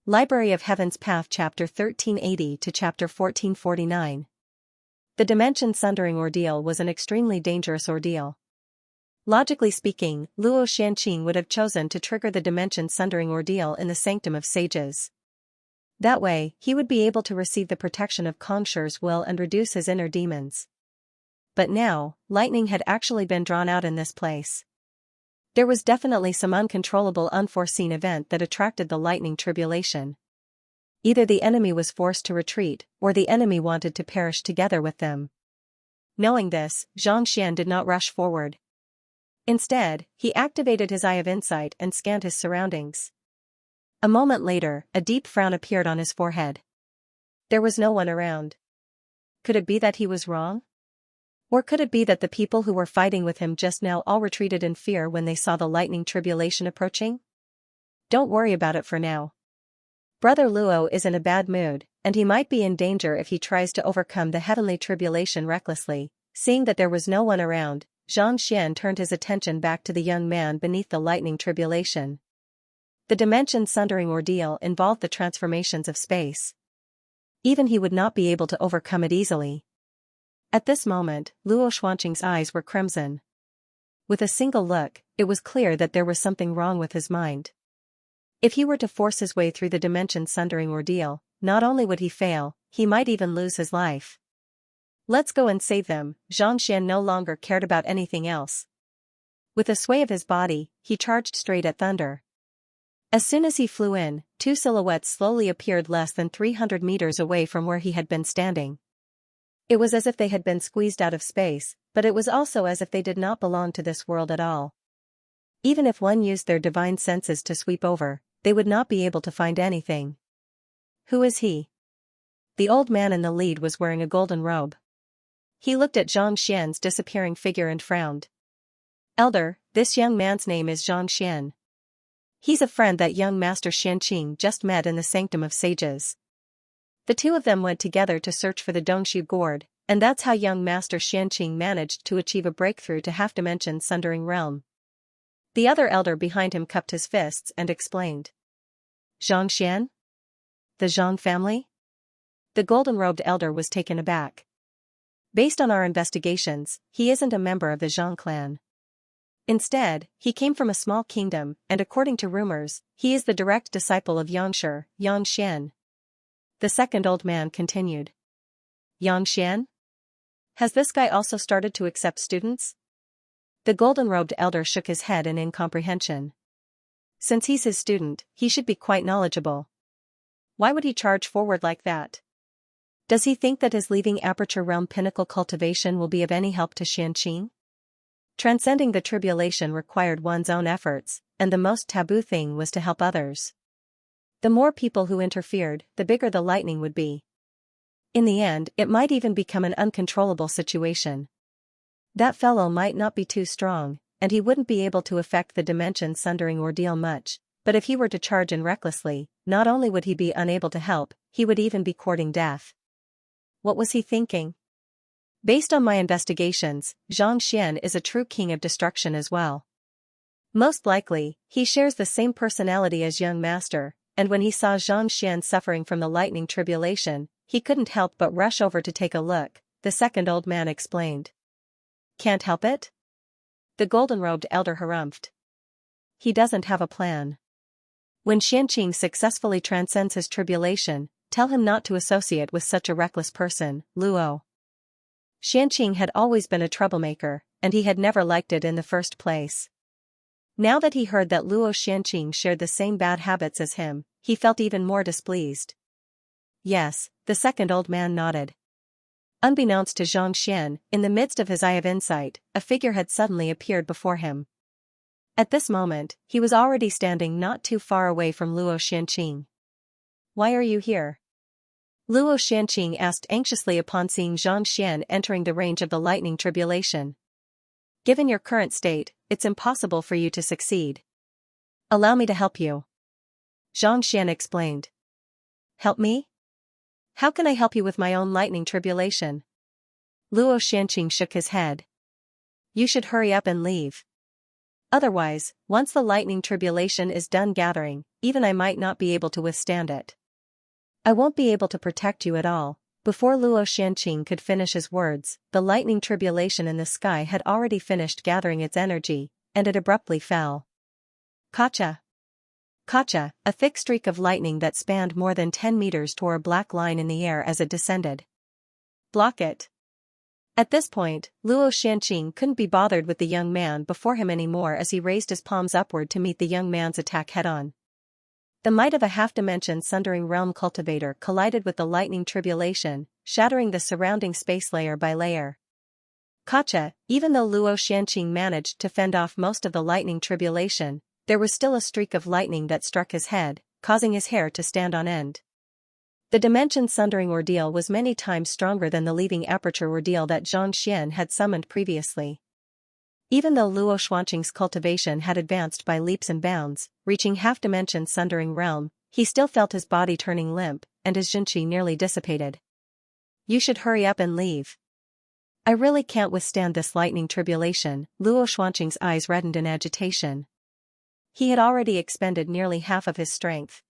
Library of Heaven's Path Chapter 1380 to Chapter 1449. The Dimension Sundering Ordeal was an extremely dangerous ordeal. Logically speaking, Luo Xianqing would have chosen to trigger the Dimension Sundering Ordeal in the Sanctum of Sages. That way, he would be able to receive the protection of Kongshi's will and reduce his inner demons. But now, lightning had actually been drawn out in this place. There was definitely some uncontrollable unforeseen event that attracted the lightning tribulation. Either the enemy was forced to retreat, or the enemy wanted to perish together with them. Knowing this, Xianxia did not rush forward. Instead, he activated his Eye of Insight and scanned his surroundings. A moment later, a deep frown appeared on his forehead. There was no one around. Could it be that he was wrong? Or could it be that the people who were fighting with him just now all retreated in fear when they saw the lightning tribulation approaching? Don't worry about it for now. Brother Luo is in a bad mood, and he might be in danger if he tries to overcome the heavenly tribulation recklessly. Seeing that there was no one around, Xianxia turned his attention back to the young man beneath the lightning tribulation. The Dimension Sundering Ordeal involved the transformations of space. Even he would not be able to overcome it easily. At this moment, Luo Xuanqing's eyes were crimson. With a single look, it was clear that there was something wrong with his mind. If he were to force his way through the Dimension Sundering Ordeal, not only would he fail, he might even lose his life. Let's go and save them. Xianxia no longer cared about anything else. With a sway of his body, he charged straight at Thunder. As soon as he flew in, two silhouettes slowly appeared less than 300 meters away from where he had been standing. It was as if they had been squeezed out of space, but it was also as if they did not belong to this world at all. Even if one used their divine senses to sweep over, they would not be able to find anything. Who is he? The old man in the lead was wearing a golden robe. He looked at Xianxia's disappearing figure and frowned. Elder, this young man's name is Xianxia. He's a friend that young Master Xianqing just met in the Sanctum of Sages. The two of them went together to search for the Dongshu Gourd, and that's how young Master Xianqing managed to achieve a breakthrough to half-dimension sundering realm. The other elder behind him cupped his fists and explained. Xianxian? The Zhang family? The golden-robed elder was taken aback. Based on our investigations, he isn't a member of the Zhang clan. Instead, he came from a small kingdom, and according to rumors, he is the direct disciple of Xianxia, Xian. The second old man continued. Xian? Has this guy also started to accept students? The golden-robed elder shook his head in incomprehension. Since he's his student, he should be quite knowledgeable. Why would he charge forward like that? Does he think that his leaving Aperture Realm Pinnacle Cultivation will be of any help to Xianqing? Transcending the tribulation required one's own efforts, and the most taboo thing was to help others. The more people who interfered, the bigger the lightning would be. In the end, it might even become an uncontrollable situation. That fellow might not be too strong, and he wouldn't be able to affect the Dimension Sundering Ordeal much, but if he were to charge in recklessly, not only would he be unable to help, he would even be courting death. What was he thinking? Based on my investigations, Xianxia is a true king of destruction as well. Most likely, he shares the same personality as young master, and when he saw Xianxia suffering from the lightning tribulation, he couldn't help but rush over to take a look, the second old man explained. Can't help it? The golden-robed elder harumphed. He doesn't have a plan. When Xianqing successfully transcends his tribulation, tell him not to associate with such a reckless person, Luo. Xianqing had always been a troublemaker, and he had never liked it in the first place. Now that he heard that Luo Xianqing shared the same bad habits as him, he felt even more displeased. Yes, the second old man nodded. Unbeknownst to Xianxia, in the midst of his Eye of Insight, a figure had suddenly appeared before him. At this moment, he was already standing not too far away from Luo Xianqing. Why are you here? Luo Xianqing asked anxiously upon seeing Xianxia entering the range of the lightning tribulation. Given your current state, it's impossible for you to succeed. Allow me to help you. Xianxia explained. Help me? How can I help you with my own lightning tribulation? Luo Xianqing shook his head. You should hurry up and leave. Otherwise, once the lightning tribulation is done gathering, even I might not be able to withstand it. I won't be able to protect you at all." Before Luo Xianqing could finish his words, the lightning tribulation in the sky had already finished gathering its energy, and it abruptly fell. Kacha! Kacha, a thick streak of lightning that spanned more than 10 meters tore a black line in the air as it descended. Block it! At this point, Luo Xianqing couldn't be bothered with the young man before him anymore as he raised his palms upward to meet the young man's attack head-on. The might of a half-dimension sundering realm cultivator collided with the lightning tribulation, shattering the surrounding space layer by layer. Kacha, even though Luo Xianqing managed to fend off most of the lightning tribulation, there was still a streak of lightning that struck his head, causing his hair to stand on end. The dimension sundering ordeal was many times stronger than the leaving aperture ordeal that Xianxia had summoned previously. Even though Luo Xuanqing's cultivation had advanced by leaps and bounds, reaching half-dimension sundering realm, he still felt his body turning limp, and his Jinqi nearly dissipated. "You should hurry up and leave. I really can't withstand this lightning tribulation." Luo Xuanqing's eyes reddened in agitation. He had already expended nearly half of his strength.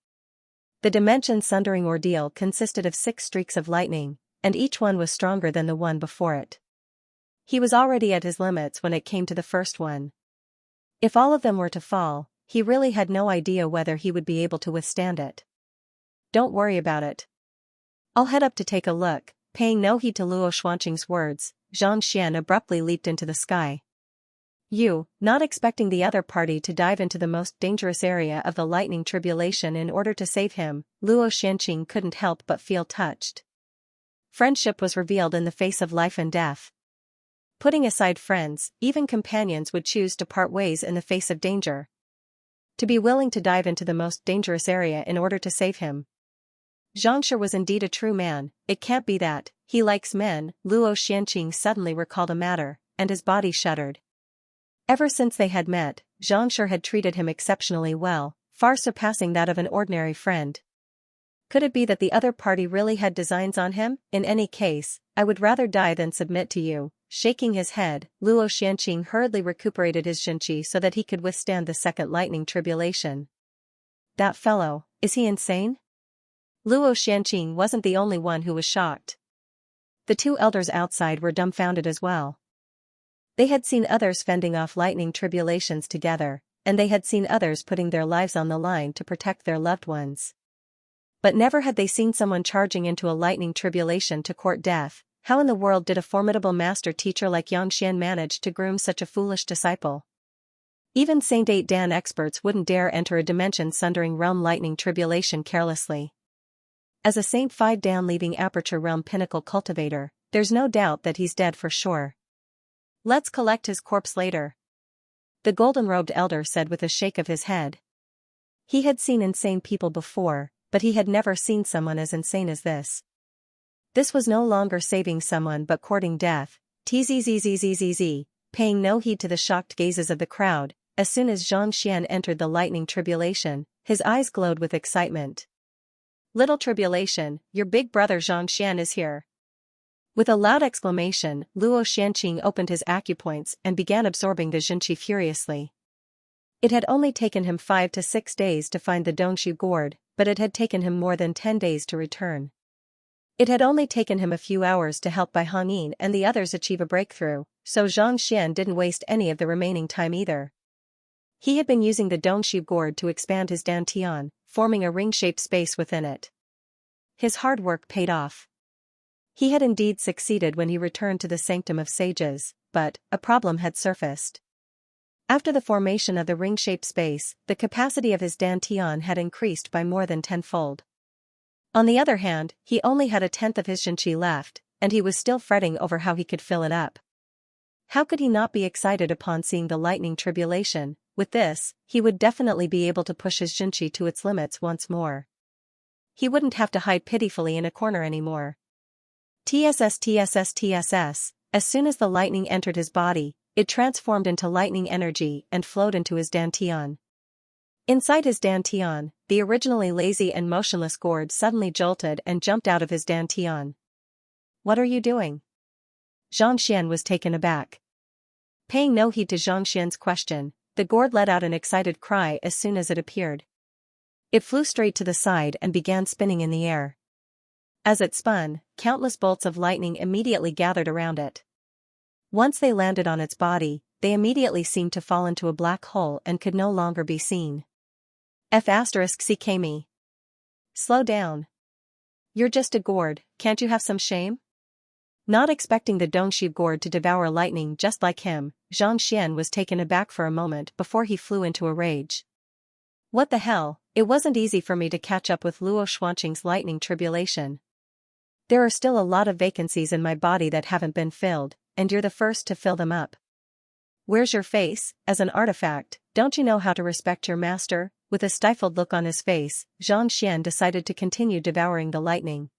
The dimension sundering ordeal consisted of 6 streaks of lightning, and each one was stronger than the one before it. He was already at his limits when it came to the first one. If all of them were to fall, he really had no idea whether he would be able to withstand it. "Don't worry about it. I'll head up to take a look." Paying no heed to Luo Xuanqing's words, Xianxia abruptly leaped into the sky. Not expecting the other party to dive into the most dangerous area of the lightning tribulation in order to save him, Luo Xianqing couldn't help but feel touched. Friendship was revealed in the face of life and death. Putting aside friends, even companions would choose to part ways in the face of danger. To be willing to dive into the most dangerous area in order to save him. Xianxia was indeed a true man. It can't be that he likes men. Luo Xianqing suddenly recalled a matter, and his body shuddered. Ever since they had met, Xianxia had treated him exceptionally well, far surpassing that of an ordinary friend. Could it be that the other party really had designs on him? In any case, I would rather die than submit to you. Shaking his head, Luo Xianqing hurriedly recuperated his Jinqi so that he could withstand the second lightning tribulation. That fellow, is he insane? Luo Xianqing wasn't the only one who was shocked. The 2 elders outside were dumbfounded as well. They had seen others fending off lightning tribulations together, and they had seen others putting their lives on the line to protect their loved ones. But never had they seen someone charging into a lightning tribulation to court death. How in the world did a formidable master teacher like Xianxia manage to groom such a foolish disciple? Even Saint 8 Dan experts wouldn't dare enter a dimension-sundering realm lightning tribulation carelessly. As a Saint 5 Dan leaving aperture realm pinnacle cultivator, there's no doubt that he's dead for sure. "Let's collect his corpse later," the golden-robed elder said with a shake of his head. He had seen insane people before, but he had never seen someone as insane as this. This was no longer saving someone but courting death. Tzzzzzzzz. Paying no heed to the shocked gazes of the crowd, as soon as Xianxia entered the lightning tribulation, his eyes glowed with excitement. "Little tribulation, your big brother Xianxia is here." With a loud exclamation, Luo Xianqing opened his acupoints and began absorbing the Jinqi furiously. It had only taken him 5 to 6 days to find the Dongshu gourd, but it had taken him more than 10 days to return. It had only taken him a few hours to help Bai Hongyin and the others achieve a breakthrough, so Xianxia didn't waste any of the remaining time either. He had been using the Dongshu gourd to expand his dantian, forming a ring-shaped space within it. His hard work paid off. He had indeed succeeded when he returned to the Sanctum of Sages, but a problem had surfaced. After the formation of the ring-shaped space, the capacity of his dantian had increased by more than 10-fold. On the other hand, he only had 1/10 of his Jinqi left, and he was still fretting over how he could fill it up. How could he not be excited upon seeing the lightning tribulation? With this, he would definitely be able to push his Jinqi to its limits once more. He wouldn't have to hide pitifully in a corner anymore. TSS. As soon as the lightning entered his body, it transformed into lightning energy and flowed into his dantian. Inside his dantian, the originally lazy and motionless gourd suddenly jolted and jumped out of his dantian. "What are you doing?" Xianxia was taken aback. Paying no heed to Xianxia's question, the gourd let out an excited cry as soon as it appeared. It flew straight to the side and began spinning in the air. As it spun, countless bolts of lightning immediately gathered around it. Once they landed on its body, they immediately seemed to fall into a black hole and could no longer be seen. F***ck me. Slow down. You're just a gourd, can't you have some shame? Not expecting the Dongxi gourd to devour lightning just like him, Xianxia was taken aback for a moment before he flew into a rage. What the hell, it wasn't easy for me to catch up with Luo Xuanqing's lightning tribulation. There are still a lot of vacancies in my body that haven't been filled, and you're the first to fill them up. Where's your face, as an artifact, don't you know how to respect your master? With a stifled look on his face, Xianxia decided to continue devouring the lightning.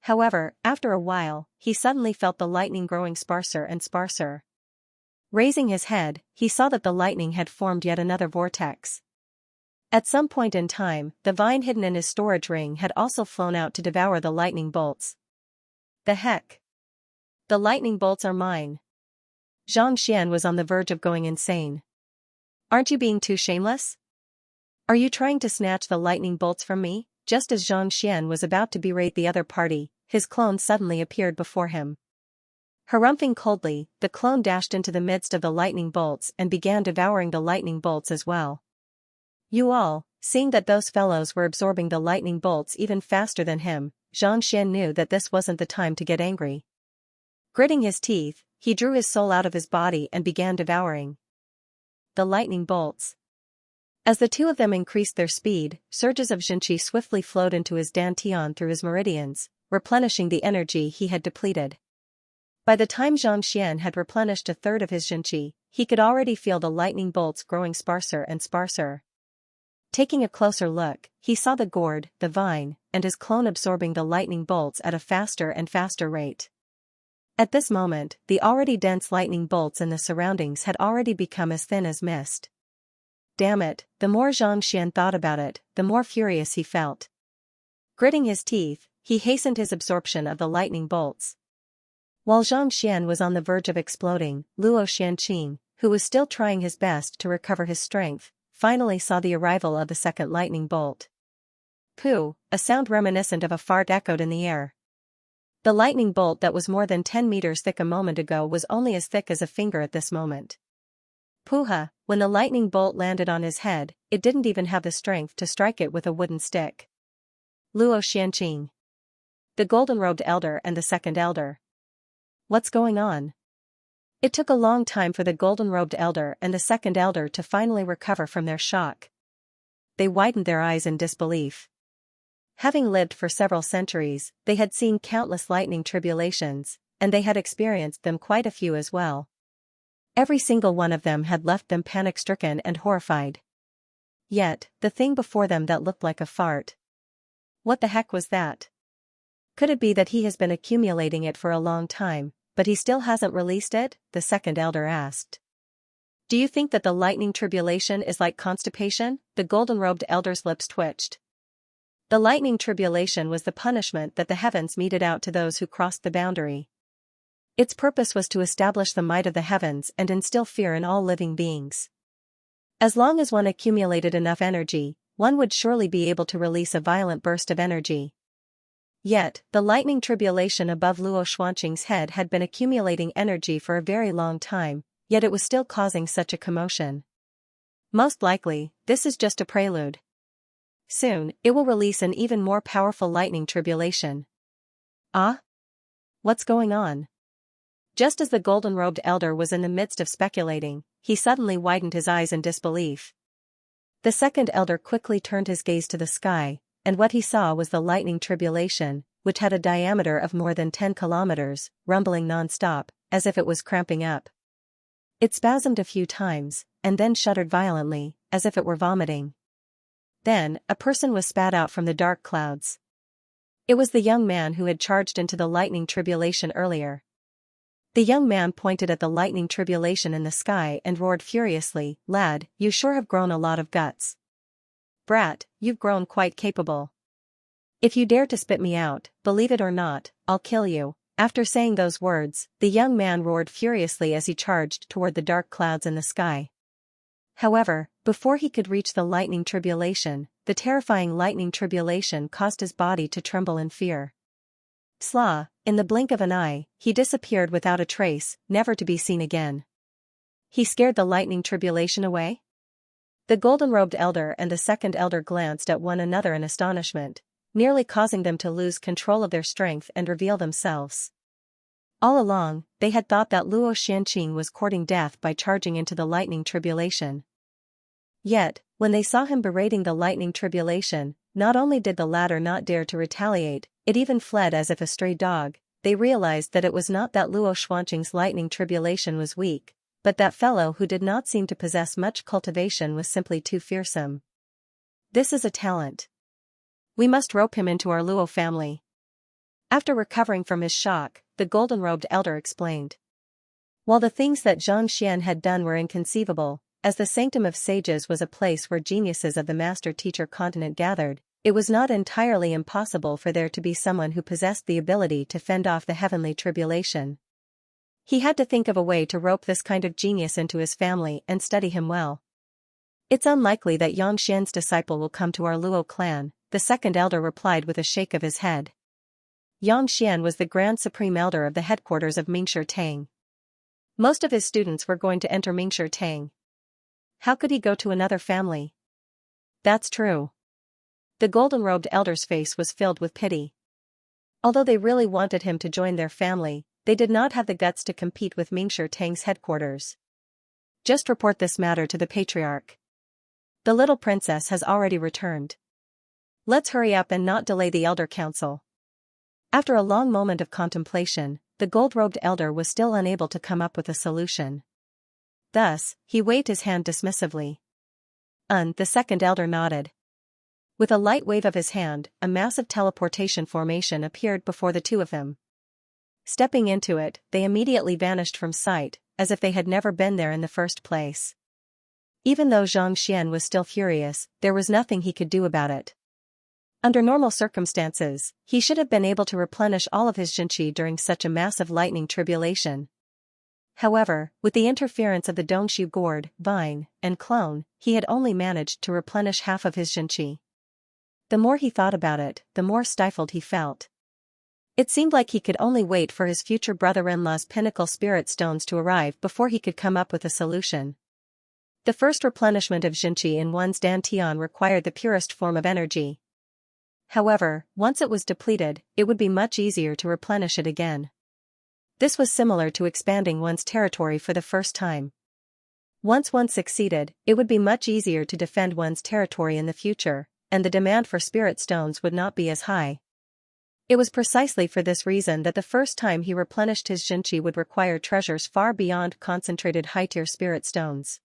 However, after a while, he suddenly felt the lightning growing sparser and sparser. Raising his head, he saw that the lightning had formed yet another vortex. At some point in time, the vine hidden in his storage ring had also flown out to devour the lightning bolts. The heck? The lightning bolts are mine. Xianxia was on the verge of going insane. Aren't you being too shameless? Are you trying to snatch the lightning bolts from me? Just as Xianxia was about to berate the other party, his clone suddenly appeared before him. Harumphing coldly, the clone dashed into the midst of the lightning bolts and began devouring the lightning bolts as well. You all, seeing that those fellows were absorbing the lightning bolts even faster than him, Xianxia knew that this wasn't the time to get angry. Gritting his teeth, he drew his soul out of his body and began devouring the lightning bolts. As the two of them increased their speed, surges of Xianxia swiftly flowed into his dantian through his meridians, replenishing the energy he had depleted. By the time Xianxia had replenished a third of his Xianxia, he could already feel the lightning bolts growing sparser and sparser. Taking a closer look, he saw the gourd, the vine, and his clone absorbing the lightning bolts at a faster and faster rate. At this moment, the already dense lightning bolts in the surroundings had already become as thin as mist. Damn it, the more Xianxia thought about it, the more furious he felt. Gritting his teeth, he hastened his absorption of the lightning bolts. While Xianxia was on the verge of exploding, Luo Xuanqing, who was still trying his best to recover his strength, finally saw the arrival of the second lightning bolt. Pooh, a sound reminiscent of a fart echoed in the air. The lightning bolt that was more than 10 meters thick a moment ago was only as thick as a finger at this moment. Pooha, when the lightning bolt landed on his head, it didn't even have the strength to strike it with a wooden stick. Luo Xuanqing. The golden-robed elder and the second elder. What's going on? It took a long time for the golden-robed elder and the second elder to finally recover from their shock. They widened their eyes in disbelief. Having lived for several centuries, they had seen countless lightning tribulations, and they had experienced them quite a few as well. Every single one of them had left them panic-stricken and horrified. Yet, the thing before them that looked like a fart. What the heck was that? Could it be that he has been accumulating it for a long time, but he still hasn't released it? The second elder asked. Do you think that the lightning tribulation is like constipation? The golden-robed elder's lips twitched. The lightning tribulation was the punishment that the heavens meted out to those who crossed the boundary. Its purpose was to establish the might of the heavens and instill fear in all living beings. As long as one accumulated enough energy, one would surely be able to release a violent burst of energy. Yet, the lightning tribulation above Luo Xuanqing's head had been accumulating energy for a very long time, yet it was still causing such a commotion. Most likely, this is just a prelude. Soon, it will release an even more powerful lightning tribulation. Ah? What's going on? Just as the golden-robed elder was in the midst of speculating, he suddenly widened his eyes in disbelief. The second elder quickly turned his gaze to the sky, and what he saw was the lightning tribulation, which had a diameter of more than 10 kilometers, rumbling non-stop, as if it was cramping up. It spasmed a few times, and then shuddered violently, as if it were vomiting. Then, a person was spat out from the dark clouds. It was the young man who had charged into the lightning tribulation earlier. The young man pointed at the lightning tribulation in the sky and roared furiously, "Lad, you sure have grown a lot of guts. Brat, you've grown quite capable. If you dare to spit me out, believe it or not, I'll kill you." After saying those words, the young man roared furiously as he charged toward the dark clouds in the sky. However, before he could reach the lightning tribulation, the terrifying lightning tribulation caused his body to tremble in fear. Sla, in the blink of an eye, he disappeared without a trace, never to be seen again. He scared the lightning tribulation away? The golden-robed elder and the second elder glanced at one another in astonishment, nearly causing them to lose control of their strength and reveal themselves. All along, they had thought that Luo Xianqing was courting death by charging into the lightning tribulation. Yet, when they saw him berating the lightning tribulation, not only did the latter not dare to retaliate, it even fled as if a stray dog. They realized that it was not that Luo Xianqing's lightning tribulation was weak, but that fellow who did not seem to possess much cultivation was simply too fearsome. This is a talent. We must rope him into our Luo family. After recovering from his shock, the golden-robed elder explained. While the things that Xianxia had done were inconceivable, as the Sanctum of Sages was a place where geniuses of the Master-Teacher continent gathered, it was not entirely impossible for there to be someone who possessed the ability to fend off the heavenly tribulation. He had to think of a way to rope this kind of genius into his family and study him well. It's unlikely that Yangxian's disciple will come to our Luo clan, the second elder replied with a shake of his head. Yangxian was the Grand Supreme Elder of the headquarters of Mingshi Tang. Most of his students were going to enter Mingshi Tang. How could he go to another family? That's true. The golden-robed elder's face was filled with pity. Although they really wanted him to join their family, they did not have the guts to compete with Mingshi Tang's headquarters. Just report this matter to the patriarch. The little princess has already returned. Let's hurry up and not delay the elder council. After a long moment of contemplation, the gold-robed elder was still unable to come up with a solution. Thus, he waved his hand dismissively. The second elder nodded. With a light wave of his hand, a massive teleportation formation appeared before the two of them. Stepping into it, they immediately vanished from sight, as if they had never been there in the first place. Even though Zhang Xian was still furious, there was nothing he could do about it. Under normal circumstances, he should have been able to replenish all of his Jinqi during such a massive lightning tribulation. However, with the interference of the Dongshu gourd, vine, and clone, he had only managed to replenish half of his Jinqi. The more he thought about it, the more stifled he felt. It seemed like he could only wait for his future brother-in-law's pinnacle spirit stones to arrive before he could come up with a solution. The first replenishment of Jinqi in one's dantian required the purest form of energy. However, once it was depleted, it would be much easier to replenish it again. This was similar to expanding one's territory for the first time. Once one succeeded, it would be much easier to defend one's territory in the future, and the demand for spirit stones would not be as high. It was precisely for this reason that the first time he replenished his Jinqi would require treasures far beyond concentrated high-tier spirit stones.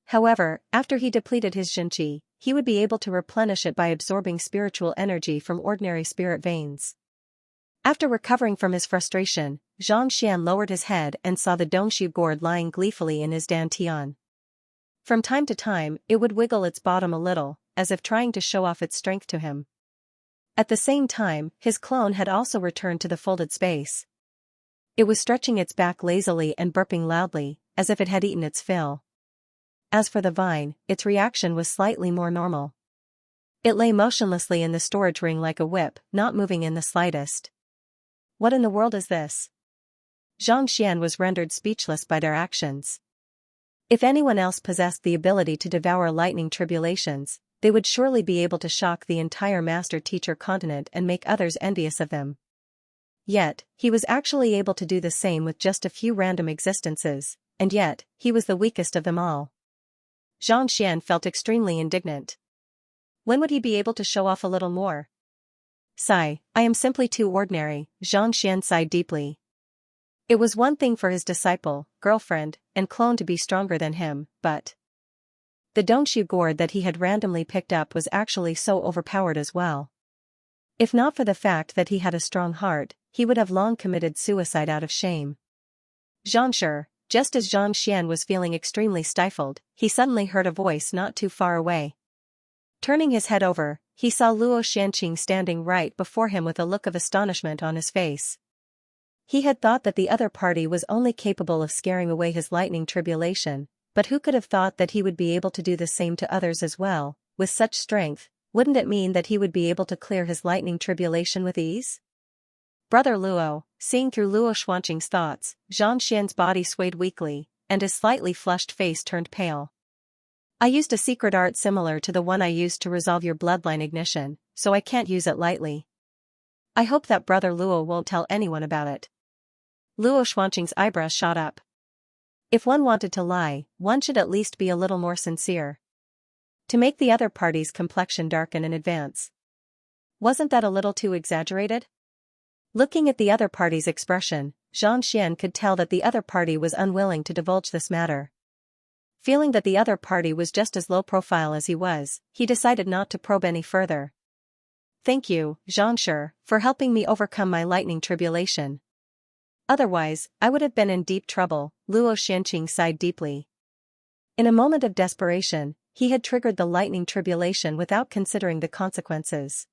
However, after he depleted his Jinqi, he would be able to replenish it by absorbing spiritual energy from ordinary spirit veins. After recovering from his frustration, Zhang Xian lowered his head and saw the Dongshu gourd lying gleefully in his dantian. From time to time, it would wiggle its bottom a little, as if trying to show off its strength to him. At the same time, his clone had also returned to the folded space. It was stretching its back lazily and burping loudly, as if it had eaten its fill. As for the vine, its reaction was slightly more normal. It lay motionlessly in the storage ring like a whip, not moving in the slightest. What in the world is this? Zhang Xian was rendered speechless by their actions. If anyone else possessed the ability to devour lightning tribulations, they would surely be able to shock the entire Master-Teacher continent and make others envious of them. Yet, he was actually able to do the same with just a few random existences, and yet, he was the weakest of them all. Zhang Xian felt extremely indignant. When would he be able to show off a little more? Sigh, I am simply too ordinary, Zhang Xian sighed deeply. It was one thing for his disciple, girlfriend, and clone to be stronger than him, but the Dongshu gourd that he had randomly picked up was actually so overpowered as well. If not for the fact that he had a strong heart, he would have long committed suicide out of shame. Zhangshi, just as Zhang Xian was feeling extremely stifled, he suddenly heard a voice not too far away. Turning his head over, he saw Luo Xianqing standing right before him with a look of astonishment on his face. He had thought that the other party was only capable of scaring away his lightning tribulation, but who could have thought that he would be able to do the same to others as well, with such strength? Wouldn't it mean that he would be able to clear his lightning tribulation with ease? Brother Luo, seeing through Luo Xuanqing's thoughts, Xianxia's body swayed weakly, and his slightly flushed face turned pale. I used a secret art similar to the one I used to resolve your bloodline ignition, so I can't use it lightly. I hope that Brother Luo won't tell anyone about it. Luo Xuanqing's eyebrows shot up. If one wanted to lie, one should at least be a little more sincere. To make the other party's complexion darken in advance. Wasn't that a little too exaggerated? Looking at the other party's expression, Xianxia could tell that the other party was unwilling to divulge this matter. Feeling that the other party was just as low profile as he was, he decided not to probe any further. Thank you, Xianxia, for helping me overcome my lightning tribulation. Otherwise, I would have been in deep trouble. Luo Xuanqing sighed deeply. In a moment of desperation, he had triggered the lightning tribulation without considering the consequences.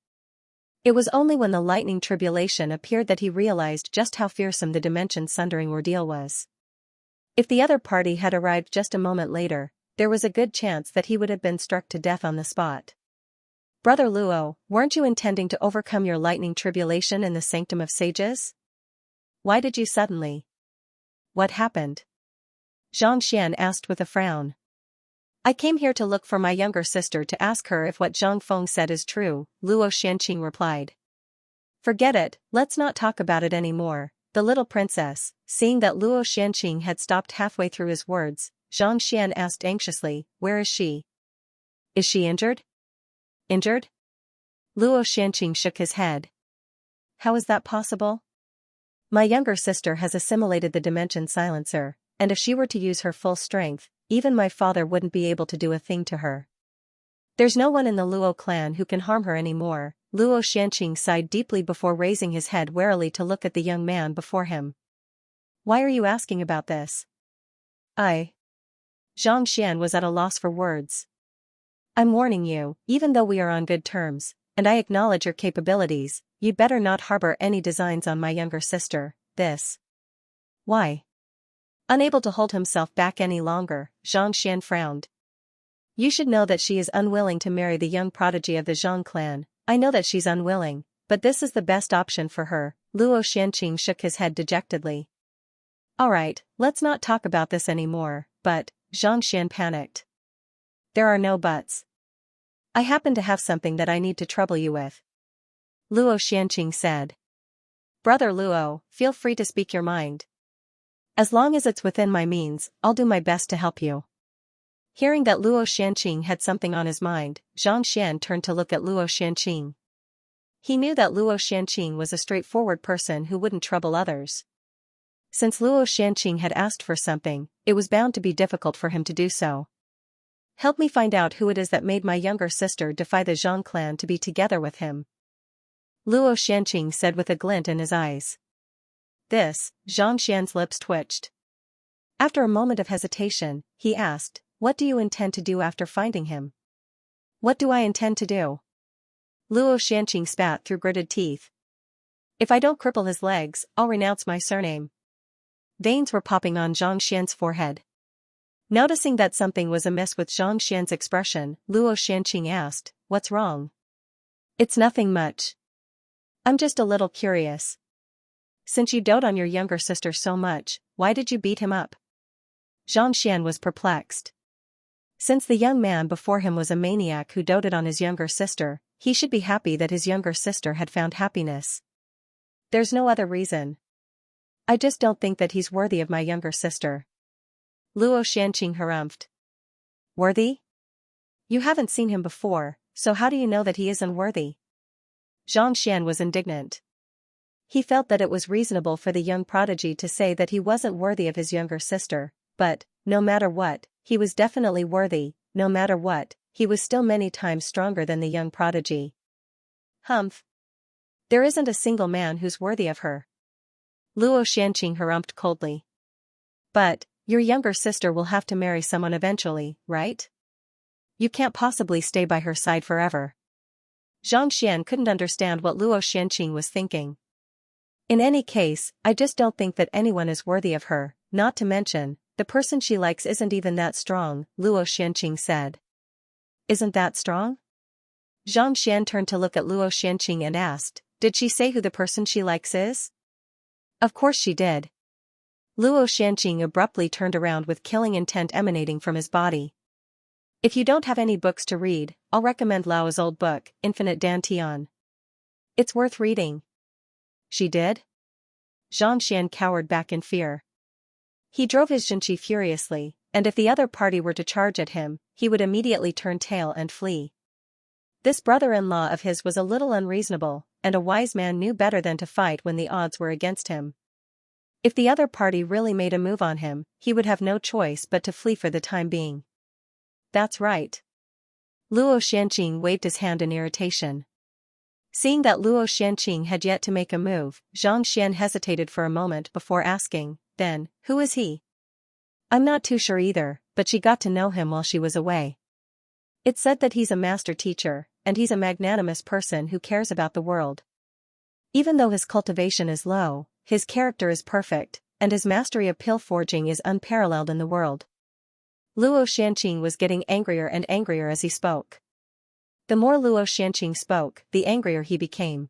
It was only when the lightning tribulation appeared that he realized just how fearsome the dimension-sundering ordeal was. If the other party had arrived just a moment later, there was a good chance that he would have been struck to death on the spot. Brother Luo, weren't you intending to overcome your lightning tribulation in the Sanctum of Sages? Why did you suddenly? What happened? Xianxia asked with a frown. I came here to look for my younger sister to ask her if what Zhang Feng said is true, Luo Xuanqing replied. Forget it, let's not talk about it anymore. The little princess, seeing that Luo Xuanqing had stopped halfway through his words, Xianxia asked anxiously, where is she? Is she injured? Injured? Luo Xuanqing shook his head. How is that possible? My younger sister has assimilated the dimension silencer, and if she were to use her full strength, even my father wouldn't be able to do a thing to her. There's no one in the Luo clan who can harm her anymore. Luo Xuanqing sighed deeply before raising his head warily to look at the young man before him. Why are you asking about this? Xianxia was at a loss for words. I'm warning you, even though we are on good terms, and I acknowledge your capabilities, you'd better not harbor any designs on my younger sister. Why? Unable to hold himself back any longer, Xianxia frowned. You should know that she is unwilling to marry the young prodigy of the Zhang clan. I know that she's unwilling, but this is the best option for her. Luo Xuanqing shook his head dejectedly. Alright, let's not talk about this anymore, but, Xianxia panicked. There are no buts. I happen to have something that I need to trouble you with. Luo Xuanqing said. Brother Luo, feel free to speak your mind. As long as it's within my means, I'll do my best to help you. Hearing that Luo Xuanqing had something on his mind, Xianxia turned to look at Luo Xuanqing. He knew that Luo Xuanqing was a straightforward person who wouldn't trouble others. Since Luo Xuanqing had asked for something, it was bound to be difficult for him to do so. Help me find out who it is that made my younger sister defy the Zhang clan to be together with him. Luo Xuanqing said with a glint in his eyes. Xianxia's lips twitched. After a moment of hesitation, he asked, what do you intend to do after finding him? What do I intend to do? Luo Xuanqing spat through gritted teeth. If I don't cripple his legs, I'll renounce my surname. Veins were popping on Xianxia's forehead. Noticing that something was amiss with Xianxia's expression, Luo Xuanqing asked, what's wrong? It's nothing much. I'm just a little curious. Since you dote on your younger sister so much, why did you beat him up? Xianxia was perplexed. Since the young man before him was a maniac who doted on his younger sister, he should be happy that his younger sister had found happiness. There's no other reason. I just don't think that he's worthy of my younger sister. Luo Xuanqing harumphed. Worthy? You haven't seen him before, so how do you know that he is unworthy? Xianxia was indignant. He felt that it was reasonable for the young prodigy to say that he wasn't worthy of his younger sister, but, no matter what, he was definitely worthy. No matter what, he was still many times stronger than the young prodigy. Humph. There isn't a single man who's worthy of her. Luo Xuanqing harumphed coldly. But, your younger sister will have to marry someone eventually, right? You can't possibly stay by her side forever. Xianxia couldn't understand what Luo Xuanqing was thinking. In any case, I just don't think that anyone is worthy of her, not to mention, the person she likes isn't even that strong, Luo Xianqing said. Isn't that strong? Xianxia turned to look at Luo Xianqing and asked, did she say who the person she likes is? Of course she did. Luo Xianqing abruptly turned around with killing intent emanating from his body. If you don't have any books to read, I'll recommend Lao's old book, Infinite Dantian. It's worth reading. She did? Xianxian cowered back in fear. He drove his Xianxi furiously, and if the other party were to charge at him, he would immediately turn tail and flee. This brother-in-law of his was a little unreasonable, and a wise man knew better than to fight when the odds were against him. If the other party really made a move on him, he would have no choice but to flee for the time being. That's right. Luo Xianqing waved his hand in irritation. Seeing that Luo Xianqing had yet to make a move, Xianxian hesitated for a moment before asking, then, who is he? I'm not too sure either, but she got to know him while she was away. It's said that he's a master teacher, and he's a magnanimous person who cares about the world. Even though his cultivation is low, his character is perfect, and his mastery of pill forging is unparalleled in the world. Luo Xianqing was getting angrier and angrier as he spoke. The more Luo Xianqing spoke, the angrier he became.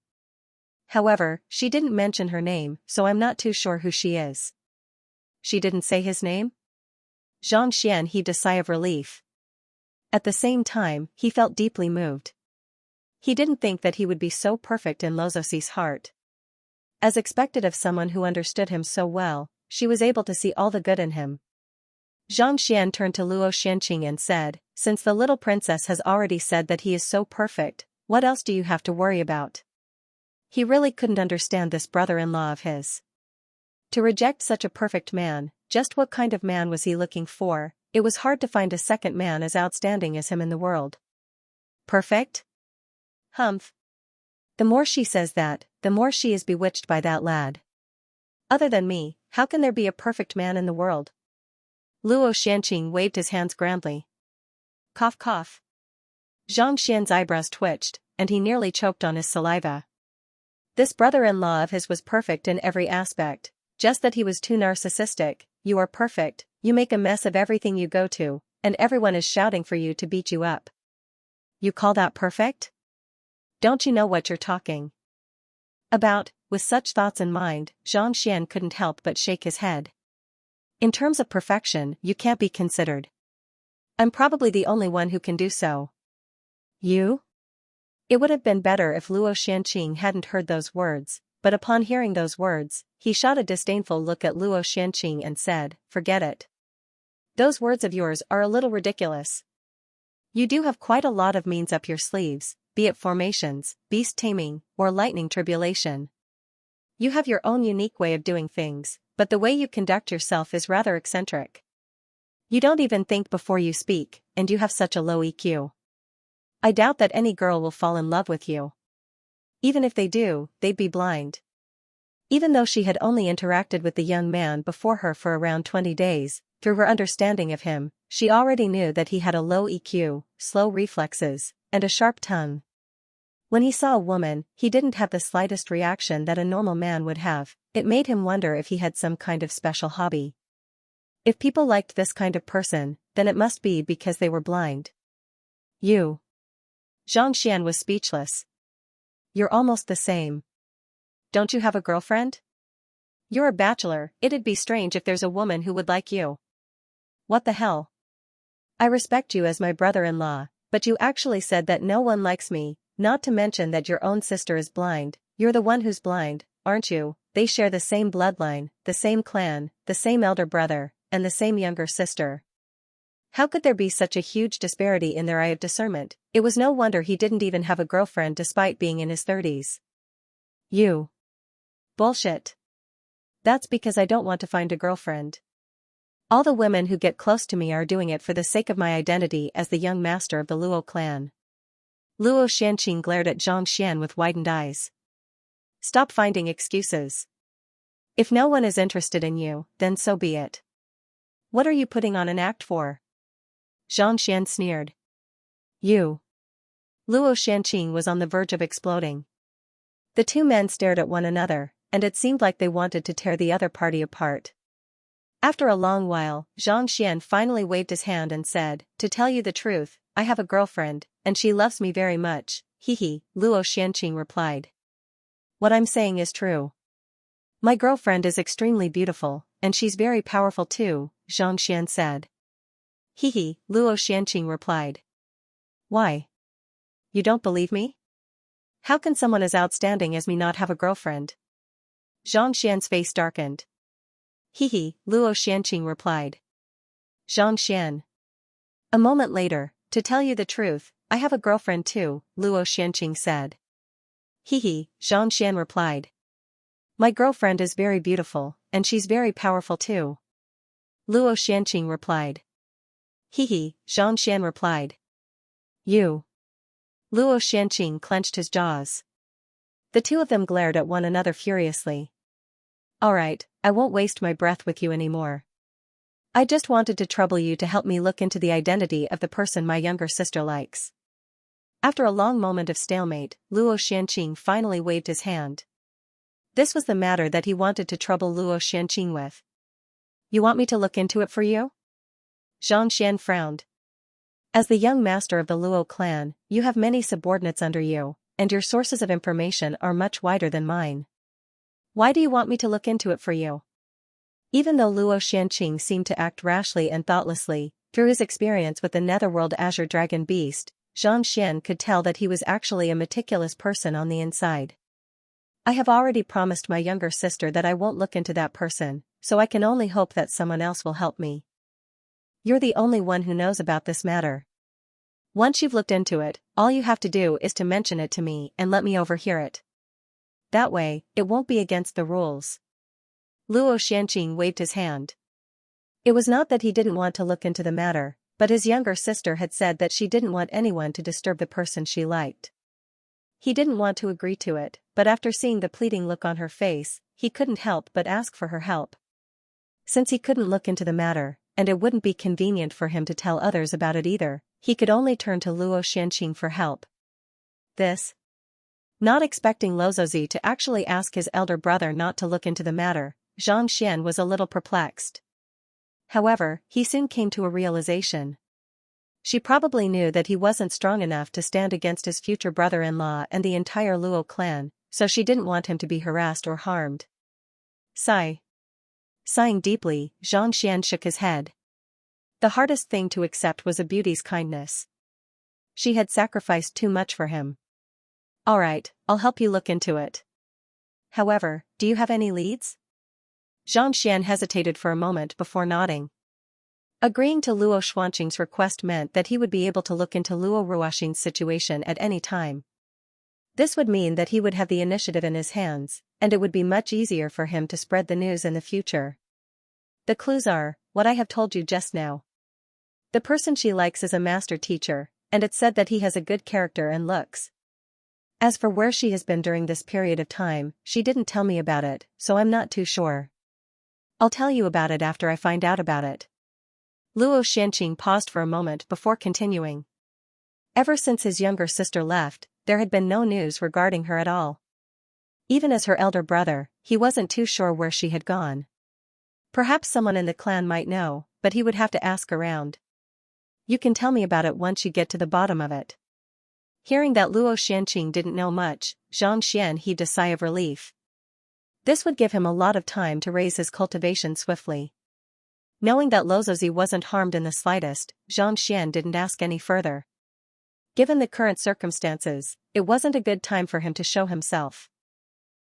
However, she didn't mention her name, so I'm not too sure who she is. She didn't say his name? Xianxian heaved a sigh of relief. At the same time, he felt deeply moved. He didn't think that he would be so perfect in Lozosi's heart. As expected of someone who understood him so well, she was able to see all the good in him. Xianxian turned to Luo Xianqing and said, since the little princess has already said that he is so perfect, what else do you have to worry about? He really couldn't understand this brother-in-law of his. To reject such a perfect man, just what kind of man was he looking for? It was hard to find a second man as outstanding as him in the world. Perfect? Humph. The more she says that, the more she is bewitched by that lad. Other than me, how can there be a perfect man in the world? Luo Xianqing waved his hands grandly. Cough cough. Xianxian's eyebrows twitched, and he nearly choked on his saliva. This brother-in-law of his was perfect in every aspect, just that he was too narcissistic. You are perfect, you make a mess of everything you go to, and everyone is shouting for you to beat you up. You call that perfect? Don't you know what you're talking about? With such thoughts in mind, Xianxian couldn't help but shake his head. In terms of perfection, you can't be considered. I'm probably the only one who can do so. You? It would have been better if Luo Xianqing hadn't heard those words, but upon hearing those words, he shot a disdainful look at Luo Xianqing and said, forget it. Those words of yours are a little ridiculous. You do have quite a lot of means up your sleeves, be it formations, beast taming, or lightning tribulation. You have your own unique way of doing things, but the way you conduct yourself is rather eccentric. You don't even think before you speak, and you have such a low EQ. I doubt that any girl will fall in love with you. Even if they do, they'd be blind. Even though she had only interacted with the young man before her for around 20 days, through her understanding of him, she already knew that he had a low EQ, slow reflexes, and a sharp tongue. When he saw a woman, he didn't have the slightest reaction that a normal man would have. It made him wonder if he had some kind of special hobby. If people liked this kind of person, then it must be because they were blind. You. Xianxian was speechless. You're almost the same. Don't you have a girlfriend? You're a bachelor, it'd be strange if there's a woman who would like you. What the hell? I respect you as my brother-in-law, but you actually said that no one likes me, not to mention that your own sister is blind. You're the one who's blind, aren't you? They share the same bloodline, the same clan, the same elder brother, and the same younger sister. How could there be such a huge disparity in their eye of discernment? It was no wonder he didn't even have a girlfriend despite being in his 30s. You. Bullshit. That's because I don't want to find a girlfriend. All the women who get close to me are doing it for the sake of my identity as the young master of the Luo clan. Luo Xianqing glared at Xianxian with widened eyes. Stop finding excuses. If no one is interested in you, then so be it. What are you putting on an act for? Xianxian sneered. You. Luo Xianqing was on the verge of exploding. The two men stared at one another, and it seemed like they wanted to tear the other party apart. After a long while, Xianxia finally waved his hand and said, "To tell you the truth, I have a girlfriend, and she loves me very much." Hehe, Luo Xianqing replied. "What I'm saying is true. My girlfriend is extremely beautiful, and she's very powerful too," Xianxian said. Hehe, Luo Xianqing replied. "Why? You don't believe me? How can someone as outstanding as me not have a girlfriend?" Xianxian's face darkened. Hehe, Luo Xianqing replied. Xianxian. A moment later, "To tell you the truth, I have a girlfriend too," Luo Xianqing said. Hehe, Xianxian replied. "My girlfriend is very beautiful, and she's very powerful too." Luo Xianqing replied. Hehe, Xianxian replied. "You." Luo Xianqing clenched his jaws. The two of them glared at one another furiously. "Alright, I won't waste my breath with you anymore. I just wanted to trouble you to help me look into the identity of the person my younger sister likes." After a long moment of stalemate, Luo Xianqing finally waved his hand. This was the matter that he wanted to trouble Luo Xianqing with. "You want me to look into it for you?" Xianxian frowned. "As the young master of the Luo clan, you have many subordinates under you, and your sources of information are much wider than mine. Why do you want me to look into it for you?" Even though Luo Xianqing seemed to act rashly and thoughtlessly, through his experience with the Netherworld Azure Dragon Beast, Xianxian could tell that he was actually a meticulous person on the inside. "I have already promised my younger sister that I won't look into that person, so I can only hope that someone else will help me. You're the only one who knows about this matter. Once you've looked into it, all you have to do is to mention it to me and let me overhear it. That way, it won't be against the rules." Luo Xianqing waved his hand. It was not that he didn't want to look into the matter, but his younger sister had said that she didn't want anyone to disturb the person she liked. He didn't want to agree to it, but after seeing the pleading look on her face, he couldn't help but ask for her help. Since he couldn't look into the matter, and it wouldn't be convenient for him to tell others about it either, he could only turn to Luo Xianqing for help. This. Not expecting Luozi to actually ask his elder brother not to look into the matter, Xianxian was a little perplexed. However, he soon came to a realization. She probably knew that he wasn't strong enough to stand against his future brother-in-law and the entire Luo clan, so she didn't want him to be harassed or harmed. Sigh. Sighing deeply, Xianxian shook his head. The hardest thing to accept was a beauty's kindness. She had sacrificed too much for him. "Alright, I'll help you look into it. However, do you have any leads?" Xianxian hesitated for a moment before nodding. Agreeing to Luo Xuanqing's request meant that he would be able to look into Luo Ruoxing's situation at any time. This would mean that he would have the initiative in his hands, and it would be much easier for him to spread the news in the future. The clues are, what I have told you just now. The person she likes is a master teacher, and it's said that he has a good character and looks. As for where she has been during this period of time, she didn't tell me about it, so I'm not too sure. I'll tell you about it after I find out about it. Luo Xianqing paused for a moment before continuing. Ever since his younger sister left, there had been no news regarding her at all. Even as her elder brother, he wasn't too sure where she had gone. Perhaps someone in the clan might know, but he would have to ask around. You can tell me about it once you get to the bottom of it. Hearing that Luo Xianqing didn't know much, Xianxian heaved a sigh of relief. This would give him a lot of time to raise his cultivation swiftly. Knowing that Luozi wasn't harmed in the slightest, Xianxian didn't ask any further. Given the current circumstances, it wasn't a good time for him to show himself.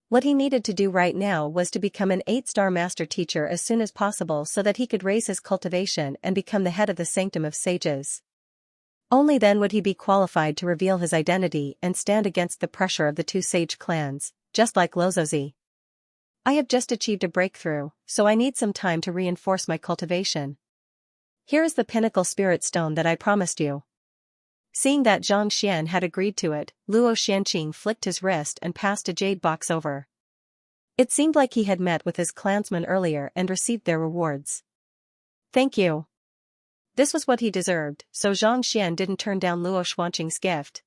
What he needed to do right now was to become an 8-star master teacher as soon as possible so that he could raise his cultivation and become the head of the Sanctum of Sages. Only then would he be qualified to reveal his identity and stand against the pressure of the two sage clans, just like Luozi. I have just achieved a breakthrough, so I need some time to reinforce my cultivation. Here is the pinnacle spirit stone that I promised you. Seeing that Xianxian had agreed to it, Luo Xianqing flicked his wrist and passed a jade box over. It seemed like he had met with his clansmen earlier and received their rewards. Thank you. This was what he deserved, so Xianxian didn't turn down Luo Xuanqing's gift.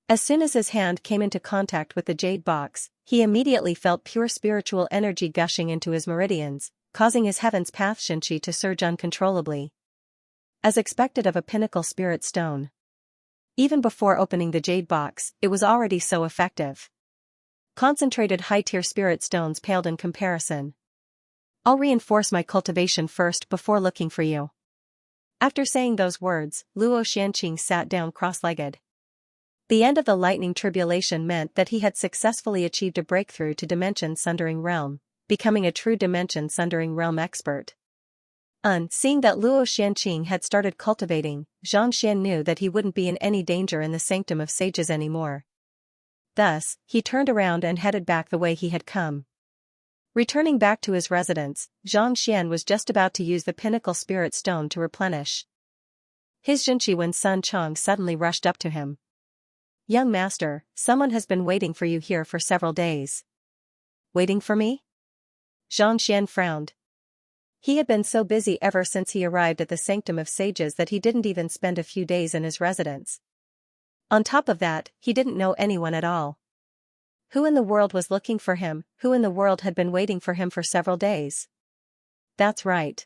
As soon as his hand came into contact with the jade box, he immediately felt pure spiritual energy gushing into his meridians, causing his heaven's path Xianxia to surge uncontrollably. As expected of a pinnacle spirit stone. Even before opening the jade box, it was already so effective. Concentrated high-tier spirit stones paled in comparison. I'll reinforce my cultivation first before looking for you. After saying those words, Luo Xianqing sat down cross-legged. The end of the lightning tribulation meant that he had successfully achieved a breakthrough to Dimension Sundering Realm, becoming a true Dimension Sundering Realm expert. Seeing that Luo Xianqing had started cultivating, Xianxia knew that he wouldn't be in any danger in the Sanctum of Sages anymore. Thus, he turned around and headed back the way he had come. Returning back to his residence, Xianxian was just about to use the pinnacle spirit stone to replenish his Xianxia when Sun Chong suddenly rushed up to him. Young master, someone has been waiting for you here for several days. Waiting for me? Xianxian frowned. He had been so busy ever since he arrived at the Sanctum of Sages that he didn't even spend a few days in his residence. On top of that, he didn't know anyone at all. Who in the world was looking for him? Who in the world had been waiting for him for several days? That's right.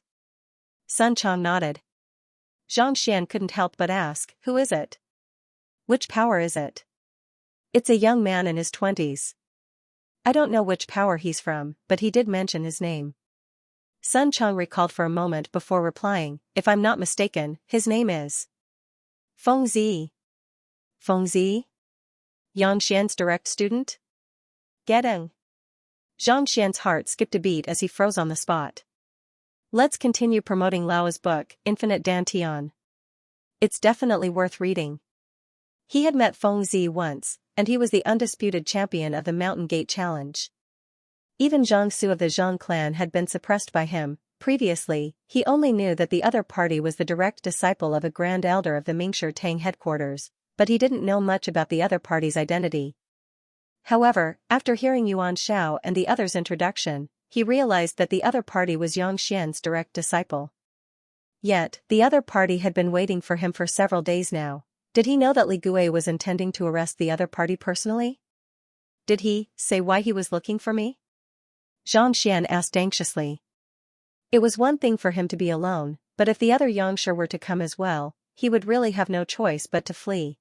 Sun Chong nodded. Xianxian couldn't help but ask, who is it? Which power is it? It's a young man in his 20s. I don't know which power he's from, but he did mention his name. Sun Chong recalled for a moment before replying, if I'm not mistaken, his name is Feng Zi. Feng Zi? Xianxian's direct student? Getting. Xianxian's heart skipped a beat as he froze on the spot. Let's continue promoting Lao's book, Infinite Dantian. It's definitely worth reading. He had met Feng Zi once, and he was the undisputed champion of the Mountain Gate Challenge. Even Jiangsu of the Zhang clan had been suppressed by him. Previously, he only knew that the other party was the direct disciple of a Grand Elder of the Mingshi Tang headquarters, but he didn't know much about the other party's identity. However, after hearing Yuan Shao and the other's introduction, he realized that the other party was Yang Xian's direct disciple. Yet, the other party had been waiting for him for several days now. Did he know that Li Gui was intending to arrest the other party personally? Did he say why he was looking for me? Xianxian asked anxiously. It was one thing for him to be alone, but if the other Yangshi were to come as well, he would really have no choice but to flee.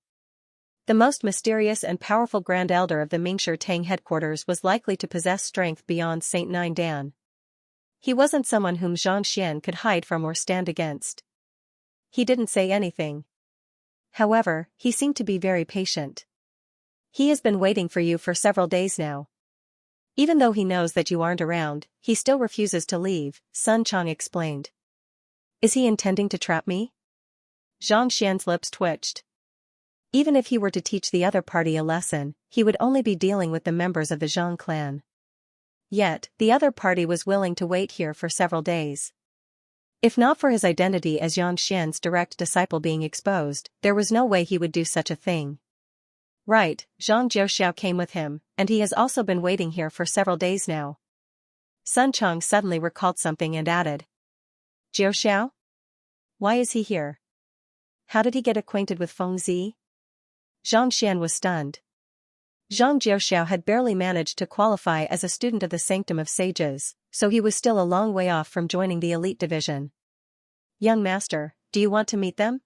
The most mysterious and powerful Grand Elder of the Mingshi Tang headquarters was likely to possess strength beyond Saint Nine Dan. He wasn't someone whom Xianxian could hide from or stand against. He didn't say anything. However, he seemed to be very patient. He has been waiting for you for several days now. Even though he knows that you aren't around, he still refuses to leave, Sun Chong explained. Is he intending to trap me? Xianxian's lips twitched. Even if he were to teach the other party a lesson, he would only be dealing with the members of the Zhang clan. Yet, the other party was willing to wait here for several days. If not for his identity as Yang Xian's direct disciple being exposed, there was no way he would do such a thing. Right, Zhang Jiuxiao came with him, and he has also been waiting here for several days now. Sun Chong suddenly recalled something and added. Jiuxiao? Why is he here? How did he get acquainted with Feng Zi? Xianxian was stunned. Zhang Jiuxiao had barely managed to qualify as a student of the Sanctum of Sages, so he was still a long way off from joining the elite division. Young master, do you want to meet them?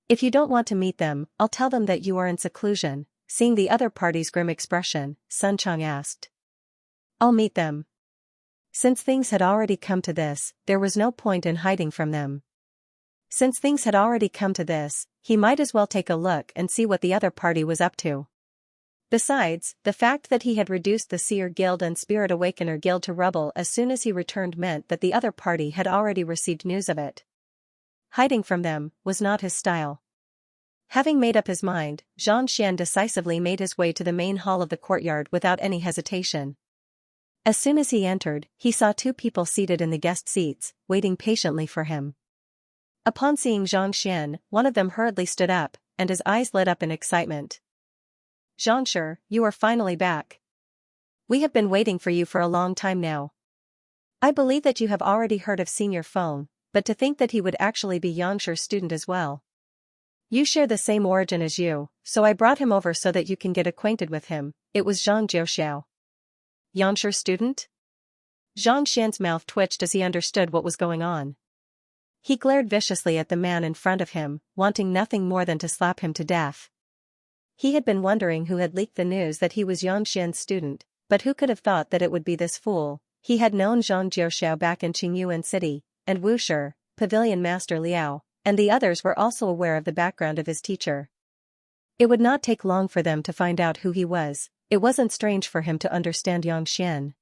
If you don't want to meet them, I'll tell them that you are in seclusion. Seeing the other party's grim expression, Sun Chong asked. I'll meet them. Since things had already come to this, there was no point in hiding from them. Since things had already come to this, he might as well take a look and see what the other party was up to. Besides, the fact that he had reduced the Seer Guild and Spirit Awakener Guild to rubble as soon as he returned meant that the other party had already received news of it. Hiding from them was not his style. Having made up his mind, Xianxian decisively made his way to the main hall of the courtyard without any hesitation. As soon as he entered, he saw two people seated in the guest seats, waiting patiently for him. Upon seeing Xianxian, one of them hurriedly stood up, and his eyes lit up in excitement. Xianxia, you are finally back. We have been waiting for you for a long time now. I believe that you have already heard of Senior Feng, but to think that he would actually be Yangxi's student as well. You share the same origin as you, so I brought him over so that you can get acquainted with him. It was Zhang Jiuxiao. Yangxi's student? Xianxian's mouth twitched as he understood what was going on. He glared viciously at the man in front of him, wanting nothing more than to slap him to death. He had been wondering who had leaked the news that he was Xianxian's student, but who could have thought that it would be this fool. He had known Zhang Jiuxiao back in Qingyuan City, and Wu Shi, Pavilion Master Liao, and the others were also aware of the background of his teacher. It would not take long for them to find out who he was. It wasn't strange for him to understand Yangxian.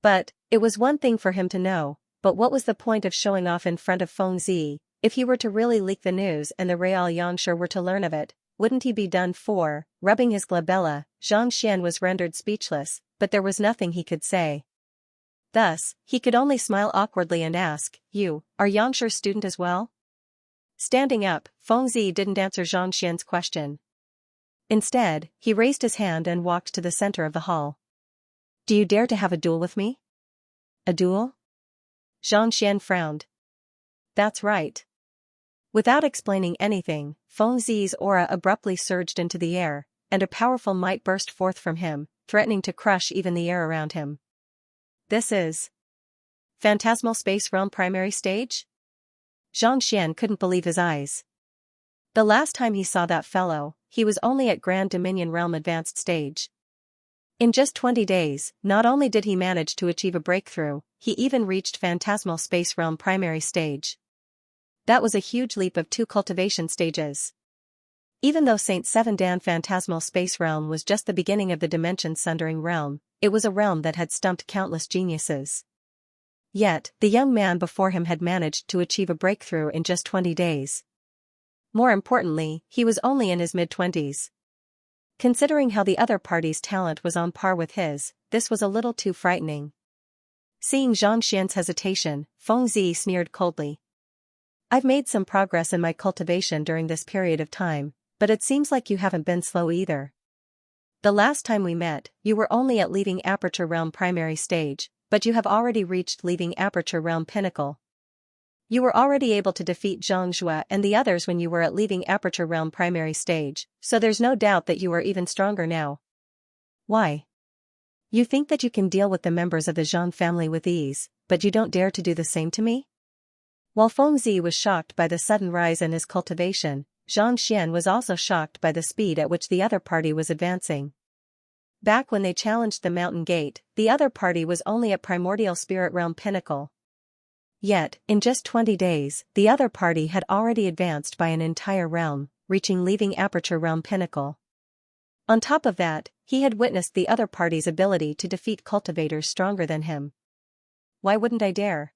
But, it was one thing for him to know, but what was the point of showing off in front of Feng Zi? If he were to really leak the news and the Real Yangshi were to learn of it, wouldn't he be done for? Rubbing his glabella, Xianxian was rendered speechless, but there was nothing he could say. Thus, he could only smile awkwardly and ask, "You, are Yangshi's student as well?" Standing up, Feng Zi didn't answer Xianxian's question. Instead, he raised his hand and walked to the center of the hall. "Do you dare to have a duel with me?" "A duel?" Xianxian frowned. "That's right." Without explaining anything, Feng Zi's aura abruptly surged into the air, and a powerful might burst forth from him, threatening to crush even the air around him. "This is Phantasmal Space Realm Primary Stage?" Xianxian couldn't believe his eyes. The last time he saw that fellow, he was only at Grand Dominion Realm Advanced Stage. In just 20 days, not only did he manage to achieve a breakthrough, he even reached Phantasmal Space Realm Primary Stage. That was a huge leap of 2 cultivation stages. Even though Saint Seven Dan Phantasmal Space Realm was just the beginning of the Dimension Sundering Realm, it was a realm that had stumped countless geniuses. Yet, the young man before him had managed to achieve a breakthrough in just 20 days. More importantly, he was only in his mid-20s. Considering how the other party's talent was on par with his, this was a little too frightening. Seeing Xianxian's hesitation, Feng Zi sneered coldly. "I've made some progress in my cultivation during this period of time, but it seems like you haven't been slow either. The last time we met, you were only at Leaving Aperture Realm Primary Stage, but you have already reached Leaving Aperture Realm Pinnacle. You were already able to defeat Zhang Zhua and the others when you were at Leaving Aperture Realm Primary Stage, so there's no doubt that you are even stronger now. Why? You think that you can deal with the members of the Zhang family with ease, but you don't dare to do the same to me?" While Feng Zi was shocked by the sudden rise in his cultivation, Xianxian was also shocked by the speed at which the other party was advancing. Back when they challenged the Mountain Gate, the other party was only at Primordial Spirit Realm Pinnacle. Yet, in just 20 days, the other party had already advanced by an entire realm, reaching Leaving Aperture Realm Pinnacle. On top of that, he had witnessed the other party's ability to defeat cultivators stronger than him. Why wouldn't I dare?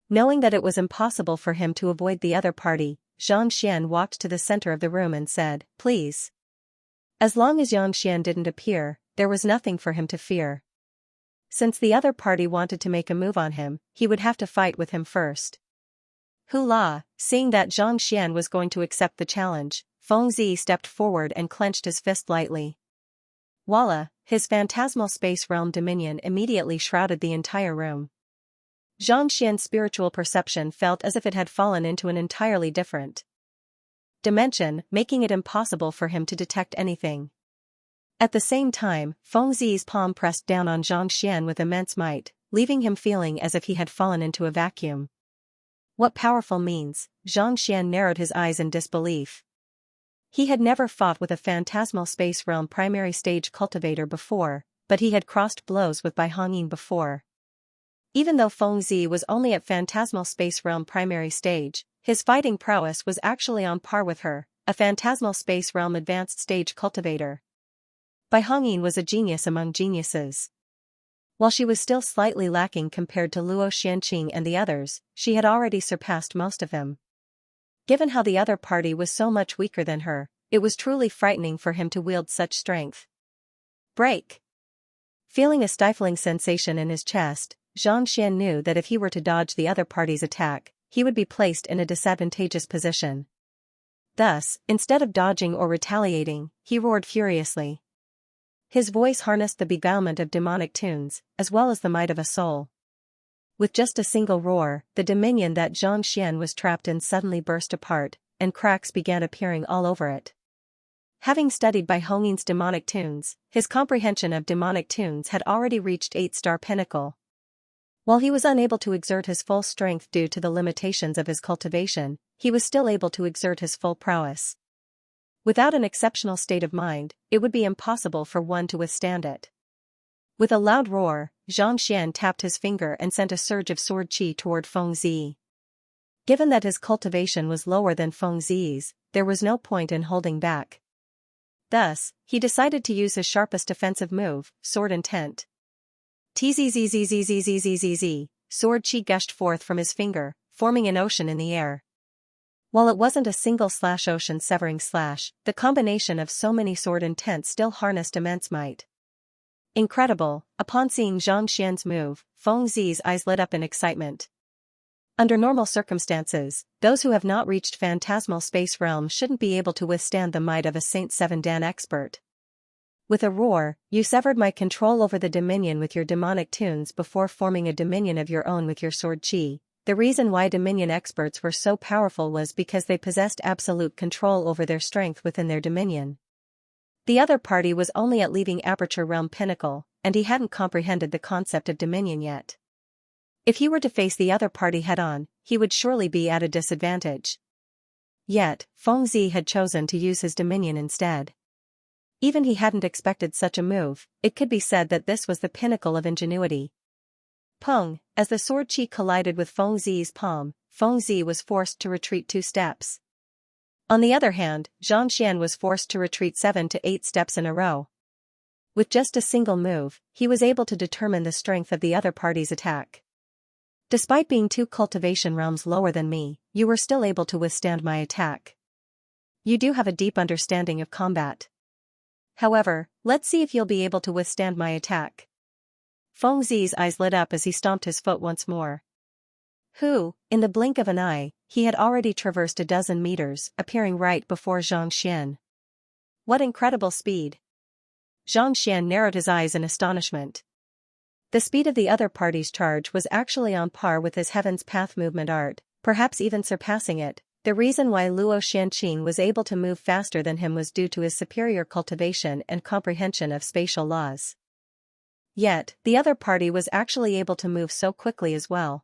Knowing that it was impossible for him to avoid the other party, Xianxian walked to the center of the room and said, "Please." As long as Yangxian didn't appear, there was nothing for him to fear. Since the other party wanted to make a move on him, he would have to fight with him first. Hula, seeing that Xianxian was going to accept the challenge, Feng Zi stepped forward and clenched his fist lightly. Voila, his phantasmal space realm dominion immediately shrouded the entire room. Xianxian's spiritual perception felt as if it had fallen into an entirely different dimension, making it impossible for him to detect anything. At the same time, Feng Zi's palm pressed down on Xianxian with immense might, leaving him feeling as if he had fallen into a vacuum. What powerful means? Xianxian narrowed his eyes in disbelief. He had never fought with a phantasmal space realm primary stage cultivator before, but he had crossed blows with Bai Hongyin before. Even though Feng Zi was only at phantasmal space realm primary stage, his fighting prowess was actually on par with her, a phantasmal space realm advanced stage cultivator. Bai Hongyin was a genius among geniuses. While she was still slightly lacking compared to Luo Xianqing and the others, she had already surpassed most of them. Given how the other party was so much weaker than her, it was truly frightening for him to wield such strength. Break! Feeling a stifling sensation in his chest, Xianxian knew that if he were to dodge the other party's attack, he would be placed in a disadvantageous position. Thus, instead of dodging or retaliating, he roared furiously. His voice harnessed the beguilement of demonic tunes, as well as the might of a soul. With just a single roar, the dominion that Xianxian was trapped in suddenly burst apart, and cracks began appearing all over it. Having studied Bai Hongyin's demonic tunes, his comprehension of demonic tunes had already reached 8-star pinnacle. While he was unable to exert his full strength due to the limitations of his cultivation, he was still able to exert his full prowess. Without an exceptional state of mind, it would be impossible for one to withstand it. With a loud roar, Xianxia tapped his finger and sent a surge of sword qi toward Feng Zi. Given that his cultivation was lower than Feng Zi's, there was no point in holding back. Thus, he decided to use his sharpest defensive move, Sword Intent. Tzzzzzzzzzzzzzz, sword qi gushed forth from his finger, forming an ocean in the air. While it wasn't a single ocean severing slash, the combination of so many sword intents still harnessed immense might. Incredible, upon seeing Xianxia's move, Feng Zi's eyes lit up in excitement. Under normal circumstances, those who have not reached phantasmal space realm shouldn't be able to withstand the might of a Saint Seven Dan expert. With a roar, you severed my control over the dominion with your demonic tunes before forming a dominion of your own with your sword qi. The reason why dominion experts were so powerful was because they possessed absolute control over their strength within their dominion. The other party was only at leaving Aperture Realm Pinnacle, and he hadn't comprehended the concept of dominion yet. If he were to face the other party head-on, he would surely be at a disadvantage. Yet, Feng Zi had chosen to use his dominion instead. Even he hadn't expected such a move. It could be said that this was the pinnacle of ingenuity. Pung, as the sword qi collided with Feng Zi's palm, Feng Zi was forced to retreat 2 steps. On the other hand, Xianxia was forced to retreat 7 to 8 steps in a row. With just a single move, he was able to determine the strength of the other party's attack. Despite being 2 cultivation realms lower than me, you were still able to withstand my attack. You do have a deep understanding of combat. However, let's see if you'll be able to withstand my attack. Feng Zi's eyes lit up as he stomped his foot once more. In the blink of an eye, he had already traversed 12 meters, appearing right before Xianxia. What incredible speed! Xianxia narrowed his eyes in astonishment. The speed of the other party's charge was actually on par with his Heaven's Path movement art, perhaps even surpassing it. The reason why Luo Shanqing was able to move faster than him was due to his superior cultivation and comprehension of spatial laws. Yet, the other party was actually able to move so quickly as well.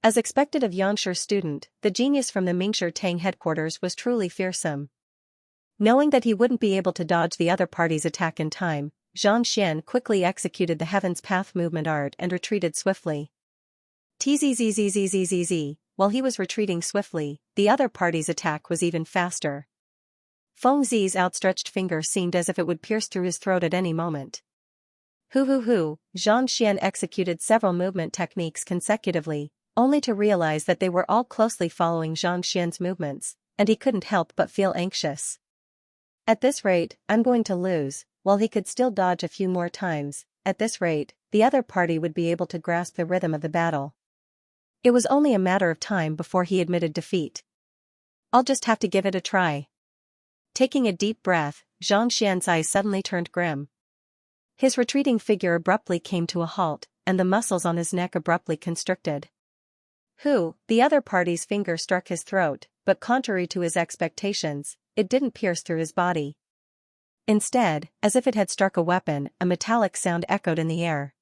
As expected of Yangshi's student, the genius from the Mingshi Tang headquarters was truly fearsome. Knowing that he wouldn't be able to dodge the other party's attack in time, Xianxia quickly executed the Heaven's Path movement art and retreated swiftly. Tzzzzzzzzzz, while he was retreating swiftly, the other party's attack was even faster. Feng Zi's outstretched finger seemed as if it would pierce through his throat at any moment. Xianxia executed several movement techniques consecutively, only to realize that they were all closely following Xianxia's movements, and he couldn't help but feel anxious. At this rate, I'm going to lose. While he could still dodge a few more times, at this rate, the other party would be able to grasp the rhythm of the battle. It was only a matter of time before he admitted defeat. I'll just have to give it a try. Taking a deep breath, Xianxia's eyes suddenly turned grim. His retreating figure abruptly came to a halt, and the muscles on his neck abruptly constricted. The other party's finger struck his throat, but contrary to his expectations, it didn't pierce through his body. Instead, as if it had struck a weapon, a metallic sound echoed in the air.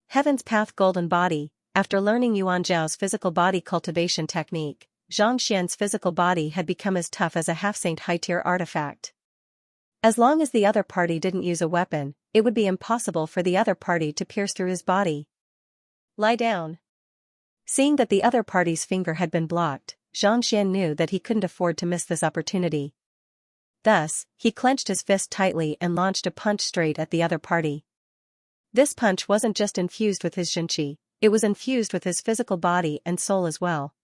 Heaven's Path Golden Body. After learning Yuan Zhao's physical body cultivation technique, Xianxia's physical body had become as tough as a half-saint high-tier artifact. As long as the other party didn't use a weapon, it would be impossible for the other party to pierce through his body. Lie down. Seeing that the other party's finger had been blocked, Xianxia knew that he couldn't afford to miss this opportunity. Thus, he clenched his fist tightly and launched a punch straight at the other party. This punch wasn't just infused with his Xinqi, it was infused with his physical body and soul as well.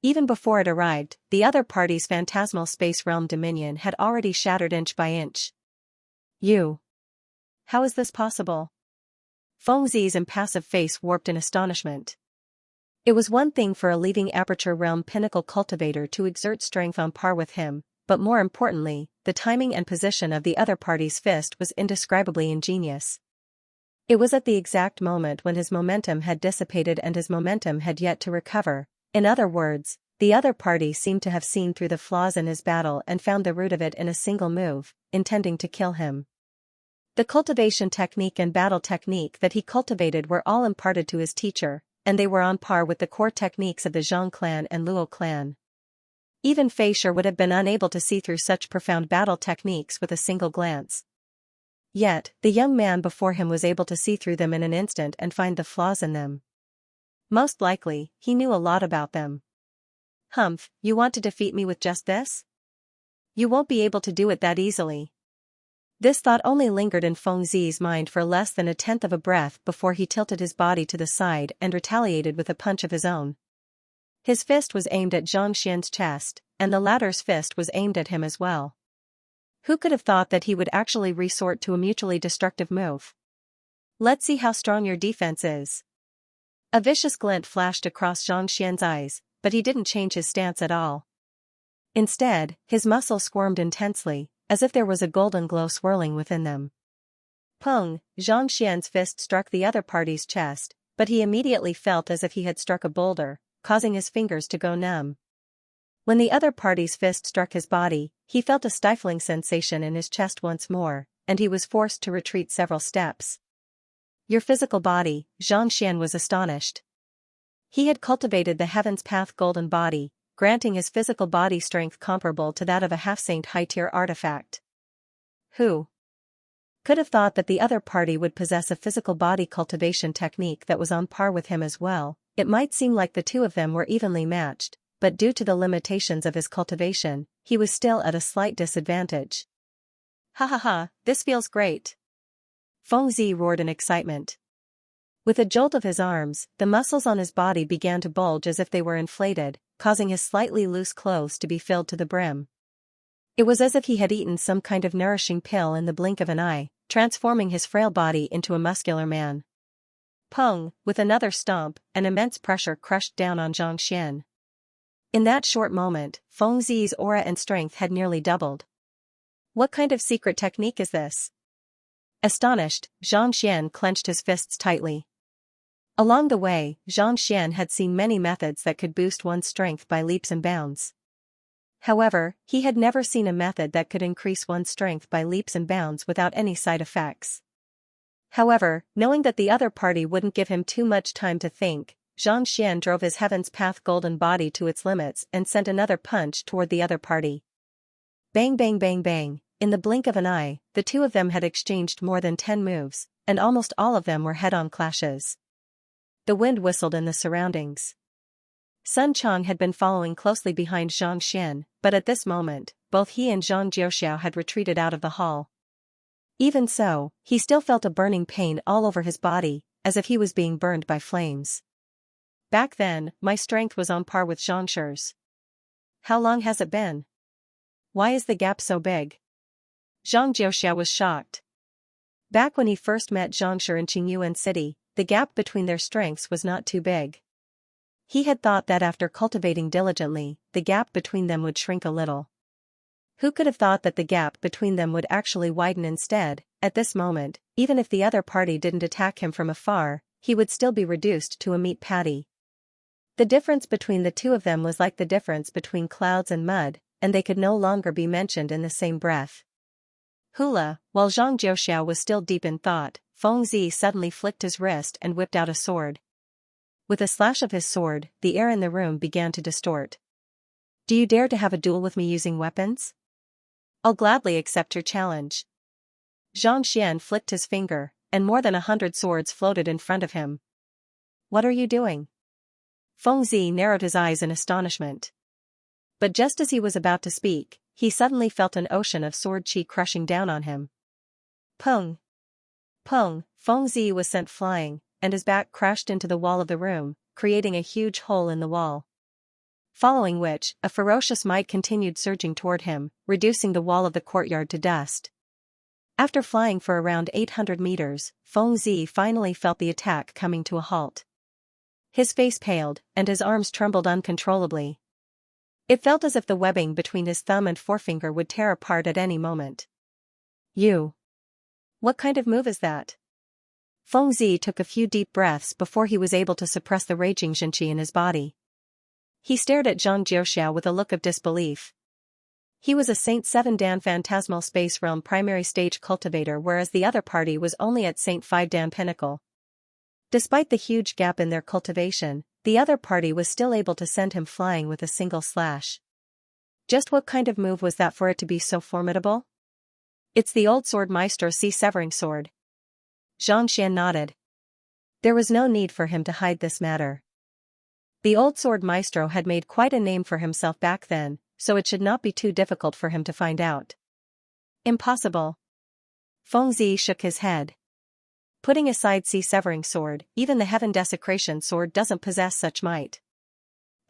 Even before it arrived, the other party's phantasmal space realm dominion had already shattered inch by inch. How is this possible? Feng Zi's impassive face warped in astonishment. It was one thing for a leaving Aperture Realm Pinnacle cultivator to exert strength on par with him, but more importantly, the timing and position of the other party's fist was indescribably ingenious. It was at the exact moment when his momentum had dissipated and his momentum had yet to recover. In other words, the other party seemed to have seen through the flaws in his battle and found the root of it in a single move, intending to kill him. The cultivation technique and battle technique that he cultivated were all imparted to his teacher, and they were on par with the core techniques of the Zhang clan and Luo clan. Even Fei Shi would have been unable to see through such profound battle techniques with a single glance. Yet, the young man before him was able to see through them in an instant and find the flaws in them. Most likely, he knew a lot about them. Humph, you want to defeat me with just this? You won't be able to do it that easily. This thought only lingered in Feng Zi's mind for less than a tenth of a breath before he tilted his body to the side and retaliated with a punch of his own. His fist was aimed at Xianxia's chest, and the latter's fist was aimed at him as well. Who could have thought that he would actually resort to a mutually destructive move? Let's see how strong your defense is. A vicious glint flashed across Xianxia's eyes, but he didn't change his stance at all. Instead, his muscles squirmed intensely, as if there was a golden glow swirling within them. Peng, Xianxia's fist struck the other party's chest, but he immediately felt as if he had struck a boulder, causing his fingers to go numb. When the other party's fist struck his body, he felt a stifling sensation in his chest once more, and he was forced to retreat several steps. Your physical body, Xianxian was astonished. He had cultivated the Heaven's Path golden body, granting his physical body strength comparable to that of a half-saint high-tier artifact. Who could have thought that the other party would possess a physical body cultivation technique that was on par with him as well? It might seem like the two of them were evenly matched, but due to the limitations of his cultivation, he was still at a slight disadvantage. Ha ha ha, this feels great. Feng Zi roared in excitement. With a jolt of his arms, the muscles on his body began to bulge as if they were inflated, causing his slightly loose clothes to be filled to the brim. It was as if he had eaten some kind of nourishing pill in the blink of an eye, transforming his frail body into a muscular man. Peng, with another stomp, an immense pressure crushed down on Xianxian. In that short moment, Feng Zi's aura and strength had nearly doubled. What kind of secret technique is this? Astonished, Xianxian clenched his fists tightly. Along the way, Xianxian had seen many methods that could boost one's strength by leaps and bounds. However, he had never seen a method that could increase one's strength by leaps and bounds without any side effects. However, knowing that the other party wouldn't give him too much time to think, Xianxian drove his Heaven's Path golden body to its limits and sent another punch toward the other party. Bang bang bang bang, in the blink of an eye, the two of them had exchanged more than 10 moves, and almost all of them were head-on clashes. The wind whistled in the surroundings. Sun Chang had been following closely behind Xianxian, but at this moment, both he and Zhang Jiuxiao had retreated out of the hall. Even so, he still felt a burning pain all over his body, as if he was being burned by flames. Back then, my strength was on par with Xiangxi's. How long has it been? Why is the gap so big? Zhang Jiuxiao was shocked. Back when he first met Xiangxia in Qingyuan City, the gap between their strengths was not too big. He had thought that after cultivating diligently, the gap between them would shrink a little. Who could have thought that the gap between them would actually widen instead? At this moment, even if the other party didn't attack him from afar, he would still be reduced to a meat patty. The difference between the two of them was like the difference between clouds and mud, and they could no longer be mentioned in the same breath. Hula, while Zhang Jiuxiao was still deep in thought, Feng Zi suddenly flicked his wrist and whipped out a sword. With a slash of his sword, the air in the room began to distort. Do you dare to have a duel with me using weapons? I'll gladly accept your challenge. Zhang Xian flicked his finger, and more than 100 swords floated in front of him. What are you doing? Feng Zi narrowed his eyes in astonishment. But just as he was about to speak, he suddenly felt an ocean of sword chi crushing down on him. Peng! Peng! Feng Zi was sent flying, and his back crashed into the wall of the room, creating a huge hole in the wall. Following which, a ferocious might continued surging toward him, reducing the wall of the courtyard to dust. After flying for around 800 meters, Feng Zi finally felt the attack coming to a halt. His face paled, and his arms trembled uncontrollably. It felt as if the webbing between his thumb and forefinger would tear apart at any moment. You! What kind of move is that? Feng Zi took a few deep breaths before he was able to suppress the raging Xianxia in his body. He stared at Zhang Jiuxiao with a look of disbelief. He was a Saint 7 Dan Phantasmal Space Realm primary stage cultivator, whereas the other party was only at Saint 5 Dan Pinnacle. Despite the huge gap in their cultivation, the other party was still able to send him flying with a single slash. Just what kind of move was that for it to be so formidable? It's the old sword Maestro C severing sword. Xianxia nodded. There was no need for him to hide this matter. The old sword maestro had made quite a name for himself back then, so it should not be too difficult for him to find out. Impossible. Fengzi shook his head. Putting aside C severing sword, even the Heaven Desecration sword doesn't possess such might.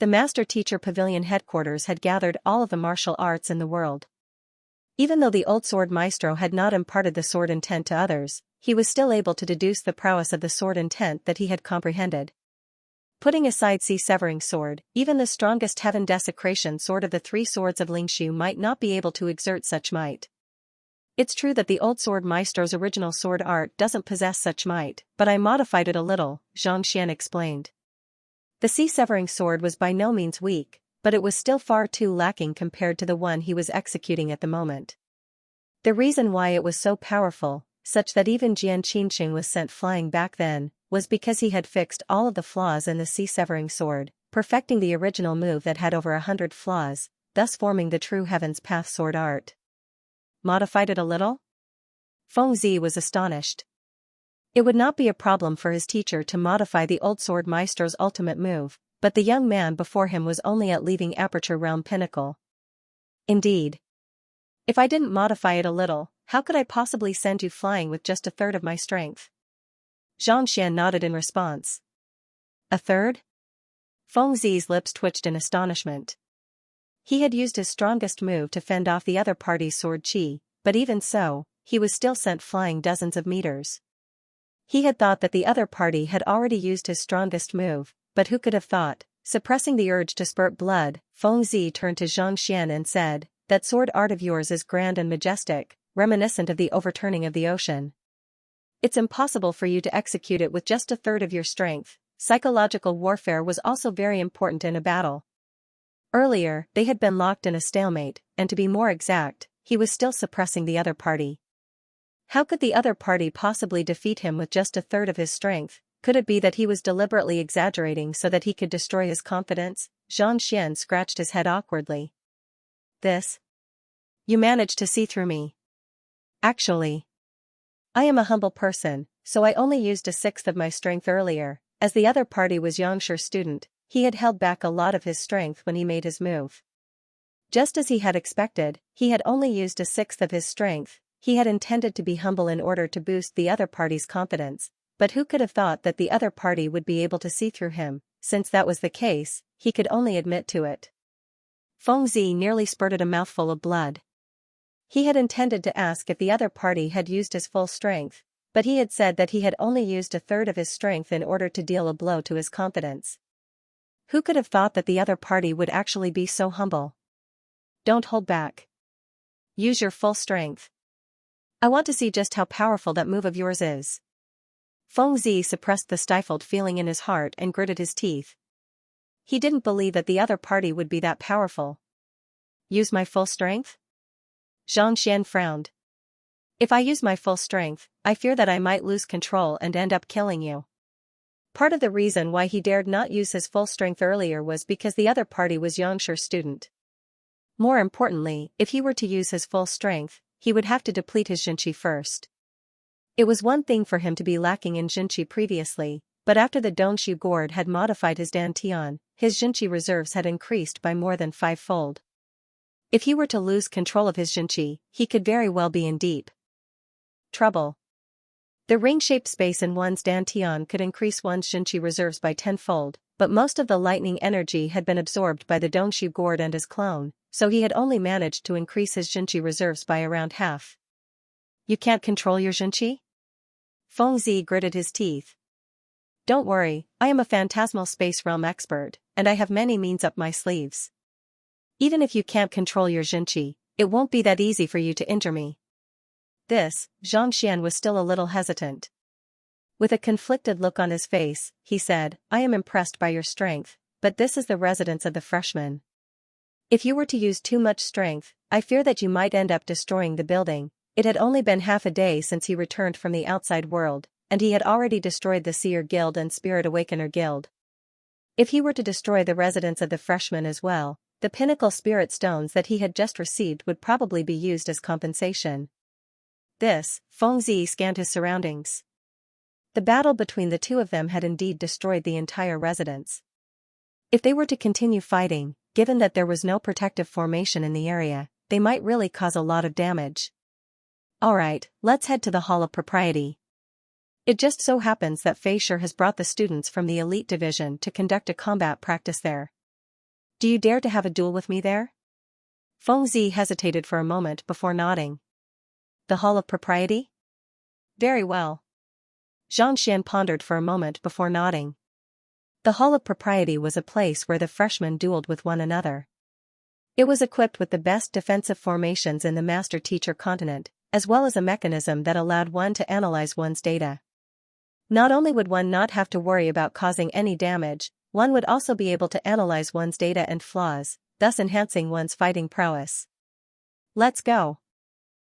The Master Teacher Pavilion headquarters had gathered all of the martial arts in the world. Even though the old sword maestro had not imparted the sword intent to others, he was still able to deduce the prowess of the sword intent that he had comprehended. Putting aside C severing sword, even the strongest Heaven Desecration sword of the three swords of Lingshu might not be able to exert such might. It's true that the old sword maestro's original sword art doesn't possess such might, but I modified it a little, Xianxia explained. The C severing sword was by no means weak, but it was still far too lacking compared to the one he was executing at the moment. The reason why it was so powerful, such that even Jian Qinxing was sent flying back then, was because he had fixed all of the flaws in the C severing sword, perfecting the original move that had over 100 flaws, thus forming the true Heaven's Path sword art. Modified it a little? Fengzi was astonished. It would not be a problem for his teacher to modify the old sword maestro's ultimate move, but the young man before him was only at leaving Aperture Realm Pinnacle. Indeed. If I didn't modify it a little, how could I possibly send you flying with just a third of my strength? Xianxia nodded in response. A third? Fengzi's lips twitched in astonishment. He had used his strongest move to fend off the other party's sword chi, but even so, he was still sent flying dozens of meters. He had thought that the other party had already used his strongest move, but who could have thought? Suppressing the urge to spurt blood, Fengzi turned to Xianxia and said, "That sword art of yours is grand and majestic, reminiscent of the overturning of the ocean. It's impossible for you to execute it with just a third of your strength." Psychological warfare was also very important in a battle. Earlier, they had been locked in a stalemate, and to be more exact, he was still suppressing the other party. How could the other party possibly defeat him with just a third of his strength? Could it be that he was deliberately exaggerating so that he could destroy his confidence? Xianxia scratched his head awkwardly. This? You managed to see through me. Actually, I am a humble person, so I only used a sixth of my strength earlier. As the other party was Yangshi's student, he had held back a lot of his strength when he made his move. Just as he had expected, he had only used a sixth of his strength. He had intended to be humble in order to boost the other party's confidence, but who could have thought that the other party would be able to see through him? Since that was the case, he could only admit to it. Fengzi nearly spurted a mouthful of blood. He had intended to ask if the other party had used his full strength, but he had said that he had only used a third of his strength in order to deal a blow to his confidence. Who could have thought that the other party would actually be so humble? Don't hold back. Use your full strength. I want to see just how powerful that move of yours is. Fengzi suppressed the stifled feeling in his heart and gritted his teeth. He didn't believe that the other party would be that powerful. Use my full strength? Xianxia frowned. If I use my full strength, I fear that I might lose control and end up killing you. Part of the reason why he dared not use his full strength earlier was because the other party was Yangshi's student. More importantly, if he were to use his full strength, he would have to deplete his Jinqi first. It was one thing for him to be lacking in Jinqi previously, but after the Dongshu Gourd had modified his Dantian, his Jinqi reserves had increased by more than 5-fold. If he were to lose control of his Jinqi, he could very well be in deep trouble. The ring-shaped space in one's Dantian could increase one's Jinqi reserves by 10-fold, but most of the lightning energy had been absorbed by the Dongshu Gourd and his clone, so he had only managed to increase his Jinqi reserves by around half. You can't control your Jinqi? Fengzi gritted his teeth. Don't worry, I am a phantasmal space realm expert, and I have many means up my sleeves. Even if you can't control your Jinqi, it won't be that easy for you to injure me. This, Xianxia was still a little hesitant. With a conflicted look on his face, he said, I am impressed by your strength, but this is the residence of the freshman. If you were to use too much strength, I fear that you might end up destroying the building. It had only been half a day since he returned from the outside world, and he had already destroyed the Seer Guild and Spirit Awakener Guild. If he were to destroy the residence of the freshmen as well, the pinnacle spirit stones that he had just received would probably be used as compensation. Fengzi scanned his surroundings. The battle between the two of them had indeed destroyed the entire residence. If they were to continue fighting, given that there was no protective formation in the area, they might really cause a lot of damage. Alright, let's head to the Hall of Propriety. It just so happens that Feisher has brought the students from the elite division to conduct a combat practice there. Do you dare to have a duel with me there? Fengzi hesitated for a moment before nodding. The Hall of Propriety? Very well. Xianxia pondered for a moment before nodding. The Hall of Propriety was a place where the freshmen dueled with one another. It was equipped with the best defensive formations in the master-teacher continent, as well as a mechanism that allowed one to analyze one's data. Not only would one not have to worry about causing any damage, one would also be able to analyze one's data and flaws, thus enhancing one's fighting prowess. Let's go.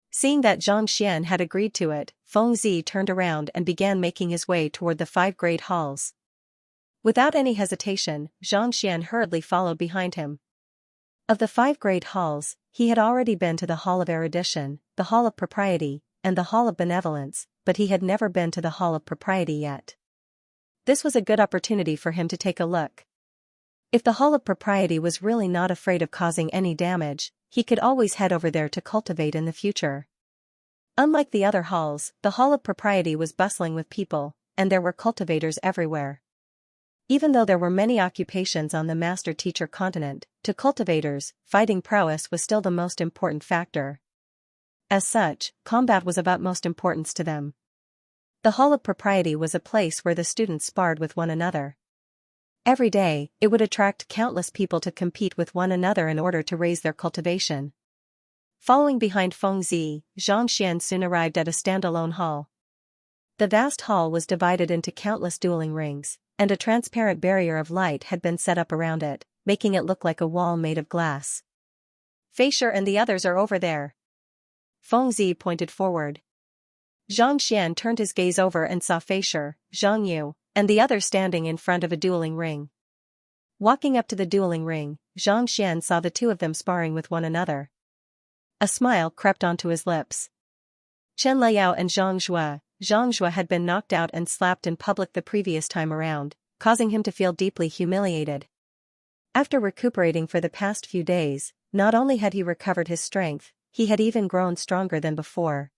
Seeing that Xianxia had agreed to it, Fengzi turned around and began making his way toward the 5 great halls. Without any hesitation, Xianxia hurriedly followed behind him. Of the 5 great halls, he had already been to the Hall of Erudition, the Hall of Propriety, and the Hall of Benevolence, but he had never been to the Hall of Propriety yet. This was a good opportunity for him to take a look. If the Hall of Propriety was really not afraid of causing any damage, he could always head over there to cultivate in the future. Unlike the other halls, the Hall of Propriety was bustling with people, and there were cultivators everywhere. Even though there were many occupations on the master-teacher continent, to cultivators, fighting prowess was still the most important factor. As such, combat was of utmost importance to them. The Hall of Propriety was a place where the students sparred with one another. Every day, it would attract countless people to compete with one another in order to raise their cultivation. Following behind Fengzi, Xianxia soon arrived at a standalone hall. The vast hall was divided into countless dueling rings, and a transparent barrier of light had been set up around it, making it look like a wall made of glass. Feisher and the others are over there. Fengzi pointed forward. Xianxia turned his gaze over and saw Feisher, Zhang Yu, and the others standing in front of a dueling ring. Walking up to the dueling ring, Xianxia saw the two of them sparring with one another. A smile crept onto his lips. Chen Liao and Zhang Zhue had been knocked out and slapped in public the previous time around, causing him to feel deeply humiliated. After recuperating for the past few days, not only had he recovered his strength, he had even grown stronger than before.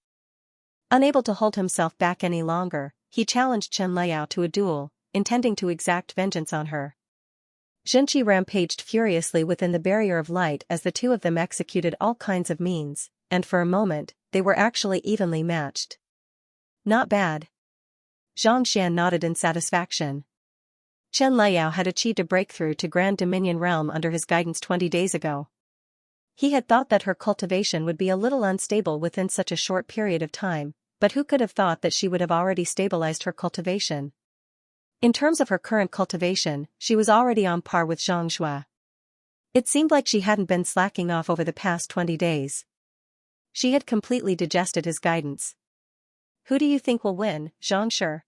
Unable to hold himself back any longer, he challenged Chen Liao to a duel, intending to exact vengeance on her. Zhenqi rampaged furiously within the barrier of light as the two of them executed all kinds of means, and for a moment, they were actually evenly matched. Not bad. Xianxia nodded in satisfaction. Chen Liao had achieved a breakthrough to Grand Dominion realm under his guidance 20 days ago. He had thought that her cultivation would be a little unstable within such a short period of time, but who could have thought that she would have already stabilized her cultivation? In terms of her current cultivation, she was already on par with Zhang Zhue. It seemed like she hadn't been slacking off over the past 20 days. She had completely digested his guidance. Who do you think will win, Zhang?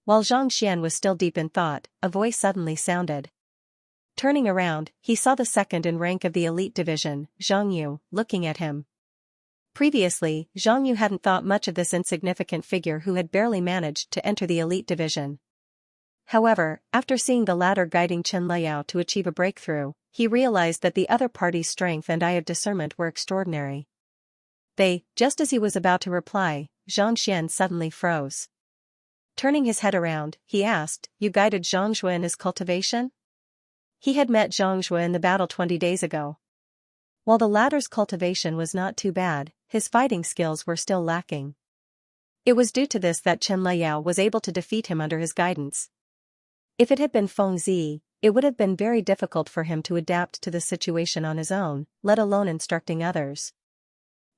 While Xianxia was still deep in thought, a voice suddenly sounded. Turning around, he saw the second in rank of the elite division, Zhang Yu, looking at him. Previously, Zhang Yu hadn't thought much of this insignificant figure who had barely managed to enter the elite division. However, after seeing the latter guiding Chen Liao to achieve a breakthrough, he realized that the other party's strength and eye of discernment were extraordinary. Just as he was about to reply, Xianxia suddenly froze. Turning his head around, he asked, "You guided Zhang Zhue in his cultivation?" He had met Zhang Zhue in the battle 20 days ago. While the latter's cultivation was not too bad, his fighting skills were still lacking. It was due to this that Chen Liao was able to defeat him under his guidance. If it had been Fengzi, it would have been very difficult for him to adapt to the situation on his own, let alone instructing others.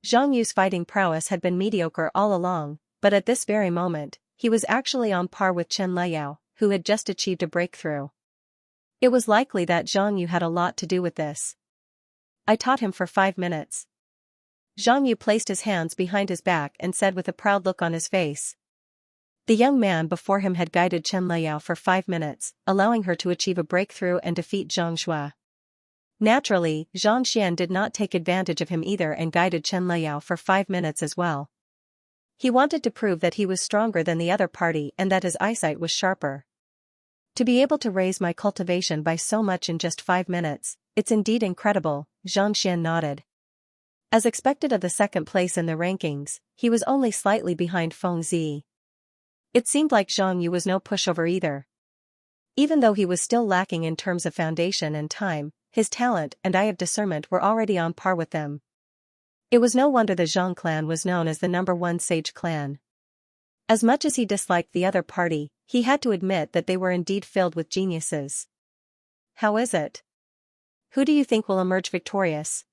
Zhang Yu's fighting prowess had been mediocre all along, but at this very moment, he was actually on par with Chen Liao, who had just achieved a breakthrough. It was likely that Zhang Yu had a lot to do with this. I taught him for 5 minutes. Zhang Yu placed his hands behind his back and said with a proud look on his face. The young man before him had guided Chen Liao for 5 minutes, allowing her to achieve a breakthrough and defeat Zhang Shuo. Naturally, Zhang Xian did not take advantage of him either and guided Chen Liao for 5 minutes as well. He wanted to prove that he was stronger than the other party and that his eyesight was sharper. To be able to raise my cultivation by so much in just 5 minutes, it's indeed incredible, Zhang Xian nodded. As expected of the second place in the rankings, he was only slightly behind Feng Zi. It seemed like Zhang Yu was no pushover either. Even though he was still lacking in terms of foundation and time, his talent and eye of discernment were already on par with them. It was no wonder the Zhang clan was known as the #1 sage clan. As much as he disliked the other party, he had to admit that they were indeed filled with geniuses. How is it? Who do you think will emerge victorious?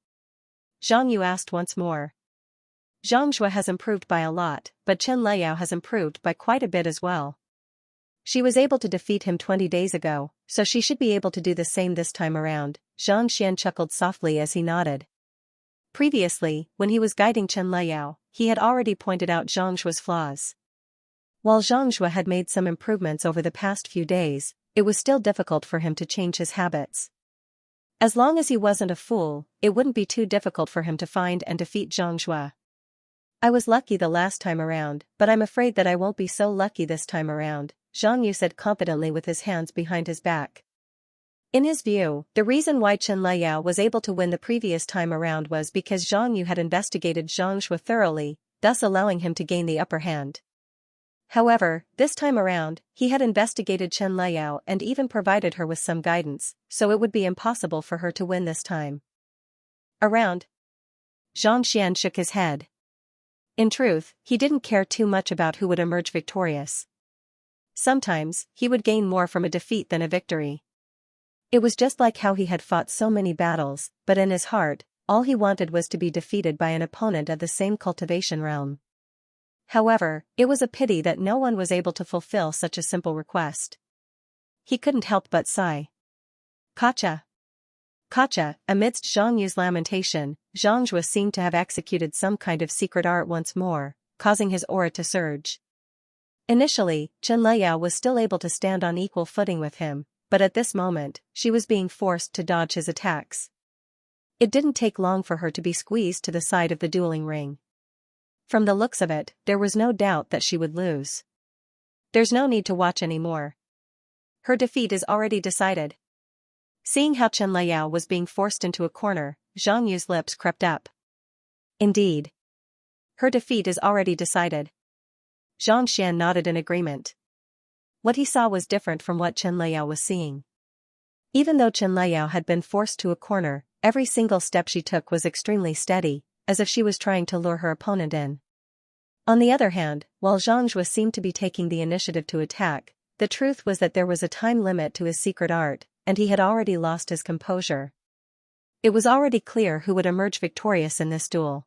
Zhang Yu asked once more. Zhang Shuo has improved by a lot, but Chen Liao has improved by quite a bit as well. She was able to defeat him 20 days ago, so she should be able to do the same this time around, Zhang Xian chuckled softly as he nodded. Previously, when he was guiding Chen Liao, he had already pointed out Zhang Shuo's flaws. While Zhang Shuo had made some improvements over the past few days, it was still difficult for him to change his habits. As long as he wasn't a fool, it wouldn't be too difficult for him to find and defeat Zhang Shuo. I was lucky the last time around, but I'm afraid that I won't be so lucky this time around, Zhang Yu said confidently with his hands behind his back. In his view, the reason why Chen Liao was able to win the previous time around was because Zhang Yu had investigated Zhang Shuo thoroughly, thus allowing him to gain the upper hand. However, this time around, he had investigated Chen Liao and even provided her with some guidance, so it would be impossible for her to win this time around. Zhang Xian shook his head. In truth, he didn't care too much about who would emerge victorious. Sometimes, he would gain more from a defeat than a victory. It was just like how he had fought so many battles, but in his heart, all he wanted was to be defeated by an opponent of the same cultivation realm. However, it was a pity that no one was able to fulfill such a simple request. He couldn't help but sigh. Kacha. Kacha, amidst Zhang Yu's lamentation, Zhang Shuo seemed to have executed some kind of secret art once more, causing his aura to surge. Initially, Chen Liao was still able to stand on equal footing with him, but at this moment, she was being forced to dodge his attacks. It didn't take long for her to be squeezed to the side of the dueling ring. From the looks of it, there was no doubt that she would lose. There's no need to watch anymore. Her defeat is already decided. Seeing how Chen Liao was being forced into a corner, Zhang Yu's lips crept up. Indeed. Her defeat is already decided. Zhang Xian nodded in agreement. What he saw was different from what Chen Liao was seeing. Even though Chen Liao had been forced to a corner, every single step she took was extremely steady, as if she was trying to lure her opponent in. On the other hand, while Zhang Shuo seemed to be taking the initiative to attack, the truth was that there was a time limit to his secret art, and he had already lost his composure. It was already clear who would emerge victorious in this duel.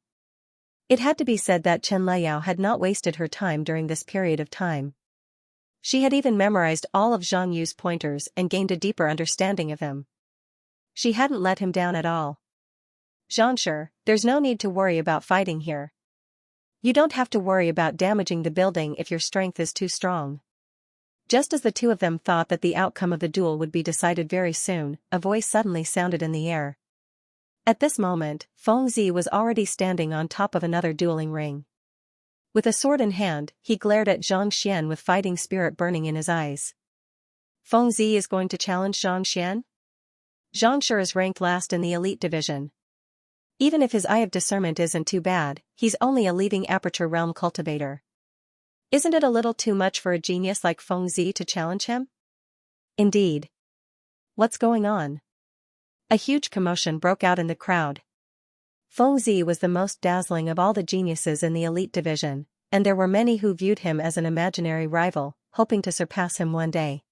It had to be said that Chen Liao had not wasted her time during this period of time. She had even memorized all of Zhang Yu's pointers and gained a deeper understanding of him. She hadn't let him down at all. Xianxia, there's no need to worry about fighting here. You don't have to worry about damaging the building if your strength is too strong. Just as the two of them thought that the outcome of the duel would be decided very soon, a voice suddenly sounded in the air. At this moment, Feng Zi was already standing on top of another dueling ring. With a sword in hand, he glared at Zhang Xian with fighting spirit burning in his eyes. Feng Zi is going to challenge Zhang Xian? Zhang Shi is ranked last in the elite division. Even if his eye of discernment isn't too bad, he's only a leaving aperture realm cultivator. Isn't it a little too much for a genius like Feng Zi to challenge him? Indeed. What's going on? A huge commotion broke out in the crowd. Feng Zi was the most dazzling of all the geniuses in the elite division, and there were many who viewed him as an imaginary rival, hoping to surpass him one day.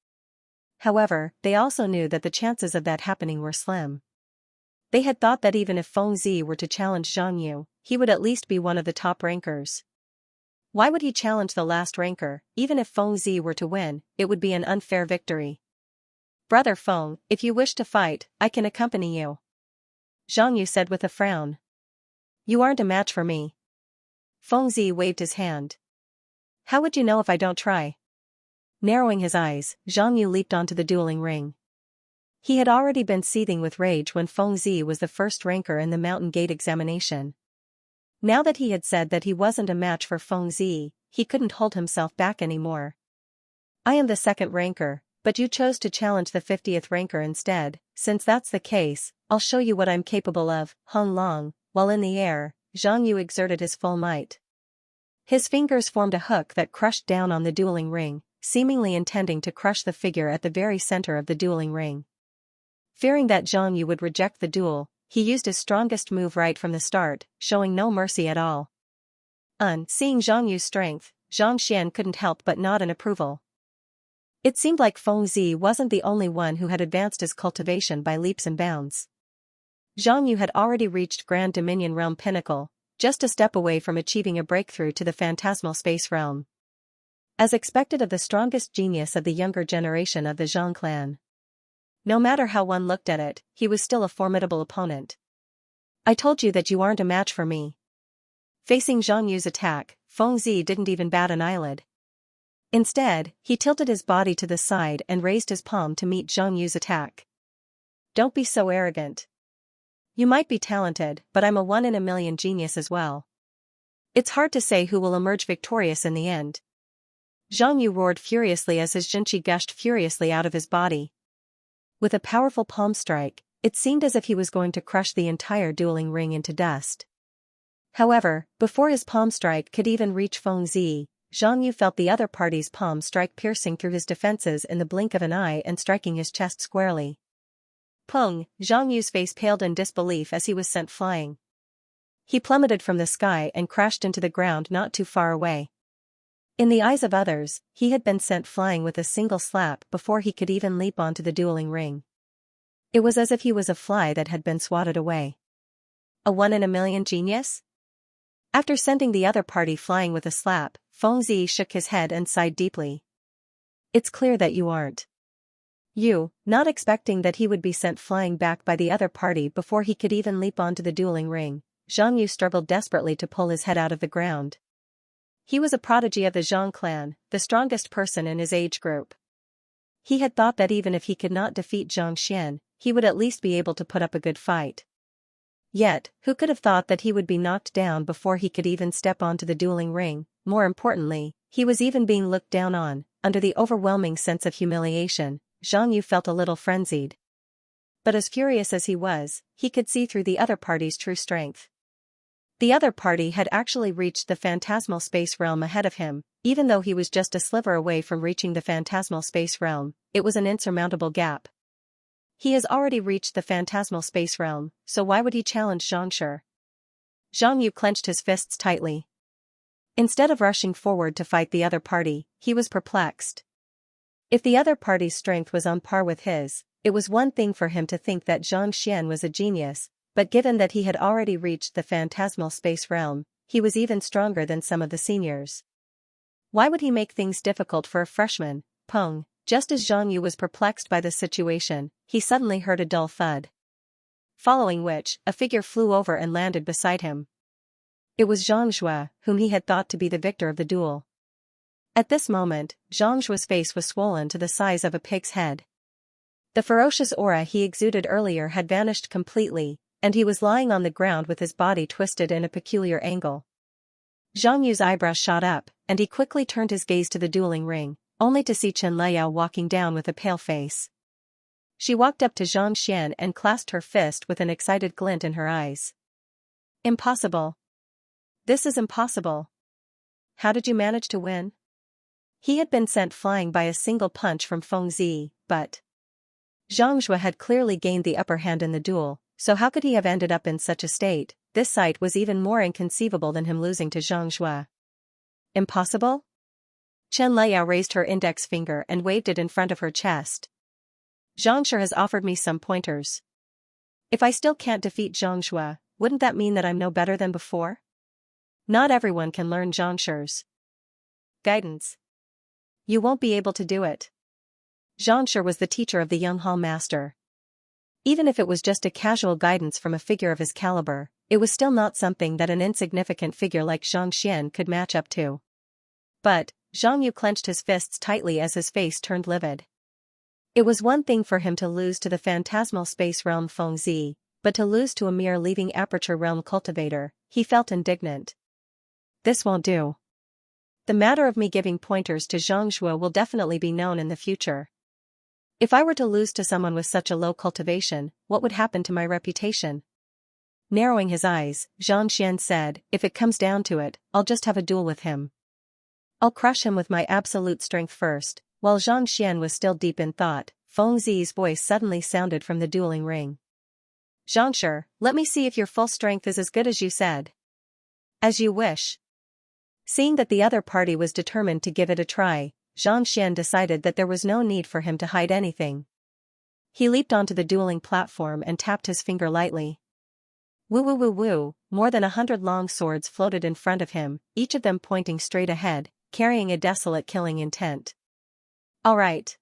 However, they also knew that the chances of that happening were slim. They had thought that even if Feng Zi were to challenge Zhang Yu, he would at least be one of the top rankers. Why would he challenge the last ranker? Even if Feng Zi were to win, it would be an unfair victory. Brother Feng, if you wish to fight, I can accompany you. Zhang Yu said with a frown. You aren't a match for me. Feng Zi waved his hand. How would you know if I don't try? Narrowing his eyes, Zhang Yu leaped onto the dueling ring. He had already been seething with rage when Feng Zi was the first ranker in the Mountain Gate examination. Now that he had said that he wasn't a match for Feng Zi, he couldn't hold himself back anymore. I am the second ranker, but you chose to challenge the 50th ranker instead. Since that's the case, I'll show you what I'm capable of. Hung Long, while in the air, Zhang Yu exerted his full might. His fingers formed a hook that crushed down on the dueling ring, seemingly intending to crush the figure at the very center of the dueling ring. Fearing that Zhang Yu would reject the duel, he used his strongest move right from the start, showing no mercy at all. Seeing Zhang Yu's strength, Zhang Xian couldn't help but nod in approval. It seemed like Feng Zi wasn't the only one who had advanced his cultivation by leaps and bounds. Zhang Yu had already reached Grand Dominion Realm Pinnacle, just a step away from achieving a breakthrough to the Phantasmal Space Realm. As expected of the strongest genius of the younger generation of the Zhang clan. No matter how one looked at it, he was still a formidable opponent. I told you that you aren't a match for me. Facing Zhang Yu's attack, Feng Zi didn't even bat an eyelid. Instead, he tilted his body to the side and raised his palm to meet Zhang Yu's attack. Don't be so arrogant. You might be talented, but I'm a one-in-a-million genius as well. It's hard to say who will emerge victorious in the end. Zhang Yu roared furiously as his Jinqi gushed furiously out of his body. With a powerful palm strike, it seemed as if he was going to crush the entire dueling ring into dust. However, before his palm strike could even reach Feng Zi, Zhang Yu felt the other party's palm strike piercing through his defenses in the blink of an eye and striking his chest squarely. Pung! Zhang Yu's face paled in disbelief as he was sent flying. He plummeted from the sky and crashed into the ground not too far away. In the eyes of others, he had been sent flying with a single slap before he could even leap onto the dueling ring. It was as if he was a fly that had been swatted away. A one-in-a-million genius? After sending the other party flying with a slap, Feng Zi shook his head and sighed deeply. It's clear that you aren't. You, not expecting that he would be sent flying back by the other party before he could even leap onto the dueling ring, Zhang Yu struggled desperately to pull his head out of the ground. He was a prodigy of the Zhang clan, the strongest person in his age group. He had thought that even if he could not defeat Zhang Xian, he would at least be able to put up a good fight. Yet, who could have thought that he would be knocked down before he could even step onto the dueling ring? More importantly, he was even being looked down on. Under the overwhelming sense of humiliation, Zhang Yu felt a little frenzied. But as furious as he was, he could see through the other party's true strength. The other party had actually reached the Phantasmal Space Realm ahead of him. Even though he was just a sliver away from reaching the Phantasmal Space Realm, it was an insurmountable gap. He has already reached the Phantasmal Space Realm, so why would he challenge Xianxia? Zhang Yu clenched his fists tightly. Instead of rushing forward to fight the other party, he was perplexed. If the other party's strength was on par with his, it was one thing for him to think that Zhang Xian was a genius, but given that he had already reached the Phantasmal Space Realm, he was even stronger than some of the seniors. Why would he make things difficult for a freshman? Pung! Just as Zhang Yu was perplexed by the situation, he suddenly heard a dull thud. Following which, a figure flew over and landed beside him. It was Xianxia, whom he had thought to be the victor of the duel. At this moment, Xianxia's face was swollen to the size of a pig's head. The ferocious aura he exuded earlier had vanished completely, and he was lying on the ground with his body twisted in a peculiar angle. Zhang Yu's eyebrows shot up, and he quickly turned his gaze to the dueling ring, only to see Chen Liao walking down with a pale face. She walked up to Zhang Xian and clasped her fist with an excited glint in her eyes. Impossible. This is impossible. How did you manage to win? He had been sent flying by a single punch from Feng Zi, but Xianxia had clearly gained the upper hand in the duel, so how could he have ended up in such a state? This sight was even more inconceivable than him losing to Xianxia. Impossible? Chen Liao raised her index finger and waved it in front of her chest. Xianxia has offered me some pointers. If I still can't defeat Xianxia, wouldn't that mean that I'm no better than before? Not everyone can learn Xianxia's guidance. You won't be able to do it. Xianxia was the teacher of the young hall master. Even if it was just a casual guidance from a figure of his caliber, it was still not something that an insignificant figure like Xianxia could match up to. But, Zhang Yu clenched his fists tightly as his face turned livid. It was one thing for him to lose to the phantasmal space realm Fengzi, but to lose to a mere leaving aperture realm cultivator, he felt indignant. This won't do. The matter of me giving pointers to Zhangzhou will definitely be known in the future. If I were to lose to someone with such a low cultivation, what would happen to my reputation? Narrowing his eyes, Xianxia said, if it comes down to it, I'll just have a duel with him. I'll crush him with my absolute strength first. While Xianxia was still deep in thought, Fengzi's voice suddenly sounded from the dueling ring. Zhangshi, let me see if your full strength is as good as you said. As you wish. Seeing that the other party was determined to give it a try, Xianxia decided that there was no need for him to hide anything. He leaped onto the dueling platform and tapped his finger lightly. Woo woo woo woo, more than 100 long swords floated in front of him, each of them pointing straight ahead, carrying a desolate killing intent. All right.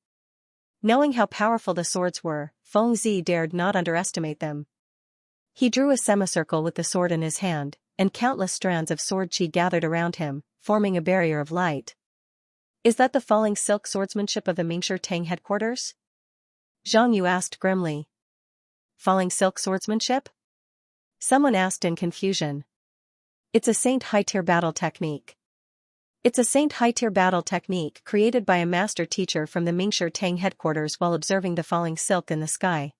Knowing how powerful the swords were, Fengzi dared not underestimate them. He drew a semicircle with the sword in his hand, and countless strands of sword chi gathered around him, forming a barrier of light. Is that the falling silk swordsmanship of the Mingshi Tang headquarters? Zhang Yu asked grimly. Falling silk swordsmanship? Someone asked in confusion. It's a Saint high-tier battle technique. It's a Saint high-tier battle technique created by a master teacher from the Mingshi Tang headquarters while observing the falling silk in the sky.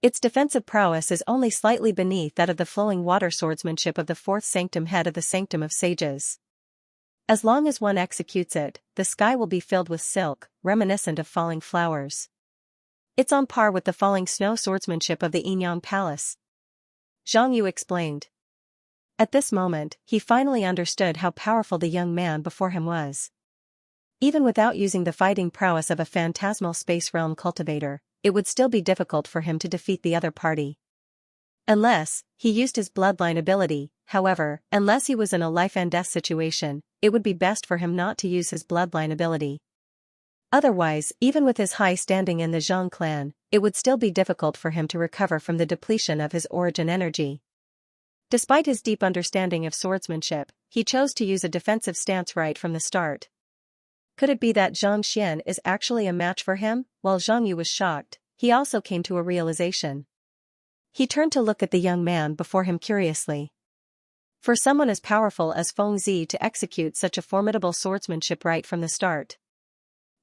Its defensive prowess is only slightly beneath that of the flowing water swordsmanship of the fourth sanctum head of the Sanctum of Sages. As long as one executes it, the sky will be filled with silk, reminiscent of falling flowers. It's on par with the falling snow swordsmanship of the Yinyang Palace. Zhang Yu explained. At this moment, he finally understood how powerful the young man before him was. Even without using the fighting prowess of a phantasmal space realm cultivator, it would still be difficult for him to defeat the other party. Unless he used his bloodline ability, however, unless he was in a life and death situation, it would be best for him not to use his bloodline ability. Otherwise, even with his high standing in the Zhang clan, it would still be difficult for him to recover from the depletion of his origin energy. Despite his deep understanding of swordsmanship, he chose to use a defensive stance right from the start. Could it be that Zhang Xian is actually a match for him? While Zhang Yu was shocked, he also came to a realization. He turned to look at the young man before him curiously. For someone as powerful as Fengzi to execute such a formidable swordsmanship right from the start.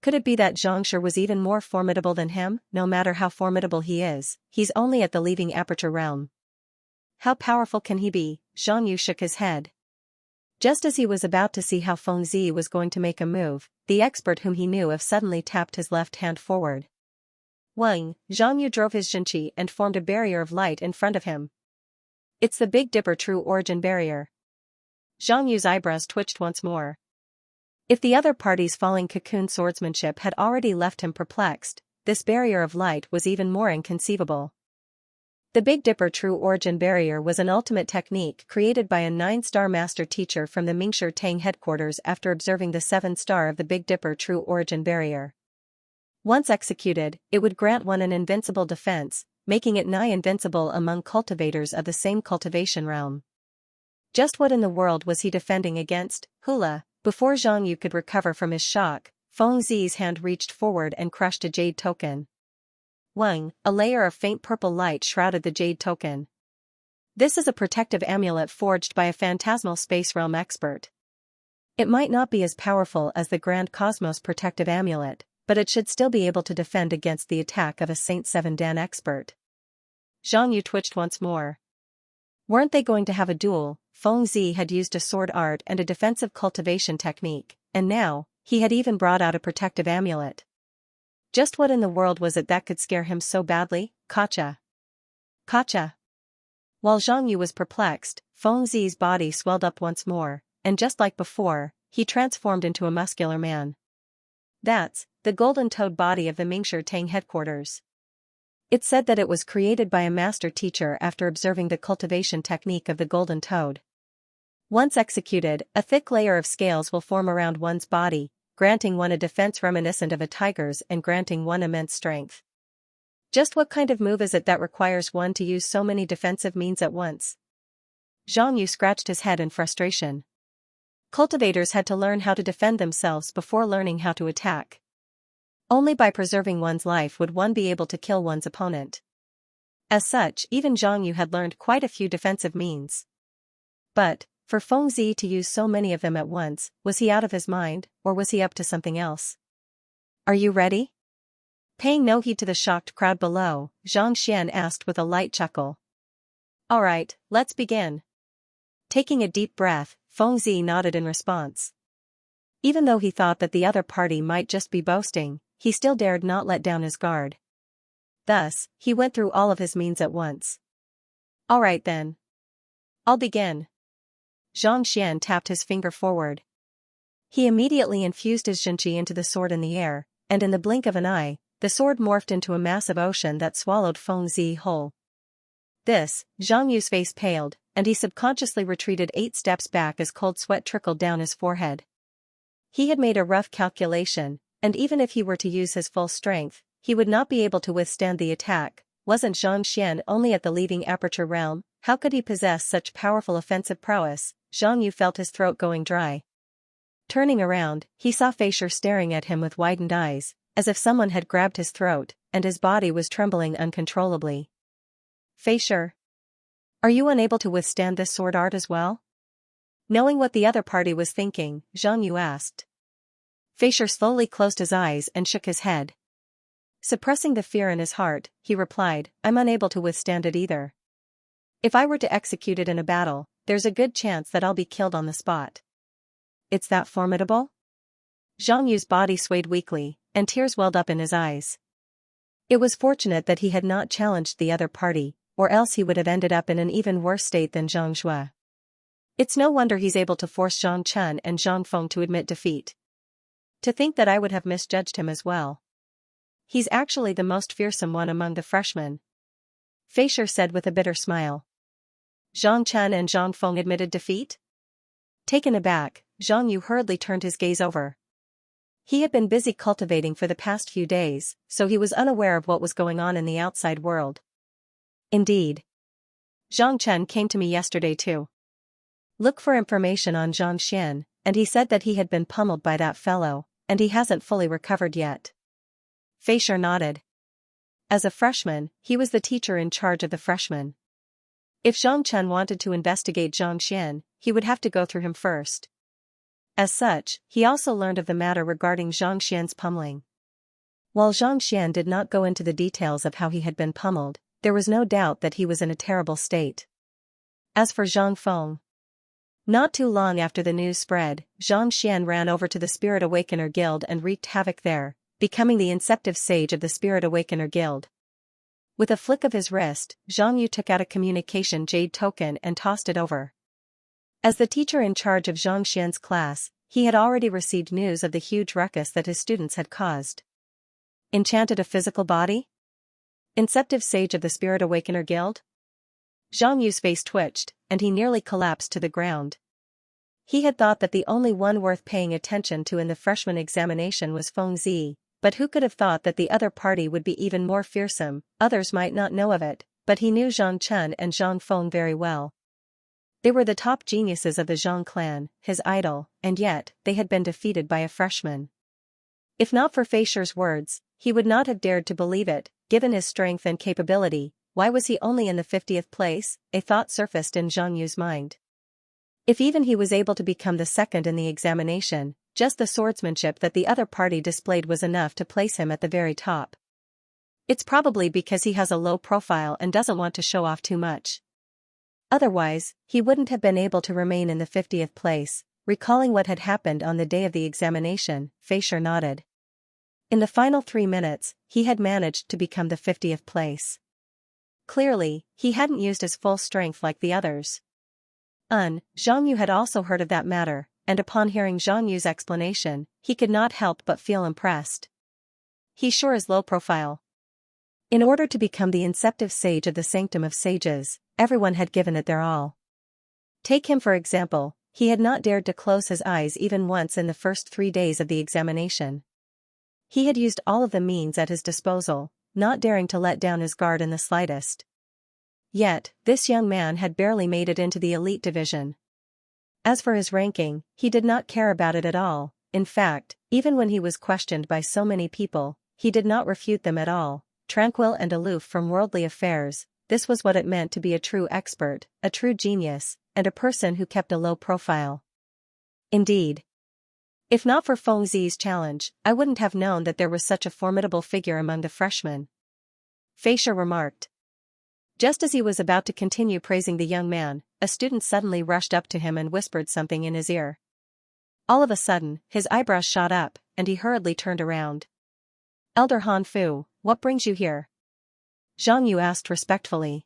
Could it be that Zhangshi was even more formidable than him? No matter how formidable he is, he's only at the leaving aperture realm. How powerful can he be? Zhang Yu shook his head. Just as he was about to see how Fengzi was going to make a move, the expert whom he knew of suddenly tapped his left hand forward. Wang, Zhang Yu drove his Xianxia and formed a barrier of light in front of him. It's the Big Dipper True Origin Barrier. Zhang Yu's eyebrows twitched once more. If the other party's falling cocoon swordsmanship had already left him perplexed, this barrier of light was even more inconceivable. The Big Dipper True Origin Barrier was an ultimate technique created by a 9-star master teacher from the Mingshi Tang headquarters after observing the 7-star of the Big Dipper True Origin Barrier. Once executed, it would grant one an invincible defense, making it nigh invincible among cultivators of the same cultivation realm. Just what in the world was he defending against? Hula! Before Zhang Yu could recover from his shock, Fengzi's hand reached forward and crushed a jade token. Wang, a layer of faint purple light shrouded the jade token. This is a protective amulet forged by a phantasmal space realm expert. It might not be as powerful as the Grand Cosmos protective amulet, but it should still be able to defend against the attack of a Saint Seven Dan expert. Zhang Yu twitched once more. Weren't they going to have a duel? Fengzi had used a sword art and a defensive cultivation technique, and now, he had even brought out a protective amulet. Just what in the world was it that could scare him so badly? Gotcha. Gotcha. While Zhang Yu was perplexed, Fengzi's body swelled up once more, and just like before, he transformed into a muscular man. That's the golden toad body of the Mingshi Tang headquarters. It said that it was created by a master teacher after observing the cultivation technique of the golden toad. Once executed, a thick layer of scales will form around one's body, granting one a defense reminiscent of a tiger's and granting one immense strength. Just what kind of move is it that requires one to use so many defensive means at once? Xianxia scratched his head in frustration. Cultivators had to learn how to defend themselves before learning how to attack. Only by preserving one's life would one be able to kill one's opponent. As such, even Zhang Yu had learned quite a few defensive means. But, for Feng Zi to use so many of them at once, was he out of his mind, or was he up to something else? Are you ready? Paying no heed to the shocked crowd below, Zhang Xian asked with a light chuckle. All right, let's begin. Taking a deep breath, Feng Zi nodded in response. Even though he thought that the other party might just be boasting, he still dared not let down his guard. Thus, he went through all of his means at once. All right then. I'll begin. Zhang Xian tapped his finger forward. He immediately infused his Xianxia into the sword in the air, and in the blink of an eye, the sword morphed into a massive ocean that swallowed Feng Zi whole. This, Zhang Yu's face paled, and he subconsciously retreated 8 steps back as cold sweat trickled down his forehead. He had made a rough calculation, and even if he were to use his full strength, he would not be able to withstand the attack. Wasn't Zhang Xian only at the leading aperture realm? How could he possess such powerful offensive prowess? Zhang Yu felt his throat going dry. Turning around, he saw Feisher staring at him with widened eyes, as if someone had grabbed his throat, and his body was trembling uncontrollably. Feisher, are you unable to withstand this sword art as well? Knowing what the other party was thinking, Zhang Yu asked. Feisher slowly closed his eyes and shook his head. Suppressing the fear in his heart, he replied, I'm unable to withstand it either. If I were to execute it in a battle, there's a good chance that I'll be killed on the spot. It's that formidable? Zhang Yu's body swayed weakly, and tears welled up in his eyes. It was fortunate that he had not challenged the other party, or else he would have ended up in an even worse state than Zhang Zhua. It's no wonder he's able to force Zhang Chen and Zhang Feng to admit defeat. To think that I would have misjudged him as well. He's actually the most fearsome one among the freshmen. Feisher said with a bitter smile. Zhang Chen and Zhang Feng admitted defeat? Taken aback, Zhang Yu hurriedly turned his gaze over. He had been busy cultivating for the past few days, so he was unaware of what was going on in the outside world. Indeed. Zhang Chen came to me yesterday too. Look for information on Zhang Xian, and he said that he had been pummeled by that fellow, and he hasn't fully recovered yet. Feisher nodded. As a freshman, he was the teacher in charge of the freshmen. If Zhang Chen wanted to investigate Zhang Xian, he would have to go through him first. As such, he also learned of the matter regarding Zhang Xian's pummeling. While Zhang Xian did not go into the details of how he had been pummeled, there was no doubt that he was in a terrible state. As for Zhang Feng, not too long after the news spread, Zhang Xian ran over to the Spirit Awakener Guild and wreaked havoc there, becoming the inceptive sage of the Spirit Awakener Guild. With a flick of his wrist, Zhang Yu took out a communication jade token and tossed it over. As the teacher in charge of Zhang Xian's class, he had already received news of the huge ruckus that his students had caused. Enchanted a physical body? Inceptive sage of the Spirit Awakener Guild? Zhang Yu's face twitched, and he nearly collapsed to the ground. He had thought that the only one worth paying attention to in the freshman examination was Feng Zi, but who could have thought that the other party would be even more fearsome? Others might not know of it, but he knew Zhang Chen and Zhang Feng very well. They were the top geniuses of the Zhang clan, his idol, and yet, they had been defeated by a freshman. If not for Feisher's words, he would not have dared to believe it. Given his strength and capability, why was he only in the 50th place? A thought surfaced in Zhang Yu's mind. If even he was able to become the second in the examination, just the swordsmanship that the other party displayed was enough to place him at the very top. It's probably because he has a low profile and doesn't want to show off too much. Otherwise, he wouldn't have been able to remain in the 50th place. Recalling what had happened on the day of the examination, Feisher nodded. In the final 3 minutes, he had managed to become the 50th place. Clearly, he hadn't used his full strength like the others. Zhang Yu had also heard of that matter, and upon hearing Zhang Yu's explanation, he could not help but feel impressed. He sure is low profile. In order to become the inceptive sage of the Sanctum of Sages, everyone had given it their all. Take him for example, he had not dared to close his eyes even once in the first 3 days of the examination. He had used all of the means at his disposal, not daring to let down his guard in the slightest. Yet, this young man had barely made it into the elite division. As for his ranking, he did not care about it at all. In fact, even when he was questioned by so many people, he did not refute them at all. Tranquil and aloof from worldly affairs, this was what it meant to be a true expert, a true genius, and a person who kept a low profile. Indeed. If not for Feng Zi's challenge, I wouldn't have known that there was such a formidable figure among the freshmen. Feisha remarked. Just as he was about to continue praising the young man, a student suddenly rushed up to him and whispered something in his ear. All of a sudden, his eyebrows shot up, and he hurriedly turned around. Elder Han Fu, what brings you here? Zhang Yu asked respectfully.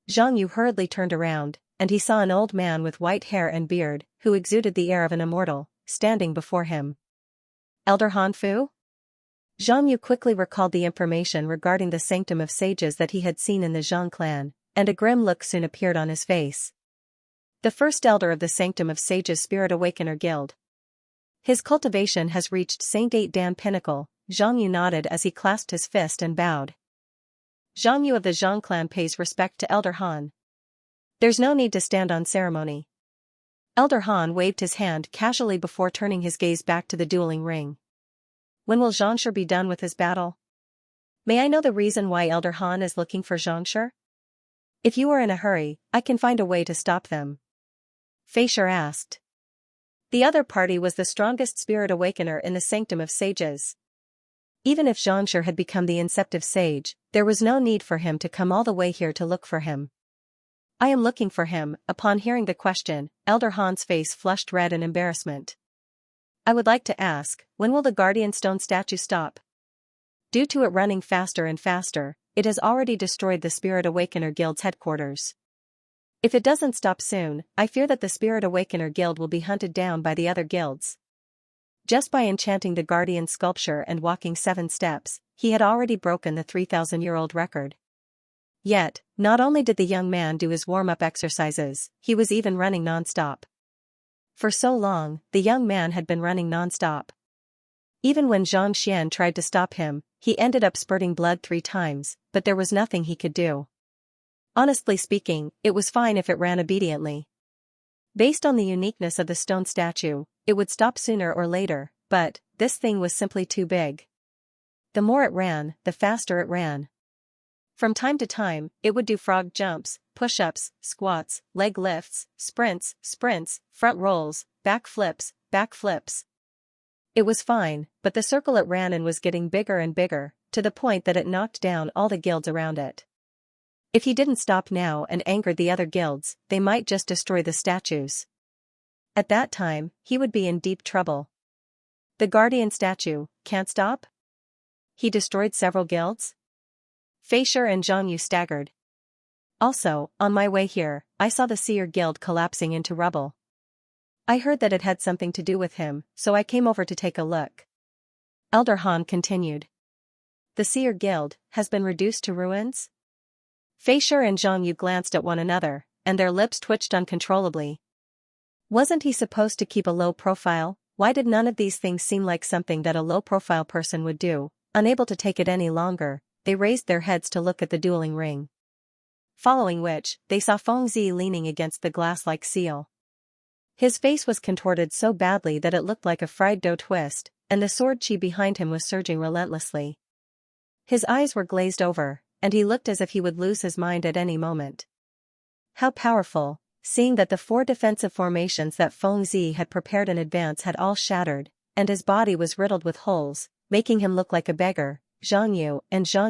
Zhang Yu hurriedly turned around, and he saw an old man with white hair and beard, who exuded the air of an immortal, standing before him. Elder Han Fu? Zhang Yu quickly recalled the information regarding the sanctum of sages that he had seen in the Zhang clan, and a grim look soon appeared on his face. The first elder of the Sanctum of Sages Spirit Awakener Guild. His cultivation has reached Saint 8 Dan Pinnacle. Zhang Yu nodded as he clasped his fist and bowed. Zhang Yu of the Zhang clan pays respect to Elder Han. There's no need to stand on ceremony. Elder Han waved his hand casually before turning his gaze back to the dueling ring. When will Xianxia be done with his battle? May I know the reason why Elder Han is looking for Xianxia? If you are in a hurry, I can find a way to stop them. Feisha asked. The other party was the strongest spirit awakener in the Sanctum of Sages. Even if Xianxia had become the inceptive sage, there was no need for him to come all the way here to look for him. I am looking for him. Upon hearing the question, Elder Han's face flushed red in embarrassment. I would like to ask, when will the Guardian Stone statue stop? Due to it running faster and faster, it has already destroyed the Spirit Awakener Guild's headquarters. If it doesn't stop soon, I fear that the Spirit Awakener Guild will be hunted down by the other guilds. Just by enchanting the Guardian sculpture and walking 7 steps, he had already broken the 3,000-year-old record. Yet, not only did the young man do his warm-up exercises, he was even running non-stop. For so long, the young man had been running non-stop. Even when Zhang Xian tried to stop him, he ended up spurting blood 3 times, but there was nothing he could do. Honestly speaking, it was fine if it ran obediently. Based on the uniqueness of the stone statue, it would stop sooner or later, but this thing was simply too big. The more it ran, the faster it ran. From time to time, it would do frog jumps, push-ups, squats, leg lifts, sprints, front rolls, back flips. It was fine, but the circle it ran in was getting bigger and bigger, to the point that it knocked down all the guilds around it. If he didn't stop now and angered the other guilds, they might just destroy the statues. At that time, he would be in deep trouble. The Guardian statue can't stop? He destroyed several guilds? Feisha and Zhang Yu staggered. Also, on my way here, I saw the Seer Guild collapsing into rubble. I heard that it had something to do with him, so I came over to take a look. Elder Han continued. The Seer Guild has been reduced to ruins? Feisha and Zhang Yu glanced at one another, and their lips twitched uncontrollably. Wasn't he supposed to keep a low profile? Why did none of these things seem like something that a low-profile person would do? Unable to take it any longer, they raised their heads to look at the dueling ring. Following which, they saw Feng Zi leaning against the glass-like seal. His face was contorted so badly that it looked like a fried dough twist, and the sword chi behind him was surging relentlessly. His eyes were glazed over, and he looked as if he would lose his mind at any moment. How powerful, seeing that the 4 defensive formations that Feng Zi had prepared in advance had all shattered, and his body was riddled with holes, making him look like a beggar. Zhang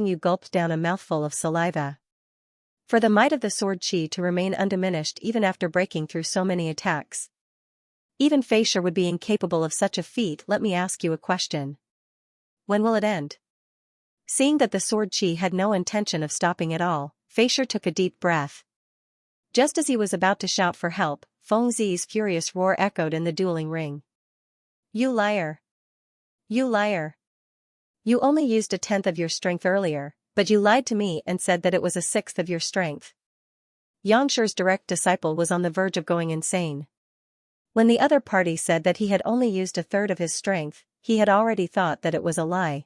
Yu gulped down a mouthful of saliva. For the might of the sword chi to remain undiminished even after breaking through so many attacks. Even Feisha would be incapable of such a feat. Let me ask you a question. When will it end? Seeing that the sword chi had no intention of stopping at all, Feisha took a deep breath. Just as he was about to shout for help, Feng Zi's furious roar echoed in the dueling ring. You liar! You liar! You only used 1/10 of your strength earlier, but you lied to me and said that it was 1/6 of your strength. Yangshir's direct disciple was on the verge of going insane. When the other party said that he had only used 1/3 of his strength, he had already thought that it was a lie.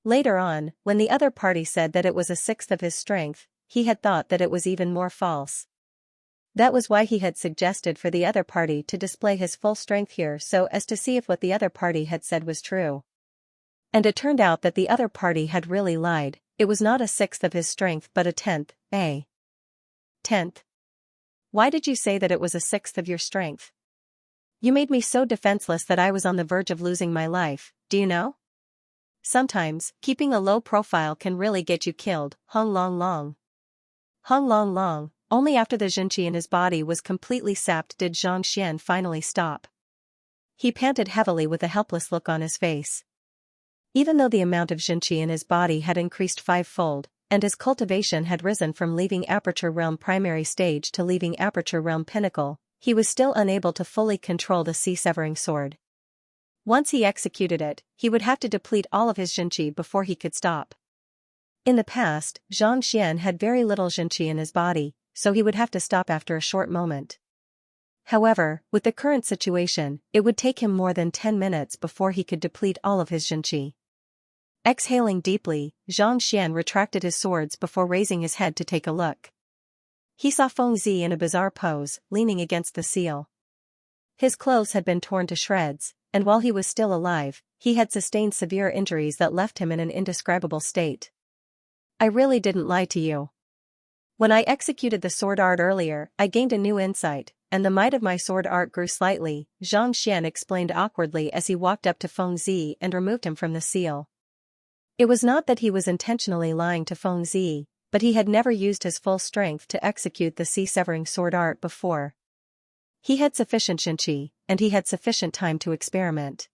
Later on, when the other party said that it was a sixth of his strength, he had thought that it was even more false. That was why he had suggested for the other party to display his full strength here so as to see if what the other party had said was true. And it turned out that the other party had really lied. It was not a sixth of his strength but a tenth. A tenth. Why did you say that it was a sixth of your strength? You made me so defenseless that I was on the verge of losing my life, do you know? Sometimes, keeping a low profile can really get you killed. Hung long long. Hung long long. Only after the Xianxia in his body was completely sapped did Xianxia finally stop. He panted heavily with a helpless look on his face. Even though the amount of Xianxia in his body had increased fivefold, and his cultivation had risen from leaving Aperture Realm Primary Stage to leaving Aperture Realm Pinnacle, he was still unable to fully control the sea-severing sword. Once he executed it, he would have to deplete all of his Xianxia before he could stop. In the past, Xianxia had very little Xianxia in his body, so he would have to stop after a short moment. However, with the current situation, it would take him more than 10 minutes before he could deplete all of his Xianxia. Exhaling deeply, Xianxia retracted his swords before raising his head to take a look. He saw Fengzi in a bizarre pose, leaning against the seal. His clothes had been torn to shreds, and while he was still alive, he had sustained severe injuries that left him in an indescribable state. I really didn't lie to you. When I executed the sword art earlier, I gained a new insight, and the might of my sword art grew slightly, Xianxia explained awkwardly as he walked up to Fengzi and removed him from the seal. It was not that he was intentionally lying to Fengzi, but he had never used his full strength to execute the sea-severing sword art before. He had sufficient Xianxia, and he had sufficient time to experiment.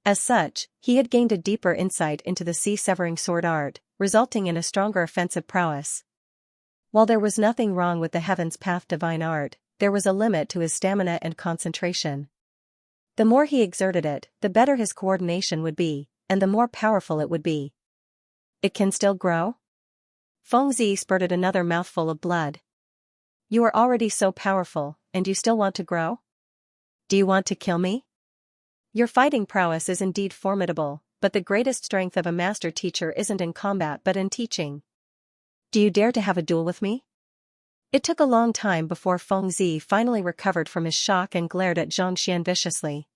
As such, he had gained a deeper insight into the sea-severing sword art, resulting in a stronger offensive prowess. While there was nothing wrong with the Heaven's Path divine art, there was a limit to his stamina and concentration. The more he exerted it, the better his coordination would be, and the more powerful it would be. It can still grow? Fengzi spurted another mouthful of blood. You are already so powerful, and you still want to grow? Do you want to kill me? Your fighting prowess is indeed formidable, but the greatest strength of a master teacher isn't in combat but in teaching. Do you dare to have a duel with me? It took a long time before Fengzi finally recovered from his shock and glared at Xianxia viciously.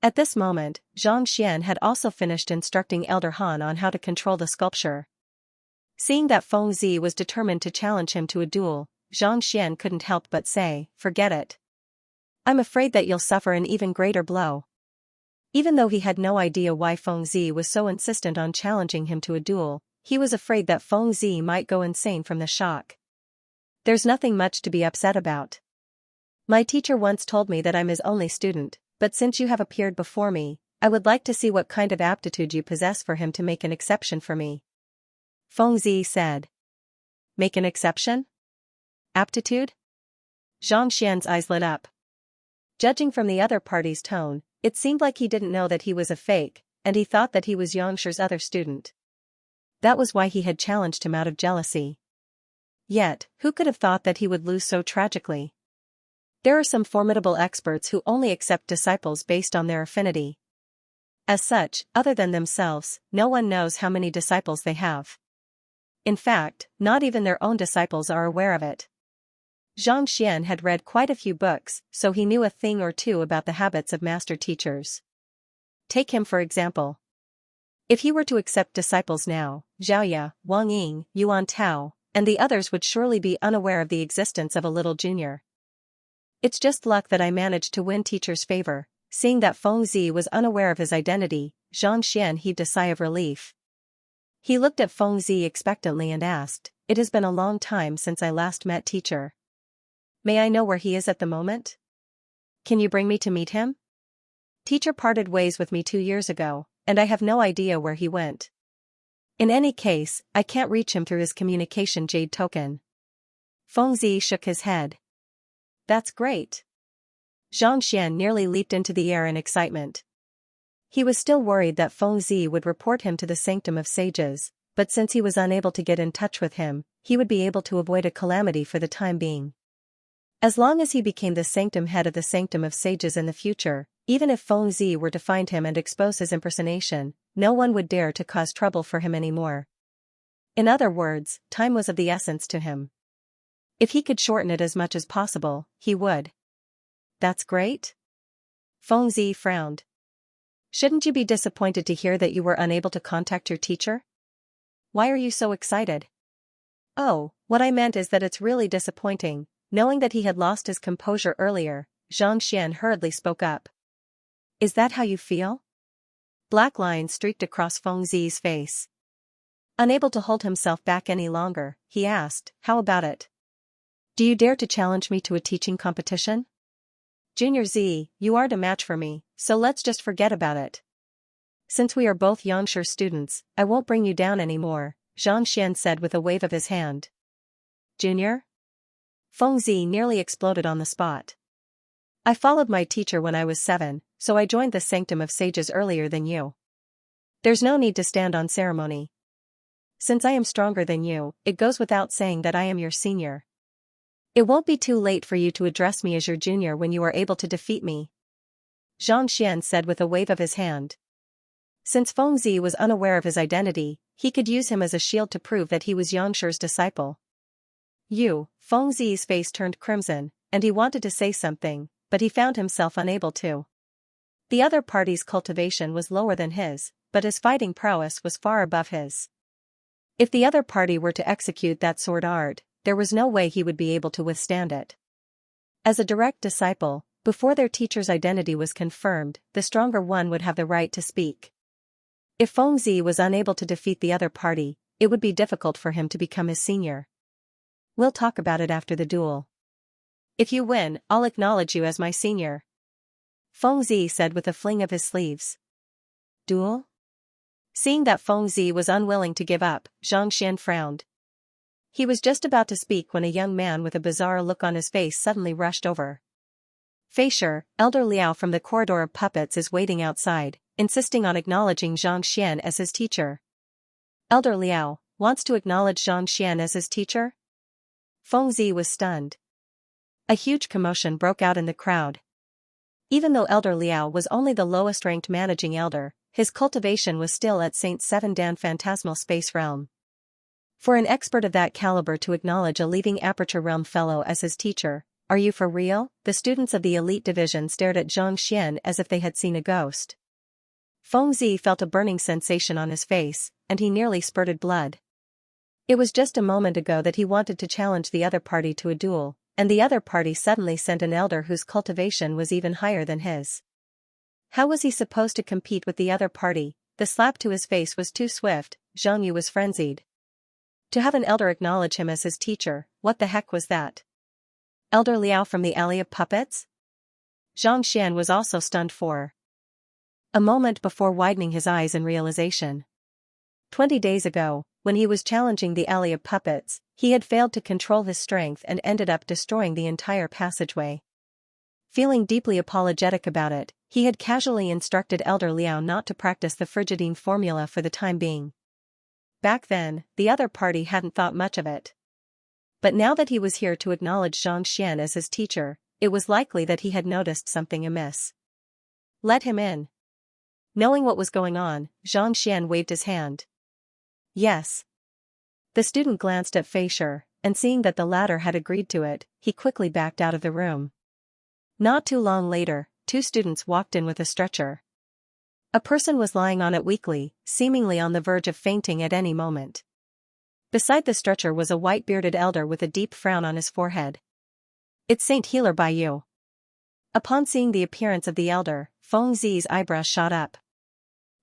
At this moment, Xianxia had also finished instructing Elder Han on how to control the sculpture. Seeing that Fengzi was determined to challenge him to a duel, Xianxia couldn't help but say, "Forget it. I'm afraid that you'll suffer an even greater blow." Even though he had no idea why Fengzi was so insistent on challenging him to a duel, he was afraid that Fengzi might go insane from the shock. There's nothing much to be upset about. My teacher once told me that I'm his only student, but since you have appeared before me, I would like to see what kind of aptitude you possess for him to make an exception for me. Fengzi said. Make an exception? Aptitude? Xianxia's eyes lit up. Judging from the other party's tone, it seemed like he didn't know that he was a fake, and he thought that he was Yangxi's other student. That was why he had challenged him out of jealousy. Yet, who could have thought that he would lose so tragically? There are some formidable experts who only accept disciples based on their affinity. As such, other than themselves, no one knows how many disciples they have. In fact, not even their own disciples are aware of it. Xianxia had read quite a few books, so he knew a thing or two about the habits of master teachers. Take him for example. If he were to accept disciples now, Xiaoya, Wang Ying, Yuan Tao, and the others would surely be unaware of the existence of a little junior. It's just luck that I managed to win teacher's favor. Seeing that Fengzi was unaware of his identity, Xianxia heaved a sigh of relief. He looked at Fengzi expectantly and asked, "It has been a long time since I last met teacher. May I know where he is at the moment? Can you bring me to meet him? Teacher parted ways with me 2 years ago, and I have no idea where he went. In any case, I can't reach him through his communication jade token." Fengzi shook his head. That's great. Xianxia nearly leaped into the air in excitement. He was still worried that Fengzi would report him to the Sanctum of Sages, but since he was unable to get in touch with him, he would be able to avoid a calamity for the time being. As long as he became the Sanctum head of the Sanctum of Sages in the future, Even if Feng Zi were to find him and expose his impersonation, no one would dare to cause trouble for him anymore. In other words, time was of the essence to him. If he could shorten it as much as possible, he would. That's great? Feng Zi frowned. Shouldn't you be disappointed to hear that you were unable to contact your teacher? Why are you so excited? Oh, what I meant is that it's really disappointing. Knowing that he had lost his composure earlier, Xianxia hurriedly spoke up. Is that how you feel? Black lines streaked across Feng Zi's face. Unable to hold himself back any longer, he asked, how about it? Do you dare to challenge me to a teaching competition? Junior Z, you aren't a match for me, so let's just forget about it. Since we are both Xianxia students, I won't bring you down anymore, Xianxia said with a wave of his hand. Junior? Feng Zi nearly exploded on the spot. I followed my teacher when I was 7, so I joined the Sanctum of Sages earlier than you. There's no need to stand on ceremony. Since I am stronger than you, it goes without saying that I am your senior. It won't be too late for you to address me as your junior when you are able to defeat me. Xianxia said with a wave of his hand. Since Feng Zi was unaware of his identity, he could use him as a shield to prove that he was Xianxia's disciple. Feng Zi's face turned crimson, and he wanted to say something, but he found himself unable to. The other party's cultivation was lower than his, but his fighting prowess was far above his. If the other party were to execute that sword art, there was no way he would be able to withstand it. As a direct disciple, before their teacher's identity was confirmed, the stronger one would have the right to speak. If Feng Zi was unable to defeat the other party, it would be difficult for him to become his senior. We'll talk about it after the duel. If you win, I'll acknowledge you as my senior. Feng Zi said with a fling of his sleeves. Duel? Seeing that Feng Zi was unwilling to give up, Xianxia frowned. He was just about to speak when a young man with a bizarre look on his face suddenly rushed over. Feisher, Elder Liao from the corridor of puppets is waiting outside, insisting on acknowledging Xianxia as his teacher. Elder Liao wants to acknowledge Xianxia as his teacher? Feng Zi was stunned. A huge commotion broke out in the crowd. Even though Elder Liao was only the lowest-ranked managing elder, his cultivation was still at St. Seven Dan Phantasmal Space Realm. For an expert of that caliber to acknowledge a leaving Aperture Realm fellow as his teacher, are you for real? The students of the elite division stared at Xianxia as if they had seen a ghost. Feng Zi felt a burning sensation on his face, and he nearly spurted blood. It was just a moment ago that he wanted to challenge the other party to a duel, and the other party suddenly sent an elder whose cultivation was even higher than his. How was he supposed to compete with the other party? The slap to his face was too swift. Zhang Yu was frenzied. To have an elder acknowledge him as his teacher, what the heck was that? Elder Liao from the Alley of Puppets? Xianxia was also stunned for a moment before widening his eyes in realization. 20 days ago, when he was challenging the Alley of Puppets, he had failed to control his strength and ended up destroying the entire passageway. Feeling deeply apologetic about it, he had casually instructed Elder Liao not to practice the Frigidine formula for the time being. Back then, the other party hadn't thought much of it. But now that he was here to acknowledge Xianxia as his teacher, it was likely that he had noticed something amiss. Let him in. Knowing what was going on, Xianxia waved his hand. Yes. The student glanced at Feisher, and seeing that the latter had agreed to it, he quickly backed out of the room. Not too long later, 2 students walked in with a stretcher. A person was lying on it weakly, seemingly on the verge of fainting at any moment. Beside the stretcher was a white-bearded elder with a deep frown on his forehead. It's Saint Healer by you. Upon seeing the appearance of the elder, Feng Zi's eyebrows shot up.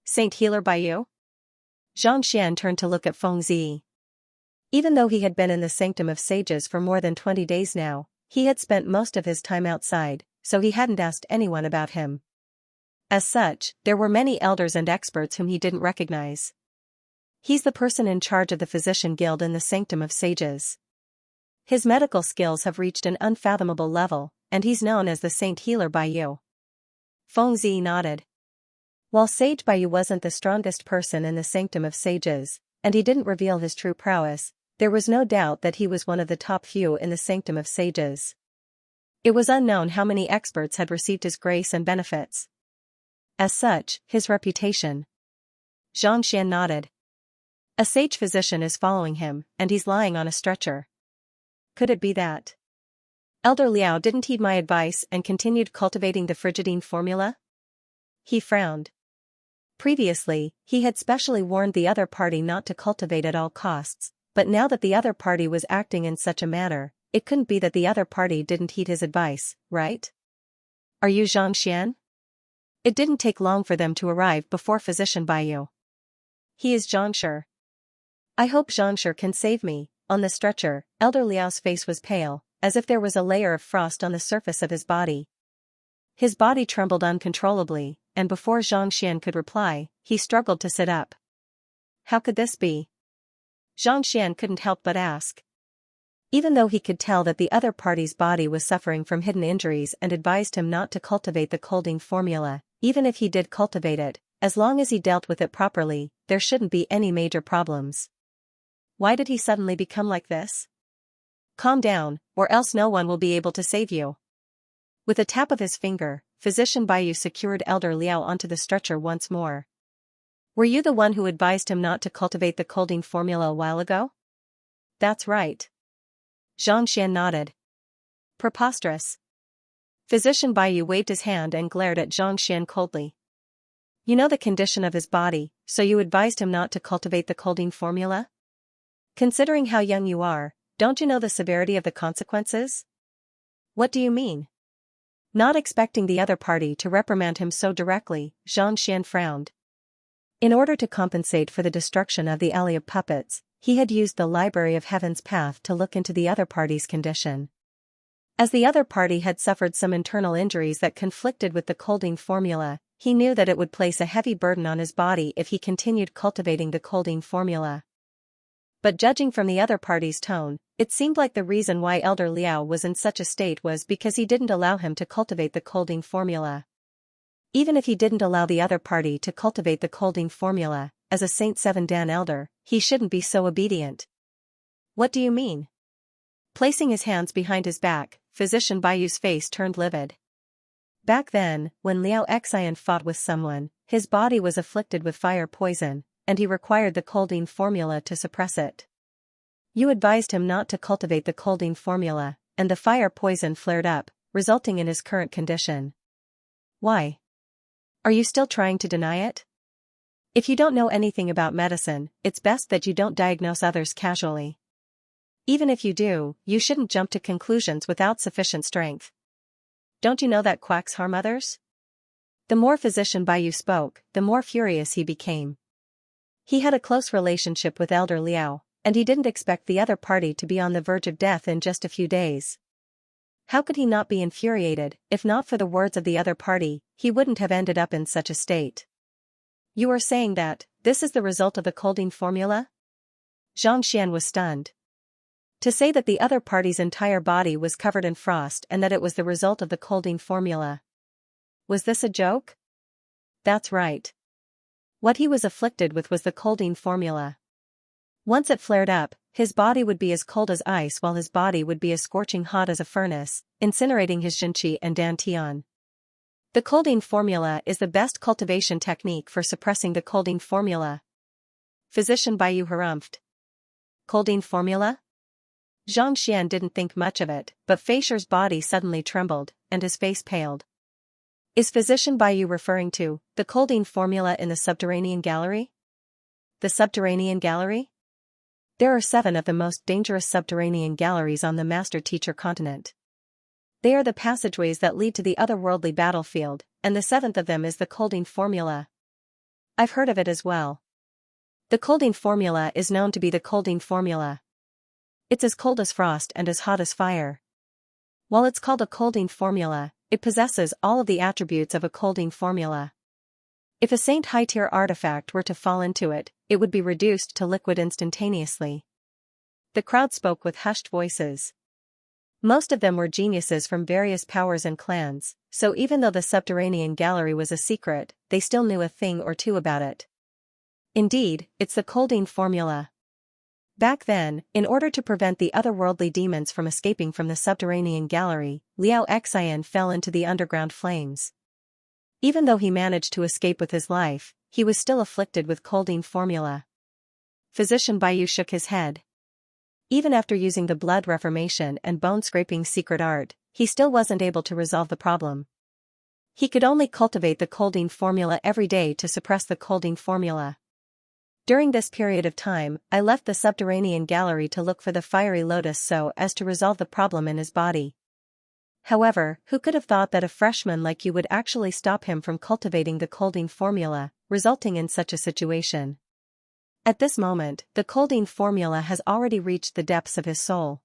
Saint Healer by you? Xianxia turned to look at Feng Zi. Even though he had been in the Sanctum of Sages for more than 20 days now, he had spent most of his time outside, so he hadn't asked anyone about him. As such, there were many elders and experts whom he didn't recognize. He's the person in charge of the Physician Guild in the Sanctum of Sages. His medical skills have reached an unfathomable level, and he's known as the Saint Healer by you. Feng Zi nodded. While Sage Baiyu wasn't the strongest person in the Sanctum of Sages, and he didn't reveal his true prowess, there was no doubt that he was one of the top few in the Sanctum of Sages. It was unknown how many experts had received his grace and benefits. as such, his reputation. Xianxia nodded. A sage physician is following him, and he's lying on a stretcher. Could it be that Elder Liao didn't heed my advice and continued cultivating the frigidine formula? He frowned. Previously, he had specially warned the other party not to cultivate at all costs, but now that the other party was acting in such a manner, it couldn't be that the other party didn't heed his advice, right? Are you Xianxian? It didn't take long for them to arrive before Physician Baiyu. He is Xianxia. I hope Xianxia can save me. On the stretcher, Elder Liao's face was pale, as if there was a layer of frost on the surface of his body. His body trembled uncontrollably, and before Xianxian could reply, he struggled to sit up. How could this be? Xianxian couldn't help but ask. Even though he could tell that the other party's body was suffering from hidden injuries and advised him not to cultivate the colding formula, even if he did cultivate it, as long as he dealt with it properly, there shouldn't be any major problems. Why did he suddenly become like this? Calm down, or else no one will be able to save you. With a tap of his finger, Physician Baiyu secured Elder Liao onto the stretcher once more. Were you the one who advised him not to cultivate the colding formula a while ago? That's right. Xianxian nodded. Preposterous. Physician Baiyu waved his hand and glared at Xianxian coldly. You know the condition of his body, so you advised him not to cultivate the colding formula? Considering how young you are, don't you know the severity of the consequences? What do you mean? Not expecting the other party to reprimand him so directly, Xianxian frowned. In order to compensate for the destruction of the alley of puppets, he had used the Library of Heaven's path to look into the other party's condition. As the other party had suffered some internal injuries that conflicted with the colding formula, he knew that it would place a heavy burden on his body if he continued cultivating the colding formula. But judging from the other party's tone, it seemed like the reason why Elder Liao was in such a state was because he didn't allow him to cultivate the colding formula. Even if he didn't allow the other party to cultivate the colding formula, as a Saint Seven Dan elder, he shouldn't be so obedient. What do you mean? Placing his hands behind his back, Physician Baiyu's face turned livid. Back then, when Liao Xian fought with someone, his body was afflicted with fire poison, and he required the colding formula to suppress it. You advised him not to cultivate the colding formula, and the fire poison flared up, resulting in his current condition. Why? Are you still trying to deny it? If you don't know anything about medicine, it's best that you don't diagnose others casually. Even if you do, you shouldn't jump to conclusions without sufficient strength. Don't you know that quacks harm others? The more Physician Baiyu spoke, the more furious he became. He had a close relationship with Elder Liao, and he didn't expect the other party to be on the verge of death in just a few days. How could he not be infuriated? If not for the words of the other party, he wouldn't have ended up in such a state. You are saying that this is the result of the colding formula? Xianxian was stunned. To say that the other party's entire body was covered in frost and that it was the result of the colding formula. Was this a joke? That's right. What he was afflicted with was the colding formula. Once it flared up, his body would be as cold as ice while his body would be as scorching hot as a furnace, incinerating his Jinqi and Dantian. The colding formula is the best cultivation technique for suppressing the colding formula. Physician Baiyu harumphed. Colding formula? Xianxian didn't think much of it, but Feisher's body suddenly trembled, and his face paled. Is Physician Baiyu referring to the colding formula in the subterranean gallery? The subterranean gallery? There are 7 of the most dangerous subterranean galleries on the Master-Teacher continent. They are the passageways that lead to the otherworldly battlefield, and the 7th of them is the colding formula. I've heard of it as well. The colding formula is known to be the colding formula. It's as cold as frost and as hot as fire. While it's called a colding formula, it possesses all of the attributes of a colding formula. If a Saint high-tier artifact were to fall into it, it would be reduced to liquid instantaneously. The crowd spoke with hushed voices. Most of them were geniuses from various powers and clans, so even though the subterranean gallery was a secret, they still knew a thing or two about it. Indeed, it's the colding formula. Back then, in order to prevent the otherworldly demons from escaping from the subterranean gallery, Liao Xian fell into the underground flames. Even though he managed to escape with his life, he was still afflicted with coldine formula. Physician Baiyu shook his head. Even after using the blood reformation and bone-scraping secret art, he still wasn't able to resolve the problem. He could only cultivate the coldine formula every day to suppress the coldine formula. During this period of time, I left the subterranean gallery to look for the fiery lotus so as to resolve the problem in his body. However, who could have thought that a freshman like you would actually stop him from cultivating the coldine formula, resulting in such a situation? At this moment, the coldine formula has already reached the depths of his soul.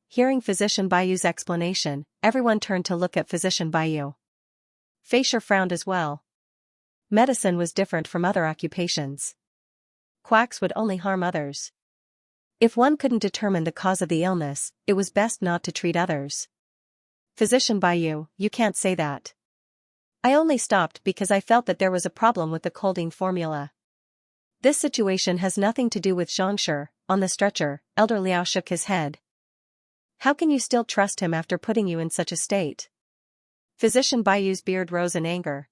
Hearing Physician Baiyu's explanation, everyone turned to look at Physician Baiyu. Feisher frowned as well. Medicine was different from other occupations. Quacks would only harm others. If one couldn't determine the cause of the illness, it was best not to treat others. Physician Baiyu, you can't say that. I only stopped because I felt that there was a problem with the coldine formula. This situation has nothing to do with Xianxia. On the stretcher, Elder Liao shook his head. How can you still trust him after putting you in such a state? Physician Baiyu's beard rose in anger.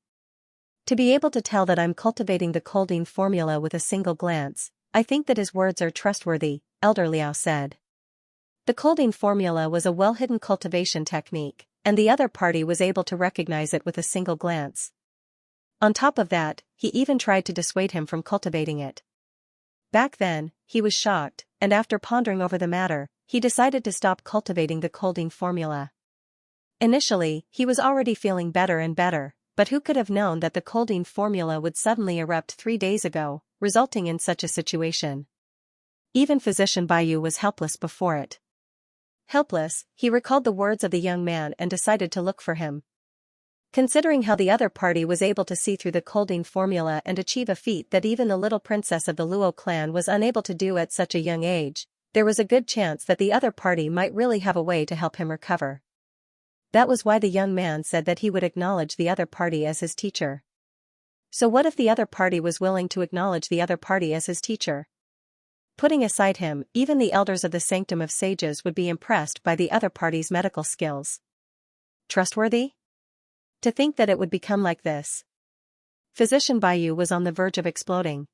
To be able to tell that I'm cultivating the coldine formula with a single glance, I think that his words are trustworthy, Elder Liao said. The coldine formula was a well-hidden cultivation technique, and the other party was able to recognize it with a single glance. On top of that, he even tried to dissuade him from cultivating it. Back then, he was shocked, and after pondering over the matter, he decided to stop cultivating the coldine formula. Initially, he was already feeling better and better, but who could have known that the coldine formula would suddenly erupt 3 days ago, resulting in such a situation? Even Physician Baiyu was helpless before it. Helpless, he recalled the words of the young man and decided to look for him. Considering how the other party was able to see through the coldine formula and achieve a feat that even the little princess of the Luo clan was unable to do at such a young age, there was a good chance that the other party might really have a way to help him recover. That was why the young man said that he would acknowledge the other party as his teacher. So what if the other party was willing to acknowledge the other party as his teacher? Putting aside him, even the elders of the Sanctum of Sages would be impressed by the other party's medical skills. Trustworthy? To think that it would become like this. Physician Baiyu was on the verge of exploding.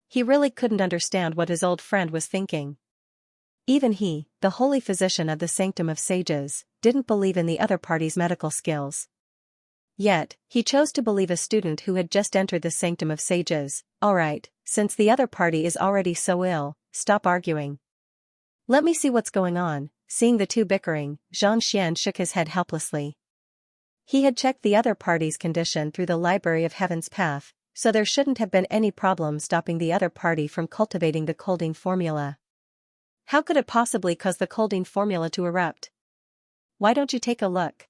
He really couldn't understand what his old friend was thinking. Even he, the holy physician of the Sanctum of Sages, didn't believe in the other party's medical skills. Yet, he chose to believe a student who had just entered the Sanctum of Sages. Alright, since the other party is already so ill, stop arguing. Let me see what's going on. Seeing the two bickering, Xianxia shook his head helplessly. He had checked the other party's condition through the Library of Heaven's Path, so there shouldn't have been any problem stopping the other party from cultivating the coldine formula. How could it possibly cause the coldine formula to erupt? Why don't you take a look?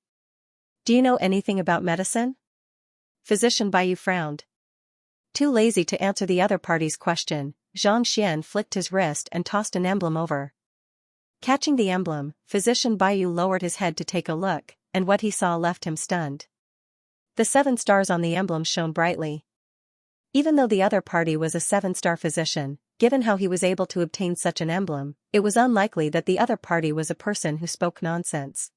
Do you know anything about medicine? Physician Baiyu frowned. Too lazy to answer the other party's question, Xianxia flicked his wrist and tossed an emblem over. Catching the emblem, Physician Baiyu lowered his head to take a look, and what he saw left him stunned. The 7 stars on the emblem shone brightly. Even though the other party was a 7-star physician, given how he was able to obtain such an emblem, it was unlikely that the other party was a person who spoke nonsense.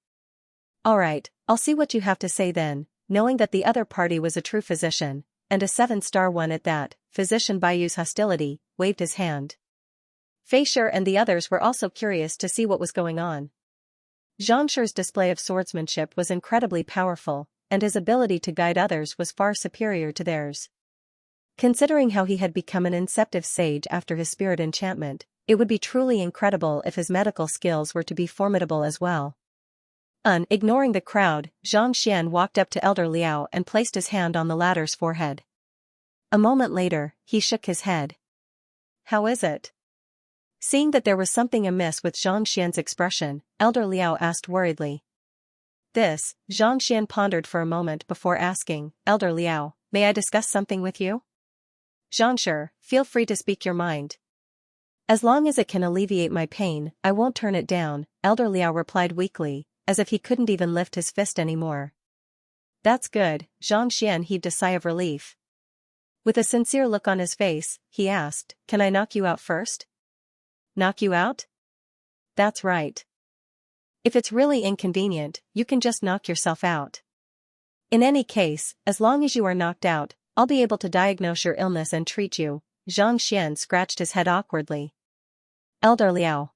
Alright, I'll see what you have to say then. Knowing that the other party was a true physician, and a 7-star one at that, Physician Baiyu's hostility waved his hand. Feisher and the others were also curious to see what was going on. Xianxia's display of swordsmanship was incredibly powerful, and his ability to guide others was far superior to theirs. Considering how he had become an inceptive sage after his spirit enchantment, it would be truly incredible if his medical skills were to be formidable as well. Ignoring the crowd, Xianxia walked up to Elder Liao and placed his hand on the latter's forehead. A moment later, he shook his head. How is it? Seeing that there was something amiss with Xianxia's expression, Elder Liao asked worriedly. Xianxia pondered for a moment before asking, Elder Liao, may I discuss something with you? Xianxia, feel free to speak your mind. As long as it can alleviate my pain, I won't turn it down, Elder Liao replied weakly, as if he couldn't even lift his fist anymore. That's good, Xianxia heaved a sigh of relief. With a sincere look on his face, he asked, can I knock you out first? Knock you out? That's right. If it's really inconvenient, you can just knock yourself out. In any case, as long as you are knocked out, I'll be able to diagnose your illness and treat you. Xianxia scratched his head awkwardly. Elder Liao.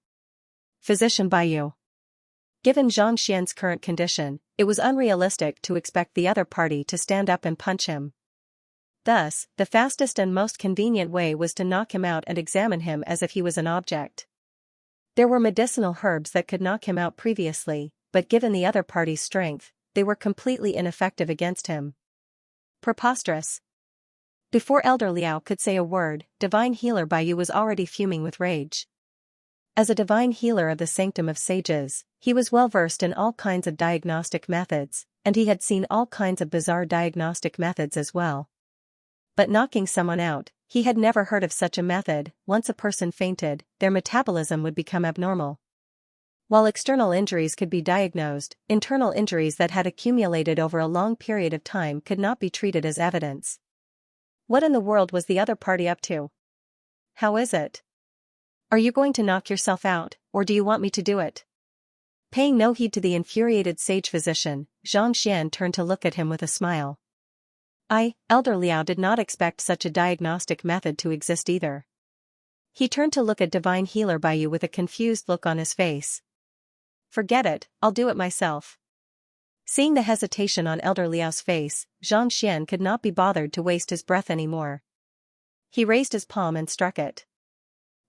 Physician Baiyu. Given Xianxia's current condition, it was unrealistic to expect the other party to stand up and punch him. Thus, the fastest and most convenient way was to knock him out and examine him as if he was an object. There were medicinal herbs that could knock him out previously, but given the other party's strength, they were completely ineffective against him. Preposterous. Before Elder Liao could say a word, Divine Healer Baiyu was already fuming with rage. As a divine healer of the Sanctum of Sages, he was well versed in all kinds of diagnostic methods, and he had seen all kinds of bizarre diagnostic methods as well. But knocking someone out, he had never heard of such a method. Once a person fainted, their metabolism would become abnormal. While external injuries could be diagnosed, internal injuries that had accumulated over a long period of time could not be treated as evidence. What in the world was the other party up to? How is it? Are you going to knock yourself out, or do you want me to do it? Paying no heed to the infuriated sage physician, Xianxia turned to look at him with a smile. Elder Liao did not expect such a diagnostic method to exist either. He turned to look at Divine Healer Baiyu with a confused look on his face. Forget it, I'll do it myself. Seeing the hesitation on Elder Liao's face, Xianxia could not be bothered to waste his breath anymore. He raised his palm and struck it.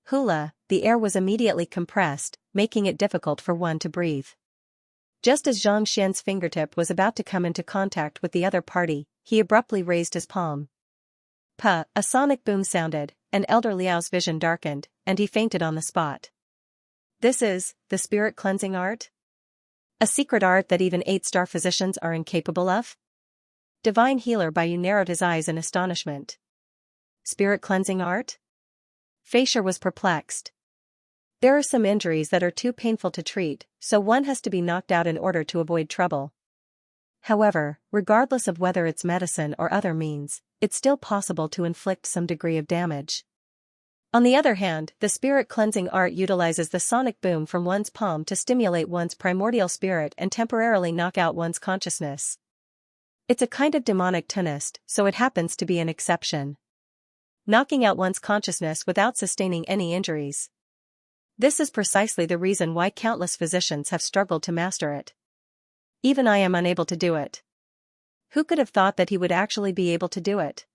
Hula, the air was immediately compressed, making it difficult for one to breathe. Just as Xianxia's fingertip was about to come into contact with the other party, he abruptly raised his palm. A sonic boom sounded, and Elder Liao's vision darkened, and he fainted on the spot. This is the spirit cleansing art? A secret art that even 8-star physicians are incapable of? Divine Healer Baiyu narrowed his eyes in astonishment. Spirit cleansing art? Feisher was perplexed. There are some injuries that are too painful to treat, so one has to be knocked out in order to avoid trouble. However, regardless of whether it's medicine or other means, it's still possible to inflict some degree of damage. On the other hand, the spirit cleansing art utilizes the sonic boom from one's palm to stimulate one's primordial spirit and temporarily knock out one's consciousness. It's a kind of demonic tunist, so it happens to be an exception. Knocking out one's consciousness without sustaining any injuries. This is precisely the reason why countless physicians have struggled to master it. Even I am unable to do it. Who could have thought that he would actually be able to do it?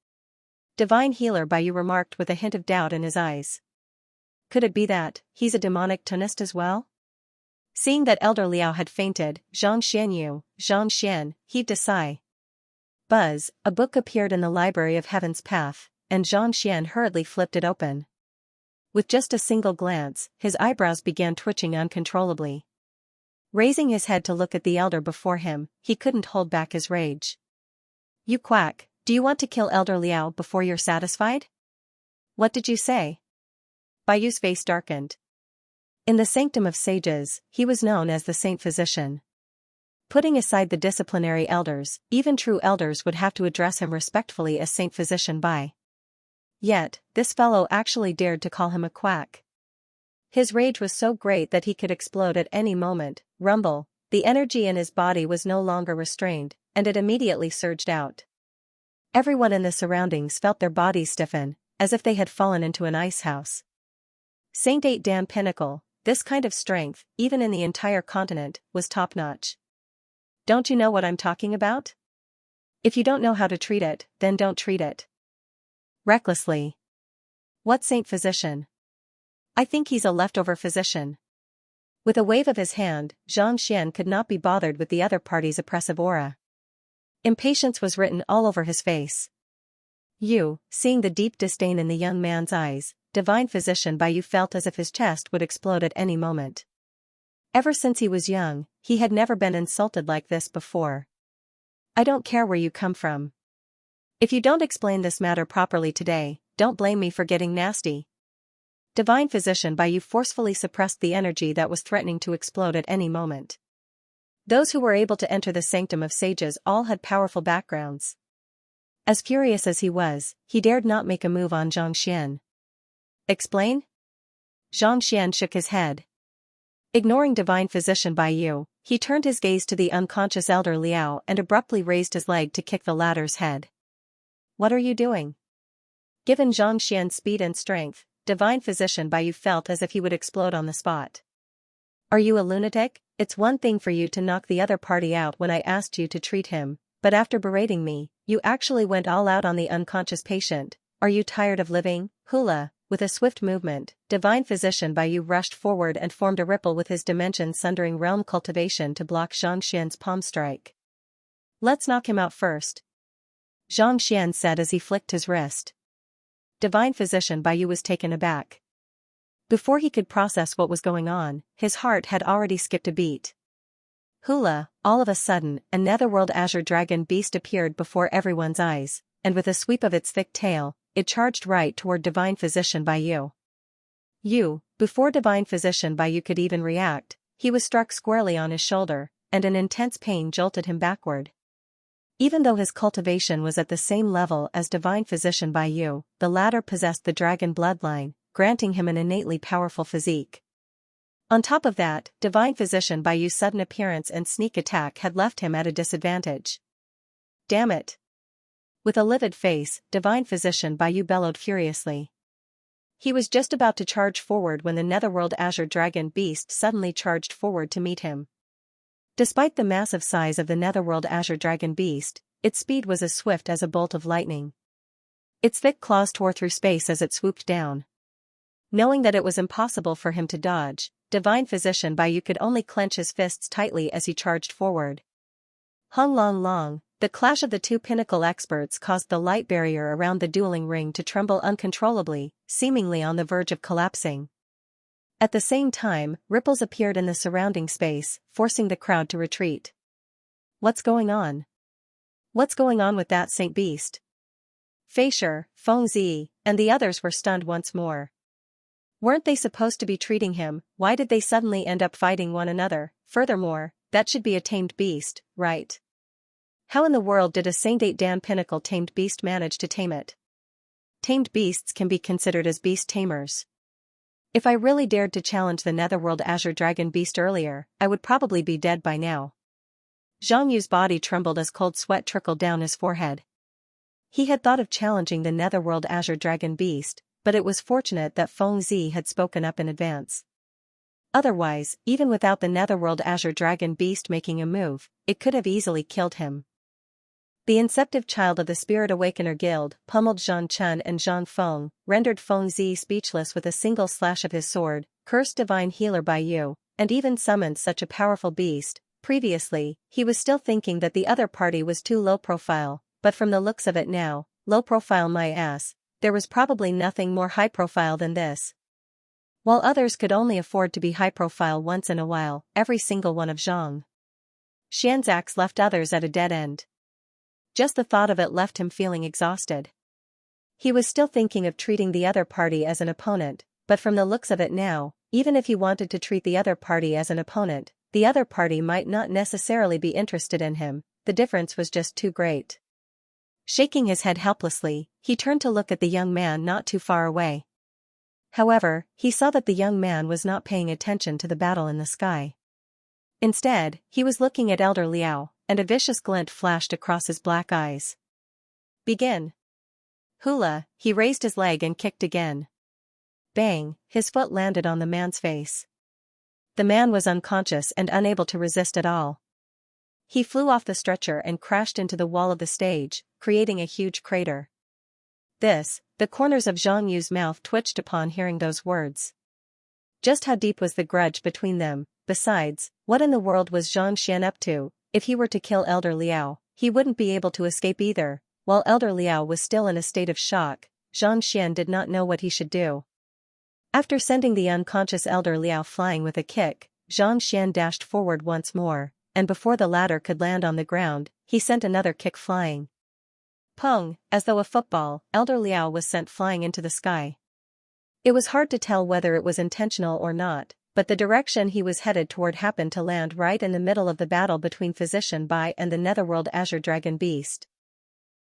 Divine Healer Baiyu remarked with a hint of doubt in his eyes. Could it be that he's a demonic tunist as well? Seeing that Elder Liao had fainted, Xianxian heaved a sigh. Buzz, a book appeared in the Library of Heaven's Path, and Xianxian hurriedly flipped it open. With just a single glance, his eyebrows began twitching uncontrollably. Raising his head to look at the elder before him, he couldn't hold back his rage. You quack, do you want to kill Elder Liao before you're satisfied? What did you say? Baiyu's face darkened. In the Sanctum of Sages, he was known as the Saint Physician. Putting aside the disciplinary elders, even true elders would have to address him respectfully as Saint Physician Bai. Yet, this fellow actually dared to call him a quack. His rage was so great that he could explode at any moment. Rumble, the energy in his body was no longer restrained, and it immediately surged out. Everyone in the surroundings felt their bodies stiffen, as if they had fallen into an ice house. Saint 8 Dan Pinnacle, this kind of strength, even in the entire continent, was top-notch. Don't you know what I'm talking about? If you don't know how to treat it, then don't treat it. Recklessly. What Saint Physician? I think he's a leftover physician. With a wave of his hand, Xianxian could not be bothered with the other party's oppressive aura. Impatience was written all over his face. Seeing the deep disdain in the young man's eyes, Divine Physician Baiyu felt as if his chest would explode at any moment. Ever since he was young, he had never been insulted like this before. I don't care where you come from. If you don't explain this matter properly today, don't blame me for getting nasty. Divine Physician Baiyu forcefully suppressed the energy that was threatening to explode at any moment. Those who were able to enter the Sanctum of Sages all had powerful backgrounds. As furious as he was, he dared not make a move on Xianxian. Explain? Xianxian shook his head. Ignoring Divine Physician Baiyu, he turned his gaze to the unconscious elder Liao and abruptly raised his leg to kick the latter's head. "What are you doing?" Given Xianxia's speed and strength, divine physician Baiyu felt as if he would explode on the spot. "Are you a lunatic? It's one thing for you to knock the other party out when I asked you to treat him, but after berating me, you actually went all out on the unconscious patient. Are you tired of living?" Hula, with a swift movement, divine physician Baiyu rushed forward and formed a ripple with his dimension-sundering realm cultivation to block Xianxian's palm strike. "Let's knock him out first," Xianxian said as he flicked his wrist. Divine physician Baiyu was taken aback. Before he could process what was going on, his heart had already skipped a beat. Hula, all of a sudden, a netherworld azure dragon beast appeared before everyone's eyes, and with a sweep of its thick tail, it charged right toward divine physician Baiyu. Before divine physician Baiyu could even react, he was struck squarely on his shoulder, and an intense pain jolted him backward. Even though his cultivation was at the same level as divine physician Baiyu, the latter possessed the dragon bloodline, granting him an innately powerful physique. On top of that, divine physician Baiyu's sudden appearance and sneak attack had left him at a disadvantage. "Damn it!" With a livid face, divine physician Baiyu bellowed furiously. He was just about to charge forward when the netherworld azure dragon beast suddenly charged forward to meet him. Despite the massive size of the netherworld azure dragon beast, its speed was as swift as a bolt of lightning. Its thick claws tore through space as it swooped down. Knowing that it was impossible for him to dodge, divine physician Baiyu could only clench his fists tightly as he charged forward. Hung long long, the clash of the two pinnacle experts caused the light barrier around the dueling ring to tremble uncontrollably, seemingly on the verge of collapsing. At the same time, ripples appeared in the surrounding space, forcing the crowd to retreat. "What's going on? What's going on with that Saint Beast?" Feisher, Fengzi, and the others were stunned once more. Weren't they supposed to be treating him? Why did they suddenly end up fighting one another? Furthermore, that should be a tamed beast, right? How in the world did a Saint 8 Dan Pinnacle tamed beast manage to tame it? Tamed beasts can be considered as beast tamers. If I really dared to challenge the netherworld azure dragon beast earlier, I would probably be dead by now. Zhang Yu's body trembled as cold sweat trickled down his forehead. He had thought of challenging the netherworld azure dragon beast, but it was fortunate that Fengzi had spoken up in advance. Otherwise, even without the netherworld azure dragon beast making a move, it could have easily killed him. The inceptive child of the Spirit Awakener Guild pummeled Zhang Chun and Zhang Feng, rendered Fengzi speechless with a single slash of his sword, cursed divine healer Baiyu, and even summoned such a powerful beast. Previously, he was still thinking that the other party was too low profile, but from the looks of it now, low profile my ass, there was probably nothing more high profile than this. While others could only afford to be high profile once in a while, every single one of Zhang Xian's acts left others at a dead end. Just the thought of it left him feeling exhausted. He was still thinking of treating the other party as an opponent, but from the looks of it now, even if he wanted to treat the other party as an opponent, the other party might not necessarily be interested in him. The difference was just too great. Shaking his head helplessly, he turned to look at the young man not too far away. However, he saw that the young man was not paying attention to the battle in the sky. Instead, he was looking at Elder Liao, and a vicious glint flashed across his black eyes. "Begin." Hula, he raised his leg and kicked again. Bang, his foot landed on the man's face. The man was unconscious and unable to resist at all. He flew off the stretcher and crashed into the wall of the stage, creating a huge crater. The corners of Zhang Yu's mouth twitched upon hearing those words. Just how deep was the grudge between them? Besides, what in the world was Zhang Xian up to? If he were to kill Elder Liao, he wouldn't be able to escape either. While Elder Liao was still in a state of shock, Zhang Xian did not know what he should do. After sending the unconscious Elder Liao flying with a kick, Zhang Xian dashed forward once more, and before the latter could land on the ground, he sent another kick flying. Pong, as though a football, Elder Liao was sent flying into the sky. It was hard to tell whether it was intentional or not, but the direction he was headed toward happened to land right in the middle of the battle between Physician Bai and the Netherworld Azure Dragon Beast.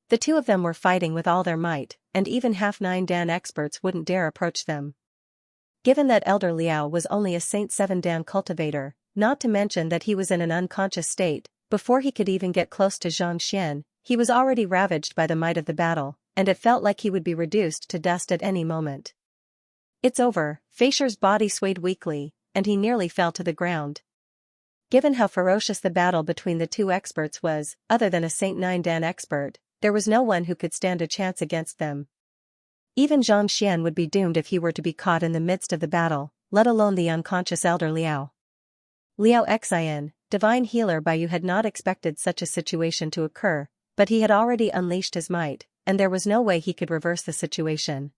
The two of them were fighting with all their might, and even half-9 Dan experts wouldn't dare approach them. Given that Elder Liao was only a Saint 7 Dan cultivator, not to mention that he was in an unconscious state. Before he could even get close to Xianxia, he was already ravaged by the might of the battle, and it felt like he would be reduced to dust at any moment. It's over. Feisher's body swayed weakly, and he nearly fell to the ground. Given how ferocious the battle between the two experts was, other than a Saint Nine Dan expert, there was no one who could stand a chance against them. Even Xianxia would be doomed if he were to be caught in the midst of the battle, let alone the unconscious elder Liao. Liao Xian, divine healer Baiyu, had not expected such a situation to occur, but he had already unleashed his might, and there was no way he could reverse the situation.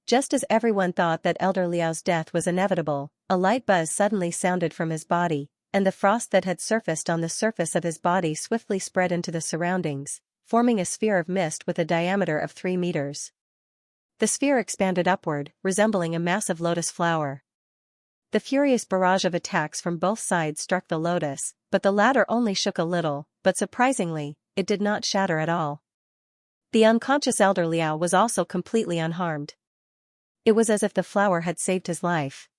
Just as everyone thought that Elder Liao's death was inevitable, a light buzz suddenly sounded from his body, and the frost that had surfaced on the surface of his body swiftly spread into the surroundings, forming a sphere of mist with a diameter of 3 meters. The sphere expanded upward, resembling a massive lotus flower. The furious barrage of attacks from both sides struck the lotus, but the latter only shook a little, but surprisingly, it did not shatter at all. The unconscious elder Liao was also completely unharmed. It was as if the flower had saved his life.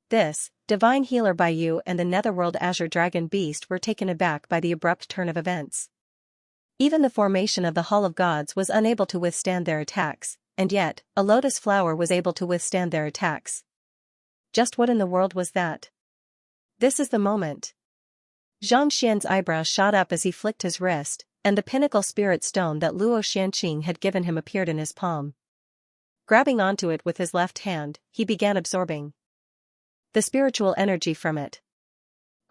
This, divine healer Baiyu and the netherworld azure dragon beast were taken aback by the abrupt turn of events. Even the formation of the Hall of Gods was unable to withstand their attacks, and yet, a lotus flower was able to withstand their attacks. Just what in the world was that? This is the moment. Xianxia's eyebrows shot up as he flicked his wrist, and the pinnacle spirit stone that Luo Shanqing had given him appeared in his palm. Grabbing onto it with his left hand, he began absorbing the spiritual energy from it.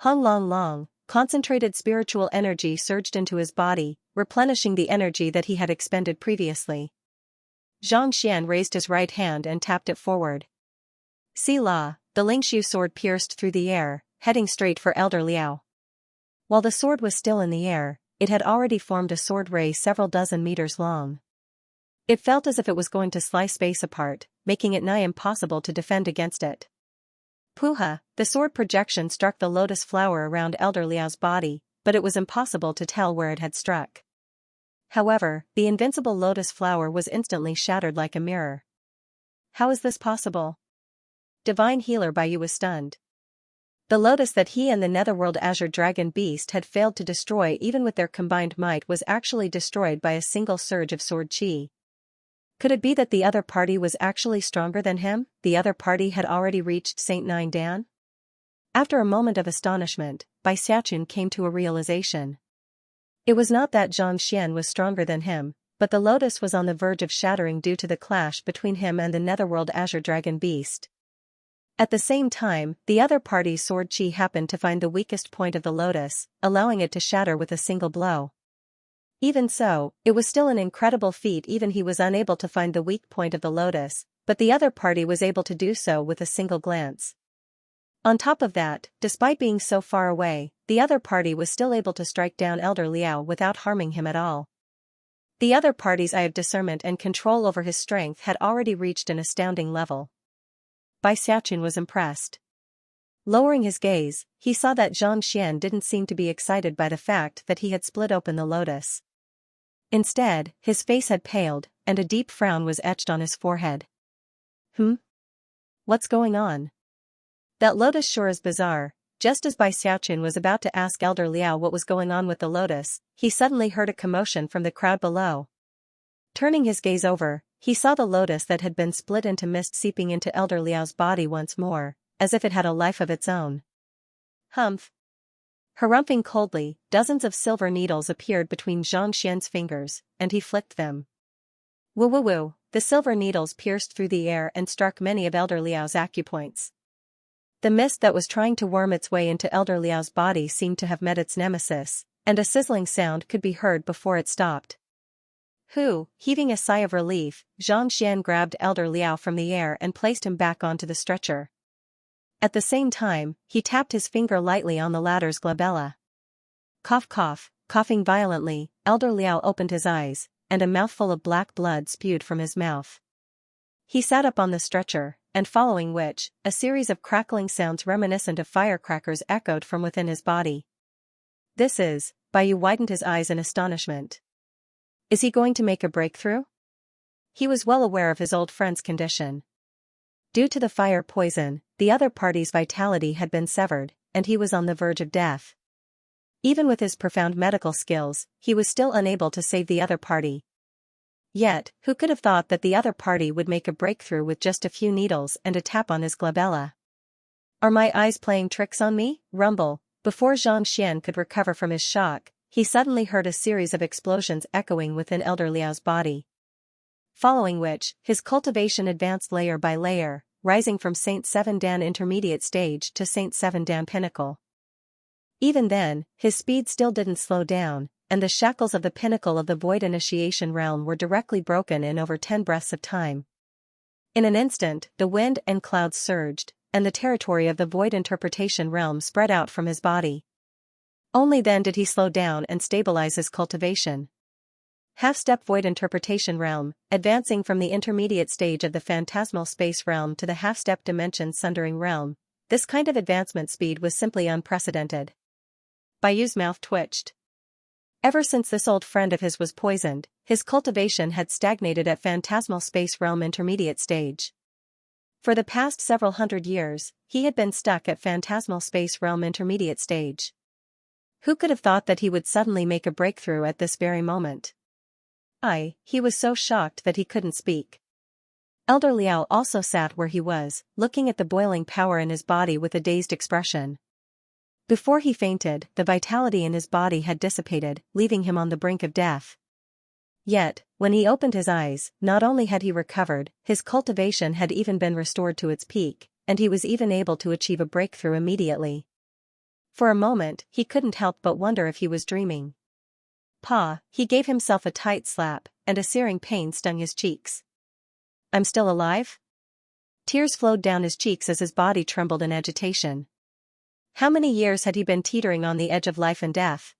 Long, concentrated spiritual energy surged into his body, replenishing the energy that he had expended previously. Xianxian raised his right hand and tapped it forward. Sila, the Lingshu sword pierced through the air, heading straight for Elder Liao. While the sword was still in the air, it had already formed a sword ray several dozen meters long. It felt as if it was going to slice space apart, making it nigh impossible to defend against it. Puha, the sword projection struck the lotus flower around Elder Liao's body, but it was impossible to tell where it had struck. However, the invincible lotus flower was instantly shattered like a mirror. How is this possible? Divine healer Baiyu was stunned. The lotus that he and the netherworld azure dragon beast had failed to destroy even with their combined might was actually destroyed by a single surge of sword chi. Could it be that the other party was actually stronger than him? The other party had already reached Saint Nine Dan? After a moment of astonishment, Bai Xiaqun came to a realization. It was not that Xianxian was stronger than him, but the lotus was on the verge of shattering due to the clash between him and the netherworld azure dragon beast. At the same time, the other party's sword chi happened to find the weakest point of the lotus, allowing it to shatter with a single blow. Even so, it was still an incredible feat. Even he was unable to find the weak point of the lotus, but the other party was able to do so with a single glance. On top of that, despite being so far away, the other party was still able to strike down Elder Liao without harming him at all. The other party's eye of discernment and control over his strength had already reached an astounding level. Bai Xiaqun was impressed. Lowering his gaze, he saw that Xianxian didn't seem to be excited by the fact that he had split open the lotus. Instead, his face had paled, and a deep frown was etched on his forehead. What's going on? That lotus sure is bizarre. Just as Bai Xiaqun was about to ask Elder Liao what was going on with the lotus, he suddenly heard a commotion from the crowd below. Turning his gaze over, he saw the lotus that had been split into mist seeping into Elder Liao's body once more, as if it had a life of its own. Humph! Harumphing coldly, dozens of silver needles appeared between Xianxian's fingers, and he flicked them. Woo! The silver needles pierced through the air and struck many of Elder Liao's acupoints. The mist that was trying to worm its way into Elder Liao's body seemed to have met its nemesis, and a sizzling sound could be heard before it stopped. Heaving a sigh of relief, Xianxian grabbed Elder Liao from the air and placed him back onto the stretcher. At the same time, he tapped his finger lightly on the latter's glabella. Cough, coughing violently, Elder Liao opened his eyes, and a mouthful of black blood spewed from his mouth. He sat up on the stretcher, and following which, a series of crackling sounds reminiscent of firecrackers echoed from within his body. This is, Baiyu widened his eyes in astonishment. Is he going to make a breakthrough? He was well aware of his old friend's condition. Due to the fire poison, the other party's vitality had been severed, and he was on the verge of death. Even with his profound medical skills, he was still unable to save the other party. Yet, who could have thought that the other party would make a breakthrough with just a few needles and a tap on his glabella? "Are my eyes playing tricks on me?" rumble. Before Xianxia could recover from his shock, he suddenly heard a series of explosions echoing within Elder Liao's body. Following which, his cultivation advanced layer by layer, rising from Saint 7 Dan intermediate stage to Saint 7 Dan pinnacle. Even then, his speed still didn't slow down, and the shackles of the pinnacle of the void initiation realm were directly broken in over 10 breaths of time. In an instant, the wind and clouds surged, and the territory of the void interpretation realm spread out from his body. Only then did he slow down and stabilize his cultivation. Half-step void interpretation realm, advancing from the intermediate stage of the phantasmal space realm to the half-step dimension sundering realm. This kind of advancement speed was simply unprecedented. Bayu's mouth twitched. Ever since this old friend of his was poisoned, his cultivation had stagnated at phantasmal space realm intermediate stage. For the past several hundred years, he had been stuck at phantasmal space realm intermediate stage. Who could have thought that he would suddenly make a breakthrough at this very moment? He was so shocked that he couldn't speak. Elder Liao also sat where he was, looking at the boiling power in his body with a dazed expression. Before he fainted, the vitality in his body had dissipated, leaving him on the brink of death. Yet, when he opened his eyes, not only had he recovered, his cultivation had even been restored to its peak, and he was even able to achieve a breakthrough immediately. For a moment, he couldn't help but wonder if he was dreaming. He gave himself a tight slap, and a searing pain stung his cheeks. "I'm still alive?" Tears flowed down his cheeks as his body trembled in agitation. How many years had he been teetering on the edge of life and death?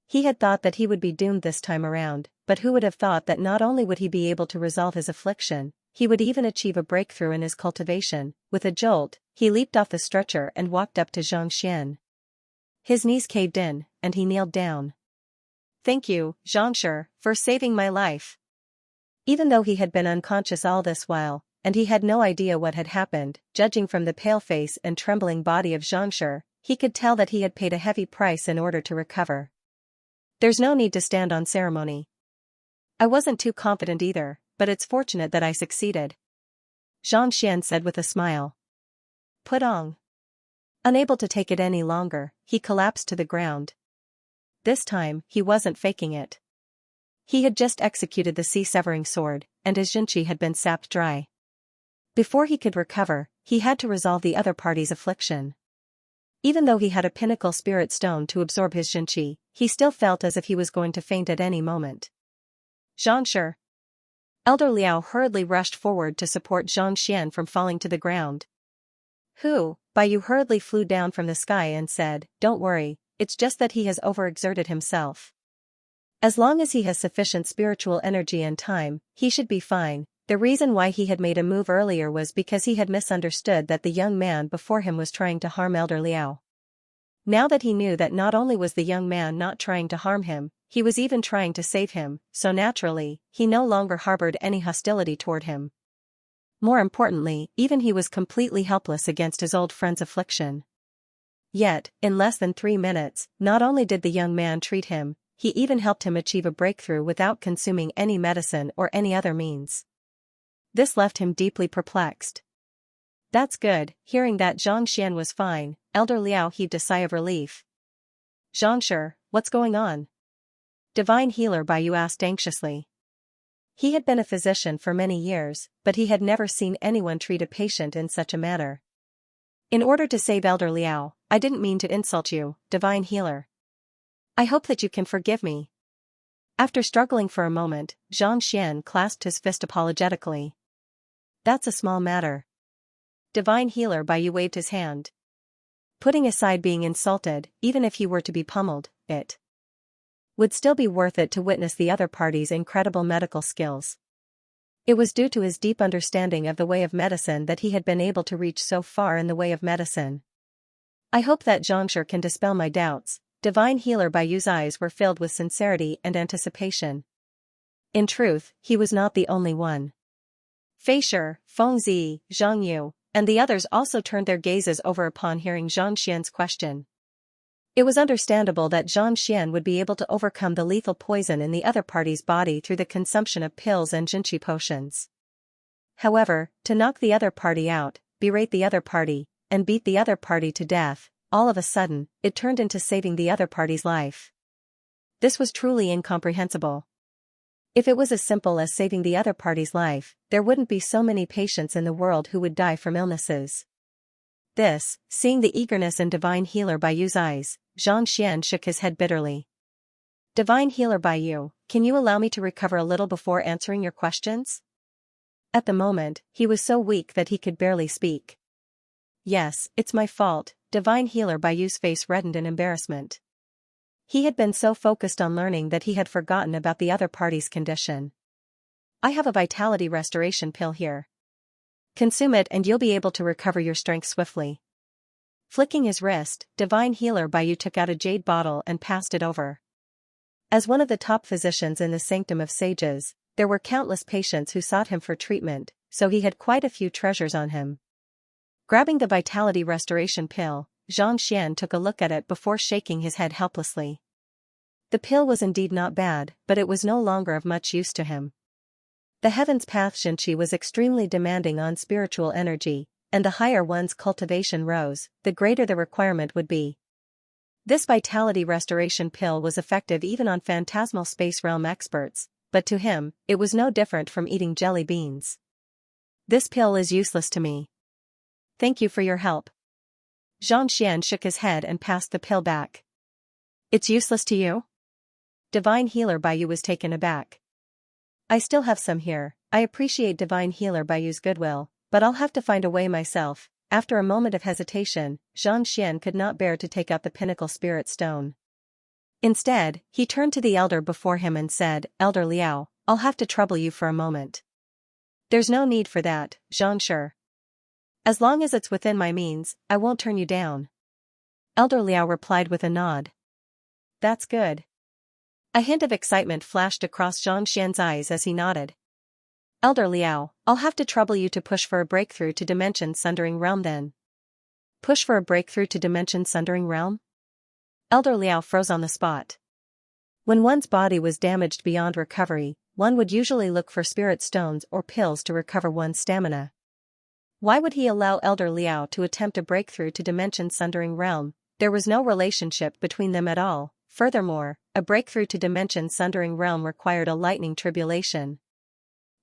He had thought that he would be doomed this time around, but who would have thought that not only would he be able to resolve his affliction, he would even achieve a breakthrough in his cultivation. With a jolt, he leaped off the stretcher and walked up to Xianxia. His knees caved in, and he kneeled down. "Thank you, Xianxia, for saving my life." Even though he had been unconscious all this while, and he had no idea what had happened, judging from the pale face and trembling body of Xianxia, he could tell that he had paid a heavy price in order to recover. "There's no need to stand on ceremony. I wasn't too confident either, but it's fortunate that I succeeded," Xianxia said with a smile. Putong. Unable to take it any longer, he collapsed to the ground. This time, he wasn't faking it. He had just executed the sea-severing sword, and his Xianxia had been sapped dry. Before he could recover, he had to resolve the other party's affliction. Even though he had a pinnacle spirit stone to absorb his Xianxia, he still felt as if he was going to faint at any moment. "Xianxia!" Elder Liao hurriedly rushed forward to support Xianxia from falling to the ground. Bayu hurriedly flew down from the sky and said, "Don't worry, it's just that he has overexerted himself. As long as he has sufficient spiritual energy and time, he should be fine." The reason why he had made a move earlier was because he had misunderstood that the young man before him was trying to harm Elder Liao. Now that he knew that not only was the young man not trying to harm him, he was even trying to save him, so naturally, he no longer harbored any hostility toward him. More importantly, even he was completely helpless against his old friend's affliction. Yet, in less than 3 minutes, not only did the young man treat him, he even helped him achieve a breakthrough without consuming any medicine or any other means. This left him deeply perplexed. "That's good." Hearing that Xianxia was fine, Elder Liao heaved a sigh of relief. "Xianxia, what's going on?" Divine Healer Bayu asked anxiously. He had been a physician for many years, but he had never seen anyone treat a patient in such a manner. "In order to save Elder Liao, I didn't mean to insult you, Divine Healer. I hope that you can forgive me." After struggling for a moment, Xianxia clasped his fist apologetically. "That's a small matter." Divine Healer Bayu waved his hand. Putting aside being insulted, even if he were to be pummeled, it would still be worth it to witness the other party's incredible medical skills. It was due to his deep understanding of the way of medicine that he had been able to reach so far in the way of medicine. "I hope that Xianxia can dispel my doubts." Divine Healer Bayu's eyes were filled with sincerity and anticipation. In truth, he was not the only one. Fei Shi, Feng Zi, Zhang Yu, and the others also turned their gazes over upon hearing Xianxian's question. It was understandable that Xianxian would be able to overcome the lethal poison in the other party's body through the consumption of pills and jinchi potions. However, to knock the other party out, berate the other party, and beat the other party to death, all of a sudden, it turned into saving the other party's life. This was truly incomprehensible. If it was as simple as saving the other party's life, there wouldn't be so many patients in the world who would die from illnesses. Seeing the eagerness in Divine Healer Baiyu's eyes, Xianxian shook his head bitterly. Divine Healer Baiyu, can you allow me to recover a little before answering your questions? At the moment, he was so weak that he could barely speak. Yes, it's my fault. Divine Healer Baiyu's face reddened in embarrassment. He had been so focused on learning that he had forgotten about the other party's condition. I have a vitality restoration pill here. Consume it and you'll be able to recover your strength swiftly. Flicking his wrist, Divine Healer Baiyu took out a jade bottle and passed it over. As one of the top physicians in the Sanctum of Sages, there were countless patients who sought him for treatment, so he had quite a few treasures on him. Grabbing the vitality restoration pill, Xianxian took a look at it before shaking his head helplessly. The pill was indeed not bad, but it was no longer of much use to him. The Heaven's Path Xianxia was extremely demanding on spiritual energy, and the higher one's cultivation rose, the greater the requirement would be. This vitality restoration pill was effective even on phantasmal space realm experts, but to him, it was no different from eating jelly beans. This pill is useless to me. Thank you for your help. Xianxian shook his head and passed the pill back. It's useless to you? Divine Healer Baiyu was taken aback. I still have some here. I appreciate Divine Healer Baiyu's goodwill, but I'll have to find a way myself. After a moment of hesitation, Xianxian could not bear to take out the Pinnacle Spirit Stone. Instead, he turned to the elder before him and said, Elder Liao, I'll have to trouble you for a moment. There's no need for that, Xianxia. As long as it's within my means, I won't turn you down. Elder Liao replied with a nod. That's good. A hint of excitement flashed across Xianxian's eyes as he nodded. Elder Liao, I'll have to trouble you to push for a breakthrough to Dimension Sundering Realm then. Push for a breakthrough to Dimension Sundering Realm? Elder Liao froze on the spot. When one's body was damaged beyond recovery, one would usually look for spirit stones or pills to recover one's stamina. Why would he allow Elder Liao to attempt a breakthrough to Dimension Sundering Realm? There was no relationship between them at all. Furthermore, a breakthrough to Dimension Sundering Realm required a lightning tribulation.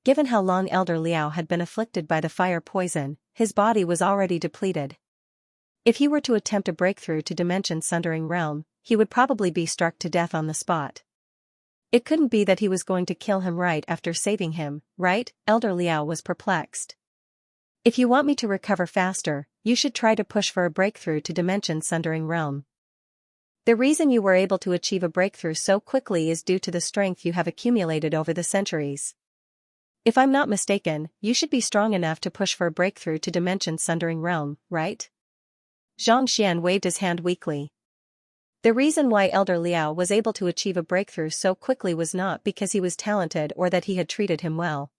Given how long Elder Liao had been afflicted by the fire poison, his body was already depleted. If he were to attempt a breakthrough to Dimension Sundering Realm, he would probably be struck to death on the spot. It couldn't be that he was going to kill him right after saving him, right? Elder Liao was perplexed. If you want me to recover faster, you should try to push for a breakthrough to Dimension Sundering Realm. The reason you were able to achieve a breakthrough so quickly is due to the strength you have accumulated over the centuries. If I'm not mistaken, you should be strong enough to push for a breakthrough to Dimension Sundering Realm, right? Xianxian waved his hand weakly. The reason why Elder Liao was able to achieve a breakthrough so quickly was not because he was talented or that he had treated him well.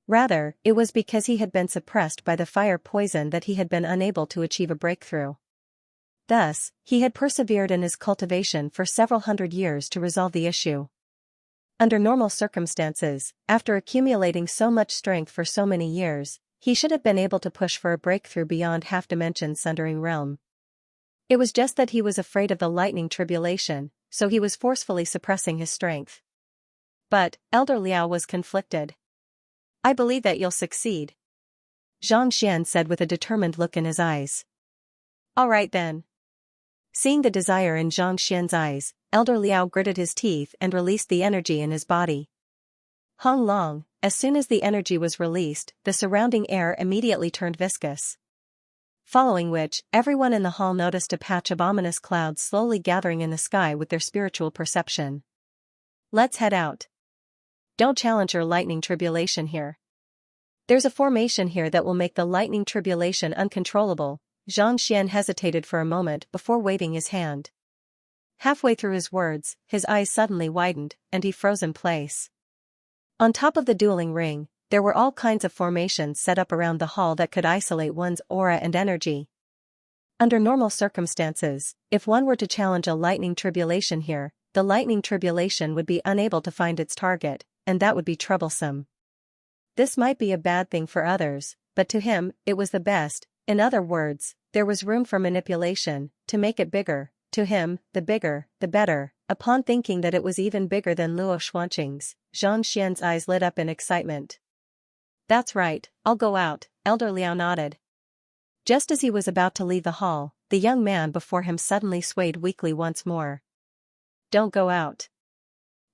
Rather, it was because he had been suppressed by the fire poison that he had been unable to achieve a breakthrough. Thus, he had persevered in his cultivation for several hundred years to resolve the issue. Under normal circumstances, after accumulating so much strength for so many years, he should have been able to push for a breakthrough beyond half-dimension Sundering Realm. It was just that he was afraid of the lightning tribulation, so he was forcefully suppressing his strength. But, Elder Liao was conflicted. I believe that you'll succeed, Xianxian said with a determined look in his eyes. All right then. Seeing the desire in Xianxian's eyes, Elder Liao gritted his teeth and released the energy in his body. Hong Long, as soon as the energy was released, the surrounding air immediately turned viscous. Following which, everyone in the hall noticed a patch of ominous clouds slowly gathering in the sky with their spiritual perception. Let's head out. Don't challenge your lightning tribulation here. There's a formation here that will make the lightning tribulation uncontrollable. Xianxian hesitated for a moment before waving his hand. Halfway through his words, his eyes suddenly widened, and he froze in place. On top of the dueling ring, there were all kinds of formations set up around the hall that could isolate one's aura and energy. Under normal circumstances, if one were to challenge a lightning tribulation here, the lightning tribulation would be unable to find its target, and that would be troublesome. This might be a bad thing for others, but to him, it was the best. In other words, there was room for manipulation, to make it bigger. To him, the bigger, the better. Upon thinking that it was even bigger than Luo Xuanqing's, Xianxia's eyes lit up in excitement. That's right, I'll go out, Elder Liao nodded. Just as he was about to leave the hall, the young man before him suddenly swayed weakly once more. Don't go out.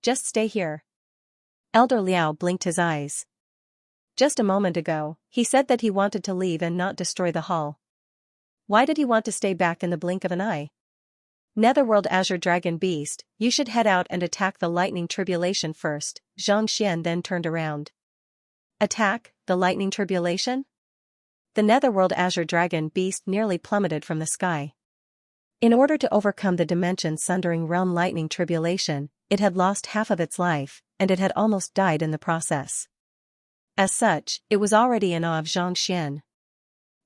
Just stay here. Elder Liao blinked his eyes. Just a moment ago, he said that he wanted to leave and not destroy the hall. Why did he want to stay back in the blink of an eye? Netherworld Azure Dragon Beast, you should head out and attack the lightning tribulation first. Xianxia then turned around. Attack, the lightning tribulation? The Netherworld Azure Dragon Beast nearly plummeted from the sky. In order to overcome the dimension-sundering realm lightning tribulation, it had lost half of its life, and it had almost died in the process. As such, it was already in awe of Xianxia.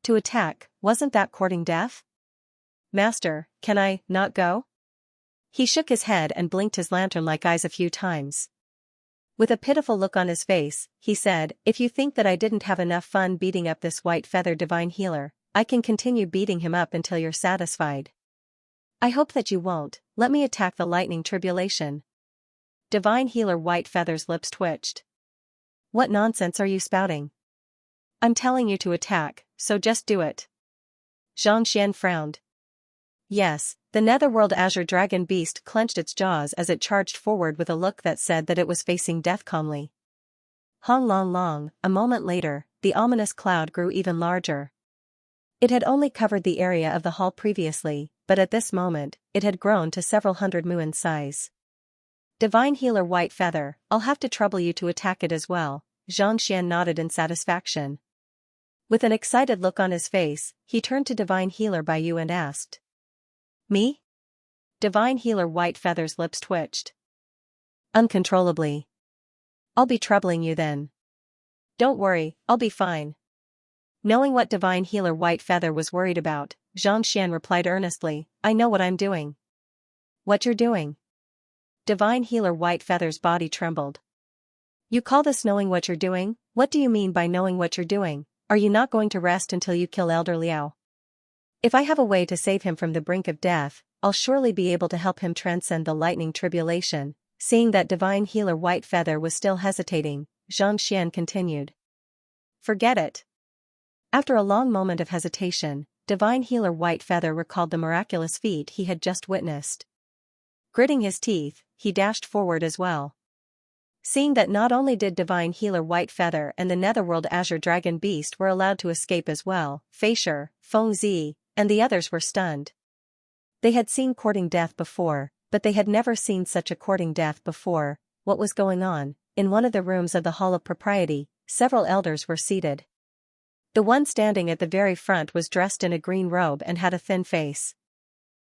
To attack, wasn't that courting death? Master, can I not go? He shook his head and blinked his lantern-like eyes a few times. With a pitiful look on his face, he said, if you think that I didn't have enough fun beating up this white-feathered divine healer, I can continue beating him up until you're satisfied. I hope that you won't. Let me attack the lightning tribulation. Divine healer White Feather's lips twitched. What nonsense are you spouting? I'm telling you to attack, so just do it. Xianxian frowned. Yes, the Netherworld Azure Dragon Beast clenched its jaws as it charged forward with a look that said that it was facing death calmly. Hong long long, a moment later, the ominous cloud grew even larger. It had only covered the area of the hall previously, but at this moment, it had grown to several hundred mu in size. Divine Healer White Feather, I'll have to trouble you to attack it as well. Xianxian nodded in satisfaction. With an excited look on his face, he turned to Divine Healer Baiyu and asked. Me? Divine Healer White Feather's lips twitched. Uncontrollably. I'll be troubling you then. Don't worry, I'll be fine. Knowing what Divine Healer White Feather was worried about, Xianxian replied earnestly, I know what I'm doing. What you're doing? Divine Healer White Feather's body trembled. You call this knowing what you're doing? What do you mean by knowing what you're doing? Are you not going to rest until you kill Elder Liao? If I have a way to save him from the brink of death, I'll surely be able to help him transcend the lightning tribulation. Seeing that Divine Healer White Feather was still hesitating, Xianxian continued. Forget it. After a long moment of hesitation, Divine Healer White Feather recalled the miraculous feat he had just witnessed. Gritting his teeth, he dashed forward as well. Seeing that not only did Divine Healer White Feather and the Netherworld Azure Dragon Beast were allowed to escape as well, Feisher, Feng Zi, and the others were stunned. They had seen courting death before, but they had never seen such a courting death before. What was going on? In one of the rooms of the Hall of Propriety, several elders were seated. The one standing at the very front was dressed in a green robe and had a thin face.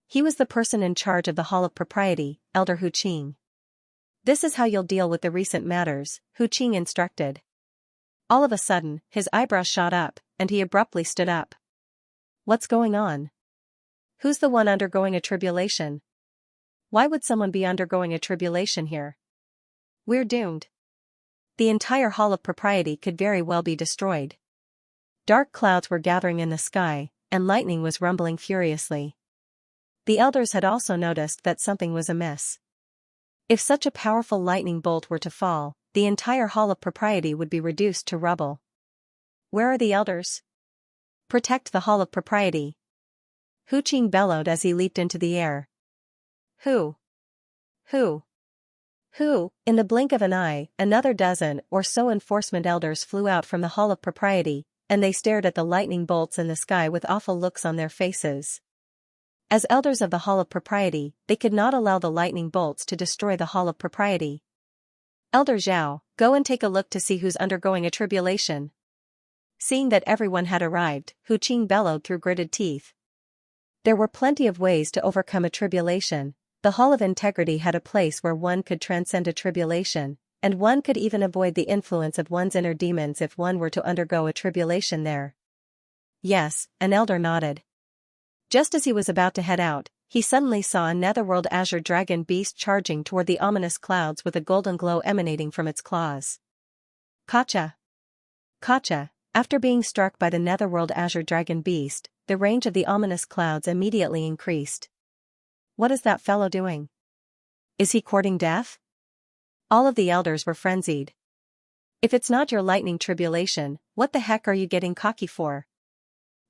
He was the person in charge of the Hall of Propriety, Elder Hu Qing. This is how you'll deal with the recent matters, Hu Qing instructed. All of a sudden, his eyebrows shot up, and he abruptly stood up. What's going on? Who's the one undergoing a tribulation? Why would someone be undergoing a tribulation here? We're doomed. The entire Hall of Propriety could very well be destroyed. Dark clouds were gathering in the sky, and lightning was rumbling furiously. The elders had also noticed that something was amiss. If such a powerful lightning bolt were to fall, the entire Hall of Propriety would be reduced to rubble. Where are the elders? Protect the Hall of Propriety. Hu Qing bellowed as he leaped into the air. Who? Who? Who? In the blink of an eye, another dozen or so enforcement elders flew out from the Hall of Propriety, and they stared at the lightning bolts in the sky with awful looks on their faces. As elders of the Hall of Propriety, they could not allow the lightning bolts to destroy the Hall of Propriety. Elder Zhao, go and take a look to see who's undergoing a tribulation. Seeing that everyone had arrived, Hu Qing bellowed through gritted teeth. There were plenty of ways to overcome a tribulation. The Hall of Integrity had a place where one could transcend a tribulation, and one could even avoid the influence of one's inner demons if one were to undergo a tribulation there. Yes, an elder nodded. Just as he was about to head out, he suddenly saw a netherworld azure dragon beast charging toward the ominous clouds with a golden glow emanating from its claws. Gotcha! Gotcha! After being struck by the netherworld azure dragon beast, the range of the ominous clouds immediately increased. What is that fellow doing? Is he courting death? All of the elders were frenzied. If it's not your lightning tribulation, what the heck are you getting cocky for?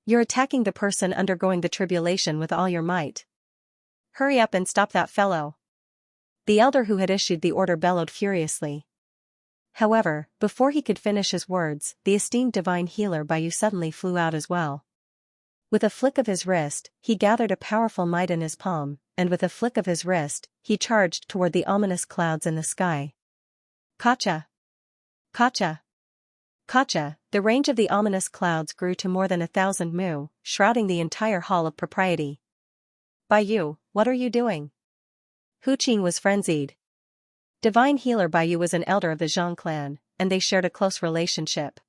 You're attacking the person undergoing the tribulation with all your might. Hurry up and stop that fellow. The elder who had issued the order bellowed furiously. However, before he could finish his words, the esteemed divine healer Bayu suddenly flew out as well. With a flick of his wrist, he gathered a powerful might in his palm, and with a flick of his wrist, he charged toward the ominous clouds in the sky. Gotcha! Gotcha! Gotcha! The range of the ominous clouds grew to more than 1,000 mu, shrouding the entire hall of propriety. Bayu, what are you doing? Hu Qing was frenzied. Divine healer Bayu was an elder of the Zhang clan, and they shared a close relationship.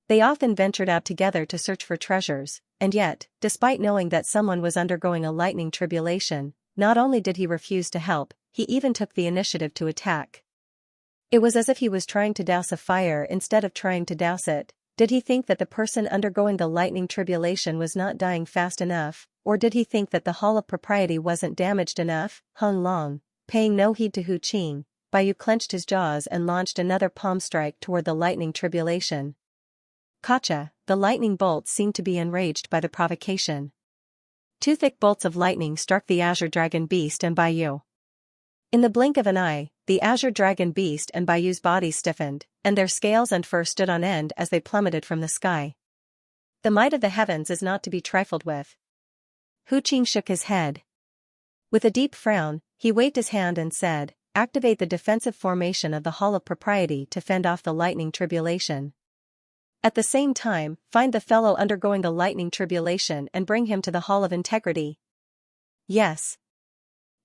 They often ventured out together to search for treasures, and yet, despite knowing that someone was undergoing a lightning tribulation, not only did he refuse to help, he even took the initiative to attack. It was as if he was trying to douse a fire instead of trying to douse it. Did he think that the person undergoing the lightning tribulation was not dying fast enough, or did he think that the hall of propriety wasn't damaged enough? Hung Long, paying no heed to Hu Qing, Bayu clenched his jaws and launched another palm strike toward the lightning tribulation. Gotcha! The lightning bolts seemed to be enraged by the provocation. Two thick bolts of lightning struck the azure dragon beast and Bayu. In the blink of an eye, the azure dragon beast and Bayu's bodies stiffened, and their scales and fur stood on end as they plummeted from the sky. The might of the heavens is not to be trifled with. Hu Qing shook his head. With a deep frown, he waved his hand and said, "Activate the defensive formation of the Hall of Propriety to fend off the lightning tribulation. At the same time, find the fellow undergoing the lightning tribulation and bring him to the Hall of Integrity." Yes.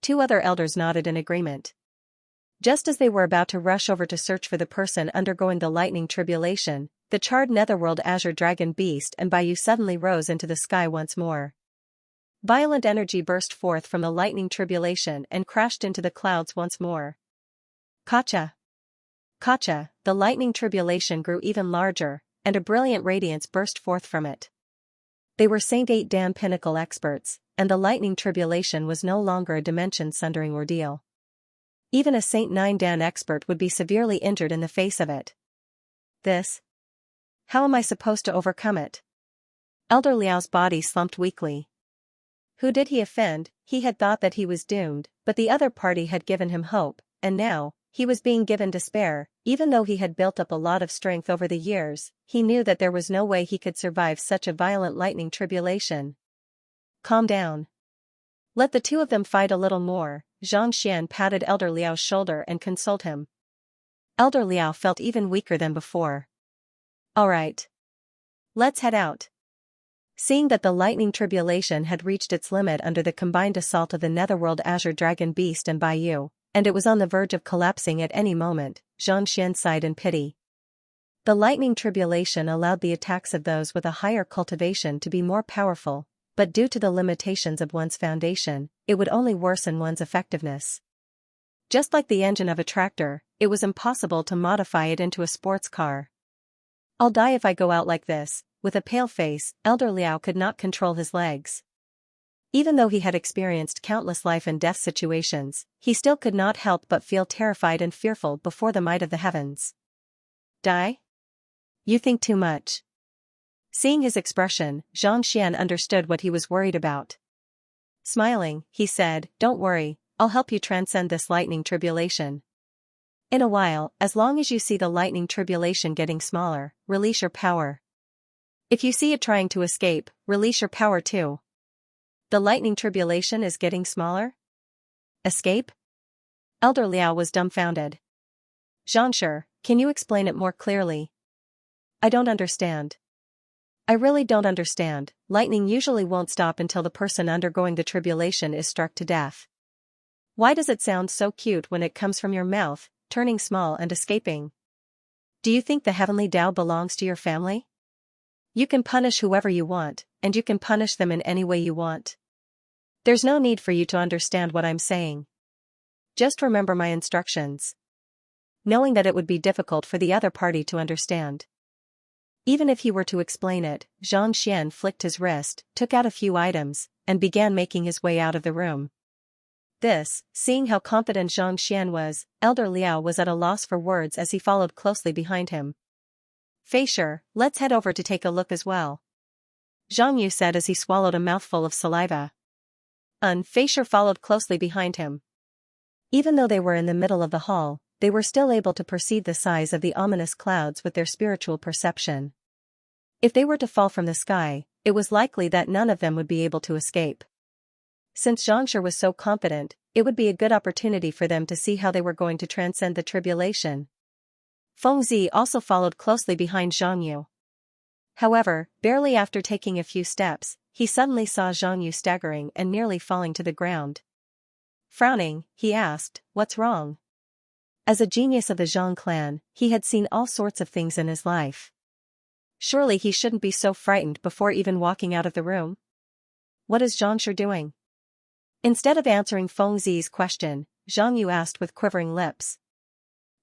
Two other elders nodded in agreement. Just as they were about to rush over to search for the person undergoing the lightning tribulation, the charred netherworld azure dragon beast and Bayu suddenly rose into the sky once more. Violent energy burst forth from the lightning tribulation and crashed into the clouds once more. Gotcha! Gotcha! The lightning tribulation grew even larger, and a brilliant radiance burst forth from it. They were Saint 8 Dan pinnacle experts, and the lightning tribulation was no longer a dimension-sundering ordeal. Even a Saint 9 Dan expert would be severely injured in the face of it. This? How am I supposed to overcome it? Elder Liao's body slumped weakly. Who did he offend? He had thought that he was doomed, but the other party had given him hope, and now, he was being given despair. Even though he had built up a lot of strength over the years, he knew that there was no way he could survive such a violent lightning tribulation. Calm down. Let the two of them fight a little more. Xianxia patted Elder Liao's shoulder and consoled him. Elder Liao felt even weaker than before. All right. Let's head out. Seeing that the lightning tribulation had reached its limit under the combined assault of the netherworld azure dragon beast and Bayu, and it was on the verge of collapsing at any moment, Xianxia sighed in pity. The lightning tribulation allowed the attacks of those with a higher cultivation to be more powerful, but due to the limitations of one's foundation, it would only worsen one's effectiveness. Just like the engine of a tractor, it was impossible to modify it into a sports car. I'll die if I go out like this. With a pale face, Elder Liao could not control his legs. Even though he had experienced countless life and death situations, he still could not help but feel terrified and fearful before the might of the heavens. Die? You think too much. Seeing his expression, Xianxia understood what he was worried about. Smiling, he said, "Don't worry, I'll help you transcend this lightning tribulation. In a while, as long as you see the lightning tribulation getting smaller, release your power. If you see it trying to escape, release your power too." The lightning tribulation is getting smaller? Escape? Elder Liao was dumbfounded. Xianxia, can you explain it more clearly? I don't understand. I really don't understand. Lightning usually won't stop until the person undergoing the tribulation is struck to death. Why does it sound so cute when it comes from your mouth? turning small and escaping. Do you think the heavenly Tao belongs to your family? You can punish whoever you want, and you can punish them in any way you want. There's no need for you to understand what I'm saying. Just remember my instructions. Knowing that it would be difficult for the other party to understand. Even if he were to explain it, Xianxia flicked his wrist, took out a few items, and began making his way out of the room. Seeing how confident Xianxia was, Elder Liao was at a loss for words as he followed closely behind him. Feisher, let's head over to take a look as well. Zhang Yu said as he swallowed a mouthful of saliva. Feisher followed closely behind him. Even though they were in the middle of the hall, they were still able to perceive the size of the ominous clouds with their spiritual perception. If they were to fall from the sky, it was likely that none of them would be able to escape. Since Xianxia was so confident, it would be a good opportunity for them to see how they were going to transcend the tribulation. Fengzi also followed closely behind Zhang Yu. However, barely after taking a few steps, he suddenly saw Zhang Yu staggering and nearly falling to the ground. Frowning, he asked, "What's wrong?" As a genius of the Zhang clan, he had seen all sorts of things in his life. Surely he shouldn't be so frightened before even walking out of the room? What is Xianxia doing? Instead of answering Fengzi's question, Zhang Yu asked with quivering lips.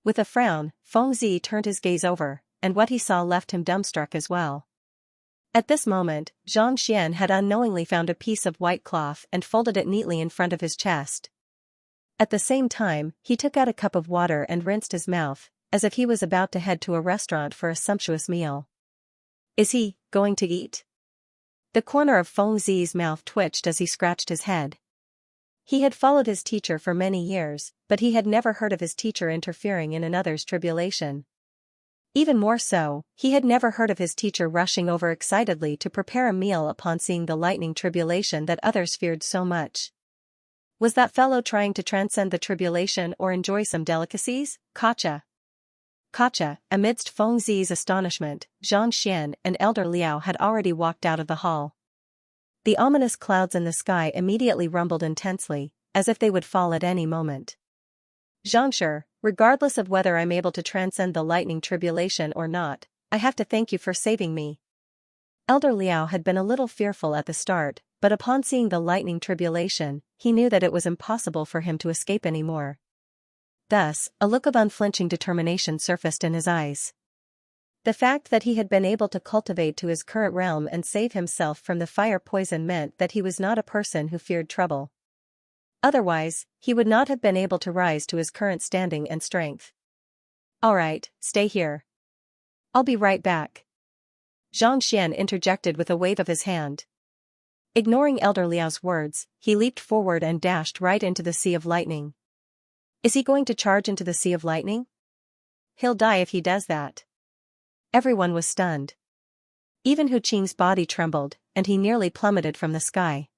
With a frown, Fengzi turned his gaze over, and what he saw left him dumbstruck as well. At this moment, Xianxia had unknowingly found a piece of white cloth and folded it neatly in front of his chest. At the same time, he took out a cup of water and rinsed his mouth, as if he was about to head to a restaurant for a sumptuous meal. Is he going to eat? The corner of Fengzi's mouth twitched as he scratched his head. He had followed his teacher for many years, but he had never heard of his teacher interfering in another's tribulation. Even more so, he had never heard of his teacher rushing over excitedly to prepare a meal upon seeing the lightning tribulation that others feared so much. Was that fellow trying to transcend the tribulation or enjoy some delicacies? Gotcha. Gotcha. Amidst Fengzi's astonishment, Xianxia and Elder Liao had already walked out of the hall. The ominous clouds in the sky immediately rumbled intensely, as if they would fall at any moment. Xianxia, regardless of whether I'm able to transcend the lightning tribulation or not, I have to thank you for saving me. Elder Liao had been a little fearful at the start, but upon seeing the lightning tribulation, he knew that it was impossible for him to escape anymore. Thus, a look of unflinching determination surfaced in his eyes. The fact that he had been able to cultivate to his current realm and save himself from the fire poison meant that he was not a person who feared trouble. Otherwise, he would not have been able to rise to his current standing and strength. Alright, stay here. I'll be right back. Xianxia interjected with a wave of his hand. Ignoring Elder Liao's words, he leaped forward and dashed right into the sea of lightning. Is he going to charge into the sea of lightning? He'll die if he does that. Everyone was stunned. Even Hu Qing's body trembled, and he nearly plummeted from the sky.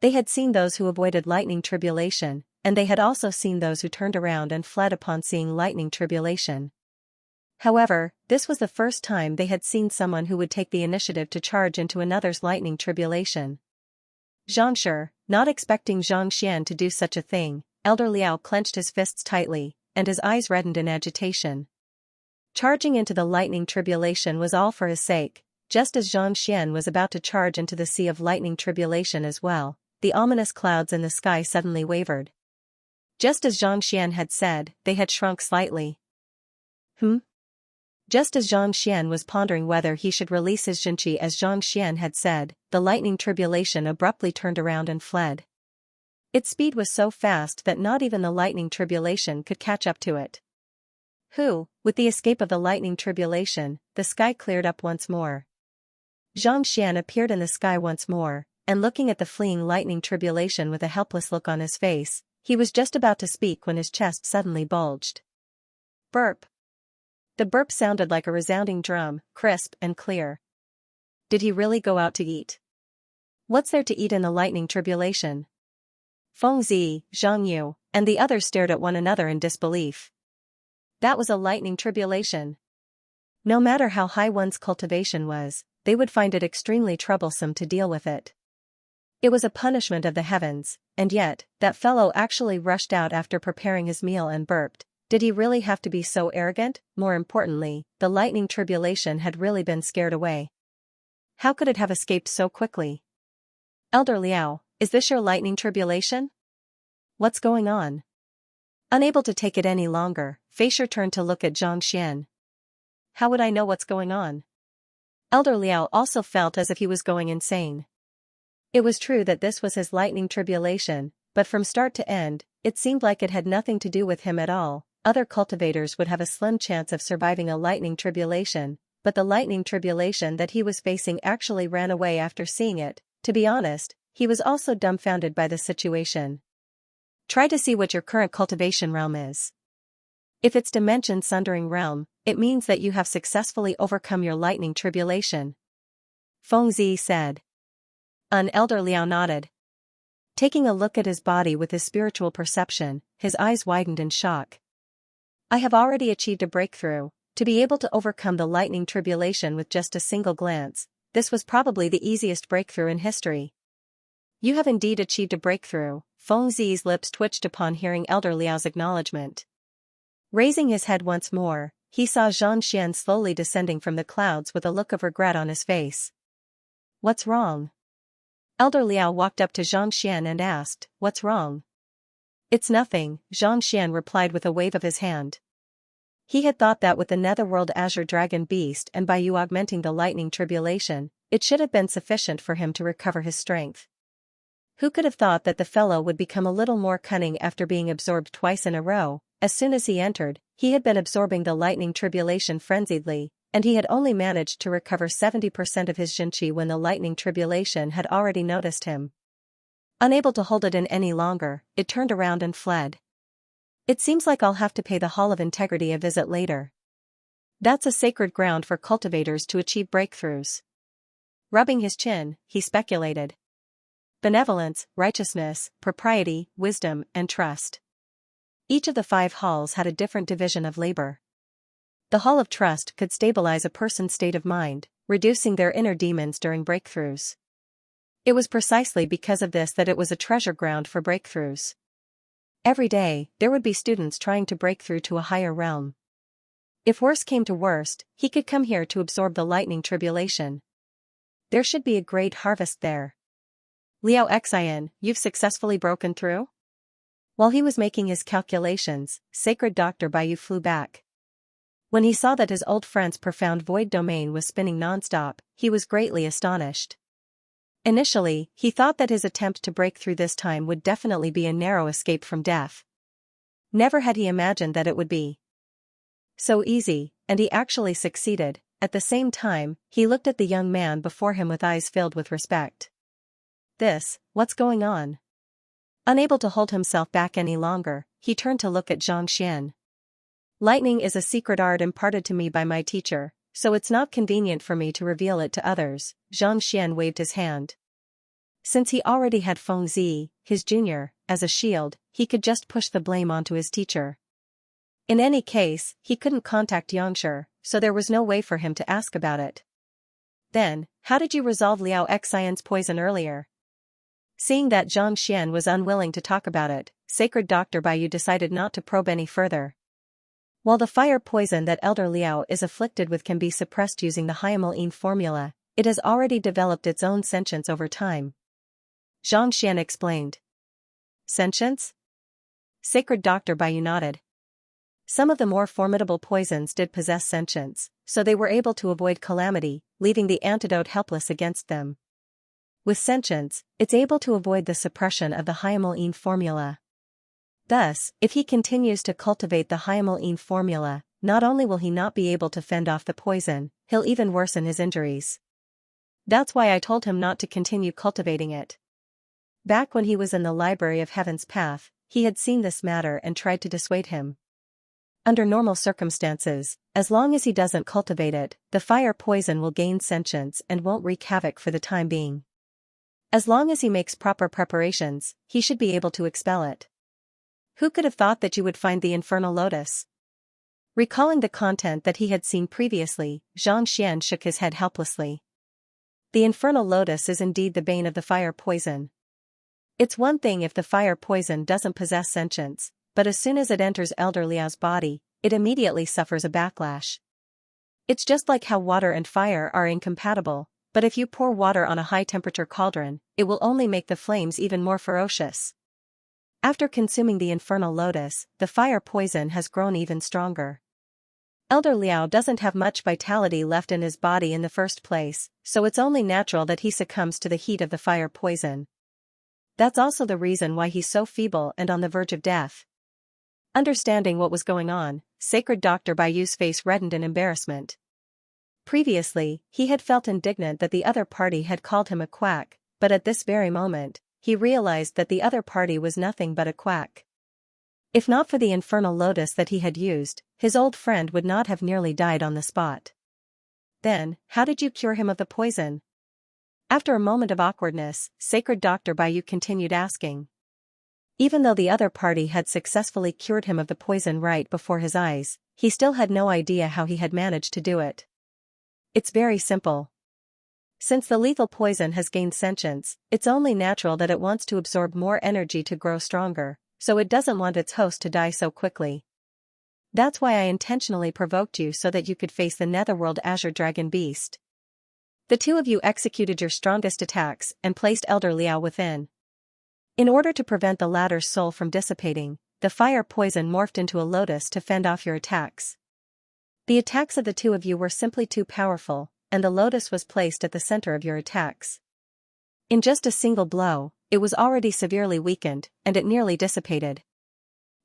They had seen those who avoided lightning tribulation, and they had also seen those who turned around and fled upon seeing lightning tribulation. However, this was the first time they had seen someone who would take the initiative to charge into another's lightning tribulation. Xianxia, not expecting Xianxia to do such a thing, Elder Liao clenched his fists tightly, and his eyes reddened in agitation. Charging into the lightning tribulation was all for his sake, just as Xianxia was about to charge into the sea of lightning tribulation as well. The ominous clouds in the sky suddenly wavered. Just as Xianxia had said, they had shrunk slightly. Just as Xianxia was pondering whether he should release his Jinqi as Xianxia had said, the lightning tribulation abruptly turned around and fled. Its speed was so fast that not even the lightning tribulation could catch up to it. With the escape of the lightning tribulation, the sky cleared up once more. Xianxia appeared in the sky once more, and looking at the fleeing lightning tribulation with a helpless look on his face, he was just about to speak when his chest suddenly bulged. Burp. The burp sounded like a resounding drum, crisp and clear. Did he really go out to eat? What's there to eat in the lightning tribulation? Fengzi, Zhang Yu, and the others stared at one another in disbelief. That was a lightning tribulation. No matter how high one's cultivation was, they would find it extremely troublesome to deal with it. It was a punishment of the heavens, and yet, that fellow actually rushed out after preparing his meal and burped. Did he really have to be so arrogant? More importantly, the lightning tribulation had really been scared away. How could it have escaped so quickly? Elder Liao, is this your lightning tribulation? What's going on? Unable to take it any longer, Feisher turned to look at Xianxia. How would I know what's going on? Elder Liao also felt as if he was going insane. It was true that this was his lightning tribulation, but from start to end, it seemed like it had nothing to do with him at all. Other cultivators would have a slim chance of surviving a lightning tribulation, but the lightning tribulation that he was facing actually ran away after seeing it. To be honest, he was also dumbfounded by the situation. Try to see what your current cultivation realm is. If it's Dimension Sundering Realm, it means that you have successfully overcome your lightning tribulation. Feng Zi said. An Elder Liao nodded. Taking a look at his body with his spiritual perception, his eyes widened in shock. I have already achieved a breakthrough. To be able to overcome the lightning tribulation with just a single glance, this was probably the easiest breakthrough in history. You have indeed achieved a breakthrough. Feng Zi's lips twitched upon hearing Elder Liao's acknowledgement. Raising his head once more, he saw Xianxia slowly descending from the clouds with a look of regret on his face. What's wrong? Elder Liao walked up to Xianxia and asked, What's wrong? It's nothing, Xianxia replied with a wave of his hand. He had thought that with the Netherworld Azure Dragon Beast and by you augmenting the lightning tribulation, it should have been sufficient for him to recover his strength. Who could have thought that the fellow would become a little more cunning after being absorbed twice in a row? As soon as he entered, he had been absorbing the lightning tribulation frenziedly, and he had only managed to recover 70% of his Jinqi when the lightning tribulation had already noticed him. Unable to hold it in any longer, it turned around and fled. It seems like I'll have to pay the Hall of Integrity a visit later. That's a sacred ground for cultivators to achieve breakthroughs. Rubbing his chin, he speculated. Benevolence, righteousness, propriety, wisdom, and trust. Each of the 5 halls had a different division of labor. The Hall of Trust could stabilize a person's state of mind, reducing their inner demons during breakthroughs. It was precisely because of this that it was a treasure ground for breakthroughs. Every day, there would be students trying to break through to a higher realm. If worst came to worst, he could come here to absorb the lightning tribulation. There should be a great harvest there. Liao Xian, you've successfully broken through? While he was making his calculations, Sacred Dr. Baiyu flew back. When he saw that his old friend's profound void domain was spinning non-stop, he was greatly astonished. Initially, he thought that his attempt to break through this time would definitely be a narrow escape from death. Never had he imagined that it would be so easy, and he actually succeeded. At the same time, he looked at the young man before him with eyes filled with respect. What's going on? Unable to hold himself back any longer, he turned to look at Xianxia. Lightning is a secret art imparted to me by my teacher, so it's not convenient for me to reveal it to others. Xianxia waved his hand. Since he already had Feng Zi, his junior, as a shield, he could just push the blame onto his teacher. In any case, he couldn't contact Xianxia, so there was no way for him to ask about it. Then, how did you resolve Liao Xian's poison earlier? Seeing that Xianxia was unwilling to talk about it, Sacred Dr. Baiyu decided not to probe any further. While the fire poison that Elder Liao is afflicted with can be suppressed using the Hyamel formula, it has already developed its own sentience over time. Xianxia explained. Sentience? Sacred Dr. Baiyu nodded. Some of the more formidable poisons did possess sentience, so they were able to avoid calamity, leaving the antidote helpless against them. With sentience, it's able to avoid the suppression of the Hyamel formula. Thus, if he continues to cultivate the Hyamel formula, not only will he not be able to fend off the poison, he'll even worsen his injuries. That's why I told him not to continue cultivating it. Back when he was in the Library of Heaven's Path, he had seen this matter and tried to dissuade him. Under normal circumstances, as long as he doesn't cultivate it, the fire poison will gain sentience and won't wreak havoc for the time being. As long as he makes proper preparations, he should be able to expel it. Who could have thought that you would find the infernal lotus? Recalling the content that he had seen previously, Xianxia shook his head helplessly. The infernal lotus is indeed the bane of the fire poison. It's one thing if the fire poison doesn't possess sentience, but as soon as it enters Elder Liao's body, it immediately suffers a backlash. It's just like how water and fire are incompatible, but if you pour water on a high-temperature cauldron, it will only make the flames even more ferocious. After consuming the infernal lotus, the fire poison has grown even stronger. Elder Liao doesn't have much vitality left in his body in the first place, so it's only natural that he succumbs to the heat of the fire poison. That's also the reason why he's so feeble and on the verge of death. Understanding what was going on, Sacred Dr. Baiyu's face reddened in embarrassment. Previously, he had felt indignant that the other party had called him a quack, but at this very moment, he realized that the other party was nothing but a quack. If not for the infernal lotus that he had used, his old friend would not have nearly died on the spot. Then, how did you cure him of the poison? After a moment of awkwardness, Sacred Dr. Baiyu continued asking. Even though the other party had successfully cured him of the poison right before his eyes, he still had no idea how he had managed to do it. It's very simple. Since the lethal poison has gained sentience, it's only natural that it wants to absorb more energy to grow stronger, so it doesn't want its host to die so quickly. That's why I intentionally provoked you so that you could face the Netherworld Azure Dragon Beast. The two of you executed your strongest attacks and placed Elder Liao within. In order to prevent the latter's soul from dissipating, the fire poison morphed into a lotus to fend off your attacks. The attacks of the two of you were simply too powerful, and the lotus was placed at the center of your attacks. In just a single blow, it was already severely weakened, and it nearly dissipated.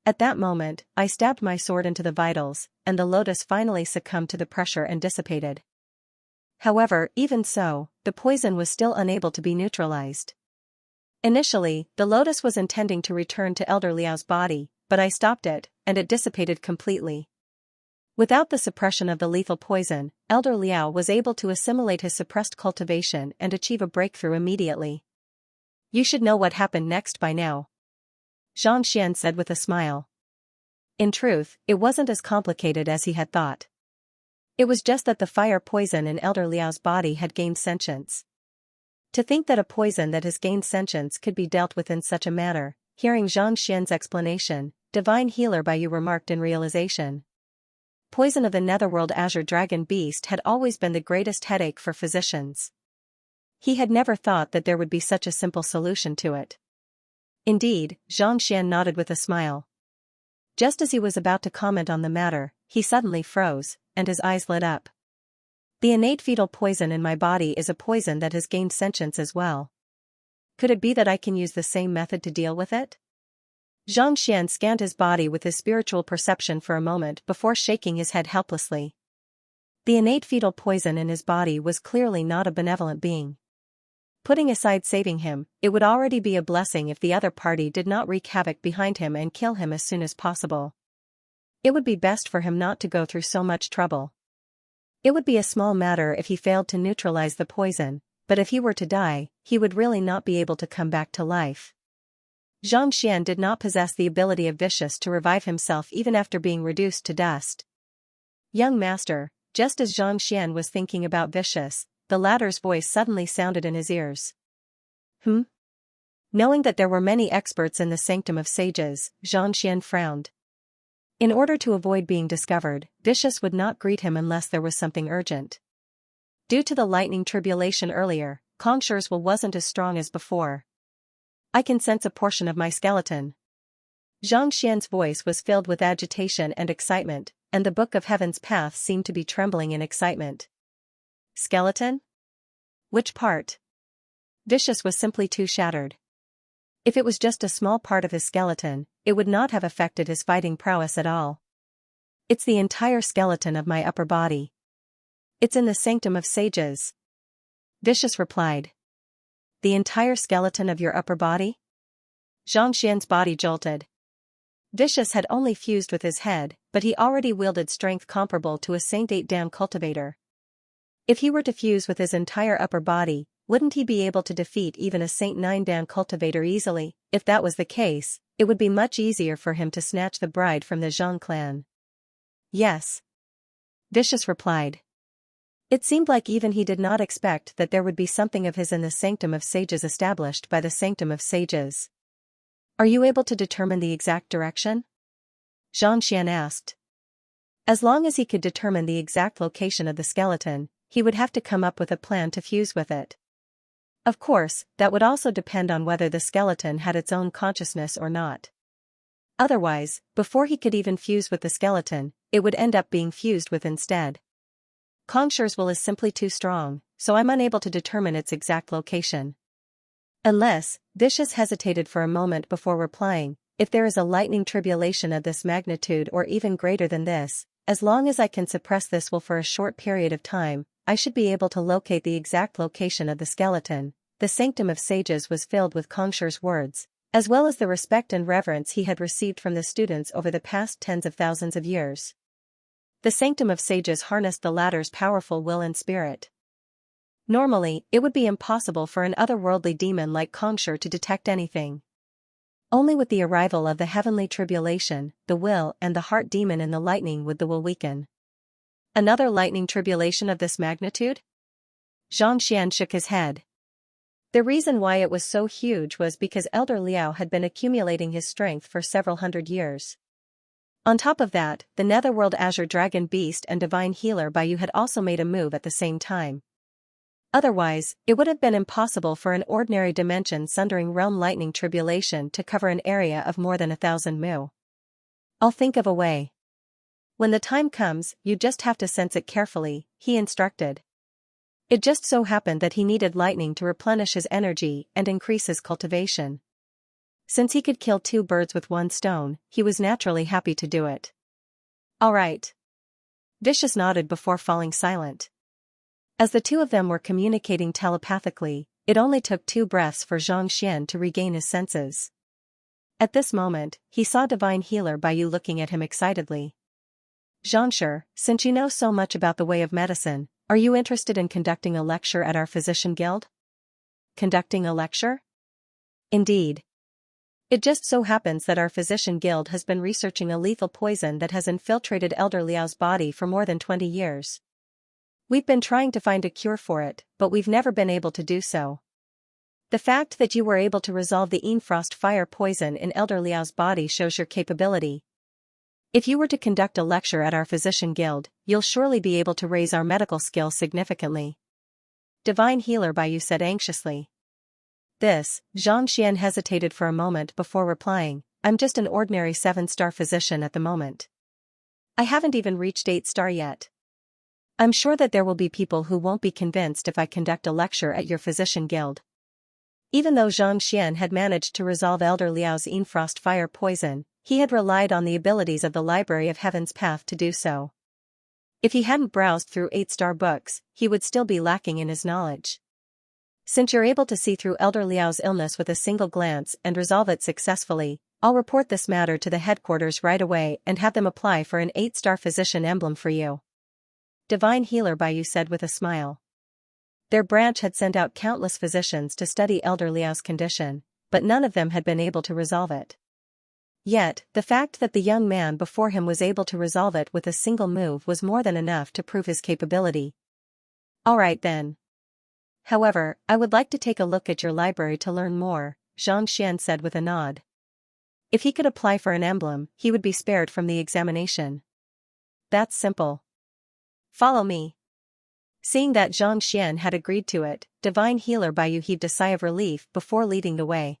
At that moment, I stabbed my sword into the vitals, and the lotus finally succumbed to the pressure and dissipated. However, even so, the poison was still unable to be neutralized. Initially, the lotus was intending to return to Elder Liao's body, but I stopped it, and it dissipated completely. Without the suppression of the lethal poison, Elder Liao was able to assimilate his suppressed cultivation and achieve a breakthrough immediately. You should know what happened next by now, Xianxia said with a smile. In truth, it wasn't as complicated as he had thought. It was just that the fire poison in Elder Liao's body had gained sentience. To think that a poison that has gained sentience could be dealt with in such a manner, hearing Xianxia's explanation, Divine Healer Baiyu remarked in realization. Poison of the Netherworld Azure Dragon Beast had always been the greatest headache for physicians. He had never thought that there would be such a simple solution to it. Indeed, Xianxia nodded with a smile. Just as he was about to comment on the matter, he suddenly froze, and his eyes lit up. The innate fetal poison in my body is a poison that has gained sentience as well. Could it be that I can use the same method to deal with it? Xianxia scanned his body with his spiritual perception for a moment before shaking his head helplessly. The innate fetal poison in his body was clearly not a benevolent being. Putting aside saving him, it would already be a blessing if the other party did not wreak havoc behind him and kill him as soon as possible. It would be best for him not to go through so much trouble. It would be a small matter if he failed to neutralize the poison, but if he were to die, he would really not be able to come back to life. Xianxia did not possess the ability of Vicious to revive himself even after being reduced to dust. Young master, just as Xianxia was thinking about Vicious, the latter's voice suddenly sounded in his ears. Knowing that there were many experts in the Sanctum of Sages, Xianxia frowned. In order to avoid being discovered, Vicious would not greet him unless there was something urgent. Due to the lightning tribulation earlier, Kongsher's will wasn't as strong as before. I can sense a portion of my skeleton. Xianxia's voice was filled with agitation and excitement, and the Book of Heaven's path seemed to be trembling in excitement. Skeleton? Which part? Vicious was simply too shattered. If it was just a small part of his skeleton, it would not have affected his fighting prowess at all. It's the entire skeleton of my upper body. It's in the Sanctum of Sages. Vicious replied. The entire skeleton of your upper body? Xianxia's body jolted. Vicious had only fused with his head, but he already wielded strength comparable to a Saint 8-Dan cultivator. If he were to fuse with his entire upper body, wouldn't he be able to defeat even a Saint 9-Dan cultivator easily? If that was the case, it would be much easier for him to snatch the bride from the Zhang clan. Yes. Vicious replied. It seemed like even he did not expect that there would be something of his in the Sanctum of Sages established by the Sanctum of Sages. Are you able to determine the exact direction? Xianxia asked. As long as he could determine the exact location of the skeleton, he would have to come up with a plan to fuse with it. Of course, that would also depend on whether the skeleton had its own consciousness or not. Otherwise, before he could even fuse with the skeleton, it would end up being fused with instead. Kongshi's will is simply too strong, so I'm unable to determine its exact location. Unless, Vicious hesitated for a moment before replying, if there is a lightning tribulation of this magnitude or even greater than this, as long as I can suppress this will for a short period of time, I should be able to locate the exact location of the skeleton. The Sanctum of Sages was filled with Kongshi's words, as well as the respect and reverence he had received from the students over the past tens of thousands of years. The Sanctum of Sages harnessed the latter's powerful will and spirit. Normally, it would be impossible for an otherworldly demon like Kongshi to detect anything. Only with the arrival of the heavenly tribulation, the will and the heart demon in the lightning would the will weaken. Another lightning tribulation of this magnitude? Xianxia shook his head. The reason why it was so huge was because Elder Liao had been accumulating his strength for several hundred years. On top of that, the Netherworld Azure Dragon Beast and Divine Healer Baiyu had also made a move at the same time. Otherwise, it would have been impossible for an ordinary dimension-sundering realm lightning tribulation to cover an area of more than 1,000 mu. I'll think of a way. When the time comes, you just have to sense it carefully, he instructed. It just so happened that he needed lightning to replenish his energy and increase his cultivation. Since he could kill 2 birds with 1 stone, he was naturally happy to do it. All right. Vicious nodded before falling silent. As the two of them were communicating telepathically, it only took 2 breaths for Xianxia to regain his senses. At this moment, he saw Divine Healer Baiyu looking at him excitedly. Xianxia, since you know so much about the way of medicine, are you interested in conducting a lecture at our physician guild? Conducting a lecture? Indeed. It just so happens that our physician guild has been researching a lethal poison that has infiltrated Elder Liao's body for more than 20 years. We've been trying to find a cure for it, but we've never been able to do so. The fact that you were able to resolve the Enfrost fire poison in Elder Liao's body shows your capability. If you were to conduct a lecture at our physician guild, you'll surely be able to raise our medical skill significantly. Divine Healer Baiyu said anxiously. This, Xianxia hesitated for a moment before replying, I'm just an ordinary 7-star physician at the moment. I haven't even reached 8-star yet. I'm sure that there will be people who won't be convinced if I conduct a lecture at your physician guild. Even though Xianxia had managed to resolve Elder Liao's Enfrost fire poison, he had relied on the abilities of the Library of Heaven's Path to do so. If he hadn't browsed through 8-star books, he would still be lacking in his knowledge. Since you're able to see through Elder Liao's illness with a single glance and resolve it successfully, I'll report this matter to the headquarters right away and have them apply for an 8-star physician emblem for you. Divine Healer Baiyu said with a smile. Their branch had sent out countless physicians to study Elder Liao's condition, but none of them had been able to resolve it. Yet, the fact that the young man before him was able to resolve it with a single move was more than enough to prove his capability. All right then. However, I would like to take a look at your library to learn more, Xianxia said with a nod. If he could apply for an emblem, he would be spared from the examination. That's simple. Follow me. Seeing that Xianxia had agreed to it, Divine Healer Baiyu heaved a sigh of relief before leading the way.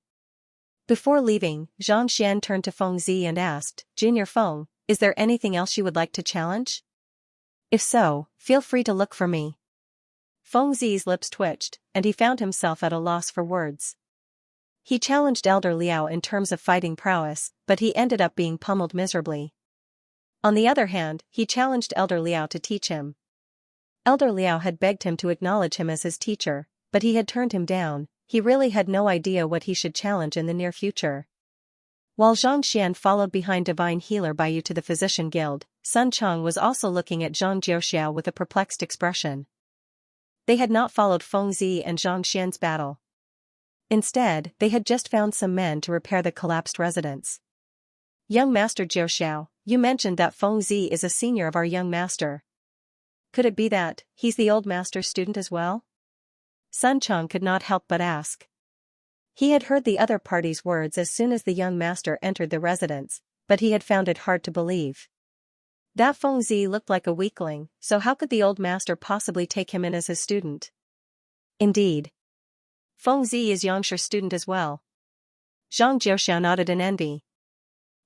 Before leaving, Xianxia turned to Feng Zi and asked, Junior Feng, is there anything else you would like to challenge? If so, feel free to look for me. Feng Zi's lips twitched, and he found himself at a loss for words. He challenged Elder Liao in terms of fighting prowess, but he ended up being pummeled miserably. On the other hand, he challenged Elder Liao to teach him. Elder Liao had begged him to acknowledge him as his teacher, but he had turned him down. He really had no idea what he should challenge in the near future. While Xianxia followed behind Divine Healer Baiyu to the Physician Guild, Sun Chong was also looking at Zhang Jiuxiao with a perplexed expression. They had not followed Feng Zi and Xianxia's battle. Instead, they had just found some men to repair the collapsed residence. Young Master Jiuxiao, you mentioned that Feng Zi is a senior of our young master. Could it be that he's the old master's student as well? Sun Chong could not help but ask. He had heard the other party's words as soon as the young master entered the residence, but he had found it hard to believe. That Fengzi looked like a weakling, so how could the old master possibly take him in as his student? Indeed. Fengzi is Xianxia's student as well. Zhang Jiuxiao nodded in envy.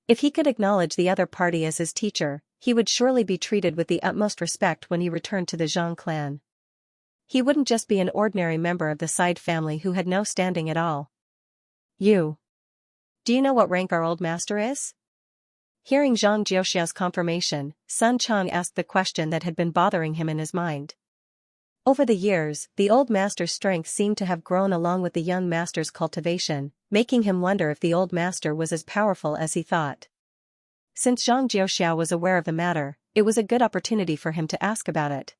If he could acknowledge the other party as his teacher, he would surely be treated with the utmost respect when he returned to the Zhang clan. He wouldn't just be an ordinary member of the side family who had no standing at all. Do you know what rank our old master is? Hearing Zhang Jiuxiao's confirmation, Sun Chang asked the question that had been bothering him in his mind. Over the years, the old master's strength seemed to have grown along with the young master's cultivation, making him wonder if the old master was as powerful as he thought. Since Zhang Jiuxiao was aware of the matter, it was a good opportunity for him to ask about it.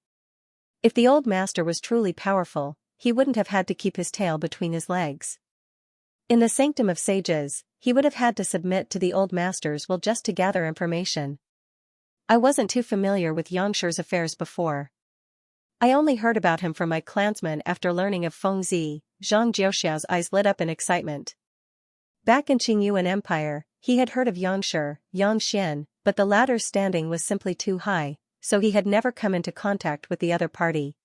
If the old master was truly powerful, he wouldn't have had to keep his tail between his legs. In the Sanctum of Sages, he would have had to submit to the old master's will just to gather information. I wasn't too familiar with Yangshi's affairs before. I only heard about him from my clansmen after learning of Fengzi. Zhang Jiuxiao's eyes lit up in excitement. Back in Qingyuan Empire, he had heard of Yangshi, Yangxian, but the latter's standing was simply too high, so he had never come into contact with the other party.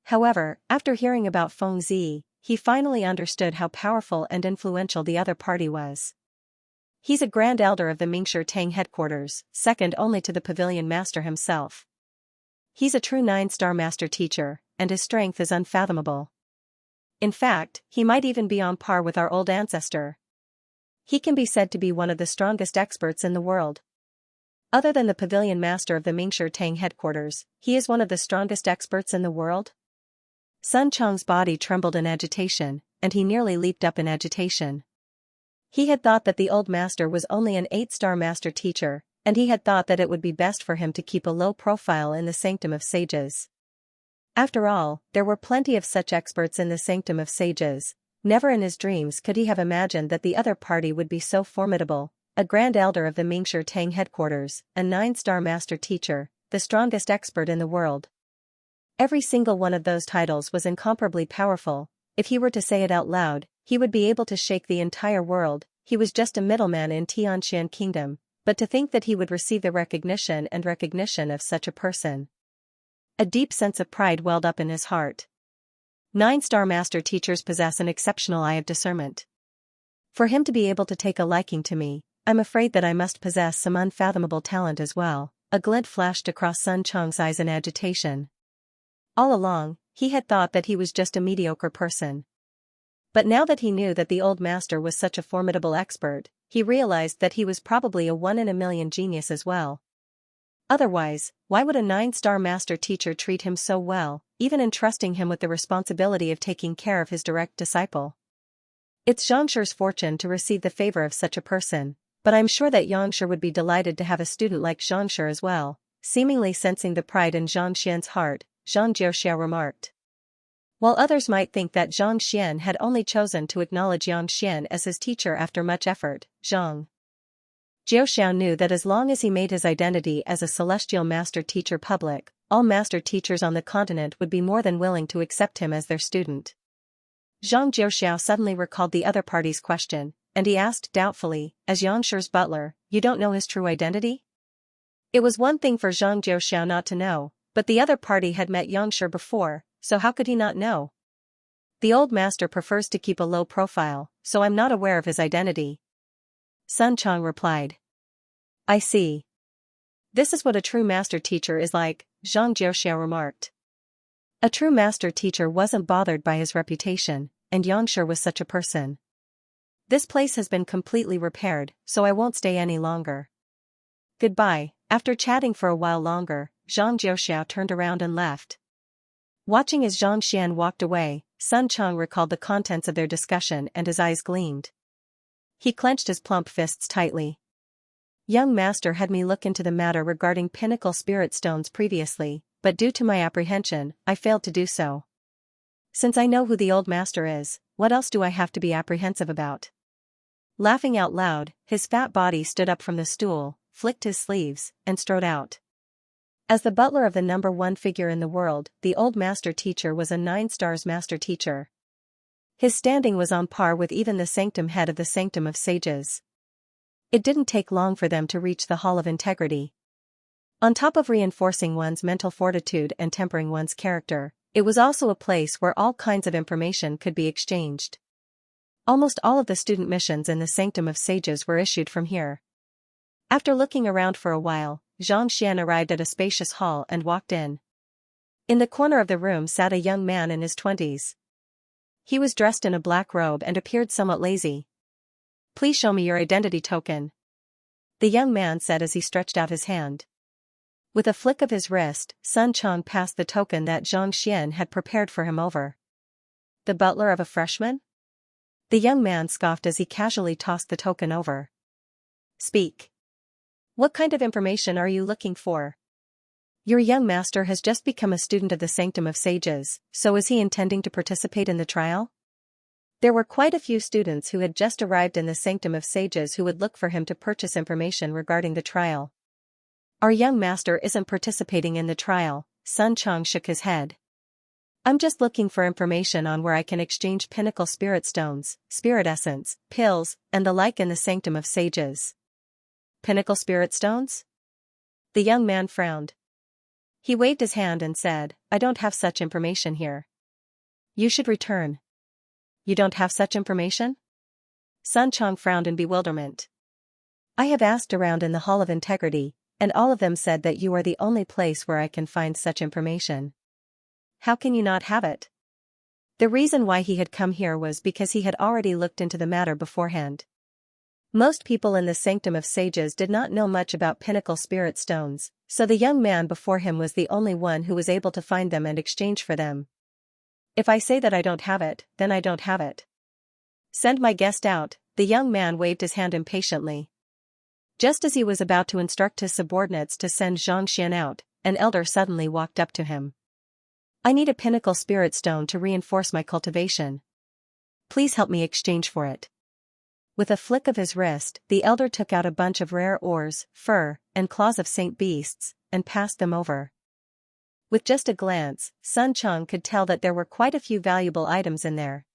However, after hearing about Fengzi, he finally understood how powerful and influential the other party was. He's a Grand Elder of the Mingshi Tang headquarters, second only to the Pavilion Master himself. He's a true 9-star master teacher, and his strength is unfathomable. In fact, he might even be on par with our old ancestor. He can be said to be one of the strongest experts in the world. Other than the Pavilion Master of the Mingshi Tang headquarters, he is one of the strongest experts in the world? Sun Chang's body trembled in agitation, and he nearly leaped up in agitation. He had thought that the old master was only an 8-star master teacher, and he had thought that it would be best for him to keep a low profile in the Sanctum of Sages. After all, there were plenty of such experts in the Sanctum of Sages. Never in his dreams could he have imagined that the other party would be so formidable, a Grand Elder of the Mingshi Tang headquarters, a 9-star master teacher, the strongest expert in the world. Every single one of those titles was incomparably powerful. If he were to say it out loud, he would be able to shake the entire world. He was just a middleman in Tianxian Kingdom, but to think that he would receive the recognition of such a person. A deep sense of pride welled up in his heart. 9-star master teachers possess an exceptional eye of discernment. For him to be able to take a liking to me, I'm afraid that I must possess some unfathomable talent as well. A glint flashed across Sun Chang's eyes in agitation. All along, he had thought that he was just a mediocre person. But now that he knew that the old master was such a formidable expert, he realized that he was probably a 1-in-a-million genius as well. Otherwise, why would a 9-star master teacher treat him so well, even entrusting him with the responsibility of taking care of his direct disciple? It's Xianxi's fortune to receive the favor of such a person, but I'm sure that Yangshi would be delighted to have a student like Xianxi as well. Seemingly sensing the pride in Zhang Xian's heart, Zhang Jiuxiao remarked. While others might think that Zhang Xian had only chosen to acknowledge Yang Xian as his teacher after much effort, Zhang Jiuxiao knew that as long as he made his identity as a celestial master teacher public, all master teachers on the continent would be more than willing to accept him as their student. Zhang Jiuxiao suddenly recalled the other party's question, and he asked doubtfully, as Yangshi's butler, "You don't know his true identity?" It was one thing for Zhang Jiuxiao not to know, but the other party had met Yangshi before, so how could he not know? The old master prefers to keep a low profile, so I'm not aware of his identity. Sun Chang replied. I see. This is what a true master teacher is like, Zhang Jiuxiao remarked. A true master teacher wasn't bothered by his reputation, and Yangshi was such a person. This place has been completely repaired, so I won't stay any longer. Goodbye. After chatting for a while longer, Zhang Jiuxiao turned around and left. Watching as Zhang Xian walked away, Sun Chang recalled the contents of their discussion and his eyes gleamed. He clenched his plump fists tightly. Young master had me look into the matter regarding pinnacle spirit stones previously, but due to my apprehension, I failed to do so. Since I know who the old master is, what else do I have to be apprehensive about? Laughing out loud, his fat body stood up from the stool, flicked his sleeves, and strode out. As the butler of the number 1 figure in the world, the old master teacher was a 9-stars master teacher. His standing was on par with even the sanctum head of the Sanctum of Sages. It didn't take long for them to reach the Hall of Integrity. On top of reinforcing one's mental fortitude and tempering one's character, it was also a place where all kinds of information could be exchanged. Almost all of the student missions in the Sanctum of Sages were issued from here. After looking around for a while, Xianxia arrived at a spacious hall and walked in. In the corner of the room sat a young man in his 20s. He was dressed in a black robe and appeared somewhat lazy. "Please show me your identity token," the young man said as he stretched out his hand. With a flick of his wrist, Sun Chong passed the token that Xianxia had prepared for him over. "The butler of a freshman?" The young man scoffed as he casually tossed the token over. "Speak. What kind of information are you looking for?" "Your young master has just become a student of the Sanctum of Sages, so is he intending to participate in the trial?" There were quite a few students who had just arrived in the Sanctum of Sages who would look for him to purchase information regarding the trial. "Our young master isn't participating in the trial," Sun Chong shook his head. "I'm just looking for information on where I can exchange pinnacle spirit stones, spirit essence, pills, and the like in the Sanctum of Sages." "Pinnacle spirit stones?" The young man frowned. He waved his hand and said, "I don't have such information here." "You should return." "You don't have such information?" Sun Chong frowned in bewilderment. "I have asked around in the Hall of Integrity, and all of them said that you are the only place where I can find such information." "How can you not have it?" The reason why he had come here was because he had already looked into the matter beforehand. Most people in the Sanctum of Sages did not know much about pinnacle spirit stones, so the young man before him was the only one who was able to find them and exchange for them. "If I say that I don't have it, then I don't have it. Send my guest out." The young man waved his hand impatiently. Just as he was about to instruct his subordinates to send Xianxia out, an elder suddenly walked up to him. "I need a pinnacle spirit stone to reinforce my cultivation. Please help me exchange for it." With a flick of his wrist, the elder took out a bunch of rare ores, fur, and claws of saint beasts, and passed them over. With just a glance, Sun Chong could tell that there were quite a few valuable items in there.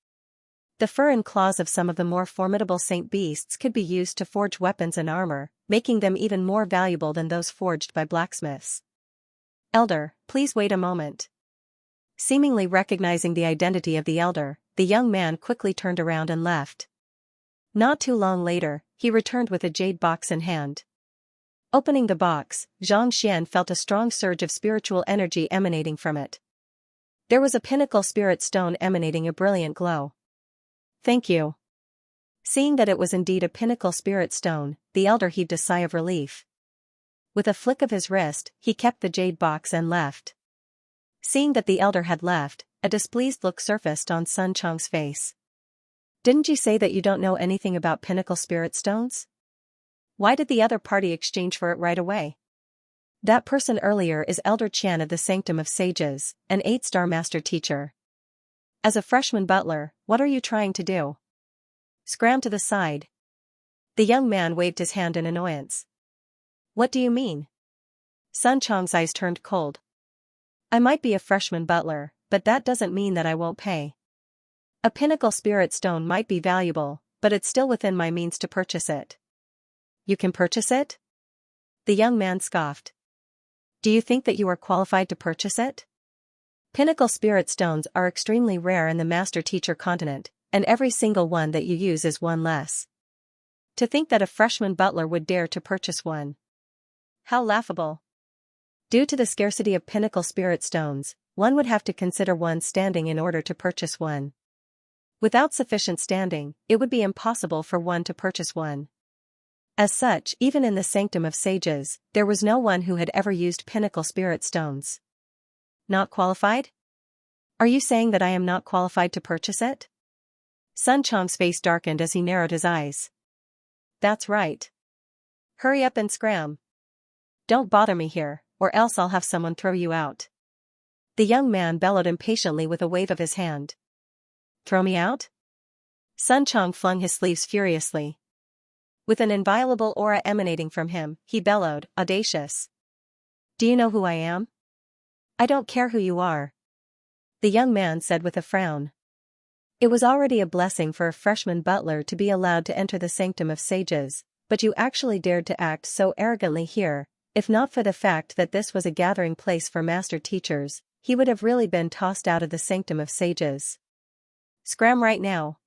The fur and claws of some of the more formidable saint beasts could be used to forge weapons and armor, making them even more valuable than those forged by blacksmiths. "Elder, please wait a moment." Seemingly recognizing the identity of the elder, the young man quickly turned around and left. Not too long later, he returned with a jade box in hand. Opening the box, Xianxia felt a strong surge of spiritual energy emanating from it. There was a pinnacle spirit stone emanating a brilliant glow. "Thank you." Seeing that it was indeed a pinnacle spirit stone, the elder heaved a sigh of relief. With a flick of his wrist, he kept the jade box and left. Seeing that the elder had left, a displeased look surfaced on Sun Chong's face. "Didn't you say that you don't know anything about pinnacle spirit stones? Why did the other party exchange for it right away?" "That person earlier is Elder Qian of the Sanctum of Sages, an 8-star master teacher. As a freshman butler, what are you trying to do? Scram to the side." The young man waved his hand in annoyance. "What do you mean?" Sun Chong's eyes turned cold. "I might be a freshman butler, but that doesn't mean that I won't pay. A pinnacle spirit stone might be valuable, but it's still within my means to purchase it." "You can purchase it?" The young man scoffed. "Do you think that you are qualified to purchase it? Pinnacle spirit stones are extremely rare in the Master Teacher continent, and every single one that you use is one less. To think that a freshman butler would dare to purchase one. How laughable. Due to the scarcity of pinnacle spirit stones, one would have to consider one's standing in order to purchase one. Without sufficient standing, it would be impossible for one to purchase one. As such, even in the Sanctum of Sages, there was no one who had ever used pinnacle spirit stones. Not qualified? Are you saying that I am not qualified to purchase it?" Sun Chong's face darkened as he narrowed his eyes. "That's right. Hurry up and scram. Don't bother me here, or else I'll have someone throw you out." The young man bellowed impatiently with a wave of his hand. "Throw me out?" Sun Chong flung his sleeves furiously. With an inviolable aura emanating from him, he bellowed, audacious. "Do you know who I am?" "I don't care who you are," the young man said with a frown. It was already a blessing for a freshman butler to be allowed to enter the Sanctum of Sages, But you actually dared to act so arrogantly here. If not for the fact that this was a gathering place for master teachers, he would have really been tossed out of the sanctum of sages. Scram right now.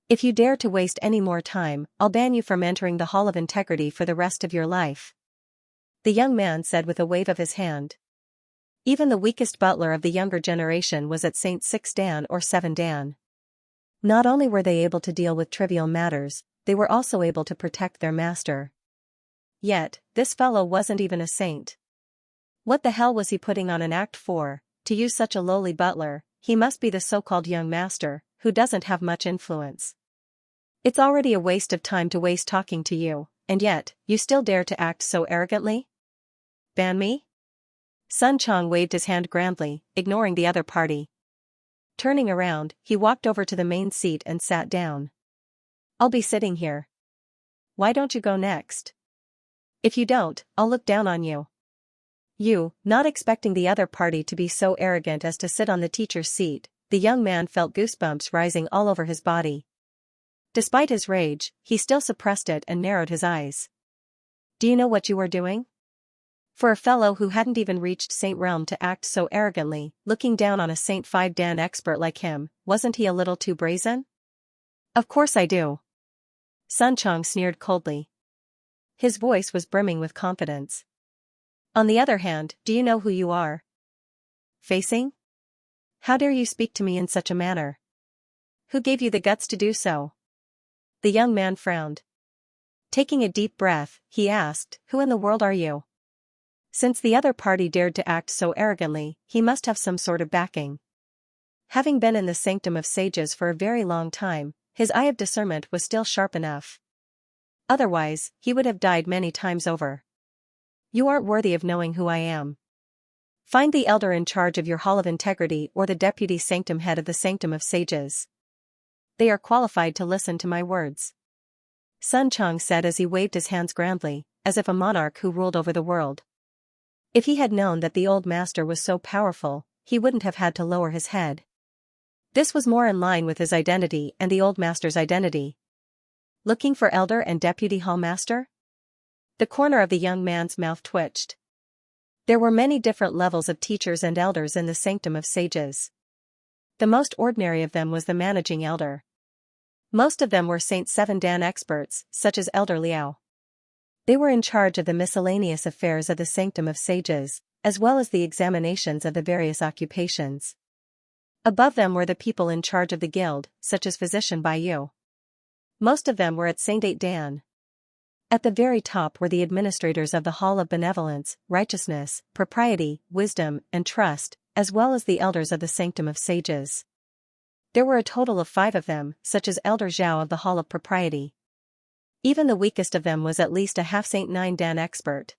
If you dare to waste any more time, I'll ban you from entering the Hall of Integrity for the rest of your life. The young man said with a wave of his hand. Even the weakest butler of the younger generation was at St. 6 Dan or 7 Dan. Not only were they able to deal with trivial matters, they were also able to protect their master. Yet, this fellow wasn't even a saint. What the hell was he putting on an act for? To use such a lowly butler, he must be the so-called young master, who doesn't have much influence. It's already a waste of time to waste talking to you, and yet, you still dare to act so arrogantly? Ban me? Sun Chong waved his hand grandly, ignoring the other party. Turning around, he walked over to the main seat and sat down. I'll be sitting here. Why don't you go next? If you don't, I'll look down on you. You, not expecting the other party to be so arrogant as to sit on the teacher's seat, the young man felt goosebumps rising all over his body. Despite his rage, he still suppressed it and narrowed his eyes. Do you know what you are doing? For a fellow who hadn't even reached Saint Realm to act so arrogantly, looking down on a Saint 5 Dan expert like him, wasn't he a little too brazen? Of course I do. Sun Chong sneered coldly. His voice was brimming with confidence. On the other hand, do you know who you are facing? How dare you speak to me in such a manner? Who gave you the guts to do so? The young man frowned. Taking a deep breath, he asked, Who in the world are you? Since the other party dared to act so arrogantly, he must have some sort of backing. Having been in the sanctum of sages for a very long time, his eye of discernment was still sharp enough. Otherwise, he would have died many times over. You aren't worthy of knowing who I am. Find the elder in charge of your Hall of Integrity or the deputy sanctum head of the sanctum of sages. They are qualified to listen to my words. Sun Chong said as he waved his hands grandly, as if a monarch who ruled over the world. If he had known that the old master was so powerful, he wouldn't have had to lower his head. This was more in line with his identity and the old master's identity. Looking for elder and deputy hall master? The corner of the young man's mouth twitched. There were many different levels of teachers and elders in the sanctum of sages. The most ordinary of them was the managing elder. Most of them were Saint 7 Dan experts, such as Elder Liao. They were in charge of the miscellaneous affairs of the sanctum of sages, as well as the examinations of the various occupations. Above them were the people in charge of the guild, such as Physician Baiyu. Most of them were at Saint 8 Dan. At the very top were the administrators of the Hall of Benevolence, Righteousness, Propriety, Wisdom, and Trust, as well as the elders of the Sanctum of Sages. There were a total of 5 of them, such as Elder Zhao of the Hall of Propriety. Even the weakest of them was at least a half Saint 9 Dan expert.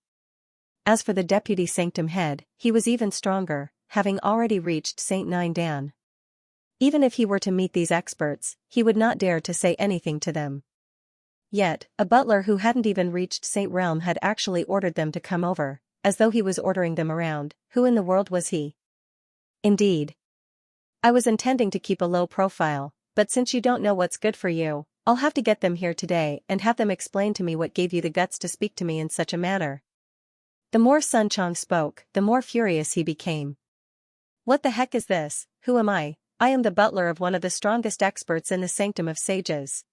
As for the deputy sanctum head, he was even stronger, having already reached Saint 9 Dan. Even if he were to meet these experts, he would not dare to say anything to them. Yet, a butler who hadn't even reached Saint Realm had actually ordered them to come over, as though he was ordering them around. Who in the world was he? Indeed. I was intending to keep a low profile, but since you don't know what's good for you, I'll have to get them here today and have them explain to me what gave you the guts to speak to me in such a manner. The more Sun Chong spoke, the more furious he became. What the heck is this? Who am I? I am the butler of one of the strongest experts in the sanctum of sages.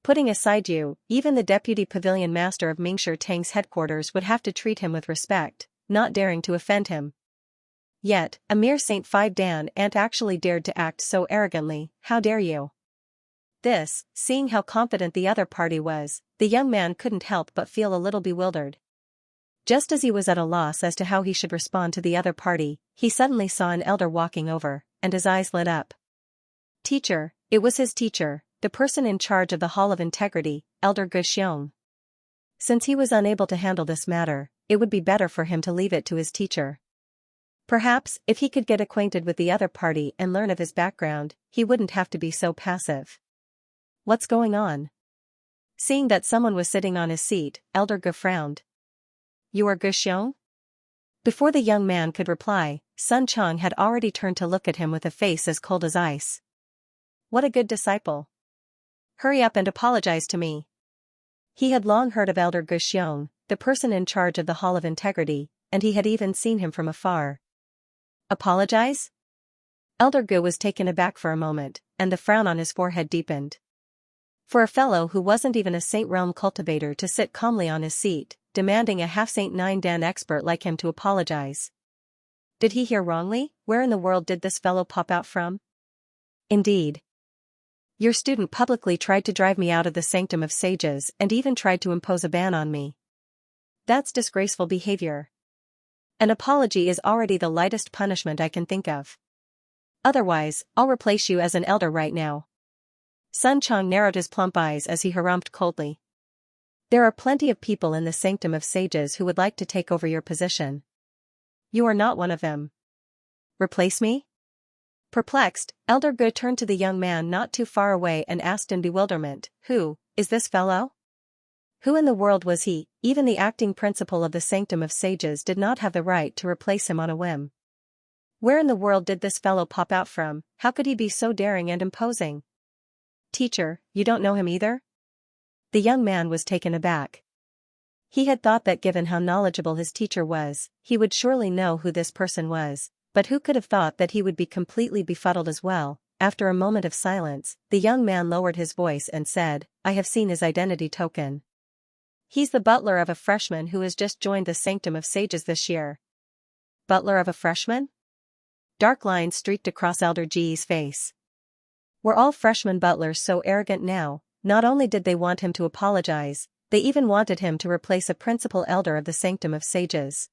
Putting aside you, even the deputy pavilion master of Mingshi Tang's headquarters would have to treat him with respect, not daring to offend him. Yet, a mere Saint 5 Dan ant actually dared to act so arrogantly. How dare you? This, seeing how confident the other party was, the young man couldn't help but feel a little bewildered. Just as he was at a loss as to how he should respond to the other party, he suddenly saw an elder walking over, and his eyes lit up. Teacher, it was his teacher, the person in charge of the Hall of Integrity, Elder Guxiong. Since he was unable to handle this matter, it would be better for him to leave it to his teacher. Perhaps, if he could get acquainted with the other party and learn of his background, he wouldn't have to be so passive. What's going on? Seeing that someone was sitting on his seat, Elder Gu frowned. You are Guxiong? Before the young man could reply, Sun Chong had already turned to look at him with a face as cold as ice. What a good disciple. Hurry up and apologize to me. He had long heard of Elder Xiong, the person in charge of the Hall of Integrity, and he had even seen him from afar. Apologize? Elder Gu was taken aback for a moment, and the frown on his forehead deepened. For a fellow who wasn't even a Saint Realm cultivator to sit calmly on his seat, demanding a half-Saint Nine Dan expert like him to apologize. Did he hear wrongly? Where in the world did this fellow pop out from? Indeed. Your student publicly tried to drive me out of the Sanctum of Sages and even tried to impose a ban on me. That's disgraceful behavior. An apology is already the lightest punishment I can think of. Otherwise, I'll replace you as an elder right now. Sun Chong narrowed his plump eyes as he harumphed coldly. There are plenty of people in the Sanctum of Sages who would like to take over your position. You are not one of them. Replace me? Perplexed, Elder Gu turned to the young man not too far away and asked in bewilderment, Who is this fellow? Who in the world was he? Even the acting principal of the Sanctum of Sages did not have the right to replace him on a whim. Where in the world did this fellow pop out from? How could he be so daring and imposing? Teacher, you don't know him either? The young man was taken aback. He had thought that given how knowledgeable his teacher was, he would surely know who this person was, but who could have thought that he would be completely befuddled as well? After a moment of silence, the young man lowered his voice and said, I have seen his identity token. He's the butler of a freshman who has just joined the Sanctum of Sages this year. Butler of a freshman? Dark lines streaked across Elder G's face. Were all freshman butlers so arrogant now? Not only did they want him to apologize, they even wanted him to replace a principal elder of the Sanctum of Sages.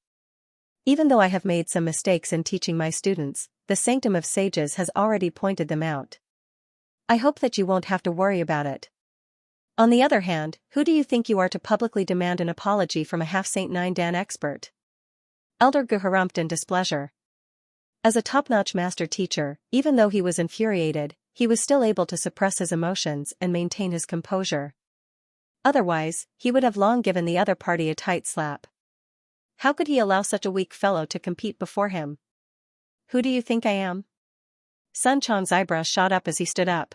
Even though I have made some mistakes in teaching my students, the Sanctum of Sages has already pointed them out. I hope that you won't have to worry about it. On the other hand, who do you think you are to publicly demand an apology from a half-Saint Nine Dan expert? Elder Gu harumphed in displeasure. As a top-notch master teacher, even though he was infuriated, he was still able to suppress his emotions and maintain his composure. Otherwise, he would have long given the other party a tight slap. How could he allow such a weak fellow to compete before him? Who do you think I am? Sun Chong's eyebrows shot up as he stood up.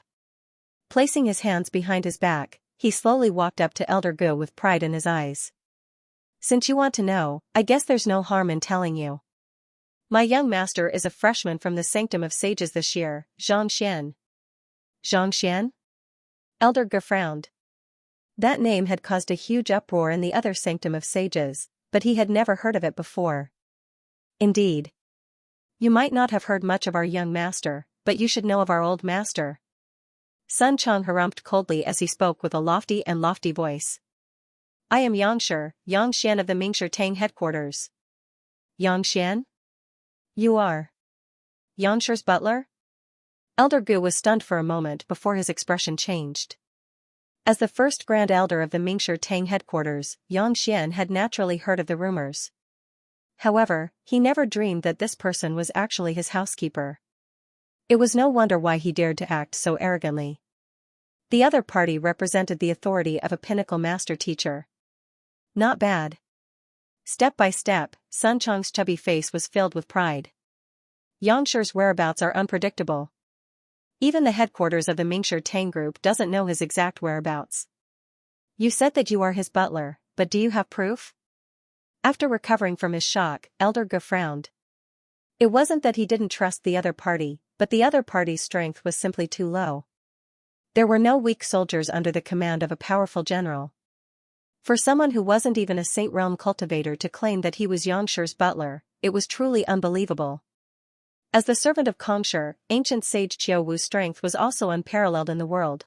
Placing his hands behind his back, he slowly walked up to Elder Gu with pride in his eyes. Since you want to know, I guess there's no harm in telling you. My young master is a freshman from the Sanctum of Sages this year, Xianxia. Xianxia? Elder Gu frowned. That name had caused a huge uproar in the other Sanctum of Sages, but he had never heard of it before. Indeed. You might not have heard much of our young master, but you should know of our old master. Sun Chong harumphed coldly as he spoke with a lofty voice. I am Xianxia of the Mingshi Tang headquarters. Xianxia? You are Xianxia's butler? Elder Gu was stunned for a moment before his expression changed. As the first Grand Elder of the Mingshi Tang headquarters, Xianxia had naturally heard of the rumors. However, he never dreamed that this person was actually his housekeeper. It was no wonder why he dared to act so arrogantly. The other party represented the authority of a pinnacle master teacher. Not bad. Step by step, Sun Chong's chubby face was filled with pride. Yangshir's whereabouts are unpredictable. Even the headquarters of the Mingshi Tang group doesn't know his exact whereabouts. You said that you are his butler, but do you have proof? After recovering from his shock, Elder Gu frowned. It wasn't that he didn't trust the other party, but the other party's strength was simply too low. There were no weak soldiers under the command of a powerful general. For someone who wasn't even a Saint Realm cultivator to claim that he was Yangshir's butler, it was truly unbelievable. As the servant of Kongshi, ancient sage Qiu Wu's strength was also unparalleled in the world.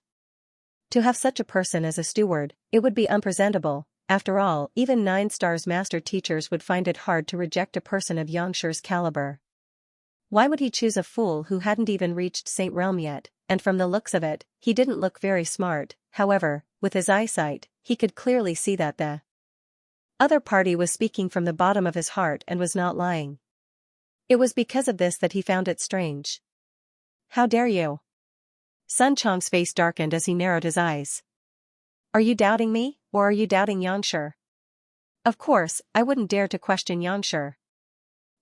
To have such a person as a steward, it would be unpresentable. After all, even 9-stars master teachers would find it hard to reject a person of Yangshir's caliber. Why would he choose a fool who hadn't even reached Saint Realm yet? And from the looks of it, he didn't look very smart. However, with his eyesight, he could clearly see that the other party was speaking from the bottom of his heart and was not lying. It was because of this that he found it strange. How dare you? Sun Chong's face darkened as he narrowed his eyes. Are you doubting me, or are you doubting Yangshi? Of course, I wouldn't dare to question Yangshi.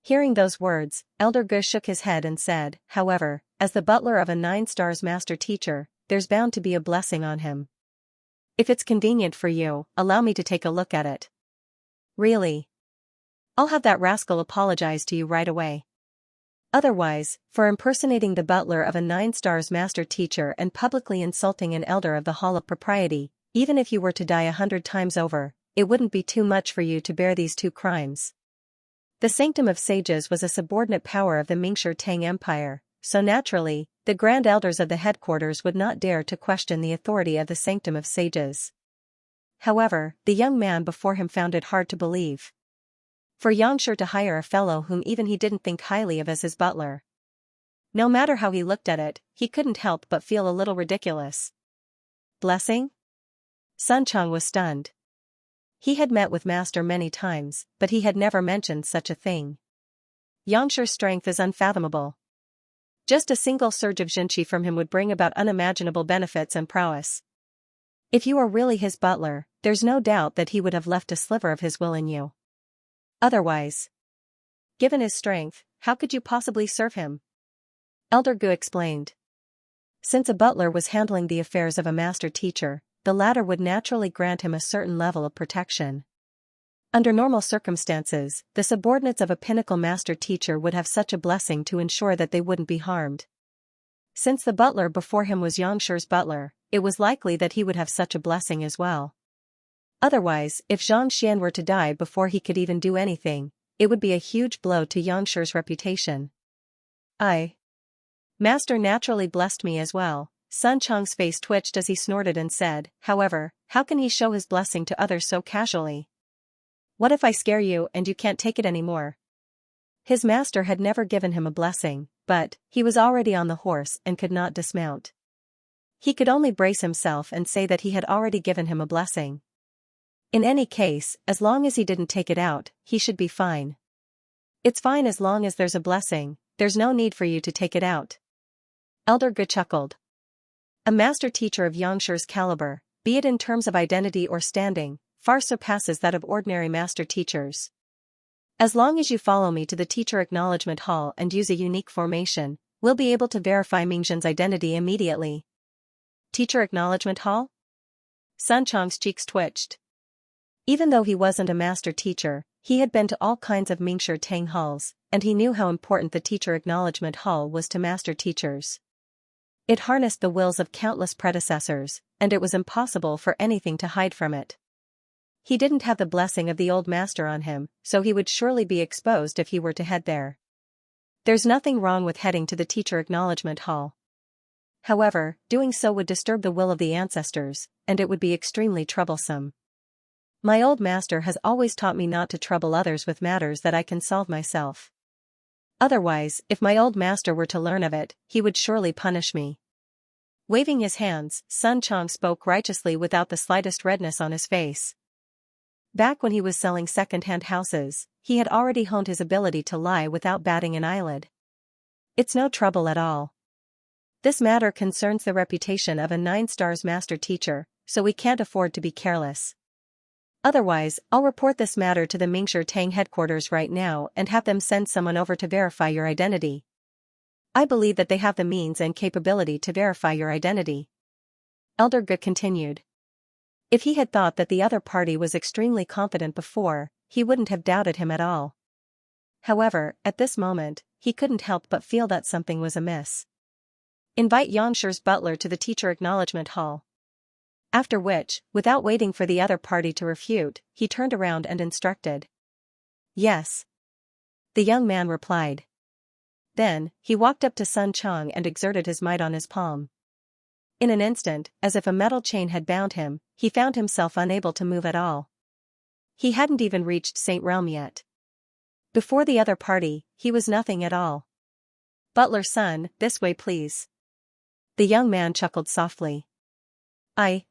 Hearing those words, Elder Gu shook his head and said, however, as the butler of a 9-stars master teacher, there's bound to be a blessing on him. If it's convenient for you, allow me to take a look at it. Really? I'll have that rascal apologize to you right away. Otherwise, for impersonating the butler of a 9-stars master teacher and publicly insulting an elder of the Hall of Propriety, even if you were to die 100 times over, it wouldn't be too much for you to bear these 2 crimes. The Sanctum of Sages was a subordinate power of the Mingshi Tang Empire, so naturally, the Grand Elders of the headquarters would not dare to question the authority of the Sanctum of Sages. However, the young man before him found it hard to believe. For Xianxia to hire a fellow whom even he didn't think highly of as his butler. No matter how he looked at it, he couldn't help but feel a little ridiculous. Blessing? Sun Chang was stunned. He had met with Master many times, but he had never mentioned such a thing. Xianxia's strength is unfathomable. Just a single surge of Xinqi from him would bring about unimaginable benefits and prowess. If you are really his butler, there's no doubt that he would have left a sliver of his will in you. Otherwise, given his strength, how could you possibly serve him? Elder Gu explained. Since a butler was handling the affairs of a master teacher, the latter would naturally grant him a certain level of protection. Under normal circumstances, the subordinates of a pinnacle master teacher would have such a blessing to ensure that they wouldn't be harmed. Since the butler before him was Xianxia's butler, it was likely that he would have such a blessing as well. Otherwise, if Xianxia were to die before he could even do anything, it would be a huge blow to Xianxia's reputation. Master naturally blessed me as well. Sun Chang's face twitched as he snorted and said, however, how can he show his blessing to others so casually? What if I scare you and you can't take it anymore? His master had never given him a blessing, but he was already on the horse and could not dismount. He could only brace himself and say that he had already given him a blessing. In any case, as long as he didn't take it out, he should be fine. It's fine as long as there's a blessing, there's no need for you to take it out. Elder Gu chuckled. A master teacher of Xianxia's caliber, be it in terms of identity or standing, far surpasses that of ordinary master teachers. As long as you follow me to the Teacher Acknowledgement Hall and use a unique formation, we'll be able to verify Mingxin's identity immediately. Teacher Acknowledgement Hall? Sun Chang's cheeks twitched. Even though he wasn't a master teacher, he had been to all kinds of Mingshi Tang halls, and he knew how important the Teacher Acknowledgement Hall was to master teachers. It harnessed the wills of countless predecessors, and it was impossible for anything to hide from it. He didn't have the blessing of the old master on him, so he would surely be exposed if he were to head there. There's nothing wrong with heading to the Teacher Acknowledgement Hall. However, doing so would disturb the will of the ancestors, and it would be extremely troublesome. My old master has always taught me not to trouble others with matters that I can solve myself. Otherwise, if my old master were to learn of it, he would surely punish me. Waving his hands, Sun Chang spoke righteously without the slightest redness on his face. Back when he was selling second-hand houses, he had already honed his ability to lie without batting an eyelid. It's no trouble at all. This matter concerns the reputation of a 9-stars master teacher, so we can't afford to be careless. Otherwise, I'll report this matter to the Mingshi Tang headquarters right now and have them send someone over to verify your identity. I believe that they have the means and capability to verify your identity. Elder Gu continued. If he had thought that the other party was extremely confident before, he wouldn't have doubted him at all. However, at this moment, he couldn't help but feel that something was amiss. Invite Xianxia's butler to the Teacher Acknowledgement Hall. After which, without waiting for the other party to refute, he turned around and instructed. Yes. The young man replied. Then, he walked up to Sun Chang and exerted his might on his palm. In an instant, as if a metal chain had bound him, he found himself unable to move at all. He hadn't even reached Saint Realm yet. Before the other party, he was nothing at all. Butler's son, this way please. The young man chuckled softly.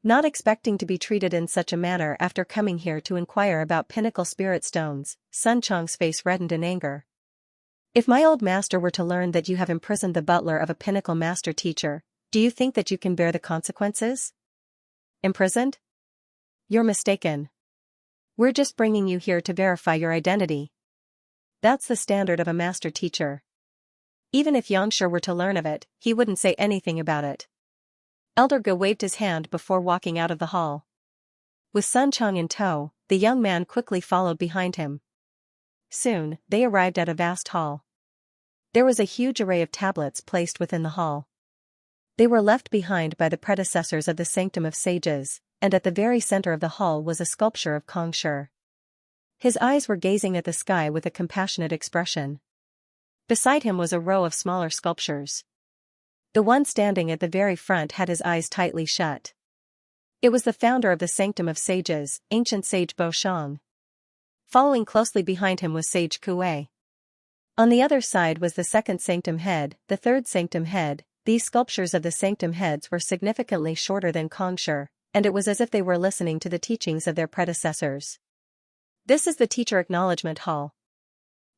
Not expecting to be treated in such a manner after coming here to inquire about pinnacle spirit stones. Sun Chang's face reddened in anger. If my old master were to learn that you have imprisoned the butler of a pinnacle master teacher, do you think that you can bear the consequences? Imprisoned? You're mistaken. We're just bringing you here to verify your identity. That's the standard of a master teacher. Even if Xianxia were to learn of it, he wouldn't say anything about it. Elder Gu waved his hand before walking out of the hall. With Sun Chang in tow, the young man quickly followed behind him. Soon, they arrived at a vast hall. There was a huge array of tablets placed within the hall. They were left behind by the predecessors of the Sanctum of Sages, and at the very center of the hall was a sculpture of Kong Shi. His eyes were gazing at the sky with a compassionate expression. Beside him was a row of smaller sculptures. The one standing at the very front had his eyes tightly shut. It was the founder of the Sanctum of Sages, ancient sage Bo Shang. Following closely behind him was Sage Kuei. On the other side was the second sanctum head, the third sanctum head. These sculptures of the sanctum heads were significantly shorter than Kong Shi, and it was as if they were listening to the teachings of their predecessors. This is the teacher acknowledgement hall.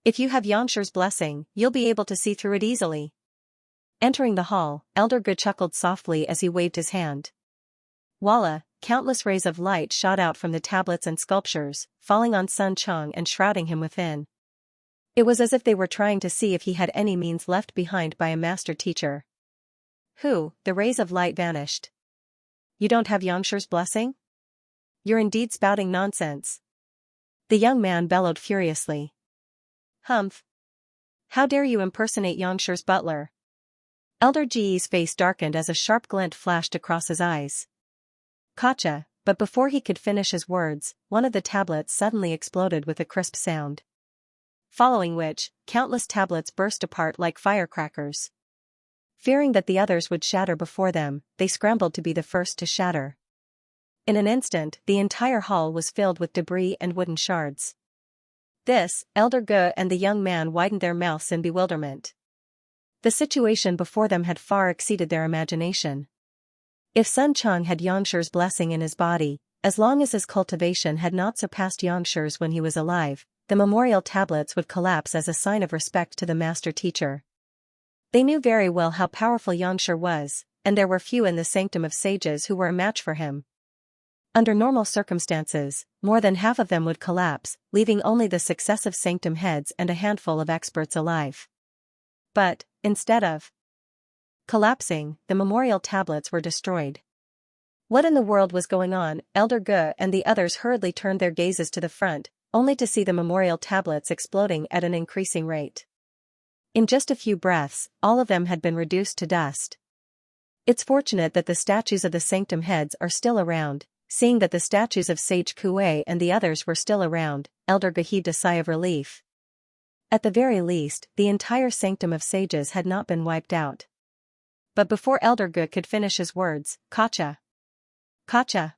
If you have Xianxia's blessing, you'll be able to see through it easily. Entering the hall, Elder Ge chuckled softly as he waved his hand. Voila, countless rays of light shot out from the tablets and sculptures, falling on Sun Chang and shrouding him within. It was as if they were trying to see if he had any means left behind by a master teacher. The rays of light vanished. You don't have Xianxia's blessing? You're indeed spouting nonsense. The young man bellowed furiously. Humph! How dare you impersonate Xianxia's butler? Elder Ji's face darkened as a sharp glint flashed across his eyes. Gotcha, but before he could finish his words, one of the tablets suddenly exploded with a crisp sound. Following which, countless tablets burst apart like firecrackers. Fearing that the others would shatter before them, they scrambled to be the first to shatter. In an instant, the entire hall was filled with debris and wooden shards. Elder Ge and the young man widened their mouths in bewilderment. The situation before them had far exceeded their imagination. If Sun Chang had Xianxia's blessing in his body, as long as his cultivation had not surpassed Xianxia's when he was alive, the memorial tablets would collapse as a sign of respect to the master teacher. They knew very well how powerful Xianxia was, and there were few in the Sanctum of Sages who were a match for him. Under normal circumstances, more than half of them would collapse, leaving only the successive sanctum heads and a handful of experts alive. But, instead of collapsing, the memorial tablets were destroyed. What in the world was going on? Elder Ge and the others hurriedly turned their gazes to the front, only to see the memorial tablets exploding at an increasing rate. In just a few breaths, all of them had been reduced to dust. It's fortunate that the statues of the sanctum heads are still around. Seeing that the statues of Sage Kuei and the others were still around, Elder Ge heaved a sigh of relief. At the very least, the entire Sanctum of Sages had not been wiped out. But before Elder Ge could finish his words, Gotcha! Gotcha!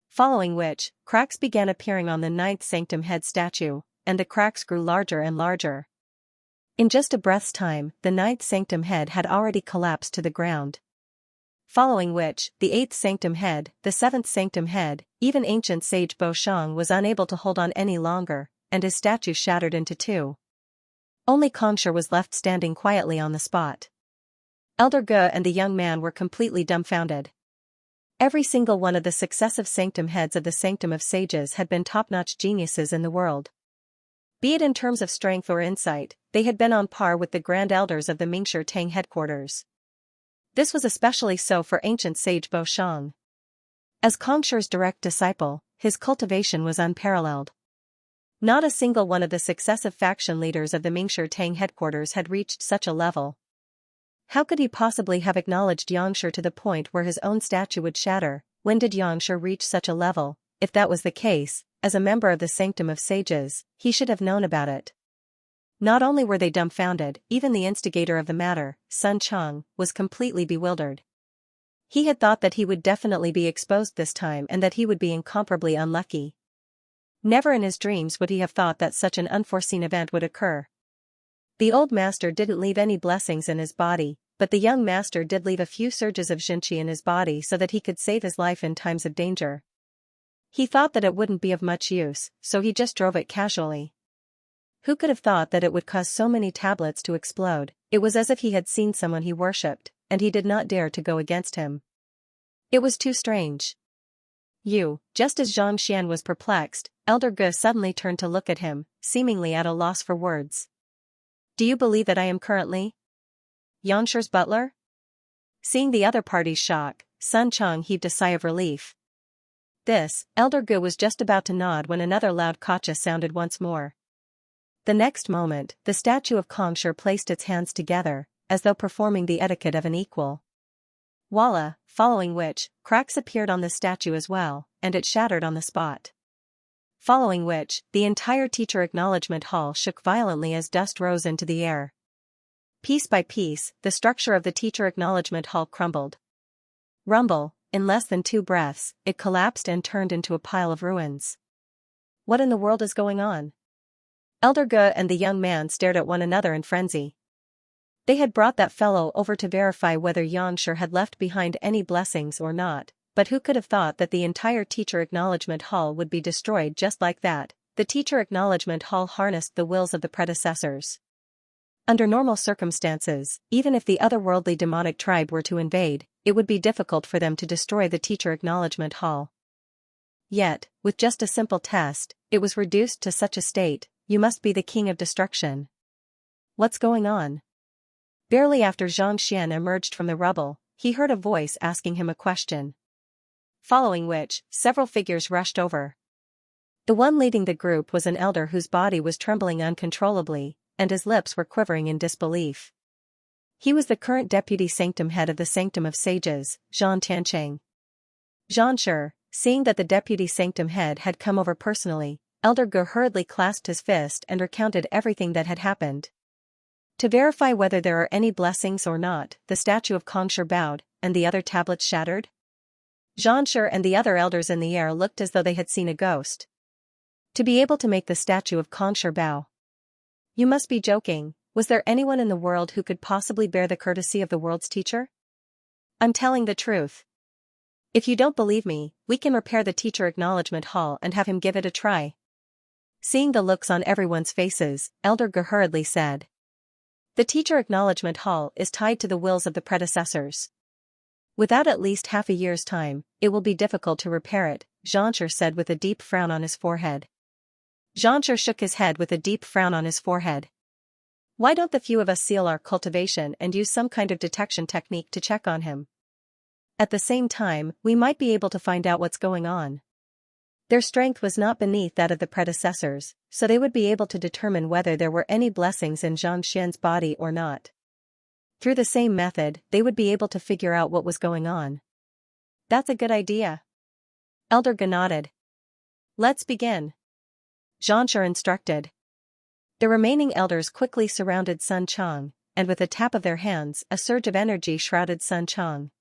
Following which, cracks began appearing on the ninth Sanctum head statue, and the cracks grew larger and larger. In just a breath's time, the ninth Sanctum head had already collapsed to the ground. Following which, the eighth sanctum head, the seventh sanctum head, even ancient sage Bo Shang was unable to hold on any longer, and his statue shattered into two. Only Kong Shi was left standing quietly on the spot. Elder Ge and the young man were completely dumbfounded. Every single one of the successive sanctum heads of the Sanctum of Sages had been top-notch geniuses in the world. Be it in terms of strength or insight, they had been on par with the grand elders of the Mingshi Tang headquarters. This was especially so for ancient sage Bo Shang. As Kong Shi's direct disciple, his cultivation was unparalleled. Not a single one of the successive faction leaders of the Mingshi Tang headquarters had reached such a level. How could he possibly have acknowledged Xianxia to the point where his own statue would shatter? When did Xianxia reach such a level? If that was the case, as a member of the Sanctum of Sages, he should have known about it. Not only were they dumbfounded, even the instigator of the matter, Sun Chang, was completely bewildered. He had thought that he would definitely be exposed this time and that he would be incomparably unlucky. Never in his dreams would he have thought that such an unforeseen event would occur. The old master didn't leave any blessings in his body, but the young master did leave a few surges of Xianxia in his body so that he could save his life in times of danger. He thought that it wouldn't be of much use, so he just drove it casually. Who could have thought that it would cause so many tablets to explode? It was as if he had seen someone he worshipped, and he did not dare to go against him. It was too strange. Just as Zhang Xian was perplexed, Elder Ge suddenly turned to look at him, seemingly at a loss for words. Do you believe that I am currently Xianxia's butler? Seeing the other party's shock, Sun Chang heaved a sigh of relief. This, Elder Gu was just about to nod when another loud gotcha sounded once more. The next moment, the statue of Xianxia placed its hands together, as though performing the etiquette of an equal. Voila, following which, cracks appeared on the statue as well, and it shattered on the spot. Following which, the entire teacher acknowledgement hall shook violently as dust rose into the air. Piece by piece, the structure of the teacher acknowledgement hall crumbled. Rumble, in less than 2 breaths, it collapsed and turned into a pile of ruins. What in the world is going on? Elder Ge and the young man stared at one another in frenzy. They had brought that fellow over to verify whether Xianxia had left behind any blessings or not, but who could have thought that the entire teacher acknowledgement hall would be destroyed just like that? The teacher acknowledgement hall harnessed the wills of the predecessors. Under normal circumstances, even if the otherworldly demonic tribe were to invade, it would be difficult for them to destroy the teacher acknowledgement hall. Yet, with just a simple test, it was reduced to such a state. You must be the king of destruction. What's going on? Barely after Xianxia emerged from the rubble, he heard a voice asking him a question. Following which, several figures rushed over. The one leading the group was an elder whose body was trembling uncontrollably, and his lips were quivering in disbelief. He was the current deputy sanctum head of the Sanctum of Sages, Zhan Tiancheng. Xianxia, seeing that the deputy sanctum head had come over personally, Elder Ge hurriedly clasped his fist and recounted everything that had happened. To verify whether there are any blessings or not, the statue of Xianxia bowed, and the other tablets shattered. Xianxia and the other elders in the air looked as though they had seen a ghost. To be able to make the statue of Xianxia bow. You must be joking. Was there anyone in the world who could possibly bear the courtesy of the world's teacher? I'm telling the truth. If you don't believe me, we can repair the teacher acknowledgement hall and have him give it a try. Seeing the looks on everyone's faces, Elder Ge hurriedly said. The teacher acknowledgement hall is tied to the wills of the predecessors. Without at least half a year's time, it will be difficult to repair it, Xianxia said with a deep frown on his forehead. Xianxia shook his head with a deep frown on his forehead. Why don't the few of us seal our cultivation and use some kind of detection technique to check on him? At the same time, we might be able to find out what's going on. Their strength was not beneath that of the predecessors, so they would be able to determine whether there were any blessings in Xianxia's body or not. Through the same method, they would be able to figure out what was going on. That's a good idea. Elder Ge nodded. Let's begin. Xianxia instructed. The remaining elders quickly surrounded Sun Chang, and with a tap of their hands, a surge of energy shrouded Sun Chang.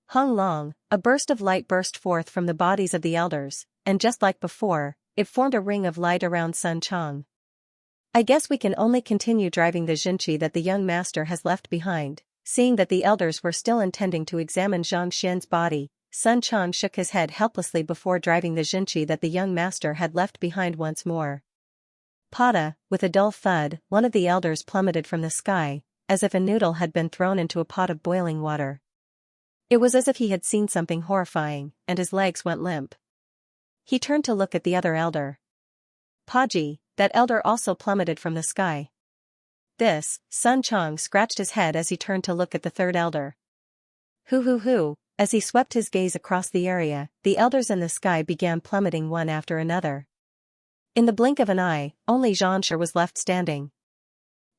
Hung long, a burst of light burst forth from the bodies of the elders, and just like before, it formed a ring of light around Sun Chang. I guess we can only continue driving the Xianxia that the young master has left behind. Seeing that the elders were still intending to examine Xianxia's body, Sun Chang shook his head helplessly before driving the Xianxia that the young master had left behind once more. Pada, with a dull thud, one of the elders plummeted from the sky, as if a noodle had been thrown into a pot of boiling water. It was as if he had seen something horrifying, and his legs went limp. He turned to look at the other elder. Paji, that elder also plummeted from the sky. This, Sun Chang scratched his head as he turned to look at the third elder. Hoo. As he swept his gaze across the area, the elders in the sky began plummeting one after another. In the blink of an eye, only Xianxia was left standing.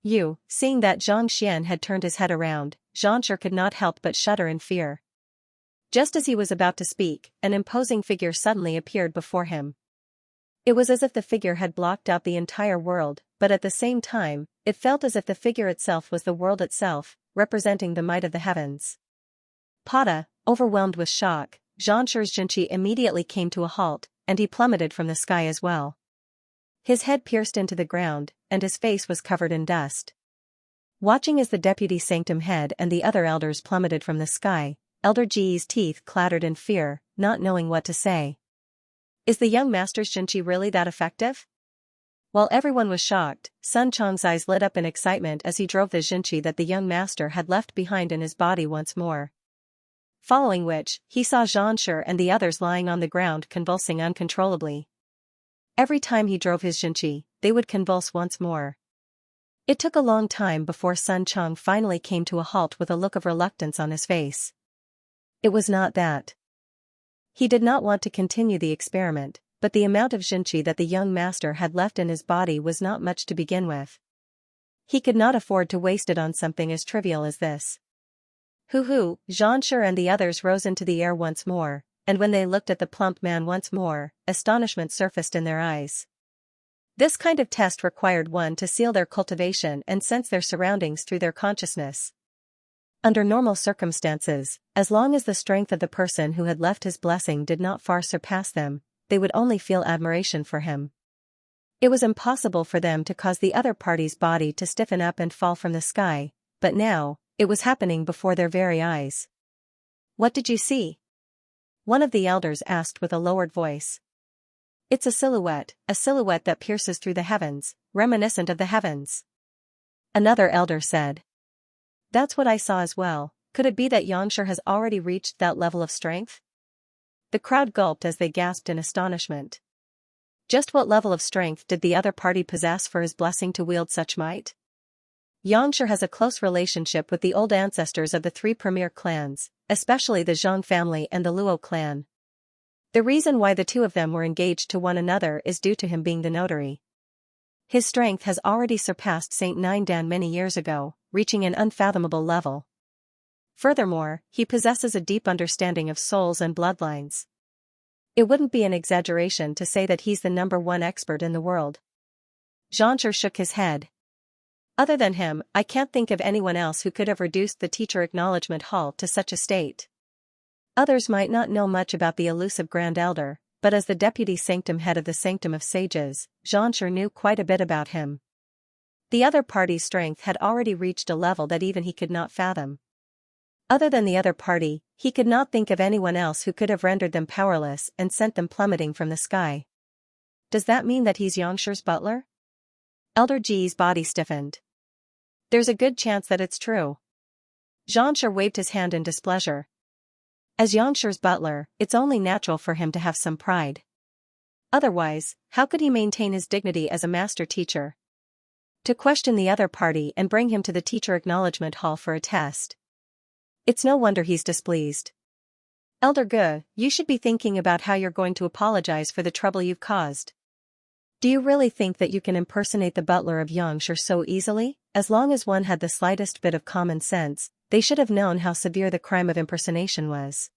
Seeing that Xianxia had turned his head around, Xianxia could not help but shudder in fear. Just as he was about to speak, an imposing figure suddenly appeared before him. It was as if the figure had blocked out the entire world, but at the same time, it felt as if the figure itself was the world itself, representing the might of the heavens. Pada, overwhelmed with shock, Xianxia's Xianxia immediately came to a halt, and he plummeted from the sky as well. His head pierced into the ground, and his face was covered in dust. Watching as the deputy sanctum head and the other elders plummeted from the sky, Elder Ji's teeth clattered in fear, not knowing what to say. Is the young master's Xianxia really that effective? While everyone was shocked, Sun Chang's eyes lit up in excitement as he drove the Xianxia that the young master had left behind in his body once more. Following which, he saw Xianxia and the others lying on the ground convulsing uncontrollably. Every time he drove his Xianxia, they would convulse once more. It took a long time before Sun Chang finally came to a halt with a look of reluctance on his face. It was not that. He did not want to continue the experiment, but the amount of Xianxia that the young master had left in his body was not much to begin with. He could not afford to waste it on something as trivial as this. Hoo-hoo, Xianxia and the others rose into the air once more, and when they looked at the plump man once more, astonishment surfaced in their eyes. This kind of test required one to seal their cultivation and sense their surroundings through their consciousness. Under normal circumstances, as long as the strength of the person who had left his blessing did not far surpass them, they would only feel admiration for him. It was impossible for them to cause the other party's body to stiffen up and fall from the sky, but now, it was happening before their very eyes. "What did you see?" one of the elders asked with a lowered voice. "It's a silhouette that pierces through the heavens, reminiscent of the heavens," another elder said. "That's what I saw as well. Could it be that Xianxia has already reached that level of strength?" The crowd gulped as they gasped in astonishment. Just what level of strength did the other party possess for his blessing to wield such might? Xianxia has a close relationship with the old ancestors of the three premier clans, especially the Zhang family and the Luo clan. The reason why the two of them were engaged to one another is due to him being the notary. His strength has already surpassed Saint Nindan many years ago, reaching an unfathomable level. Furthermore, he possesses a deep understanding of souls and bloodlines. It wouldn't be an exaggeration to say that he's the #1 expert in the world. Xianxia shook his head. "Other than him, I can't think of anyone else who could have reduced the teacher acknowledgement hall to such a state." Others might not know much about the elusive Grand Elder, but as the deputy sanctum head of the Sanctum of Sages, Xianxia knew quite a bit about him. The other party's strength had already reached a level that even he could not fathom. Other than the other party, he could not think of anyone else who could have rendered them powerless and sent them plummeting from the sky. "Does that mean that he's Xianxia's butler?" Elder Ji's body stiffened. "There's a good chance that it's true." Xianxia waved his hand in displeasure. As Xianxia's butler, it's only natural for him to have some pride. Otherwise, how could he maintain his dignity as a master teacher? To question the other party and bring him to the teacher acknowledgement hall for a test. It's no wonder he's displeased. "Elder Ge, you should be thinking about how you're going to apologize for the trouble you've caused. Do you really think that you can impersonate the butler of Xianxia so easily? As long as one had the slightest bit of common sense, they should have known how severe the crime of impersonation was.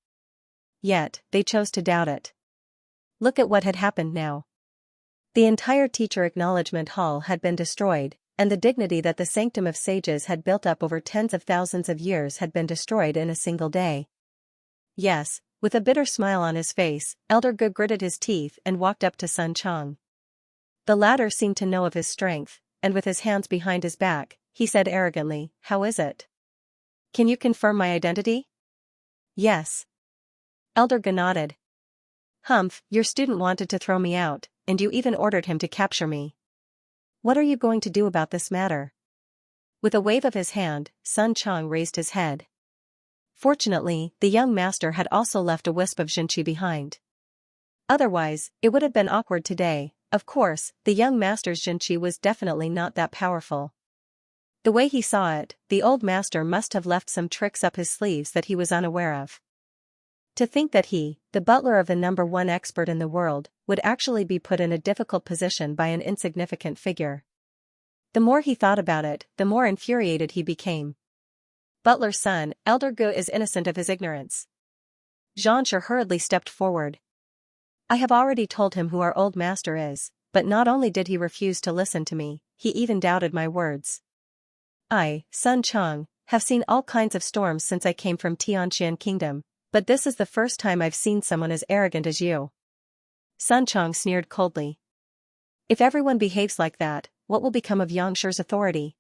Yet, they chose to doubt it. Look at what had happened now. The entire teacher acknowledgement hall had been destroyed, and the dignity that the Sanctum of Sages had built up over tens of thousands of years had been destroyed in a single day." Yes, with a bitter smile on his face, Elder Ge gritted his teeth and walked up to Sun Chang. The latter seemed to know of his strength, and with his hands behind his back, he said arrogantly, "How is it? Can you confirm my identity?" "Yes." Elder Ge nodded. "Humph, your student wanted to throw me out, and you even ordered him to capture me. What are you going to do about this matter?" With a wave of his hand, Sun Chang raised his head. Fortunately, the young master had also left a wisp of Xianxia behind. Otherwise, it would have been awkward today. Of course, the young master's Xianxia was definitely not that powerful. The way he saw it, the old master must have left some tricks up his sleeves that he was unaware of. To think that he, the butler of the #1 expert in the world, would actually be put in a difficult position by an insignificant figure. The more he thought about it, the more infuriated he became. "Butler's son, Elder Ge is innocent of his ignorance." Xianxia hurriedly stepped forward. "I have already told him who our old master is, but not only did he refuse to listen to me, he even doubted my words. I, Sun Chang, have seen all kinds of storms since I came from Tianqian Kingdom, but this is the first time I've seen someone as arrogant as you." Sun Chang sneered coldly. "If everyone behaves like that, what will become of Yangshir's authority?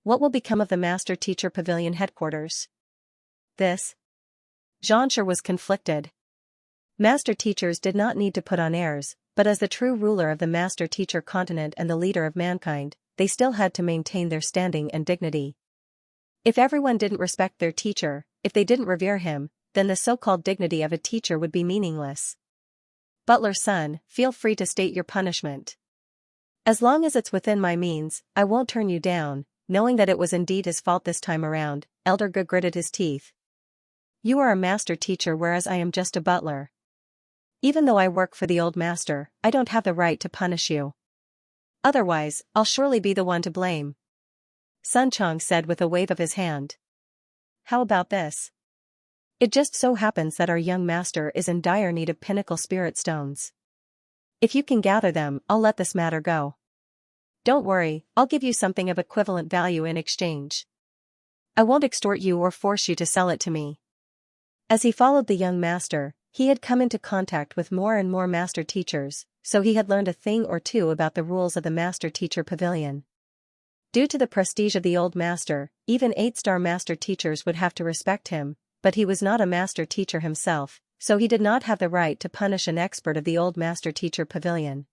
What will become of the Master-Teacher Pavilion headquarters?" This? Xianxia was conflicted. Master-teachers did not need to put on airs, but as the true ruler of the Master-Teacher continent and the leader of mankind, they still had to maintain their standing and dignity. If everyone didn't respect their teacher, if they didn't revere him, then the so-called dignity of a teacher would be meaningless. "Butler's son, feel free to state your punishment. As long as it's within my means, I won't turn you down." Knowing that it was indeed his fault this time around, Elder Ge gritted his teeth. "You are a master teacher whereas I am just a butler. Even though I work for the old master, I don't have the right to punish you. Otherwise, I'll surely be the one to blame. Sun Chang said with a wave of his hand. How about this? It just so happens that our young master is in dire need of pinnacle spirit stones. If you can gather them, I'll let this matter go. Don't worry, I'll give you something of equivalent value in exchange. I won't extort you or force you to sell it to me. As he followed the young master, he had come into contact with more and more master teachers, so he had learned a thing or two about the rules of the master teacher pavilion. Due to the prestige of the old master, even 8-star master teachers would have to respect him, but he was not a master teacher himself, so he did not have the right to punish an expert of the old master teacher pavilion.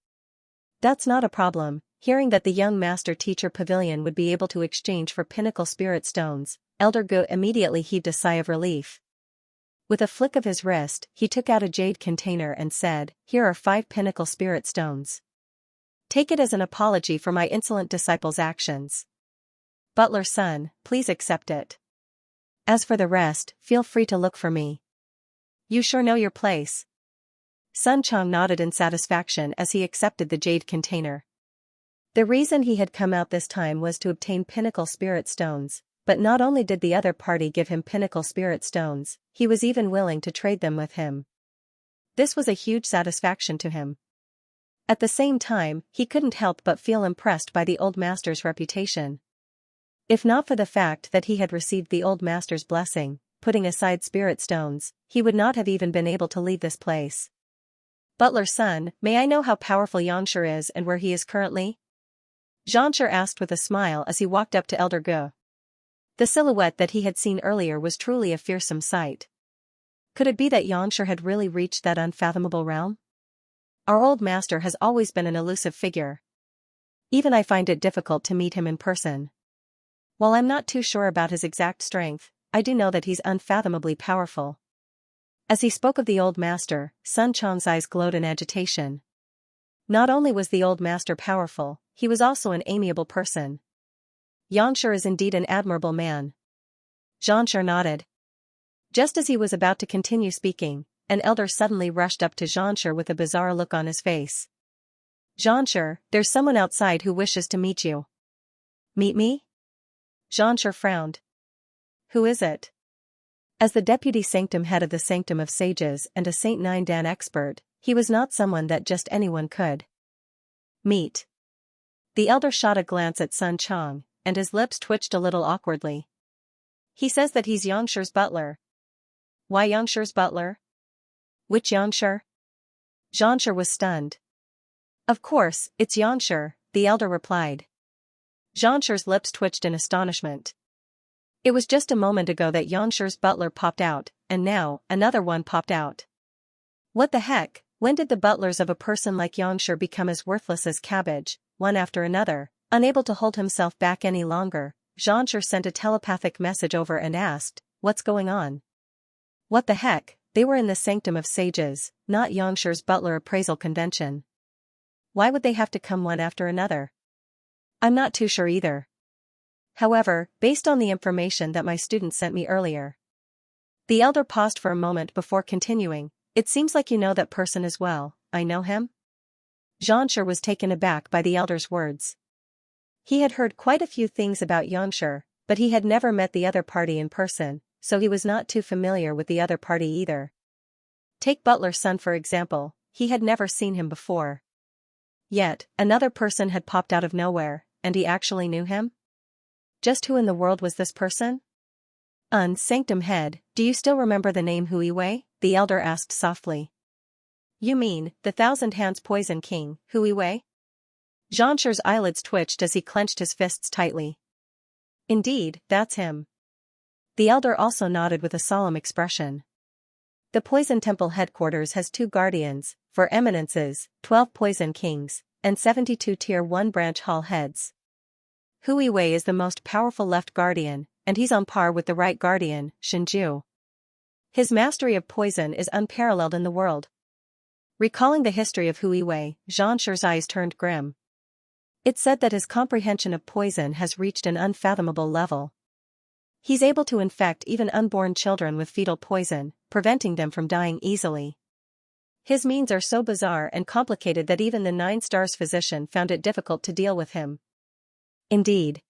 That's not a problem. Hearing that the young master teacher pavilion would be able to exchange for pinnacle spirit stones, Elder Gu immediately heaved a sigh of relief. With a flick of his wrist, he took out a jade container and said, "Here are 5 pinnacle spirit stones. Take it as an apology for my insolent disciple's actions. Butler's son, please accept it. As for the rest, feel free to look for me. You sure know your place." Sun Chang nodded in satisfaction as he accepted the jade container. The reason he had come out this time was to obtain pinnacle spirit stones, but not only did the other party give him pinnacle spirit stones, he was even willing to trade them with him. This was a huge satisfaction to him. At the same time, he couldn't help but feel impressed by the old master's reputation. If not for the fact that he had received the old master's blessing, putting aside spirit stones, he would not have even been able to leave this place. "Butler's son, may I know how powerful Xianxia is and where he is currently?" Xianxia asked with a smile as he walked up to Elder Gu. The silhouette that he had seen earlier was truly a fearsome sight. Could it be that Xianxia had really reached that unfathomable realm? Our old master has always been an elusive figure. Even I find it difficult to meet him in person. While I'm not too sure about his exact strength, I do know that he's unfathomably powerful. As he spoke of the old master, Sun Chang's eyes glowed in agitation. Not only was the old master powerful, he was also an amiable person. Xianxia is indeed an admirable man. Xianxia nodded. Just as he was about to continue speaking, an elder suddenly rushed up to Xianxia with a bizarre look on his face. "Xianxia, there's someone outside who wishes to meet you." "Meet me?" Xianxia frowned. "Who is it?" As the deputy sanctum head of the Sanctum of Sages and a Saint Nine Dan expert, he was not someone that just anyone could meet. The elder shot a glance at Sun Chang, and his lips twitched a little awkwardly. "He says that he's Xianxia's butler." "Why Xianxia's butler? Which Xianxia?" Xianxia was stunned. "Of course, it's Xianxia," the elder replied. Xianxia's lips twitched in astonishment. It was just a moment ago that Xianxia's butler popped out, and now, another one popped out. What the heck, when did the butlers of a person like Xianxia become as worthless as cabbage? One after another, unable to hold himself back any longer, Xianxia sent a telepathic message over and asked, "What's going on?" What the heck, they were in the Sanctum of Sages, not Xianxia's butler appraisal convention. Why would they have to come one after another? I'm not too sure either. However, based on the information that my student sent me earlier. The elder paused for a moment before continuing, "It seems like you know that person as well." "I know him?" Xianxia was taken aback by the elder's words. He had heard quite a few things about Xianxia, but he had never met the other party in person, so he was not too familiar with the other party either. Take Butler's son for example, he had never seen him before. Yet, another person had popped out of nowhere, and he actually knew him? Just who in the world was this person? Sanctum head, do you still remember the name Hui Wei? The elder asked softly. You mean, the Thousand Hands Poison King, Hui Wei? Xianxia's eyelids twitched as he clenched his fists tightly. Indeed, that's him. The elder also nodded with a solemn expression. The Poison Temple headquarters has 2 guardians, 4 eminences, 12 Poison Kings, and 72 Tier 1 branch hall heads. Hui Wei is the most powerful left guardian, and he's on par with the right guardian, Shinju. His mastery of poison is unparalleled in the world. Recalling the history of Hui Wei, Xianxia's eyes turned grim. It's said that his comprehension of poison has reached an unfathomable level. He's able to infect even unborn children with fetal poison, preventing them from dying easily. His means are so bizarre and complicated that even the 9 stars physician found it difficult to deal with him. Indeed.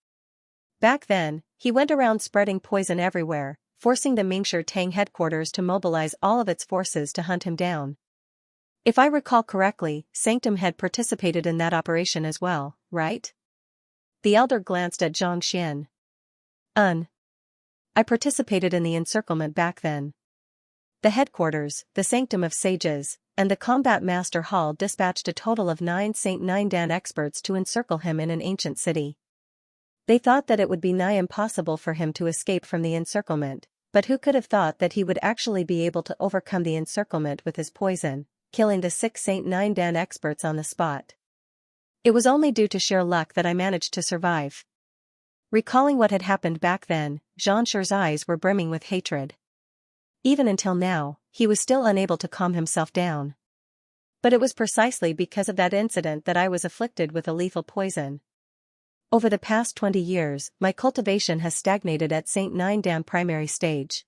Back then, he went around spreading poison everywhere, forcing the Mingshi Tang headquarters to mobilize all of its forces to hunt him down. If I recall correctly, Sanctum had participated in that operation as well, right? The elder glanced at Xianxia. I participated in the encirclement back then. The headquarters, the Sanctum of Sages, and the Combat Master Hall dispatched a total of 9 Saint Nine Dan experts to encircle him in an ancient city. They thought that it would be nigh impossible for him to escape from the encirclement, but who could have thought that he would actually be able to overcome the encirclement with his poison, killing the 6 Saint Nine Dan experts on the spot. It was only due to sheer luck that I managed to survive. Recalling what had happened back then, Xianxia's eyes were brimming with hatred. Even until now, he was still unable to calm himself down. But it was precisely because of that incident that I was afflicted with a lethal poison. Over the past 20 years, my cultivation has stagnated at Saint Nine Dan primary stage.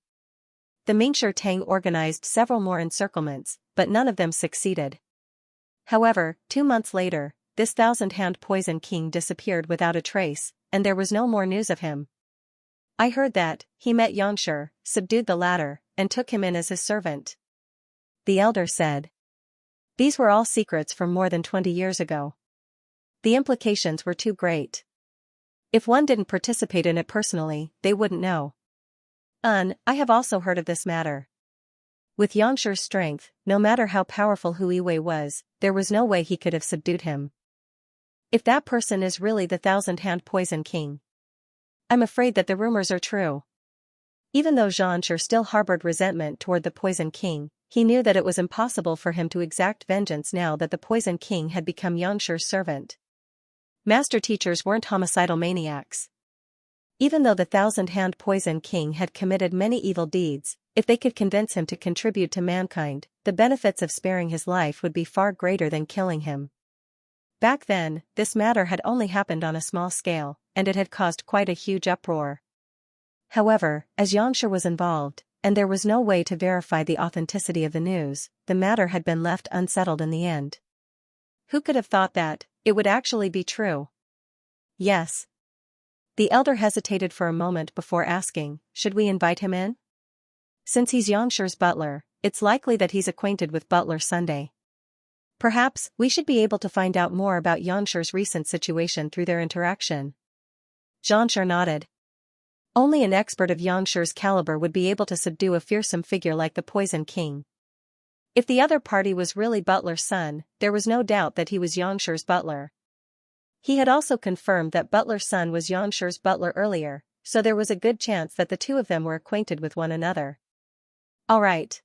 The Mingshi Tang organized several more encirclements, but none of them succeeded. However, 2 months later, this 1,000-hand poison king disappeared without a trace, and there was no more news of him. I heard that he met Xianxia, subdued the latter, and took him in as his servant. The elder said. These were all secrets from more than 20 years ago. The implications were too great. If one didn't participate in it personally, they wouldn't know. I have also heard of this matter. With Yangshir's strength, no matter how powerful Hui Wei was, there was no way he could have subdued him. If that person is really the 1,000-hand poison king. I'm afraid that the rumors are true. Even though Xianxia still harbored resentment toward the poison king, he knew that it was impossible for him to exact vengeance now that the poison king had become Yangshir's servant. Master teachers weren't homicidal maniacs. Even though the 1,000-hand poison king had committed many evil deeds, if they could convince him to contribute to mankind, the benefits of sparing his life would be far greater than killing him. Back then, this matter had only happened on a small scale, and it had caused quite a huge uproar. However, as Xianxia was involved, and there was no way to verify the authenticity of the news, the matter had been left unsettled in the end. Who could have thought that it would actually be true? Yes. The elder hesitated for a moment before asking, should we invite him in? Since he's Yangshir's butler, it's likely that he's acquainted with Butler Sunday. Perhaps we should be able to find out more about Yangshir's recent situation through their interaction. Xianxia nodded. Only an expert of Yangshir's caliber would be able to subdue a fearsome figure like the Poison King. If the other party was really Butler's son, there was no doubt that he was Yangshir's butler. He had also confirmed that Butler's son was Yangshir's butler earlier, so there was a good chance that the two of them were acquainted with one another. All right.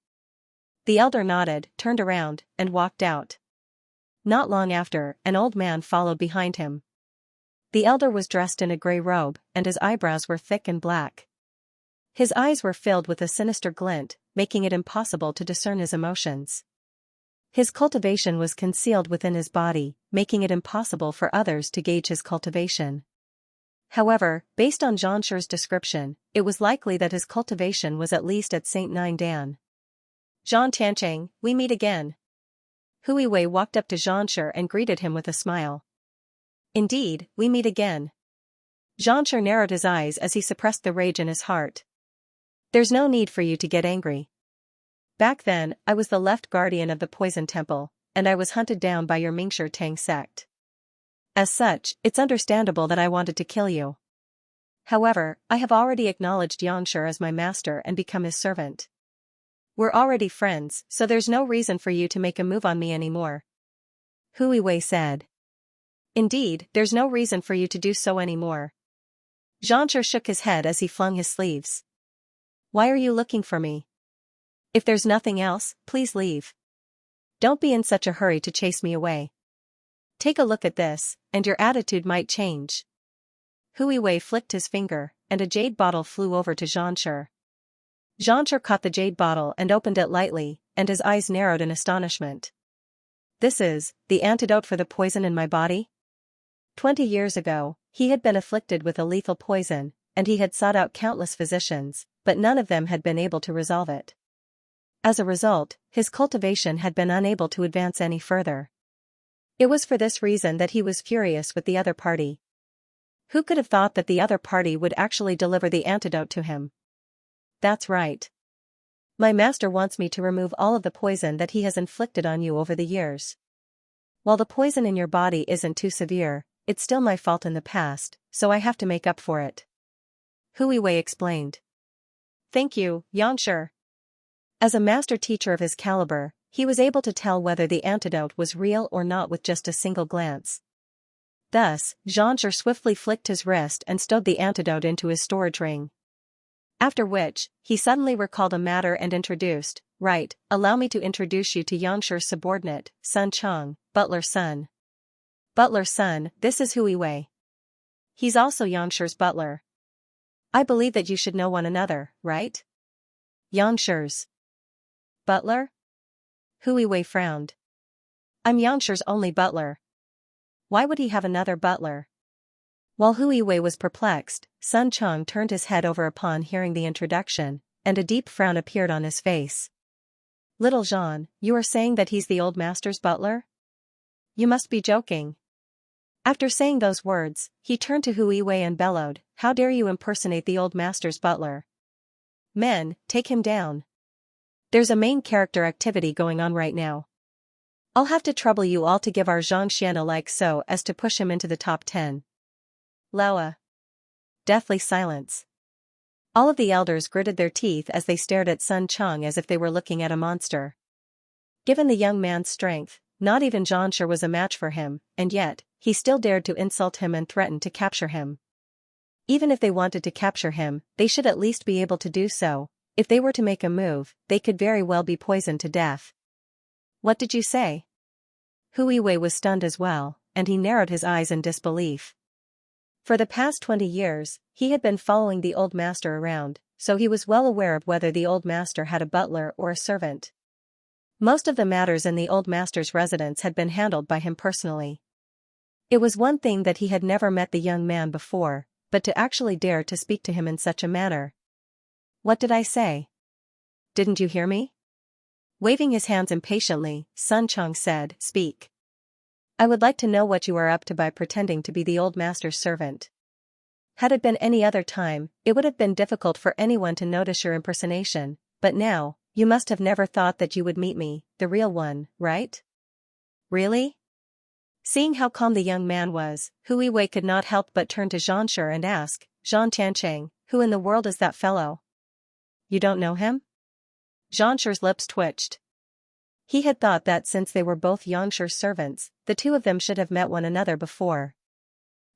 The elder nodded, turned around, and walked out. Not long after, an old man followed behind him. The elder was dressed in a gray robe, and his eyebrows were thick and black. His eyes were filled with a sinister glint, making it impossible to discern his emotions. His cultivation was concealed within his body, making it impossible for others to gauge his cultivation. However, based on Xianxu's description, it was likely that his cultivation was at least at Saint Nine Dan. Zhan Tiancheng, we meet again. Hui Wei walked up to Xianxia and greeted him with a smile. Indeed, we meet again. Xianxia narrowed his eyes as he suppressed the rage in his heart. There's no need for you to get angry. Back then, I was the left guardian of the Poison Temple, and I was hunted down by your Mingshi Tang sect. As such, it's understandable that I wanted to kill you. However, I have already acknowledged Yangshir as my master and become his servant. We're already friends, so there's no reason for you to make a move on me anymore. Hui Wei said. Indeed, there's no reason for you to do so anymore. Xianxia shook his head as he flung his sleeves. Why are you looking for me? If there's nothing else, please leave. Don't be in such a hurry to chase me away. Take a look at this, and your attitude might change. Hui Wei flicked his finger, and a jade bottle flew over to Xianxia. Xianxia caught the jade bottle and opened it lightly, and his eyes narrowed in astonishment. This is the antidote for the poison in my body? 20 years ago, he had been afflicted with a lethal poison, and he had sought out countless physicians, but none of them had been able to resolve it. As a result, his cultivation had been unable to advance any further. It was for this reason that he was furious with the other party. Who could have thought that the other party would actually deliver the antidote to him? That's right. My master wants me to remove all of the poison that he has inflicted on you over the years. While the poison in your body isn't too severe, it's still my fault in the past, so I have to make up for it. Hui Wei explained. Thank you, Xianxia. As a master teacher of his caliber, he was able to tell whether the antidote was real or not with just a single glance. Thus, Xianxia swiftly flicked his wrist and stowed the antidote into his storage ring. After which, he suddenly recalled a matter and introduced, right, allow me to introduce you to Xianxia's subordinate, Sun Chang, Butler's son. Butler's son, this is Hui Wei. He's also Xianxia's butler. I believe that you should know one another, right? Xianxia's butler? Hui Wei frowned. I'm Xianxia's only butler. Why would he have another butler? While Hui Wei was perplexed, Sun Chang turned his head over upon hearing the introduction, and a deep frown appeared on his face. Little Jean, you are saying that he's the old master's butler? You must be joking. After saying those words, he turned to Hui Wei and bellowed, how dare you impersonate the old master's butler? Men, take him down. There's a main character activity going on right now. I'll have to trouble you all to give our Xianxia a like so as to push him into the top 10. Laowa. Deathly silence. All of the elders gritted their teeth as they stared at Sun Chang as if they were looking at a monster. Given the young man's strength, not even Xianxia was a match for him, and yet, he still dared to insult him and threaten to capture him. Even if they wanted to capture him, they should at least be able to do so. If they were to make a move, they could very well be poisoned to death. What did you say? Hui Wei was stunned as well, and he narrowed his eyes in disbelief. For the past 20 years, he had been following the old master around, so he was well aware of whether the old master had a butler or a servant. Most of the matters in the old master's residence had been handled by him personally. It was one thing that he had never met the young man before, but to actually dare to speak to him in such a manner. What did I say? Didn't you hear me? Waving his hands impatiently, Sun Chang said, speak. I would like to know what you are up to by pretending to be the old master's servant. Had it been any other time, it would have been difficult for anyone to notice your impersonation, but now, you must have never thought that you would meet me, the real one, right? Really? Seeing how calm the young man was, Hui Wei could not help but turn to Xianxia and ask, Zhang Tiancheng, who in the world is that fellow? You don't know him? Xianxia's lips twitched. He had thought that since they were both Xianxia's servants, the two of them should have met one another before.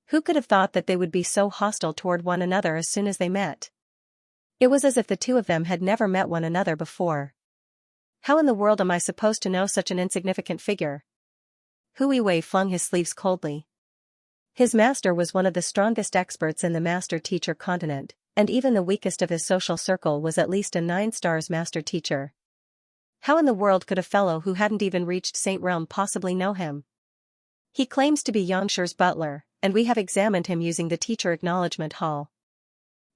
Who could have thought that they would be so hostile toward one another as soon as they met? It was as if the two of them had never met one another before. How in the world am I supposed to know such an insignificant figure? Hui Wei flung his sleeves coldly. His master was one of the strongest experts in the master-teacher continent, and even the weakest of his social circle was at least a 9-star master-teacher. How in the world could a fellow who hadn't even reached Saint Realm possibly know him? He claims to be Xianxia's butler, and we have examined him using the teacher acknowledgement hall.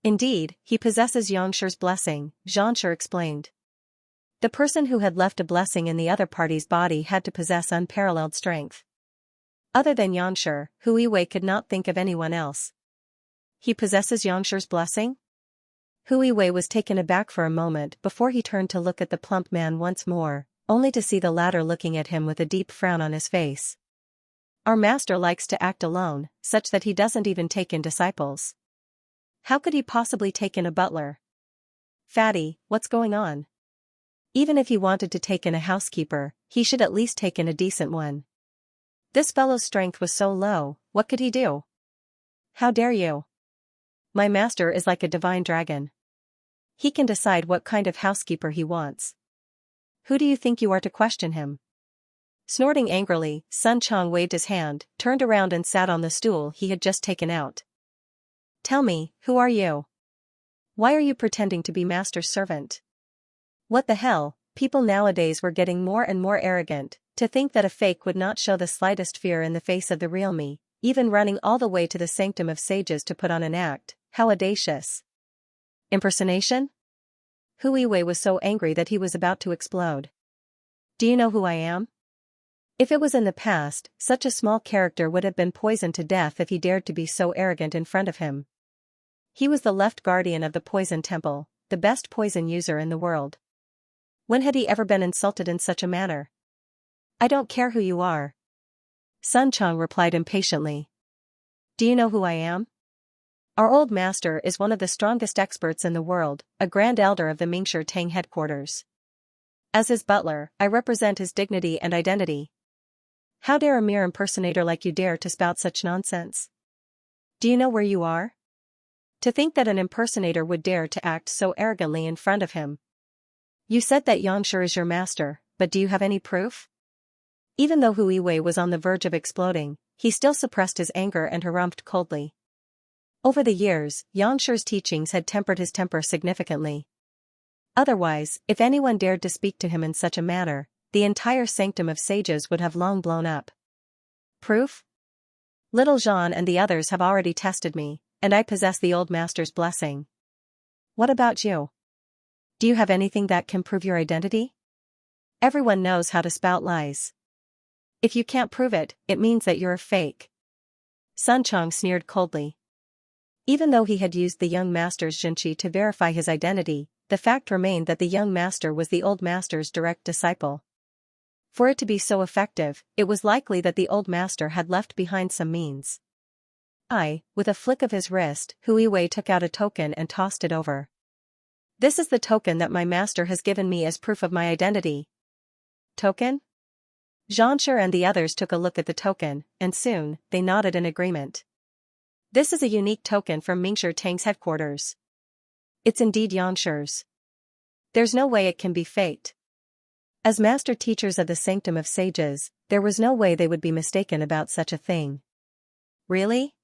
Indeed, he possesses Xianxia's blessing, Xianxia explained. The person who had left a blessing in the other party's body had to possess unparalleled strength. Other than Xianxia, Hui Wei could not think of anyone else. He possesses Xianxia's blessing? Hui Wei was taken aback for a moment before he turned to look at the plump man once more, only to see the latter looking at him with a deep frown on his face. Our master likes to act alone, such that he doesn't even take in disciples. How could he possibly take in a butler? Fatty, what's going on? Even if he wanted to take in a housekeeper, he should at least take in a decent one. This fellow's strength was so low, what could he do? How dare you? My master is like a divine dragon. He can decide what kind of housekeeper he wants. Who do you think you are to question him? Snorting angrily, Sun Chang waved his hand, turned around and sat on the stool he had just taken out. Tell me, who are you? Why are you pretending to be master's servant? What the hell, people nowadays were getting more and more arrogant, to think that a fake would not show the slightest fear in the face of the real me, even running all the way to the sanctum of sages to put on an act. How audacious. Impersonation? Hu Yiwei was so angry that he was about to explode. Do you know who I am? If it was in the past, such a small character would have been poisoned to death if he dared to be so arrogant in front of him. He was the left guardian of the poison temple, the best poison user in the world. When had he ever been insulted in such a manner? I don't care who you are. Sun Chang replied impatiently. Do you know who I am? Our old master is one of the strongest experts in the world, a grand elder of the Mingshi Tang headquarters. As his butler, I represent his dignity and identity. How dare a mere impersonator like you dare to spout such nonsense? Do you know where you are? To think that an impersonator would dare to act so arrogantly in front of him. You said that Xianxia is your master, but do you have any proof? Even though Hu Yiwei was on the verge of exploding, he still suppressed his anger and harumphed coldly. Over the years, Xianxia's teachings had tempered his temper significantly. Otherwise, if anyone dared to speak to him in such a manner, the entire sanctum of sages would have long blown up. Proof? Little Jean and the others have already tested me, and I possess the old master's blessing. What about you? Do you have anything that can prove your identity? Everyone knows how to spout lies. If you can't prove it, it means that you're a fake. Sun Chang sneered coldly. Even though he had used the young master's Xianxia to verify his identity, the fact remained that the young master was the old master's direct disciple. For it to be so effective, it was likely that the old master had left behind some means. With a flick of his wrist, Hu Yiwei took out a token and tossed it over. This is the token that my master has given me as proof of my identity. Token? Xianxia and the others took a look at the token, and soon, they nodded in agreement. This is a unique token from Mingshi Tang's headquarters. It's indeed Xianxia's. There's no way it can be faked. As master teachers of the Sanctum of Sages, there was no way they would be mistaken about such a thing. Really?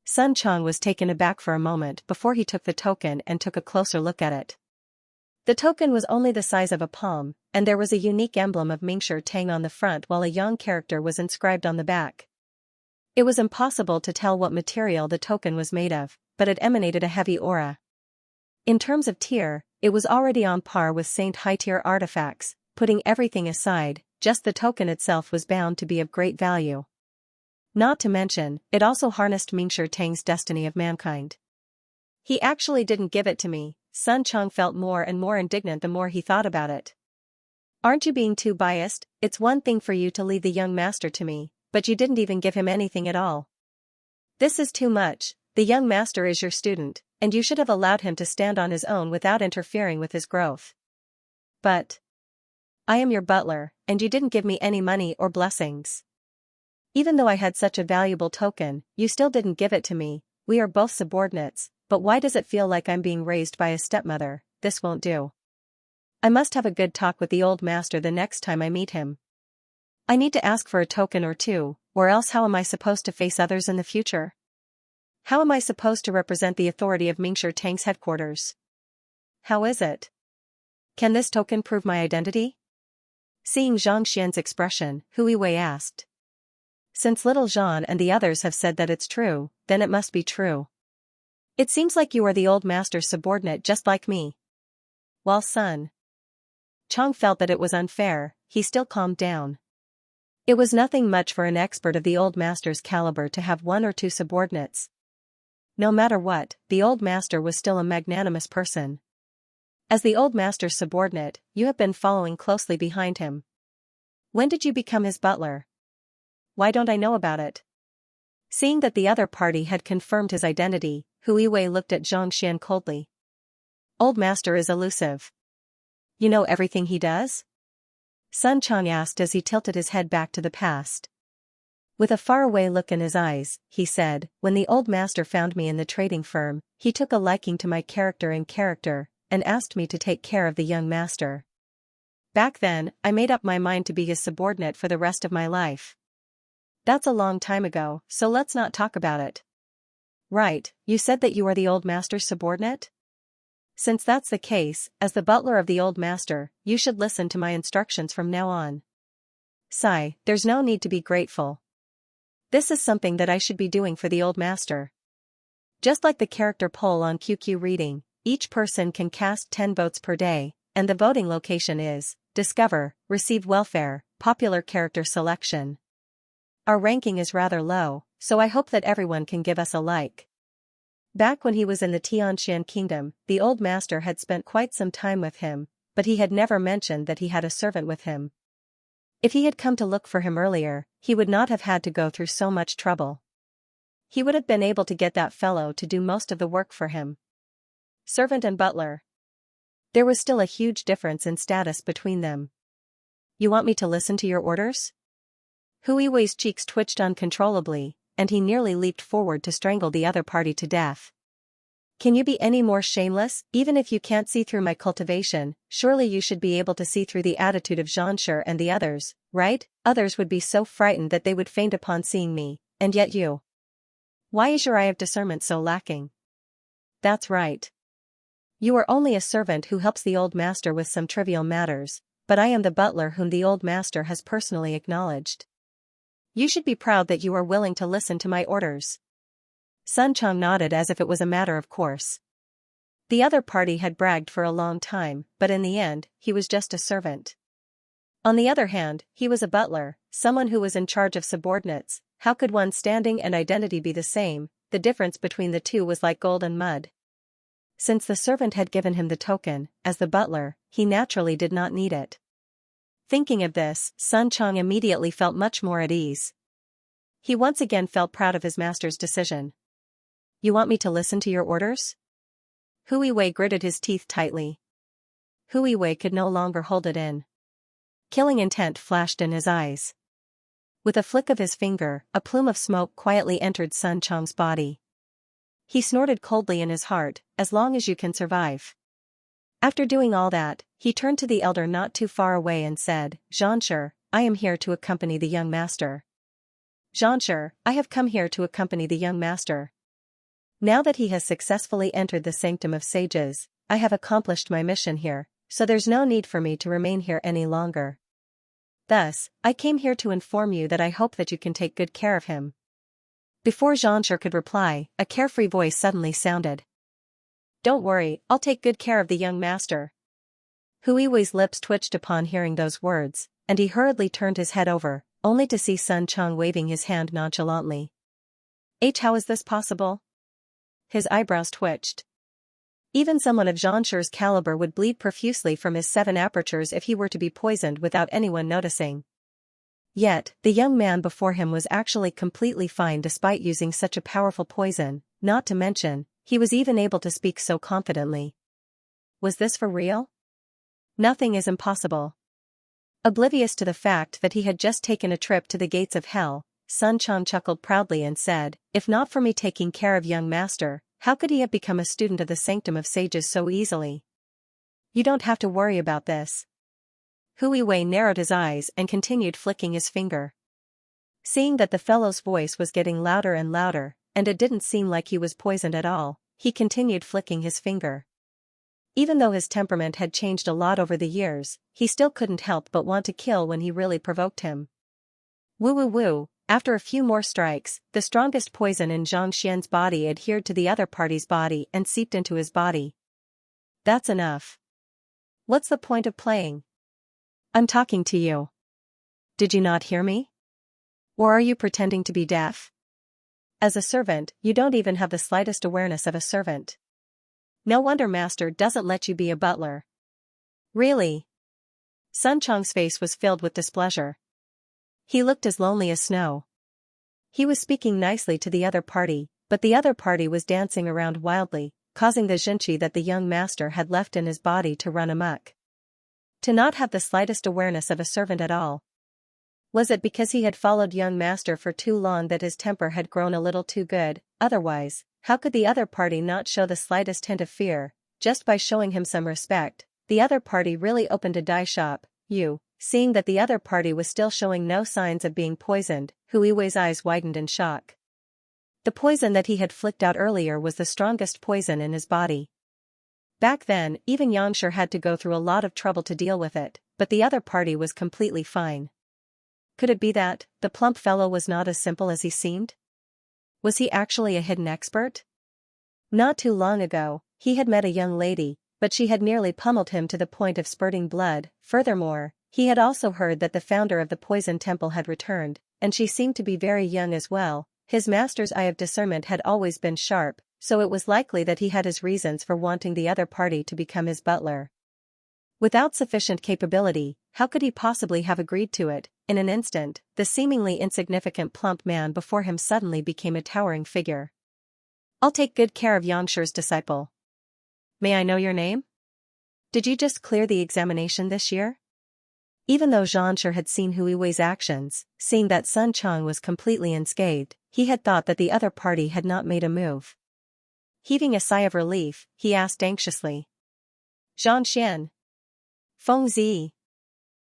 Sun Chang was taken aback for a moment before he took the token and took a closer look at it. The token was only the size of a palm, and there was a unique emblem of Mingshi Tang on the front while a yang character was inscribed on the back. It was impossible to tell what material the token was made of, but it emanated a heavy aura. In terms of tier, it was already on par with Saint high-tier artifacts. Putting everything aside, just the token itself was bound to be of great value. Not to mention, it also harnessed Mingshi Tang's destiny of mankind. He actually didn't give it to me. Sun Chang felt more and more indignant the more he thought about it. Aren't you being too biased? It's one thing for you to leave the young master to me, but you didn't even give him anything at all. This is too much. The young master is your student, and you should have allowed him to stand on his own without interfering with his growth. But I am your butler, and you didn't give me any money or blessings. Even though I had such a valuable token, you still didn't give it to me. We are both subordinates, but why does it feel like I'm being raised by a stepmother? This won't do. I must have a good talk with the old master the next time I meet him. I need to ask for a token or two, or else how am I supposed to face others in the future? How am I supposed to represent the authority of Mingshi Tang's headquarters? How is it? Can this token prove my identity? Seeing Zhang Xian's expression, Hu Yiwei asked. Since little Jean and the others have said that it's true, then it must be true. It seems like you are the old master's subordinate just like me. While Sun Chang felt that it was unfair, he still calmed down. It was nothing much for an expert of the old master's caliber to have one or two subordinates. No matter what, the old master was still a magnanimous person. As the old master's subordinate, you have been following closely behind him. When did you become his butler? Why don't I know about it? Seeing that the other party had confirmed his identity, Hu Yiwei looked at Zhang Xian coldly. Old master is elusive. You know everything he does? Sun Chang asked as he tilted his head back to the past. With a faraway look in his eyes, he said, when the old master found me in the trading firm, he took a liking to my character and asked me to take care of the young master. Back then, I made up my mind to be his subordinate for the rest of my life. That's a long time ago, so let's not talk about it. Right, you said that you are the old master's subordinate? Since that's the case, as the butler of the old master, you should listen to my instructions from now on. Sigh, there's no need to be grateful. This is something that I should be doing for the old master. Just like the character poll on QQ reading, each person can cast 10 votes per day, and the voting location is Discover, Receive Welfare, Popular Character Selection. Our ranking is rather low, so I hope that everyone can give us a like. Back when he was in the Xianxia kingdom, the old master had spent quite some time with him, but he had never mentioned that he had a servant with him. If he had come to look for him earlier, he would not have had to go through so much trouble. He would have been able to get that fellow to do most of the work for him. Servant and butler. There was still a huge difference in status between them. You want me to listen to your orders? Hui Wei's cheeks twitched uncontrollably, and he nearly leaped forward to strangle the other party to death. Can you be any more shameless? Even if you can't see through my cultivation, surely you should be able to see through the attitude of Xianxia and the others, right? Others would be so frightened that they would faint upon seeing me, and yet you. Why is your eye of discernment so lacking? That's right. You are only a servant who helps the old master with some trivial matters, but I am the butler whom the old master has personally acknowledged. You should be proud that you are willing to listen to my orders. Sun Chang nodded as if it was a matter of course. The other party had bragged for a long time, but in the end, he was just a servant. On the other hand, he was a butler, someone who was in charge of subordinates. How could one's standing and identity be the same? The difference between the two was like gold and mud. Since the servant had given him the token, as the butler, he naturally did not need it. Thinking of this, Sun Chang immediately felt much more at ease. He once again felt proud of his master's decision. You want me to listen to your orders? Hui Wei gritted his teeth tightly. Hui Wei could no longer hold it in. Killing intent flashed in his eyes. With a flick of his finger, a plume of smoke quietly entered Sun Chang's body. He snorted coldly in his heart, as long as you can survive. After doing all that, he turned to the elder not too far away and said, Xianxia, I am here to accompany the young master. Xianxia, I have come here to accompany the young master. Now that he has successfully entered the sanctum of sages, I have accomplished my mission here, so there's no need for me to remain here any longer. Thus, I came here to inform you that I hope that you can take good care of him. Before Xianxia could reply, a carefree voice suddenly sounded. Don't worry, I'll take good care of the young master. Hui Wei's lips twitched upon hearing those words, and he hurriedly turned his head over, only to see Sun Chang waving his hand nonchalantly. How is this possible? His eyebrows twitched. Even someone of Xianxia's caliber would bleed profusely from his 7 apertures if he were to be poisoned without anyone noticing. Yet, the young man before him was actually completely fine despite using such a powerful poison, not to mention, he was even able to speak so confidently. Was this for real? Nothing is impossible. Oblivious to the fact that he had just taken a trip to the gates of hell, Sun Chang chuckled proudly and said, if not for me taking care of young master, how could he have become a student of the sanctum of sages so easily? You don't have to worry about this. Hui Wei narrowed his eyes and continued flicking his finger. Seeing that the fellow's voice was getting louder and louder, and it didn't seem like he was poisoned at all, he continued flicking his finger. Even though his temperament had changed a lot over the years, he still couldn't help but want to kill when he really provoked him. Woo woo woo, after a few more strikes, the strongest poison in Zhang Xian's body adhered to the other party's body and seeped into his body. That's enough. What's the point of playing? I'm talking to you. Did you not hear me? Or are you pretending to be deaf? As a servant, you don't even have the slightest awareness of a servant. No wonder master doesn't let you be a butler. Really? Sun Chang's face was filled with displeasure. He looked as lonely as snow. He was speaking nicely to the other party, but the other party was dancing around wildly, causing the Xianxia that the young master had left in his body to run amok. To not have the slightest awareness of a servant at all. Was it because he had followed young master for too long that his temper had grown a little too good? Otherwise, how could the other party not show the slightest hint of fear? Just by showing him some respect, the other party really opened a dye shop. Seeing that the other party was still showing no signs of being poisoned, Hui Wei's eyes widened in shock. The poison that he had flicked out earlier was the strongest poison in his body. Back then, even Xianxia had to go through a lot of trouble to deal with it, but the other party was completely fine. Could it be that the plump fellow was not as simple as he seemed? Was he actually a hidden expert? Not too long ago, he had met a young lady, but she had nearly pummeled him to the point of spurting blood. Furthermore, he had also heard that the founder of the poison temple had returned, and she seemed to be very young as well. His master's eye of discernment had always been sharp, so it was likely that he had his reasons for wanting the other party to become his butler. Without sufficient capability, how could he possibly have agreed to it? In an instant, the seemingly insignificant plump man before him suddenly became a towering figure. "I'll take good care of Xianxia's disciple. May I know your name? Did you just clear the examination this year?" Even though Xianxia had seen Hu Yiwei's actions, seeing that Sun Chang was completely unscathed, he had thought that the other party had not made a move. Heaving a sigh of relief, he asked anxiously. "Xianxian. Feng Zi."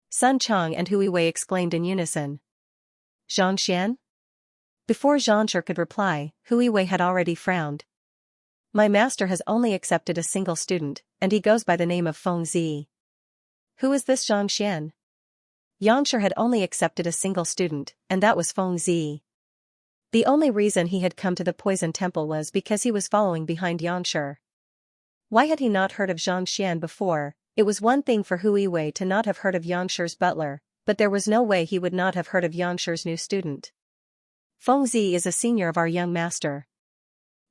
Sun Chang and Hu Yiwei exclaimed in unison. "Xianxian?" Before Xianxia could reply, Hu Yiwei had already frowned. "My master has only accepted a single student, and he goes by the name of Feng Zi." "Who is this Xianxian?" Xianxia had only accepted a single student, and that was Feng Zi. The only reason he had come to the poison temple was because he was following behind Xianxia. Why had he not heard of Xianxian before? It was one thing for Hu Yiwei to not have heard of Yangshir's butler, but there was no way he would not have heard of Yangshir's new student. "Feng Zi is a senior of our young master.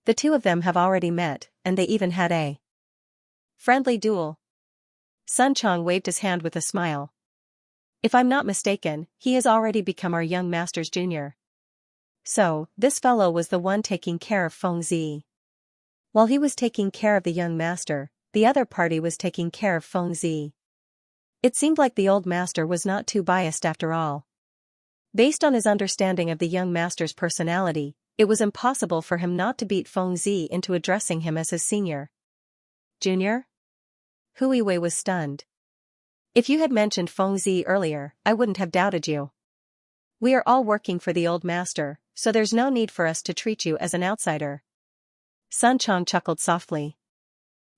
The two of them have already met, and they even had a friendly duel." Sun Chang waved his hand with a smile. "If I'm not mistaken, he has already become our young master's junior." So, this fellow was the one taking care of Feng Zi. While he was taking care of the young master, the other party was taking care of Feng Zi. It seemed like the old master was not too biased after all. Based on his understanding of the young master's personality, it was impossible for him not to beat Feng Zi into addressing him as his senior. "Junior?" Hu Yiwei was stunned. "If you had mentioned Feng Zi earlier, I wouldn't have doubted you. We are all working for the old master, so there's no need for us to treat you as an outsider." Sun Chang chuckled softly.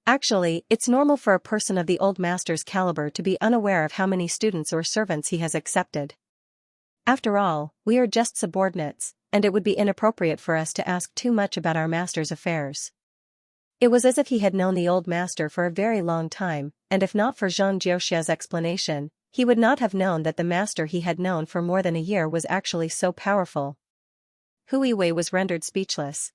"Actually, it's normal for a person of the old master's caliber to be unaware of how many students or servants he has accepted. After all, we are just subordinates, and it would be inappropriate for us to ask too much about our master's affairs." It was as if he had known the old master for a very long time, and if not for Zhang Jiuxia's explanation, he would not have known that the master he had known for more than a year was actually so powerful. Hu Yiwei was rendered speechless.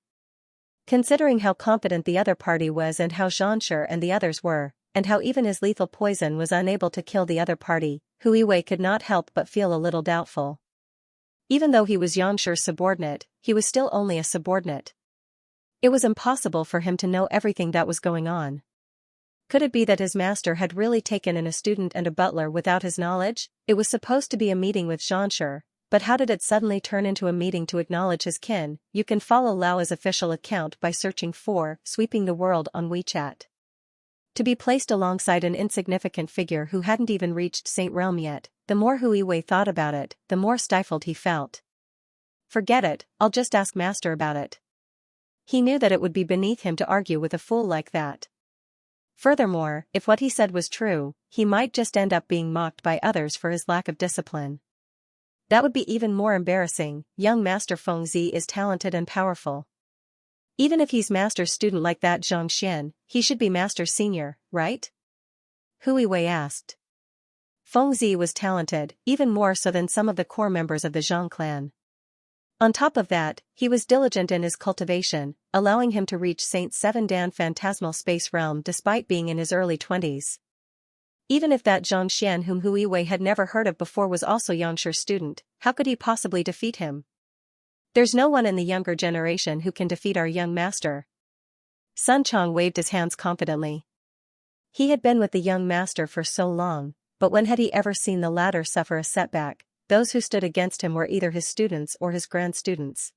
Considering how competent the other party was and how Xianxia and the others were, and how even his lethal poison was unable to kill the other party, Hu Yiwei could not help but feel a little doubtful. Even though he was Yangshir's subordinate, he was still only a subordinate. It was impossible for him to know everything that was going on. Could it be that his master had really taken in a student and a butler without his knowledge? It was supposed to be a meeting with Xianxia, but how did it suddenly turn into a meeting to acknowledge his kin? You can follow Lao's official account by searching for "Sweeping the World" on WeChat. To be placed alongside an insignificant figure who hadn't even reached Saint Realm yet, the more Hu Yiwei thought about it, the more stifled he felt. "Forget it, I'll just ask master about it." He knew that it would be beneath him to argue with a fool like that. Furthermore, if what he said was true, he might just end up being mocked by others for his lack of discipline. That would be even more embarrassing. Young Master Feng Zi is talented and powerful. Even if he's master's student like that Xianxian, he should be master's senior, right? Hu Yiwei asked. Feng Zi was talented, even more so than some of the core members of the Zhang clan. On top of that, he was diligent in his cultivation, allowing him to reach Saint Seven Dan Phantasmal Space Realm despite being in his early 20s. Even if that Xianxian whom Hu Yiwei had never heard of before was also Yangshir's student, how could he possibly defeat him? "There's no one in the younger generation who can defeat our young master." Sun Chang waved his hands confidently. He had been with the young master for so long, but when had he ever seen the latter suffer a setback? Those who stood against him were either his students or his grand students.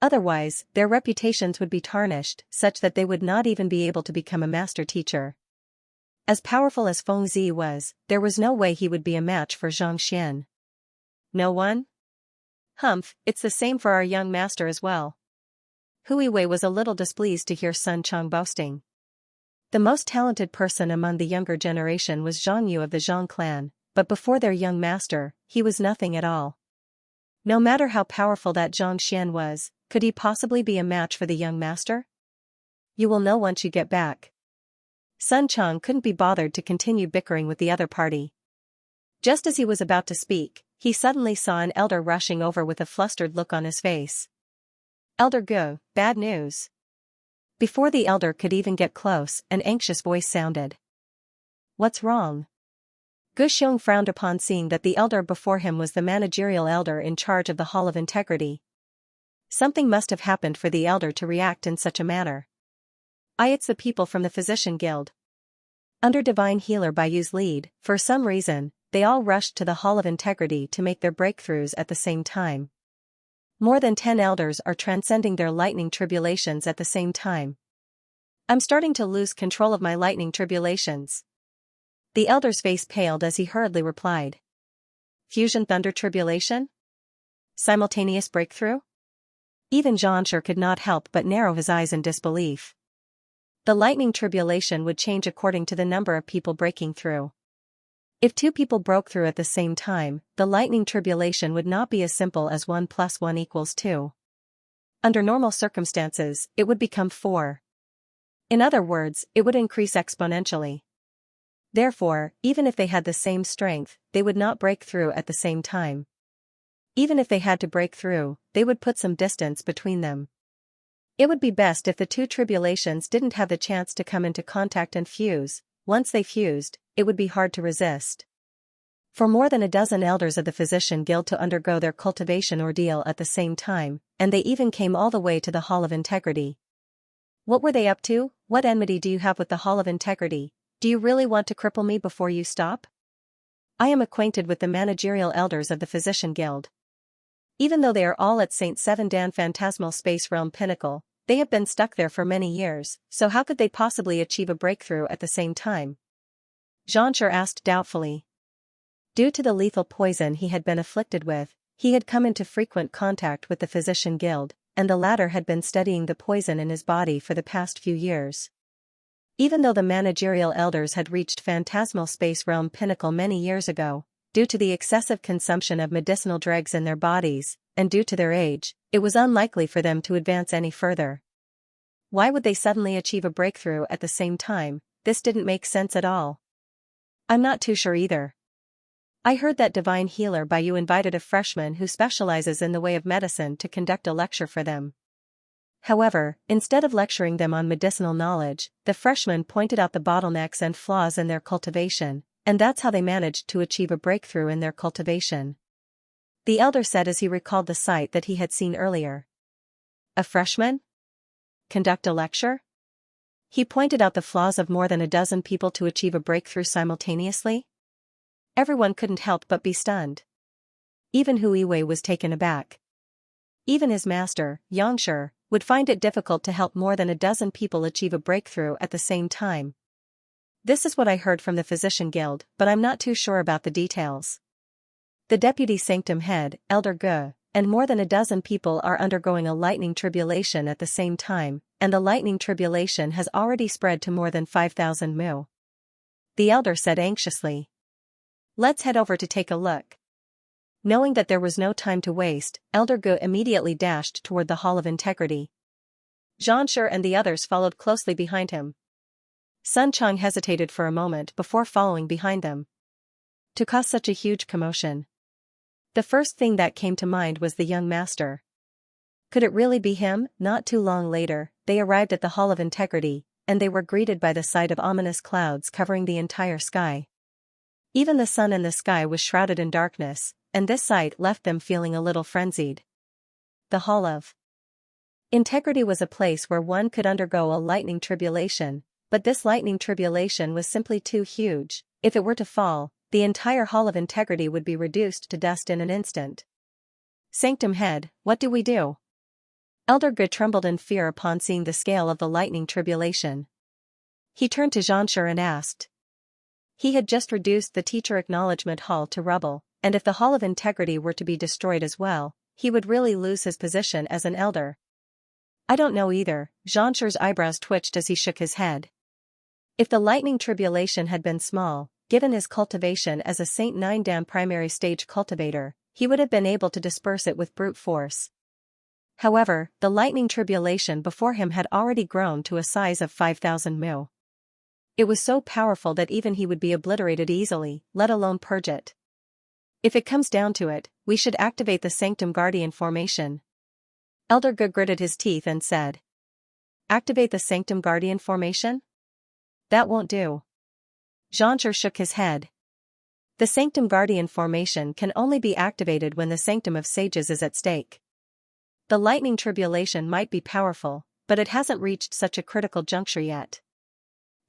Otherwise, their reputations would be tarnished, such that they would not even be able to become a master teacher. As powerful as Feng Zi was, there was no way he would be a match for Zhang Xian. "No one?" "Humph, it's the same for our young master as well." Hu Yiwei was a little displeased to hear Sun Chang boasting. The most talented person among the younger generation was Zhang Yu of the Zhang clan, but before their young master, he was nothing at all. No matter how powerful that Zhang Xian was, could he possibly be a match for the young master? You will know once you get back. Sun Chang couldn't be bothered to continue bickering with the other party. Just as he was about to speak, he suddenly saw an elder rushing over with a flustered look on his face. Elder Gu, bad news. Before the elder could even get close, an anxious voice sounded. What's wrong? Gu Xiong frowned upon seeing that the elder before him was the managerial elder in charge of the Hall of Integrity. Something must have happened for the elder to react in such a manner. It's the people from the Physician Guild. Under Divine Healer Baiyu's lead, for some reason, they all rushed to the Hall of Integrity to make their breakthroughs at the same time. More than 10 elders are transcending their lightning tribulations at the same time. I'm starting to lose control of my lightning tribulations. The elder's face paled as he hurriedly replied. Fusion thunder tribulation? Simultaneous breakthrough? Even Xianxia could not help but narrow his eyes in disbelief. The lightning tribulation would change according to the number of people breaking through. If 2 people broke through at the same time, the lightning tribulation would not be as simple as 1 + 1 = 2. Under normal circumstances, it would become 4. In other words, it would increase exponentially. Therefore, even if they had the same strength, they would not break through at the same time. Even if they had to break through, they would put some distance between them. It would be best if the 2 tribulations didn't have the chance to come into contact and fuse. Once they fused, it would be hard to resist. For more than a dozen elders of the Physician Guild to undergo their cultivation ordeal at the same time, and they even came all the way to the Hall of Integrity. What were they up to? What enmity do you have with the Hall of Integrity? Do you really want to cripple me before you stop? I am acquainted with the managerial elders of the Physician Guild. Even though they are all at St. Seven Dan Phantasmal Space Realm Pinnacle, they have been stuck there for many years, so how could they possibly achieve a breakthrough at the same time? Xianxia asked doubtfully. Due to the lethal poison he had been afflicted with, he had come into frequent contact with the Physician Guild, and the latter had been studying the poison in his body for the past few years. Even though the managerial elders had reached Phantasmal Space Realm Pinnacle many years ago, due to the excessive consumption of medicinal drugs in their bodies, and due to their age, it was unlikely for them to advance any further. Why would they suddenly achieve a breakthrough at the same time? This didn't make sense at all. I'm not too sure either. I heard that Divine Healer Baiyu invited a freshman who specializes in the way of medicine to conduct a lecture for them. However, instead of lecturing them on medicinal knowledge, the freshman pointed out the bottlenecks and flaws in their cultivation, and that's how they managed to achieve a breakthrough in their cultivation. The elder said as he recalled the sight that he had seen earlier. A freshman? Conduct a lecture? He pointed out the flaws of more than a dozen people to achieve a breakthrough simultaneously? Everyone couldn't help but be stunned. Even Huiwei was taken aback. Even his master, Xianxia, would find it difficult to help more than a dozen people achieve a breakthrough at the same time. This is what I heard from the Physician Guild, but I'm not too sure about the details. The Deputy Sanctum Head, Elder Gu, and more than a dozen people are undergoing a lightning tribulation at the same time, and the lightning tribulation has already spread to more than 5,000 mu. The elder said anxiously. Let's head over to take a look. Knowing that there was no time to waste, Elder Gu immediately dashed toward the Hall of Integrity. Xianxia and the others followed closely behind him. Sun Chang hesitated for a moment before following behind them. To cause such a huge commotion. The first thing that came to mind was the young master. Could it really be him? Not too long later, they arrived at the Hall of Integrity, and they were greeted by the sight of ominous clouds covering the entire sky. Even the sun in the sky was shrouded in darkness, and this sight left them feeling a little frenzied. The Hall of Integrity was a place where one could undergo a lightning tribulation, but this lightning tribulation was simply too huge. If it were to fall, the entire Hall of Integrity would be reduced to dust in an instant. Sanctum Head, what do we do? Elder Gu trembled in fear upon seeing the scale of the lightning tribulation. He turned to Xianxia and asked. He had just reduced the Teacher Acknowledgement Hall to rubble, and if the Hall of Integrity were to be destroyed as well, he would really lose his position as an elder. I don't know either. Xianxia's eyebrows twitched as he shook his head. If the lightning tribulation had been small, given his cultivation as a Saint Nine Dam primary stage cultivator, he would have been able to disperse it with brute force. However, the lightning tribulation before him had already grown to a size of 5,000 mu. It was so powerful that even he would be obliterated easily, let alone purge it. If it comes down to it, we should activate the Sanctum Guardian formation. Elder Ge gritted his teeth and said. Activate the Sanctum Guardian formation? That won't do. Xianxia shook his head. The Sanctum Guardian formation can only be activated when the Sanctum of Sages is at stake. The lightning tribulation might be powerful, but it hasn't reached such a critical juncture yet.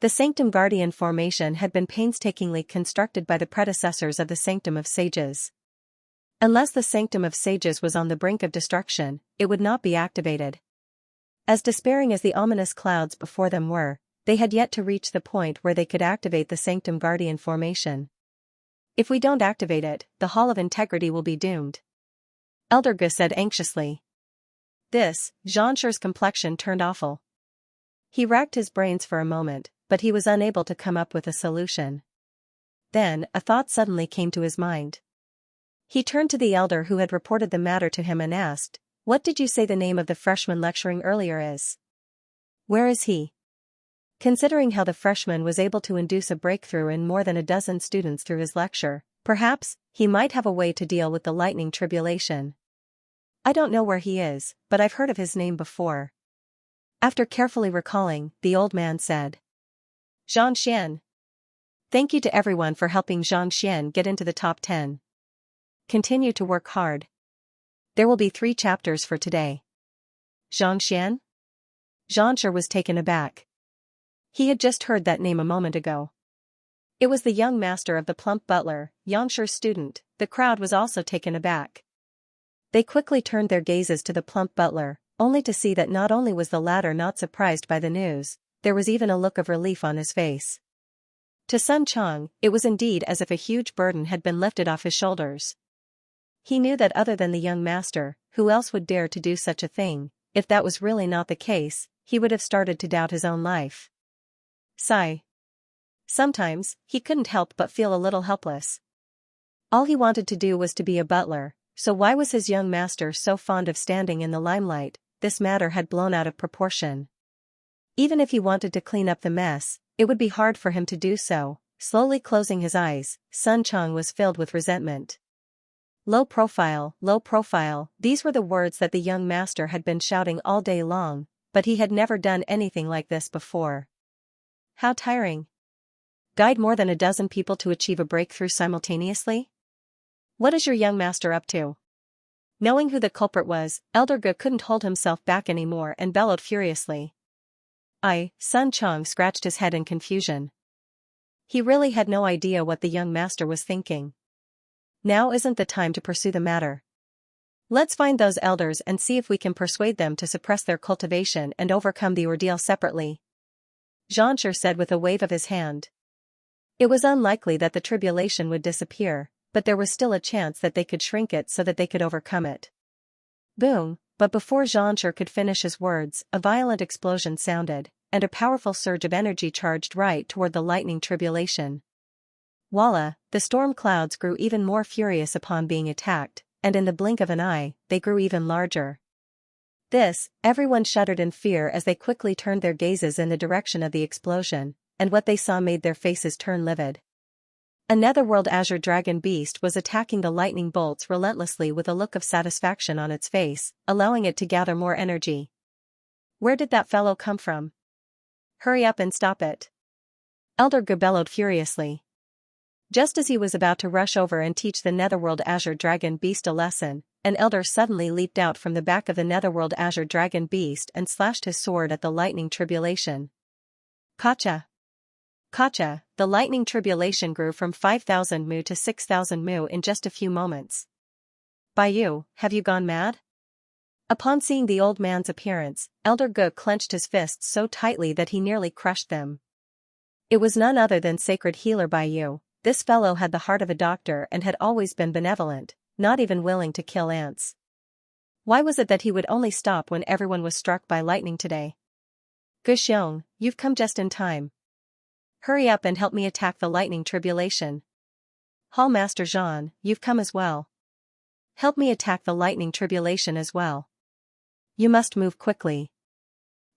The Sanctum Guardian formation had been painstakingly constructed by the predecessors of the Sanctum of Sages. Unless the Sanctum of Sages was on the brink of destruction, it would not be activated. As despairing as the ominous clouds before them were, they had yet to reach the point where they could activate the Sanctum Guardian formation. If we don't activate it, the Hall of Integrity will be doomed. Elder Ge said anxiously. Xianxia's complexion turned awful. He racked his brains for a moment, but he was unable to come up with a solution. Then, a thought suddenly came to his mind. He turned to the elder who had reported the matter to him and asked, "What did you say the name of the freshman lecturing earlier is? Where is he?" Considering how the freshman was able to induce a breakthrough in more than a dozen students through his lecture, perhaps, he might have a way to deal with the lightning tribulation. "I don't know where he is, but I've heard of his name before." After carefully recalling, the old man said. Xianxia. Thank you to everyone for helping Xianxia get into the top 10. Continue to work hard. There will be 3 chapters for today. Xianxia? Xianxia was taken aback. He had just heard that name a moment ago. It was the young master of the plump butler, Xianxia's student. The crowd was also taken aback. They quickly turned their gazes to the plump butler, only to see that not only was the latter not surprised by the news, there was even a look of relief on his face. To Sun Chang, it was indeed as if a huge burden had been lifted off his shoulders. He knew that other than the young master, who else would dare to do such a thing? If that was really not the case, he would have started to doubt his own life. Sigh. Sometimes, he couldn't help but feel a little helpless. All he wanted to do was to be a butler, so why was his young master so fond of standing in the limelight? This matter had blown out of proportion. Even if he wanted to clean up the mess, it would be hard for him to do so. Slowly closing his eyes, Sun Chang was filled with resentment. Low profile, these were the words that the young master had been shouting all day long, but he had never done anything like this before. How tiring. Guide more than a dozen people to achieve a breakthrough simultaneously? What is your young master up to? Knowing who the culprit was, Elder Ge couldn't hold himself back anymore and bellowed furiously. Sun Chang scratched his head in confusion. He really had no idea what the young master was thinking. Now isn't the time to pursue the matter. Let's find those elders and see if we can persuade them to suppress their cultivation and overcome the ordeal separately. Xianxia said with a wave of his hand. It was unlikely that the tribulation would disappear, but there was still a chance that they could shrink it so that they could overcome it. Boom, but before Xianxia could finish his words, a violent explosion sounded, and a powerful surge of energy charged right toward the lightning tribulation. Voila, the storm clouds grew even more furious upon being attacked, and in the blink of an eye, they grew even larger. Everyone shuddered in fear as they quickly turned their gazes in the direction of the explosion, and what they saw made their faces turn livid. A netherworld azure dragon beast was attacking the lightning bolts relentlessly with a look of satisfaction on its face, allowing it to gather more energy. Where did that fellow come from? Hurry up and stop it. Elder Ge bellowed furiously. Just as he was about to rush over and teach the netherworld azure dragon beast a lesson, an elder suddenly leaped out from the back of the netherworld azure dragon beast and slashed his sword at the lightning tribulation. Kacha! Kacha! The lightning tribulation grew from 5,000 mu to 6,000 mu in just a few moments. Baiyu, have you gone mad? Upon seeing the old man's appearance, Elder Ge clenched his fists so tightly that he nearly crushed them. It was none other than sacred healer Baiyu. This fellow had the heart of a doctor and had always been benevolent, not even willing to kill ants. Why was it that he would only stop when everyone was struck by lightning today? Ge Xiong, you've come just in time. Hurry up and help me attack the lightning tribulation. Hall Master Zhan, you've come as well. Help me attack the lightning tribulation as well. You must move quickly.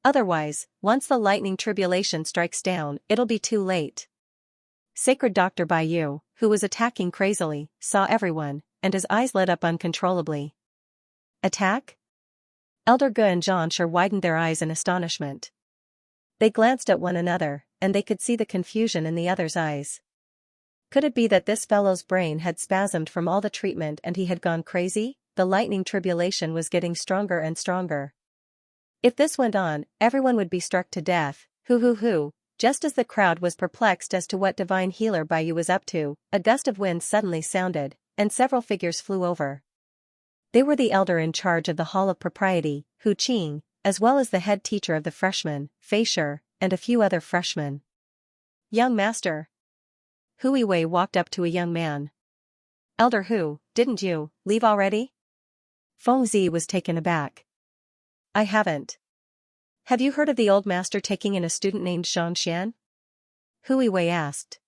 Otherwise, once the lightning tribulation strikes down, it'll be too late. Sacred Dr. Baiyu, who was attacking crazily, saw everyone, and his eyes lit up uncontrollably. Attack? Elder Ge and Xianxia widened their eyes in astonishment. They glanced at one another, and they could see the confusion in the other's eyes. Could it be that this fellow's brain had spasmed from all the treatment and he had gone crazy? The lightning tribulation was getting stronger and stronger. If this went on, everyone would be struck to death. Hoo. Just as the crowd was perplexed as to what divine healer Baiyu was up to, a gust of wind suddenly sounded, and several figures flew over. They were the elder in charge of the Hall of Propriety, Hu Qing, as well as the head teacher of the freshmen, Fei Shi, and a few other freshmen. Young master. Hui Wei walked up to a young man. Elder Hu, didn't you leave already? Feng Zi was taken aback. I haven't. Have you heard of the old master taking in a student named Xianxia? Hui Wei asked.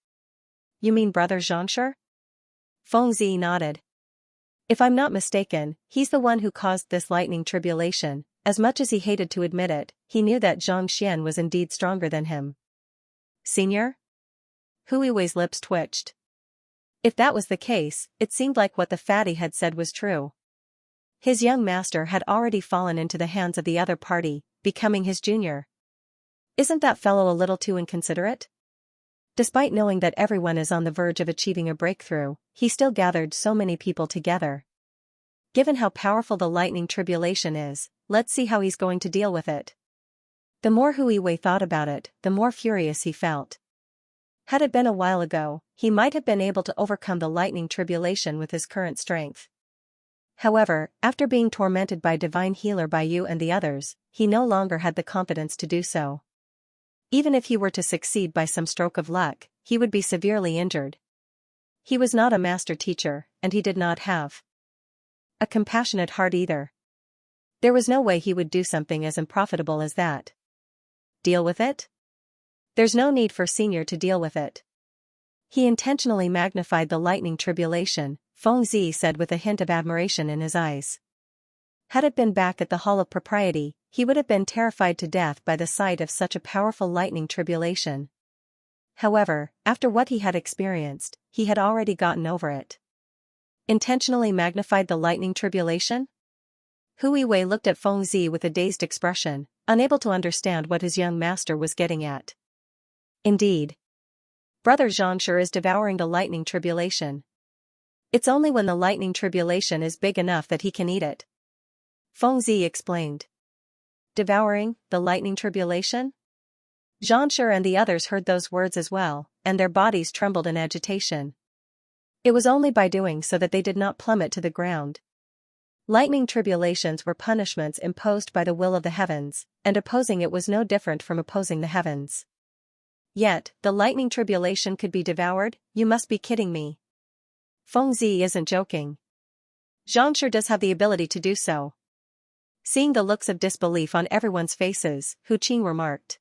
You mean Brother Xianxia? Feng Zi nodded. If I'm not mistaken, he's the one who caused this lightning tribulation. As much as he hated to admit it, he knew that Xianxia was indeed stronger than him. Senior? Hui Wei's lips twitched. If that was the case, it seemed like what the fatty had said was true. His young master had already fallen into the hands of the other party, becoming his junior. Isn't that fellow a little too inconsiderate? Despite knowing that everyone is on the verge of achieving a breakthrough, he still gathered so many people together. Given how powerful the lightning tribulation is, let's see how he's going to deal with it. The more Hui Wei thought about it, the more furious he felt. Had it been a while ago, he might have been able to overcome the lightning tribulation with his current strength. However, after being tormented by divine healer Baiyu and the others, he no longer had the confidence to do so. Even if he were to succeed by some stroke of luck, he would be severely injured. He was not a master teacher, and he did not have a compassionate heart either. There was no way he would do something as unprofitable as that. Deal with it? There's no need for Senior to deal with it. He intentionally magnified the lightning tribulation, Feng Zi said with a hint of admiration in his eyes. Had it been back at the Hall of Propriety, he would have been terrified to death by the sight of such a powerful lightning tribulation. However, after what he had experienced, he had already gotten over it. Intentionally magnified the lightning tribulation? Hui Wei looked at Feng Zi with a dazed expression, unable to understand what his young master was getting at. Indeed. Brother Xianxia is devouring the lightning tribulation. It's only when the lightning tribulation is big enough that he can eat it. Feng Zi explained. Devouring the lightning tribulation? Xianxia and the others heard those words as well, and their bodies trembled in agitation. It was only by doing so that they did not plummet to the ground. Lightning tribulations were punishments imposed by the will of the heavens, and opposing it was no different from opposing the heavens. Yet, the lightning tribulation could be devoured? You must be kidding me. Feng Zi isn't joking. Xianxia does have the ability to do so. Seeing the looks of disbelief on everyone's faces, Hu Qing remarked.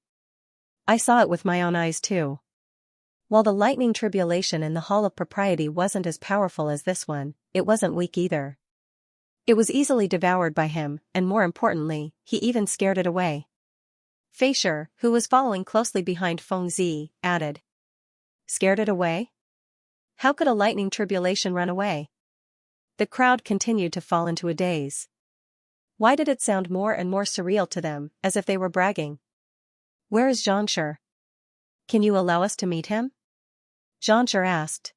I saw it with my own eyes too. While the lightning tribulation in the Hall of Propriety wasn't as powerful as this one, it wasn't weak either. It was easily devoured by him, and more importantly, he even scared it away. Fei Shi, who was following closely behind Feng Zi, added. Scared it away? How could a lightning tribulation run away? The crowd continued to fall into a daze. Why did it sound more and more surreal to them, as if they were bragging? Where is Xianxia? Can you allow us to meet him? Xianxia asked.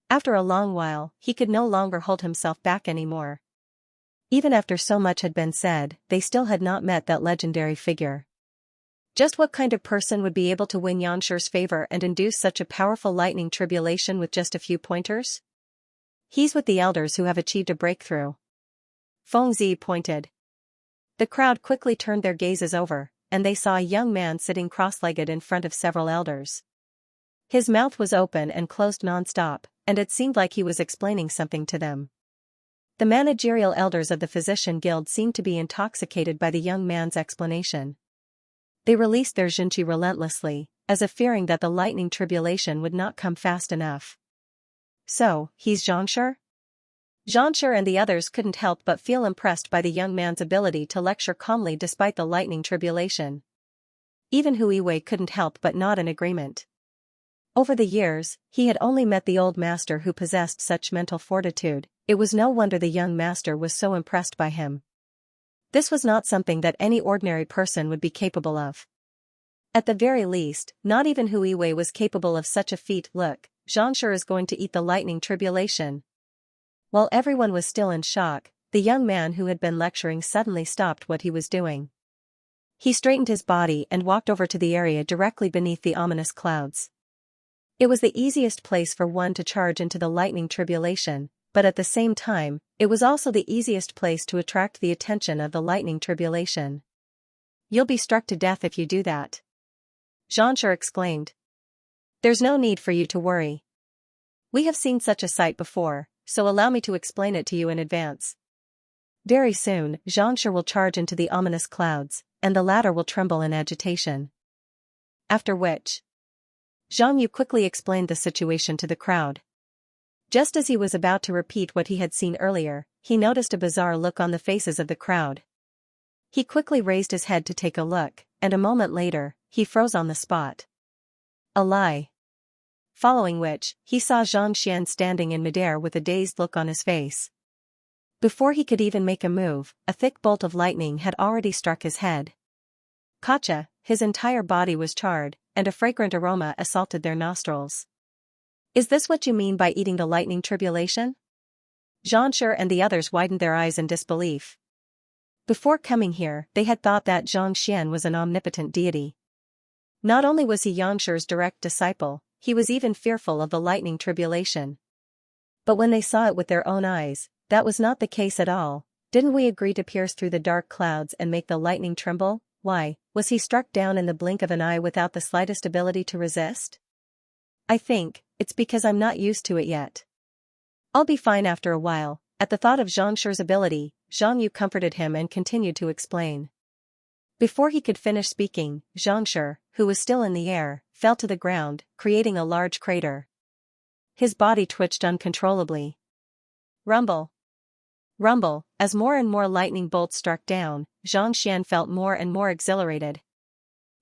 After a long while, he could no longer hold himself back anymore. Even after so much had been said, they still had not met that legendary figure. Just what kind of person would be able to win Xianxia's favor and induce such a powerful lightning tribulation with just a few pointers? He's with the elders who have achieved a breakthrough. Feng Zi pointed. The crowd quickly turned their gazes over, and they saw a young man sitting cross-legged in front of several elders. His mouth was open and closed non-stop, and it seemed like he was explaining something to them. The managerial elders of the Physician Guild seemed to be intoxicated by the young man's explanation. They released their Xinqi relentlessly, as if fearing that the lightning tribulation would not come fast enough. So, he's Xianxia? Xianxia and the others couldn't help but feel impressed by the young man's ability to lecture calmly despite the lightning tribulation. Even Hu Yiwei couldn't help but nod in agreement. Over the years, he had only met the old master who possessed such mental fortitude. It was no wonder the young master was so impressed by him. This was not something that any ordinary person would be capable of. At the very least, not even Hu Yiwei was capable of such a feat. Look, Xianxia is going to eat the lightning tribulation. While everyone was still in shock, the young man who had been lecturing suddenly stopped what he was doing. He straightened his body and walked over to the area directly beneath the ominous clouds. It was the easiest place for one to charge into the lightning tribulation, but at the same time, it was also the easiest place to attract the attention of the lightning tribulation. "You'll be struck to death if you do that," Xianxia exclaimed. "There's no need for you to worry. We have seen such a sight before, so allow me to explain it to you in advance. Very soon, Xianxia will charge into the ominous clouds, and the latter will tremble in agitation. After which, Zhang Yu quickly explained the situation to the crowd. Just as he was about to repeat what he had seen earlier, he noticed a bizarre look on the faces of the crowd. He quickly raised his head to take a look, and a moment later, he froze on the spot. A lie. Following which, he saw Zhang Xian standing in midair with a dazed look on his face. Before he could even make a move, a thick bolt of lightning had already struck his head. Gotcha, his entire body was charred, and a fragrant aroma assaulted their nostrils. "Is this what you mean by eating the lightning tribulation?" Xianxia and the others widened their eyes in disbelief. Before coming here, they had thought that Zhang Xian was an omnipotent deity. Not only was he Yangxi's direct disciple, he was even fearful of the lightning tribulation. But when they saw it with their own eyes, that was not the case at all. "Didn't we agree to pierce through the dark clouds and make the lightning tremble? Why, was he struck down in the blink of an eye without the slightest ability to resist? I think, it's because I'm not used to it yet. I'll be fine after a while." At the thought of Zhangxi's ability, Zhang Yu comforted him and continued to explain. Before he could finish speaking, Xianxia, who was still in the air, fell to the ground, creating a large crater. His body twitched uncontrollably. Rumble. Rumble, as more and more lightning bolts struck down, Zhang Xian felt more and more exhilarated.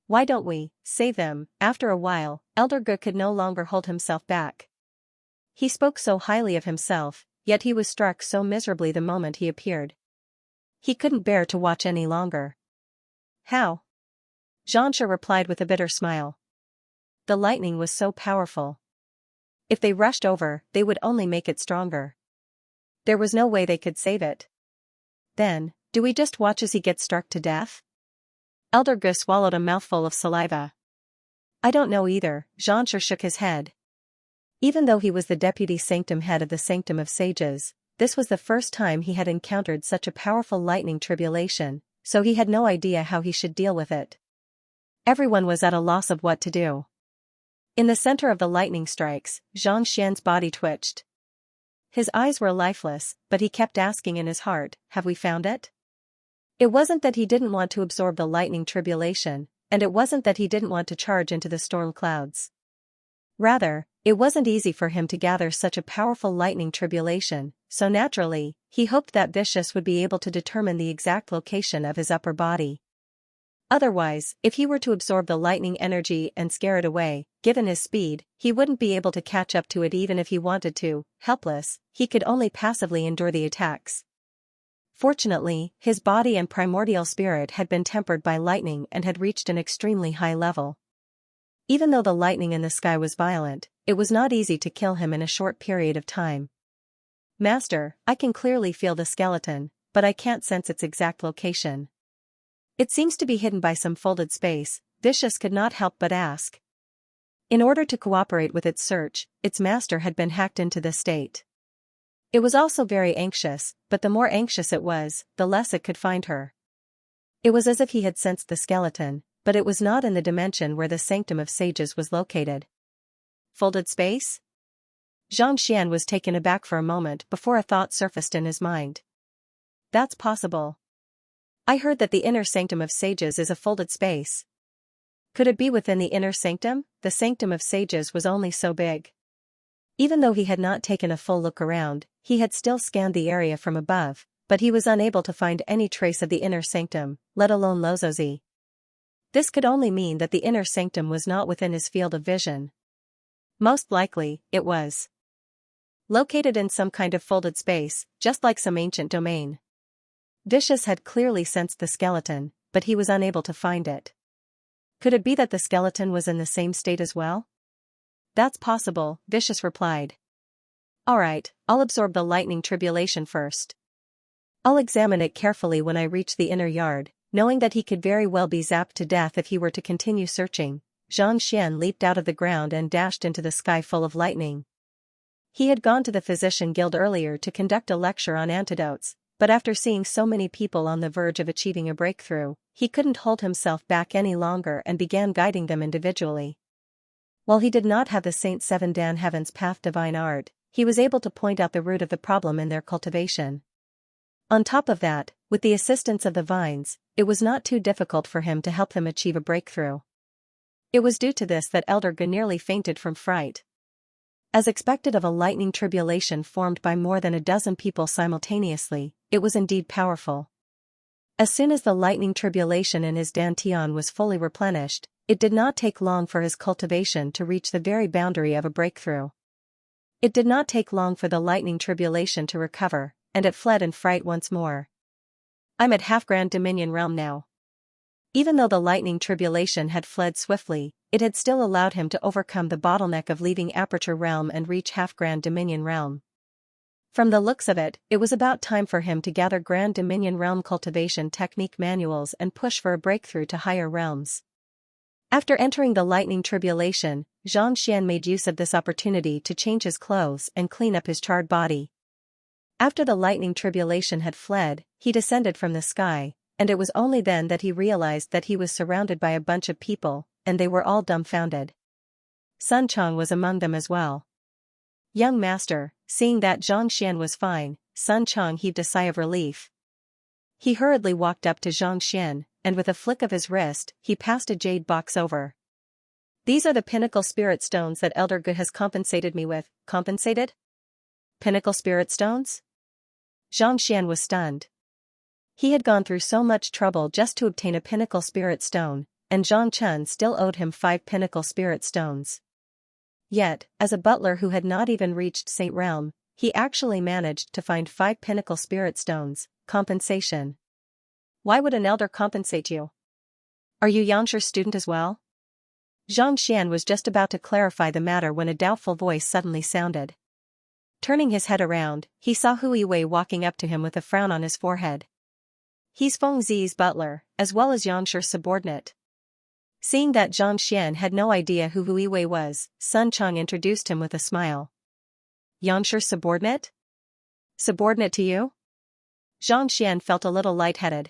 "Why don't we save them?" After a while, Elder Ge could no longer hold himself back. He spoke so highly of himself, yet he was struck so miserably the moment he appeared. He couldn't bear to watch any longer. "How?" Xianxia replied with a bitter smile. "The lightning was so powerful. If they rushed over, they would only make it stronger. There was no way they could save it. Then, do we just watch as he gets struck to death?" Elder Ge swallowed a mouthful of saliva. "I don't know either," Xianxia shook his head. Even though he was the deputy sanctum head of the Sanctum of Sages, this was the first time he had encountered such a powerful lightning tribulation, so he had no idea how he should deal with it. Everyone was at a loss of what to do. In the center of the lightning strikes, Zhang Xian's body twitched. His eyes were lifeless, but he kept asking in his heart, "Have we found it?" It wasn't that he didn't want to absorb the lightning tribulation, and it wasn't that he didn't want to charge into the storm clouds. Rather, it wasn't easy for him to gather such a powerful lightning tribulation, so naturally, he hoped that Vicious would be able to determine the exact location of his upper body. Otherwise, if he were to absorb the lightning energy and scare it away, given his speed, he wouldn't be able to catch up to it even if he wanted to. Helpless, he could only passively endure the attacks. Fortunately, his body and primordial spirit had been tempered by lightning and had reached an extremely high level. Even though the lightning in the sky was violent, it was not easy to kill him in a short period of time. "Master, I can clearly feel the skeleton, but I can't sense its exact location. It seems to be hidden by some folded space," Vicious could not help but ask. In order to cooperate with its search, its master had been hacked into this state. It was also very anxious, but the more anxious it was, the less it could find her. It was as if he had sensed the skeleton, but it was not in the dimension where the Sanctum of Sages was located. Folded space? Zhang Xian was taken aback for a moment before a thought surfaced in his mind. That's possible. I heard that the inner Sanctum of Sages is a folded space. Could it be within the inner sanctum? The Sanctum of Sages was only so big. Even though he had not taken a full look around, he had still scanned the area from above, but he was unable to find any trace of the inner sanctum, let alone Lozozi. This could only mean that the inner sanctum was not within his field of vision. Most likely, it was located in some kind of folded space, just like some ancient domain. Vicious had clearly sensed the skeleton, but he was unable to find it. Could it be that the skeleton was in the same state as well? That's possible, Vicious replied. Alright, I'll absorb the lightning tribulation first. I'll examine it carefully when I reach the inner yard, knowing that he could very well be zapped to death if he were to continue searching. Xianxia leaped out of the ground and dashed into the sky full of lightning. He had gone to the physician guild earlier to conduct a lecture on antidotes, but after seeing so many people on the verge of achieving a breakthrough, he couldn't hold himself back any longer and began guiding them individually. While he did not have the Saint Seven Dan Heaven's Path divine art, he was able to point out the root of the problem in their cultivation. On top of that, with the assistance of the vines, it was not too difficult for him to help them achieve a breakthrough. It was due to this that Elder Ge nearly fainted from fright. As expected of a lightning tribulation formed by more than a dozen people simultaneously, it was indeed powerful. As soon as the lightning tribulation in his dantian was fully replenished, it did not take long for his cultivation to reach the very boundary of a breakthrough. It did not take long for the lightning tribulation to recover, and it fled in fright once more. I'm at half Grand Dominion realm now. Even though the lightning tribulation had fled swiftly, it had still allowed him to overcome the bottleneck of leaving Aperture realm and reach half Grand Dominion realm. From the looks of it, it was about time for him to gather Grand Dominion realm cultivation technique manuals and push for a breakthrough to higher realms. After entering the lightning tribulation, Xianxia made use of this opportunity to change his clothes and clean up his charred body. After the lightning tribulation had fled, he descended from the sky, and it was only then that he realized that he was surrounded by a bunch of people, and they were all dumbfounded. Sun Chang was among them as well. Young master, seeing that Xianxia was fine, Sun Chang heaved a sigh of relief. He hurriedly walked up to Xianxia, and with a flick of his wrist, he passed a jade box over. These are the pinnacle spirit stones that Elder Ge has compensated me with. Compensated? Pinnacle spirit stones? Xianxia was stunned. He had gone through so much trouble just to obtain a pinnacle spirit stone, and Zhang Chun still owed him 5 pinnacle spirit stones. Yet, as a butler who had not even reached Saint Realm, he actually managed to find 5 pinnacle spirit stones. Compensation. Why would an elder compensate you? Are you Yangshi's student as well? Xianxia was just about to clarify the matter when a doubtful voice suddenly sounded. Turning his head around, he saw Hui Wei walking up to him with a frown on his forehead. He's Feng Zi's butler, as well as Yangshi's subordinate. Seeing that Xianxia had no idea who Hui Wei was, Sun Chang introduced him with a smile. Yangshi's subordinate? Subordinate to you? Xianxia felt a little lightheaded.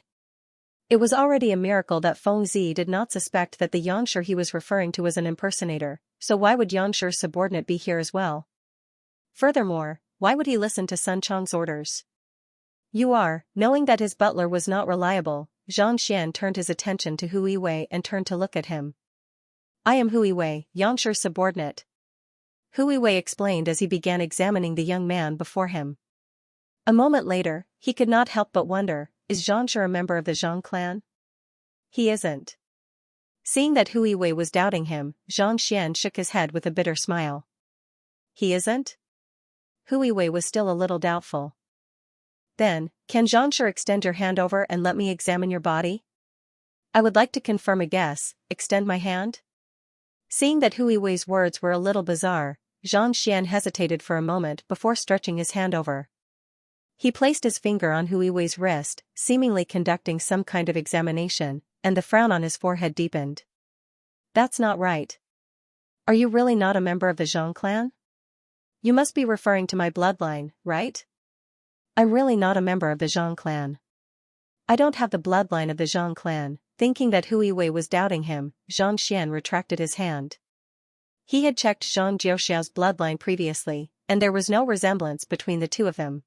It was already a miracle that Feng Zi did not suspect that the Yangshi he was referring to was an impersonator, so why would Yangshi's subordinate be here as well? Furthermore, why would he listen to Sun Chang's orders? You are, knowing that his butler was not reliable, Xianxia turned his attention to Hui Wei and turned to look at him. I am Hui Wei, Yangshi's subordinate. Hui Wei explained as he began examining the young man before him. A moment later, he could not help but wonder, is Xianxia a member of the Zhang clan? He isn't. Seeing that Hui Wei was doubting him, Xianxia shook his head with a bitter smile. He isn't? Hui Wei was still a little doubtful. Then, can Xianxia extend your hand over and let me examine your body? I would like to confirm a guess. Extend my hand? Seeing that Hui Wei's words were a little bizarre, Xianxia hesitated for a moment before stretching his hand over. He placed his finger on Hui Wei's wrist, seemingly conducting some kind of examination, and the frown on his forehead deepened. That's not right. Are you really not a member of the Zhang clan? You must be referring to my bloodline, right? I'm really not a member of the Zhang clan. I don't have the bloodline of the Zhang clan. Thinking that Hui Wei was doubting him, Xianxia retracted his hand. He had checked Zhang Jiuxiao's bloodline previously, and there was no resemblance between the two of them.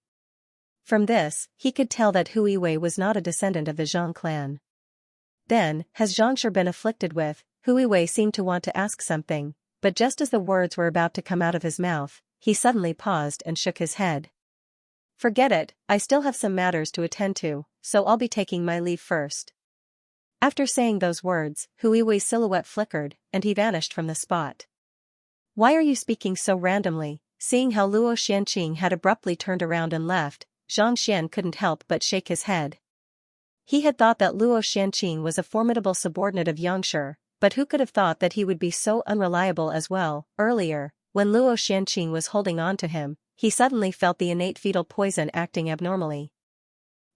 From this, he could tell that Hui Wei was not a descendant of the Zhang clan. Then, has Xianxia been afflicted with? Hui Wei seemed to want to ask something, but just as the words were about to come out of his mouth, he suddenly paused and shook his head. Forget it, I still have some matters to attend to, so I'll be taking my leave first. After saying those words, Huiwei's silhouette flickered, and he vanished from the spot. Why are you speaking so randomly? Seeing how Luo Xianqing had abruptly turned around and left, Zhang Xian couldn't help but shake his head. He had thought that Luo Xianqing was a formidable subordinate of Xianxia, but who could have thought that he would be so unreliable as well? Earlier, when Luo Xianqing was holding on to him, he suddenly felt the innate fetal poison acting abnormally.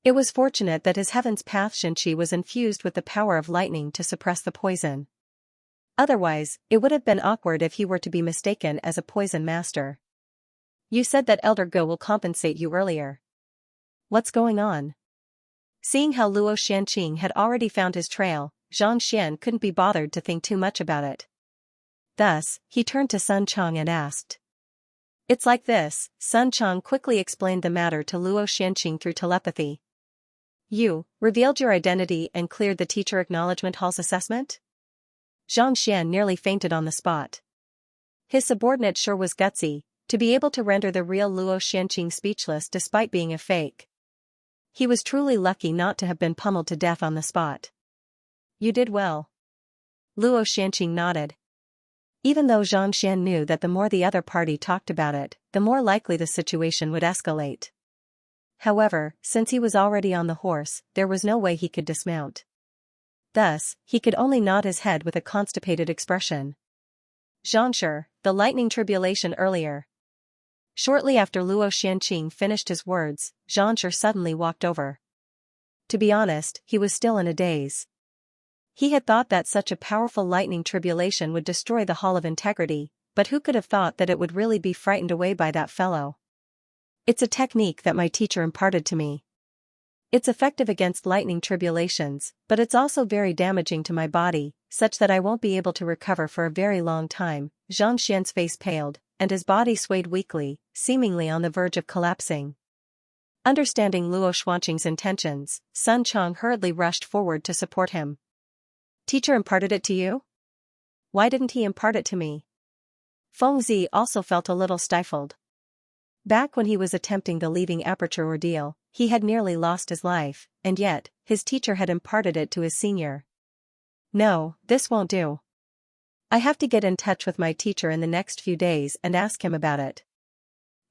It was fortunate that his Heaven's Path Xinqi was infused with the power of lightning to suppress the poison. Otherwise, it would have been awkward if he were to be mistaken as a poison master. You said that Elder Go will compensate you earlier. What's going on? Seeing how Luo Xianqing had already found his trail, Zhang Xian couldn't be bothered to think too much about it. Thus, he turned to Sun Chang and asked. It's like this. Sun Chang quickly explained the matter to Luo Xianqing through telepathy. You revealed your identity and cleared the teacher acknowledgement hall's assessment? Zhang Xian nearly fainted on the spot. His subordinate sure was gutsy, to be able to render the real Luo Xianqing speechless despite being a fake. He was truly lucky not to have been pummeled to death on the spot. You did well. Luo Xianqing nodded. Even though Zhang Xian knew that the more the other party talked about it, the more likely the situation would escalate. However, since he was already on the horse, there was no way he could dismount. Thus, he could only nod his head with a constipated expression. Xianxia, the lightning tribulation earlier. Shortly after Luo Xianqing finished his words, Xianxia suddenly walked over. To be honest, he was still in a daze. He had thought that such a powerful lightning tribulation would destroy the Hall of Integrity, but who could have thought that it would really be frightened away by that fellow? It's a technique that my teacher imparted to me. It's effective against lightning tribulations, but it's also very damaging to my body, such that I won't be able to recover for a very long time. Zhang Xian's face paled, and his body swayed weakly, seemingly on the verge of collapsing. Understanding Luo Xuanqing's intentions, Sun Chang hurriedly rushed forward to support him. Teacher imparted it to you? Why didn't he impart it to me? Feng Zi also felt a little stifled. Back when he was attempting the leaving aperture ordeal, he had nearly lost his life, and yet, his teacher had imparted it to his senior. No, this won't do. I have to get in touch with my teacher in the next few days and ask him about it.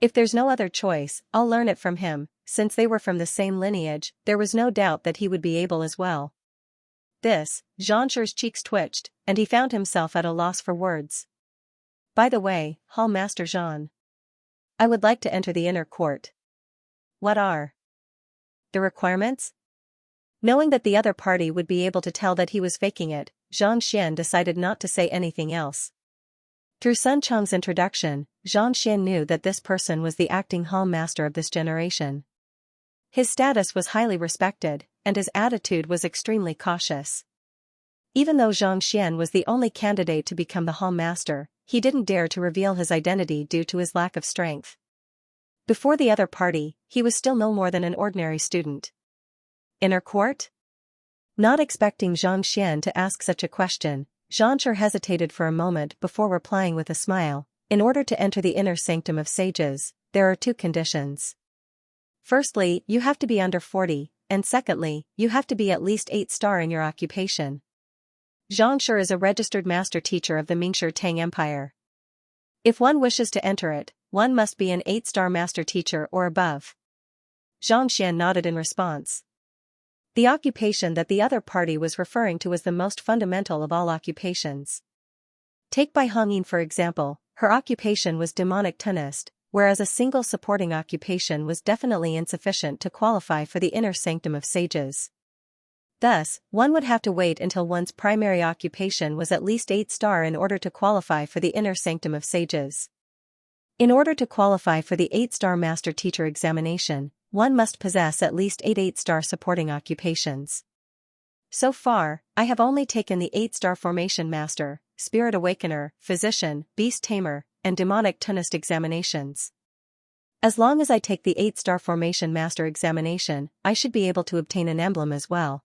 If there's no other choice, I'll learn it from him. Since they were from the same lineage, there was no doubt that he would be able as well. Xianxia's cheeks twitched, and he found himself at a loss for words. By the way, Hall Master Zhan. I would like to enter the inner court. What are the requirements? Knowing that the other party would be able to tell that he was faking it, Zhang Xian decided not to say anything else. Through Sun Chang's introduction, Zhang Xian knew that this person was the acting Hall Master of this generation. His status was highly respected, and his attitude was extremely cautious. Even though Zhang Xian was the only candidate to become the Hall Master, he didn't dare to reveal his identity due to his lack of strength. Before the other party, he was still no more than an ordinary student. Inner court? Not expecting Zhang Xian to ask such a question, Xianxia hesitated for a moment before replying with a smile. In order to enter the inner sanctum of sages, there are two conditions. Firstly, you have to be under 40, and secondly, you have to be at least 8-star in your occupation. Xianxia is a registered master teacher of the Mingshi Tang Empire. If one wishes to enter it, one must be an 8-star master teacher or above. Zhang Xian nodded in response. The occupation that the other party was referring to was the most fundamental of all occupations. Take Bai Hongyin for example, her occupation was demonic tunist, whereas a single supporting occupation was definitely insufficient to qualify for the inner sanctum of sages. Thus, one would have to wait until one's primary occupation was at least 8-star in order to qualify for the inner sanctum of sages. In order to qualify for the 8-star master teacher examination, one must possess at least 8 8-star supporting occupations. So far, I have only taken the 8-star formation master, spirit awakener, physician, beast tamer, and demonic tunist examinations. As long as I take the 8-star formation master examination, I should be able to obtain an emblem as well.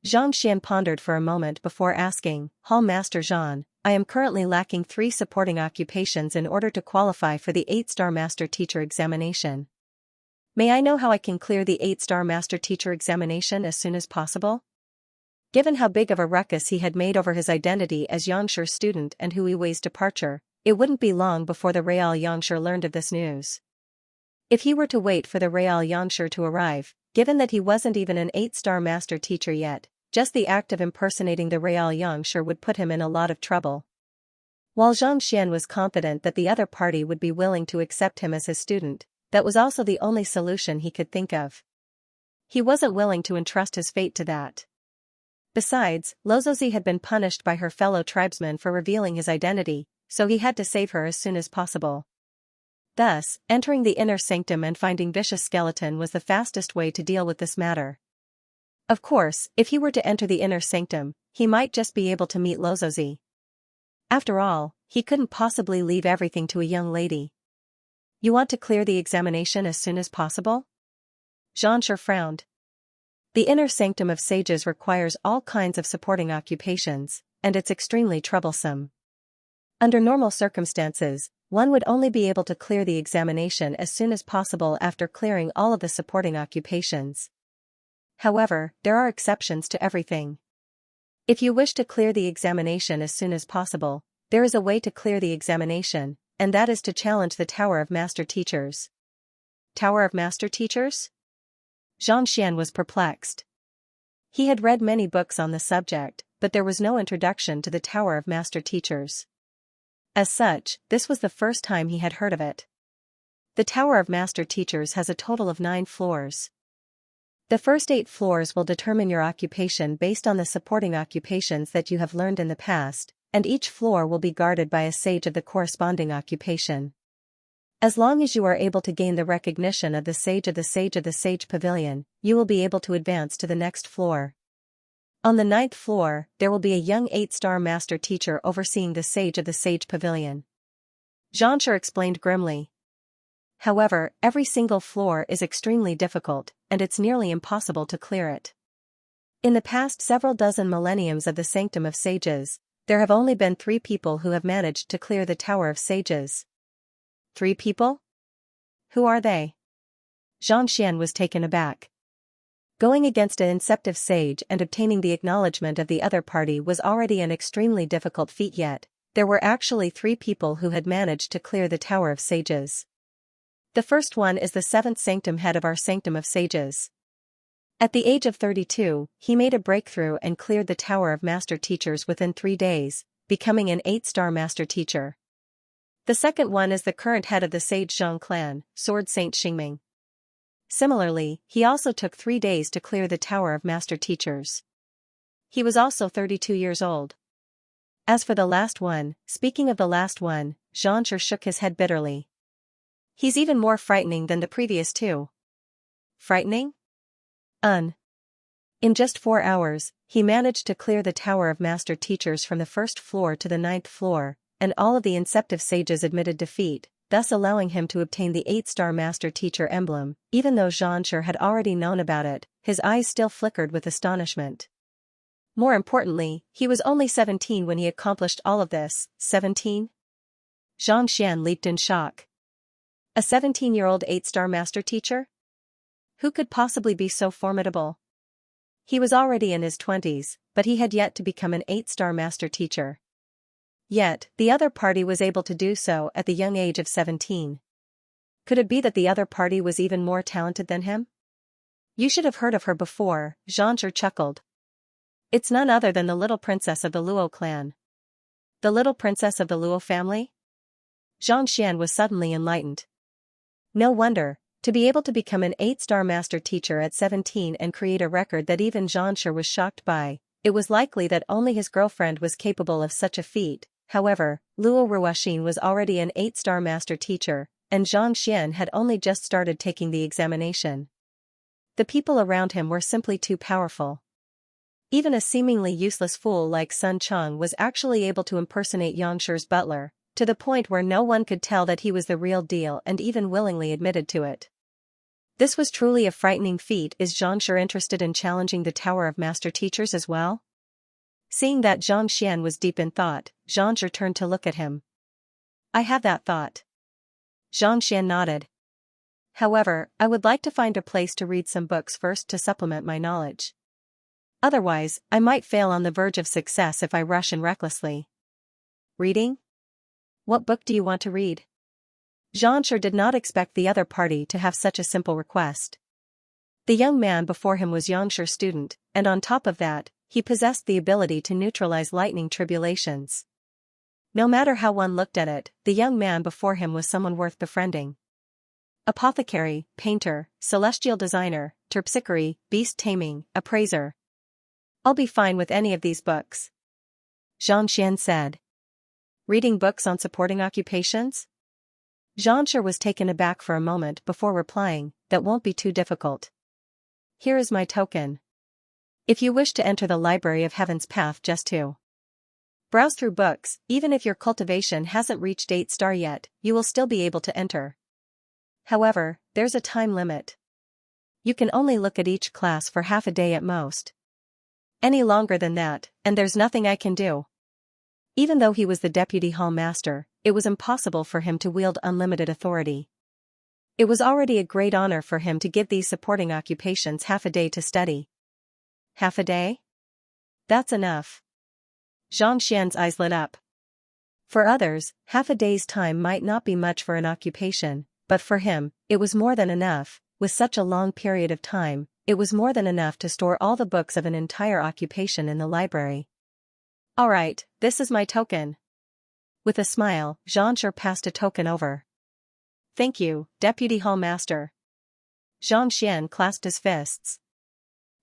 Zhang Xian pondered for a moment before asking, Hall Master Zhan, I am currently lacking 3 supporting occupations in order to qualify for the 8-star master teacher examination. May I know how I can clear the 8-star master teacher examination as soon as possible? Given how big of a ruckus he had made over his identity as Xianxia's student and Hu Wei's departure, it wouldn't be long before the Real Xianxia learned of this news. If he were to wait for the Real Xianxia to arrive, given that he wasn't even an 8-star master teacher yet, just the act of impersonating the Real Xianxia would put him in a lot of trouble. While Zhang Xian was confident that the other party would be willing to accept him as his student, that was also the only solution he could think of. He wasn't willing to entrust his fate to that. Besides, Luozi had been punished by her fellow tribesmen for revealing his identity, so he had to save her as soon as possible. Thus, entering the inner sanctum and finding Vicious Skeleton was the fastest way to deal with this matter. Of course, if he were to enter the inner sanctum, he might just be able to meet Luozi. After all, he couldn't possibly leave everything to a young lady. You want to clear the examination as soon as possible? Xianxia frowned. The inner sanctum of sages requires all kinds of supporting occupations, and it's extremely troublesome. Under normal circumstances, one would only be able to clear the examination as soon as possible after clearing all of the supporting occupations. However, there are exceptions to everything. If you wish to clear the examination as soon as possible, there is a way to clear the examination, and that is to challenge the Tower of Master Teachers. Tower of Master Teachers? Zhang Xian was perplexed. He had read many books on the subject, but there was no introduction to the Tower of Master Teachers. As such, this was the first time he had heard of it. The Tower of Master Teachers has a total of 9 floors. The first 8 floors will determine your occupation based on the supporting occupations that you have learned in the past, and each floor will be guarded by a sage of the corresponding occupation. As long as you are able to gain the recognition of the sage of the sage pavilion, you will be able to advance to the next floor. On the 9th floor, there will be a young 8-star master teacher overseeing the sage of the sage pavilion. Xianxia explained grimly. However, every single floor is extremely difficult, and it's nearly impossible to clear it. In the past several dozen millenniums of the Sanctum of Sages, there have only been 3 people who have managed to clear the Tower of Sages. 3 people? Who are they? Zhang Xian was taken aback. Going against an inceptive sage and obtaining the acknowledgement of the other party was already an extremely difficult feat, yet there were actually 3 people who had managed to clear the Tower of Sages. The first one is the 7th Sanctum head of our Sanctum of Sages. At the age of 32, he made a breakthrough and cleared the Tower of Master Teachers within 3 days, becoming an 8-star Master Teacher. The second one is the current head of the Sage Zhang clan, Sword Saint Xingming. Similarly, he also took 3 days to clear the Tower of Master Teachers. He was also 32 years old. As for the last one, speaking of the last one, Xianxia shook his head bitterly. He's even more frightening than the previous 2. Frightening? In just 4 hours, he managed to clear the Tower of Master Teachers from the 1st floor to the 9th floor, and all of the inceptive sages admitted defeat, thus allowing him to obtain the 8-star Master Teacher emblem. Even though Xianxia had already known about it, his eyes still flickered with astonishment. More importantly, he was only 17 when he accomplished all of this. 17? Zhang Xian leaped in shock. A 17-year-old 8-star Master Teacher? Who could possibly be so formidable? He was already in his 20s, but he had yet to become an 8-star Master Teacher. Yet, the other party was able to do so at the young age of 17. Could it be that the other party was even more talented than him? You should have heard of her before, Xianxia chuckled. It's none other than the little princess of the Luo clan. The little princess of the Luo family? Zhang Xian was suddenly enlightened. No wonder, to be able to become an 8-star Master Teacher at 17 and create a record that even Xianxia was shocked by, it was likely that only his girlfriend was capable of such a feat. However, Luo Ruoxin was already an 8-star Master Teacher, and Zhang Xian had only just started taking the examination. The people around him were simply too powerful. Even a seemingly useless fool like Sun Cheng was actually able to impersonate Yangshir's butler, to the point where no one could tell that he was the real deal and even willingly admitted to it. This was truly a frightening feat. Is Xianxia interested in challenging the Tower of Master Teachers as well? Seeing that Zhang Xian was deep in thought, Xianxia turned to look at him. I have that thought. Zhang Xian nodded. However, I would like to find a place to read some books first to supplement my knowledge. Otherwise, I might fail on the verge of success if I rush in recklessly. Reading? What book do you want to read? Xianxia did not expect the other party to have such a simple request. The young man before him was Xianxia's student, and on top of that, he possessed the ability to neutralize lightning tribulations. No matter how one looked at it, the young man before him was someone worth befriending. Apothecary, painter, celestial designer, terpsichore, beast taming, appraiser. I'll be fine with any of these books. Xianxia said. Reading books on supporting occupations? Xianxia was taken aback for a moment before replying, that won't be too difficult. Here is my token. If you wish to enter the Library of Heaven's Path just to browse through books, even if your cultivation hasn't reached 8-star yet, you will still be able to enter. However, there's a time limit. You can only look at each class for half a day at most. Any longer than that, and there's nothing I can do. Even though he was the deputy hall master, it was impossible for him to wield unlimited authority. It was already a great honor for him to give these supporting occupations half a day to study. Half a day? That's enough. Xianxia's eyes lit up. For others, half a day's time might not be much for an occupation, but for him, it was more than enough. With such a long period of time, it was more than enough to store all the books of an entire occupation in the library. All right, this is my token. With a smile, Xianxia passed a token over. Thank you, Deputy Hall Master. Xianxia clasped his fists.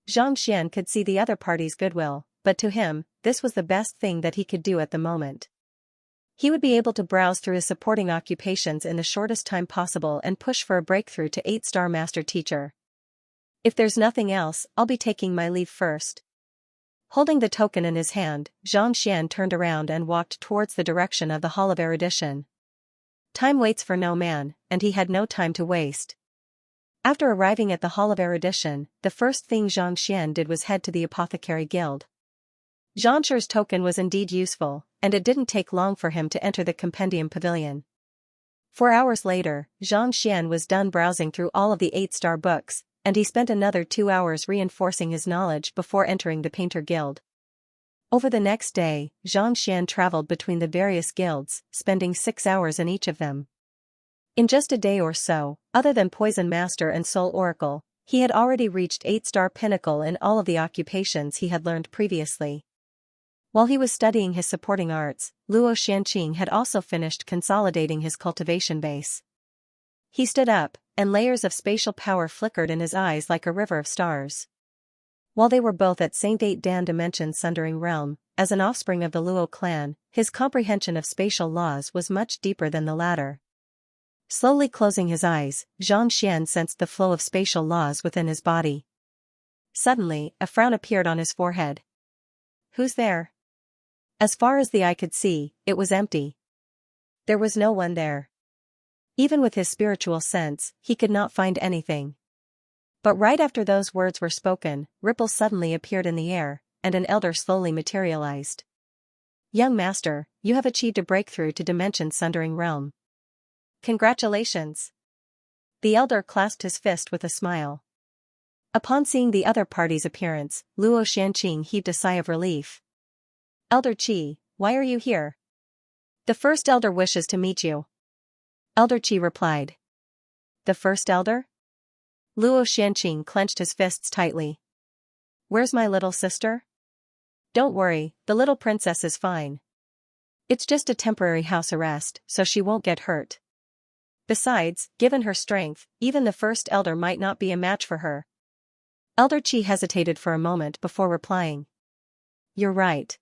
Xianxia could see the other party's goodwill, but to him, this was the best thing that he could do at the moment. He would be able to browse through his supporting occupations in the shortest time possible and push for a breakthrough to 8-star master teacher. If there's nothing else, I'll be taking my leave first. Holding the token in his hand, Xianxia turned around and walked towards the direction of the Hall of Erudition. Time waits for no man, and he had no time to waste. After arriving at the Hall of Erudition, the first thing Xianxia did was head to the Apothecary Guild. Xianxia's token was indeed useful, and it didn't take long for him to enter the Compendium Pavilion. 4 hours later, Xianxia was done browsing through all of the 8-star books, and he spent another 2 hours reinforcing his knowledge before entering the Painter Guild. Over the next day, Xianxia traveled between the various guilds, spending 6 hours in each of them. In just a day or so, other than Poison Master and Soul Oracle, he had already reached 8-star pinnacle in all of the occupations he had learned previously. While he was studying his supporting arts, Luo Xianqing had also finished consolidating his cultivation base. He stood up, and layers of spatial power flickered in his eyes like a river of stars. While they were both at Saint 8 Dan Dimension Sundering Realm, as an offspring of the Luo clan, his comprehension of spatial laws was much deeper than the latter. Slowly closing his eyes, Xianxia sensed the flow of spatial laws within his body. Suddenly, a frown appeared on his forehead. Who's there? As far as the eye could see, it was empty. There was no one there. Even with his spiritual sense, he could not find anything. But right after those words were spoken, ripples suddenly appeared in the air, and an elder slowly materialized. Young master, you have achieved a breakthrough to Dimension Sundering Realm. Congratulations. The elder clasped his fist with a smile. Upon seeing the other party's appearance, Luo Xianqing heaved a sigh of relief. Elder Qi, why are you here? The first elder wishes to meet you. Elder Qi replied. The first elder? Luo Xianqing clenched his fists tightly. Where's my little sister? Don't worry, the little princess is fine. It's just a temporary house arrest, so she won't get hurt. Besides, given her strength, even the first elder might not be a match for her. Elder Qi hesitated for a moment before replying. You're right.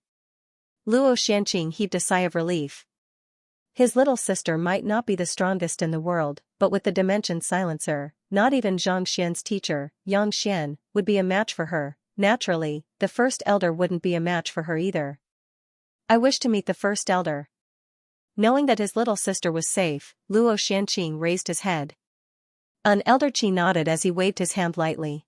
Luo Xianqing heaved a sigh of relief. His little sister might not be the strongest in the world, but with the Dimension Silencer, not even Xianxia's teacher, Yang would be a match for her. Naturally, the first elder wouldn't be a match for her either. I wish to meet the first elder. Knowing that his little sister was safe, Luo Xianqing raised his head. An elder Qi nodded as he waved his hand lightly.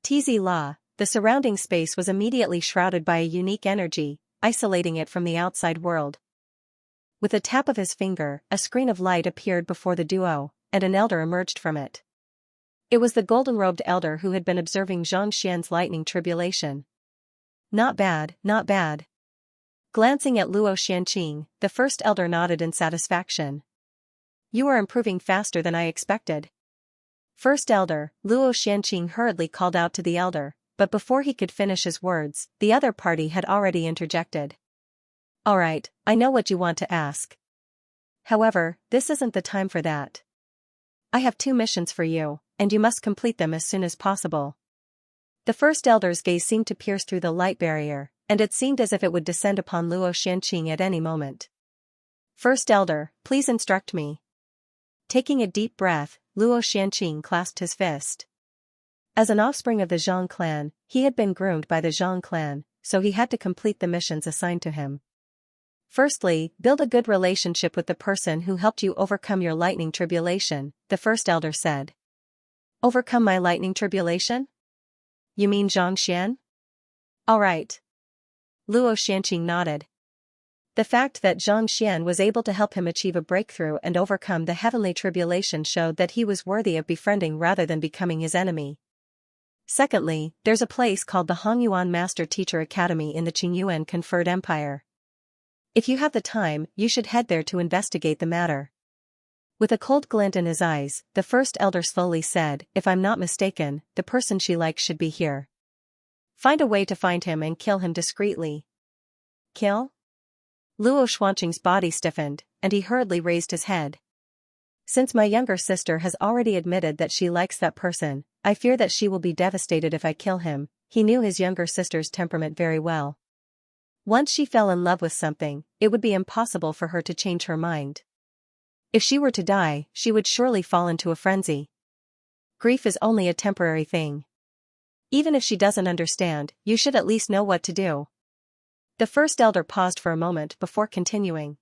Tz La, the surrounding space was immediately shrouded by a unique energy, isolating it from the outside world. With a tap of his finger, a screen of light appeared before the duo, and an elder emerged from it. It was the golden-robed elder who had been observing Xianxia's lightning tribulation. Not bad, not bad. Glancing at Luo Xianqing, the first elder nodded in satisfaction. You are improving faster than I expected. First elder, Luo Xianqing hurriedly called out to the elder, but before he could finish his words, the other party had already interjected. All right, I know what you want to ask. However, this isn't the time for that. I have 2 missions for you, and you must complete them as soon as possible. The first elder's gaze seemed to pierce through the light barrier, and it seemed as if it would descend upon Luo Xianqing at any moment. First elder, please instruct me. Taking a deep breath, Luo Xianqing clasped his fist. As an offspring of the Zhang clan, he had been groomed by the Zhang clan, so he had to complete the missions assigned to him. Firstly, build a good relationship with the person who helped you overcome your lightning tribulation, the first elder said. Overcome my lightning tribulation? You mean Xianxian? All right. Luo Xianqing nodded. The fact that Xianxian was able to help him achieve a breakthrough and overcome the heavenly tribulation showed that he was worthy of befriending rather than becoming his enemy. Secondly, there's a place called the Hongyuan Master Teacher Academy in the Qingyuan Conferred Empire. If you have the time, you should head there to investigate the matter. With a cold glint in his eyes, the first elder slowly said, if I'm not mistaken, the person she likes should be here. Find a way to find him and kill him discreetly. Kill? Luo Xuanqing's body stiffened, and he hurriedly raised his head. Since my younger sister has already admitted that she likes that person, I fear that she will be devastated if I kill him. He knew his younger sister's temperament very well. Once she fell in love with something, it would be impossible for her to change her mind. If she were to die, she would surely fall into a frenzy. Grief is only a temporary thing. Even if she doesn't understand, you should at least know what to do. The first elder paused for a moment before continuing.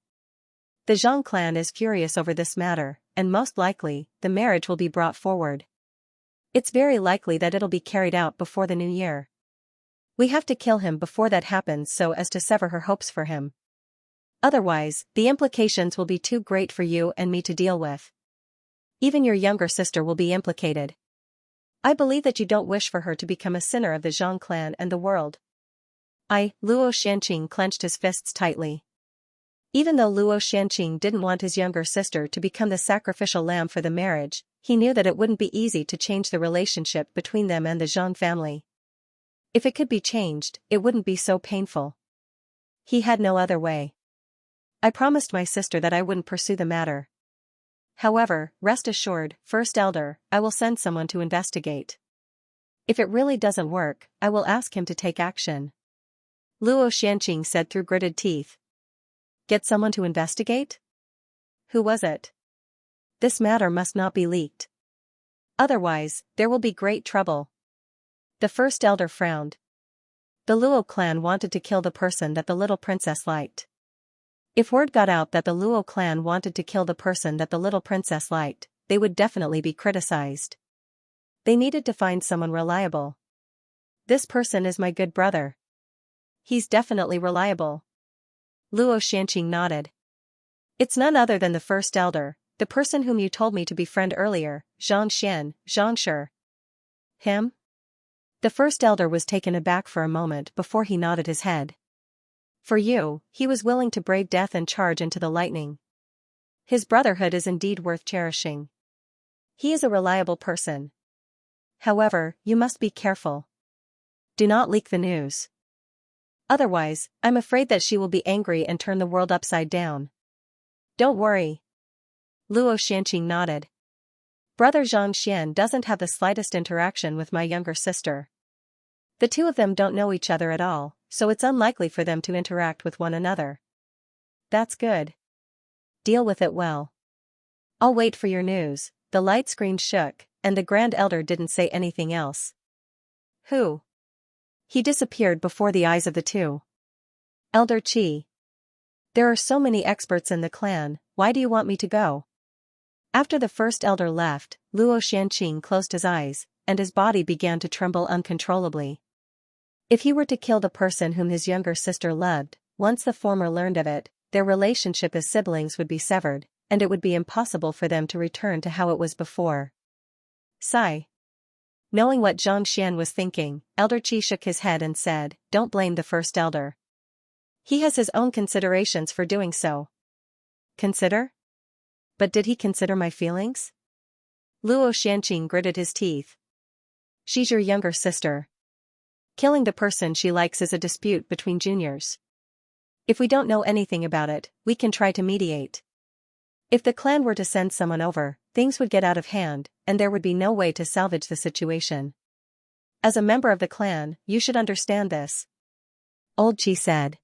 The Zhang clan is furious over this matter, and most likely, the marriage will be brought forward. It's very likely that it'll be carried out before the new year. We have to kill him before that happens so as to sever her hopes for him. Otherwise, the implications will be too great for you and me to deal with. Even your younger sister will be implicated. I believe that you don't wish for her to become a sinner of the Zhang clan and the world. Luo Xianqing clenched his fists tightly. Even though Luo Xianqing didn't want his younger sister to become the sacrificial lamb for the marriage, he knew that it wouldn't be easy to change the relationship between them and the Zhang family. If it could be changed, it wouldn't be so painful. He had no other way. I promised my sister that I wouldn't pursue the matter. However, rest assured, first elder, I will send someone to investigate. If it really doesn't work, I will ask him to take action. Luo Xianqing said through gritted teeth. Get someone to investigate? Who was it? This matter must not be leaked. Otherwise, there will be great trouble. The first elder frowned. The Luo clan wanted to kill the person that the little princess liked. If word got out that the Luo clan wanted to kill the person that the little princess liked, they would definitely be criticized. They needed to find someone reliable. This person is my good brother. He's definitely reliable. Luo Xianqing nodded. It's none other than the first elder, the person whom you told me to befriend earlier, Xianxia. Him? The first elder was taken aback for a moment before he nodded his head. For you, he was willing to brave death and charge into the lightning. His brotherhood is indeed worth cherishing. He is a reliable person. However, you must be careful. Do not leak the news. Otherwise, I'm afraid that she will be angry and turn the world upside down. Don't worry. Luo Xianqing nodded. Brother Xianxian doesn't have the slightest interaction with my younger sister. The two of them don't know each other at all, so it's unlikely for them to interact with one another. That's good. Deal with it well. I'll wait for your news. The light screen shook, and the Grand Elder didn't say anything else. Who? He disappeared before the eyes of the two. Elder Qi. There are so many experts in the clan, why do you want me to go? After the first elder left, Luo Xianqing closed his eyes, and his body began to tremble uncontrollably. If he were to kill the person whom his younger sister loved, once the former learned of it, their relationship as siblings would be severed, and it would be impossible for them to return to how it was before. Sigh. Knowing what Xianxia was thinking, Elder Qi shook his head and said, "Don't blame the first elder. He has his own considerations for doing so." Consider? But did he consider my feelings? Luo Xianqing gritted his teeth. She's your younger sister. Killing the person she likes is a dispute between juniors. If we don't know anything about it, we can try to mediate. If the clan were to send someone over, things would get out of hand, and there would be no way to salvage the situation. As a member of the clan, you should understand this. Old Qi said.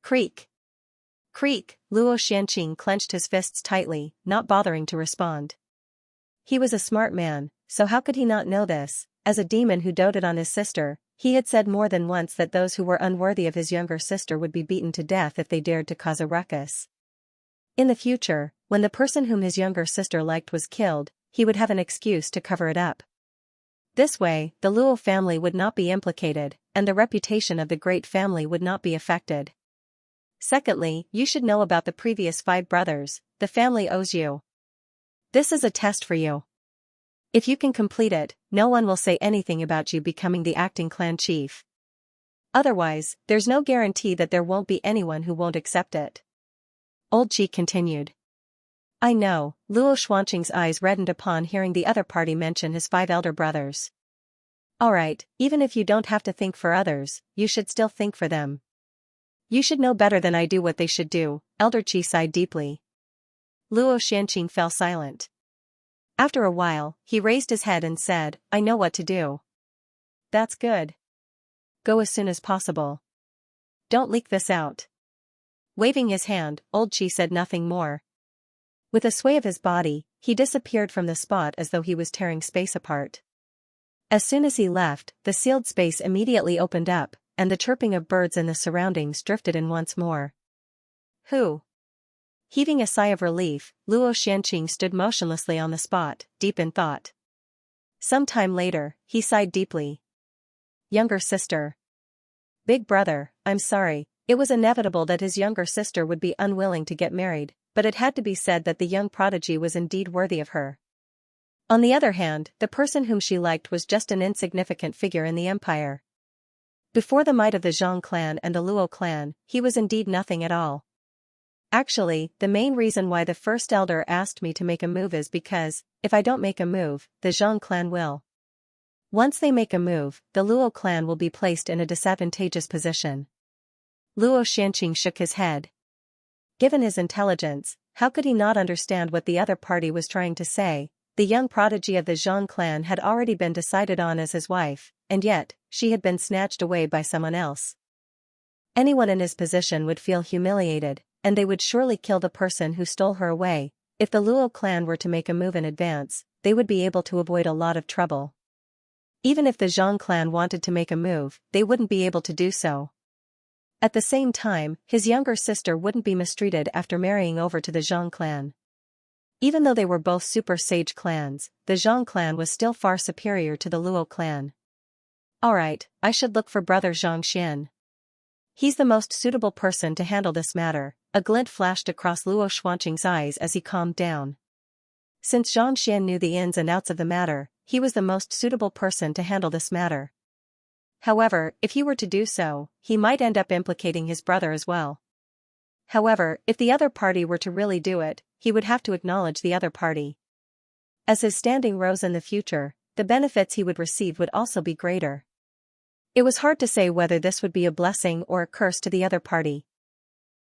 Creak. Creak, Luo Xianqing clenched his fists tightly, not bothering to respond. He was a smart man, so how could he not know this? As a demon who doted on his sister, he had said more than once that those who were unworthy of his younger sister would be beaten to death if they dared to cause a ruckus. In the future, when the person whom his younger sister liked was killed, he would have an excuse to cover it up. This way, the Luo family would not be implicated, and the reputation of the great family would not be affected. Secondly, you should know about the previous 5 brothers. The family owes you. This is a test for you. If you can complete it, no one will say anything about you becoming the acting clan chief. Otherwise, there's no guarantee that there won't be anyone who won't accept it. Old Qi continued. I know, Luo Xuanqing's eyes reddened upon hearing the other party mention his 5 elder brothers. Alright, even if you don't have to think for others, you should still think for them. You should know better than I do what they should do, Elder Qi sighed deeply. Luo Xianqing fell silent. After a while, he raised his head and said, I know what to do. That's good. Go as soon as possible. Don't leak this out. Waving his hand, Old Qi said nothing more. With a sway of his body, he disappeared from the spot as though he was tearing space apart. As soon as he left, the sealed space immediately opened up, and the chirping of birds in the surroundings drifted in once more. Who? Heaving a sigh of relief, Luo Xianqing stood motionlessly on the spot, deep in thought. Some time later, he sighed deeply. Younger sister. Big brother, I'm sorry, it was inevitable that his younger sister would be unwilling to get married, but it had to be said that the young prodigy was indeed worthy of her. On the other hand, the person whom she liked was just an insignificant figure in the empire. Before the might of the Zhang clan and the Luo clan, he was indeed nothing at all. Actually, the main reason why the first elder asked me to make a move is because, if I don't make a move, the Zhang clan will. Once they make a move, the Luo clan will be placed in a disadvantageous position. Luo Xianqing shook his head. Given his intelligence, how could he not understand what the other party was trying to say? The young prodigy of the Zhang clan had already been decided on as his wife, and yet, she had been snatched away by someone else. Anyone in his position would feel humiliated, and they would surely kill the person who stole her away. If the Luo clan were to make a move in advance, they would be able to avoid a lot of trouble. Even if the Zhang clan wanted to make a move, they wouldn't be able to do so. At the same time, his younger sister wouldn't be mistreated after marrying over to the Zhang clan. Even though they were both super sage clans, the Zhang clan was still far superior to the Luo clan. Alright, I should look for brother Xianxia. He's the most suitable person to handle this matter. A glint flashed across Luo Xuanqing's eyes as he calmed down. Since Xianxia knew the ins and outs of the matter, he was the most suitable person to handle this matter. However, if he were to do so, he might end up implicating his brother as well. However, if the other party were to really do it, he would have to acknowledge the other party. As his standing rose in the future, the benefits he would receive would also be greater. It was hard to say whether this would be a blessing or a curse to the other party.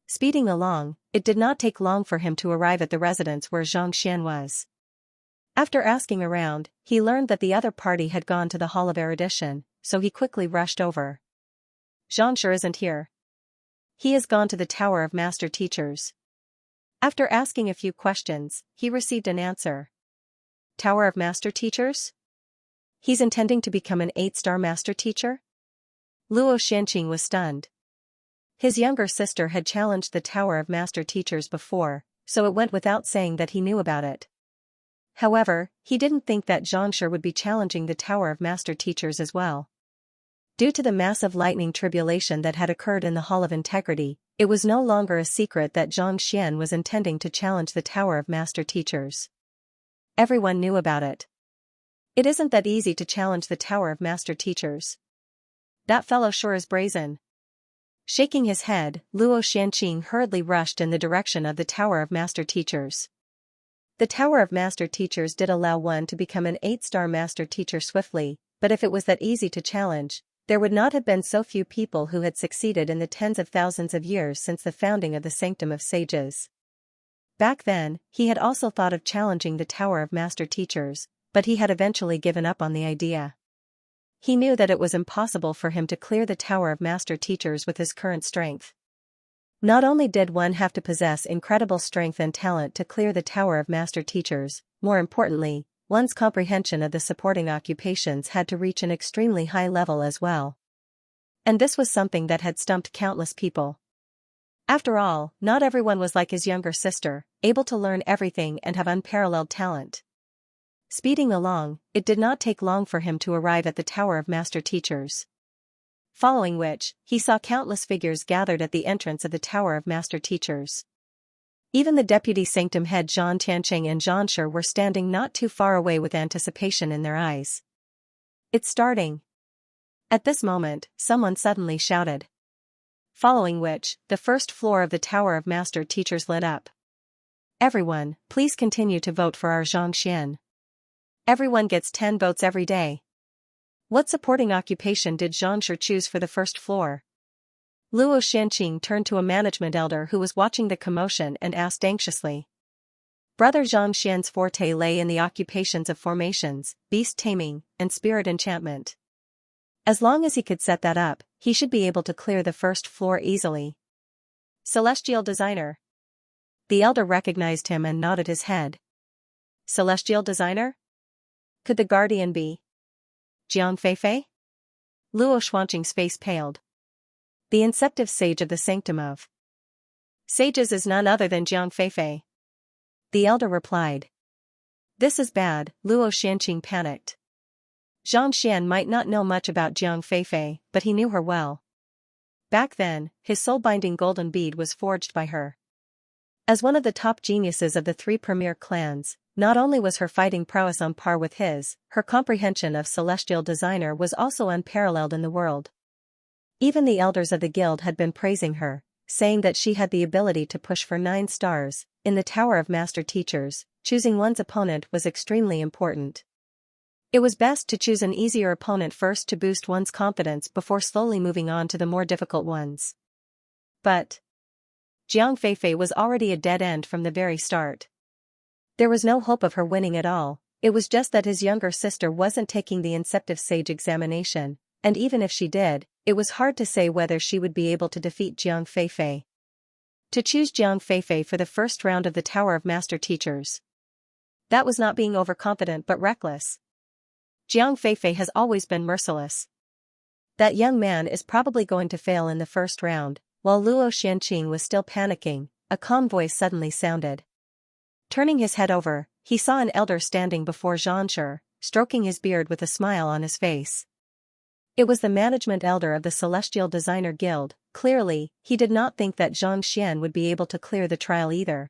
Speeding along, it did not take long for him to arrive at the residence where Xianxia was. After asking around, he learned that the other party had gone to the Hall of Erudition, so he quickly rushed over. Xianxia isn't here. He has gone to the Tower of Master Teachers. After asking a few questions, he received an answer. Tower of Master Teachers? He's intending to become an 8-star Master Teacher? Luo Xianqing was stunned. His younger sister had challenged the Tower of Master Teachers before, so it went without saying that he knew about it. However, he didn't think that Xianxia would be challenging the Tower of Master Teachers as well. Due to the massive lightning tribulation that had occurred in the Hall of Integrity, It was no longer a secret that Xianxia was intending to challenge the Tower of Master Teachers. Everyone knew about it. It isn't that easy to challenge the Tower of Master Teachers. That fellow sure is brazen. Shaking his head, Luo Xianqing hurriedly rushed in the direction of the Tower of Master Teachers. The Tower of Master Teachers did allow one to become an 8-star Master Teacher swiftly, but if it was that easy to challenge, there would not have been so few people who had succeeded in the tens of thousands of years since the founding of the Sanctum of Sages. Back then, he had also thought of challenging the Tower of Master Teachers, but he had eventually given up on the idea. He knew that it was impossible for him to clear the Tower of Master Teachers with his current strength. Not only did one have to possess incredible strength and talent to clear the Tower of Master Teachers, more importantly, one's comprehension of the supporting occupations had to reach an extremely high level as well. And this was something that had stumped countless people. After all, not everyone was like his younger sister, able to learn everything and have unparalleled talent. Speeding along, it did not take long for him to arrive at the Tower of Master Teachers. Following which, he saw countless figures gathered at the entrance of the Tower of Master Teachers. Even the deputy sanctum head Zhan Tiancheng and Xianxia were standing not too far away with anticipation in their eyes. "It's starting." At this moment, someone suddenly shouted. Following which, the first floor of the Tower of Master Teachers lit up. "Everyone, please continue to vote for our Xianxia. Everyone gets 10 votes every day." What supporting occupation did Xianxia choose for the first floor? Luo Xianqing turned to a management elder who was watching the commotion and asked anxiously. Brother Xianxian's forte lay in the occupations of formations, beast taming, and spirit enchantment. As long as he could set that up, he should be able to clear the first floor easily. Celestial Designer. The elder recognized him and nodded his head. Celestial Designer? Could the guardian be Jiang Feifei? Luo Xuanqing's face paled. The inceptive sage of the Sanctum of Sages is none other than Jiang Feifei. The elder replied. This is bad, Luo Xianqing panicked. Xianxia might not know much about Jiang Feifei, but he knew her well. Back then, his soul-binding golden bead was forged by her. As one of the top geniuses of the 3 premier clans, not only was her fighting prowess on par with his, her comprehension of Celestial Designer was also unparalleled in the world. Even the elders of the guild had been praising her, saying that she had the ability to push for 9 stars. In the Tower of Master Teachers, choosing one's opponent was extremely important. It was best to choose an easier opponent first to boost one's confidence before slowly moving on to the more difficult ones. But Jiang Feifei was already a dead end from the very start. There was no hope of her winning at all. It was just that his younger sister wasn't taking the Inceptive Sage examination, and even if she did, it was hard to say whether she would be able to defeat Jiang Feifei. To choose Jiang Feifei for the first round of the Tower of Master Teachers. That was not being overconfident but reckless. Jiang Feifei has always been merciless. That young man is probably going to fail in the first round. While Luo Xianqing was still panicking, a calm voice suddenly sounded. Turning his head over, he saw an elder standing before Xianxia, stroking his beard with a smile on his face. It was the management elder of the Celestial Designer Guild. Clearly, he did not think that Xianxia would be able to clear the trial either.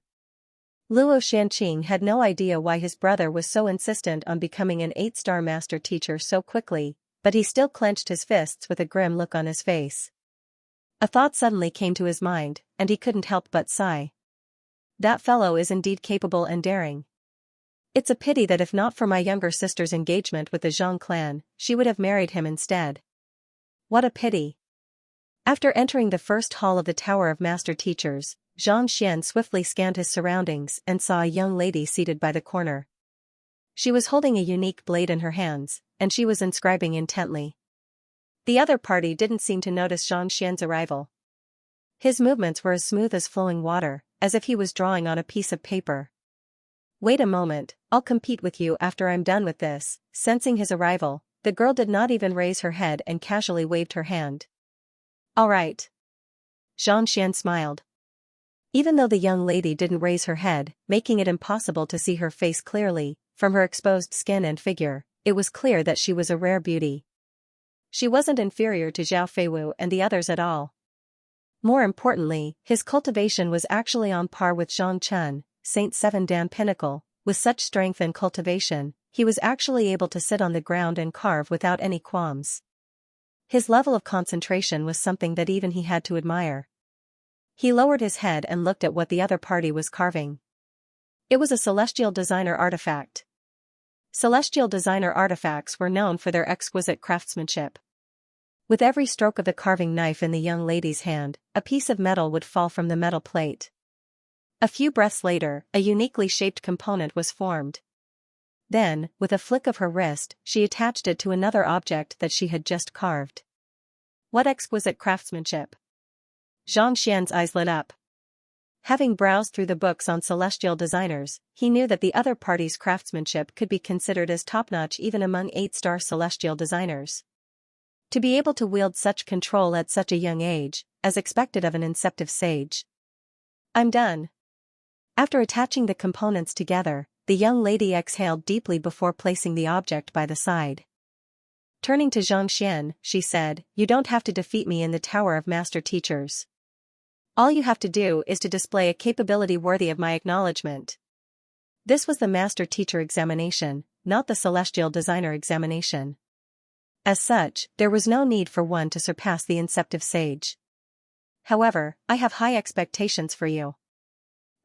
Luo Xianqing had no idea why his brother was so insistent on becoming an 8-star master teacher so quickly, but he still clenched his fists with a grim look on his face. A thought suddenly came to his mind, and he couldn't help but sigh. That fellow is indeed capable and daring. It's a pity that if not for my younger sister's engagement with the Zhang clan, she would have married him instead. What a pity. After entering the first hall of the Tower of Master Teachers, Xianxia swiftly scanned his surroundings and saw a young lady seated by the corner. She was holding a unique blade in her hands, and she was inscribing intently. The other party didn't seem to notice Xianxia's arrival. His movements were as smooth as flowing water, as if he was drawing on a piece of paper. Wait a moment, I'll compete with you after I'm done with this. Sensing his arrival, the girl did not even raise her head and casually waved her hand. All right. Xianxia smiled. Even though the young lady didn't raise her head, making it impossible to see her face clearly, from her exposed skin and figure, it was clear that she was a rare beauty. She wasn't inferior to Zhao Feiwu and the others at all. More importantly, his cultivation was actually on par with Zhang Chun, Saint Seven Dan Pinnacle. With such strength and cultivation, he was actually able to sit on the ground and carve without any qualms. His level of concentration was something that even he had to admire. He lowered his head and looked at what the other party was carving. It was a celestial designer artifact. Celestial designer artifacts were known for their exquisite craftsmanship. With every stroke of the carving knife in the young lady's hand, a piece of metal would fall from the metal plate. A few breaths later, a uniquely shaped component was formed. Then, with a flick of her wrist, she attached it to another object that she had just carved. What exquisite craftsmanship! Xianxia's eyes lit up. Having browsed through the books on celestial designers, he knew that the other party's craftsmanship could be considered as top-notch even among 8-star celestial designers. To be able to wield such control at such a young age, as expected of an inceptive sage. I'm done. After attaching the components together, the young lady exhaled deeply before placing the object by the side. Turning to Xianxia, she said, "You don't have to defeat me in the Tower of Master Teachers. All you have to do is to display a capability worthy of my acknowledgement." This was the Master Teacher examination, not the Celestial Designer examination. As such, there was no need for one to surpass the inceptive sage. However, I have high expectations for you.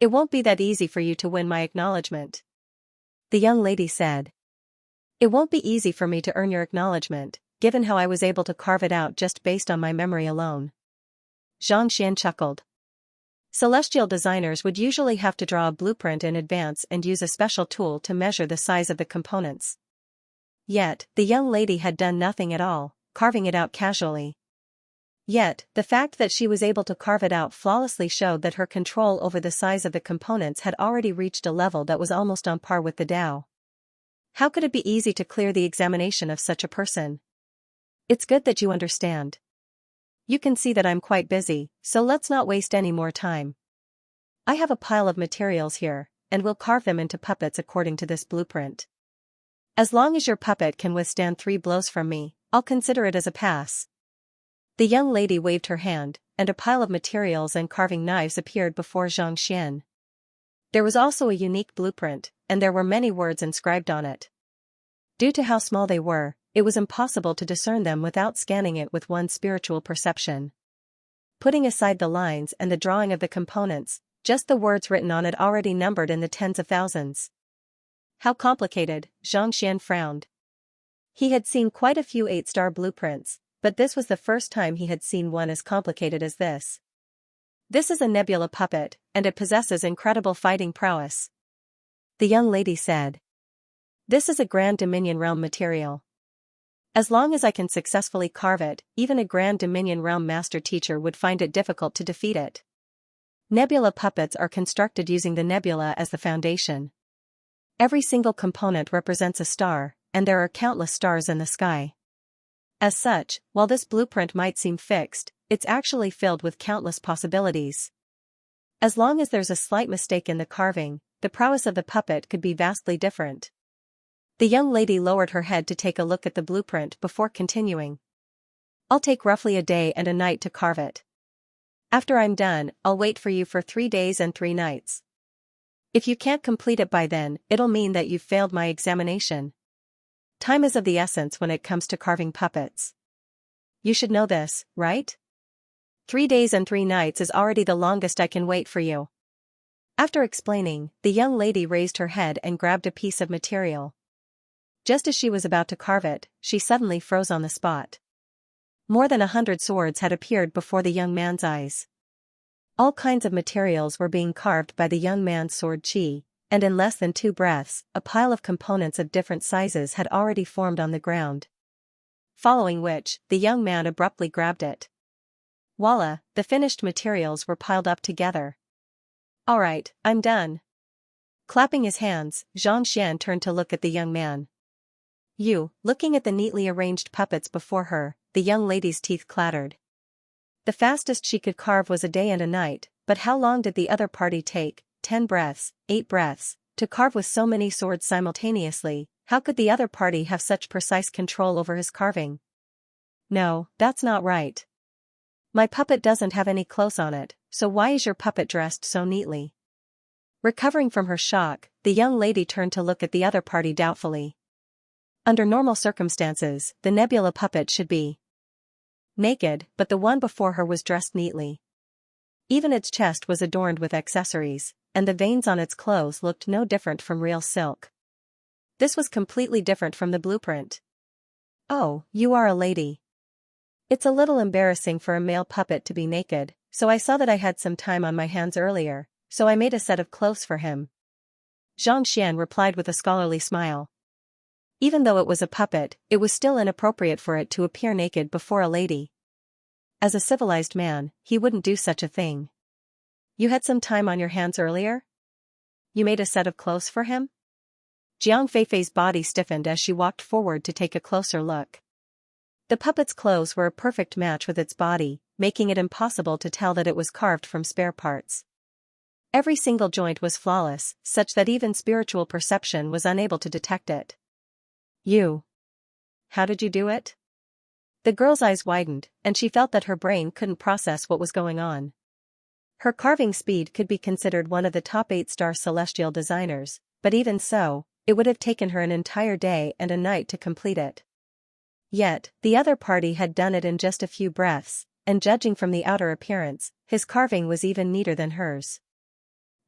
It won't be that easy for you to win my acknowledgement. The young lady said. It won't be easy for me to earn your acknowledgement, given how I was able to carve it out just based on my memory alone. Xianxia chuckled. Celestial designers would usually have to draw a blueprint in advance and use a special tool to measure the size of the components. Yet, the young lady had done nothing at all, carving it out casually. Yet, the fact that she was able to carve it out flawlessly showed that her control over the size of the components had already reached a level that was almost on par with the Tao. How could it be easy to clear the examination of such a person? It's good that you understand. You can see that I'm quite busy, so let's not waste any more time. I have a pile of materials here, and we'll carve them into puppets according to this blueprint. As long as your puppet can withstand 3 blows from me, I'll consider it as a pass. The young lady waved her hand, and a pile of materials and carving knives appeared before Xianxia. There was also a unique blueprint, and there were many words inscribed on it. Due to how small they were, it was impossible to discern them without scanning it with one's spiritual perception. Putting aside the lines and the drawing of the components, just the words written on it already numbered in the tens of thousands. How complicated, Xianxia frowned. He had seen quite a few 8-star blueprints, but this was the first time he had seen one as complicated as this. This is a nebula puppet, and it possesses incredible fighting prowess. The young lady said. This is a Grand Dominion Realm material. As long as I can successfully carve it, even a Grand Dominion Realm Master Teacher would find it difficult to defeat it. Nebula puppets are constructed using the nebula as the foundation. Every single component represents a star, and there are countless stars in the sky. As such, while this blueprint might seem fixed, it's actually filled with countless possibilities. As long as there's a slight mistake in the carving, the prowess of the puppet could be vastly different. The young lady lowered her head to take a look at the blueprint before continuing. I'll take roughly a day and a night to carve it. After I'm done, I'll wait for you for 3 days and 3 nights. If you can't complete it by then, it'll mean that you've failed my examination. Time is of the essence when it comes to carving puppets. You should know this, right? 3 days and 3 nights is already the longest I can wait for you. After explaining, the young lady raised her head and grabbed a piece of material. Just as she was about to carve it, she suddenly froze on the spot. More than 100 swords had appeared before the young man's eyes. All kinds of materials were being carved by the young man's sword chi, and in less than 2 breaths, a pile of components of different sizes had already formed on the ground. Following which, the young man abruptly grabbed it. Voila, the finished materials were piled up together. Alright, I'm done. Clapping his hands, Xianxia turned to look at the young man. Looking at the neatly arranged puppets before her, the young lady's teeth clattered. The fastest she could carve was a day and a night, but how long did the other party take? 10 breaths, 8 breaths, to carve with so many swords simultaneously. How could the other party have such precise control over his carving? No, that's not right. My puppet doesn't have any clothes on it, so why is your puppet dressed so neatly? Recovering from her shock, the young lady turned to look at the other party doubtfully. Under normal circumstances, the Nebula puppet should be naked, but the one before her was dressed neatly. Even its chest was adorned with accessories, and the veins on its clothes looked no different from real silk. This was completely different from the blueprint. Oh, you are a lady. It's a little embarrassing for a male puppet to be naked, so I saw that I had some time on my hands earlier, so I made a set of clothes for him. Xianxia replied with a scholarly smile. Even though it was a puppet, it was still inappropriate for it to appear naked before a lady. As a civilized man, he wouldn't do such a thing. You had some time on your hands earlier? You made a set of clothes for him? Jiang Feifei's body stiffened as she walked forward to take a closer look. The puppet's clothes were a perfect match with its body, making it impossible to tell that it was carved from spare parts. Every single joint was flawless, such that even spiritual perception was unable to detect it. You. How did you do it? The girl's eyes widened, and she felt that her brain couldn't process what was going on. Her carving speed could be considered one of the top 8-star celestial designers, but even so, it would have taken her an entire day and a night to complete it. Yet, the other party had done it in just a few breaths, and judging from the outer appearance, his carving was even neater than hers.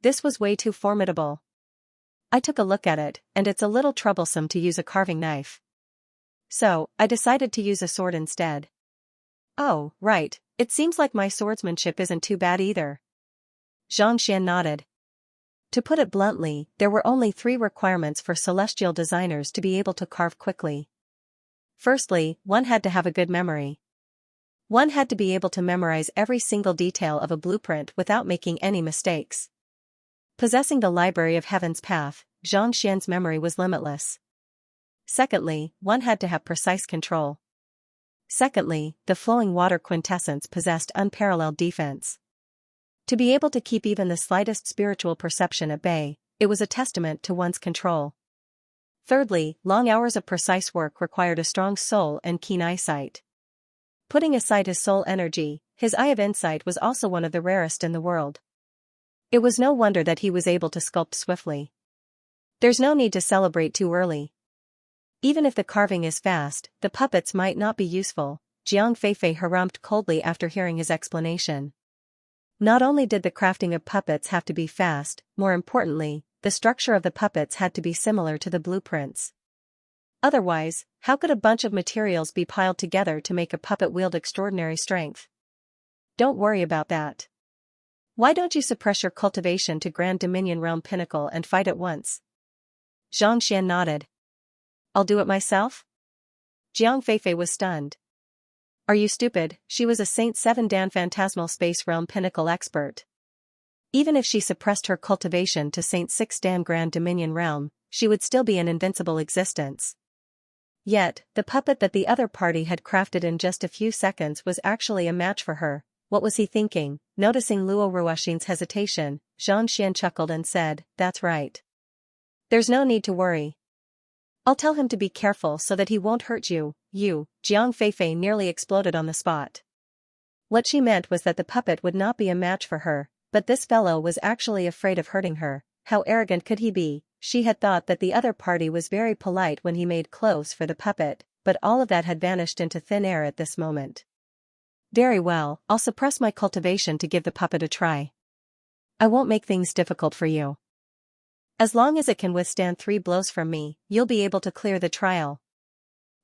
This was way too formidable. I took a look at it, and it's a little troublesome to use a carving knife. So, I decided to use a sword instead. Oh, right, it seems like my swordsmanship isn't too bad either. Xianxia nodded. To put it bluntly, there were only 3 requirements for celestial designers to be able to carve quickly. Firstly, one had to have a good memory. One had to be able to memorize every single detail of a blueprint without making any mistakes. Possessing the Library of Heaven's Path, Xianxian's memory was limitless. Secondly, one had to have precise control. Secondly, the flowing water quintessence possessed unparalleled defense. To be able to keep even the slightest spiritual perception at bay, it was a testament to one's control. Thirdly, long hours of precise work required a strong soul and keen eyesight. Putting aside his soul energy, his eye of insight was also one of the rarest in the world. It was no wonder that he was able to sculpt swiftly. There's no need to celebrate too early. Even if the carving is fast, the puppets might not be useful, Jiang Feifei harumphed coldly after hearing his explanation. Not only did the crafting of puppets have to be fast, more importantly, the structure of the puppets had to be similar to the blueprints. Otherwise, how could a bunch of materials be piled together to make a puppet wield extraordinary strength? Don't worry about that. Why don't you suppress your cultivation to Grand Dominion Realm Pinnacle and fight at once? Xianxia nodded. I'll do it myself? Jiang Feifei was stunned. Are you stupid? She was a Saint 7 Dan Phantasmal Space Realm Pinnacle expert. Even if she suppressed her cultivation to Saint 6 Dan Grand Dominion Realm, she would still be an invincible existence. Yet, the puppet that the other party had crafted in just a few seconds was actually a match for her. What was he thinking? Noticing Luo Ruoxin's hesitation, Xianxian chuckled and said, "That's right. There's no need to worry. I'll tell him to be careful so that he won't hurt you." Jiang Feifei nearly exploded on the spot. What she meant was that the puppet would not be a match for her, but this fellow was actually afraid of hurting her. How arrogant could he be? She had thought that the other party was very polite when he made clothes for the puppet, but all of that had vanished into thin air at this moment. Very well, I'll suppress my cultivation to give the puppet a try. I won't make things difficult for you. As long as it can withstand 3 blows from me, you'll be able to clear the trial.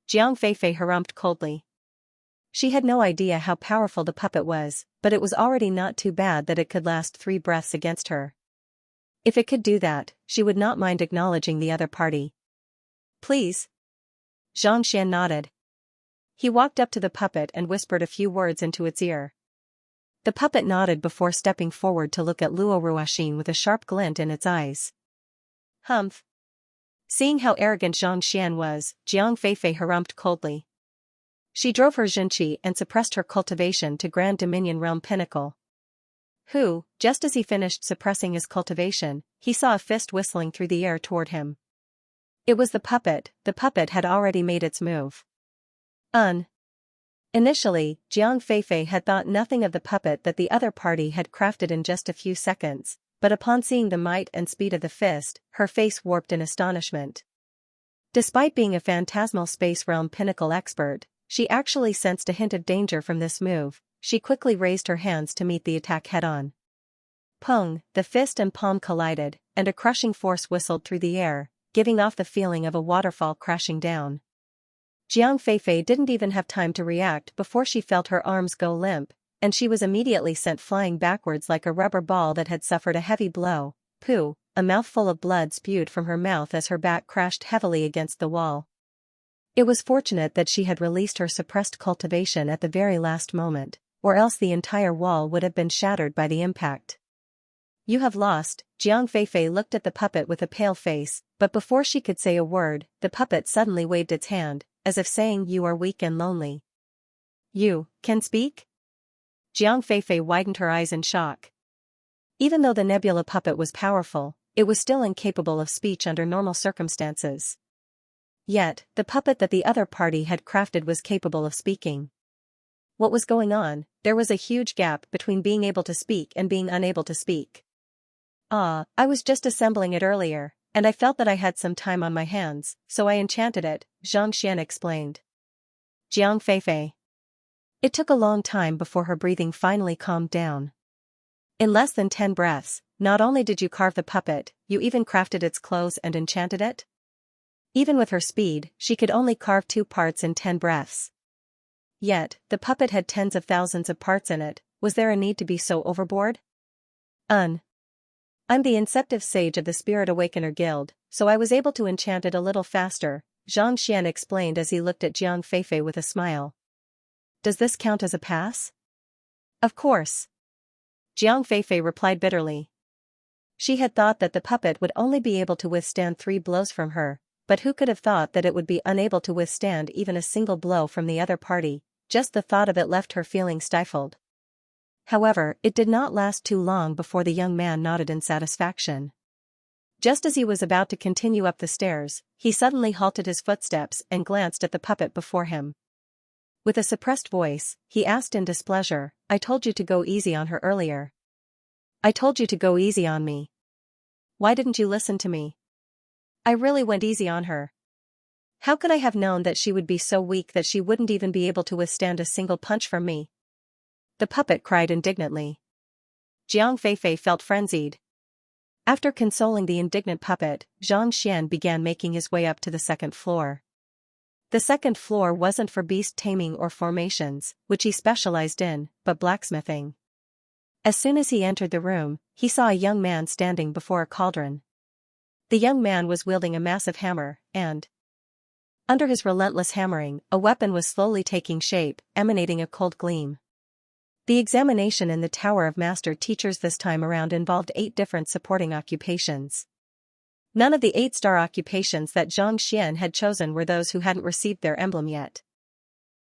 Jiang Feifei harumphed coldly. She had no idea how powerful the puppet was, but it was already not too bad that it could last 3 breaths against her. If it could do that, she would not mind acknowledging the other party. Please. Xianxia nodded. He walked up to the puppet and whispered a few words into its ear. The puppet nodded before stepping forward to look at Luo Ruoxin with a sharp glint in its eyes. Humph. Seeing how arrogant Xianxian was, Jiang Feifei harumphed coldly. She drove her Xinqi and suppressed her cultivation to Grand Dominion Realm Pinnacle. Just as he finished suppressing his cultivation, he saw a fist whistling through the air toward him. It was the puppet had already made its move. Initially, Jiang Feifei had thought nothing of the puppet that the other party had crafted in just a few seconds, but upon seeing the might and speed of the fist, her face warped in astonishment. Despite being a phantasmal space realm pinnacle expert, she actually sensed a hint of danger from this move. She quickly raised her hands to meet the attack head-on. Pong, the fist and palm collided, and a crushing force whistled through the air, giving off the feeling of a waterfall crashing down. Jiang Feifei didn't even have time to react before she felt her arms go limp, and she was immediately sent flying backwards like a rubber ball that had suffered a heavy blow. Pooh, a mouthful of blood spewed from her mouth as her back crashed heavily against the wall. It was fortunate that she had released her suppressed cultivation at the very last moment, or else the entire wall would have been shattered by the impact. You have lost. Jiang Feifei looked at the puppet with a pale face, but before she could say a word, the puppet suddenly waved its hand, as if saying you are weak and lonely. You can speak? Jiang Feifei widened her eyes in shock. Even though the nebula puppet was powerful, it was still incapable of speech under normal circumstances. Yet, the puppet that the other party had crafted was capable of speaking. What was going on? There was a huge gap between being able to speak and being unable to speak. I was just assembling it earlier, and I felt that I had some time on my hands, so I enchanted it, Xianxia explained. Jiang Feifei. It took a long time before her breathing finally calmed down. In less than 10 breaths, not only did you carve the puppet, you even crafted its clothes and enchanted it? Even with her speed, she could only carve 2 parts in 10 breaths. Yet, the puppet had tens of thousands of parts in it. Was there a need to be so overboard? I'm the Inceptive Sage of the Spirit Awakener Guild, so I was able to enchant it a little faster, Zhang Xian explained as he looked at Jiang Feifei with a smile. Does this count as a pass? Of course. Jiang Feifei replied bitterly. She had thought that the puppet would only be able to withstand 3 blows from her, but who could have thought that it would be unable to withstand even a single blow from the other party? Just the thought of it left her feeling stifled. However, it did not last too long before the young man nodded in satisfaction. Just as he was about to continue up the stairs, he suddenly halted his footsteps and glanced at the puppet before him. With a suppressed voice, he asked in displeasure, I told you to go easy on her earlier. I told you to go easy on me. Why didn't you listen to me? I really went easy on her. How could I have known that she would be so weak that she wouldn't even be able to withstand a single punch from me? The puppet cried indignantly. Jiang Feifei felt frenzied. After consoling the indignant puppet, Zhang Xian began making his way up to the 2nd floor. The 2nd floor wasn't for beast taming or formations, which he specialized in, but blacksmithing. As soon as he entered the room, he saw a young man standing before a cauldron. The young man was wielding a massive hammer, and under his relentless hammering, a weapon was slowly taking shape, emanating a cold gleam. The examination in the Tower of Master Teachers this time around involved 8 different supporting occupations. None of the 8-star occupations that Zhang Xian had chosen were those who hadn't received their emblem yet.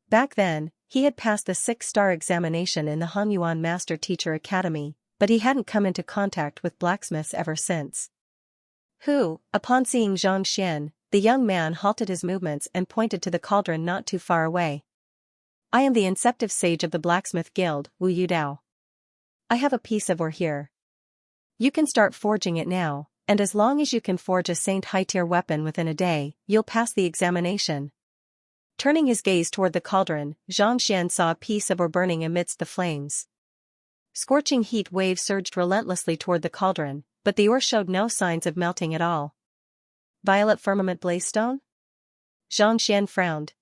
Back then, he had passed the 6-star examination in the Hanyuan Master Teacher Academy, but he hadn't come into contact with blacksmiths ever since. Upon seeing Zhang Xian, the young man halted his movements and pointed to the cauldron not too far away. I am the Inceptive Sage of the Blacksmith Guild, Wu Yudao. I have a piece of ore here. You can start forging it now, and as long as you can forge a Saint high-tier weapon within a day, you'll pass the examination. Turning his gaze toward the cauldron, Zhang Xian saw a piece of ore burning amidst the flames. Scorching heat waves surged relentlessly toward the cauldron, but the ore showed no signs of melting at all. Violet Firmament Blazestone? Zhang Xian frowned.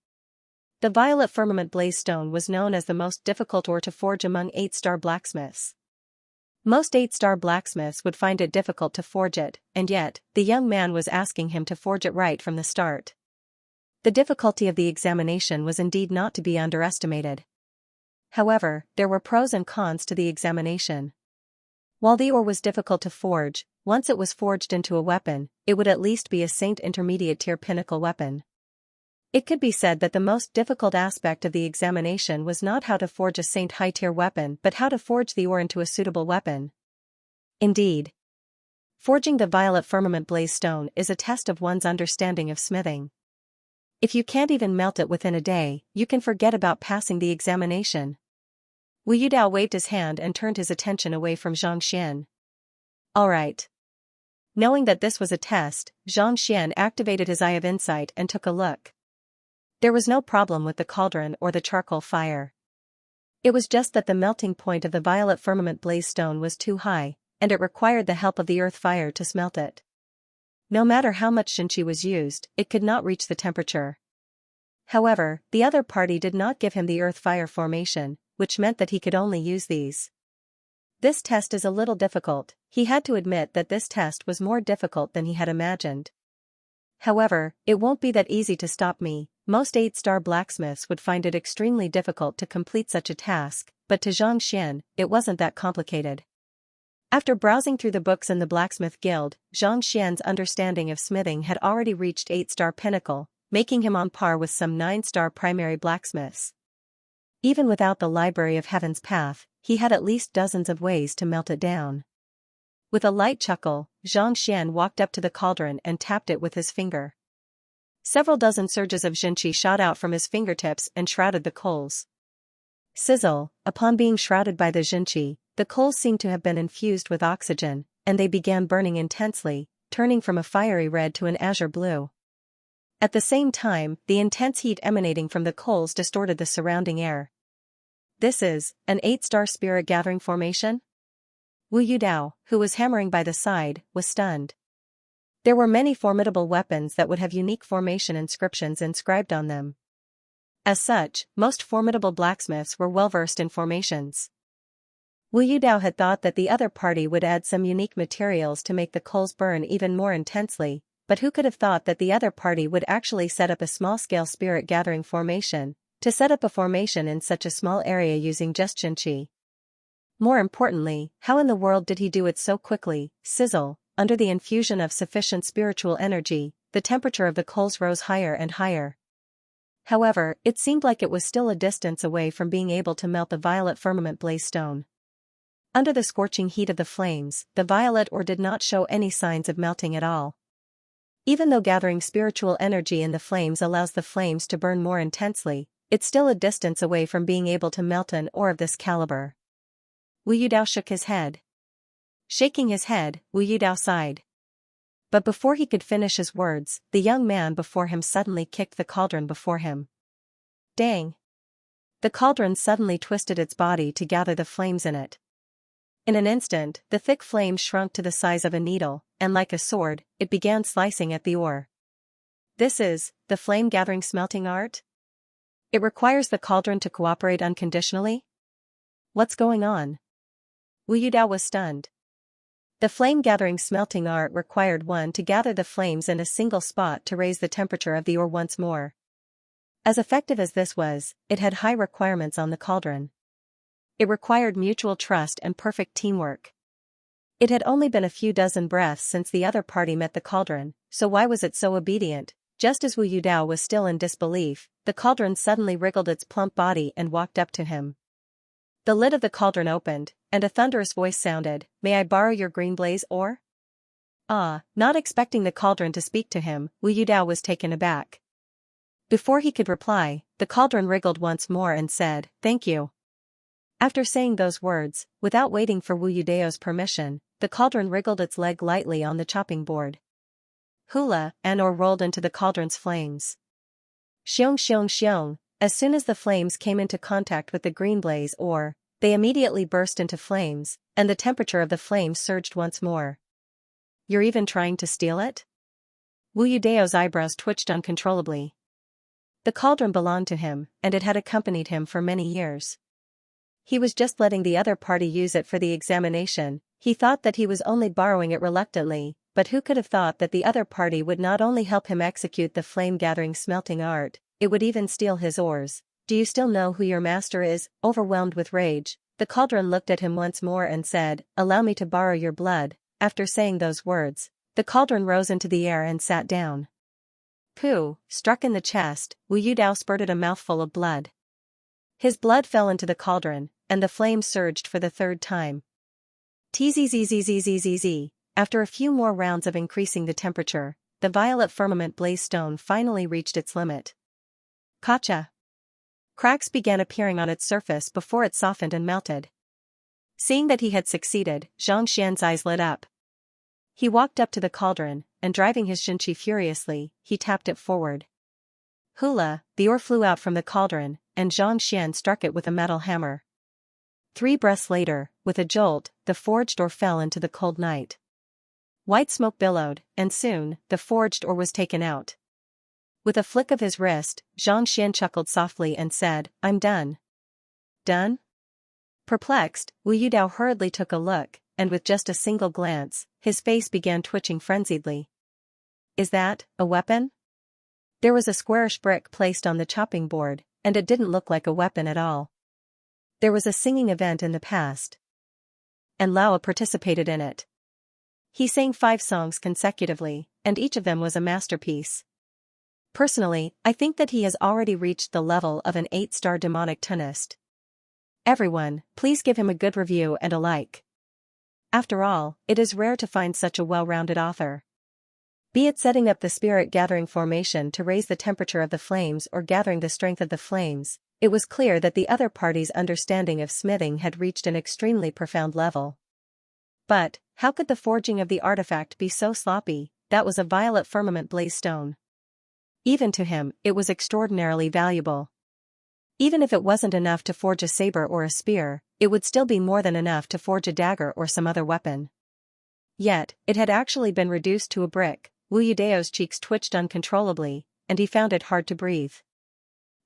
The Violet Firmament Blazestone was known as the most difficult ore to forge among 8-star blacksmiths. Most 8-star blacksmiths would find it difficult to forge it, and yet, the young man was asking him to forge it right from the start. The difficulty of the examination was indeed not to be underestimated. However, there were pros and cons to the examination. While the ore was difficult to forge, once it was forged into a weapon, it would at least be a Saint intermediate tier pinnacle weapon. It could be said that the most difficult aspect of the examination was not how to forge a Saint high-tier weapon but how to forge the ore into a suitable weapon. Indeed, forging the Violet Firmament Blazestone is a test of one's understanding of smithing. If you can't even melt it within a day, you can forget about passing the examination. Wu Yudao waved his hand and turned his attention away from Xianxia. Alright. Knowing that this was a test, Xianxia activated his eye of insight and took a look. There was no problem with the cauldron or the charcoal fire. It was just that the melting point of the violet firmament blaze stone was too high, and it required the help of the earth fire to smelt it. No matter how much Xianxia was used, it could not reach the temperature. However, the other party did not give him the earth fire formation, which meant that he could only use these. This test is a little difficult. He had to admit that this test was more difficult than he had imagined. However, it won't be that easy to stop me. Most 8-star blacksmiths would find it extremely difficult to complete such a task, but to Xianxia, it wasn't that complicated. After browsing through the books in the blacksmith guild, Xianxia's understanding of smithing had already reached 8-star pinnacle, making him on par with some 9-star primary blacksmiths. Even without the Library of Heaven's Path, he had at least dozens of ways to melt it down. With a light chuckle, Xianxia walked up to the cauldron and tapped it with his finger. Several dozen surges of Xianxia shot out from his fingertips and shrouded the coals. Sizzle, upon being shrouded by the Xianxia, the coals seemed to have been infused with oxygen, and they began burning intensely, turning from a fiery red to an azure blue. At the same time, the intense heat emanating from the coals distorted the surrounding air. This is an 8-star spirit gathering formation? Wu Yudao, who was hammering by the side, was stunned. There were many formidable weapons that would have unique formation inscriptions inscribed on them. As such, most formidable blacksmiths were well versed in formations. Wu Yudao had thought that the other party would add some unique materials to make the coals burn even more intensely, but who could have thought that the other party would actually set up a small-scale spirit gathering formation, to set up a formation in such a small area using just Xianxia. More importantly, how in the world did he do it so quickly? Sizzle, under the infusion of sufficient spiritual energy, the temperature of the coals rose higher and higher. However, it seemed like it was still a distance away from being able to melt the violet firmament blaze stone. Under the scorching heat of the flames, the violet ore did not show any signs of melting at all. Even though gathering spiritual energy in the flames allows the flames to burn more intensely, it's still a distance away from being able to melt an ore of this caliber. Wu Yudao shook his head. Shaking his head, Wu Yudao sighed. But before he could finish his words, the young man before him suddenly kicked the cauldron before him. Dang! The cauldron suddenly twisted its body to gather the flames in it. In an instant, the thick flames shrunk to the size of a needle, and like a sword, it began slicing at the ore. This is the flame-gathering smelting art? It requires the cauldron to cooperate unconditionally? What's going on? Wu Yudao was stunned. The flame-gathering smelting art required one to gather the flames in a single spot to raise the temperature of the ore once more. As effective as this was, it had high requirements on the cauldron. It required mutual trust and perfect teamwork. It had only been a few dozen breaths since the other party met the cauldron, so why was it so obedient? Just as Wu Yudao was still in disbelief, the cauldron suddenly wriggled its plump body and walked up to him. The lid of the cauldron opened, and a thunderous voice sounded, "May I borrow your green blaze ore?" Not expecting the cauldron to speak to him, Wu Yudao was taken aback. Before he could reply, the cauldron wriggled once more and said, "Thank you." After saying those words, without waiting for Wu Yudao's permission, the cauldron wriggled its leg lightly on the chopping board. Hula, an ore rolled into the cauldron's flames. Xiong xiong xiong, as soon as the flames came into contact with the green blaze ore, they immediately burst into flames, and the temperature of the flames surged once more. You're even trying to steal it? Wu Yudao's eyebrows twitched uncontrollably. The cauldron belonged to him, and it had accompanied him for many years. He was just letting the other party use it for the examination. He thought that he was only borrowing it reluctantly, but who could have thought that the other party would not only help him execute the flame-gathering smelting art, it would even steal his ores. Do you still know who your master is? Overwhelmed with rage, the cauldron looked at him once more and said, "Allow me to borrow your blood." After saying those words, the cauldron rose into the air and sat down. Pooh, struck in the chest, Wu Yudao spurted a mouthful of blood. His blood fell into the cauldron, and the flames surged for the third time. Tzzzzzzzzzzzz. After a few more rounds of increasing the temperature, the violet firmament blaze stone finally reached its limit. Gotcha! Cracks began appearing on its surface before it softened and melted. Seeing that he had succeeded, Xianxia's eyes lit up. He walked up to the cauldron, and driving his Xianxia furiously, he tapped it forward. Hula, the ore flew out from the cauldron, and Xianxia struck it with a metal hammer. 3 breaths later, with a jolt, the forged ore fell into the cold night. White smoke billowed, and soon, the forged ore was taken out. With a flick of his wrist, Xianxia chuckled softly and said, "I'm done." Done? Perplexed, Wu Yudao hurriedly took a look, and with just a single glance, his face began twitching frenziedly. Is that a weapon? There was a squarish brick placed on the chopping board, and it didn't look like a weapon at all. There was a singing event in the past, and Lao participated in it. He sang 5 songs consecutively, and each of them was a masterpiece. Personally, I think that he has already reached the level of an 8-star demonic tunist. Everyone, please give him a good review and a like. After all, it is rare to find such a well-rounded author. Be it setting up the spirit-gathering formation to raise the temperature of the flames or gathering the strength of the flames, it was clear that the other party's understanding of smithing had reached an extremely profound level. But, how could the forging of the artifact be so sloppy? That was a violet firmament blaze stone. Even to him, it was extraordinarily valuable. Even if it wasn't enough to forge a saber or a spear, it would still be more than enough to forge a dagger or some other weapon. Yet, it had actually been reduced to a brick. Wu Yudao's cheeks twitched uncontrollably, and he found it hard to breathe.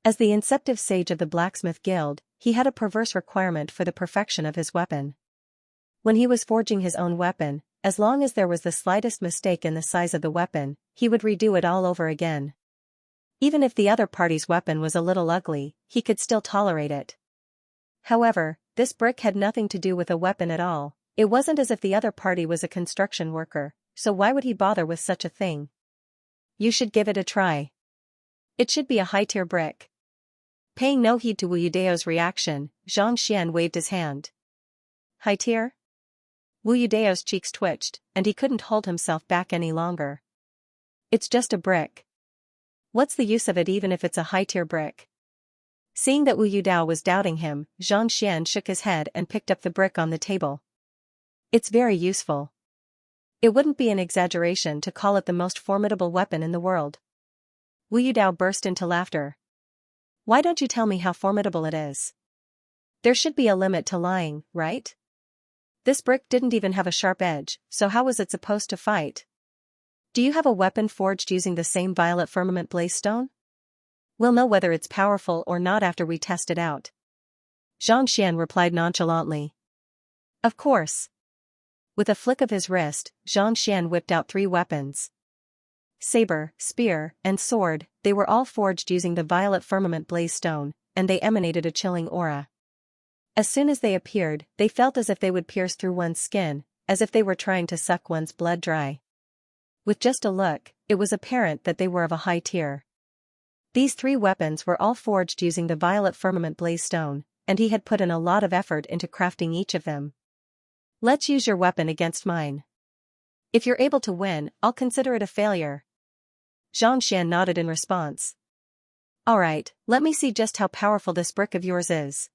As the inceptive sage of the blacksmith guild, he had a perverse requirement for the perfection of his weapon. When he was forging his own weapon, as long as there was the slightest mistake in the size of the weapon, he would redo it all over again. Even if the other party's weapon was a little ugly, he could still tolerate it. However, this brick had nothing to do with a weapon at all. It wasn't as if the other party was a construction worker, so why would he bother with such a thing? You should give it a try. It should be a high-tier brick. Paying no heed to Wu Yudao's reaction, Xianxia waved his hand. High-tier? Wu Yudao's cheeks twitched, and he couldn't hold himself back any longer. It's just a brick. What's the use of it even if it's a high-tier brick? Seeing that Wu Yudao was doubting him, Xianxia shook his head and picked up the brick on the table. It's very useful. It wouldn't be an exaggeration to call it the most formidable weapon in the world. Wu Yudao burst into laughter. Why don't you tell me how formidable it is? There should be a limit to lying, right? This brick didn't even have a sharp edge, so how was it supposed to fight? Do you have a weapon forged using the same violet firmament blaze stone? We'll know whether it's powerful or not after we test it out. Xianxia replied nonchalantly. Of course. With a flick of his wrist, Xianxia whipped out 3 weapons. Saber, spear, and sword, they were all forged using the violet firmament blaze stone, and they emanated a chilling aura. As soon as they appeared, they felt as if they would pierce through one's skin, as if they were trying to suck one's blood dry. With just a look, it was apparent that they were of a high tier. These 3 weapons were all forged using the violet firmament blaze stone, and he had put in a lot of effort into crafting each of them. Let's use your weapon against mine. If you're able to win, I'll consider it a failure. Xianxia nodded in response. Alright, let me see just how powerful this brick of yours is.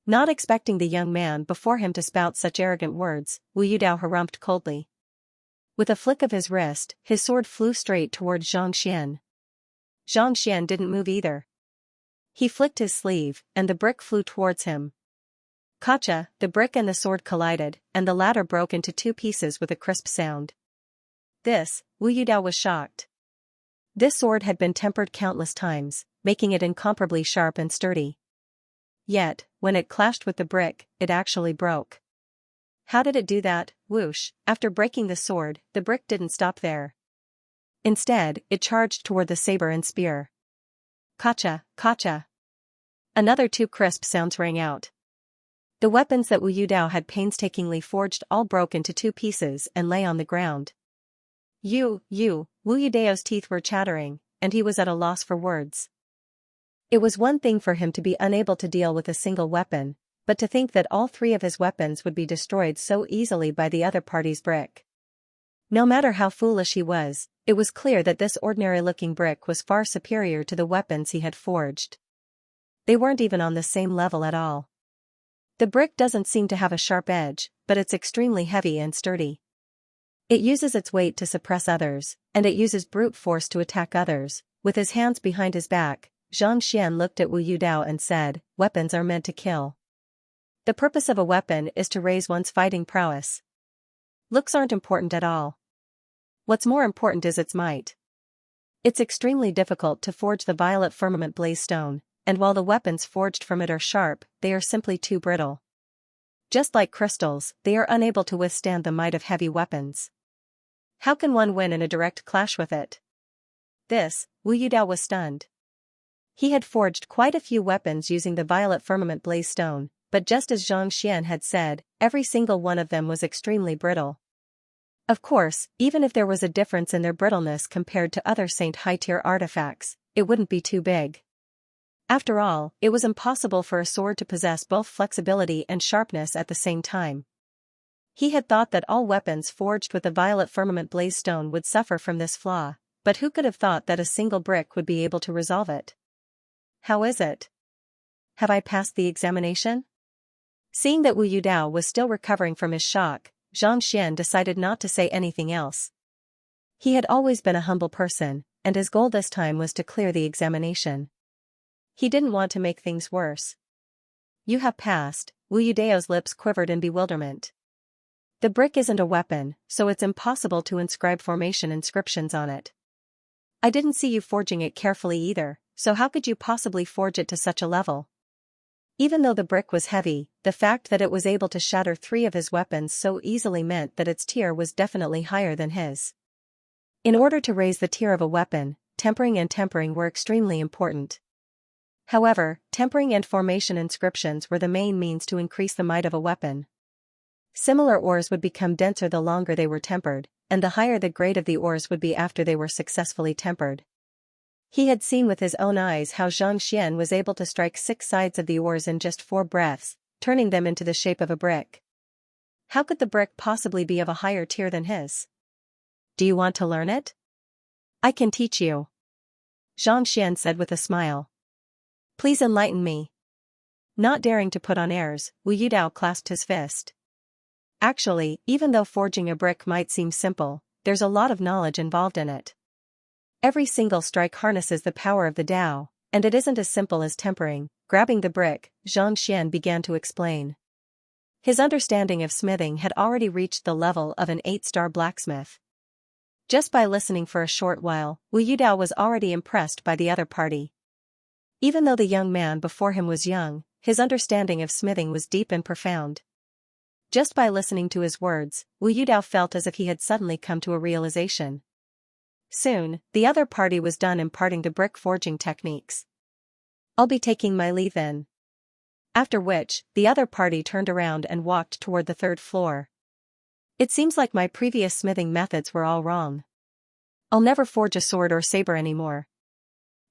Not expecting the young man before him to spout such arrogant words, Wu Yudao harumphed coldly. With a flick of his wrist, his sword flew straight toward Xianxia. Xianxia didn't move either. He flicked his sleeve, and the brick flew towards him. Gotcha! The brick and the sword collided, and the latter broke into 2 pieces with a crisp sound. Wu Yudao was shocked. This sword had been tempered countless times, making it incomparably sharp and sturdy. Yet, when it clashed with the brick, it actually broke. How did it do that? Whoosh! After breaking the sword, the brick didn't stop there. Instead, it charged toward the saber and spear. Gotcha! Gotcha! Another 2 crisp sounds rang out. The weapons that Wu Yudao had painstakingly forged all broke into 2 pieces and lay on the ground. Wu Yudao's teeth were chattering, and he was at a loss for words. It was one thing for him to be unable to deal with a single weapon, but to think that all 3 of his weapons would be destroyed so easily by the other party's brick. No matter how foolish he was, it was clear that this ordinary-looking brick was far superior to the weapons he had forged. They weren't even on the same level at all. The brick doesn't seem to have a sharp edge, but it's extremely heavy and sturdy. It uses its weight to suppress others, and it uses brute force to attack others. With his hands behind his back, Xianxia looked at Wu Yudao and said, "Weapons are meant to kill. The purpose of a weapon is to raise one's fighting prowess. Looks aren't important at all. What's more important is its might. It's extremely difficult to forge the violet firmament blaze stone, and while the weapons forged from it are sharp, they are simply too brittle. Just like crystals, they are unable to withstand the might of heavy weapons. How can one win in a direct clash with it?" Wu Yudao was stunned. He had forged quite a few weapons using the violet firmament blaze stone, but just as Xianxia had said, every single one of them was extremely brittle. Of course, even if there was a difference in their brittleness compared to other Saint high-tier artifacts, it wouldn't be too big. After all, it was impossible for a sword to possess both flexibility and sharpness at the same time. He had thought that all weapons forged with the violet firmament blaze stone would suffer from this flaw, but who could have thought that a single brick would be able to resolve it? "How is it? Have I passed the examination?" Seeing that Wu Yudao was still recovering from his shock, Xianxia decided not to say anything else. He had always been a humble person, and his goal this time was to clear the examination. He didn't want to make things worse. "You have passed." Wu Yudao's lips quivered in bewilderment. "The brick isn't a weapon, so it's impossible to inscribe formation inscriptions on it. I didn't see you forging it carefully either, so how could you possibly forge it to such a level?" Even though the brick was heavy, the fact that it was able to shatter 3 of his weapons so easily meant that its tier was definitely higher than his. In order to raise the tier of a weapon, tempering and tempering were extremely important. However, tempering and formation inscriptions were the main means to increase the might of a weapon. Similar ores would become denser the longer they were tempered, and the higher the grade of the ores would be after they were successfully tempered. He had seen with his own eyes how Xianxia was able to strike 6 sides of the ores in just 4 breaths, turning them into the shape of a brick. How could the brick possibly be of a higher tier than his? "Do you want to learn it? I can teach you," Xianxia said with a smile. "Please enlighten me." Not daring to put on airs, Wu Yudao clasped his fist. Actually, even though forging a brick might seem simple, there's a lot of knowledge involved in it. Every single strike harnesses the power of the Tao, and it isn't as simple as tempering. Grabbing the brick, Xianxia began to explain. His understanding of smithing had already reached the level of an 8-star blacksmith. Just by listening for a short while, Wu Yudao was already impressed by the other party. Even though the young man before him was young, his understanding of smithing was deep and profound. Just by listening to his words, Wu Yudao felt as if he had suddenly come to a realization. Soon, the other party was done imparting the brick forging techniques. "I'll be taking my leave then." After which, the other party turned around and walked toward the 3rd floor. "It seems like my previous smithing methods were all wrong. I'll never forge a sword or saber anymore.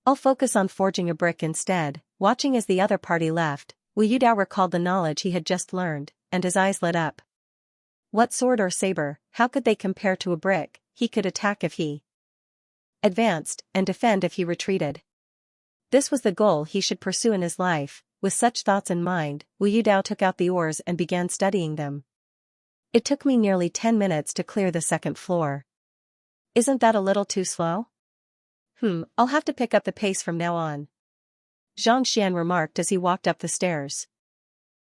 I'll focus on forging a brick instead." Watching as the other party left, Wu Yudao recalled the knowledge he had just learned, and his eyes lit up. What sword or saber, how could they compare to a brick? He could attack if he advanced, and defend if he retreated. This was the goal he should pursue in his life. With such thoughts in mind, Wu Yudao took out the ores and began studying them. "It took me nearly 10 minutes to clear the 2nd floor. Isn't that a little too slow? I'll have to pick up the pace from now on," Xianxia remarked as he walked up the stairs.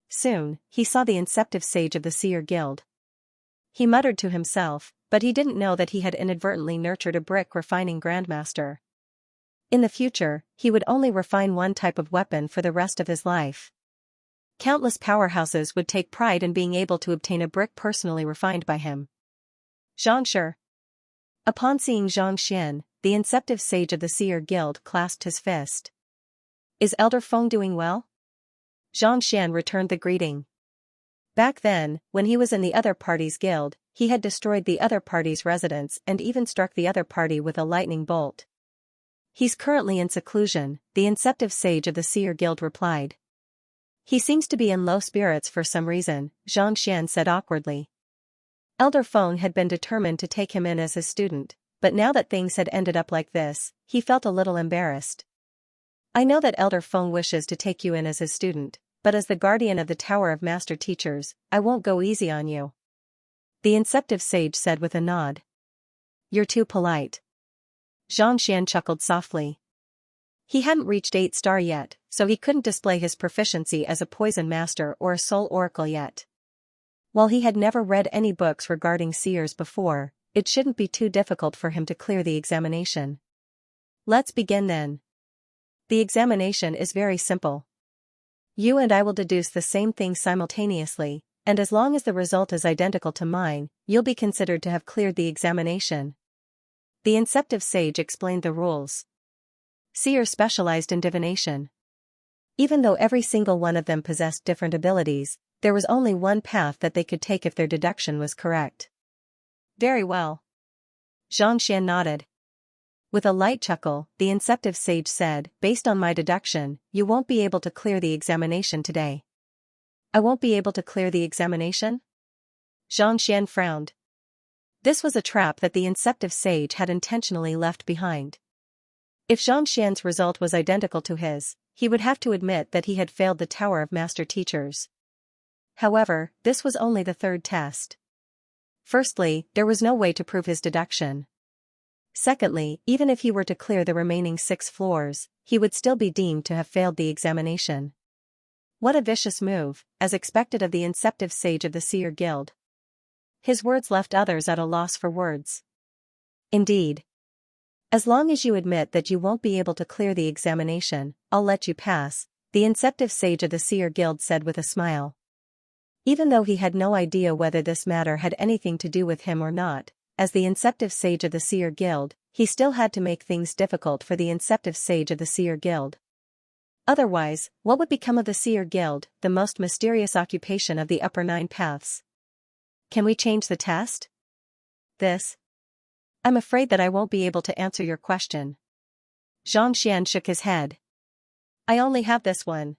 Soon, he saw the inceptive sage of the Seer Guild. He muttered to himself, but he didn't know that he had inadvertently nurtured a brick refining grandmaster. In the future, he would only refine one type of weapon for the rest of his life. Countless powerhouses would take pride in being able to obtain a brick personally refined by him. "Xianxia." Upon seeing Xianxia, the inceptive sage of the Seer Guild clasped his fist. "Is Elder Feng doing well?" Xianxia returned the greeting. Back then, when he was in the other party's guild, he had destroyed the other party's residence and even struck the other party with a lightning bolt. "He's currently in seclusion," the inceptive sage of the Seer Guild replied. "He seems to be in low spirits for some reason," Xianxia said awkwardly. Elder Feng had been determined to take him in as his student, but now that things had ended up like this, he felt a little embarrassed. I know that Elder Feng wishes to take you in as his student, but as the guardian of the Tower of Master Teachers, I won't go easy on you. The inceptive sage said with a nod. You're too polite. Xianxia chuckled softly. He hadn't reached 8-star yet, so he couldn't display his proficiency as a poison master or a soul oracle yet. While he had never read any books regarding seers before, it shouldn't be too difficult for him to clear the examination. Let's begin then. The examination is very simple. You and I will deduce the same thing simultaneously, and as long as the result is identical to mine, you'll be considered to have cleared the examination. The inceptive sage explained the rules. Seers specialized in divination. Even though every single one of them possessed different abilities, there was only one path that they could take if their deduction was correct. Very well. Xianxia nodded. With a light chuckle, the inceptive sage said, based on my deduction, you won't be able to clear the examination today. I won't be able to clear the examination? Xianxia frowned. This was a trap that the inceptive sage had intentionally left behind. If Xianxian's result was identical to his, he would have to admit that he had failed the Tower of Master Teachers. However, this was only the third test. Firstly, there was no way to prove his deduction. Secondly, even if he were to clear the remaining 6 floors, he would still be deemed to have failed the examination. What a vicious move, as expected of the inceptive sage of the Seer Guild. His words left others at a loss for words. Indeed. As long as you admit that you won't be able to clear the examination, I'll let you pass, the inceptive sage of the Seer Guild said with a smile. Even though he had no idea whether this matter had anything to do with him or not, as the inceptive sage of the Seer Guild, he still had to make things difficult for the inceptive sage of the Seer Guild. Otherwise, what would become of the Seer Guild, the most mysterious occupation of the upper 9 paths? Can we change the test? I'm afraid that I won't be able to answer your question. Xianxian shook his head. I only have this one.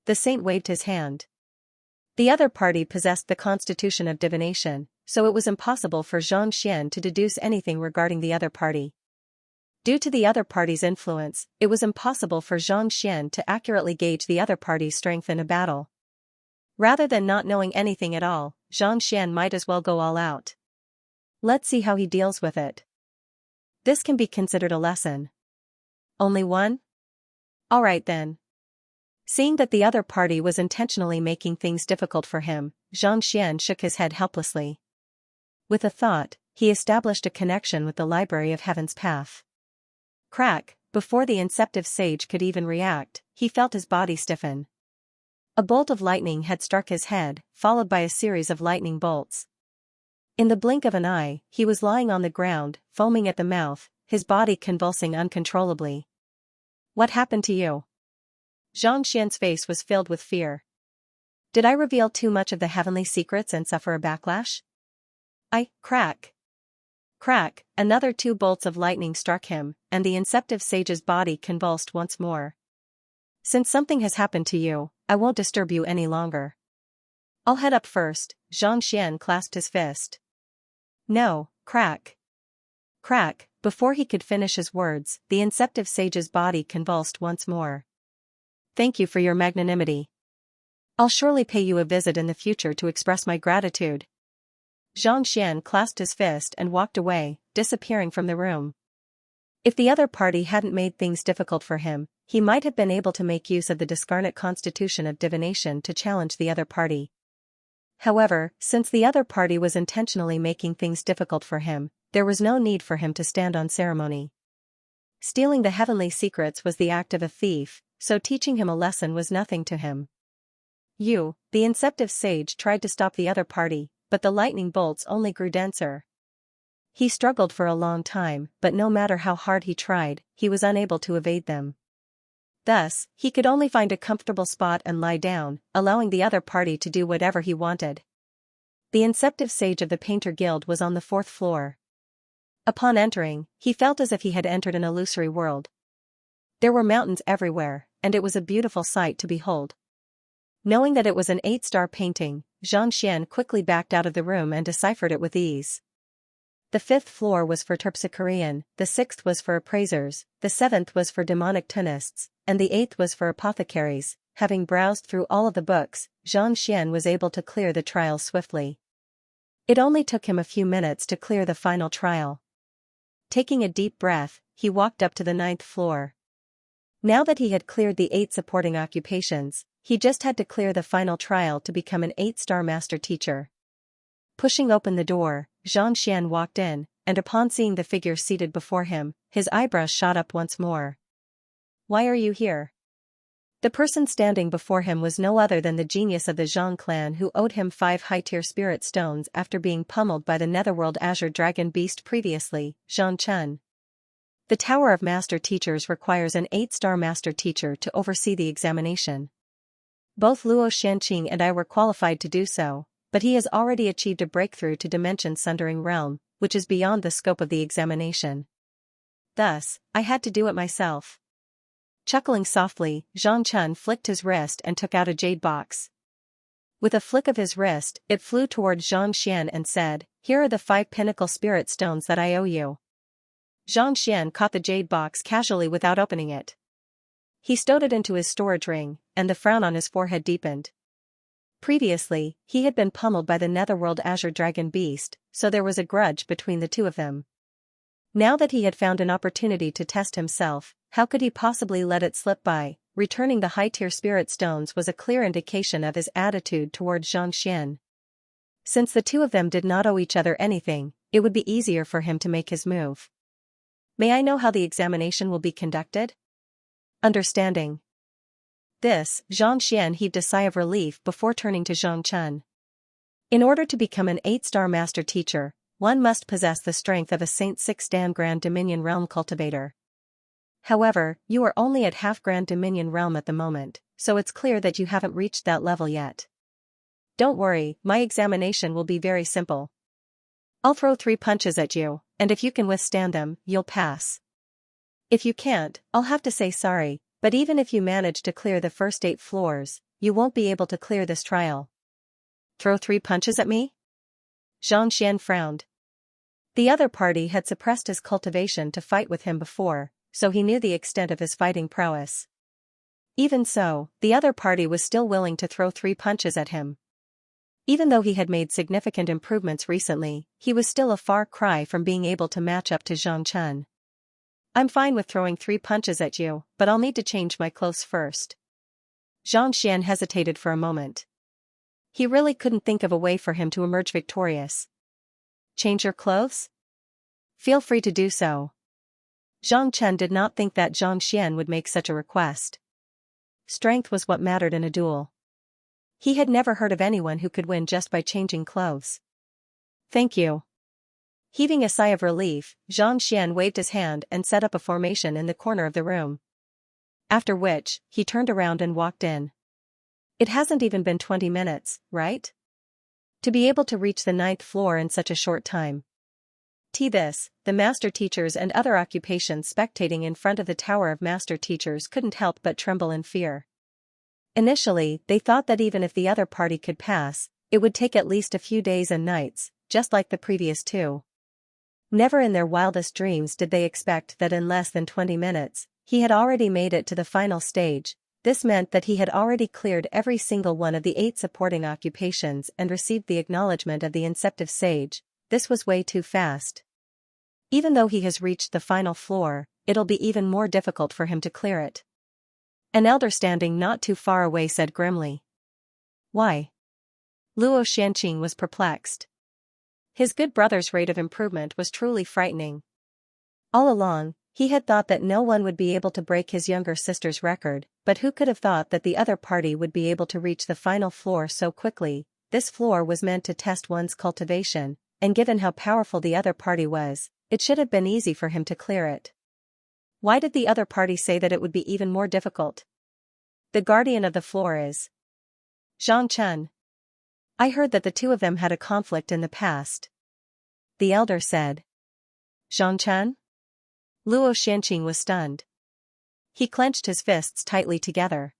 The saint waved his hand. The other party possessed the constitution of divination, so it was impossible for Xianxian to deduce anything regarding the other party. Due to the other party's influence, it was impossible for Xianxian to accurately gauge the other party's strength in a battle. Rather than not knowing anything at all, Xianxian might as well go all out. Let's see how he deals with it. This can be considered a lesson. Only one? All right then. Seeing that the other party was intentionally making things difficult for him, Xianxian shook his head helplessly. With a thought, he established a connection with the Library of Heaven's Path. Crack, before the inceptive sage could even react, he felt his body stiffen. A bolt of lightning had struck his head, followed by a series of lightning bolts. In the blink of an eye, he was lying on the ground, foaming at the mouth, his body convulsing uncontrollably. What happened to you? Xianxian's face was filled with fear. Did I reveal too much of the heavenly secrets and suffer a backlash? Crack. Crack, another 2 bolts of lightning struck him, and the inceptive sage's body convulsed once more. Since something has happened to you, I won't disturb you any longer. I'll head up first, Xianxian clasped his fist. No, crack. Crack, before he could finish his words, the inceptive sage's body convulsed once more. Thank you for your magnanimity. I'll surely pay you a visit in the future to express my gratitude. Xianxian clasped his fist and walked away, disappearing from the room. If the other party hadn't made things difficult for him, he might have been able to make use of the discarnate constitution of divination to challenge the other party. However, since the other party was intentionally making things difficult for him, there was no need for him to stand on ceremony. Stealing the heavenly secrets was the act of a thief, so teaching him a lesson was nothing to him. The inceptive sage tried to stop the other party, but the lightning bolts only grew denser. He struggled for a long time, but no matter how hard he tried, he was unable to evade them. Thus, he could only find a comfortable spot and lie down, allowing the other party to do whatever he wanted. The inceptive sage of the Painter Guild was on the 4th floor. Upon entering, he felt as if he had entered an illusory world. There were mountains everywhere, and it was a beautiful sight to behold. Knowing that it was an 8-star painting, Xianxia quickly backed out of the room and deciphered it with ease. The 5th floor was for terpsichorean, the 6th was for appraisers, the 7th was for demonic tunists, and the 8th was for apothecaries. Having browsed through all of the books, Xianxia was able to clear the trial swiftly. It only took him a few minutes to clear the final trial. Taking a deep breath, he walked up to the 9th floor. Now that he had cleared the 8 supporting occupations, he just had to clear the final trial to become an 8-star master teacher. Pushing open the door, Xianxia walked in, and upon seeing the figure seated before him, his eyebrows shot up once more. "Why are you here?" The person standing before him was no other than the genius of the Zhang clan who owed him 5 high-tier spirit stones after being pummeled by the netherworld azure dragon beast previously, Xianxia. The Tower of Master Teachers requires an 8-star master teacher to oversee the examination. Both Luo Shanqing and I were qualified to do so, but he has already achieved a breakthrough to Dimension Sundering Realm, which is beyond the scope of the examination. Thus, I had to do it myself. Chuckling softly, Xianxia flicked his wrist and took out a jade box. With a flick of his wrist, it flew towards Xianxia and said, "Here are the 5 pinnacle spirit stones that I owe you." Xianxia caught the jade box casually without opening it. He stowed it into his storage ring, and the frown on his forehead deepened. Previously, he had been pummeled by the netherworld azure dragon beast, so there was a grudge between the two of them. Now that he had found an opportunity to test himself, how could he possibly let it slip by? Returning the high-tier spirit stones was a clear indication of his attitude toward Xianxia. Since the two of them did not owe each other anything, it would be easier for him to make his move. "May I know how the examination will be conducted?" Understanding this, Xianxia heaved a sigh of relief before turning to Xianxia. In order to become an 8-star master teacher, one must possess the strength of a Saint 6 Dan Grand Dominion Realm cultivator. However, you are only at half Grand Dominion Realm at the moment, so it's clear that you haven't reached that level yet. Don't worry, my examination will be very simple. I'll throw 3 punches at you, and if you can withstand them, you'll pass. If you can't, I'll have to say sorry, but even if you manage to clear the first 8 floors, you won't be able to clear this trial. Throw 3 punches at me? Xianxia frowned. The other party had suppressed his cultivation to fight with him before, so he knew the extent of his fighting prowess. Even so, the other party was still willing to throw 3 punches at him. Even though he had made significant improvements recently, he was still a far cry from being able to match up to Xianxia. "I'm fine with throwing 3 punches at you, but I'll need to change my clothes first." Xianxia hesitated for a moment. He really couldn't think of a way for him to emerge victorious. "Change your clothes? Feel free to do so." Xianxia did not think that Xianxia would make such a request. Strength was what mattered in a duel. He had never heard of anyone who could win just by changing clothes. "Thank you." Heaving a sigh of relief, Xianxia waved his hand and set up a formation in the corner of the room. After which, he turned around and walked in. It hasn't even been 20 minutes, right? To be able to reach the 9th floor in such a short time. This, the master teachers and other occupations spectating in front of the Tower of Master Teachers couldn't help but tremble in fear. Initially, they thought that even if the other party could pass, it would take at least a few days and nights, just like the previous 2. Never in their wildest dreams did they expect that in less than 20 minutes, he had already made it to the final stage. This meant that he had already cleared every single one of the 8 supporting occupations and received the acknowledgement of the Inceptive Sage. This was way too fast. Even though he has reached the final floor, it'll be even more difficult for him to clear it. An elder standing not too far away said grimly. "Why?" Luo Shanqing was perplexed. His good brother's rate of improvement was truly frightening. All along, he had thought that no one would be able to break his younger sister's record, but who could have thought that the other party would be able to reach the final floor so quickly? This floor was meant to test one's cultivation, and given how powerful the other party was, it should have been easy for him to clear it. Why did the other party say that it would be even more difficult? The guardian of the floor is Xianxia. I heard that the two of them had a conflict in the past. The elder said. Xianxia? Luo Shanqing was stunned. He clenched his fists tightly together.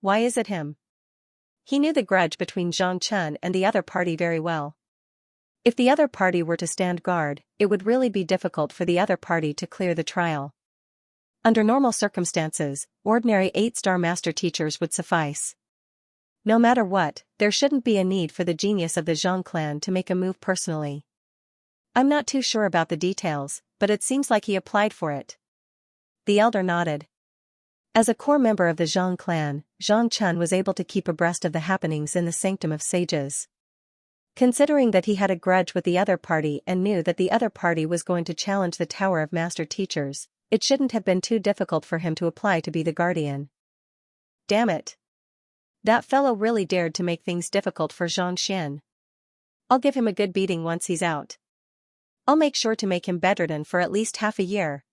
Why is it him? He knew the grudge between Zhang Chen and the other party very well. If the other party were to stand guard, it would really be difficult for the other party to clear the trial. Under normal circumstances, ordinary 8-star master teachers would suffice. No matter what, there shouldn't be a need for the genius of the Zhang clan to make a move personally. I'm not too sure about the details, but it seems like he applied for it. The elder nodded. As a core member of the Zhang clan, Zhang Chen was able to keep abreast of the happenings in the Sanctum of Sages. Considering that he had a grudge with the other party and knew that the other party was going to challenge the Tower of Master Teachers, it shouldn't have been too difficult for him to apply to be the guardian. Damn it. That fellow really dared to make things difficult for Xianxia. I'll give him a good beating once he's out. I'll make sure to make him bedridden for at least half a year.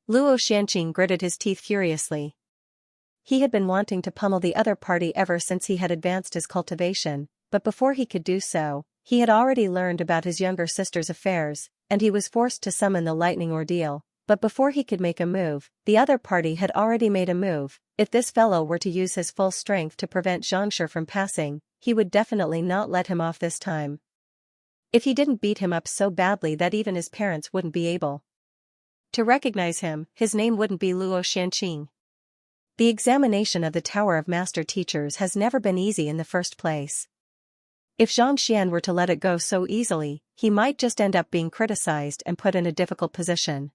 Luo Xianxia gritted his teeth furiously. He had been wanting to pummel the other party ever since he had advanced his cultivation, but before he could do so, he had already learned about his younger sister's affairs, and he was forced to summon the lightning ordeal. But before he could make a move, the other party had already made a move. If this fellow were to use his full strength to prevent Xianxia from passing, he would definitely not let him off this time. If he didn't beat him up so badly that even his parents wouldn't be able to recognize him, his name wouldn't be Luo Xianxia. The examination of the Tower of Master Teachers has never been easy in the first place. If Xianxia were to let it go so easily, he might just end up being criticized and put in a difficult position.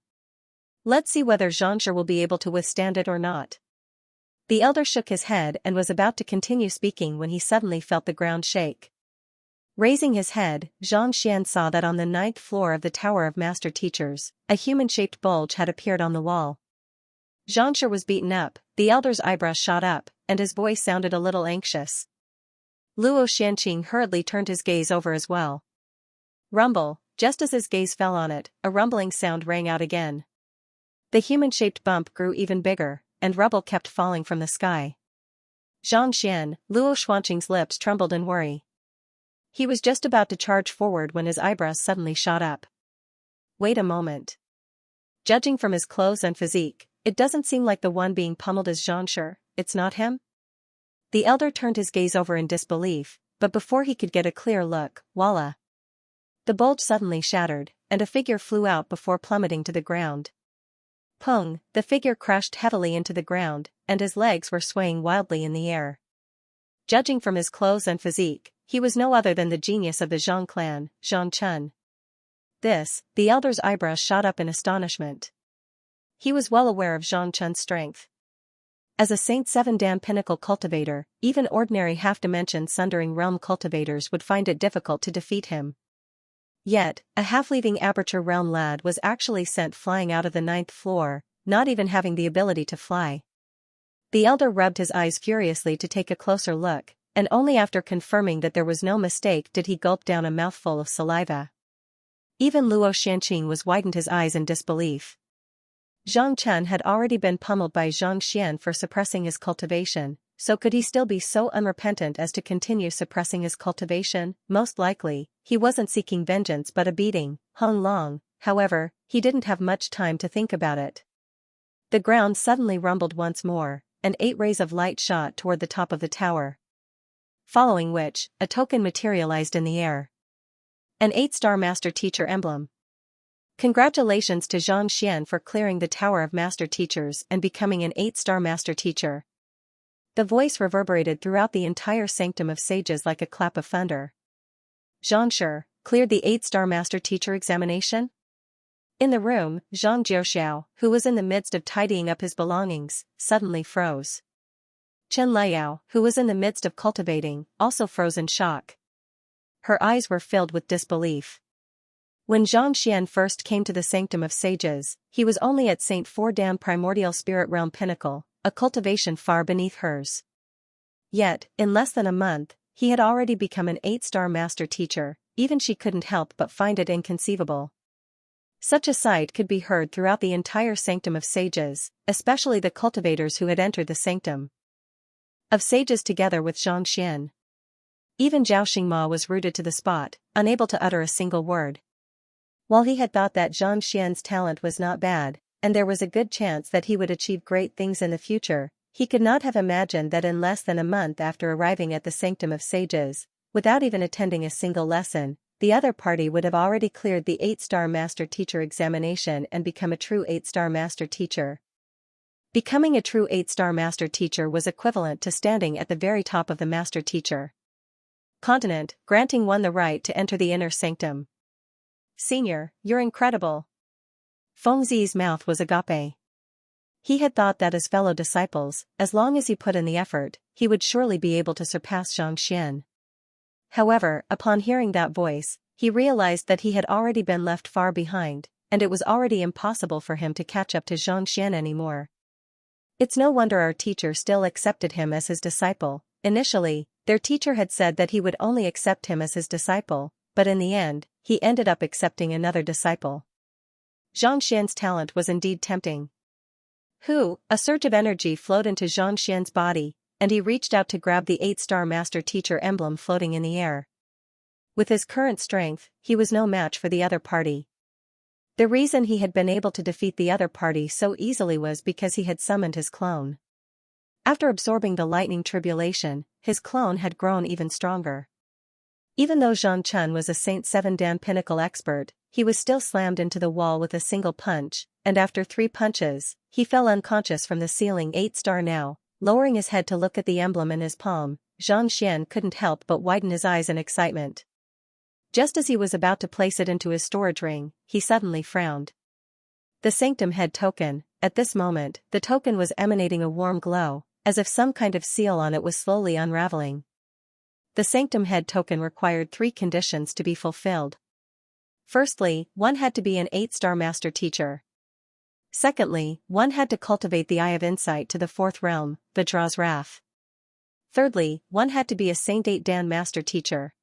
Let's see whether Xianxia will be able to withstand it or not. The elder shook his head and was about to continue speaking when he suddenly felt the ground shake. Raising his head, Xianxia saw that on the 9th floor of the Tower of Master Teachers, a human-shaped bulge had appeared on the wall. Xianxia was beaten up, the elder's eyebrows shot up, and his voice sounded a little anxious. Luo Xianxia hurriedly turned his gaze over as well. Rumble, just as his gaze fell on it, a rumbling sound rang out again. The human-shaped bump grew even bigger, and rubble kept falling from the sky. Xianxia, Luo Xianxia's lips trembled in worry. He was just about to charge forward when his eyebrows suddenly shot up. Wait a moment. Judging from his clothes and physique, it doesn't seem like the one being pummeled is Xianxia, it's not him? The elder turned his gaze over in disbelief, but before he could get a clear look, voila! The bulge suddenly shattered, and a figure flew out before plummeting to the ground. Pung, the figure crashed heavily into the ground, and his legs were swaying wildly in the air. Judging from his clothes and physique, he was no other than the genius of the Zhang clan, Zhang Chen. The elder's eyebrows shot up in astonishment. He was well aware of Zhang Chen's strength. As a Saint 7 Dan pinnacle cultivator, even ordinary half-dimension sundering realm cultivators would find it difficult to defeat him. Yet, a half-leaving aperture realm lad was actually sent flying out of the 9th floor, not even having the ability to fly. The elder rubbed his eyes furiously to take a closer look, and only after confirming that there was no mistake did he gulp down a mouthful of saliva. Even Luo Xianxia was widened his eyes in disbelief. Zhang Chen had already been pummeled by Xianxia for suppressing his cultivation, so could he still be so unrepentant as to continue suppressing his cultivation? Most likely, he wasn't seeking vengeance but a beating. Hung Long, however, he didn't have much time to think about it. The ground suddenly rumbled once more, and 8 rays of light shot toward the top of the tower. Following which, a token materialized in the air. An 8-star Master Teacher emblem. Congratulations to Xianxia for clearing the Tower of Master Teachers and becoming an 8-star Master Teacher. The voice reverberated throughout the entire Sanctum of Sages like a clap of thunder. Xianxia, cleared the 8-star Master Teacher examination? In the room, Zhang Jiuxiao, who was in the midst of tidying up his belongings, suddenly froze. Chen Liao, who was in the midst of cultivating, also froze in shock. Her eyes were filled with disbelief. When Xianxia first came to the Sanctum of Sages, he was only at St. 4 Dan Primordial Spirit Realm Pinnacle, a cultivation far beneath hers. Yet, in less than a month, he had already become an 8-star Master Teacher. Even she couldn't help but find it inconceivable. Such a sight could be heard throughout the entire Sanctum of Sages, especially the cultivators who had entered the Sanctum of Sages together with Xianxia. Even Zhao Xingma was rooted to the spot, unable to utter a single word. While he had thought that Xianxia's talent was not bad, and there was a good chance that he would achieve great things in the future, He could not have imagined that in less than a month after arriving at the Sanctum of Sages, without even attending a single lesson, the other party would have already cleared the 8-star Master Teacher examination and become a true 8-star Master Teacher. Becoming a true 8-star Master Teacher was equivalent to standing at the very top of the Master Teacher continent, granting one the right to enter the inner sanctum. Senior, you're incredible. Fengzi's mouth was agape. He had thought that as fellow disciples, as long as he put in the effort, he would surely be able to surpass Xianxia. However, upon hearing that voice, he realized that he had already been left far behind, and it was already impossible for him to catch up to Xianxia anymore. It's no wonder our teacher still accepted him as his disciple. Initially, their teacher had said that he would only accept him as his disciple, but in the end, he ended up accepting another disciple. Xianxia's talent was indeed tempting. A surge of energy flowed into Xianxia's body, and he reached out to grab the 8-star Master Teacher emblem floating in the air. With his current strength, he was no match for the other party. The reason he had been able to defeat the other party so easily was because he had summoned his clone. After absorbing the lightning tribulation, his clone had grown even stronger. Even though Zhang Chun was a Saint 7 Dan Pinnacle expert, he was still slammed into the wall with a single punch, and after 3 punches, he fell unconscious from the ceiling. 8-star now, lowering his head to look at the emblem in his palm, Xianxia couldn't help but widen his eyes in excitement. Just as he was about to place it into his storage ring, he suddenly frowned. The Sanctum Head token. At this moment, the token was emanating a warm glow, as if some kind of seal on it was slowly unraveling. The Sanctum Head token required 3 conditions to be fulfilled. Firstly, one had to be an 8-star Master Teacher. Secondly, one had to cultivate the Eye of Insight to the 4th realm, Vajra's Wrath. Thirdly, one had to be a Saint 8 Dan Master Teacher.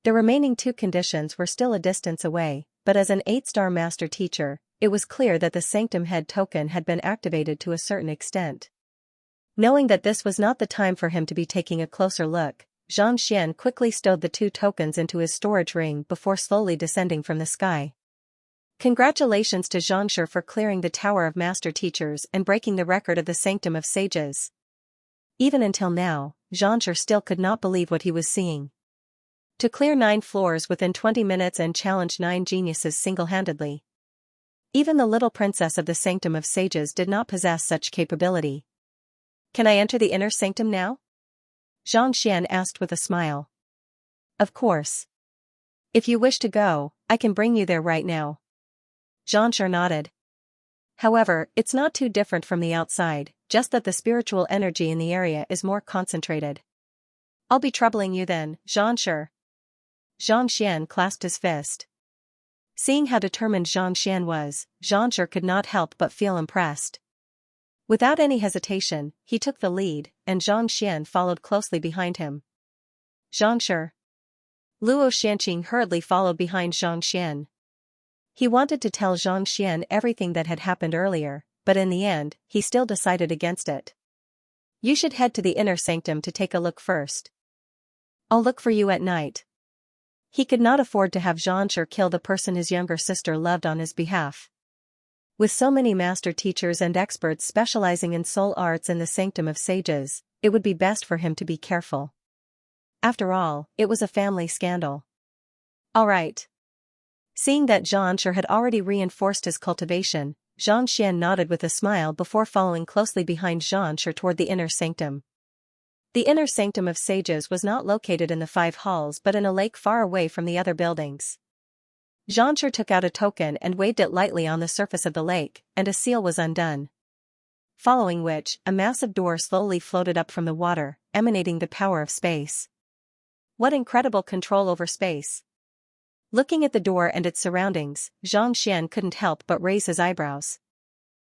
The remaining 2 conditions were still a distance away, but as an 8-star Master Teacher, it was clear that the Sanctum Head token had been activated to a certain extent. Knowing that this was not the time for him to be taking a closer look, Xianxia quickly stowed the 2 tokens into his storage ring before slowly descending from the sky. Congratulations to Xianxia for clearing the Tower of Master Teachers and breaking the record of the Sanctum of Sages. Even until now, Xianxia still could not believe what he was seeing. To clear 9 floors within 20 minutes and challenge 9 geniuses single-handedly. Even the little princess of the Sanctum of Sages did not possess such capability. Can I enter the inner sanctum now? Xianxia asked with a smile. Of course. If you wish to go, I can bring you there right now. Xianxia nodded. However, it's not too different from the outside, just that the spiritual energy in the area is more concentrated. I'll be troubling you then, Xianxia. Xianxia clasped his fist. Seeing how determined Xianxia was, Xianxia could not help but feel impressed. Without any hesitation, he took the lead, and Xianxia followed closely behind him. Xianxia. Luo Shanqing hurriedly followed behind Xianxia. He wanted to tell Xianxia everything that had happened earlier, but in the end, he still decided against it. You should head to the inner sanctum to take a look first. I'll look for you at night. He could not afford to have Xianxia kill the person his younger sister loved on his behalf. With so many master teachers and experts specializing in soul arts in the Sanctum of Sages, it would be best for him to be careful. After all, it was a family scandal. All right. Seeing that Xianxia had already reinforced his cultivation, Xianxia nodded with a smile before following closely behind Xianxia toward the inner sanctum. The inner sanctum of Sages was not located in the 5 halls but in a lake far away from the other buildings. Xianxia took out a token and waved it lightly on the surface of the lake, and a seal was undone. Following which, a massive door slowly floated up from the water, emanating the power of space. What incredible control over space! Looking at the door and its surroundings, Xianxia couldn't help but raise his eyebrows.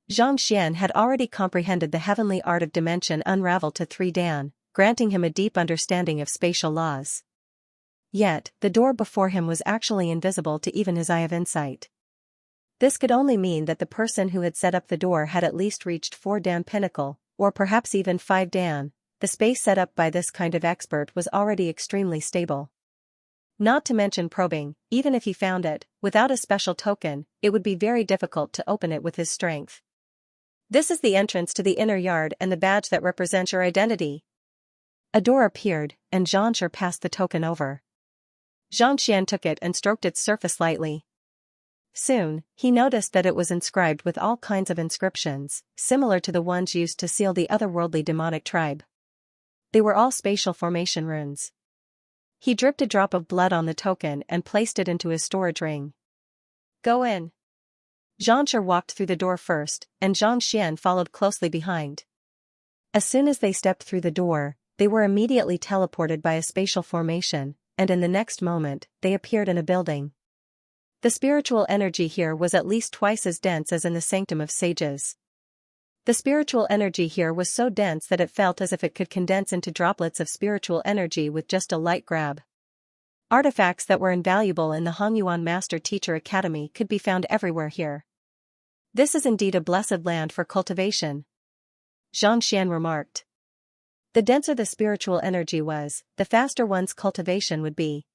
Xianxia had already comprehended the heavenly art of dimension unraveled to 3 Dan, granting him a deep understanding of spatial laws. Yet, the door before him was actually invisible to even his Eye of Insight. This could only mean that the person who had set up the door had at least reached 4 Dan Pinnacle, or perhaps even 5 Dan. The space set up by this kind of expert was already extremely stable. Not to mention probing, even if he found it, without a special token, it would be very difficult to open it with his strength. This is the entrance to the inner yard and the badge that represents your identity. A door appeared, and Xianxia passed the token over. Xianxia took it and stroked its surface lightly. Soon, he noticed that it was inscribed with all kinds of inscriptions, similar to the ones used to seal the otherworldly demonic tribe. They were all spatial formation runes. He dripped a drop of blood on the token and placed it into his storage ring. Go in. Xianxia walked through the door first, and Xianxia followed closely behind. As soon as they stepped through the door, they were immediately teleported by a spatial formation, and in the next moment, they appeared in a building. The spiritual energy here was at least twice as dense as in the Sanctum of Sages. The spiritual energy here was so dense that it felt as if it could condense into droplets of spiritual energy with just a light grab. Artifacts that were invaluable in the Hongyuan Master Teacher Academy could be found everywhere here. This is indeed a blessed land for cultivation, Xianxia remarked. The denser the spiritual energy was, the faster one's cultivation would be.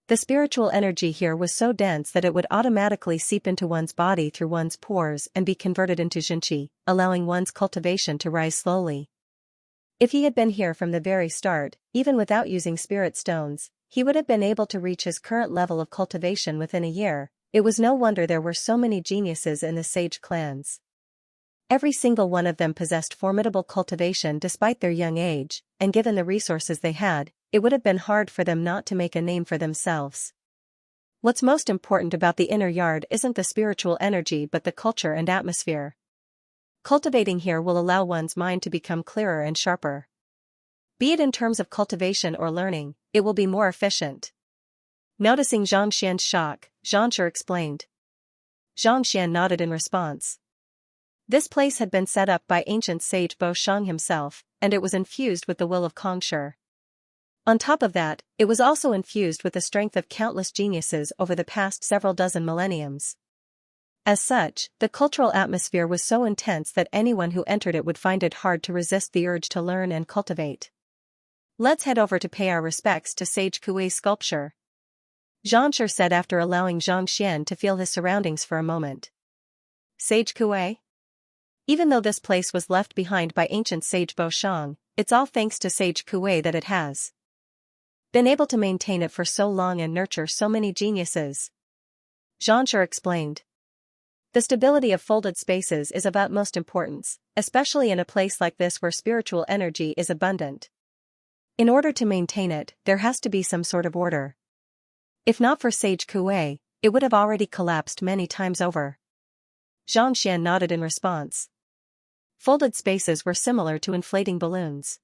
The spiritual energy here was so dense that it would automatically seep into one's body through one's pores and be converted into Xinqi, allowing one's cultivation to rise slowly. If he had been here from the very start, even without using spirit stones, he would have been able to reach his current level of cultivation within a year. It was no wonder there were so many geniuses in the sage clans. Every single one of them possessed formidable cultivation despite their young age, and given the resources they had, it would have been hard for them not to make a name for themselves. What's most important about the inner yard isn't the spiritual energy but the culture and atmosphere. Cultivating here will allow one's mind to become clearer and sharper. Be it in terms of cultivation or learning, it will be more efficient. Noticing Xianxia's shock, Xianxia explained. Xianxia nodded in response. This place had been set up by ancient sage Bo Shang himself, and it was infused with the will of Kongshi. On top of that, it was also infused with the strength of countless geniuses over the past several dozen millenniums. As such, the cultural atmosphere was so intense that anyone who entered it would find it hard to resist the urge to learn and cultivate. Let's head over to pay our respects to Sage Kuei's sculpture, Xianxia said after allowing Xianxia to feel his surroundings for a moment. Sage Kuei? Even though this place was left behind by ancient sage Bo Shang, it's all thanks to Sage Kuei that it has been able to maintain it for so long and nurture so many geniuses. Xianxia explained. The stability of folded spaces is of utmost importance, especially in a place like this where spiritual energy is abundant. In order to maintain it, there has to be some sort of order. If not for Sage Kuei, it would have already collapsed many times over. Xianxia nodded in response. Folded spaces were similar to inflating balloons.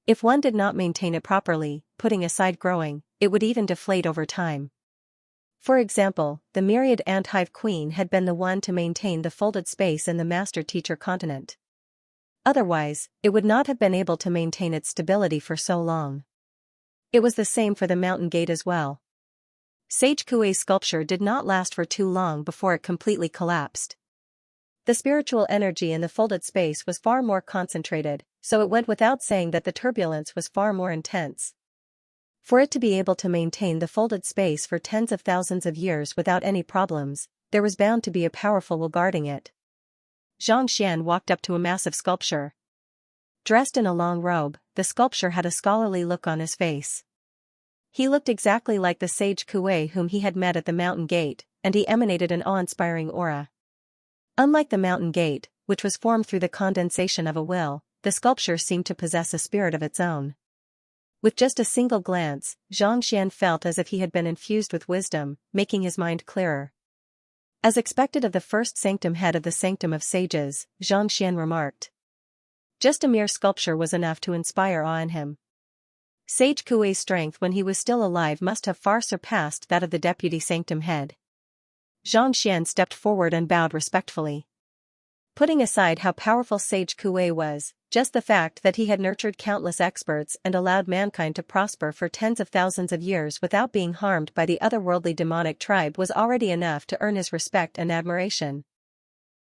If one did not maintain it properly, putting aside growing, it would even deflate over time. For example, the myriad ant hive queen had been the one to maintain the folded space in the master teacher continent. Otherwise, it would not have been able to maintain its stability for so long. It was the same for the mountain gate as well. Sage Kuei's sculpture did not last for too long before it completely collapsed. The spiritual energy in the folded space was far more concentrated, so it went without saying that the turbulence was far more intense. For it to be able to maintain the folded space for tens of thousands of years without any problems, there was bound to be a powerful will guarding it. Xianxia walked up to a massive sculpture. Dressed in a long robe, the sculptor had a scholarly look on his face. He looked exactly like the sage Kuei whom he had met at the mountain gate, and he emanated an awe-inspiring aura. Unlike the mountain gate, which was formed through the condensation of a will, the sculpture seemed to possess a spirit of its own. With just a single glance, Xianxia felt as if he had been infused with wisdom, making his mind clearer. As expected of the first sanctum head of the Sanctum of Sages, Xianxia remarked. Just a mere sculpture was enough to inspire awe in him. Sage Kuei's strength when he was still alive must have far surpassed that of the deputy sanctum head. Xianxia stepped forward and bowed respectfully. Putting aside how powerful Sage Kuei was, just the fact that he had nurtured countless experts and allowed mankind to prosper for tens of thousands of years without being harmed by the otherworldly demonic tribe was already enough to earn his respect and admiration.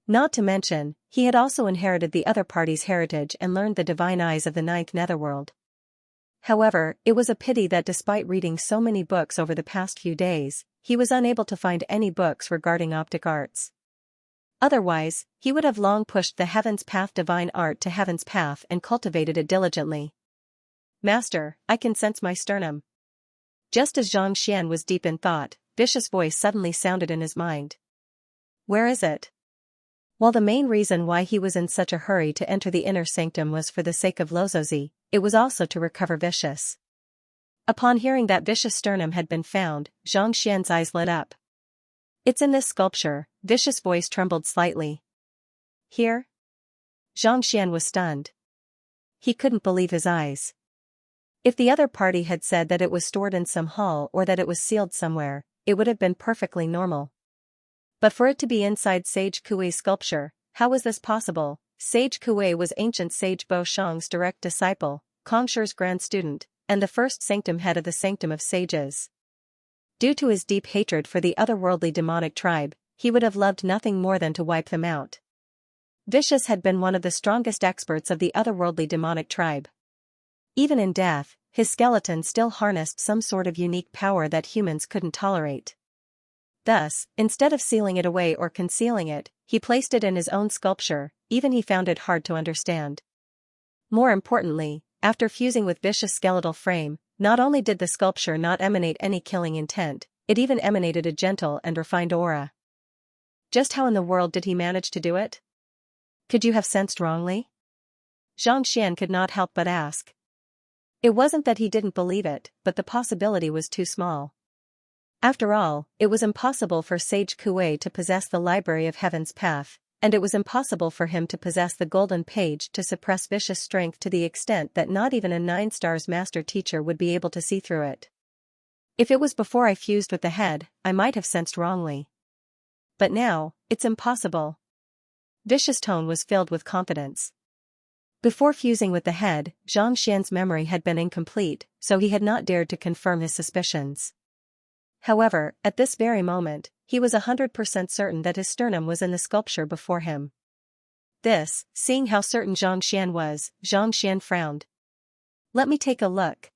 Not to mention, he had also inherited the other party's heritage and learned the divine eyes of the ninth netherworld. However, it was a pity that despite reading so many books over the past few days, he was unable to find any books regarding optic arts. Otherwise, he would have long pushed the Heaven's Path divine art to Heaven's Path and cultivated it diligently. Master, I can sense my sternum. Just as Xianxia was deep in thought, Vicious' voice suddenly sounded in his mind. Where is it? While the main reason why he was in such a hurry to enter the inner sanctum was for the sake of Lozozi, it was also to recover Vicious. Upon hearing that Vicious' sternum had been found, Xianxia's eyes lit up. It's in this sculpture. Vicious' voice trembled slightly. Here? Xianxia was stunned. He couldn't believe his eyes. If the other party had said that it was stored in some hall or that it was sealed somewhere, it would have been perfectly normal. But for it to be inside Sage Kuei's sculpture, how was this possible? Sage Kuei was ancient Sage Bo Shang's direct disciple, Kongshi's grand student, and the first sanctum head of the Sanctum of Sages. Due to his deep hatred for the otherworldly demonic tribe, he would have loved nothing more than to wipe them out. Vicious had been one of the strongest experts of the otherworldly demonic tribe. Even in death, his skeleton still harnessed some sort of unique power that humans couldn't tolerate. Thus, instead of sealing it away or concealing it, he placed it in his own sculpture. Even he found it hard to understand. More importantly, after fusing with Vicious' skeletal frame, not only did the sculpture not emanate any killing intent, it even emanated a gentle and refined aura. Just how in the world did he manage to do it? Could you have sensed wrongly? Xianxia could not help but ask. It wasn't that he didn't believe it, but the possibility was too small. After all, it was impossible for Sage Kuei to possess the Library of Heaven's Path, and it was impossible for him to possess the Golden Page to suppress Vicious' strength to the extent that not even a 9-stars master teacher would be able to see through it. If it was before I fused with the head, I might have sensed wrongly. But now, it's impossible. Vicious' tone was filled with confidence. Before fusing with the head, Xianxia's memory had been incomplete, so he had not dared to confirm his suspicions. However, at this very moment, he was 100% certain that his sternum was in the sculpture before him. This, seeing how certain Xianxia was, Xianxia frowned. Let me take a look.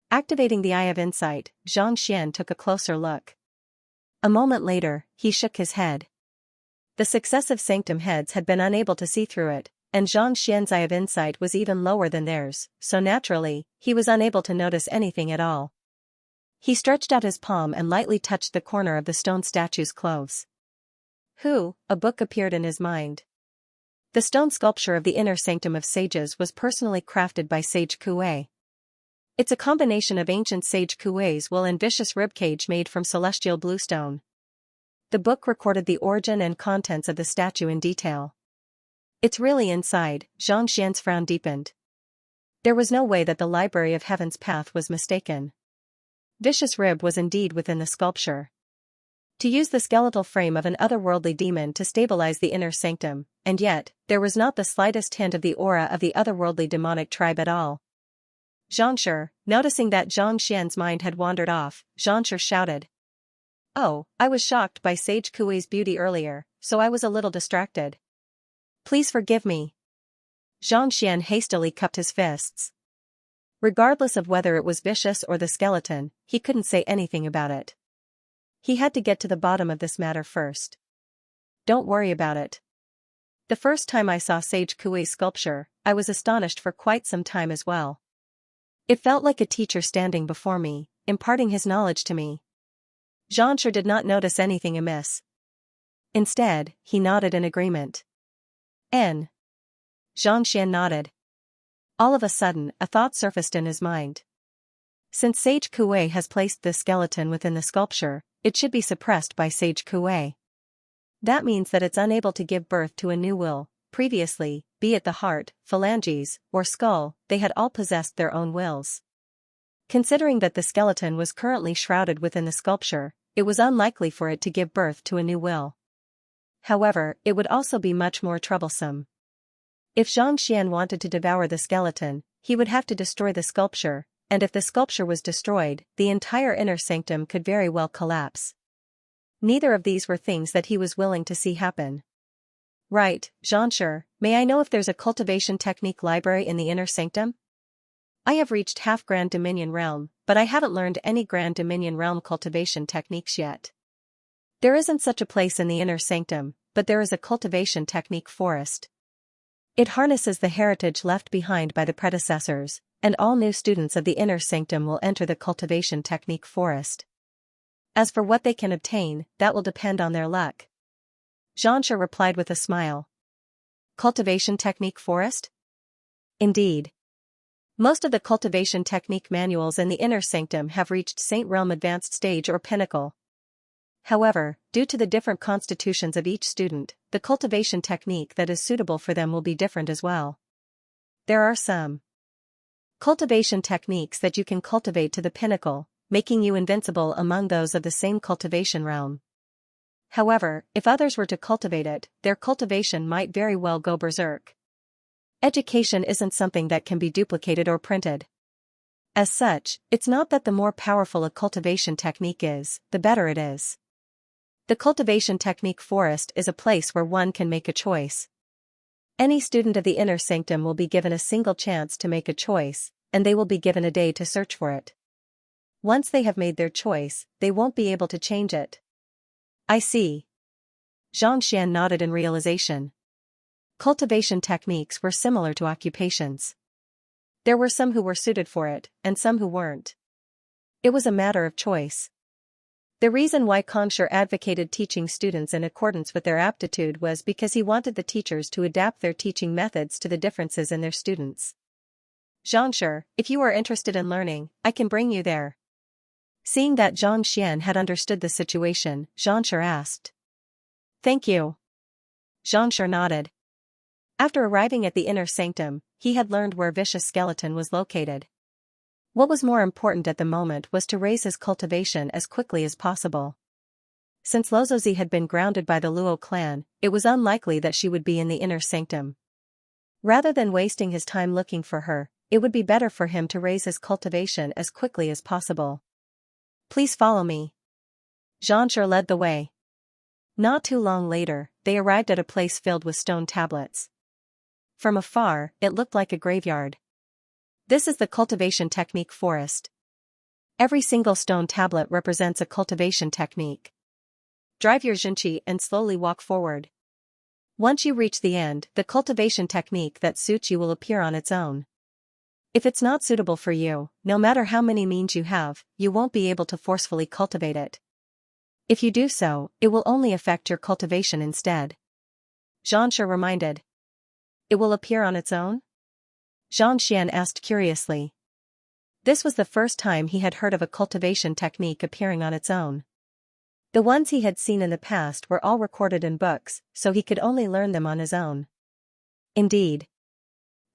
Activating the Eye of Insight, Xianxia took a closer look. A moment later, he shook his head. The successive sanctum heads had been unable to see through it, and Xianxia's Eye of Insight was even lower than theirs, so naturally, he was unable to notice anything at all. He stretched out his palm and lightly touched the corner of the stone statue's clothes. A book appeared in his mind. The stone sculpture of the inner sanctum of sages was personally crafted by Sage Kuei. It's a combination of ancient Sage Kuei's will and Vicious ribcage made from celestial bluestone. The book recorded the origin and contents of the statue in detail. It's really inside. Xianxia's frown deepened. There was no way that the Library of Heaven's Path was mistaken. Vicious' rib was indeed within the sculpture. To use the skeletal frame of an otherworldly demon to stabilize the inner sanctum, and yet, there was not the slightest hint of the aura of the otherworldly demonic tribe at all. Xianxia, noticing that Xianxia's mind had wandered off, Xianxia shouted. Oh, I was shocked by Sage Kuei's beauty earlier, so I was a little distracted. Please forgive me. Xianxia hastily cupped his fists. Regardless of whether it was Vicious or the skeleton, he couldn't say anything about it. He had to get to the bottom of this matter first. Don't worry about it. The first time I saw Sage Kuei's sculpture, I was astonished for quite some time as well. It felt like a teacher standing before me, imparting his knowledge to me. Xianxia did not notice anything amiss. Instead, he nodded in agreement. Xianxia nodded. All of a sudden, a thought surfaced in his mind. Since Sage Kuei has placed this skeleton within the sculpture, it should be suppressed by Sage Kuei. That means that it's unable to give birth to a new will. Previously, be it the heart, phalanges, or skull, they had all possessed their own wills. Considering that the skeleton was currently shrouded within the sculpture, it was unlikely for it to give birth to a new will. However, it would also be much more troublesome. If Xianxia wanted to devour the skeleton, he would have to destroy the sculpture, and if the sculpture was destroyed, the entire inner sanctum could very well collapse. Neither of these were things that he was willing to see happen. Right, Xianxia, may I know if there's a cultivation technique library in the inner sanctum? I have reached half Grand Dominion Realm, but I haven't learned any Grand Dominion Realm cultivation techniques yet. There isn't such a place in the inner sanctum, but there is a cultivation technique forest. It harnesses the heritage left behind by the predecessors, and all new students of the inner sanctum will enter the cultivation technique forest. As for what they can obtain, that will depend on their luck. Xianxia replied with a smile. Cultivation technique forest? Indeed. Most of the cultivation technique manuals in the inner sanctum have reached Saint Realm Advanced Stage or Pinnacle. However, due to the different constitutions of each student, the cultivation technique that is suitable for them will be different as well. There are some cultivation techniques that you can cultivate to the pinnacle, making you invincible among those of the same cultivation realm. However, if others were to cultivate it, their cultivation might very well go berserk. Education isn't something that can be duplicated or printed. As such, it's not that the more powerful a cultivation technique is, the better it is. The cultivation technique forest is a place where one can make a choice. Any student of the inner sanctum will be given a single chance to make a choice, and they will be given a day to search for it. Once they have made their choice, they won't be able to change it. I see. Xianxia nodded in realization. Cultivation techniques were similar to occupations. There were some who were suited for it, and some who weren't. It was a matter of choice. The reason why Xianxia advocated teaching students in accordance with their aptitude was because he wanted the teachers to adapt their teaching methods to the differences in their students. Xianxia, if you are interested in learning, I can bring you there. Seeing that Zhang Xian had understood the situation, Xianxia asked. Thank you. Xianxia nodded. After arriving at the inner sanctum, he had learned where Vicious Skeleton was located. What was more important at the moment was to raise his cultivation as quickly as possible. Since Lozozi had been grounded by the Luo clan, it was unlikely that she would be in the inner sanctum. Rather than wasting his time looking for her, it would be better for him to raise his cultivation as quickly as possible. Please follow me. Xianxia led the way. Not too long later, they arrived at a place filled with stone tablets. From afar, it looked like a graveyard. This is the cultivation technique forest. Every single stone tablet represents a cultivation technique. Drive your Xianxia and slowly walk forward. Once you reach the end, the cultivation technique that suits you will appear on its own. If it's not suitable for you, no matter how many means you have, you won't be able to forcefully cultivate it. If you do so, it will only affect your cultivation instead. Xianxia reminded. It will appear on its own? Zhang Xian asked curiously. This was the first time he had heard of a cultivation technique appearing on its own. The ones he had seen in the past were all recorded in books, so he could only learn them on his own. Indeed.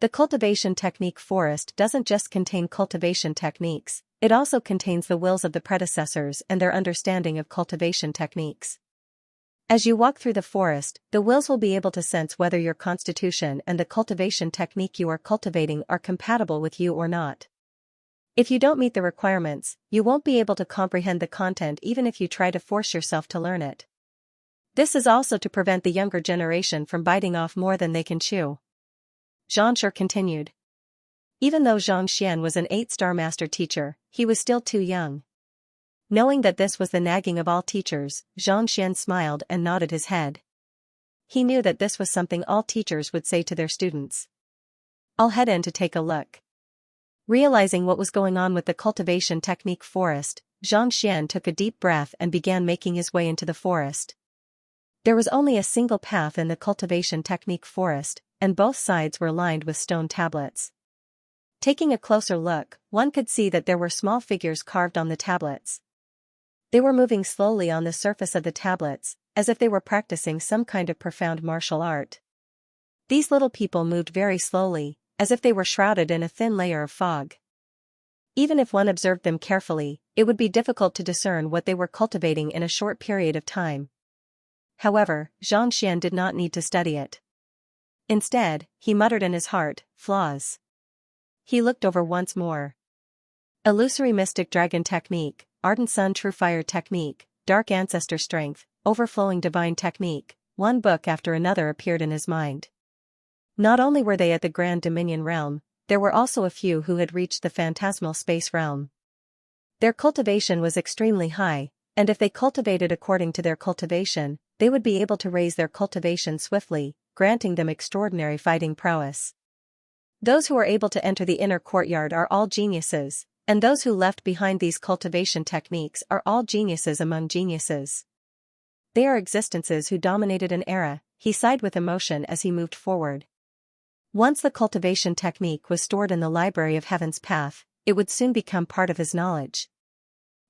The cultivation technique forest doesn't just contain cultivation techniques, it also contains the wills of the predecessors and their understanding of cultivation techniques. As you walk through the forest, the wills will be able to sense whether your constitution and the cultivation technique you are cultivating are compatible with you or not. If you don't meet the requirements, you won't be able to comprehend the content even if you try to force yourself to learn it. This is also to prevent the younger generation from biting off more than they can chew. Xianxia continued. Even though Zhang Xian was an 8-star master teacher, he was still too young. Knowing that this was the nagging of all teachers, Zhang Xian smiled and nodded his head. He knew that this was something all teachers would say to their students. I'll head in to take a look. Realizing what was going on with the cultivation technique forest, Zhang Xian took a deep breath and began making his way into the forest. There was only a single path in the cultivation technique forest, and both sides were lined with stone tablets. Taking a closer look, one could see that there were small figures carved on the tablets. They were moving slowly on the surface of the tablets, as if they were practicing some kind of profound martial art. These little people moved very slowly, as if they were shrouded in a thin layer of fog. Even if one observed them carefully, it would be difficult to discern what they were cultivating in a short period of time. However, Zhang Xian did not need to study it. Instead, he muttered in his heart, flaws. He looked over once more. Illusory Mystic Dragon Technique, Ardent Sun True Fire Technique, Dark Ancestor Strength, Overflowing Divine Technique, one book after another appeared in his mind. Not only were they at the Grand Dominion realm, there were also a few who had reached the Phantasmal Space realm. Their cultivation was extremely high, and if they cultivated according to their cultivation, they would be able to raise their cultivation swiftly, granting them extraordinary fighting prowess. Those who are able to enter the inner courtyard are all geniuses, and those who left behind these cultivation techniques are all geniuses among geniuses. They are existences who dominated an era, he sighed with emotion as he moved forward. Once the cultivation technique was stored in the library of Heaven's Path, it would soon become part of his knowledge.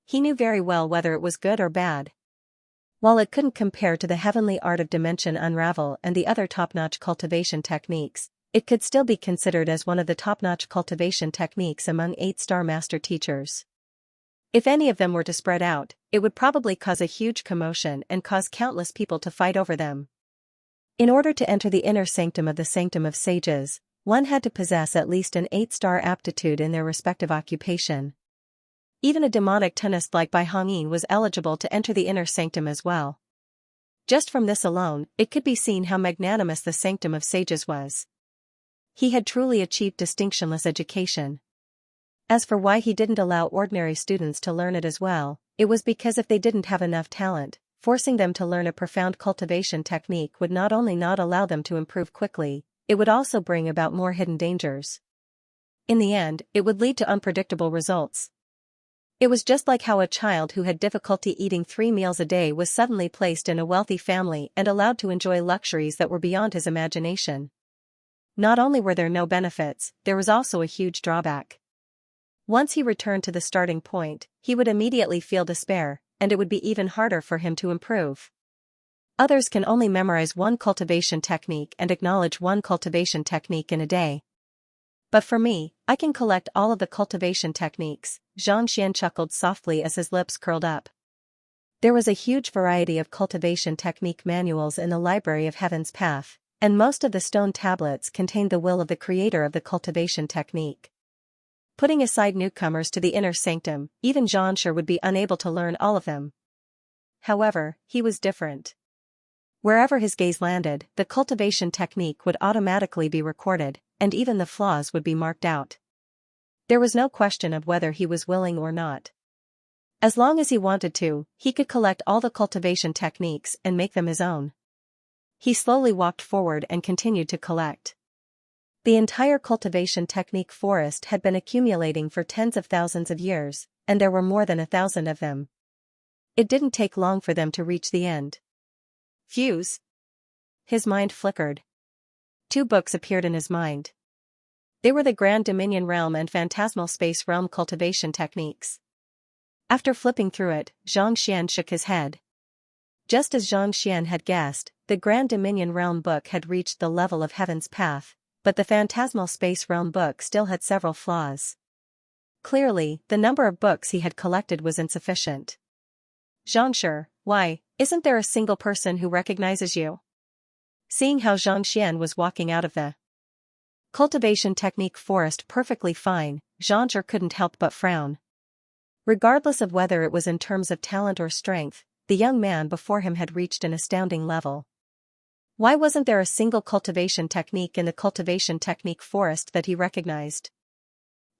He knew very well whether it was good or bad. While it couldn't compare to the heavenly art of dimension unravel and the other top-notch cultivation techniques, it could still be considered as one of the top-notch cultivation techniques among 8-star master teachers. If any of them were to spread out, it would probably cause a huge commotion and cause countless people to fight over them. In order to enter the inner sanctum of the sanctum of sages, one had to possess at least an 8-star aptitude in their respective occupation. Even a demonic tenist like Bai Hongyin was eligible to enter the inner sanctum as well. Just from this alone, it could be seen how magnanimous the sanctum of sages was. He had truly achieved distinctionless education. As for why he didn't allow ordinary students to learn it as well, it was because if they didn't have enough talent, forcing them to learn a profound cultivation technique would not only not allow them to improve quickly, it would also bring about more hidden dangers. In the end, it would lead to unpredictable results. It was just like how a child who had difficulty eating 3 meals a day was suddenly placed in a wealthy family and allowed to enjoy luxuries that were beyond his imagination. Not only were there no benefits, there was also a huge drawback. Once he returned to the starting point, he would immediately feel despair, and it would be even harder for him to improve. Others can only memorize one cultivation technique and acknowledge one cultivation technique in a day. But for me, I can collect all of the cultivation techniques, Xianxia chuckled softly as his lips curled up. There was a huge variety of cultivation technique manuals in the library of Heaven's Path, and most of the stone tablets contained the will of the creator of the cultivation technique. Putting aside newcomers to the inner sanctum, even Xianxia would be unable to learn all of them. However, he was different. Wherever his gaze landed, the cultivation technique would automatically be recorded, and even the flaws would be marked out. There was no question of whether he was willing or not. As long as he wanted to, he could collect all the cultivation techniques and make them his own. He slowly walked forward and continued to collect. The entire cultivation technique forest had been accumulating for tens of thousands of years, and there were more than 1,000 of them. It didn't take long for them to reach the end. Fuse. His mind flickered. 2 books appeared in his mind. They were the Grand Dominion Realm and Phantasmal Space Realm cultivation techniques. After flipping through it, Xianxia shook his head. Just as Xianxia had guessed, the Grand Dominion Realm book had reached the level of Heaven's Path, but the Phantasmal Space Realm book still had several flaws. Clearly, the number of books he had collected was insufficient. Xianxia, why, isn't there a single person who recognizes you? Seeing how Xianxia was walking out of the cultivation technique forest perfectly fine, Xianxia couldn't help but frown. Regardless of whether it was in terms of talent or strength, the young man before him had reached an astounding level. Why wasn't there a single cultivation technique in the cultivation technique forest that he recognized?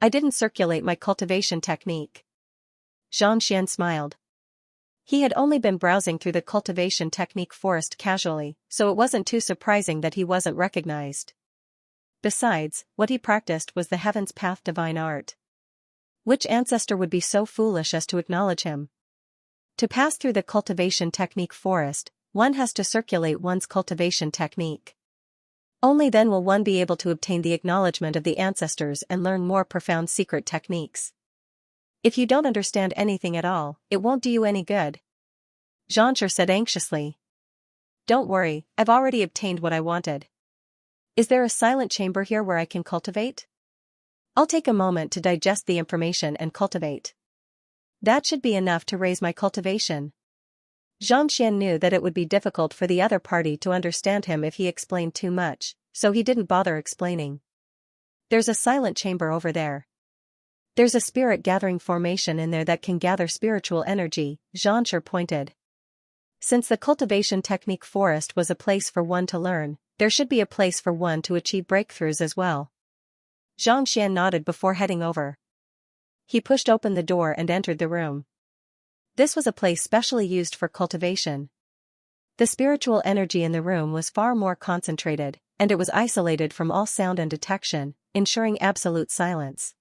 I didn't circulate my cultivation technique. Xianxia smiled. He had only been browsing through the cultivation technique forest casually, so it wasn't too surprising that he wasn't recognized. Besides, what he practiced was the Heaven's Path divine art. Which ancestor would be so foolish as to acknowledge him? To pass through the cultivation technique forest, one has to circulate one's cultivation technique. Only then will one be able to obtain the acknowledgement of the ancestors and learn more profound secret techniques. If you don't understand anything at all, it won't do you any good. Xianxia said anxiously. Don't worry, I've already obtained what I wanted. Is there a silent chamber here where I can cultivate? I'll take a moment to digest the information and cultivate. That should be enough to raise my cultivation. Xianxia knew that it would be difficult for the other party to understand him if he explained too much, so he didn't bother explaining. There's a silent chamber over there. There's a spirit-gathering formation in there that can gather spiritual energy, Xianxia pointed. Since the cultivation technique forest was a place for one to learn, there should be a place for one to achieve breakthroughs as well. Xianxia nodded before heading over. He pushed open the door and entered the room. This was a place specially used for cultivation. The spiritual energy in the room was far more concentrated, and it was isolated from all sound and detection, ensuring absolute silence.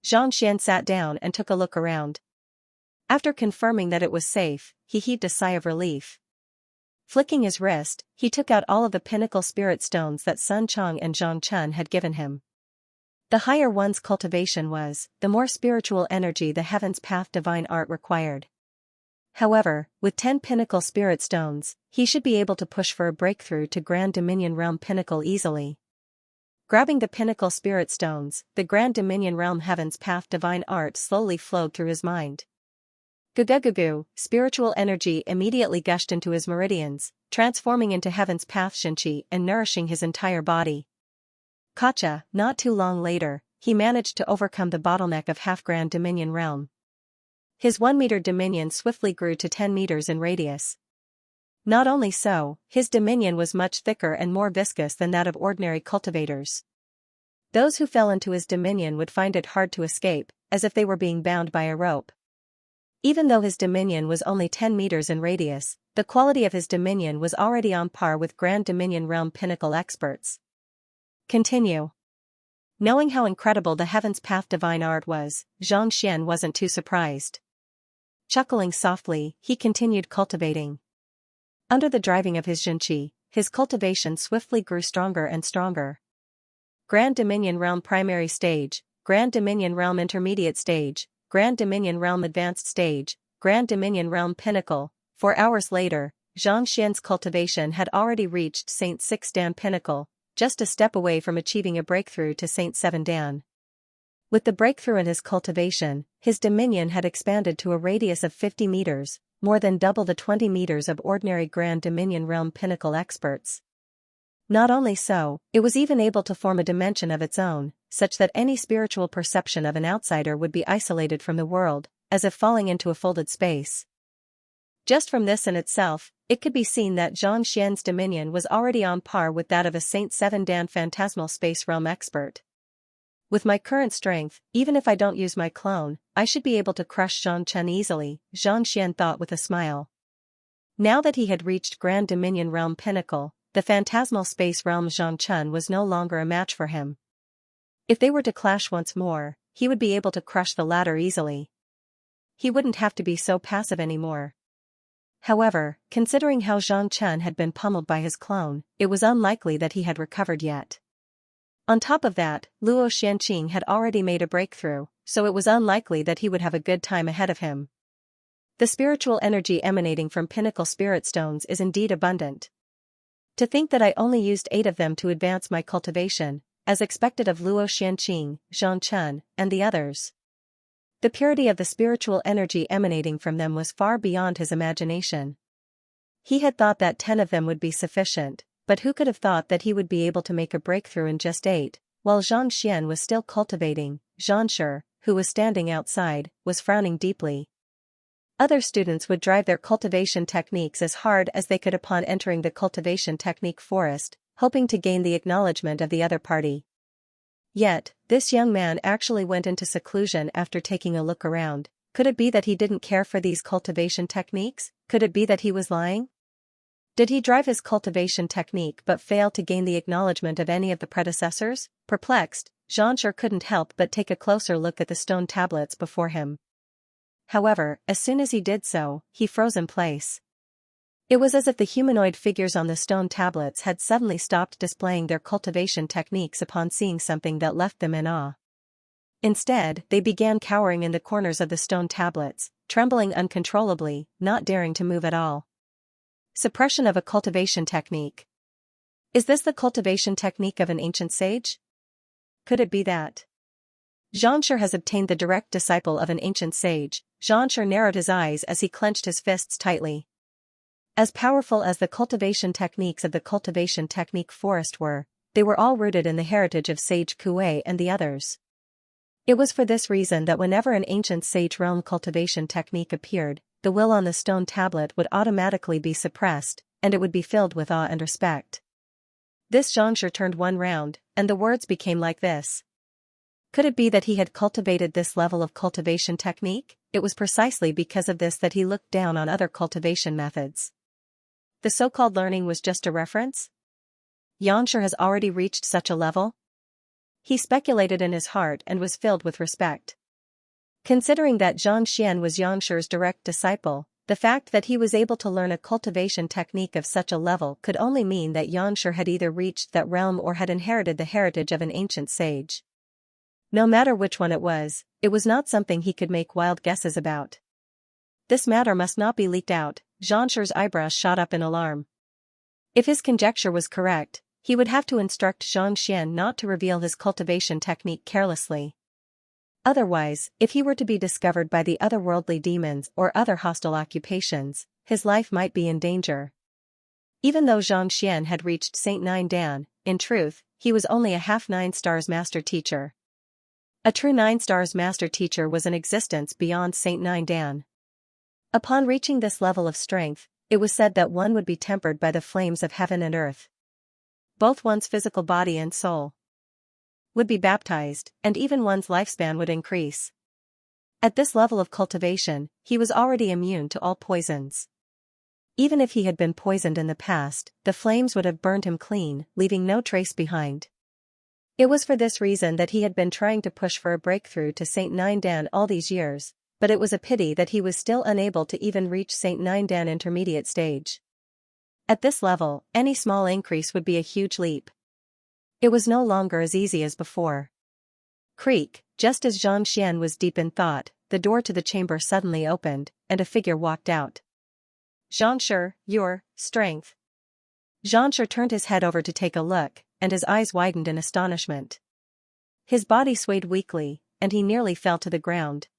Xianxia sat down and took a look around. After confirming that it was safe, he heaved a sigh of relief. Flicking his wrist, he took out all of the pinnacle spirit stones that Sun Chang and Zhang Chun had given him. The higher one's cultivation was, the more spiritual energy the Heaven's Path divine art required. However, with 10 pinnacle spirit stones, he should be able to push for a breakthrough to Grand Dominion Realm pinnacle easily. Grabbing the pinnacle spirit stones, the Grand Dominion Realm Heaven's Path divine art slowly flowed through his mind. Gugugugu, spiritual energy immediately gushed into his meridians, transforming into Heaven's Path Shinchi and nourishing his entire body. Kacha, not too long later, he managed to overcome the bottleneck of half Grand Dominion Realm. His 1-meter dominion swiftly grew to 10 meters in radius. Not only so, his dominion was much thicker and more viscous than that of ordinary cultivators. Those who fell into his dominion would find it hard to escape, as if they were being bound by a rope. Even though his dominion was only 10 meters in radius, the quality of his dominion was already on par with Grand Dominion Realm pinnacle experts. Continue. Knowing how incredible the Heaven's Path divine art was, Xianxia wasn't too surprised. Chuckling softly, he continued cultivating. Under the driving of his Xinqi, his cultivation swiftly grew stronger and stronger. Grand Dominion Realm Primary Stage, Grand Dominion Realm Intermediate Stage, Grand Dominion Realm Advanced Stage, Grand Dominion Realm Pinnacle. 4 hours later, Xianxia's cultivation had already reached Saint 6 Dan Pinnacle, just a step away from achieving a breakthrough to Saint 7 Dan. With the breakthrough in his cultivation, his dominion had expanded to a radius of 50 meters, more than double the 20 meters of ordinary Grand Dominion Realm pinnacle experts. Not only so, it was even able to form a dimension of its own, such that any spiritual perception of an outsider would be isolated from the world, as if falling into a folded space. Just from this in itself, it could be seen that Xianxia's dominion was already on par with that of a Saint 7 Dan phantasmal space realm expert. With my current strength, even if I don't use my clone, I should be able to crush Zhang Chun easily, Xianxia thought with a smile. Now that he had reached Grand Dominion Realm Pinnacle, the phantasmal space realm Zhang Chun was no longer a match for him. If they were to clash once more, he would be able to crush the latter easily. He wouldn't have to be so passive anymore. However, considering how Zhang Chun had been pummeled by his clone, it was unlikely that he had recovered yet. On top of that, Luo Xianqing had already made a breakthrough, so it was unlikely that he would have a good time ahead of him. The spiritual energy emanating from pinnacle spirit stones is indeed abundant. To think that I only used 8 of them to advance my cultivation, as expected of Luo Xianqing, Zhang Chun, and the others. The purity of the spiritual energy emanating from them was far beyond his imagination. He had thought that 10 of them would be sufficient, but who could have thought that he would be able to make a breakthrough in just 8, while Zhang Xian was still cultivating. Zhanshi, who was standing outside, was frowning deeply. Other students would drive their cultivation techniques as hard as they could upon entering the cultivation technique forest, hoping to gain the acknowledgement of the other party. Yet, this young man actually went into seclusion after taking a look around. Could it be that he didn't care for these cultivation techniques? Could it be that he was lying? Did he drive his cultivation technique but fail to gain the acknowledgement of any of the predecessors? Perplexed, Zhanshi couldn't help but take a closer look at the stone tablets before him. However, as soon as he did so, he froze in place. It was as if the humanoid figures on the stone tablets had suddenly stopped displaying their cultivation techniques upon seeing something that left them in awe. Instead, they began cowering in the corners of the stone tablets, trembling uncontrollably, not daring to move at all. Suppression of a cultivation technique. Is this the cultivation technique of an ancient sage? Could it be that Zhanshi has obtained the direct disciple of an ancient sage? Zhanshi narrowed his eyes as he clenched his fists tightly. As powerful as the cultivation techniques of the cultivation technique forest were, they were all rooted in the heritage of Sage Kuei and the others. It was for this reason that whenever an ancient sage realm cultivation technique appeared, the will on the stone tablet would automatically be suppressed, and it would be filled with awe and respect. This Zhanshi turned one round, and the words became like this. Could it be that he had cultivated this level of cultivation technique? It was precisely because of this that he looked down on other cultivation methods. the so-called learning was just a reference? Xianxia has already reached such a level? He speculated in his heart and was filled with respect. Considering that Zhang Xian was Xianxia's direct disciple, the fact that he was able to learn a cultivation technique of such a level could only mean that Xianxia had either reached that realm or had inherited the heritage of an ancient sage. No matter which one it was not something he could make wild guesses about. This matter must not be leaked out. Xianxia's eyebrows shot up in alarm. If his conjecture was correct, he would have to instruct Zhang Xian not to reveal his cultivation technique carelessly. Otherwise, if he were to be discovered by the otherworldly demons or other hostile occupations, his life might be in danger. Even though Zhang Xian had reached Saint Nine Dan, in truth, he was only a half 9 stars master teacher. A true 9 stars master teacher was in existence beyond Saint Nine Dan. Upon reaching this level of strength, it was said that one would be tempered by the flames of heaven and earth. Both one's physical body and soul would be baptized, and even one's lifespan would increase. At this level of cultivation, he was already immune to all poisons. Even if he had been poisoned in the past, the flames would have burned him clean, leaving no trace behind. It was for this reason that he had been trying to push for a breakthrough to Saint Nine Dan all these years, but it was a pity that he was still unable to even reach Saint Nine Dan intermediate stage. At this level, any small increase would be a huge leap. It was no longer as easy as before. Creak, just as Zhang Xian was deep in thought, the door to the chamber suddenly opened, and a figure walked out. Xianxia, your strength. Xianxia turned his head over to take a look, and his eyes widened in astonishment. His body swayed weakly, and he nearly fell to the ground.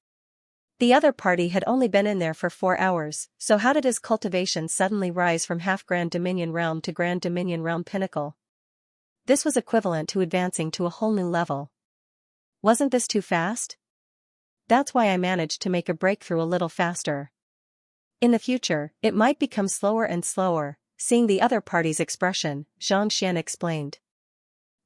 The other party had only been in there for 4 hours, so how did his cultivation suddenly rise from half Grand Dominion Realm to Grand Dominion Realm Pinnacle? This was equivalent to advancing to a whole new level. Wasn't this too fast? That's why I managed to make a breakthrough a little faster. In the future, it might become slower and slower. Seeing the other party's expression, Zhang Xian explained.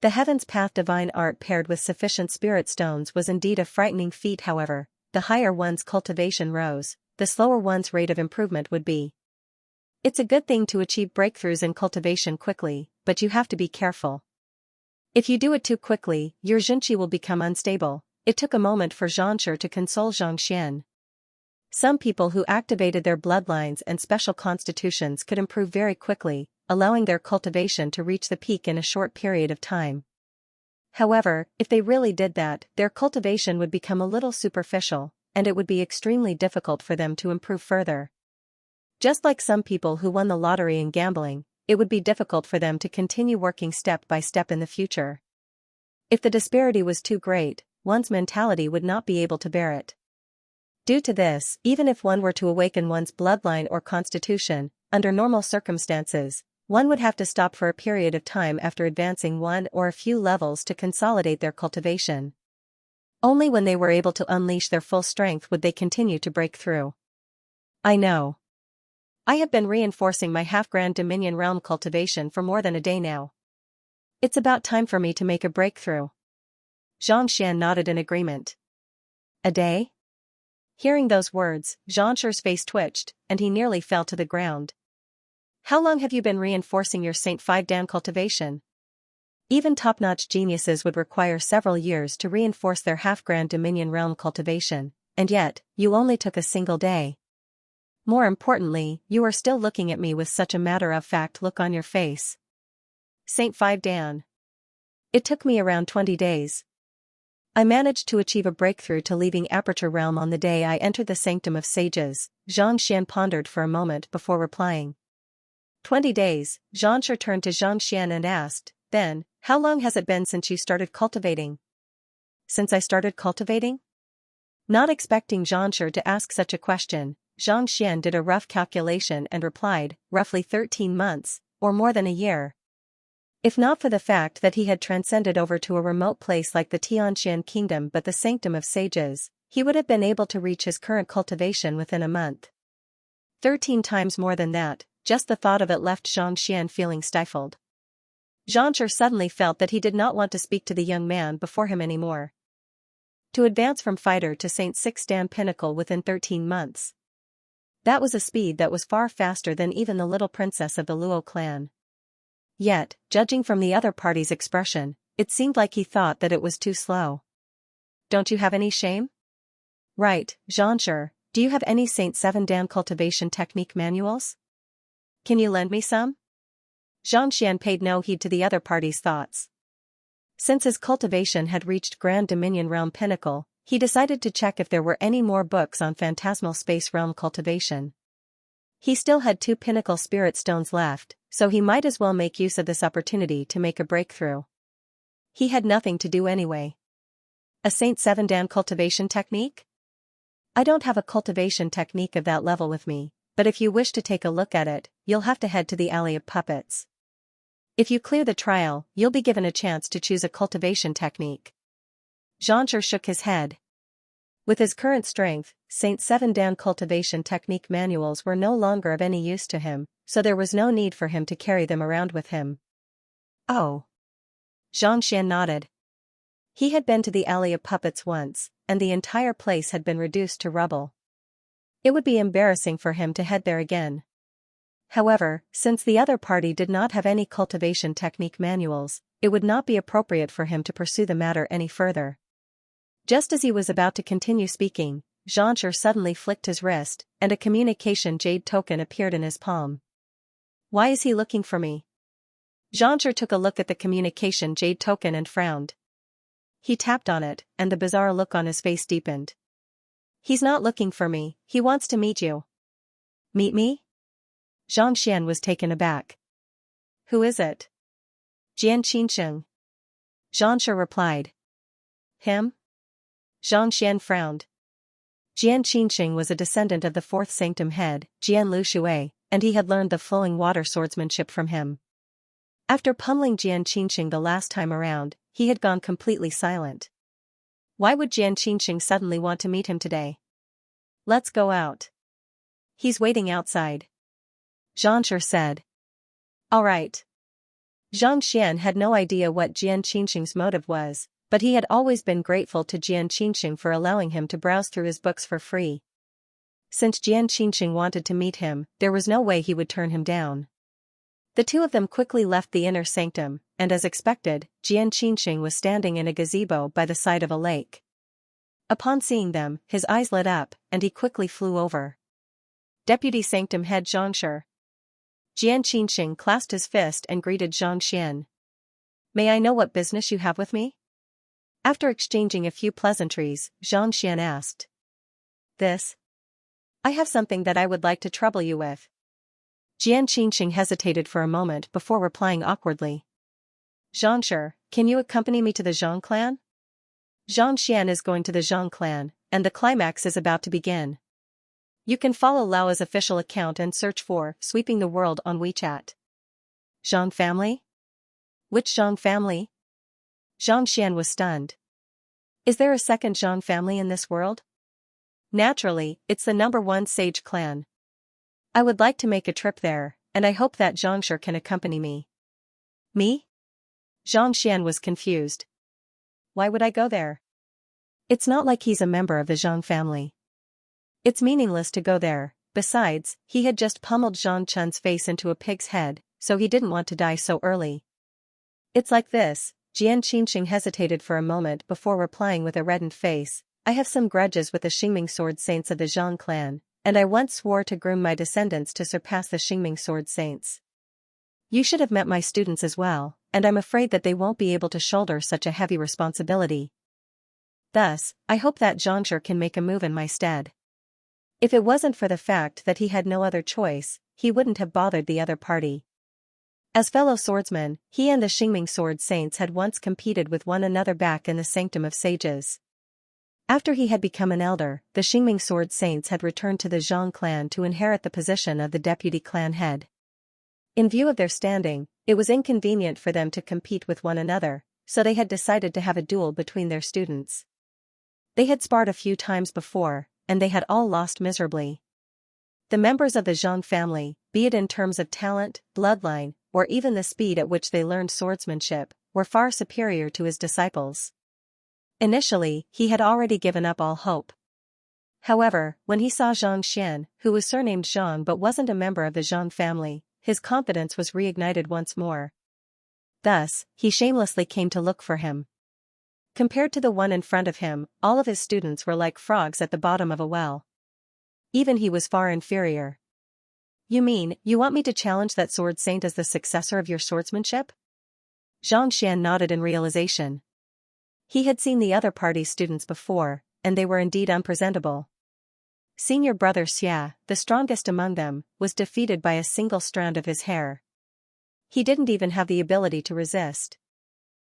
The Heaven's Path divine art paired with sufficient spirit stones was indeed a frightening feat. However, the higher one's cultivation rose, the slower one's rate of improvement would be. It's a good thing to achieve breakthroughs in cultivation quickly, but you have to be careful. If you do it too quickly, your Xinqi will become unstable. It took a moment for Xianxia to console Zhang Xian. Some people who activated their bloodlines and special constitutions could improve very quickly, allowing their cultivation to reach the peak in a short period of time. However, if they really did that, their cultivation would become a little superficial, and it would be extremely difficult for them to improve further. Just like some people who won the lottery in gambling, it would be difficult for them to continue working step by step in the future. If the disparity was too great, one's mentality would not be able to bear it. Due to this, even if one were to awaken one's bloodline or constitution, under normal circumstances, one would have to stop for a period of time after advancing one or a few levels to consolidate their cultivation. Only when they were able to unleash their full strength would they continue to break through. I know. I have been reinforcing my half-Grand Dominion Realm cultivation for more than a day now. It's about time for me to make a breakthrough. Zhang Xian nodded in agreement. A day? Hearing those words, Xianxia's face twitched, and he nearly fell to the ground. How long have you been reinforcing your Saint 5 Dan cultivation? Even top-notch geniuses would require several years to reinforce their half-Grand Dominion Realm cultivation, and yet, you only took a single day. More importantly, you are still looking at me with such a matter-of-fact look on your face. Saint 5 Dan. It took me around 20 days. I managed to achieve a breakthrough to leaving Aperture Realm on the day I entered the Sanctum of Sages. Zhang Xian pondered for a moment before replying. 20 days, Xianxia turned to Zhang Xian and asked, then, how long has it been since you started cultivating? Since I started cultivating? Not expecting Xianxia to ask such a question, Zhang Xian did a rough calculation and replied, roughly 13 months, or more than a year. If not for the fact that he had transcended over to a remote place like the Tianxian Kingdom but the Sanctum of Sages, he would have been able to reach his current cultivation within a month. 13 times more than that, just the thought of it left Zhang Xian feeling stifled. Xianxia suddenly felt that he did not want to speak to the young man before him anymore. To advance from fighter to Saint 6 Dan Pinnacle within 13 months. That was a speed that was far faster than even the little princess of the Luo clan. Yet, judging from the other party's expression, it seemed like he thought that it was too slow. Don't you have any shame? Right, Xianxia, do you have any Saint 7 Dan cultivation technique manuals? Can you lend me some? Xianxia paid no heed to the other party's thoughts. Since his cultivation had reached Grand Dominion Realm Pinnacle, he decided to check if there were any more books on Phantasmal Space Realm cultivation. He still had 2 Pinnacle Spirit Stones left, so he might as well make use of this opportunity to make a breakthrough. He had nothing to do anyway. A Saint 7 Dan cultivation technique? I don't have a cultivation technique of that level with me, but if you wish to take a look at it, you'll have to head to the Alley of Puppets. If you clear the trial, you'll be given a chance to choose a cultivation technique. Xianxia shook his head. With his current strength, Saint 7 Dan cultivation technique manuals were no longer of any use to him, so there was no need for him to carry them around with him. Oh. Xianxia nodded. He had been to the Alley of Puppets once, and the entire place had been reduced to rubble. It would be embarrassing for him to head there again. However, since the other party did not have any cultivation technique manuals, it would not be appropriate for him to pursue the matter any further. Just as he was about to continue speaking, Xianxia suddenly flicked his wrist, and a communication jade token appeared in his palm. Why is he looking for me? Xianxia took a look at the communication jade token and frowned. He tapped on it, and the bizarre look on his face deepened. He's not looking for me, he wants to meet you. Meet me? Xianxia was taken aback. Who is it? Xianxia. Xianxia replied. Him? Xianxia frowned. Xianxia was a descendant of the 4th Sanctum head, Jian Lu Shui, and he had learned the flowing water swordsmanship from him. After pummeling Xianxia the last time around, he had gone completely silent. Why would Xianxia suddenly want to meet him today? Let's go out. He's waiting outside. Xianxia said. All right. Xianxia had no idea what Xianxia's motive was, but he had always been grateful to Xianxia for allowing him to browse through his books for free. Since Xianxia wanted to meet him, there was no way he would turn him down. The two of them quickly left the inner sanctum, and as expected, Xianxia was standing in a gazebo by the side of a lake. Upon seeing them, his eyes lit up, and he quickly flew over. Deputy Sanctum Head Xianxia. Xianxia clasped his fist and greeted Xianxia. May I know what business you have with me? After exchanging a few pleasantries, Xianxia asked. This? I have something that I would like to trouble you with. Xianxia hesitated for a moment before replying awkwardly. Xianxia, can you accompany me to the Zhang clan? Xianxia is going to the Zhang clan, and the climax is about to begin. You can follow Lao's official account and search for Sweeping the World on WeChat. Zhang family? Which Zhang family? Xianxia was stunned. Is there a second Zhang family in this world? Naturally, it's the #1 sage clan. I would like to make a trip there, and I hope that Xianxia can accompany me. Me? Xianxia was confused. Why would I go there? It's not like he's a member of the Zhang family. It's meaningless to go there. Besides, he had just pummeled Zhang Chun's face into a pig's head, so he didn't want to die so early. It's like this. Xianxia hesitated for a moment before replying with a reddened face. I have some grudges with the Xingming Sword Saints of the Zhang clan, and I once swore to groom my descendants to surpass the Xingming Sword Saints. You should have met my students as well, and I'm afraid that they won't be able to shoulder such a heavy responsibility. Thus, I hope that Xianxia can make a move in my stead. If it wasn't for the fact that he had no other choice, he wouldn't have bothered the other party. As fellow swordsmen, he and the Xingming Sword Saints had once competed with one another back in the Sanctum of Sages. After he had become an elder, the Xingming Sword Saints had returned to the Zhang clan to inherit the position of the deputy clan head. In view of their standing, it was inconvenient for them to compete with one another, so they had decided to have a duel between their students. They had sparred a few times before, and they had all lost miserably. The members of the Zhang family, be it in terms of talent, bloodline, or even the speed at which they learned swordsmanship, were far superior to his disciples. Initially, he had already given up all hope. However, when he saw Xianxia, who was surnamed Zhang but wasn't a member of the Zhang family, his confidence was reignited once more. Thus, he shamelessly came to look for him. Compared to the one in front of him, all of his students were like frogs at the bottom of a well. Even he was far inferior. You mean, you want me to challenge that sword saint as the successor of your swordsmanship? Xianxia nodded in realization. He had seen the other party's students before, and they were indeed unpresentable. Senior brother Xia, the strongest among them, was defeated by a single strand of his hair. He didn't even have the ability to resist.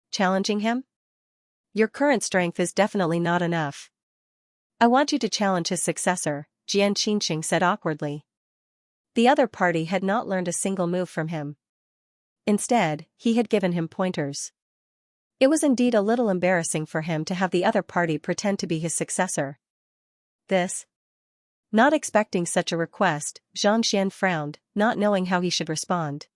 Challenging him? Your current strength is definitely not enough. I want you to challenge his successor, Xianxia said awkwardly. The other party had not learned a single move from him. Instead, he had given him pointers. It was indeed a little embarrassing for him to have the other party pretend to be his successor. Not expecting such a request, Xianxia frowned, not knowing how he should respond.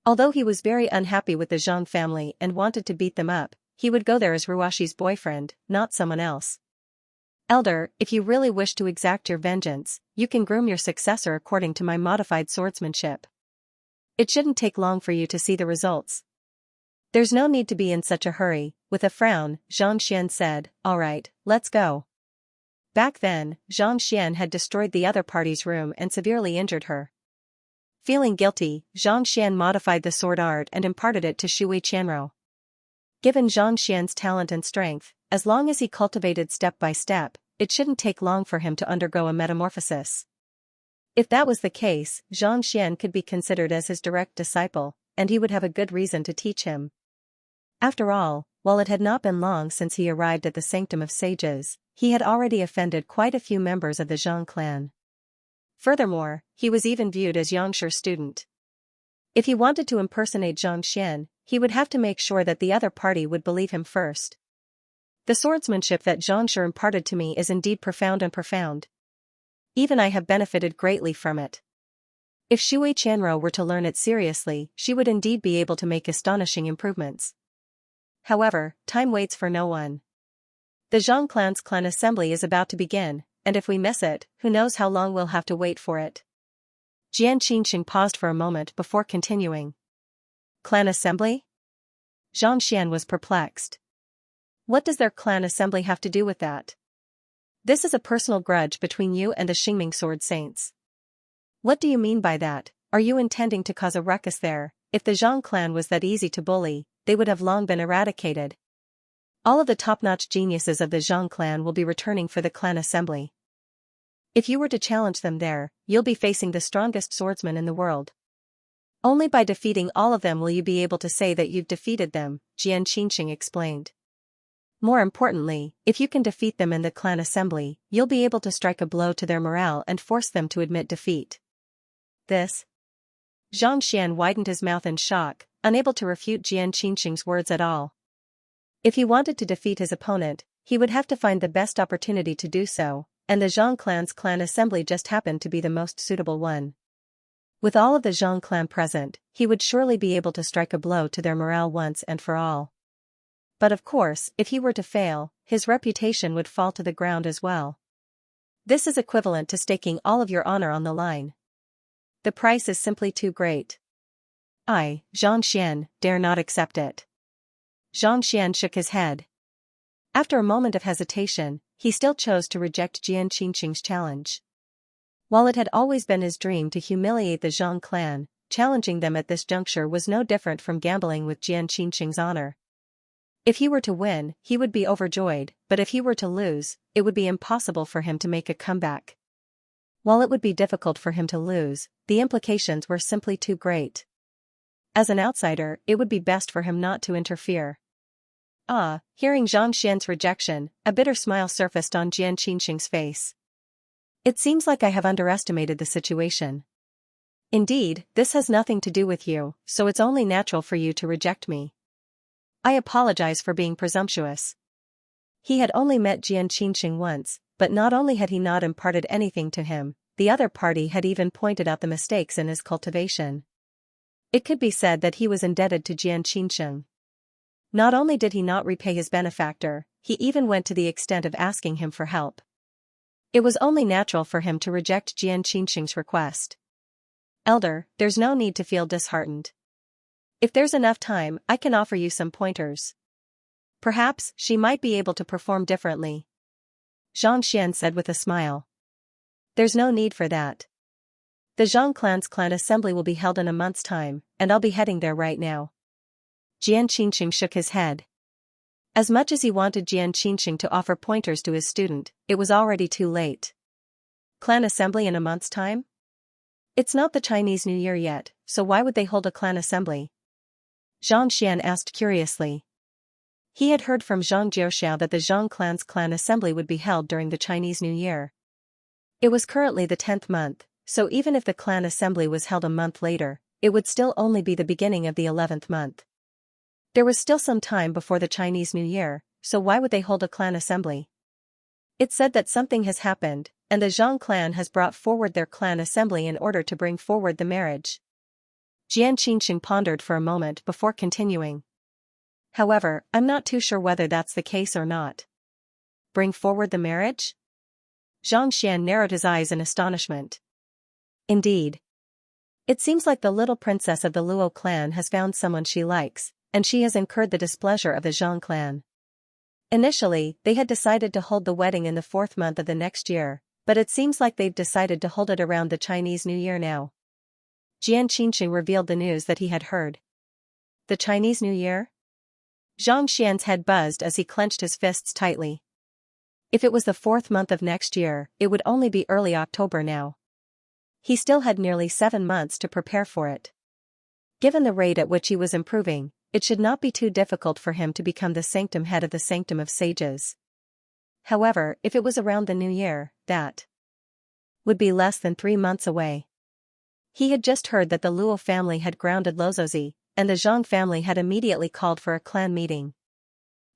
Although he was very unhappy with the Zhang family and wanted to beat them up, he would go there as Ruashi's boyfriend, not someone else. Elder, if you really wish to exact your vengeance, you can groom your successor according to my modified swordsmanship. It shouldn't take long for you to see the results. There's no need to be in such a hurry. With a frown, Xianxia said, all right, let's go. Back then, Xianxia had destroyed the other party's room and severely injured her. Feeling guilty, Xianxia modified the sword art and imparted it to Shui Qianrou. Given Xianxian's talent and strength, as long as he cultivated step by step, it shouldn't take long for him to undergo a metamorphosis. If that was the case, Xianxia could be considered as his direct disciple, and he would have a good reason to teach him. After all, while it had not been long since he arrived at the Sanctum of Sages, he had already offended quite a few members of the Zhang clan. Furthermore, he was even viewed as Xianxia's student. If he wanted to impersonate Xianxia, he would have to make sure that the other party would believe him first. The swordsmanship that Xianxia imparted to me is indeed profound. Even I have benefited greatly from it. If Shui Qianrou were to learn it seriously, she would indeed be able to make astonishing improvements. However, time waits for no one. The Zhang clan's clan assembly is about to begin, and if we miss it, who knows how long we'll have to wait for it. Xianxia paused for a moment before continuing. Clan assembly? Xianxia was perplexed. What does their clan assembly have to do with that? This is a personal grudge between you and the Xingming sword saints. What do you mean by that? Are you intending to cause a ruckus there? If the Zhang clan was that easy to bully, they would have long been eradicated. All of the top-notch geniuses of the Zhang clan will be returning for the clan assembly. If you were to challenge them there, you'll be facing the strongest swordsman in the world. Only by defeating all of them will you be able to say that you've defeated them, Xianxia explained. More importantly, if you can defeat them in the clan assembly, you'll be able to strike a blow to their morale and force them to admit defeat. Xianxia widened his mouth in shock, unable to refute Xianxia's words at all. If he wanted to defeat his opponent, he would have to find the best opportunity to do so, and the Zhang clan's clan assembly just happened to be the most suitable one. With all of the Zhang clan present, he would surely be able to strike a blow to their morale once and for all. But of course, if he were to fail, his reputation would fall to the ground as well. This is equivalent to staking all of your honor on the line. The price is simply too great. I, Xianxia, dare not accept it. Xianxia shook his head. After a moment of hesitation, he still chose to reject Xianxia's challenge. While it had always been his dream to humiliate the Zhang clan, challenging them at this juncture was no different from gambling with Xianxia's honor. If he were to win, he would be overjoyed, but if he were to lose, it would be impossible for him to make a comeback. While it would be difficult for him to lose, the implications were simply too great. As an outsider, it would be best for him not to interfere. Hearing Xianxia's rejection, a bitter smile surfaced on Xianxia's face. It seems like I have underestimated the situation. Indeed, this has nothing to do with you, so it's only natural for you to reject me. I apologize for being presumptuous. He had only met Xianxia once, but not only had he not imparted anything to him, the other party had even pointed out the mistakes in his cultivation. It could be said that he was indebted to Xianxia. Not only did he not repay his benefactor, he even went to the extent of asking him for help. It was only natural for him to reject Jian Qinxing's request. Elder, there's no need to feel disheartened. If there's enough time, I can offer you some pointers. Perhaps she might be able to perform differently. Xianxia said with a smile. There's no need for that. The Zhang clan's clan assembly will be held in a month's time, and I'll be heading there right now. Jian Qinxing shook his head. As much as he wanted Jian Qinxing to offer pointers to his student, it was already too late. Clan assembly in a month's time? It's not the Chinese New Year yet, so why would they hold a clan assembly? Zhang Xian asked curiously. He had heard from Zhang Jiuxiao that the Zhang clan's clan assembly would be held during the Chinese New Year. It was currently the 10th month, so even if the clan assembly was held a month later, it would still only be the beginning of the 11th month. There was still some time before the Chinese New Year, so why would they hold a clan assembly? It's said that something has happened, and the Zhang clan has brought forward their clan assembly in order to bring forward the marriage. Jian Qinxing pondered for a moment before continuing. However, I'm not too sure whether that's the case or not. Bring forward the marriage? Zhang Xian narrowed his eyes in astonishment. Indeed. It seems like the little princess of the Luo clan has found someone she likes, and she has incurred the displeasure of the Zhang clan. Initially, they had decided to hold the wedding in the 4th month of the next year, but it seems like they've decided to hold it around the Chinese New Year now. Jian Qinxing revealed the news that he had heard. The Chinese New Year? Zhang Xian's head buzzed as he clenched his fists tightly. If it was the 4th month of next year, it would only be early October now. He still had nearly 7 months to prepare for it. Given the rate at which he was improving, it should not be too difficult for him to become the sanctum head of the sanctum of sages. However, if it was around the New Year, that would be less than 3 months away. He had just heard that the Luo family had grounded Luozi, and the Zhang family had immediately called for a clan meeting.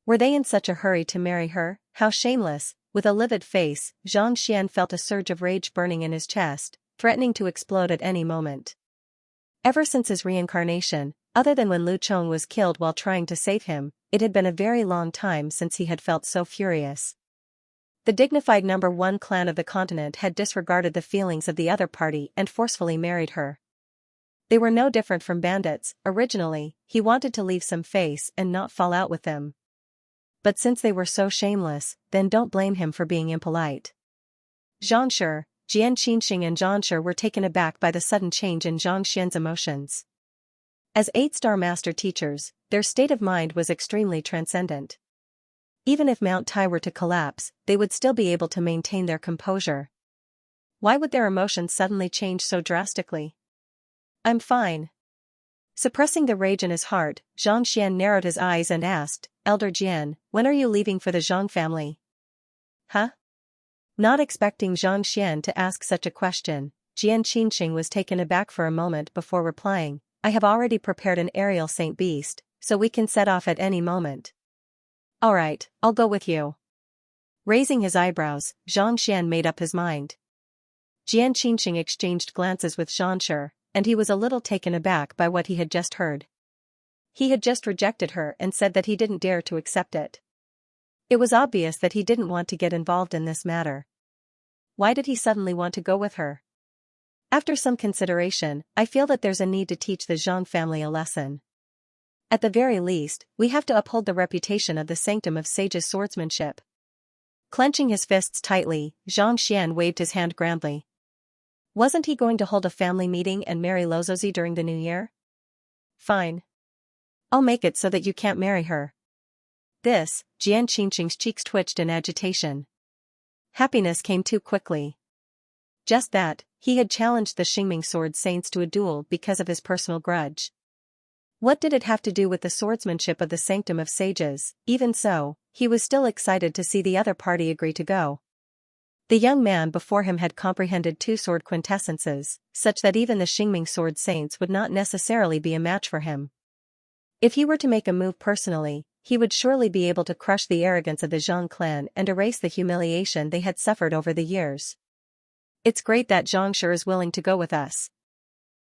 Were they in such a hurry to marry her? How shameless! With a livid face, Zhang Xian felt a surge of rage burning in his chest, threatening to explode at any moment. Ever since his reincarnation, other than when Lu Chong was killed while trying to save him, it had been a very long time since he had felt so furious. The dignified number 1 clan of the continent had disregarded the feelings of the other party and forcefully married her. They were no different from bandits. Originally, he wanted to leave some face and not fall out with them. But since they were so shameless, then don't blame him for being impolite. Jian Qinxing and Zhang were taken aback by the sudden change in Zhang Xian's emotions. As 8-star master teachers, their state of mind was extremely transcendent. Even if Mount Tai were to collapse, they would still be able to maintain their composure. Why would their emotions suddenly change so drastically? I'm fine. Suppressing the rage in his heart, Zhang Xian narrowed his eyes and asked, Elder Jian, when are you leaving for the Zhang family? Huh? Not expecting Zhang Xian to ask such a question, Jian Qinxing was taken aback for a moment before replying, I have already prepared an aerial Saint Beast, so we can set off at any moment. Alright, I'll go with you. Raising his eyebrows, Zhang Xian made up his mind. Jian Qinxing exchanged glances with Xianxia, and he was a little taken aback by what he had just heard. He had just rejected her and said that he didn't dare to accept it. It was obvious that he didn't want to get involved in this matter. Why did he suddenly want to go with her? After some consideration, I feel that there's a need to teach the Zhang family a lesson. At the very least, we have to uphold the reputation of the sanctum of sage's swordsmanship. Clenching his fists tightly, Zhang Xian waved his hand grandly. Wasn't he going to hold a family meeting and marry Luozi during the New Year? Fine. I'll make it so that you can't marry her. This, Jian Qinxing's cheeks twitched in agitation. Happiness came too quickly. Just that, he had challenged the Xingming sword saints to a duel because of his personal grudge. What did it have to do with the swordsmanship of the sanctum of sages? Even so, he was still excited to see the other party agree to go. The young man before him had comprehended 2 sword quintessences, such that even the Xingming sword saints would not necessarily be a match for him. If he were to make a move personally, he would surely be able to crush the arrogance of the Zhang clan and erase the humiliation they had suffered over the years. It's great that Xianxia is willing to go with us.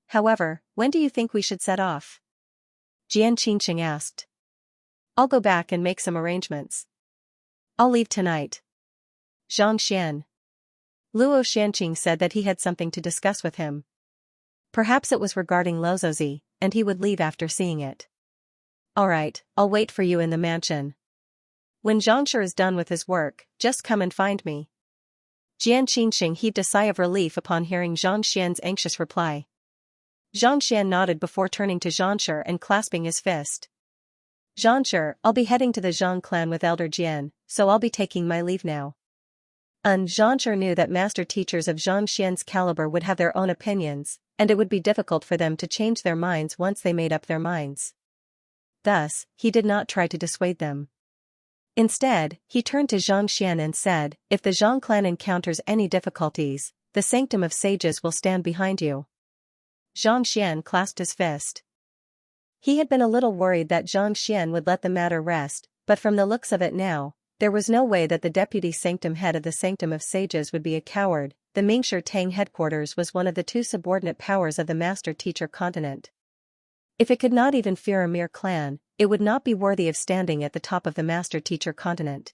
However, when do you think we should set off? Jian Qinxing asked. I'll go back and make some arrangements. I'll leave tonight. Zhang Xian. Luo Xianqing said that he had something to discuss with him. Perhaps it was regarding Lozozi, and he would leave after seeing it. Alright, I'll wait for you in the mansion. When Xianxia is done with his work, just come and find me. Jian Qingxing heaved a sigh of relief upon hearing Zhang Xian's anxious reply. Zhang Xian nodded before turning to Xianxia and clasping his fist. Xianxia, I'll be heading to the Zhang clan with Elder Jian, so I'll be taking my leave now. Xianxia knew that master teachers of Zhang Xian's caliber would have their own opinions, and it would be difficult for them to change their minds once they made up their minds. Thus, he did not try to dissuade them. Instead, he turned to Zhang Xian and said, if the Zhang clan encounters any difficulties, the Sanctum of Sages will stand behind you. Zhang Xian clasped his fist. He had been a little worried that Zhang Xian would let the matter rest, but from the looks of it now, there was no way that the deputy sanctum head of the Sanctum of Sages would be a coward. The Mingshi Tang headquarters was one of the two subordinate powers of the master-teacher continent. If it could not even fear a mere clan, it would not be worthy of standing at the top of the master-teacher continent.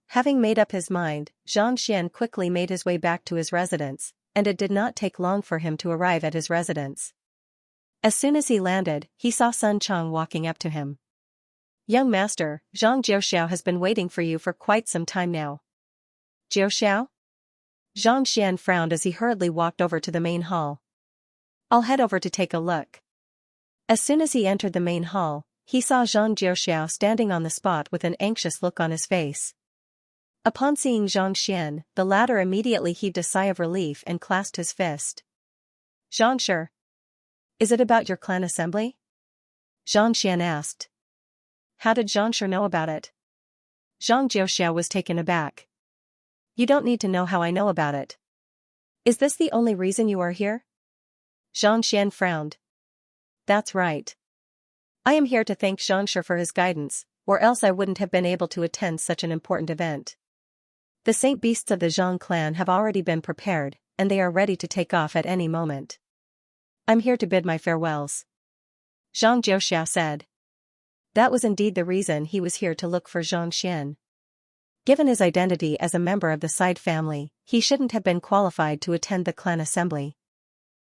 Having made up his mind, Zhang Xian quickly made his way back to his residence, and it did not take long for him to arrive at his residence. As soon as he landed, he saw Sun Chang walking up to him. Young master, Zhang Jiuxiao has been waiting for you for quite some time now. Jiuxiao? Zhang Xian frowned as he hurriedly walked over to the main hall. I'll head over to take a look. As soon as he entered the main hall, he saw Zhang Jiuxiao standing on the spot with an anxious look on his face. Upon seeing Zhang Xian, the latter immediately heaved a sigh of relief and clasped his fist. Xianxia, is it about your clan assembly? Zhang Xian asked. How did Xianxia know about it? Zhang Jiuxiao was taken aback. You don't need to know how I know about it. Is this the only reason you are here? Zhang Xian frowned. That's right. I am here to thank Xianxia for his guidance, or else I wouldn't have been able to attend such an important event. The saint beasts of the Zhang clan have already been prepared, and they are ready to take off at any moment. I'm here to bid my farewells. Zhang Jiuxiao said. That was indeed the reason he was here to look for Zhang Xian. Given his identity as a member of the Side family, he shouldn't have been qualified to attend the clan assembly.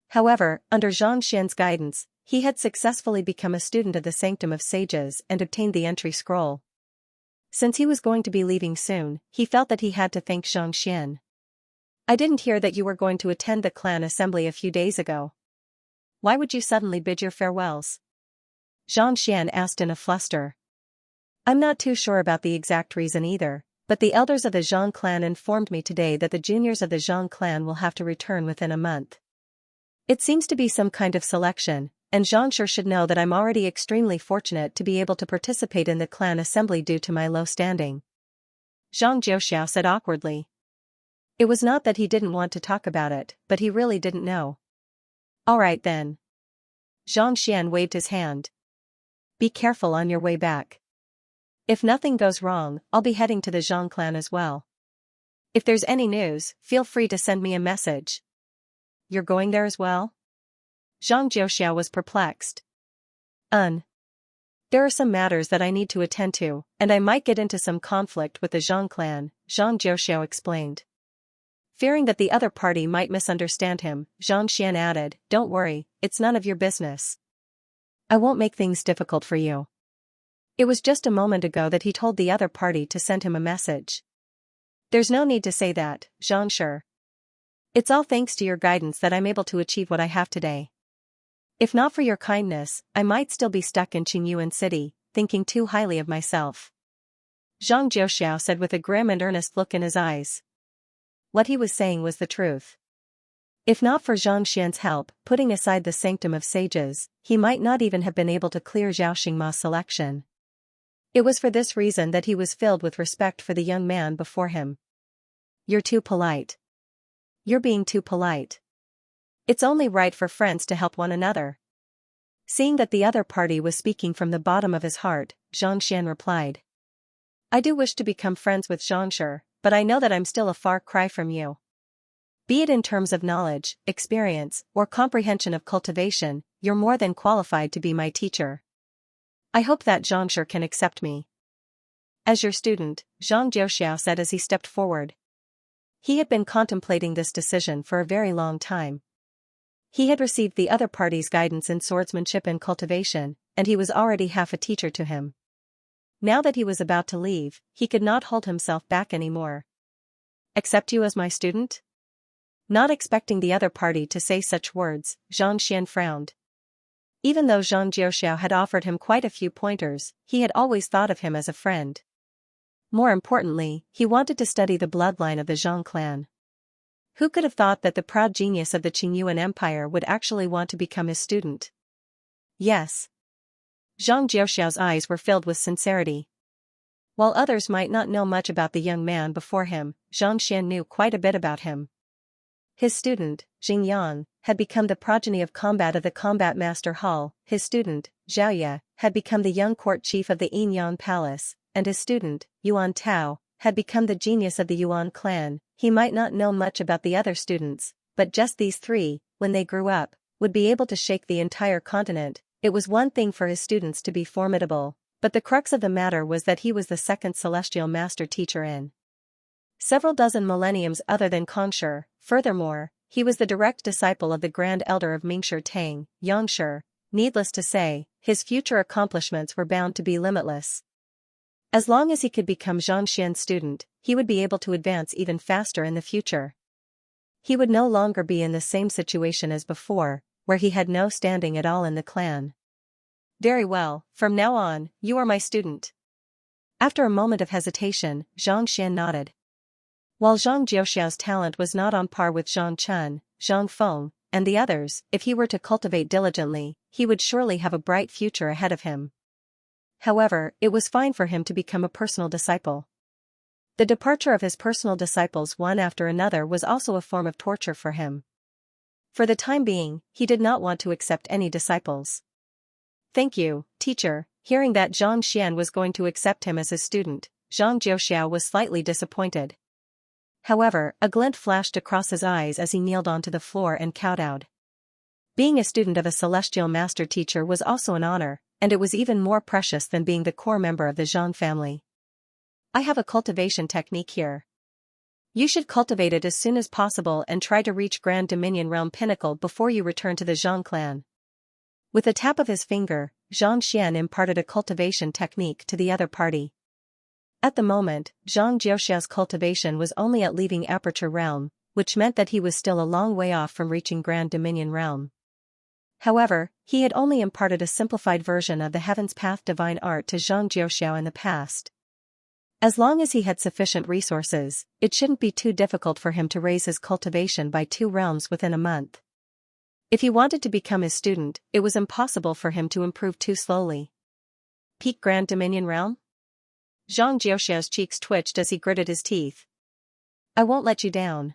However, under Zhang Xian's guidance, he had successfully become a student of the Sanctum of Sages and obtained the entry scroll. Since he was going to be leaving soon, he felt that he had to thank Zhang Xian. I didn't hear that you were going to attend the clan assembly a few days ago. Why would you suddenly bid your farewells? Zhang Xian asked in a fluster. I'm not too sure about the exact reason either, but the elders of the Zhang clan informed me today that the juniors of the Zhang clan will have to return within a month. It seems to be some kind of selection, and Xianxia should know that I'm already extremely fortunate to be able to participate in the clan assembly due to my low standing. Zhang Jiuxiao said awkwardly. It was not that he didn't want to talk about it, but he really didn't know. Alright then. Zhang Xian waved his hand. Be careful on your way back. If nothing goes wrong, I'll be heading to the Zhang clan as well. If there's any news, feel free to send me a message. You're going there as well? Zhang Jiuxiao was perplexed. There are some matters that I need to attend to, and I might get into some conflict with the Zhang clan, Zhang Jiuxiao explained. Fearing that the other party might misunderstand him, Zhang Xian added, Don't worry, it's none of your business. I won't make things difficult for you. It was just a moment ago that he told the other party to send him a message. There's no need to say that, Xianxia. It's all thanks to your guidance that I'm able to achieve what I have today. If not for your kindness, I might still be stuck in Qingyuan City, thinking too highly of myself. Zhang Jiuxiao said with a grim and earnest look in his eyes. What he was saying was the truth. If not for Zhang Xian's help, putting aside the Sanctum of Sages, he might not even have been able to clear Zhao Xingma's selection. It was for this reason that he was filled with respect for the young man before him. You're too polite. You're being too polite. It's only right for friends to help one another. Seeing that the other party was speaking from the bottom of his heart, Zhang Xian replied. I do wish to become friends with Xianxia, but I know that I'm still a far cry from you. Be it in terms of knowledge, experience, or comprehension of cultivation, you're more than qualified to be my teacher. I hope that Xianxia can accept me. As your student, Zhang Jiuxiao said as he stepped forward. He had been contemplating this decision for a very long time. He had received the other party's guidance in swordsmanship and cultivation, and he was already half a teacher to him. Now that he was about to leave, he could not hold himself back anymore. Accept you as my student? Not expecting the other party to say such words, Xianxia frowned. Even though Zhang Jiuxiao had offered him quite a few pointers, he had always thought of him as a friend. More importantly, he wanted to study the bloodline of the Zhang clan. Who could have thought that the proud genius of the Qingyuan Empire would actually want to become his student? Yes. Zhang Jiuxiao's eyes were filled with sincerity. While others might not know much about the young man before him, Xianxia knew quite a bit about him. His student, Jingyan, had become the progeny of combat of the Combat Master Hall, his student, Xiaoya, had become the young court chief of the Yinyan Palace, and his student, Yuan Tao, had become the genius of the Yuan clan. He might not know much about the other students, but just these three, when they grew up, would be able to shake the entire continent. It was one thing for his students to be formidable, but the crux of the matter was that he was the second celestial master teacher in several dozen millenniums other than Kongshi. Furthermore, he was the direct disciple of the Grand Elder of Mingshi Tang, Yangshi. Needless to say, his future accomplishments were bound to be limitless. As long as he could become Xianxian's student, he would be able to advance even faster in the future. He would no longer be in the same situation as before, where he had no standing at all in the clan. Very well, from now on, you are my student. After a moment of hesitation, Xianxia nodded. While Zhang Jiuxiao's talent was not on par with Zhang Chun, Zhang Feng, and the others, if he were to cultivate diligently, he would surely have a bright future ahead of him. However, it was fine for him to become a personal disciple. The departure of his personal disciples one after another was also a form of torture for him. For the time being, he did not want to accept any disciples. Thank you, teacher. Hearing that Zhang Xian was going to accept him as his student, Zhang Jiuxiao was slightly disappointed. However, a glint flashed across his eyes as he kneeled onto the floor and kowtowed. Being a student of a celestial master teacher was also an honor, and it was even more precious than being the core member of the Zhang family. I have a cultivation technique here. You should cultivate it as soon as possible and try to reach Grand Dominion Realm Pinnacle before you return to the Zhang clan. With a tap of his finger, Zhang Xian imparted a cultivation technique to the other party. At the moment, Zhang Jiuxiao's cultivation was only at leaving Aperture Realm, which meant that he was still a long way off from reaching Grand Dominion Realm. However, he had only imparted a simplified version of the Heaven's Path divine art to Zhang Jiuxiao in the past. As long as he had sufficient resources, it shouldn't be too difficult for him to raise his cultivation by 2 realms within a month. If he wanted to become his student, it was impossible for him to improve too slowly. Peak Grand Dominion Realm? Zhang Jiuxiao's cheeks twitched as he gritted his teeth. I won't let you down.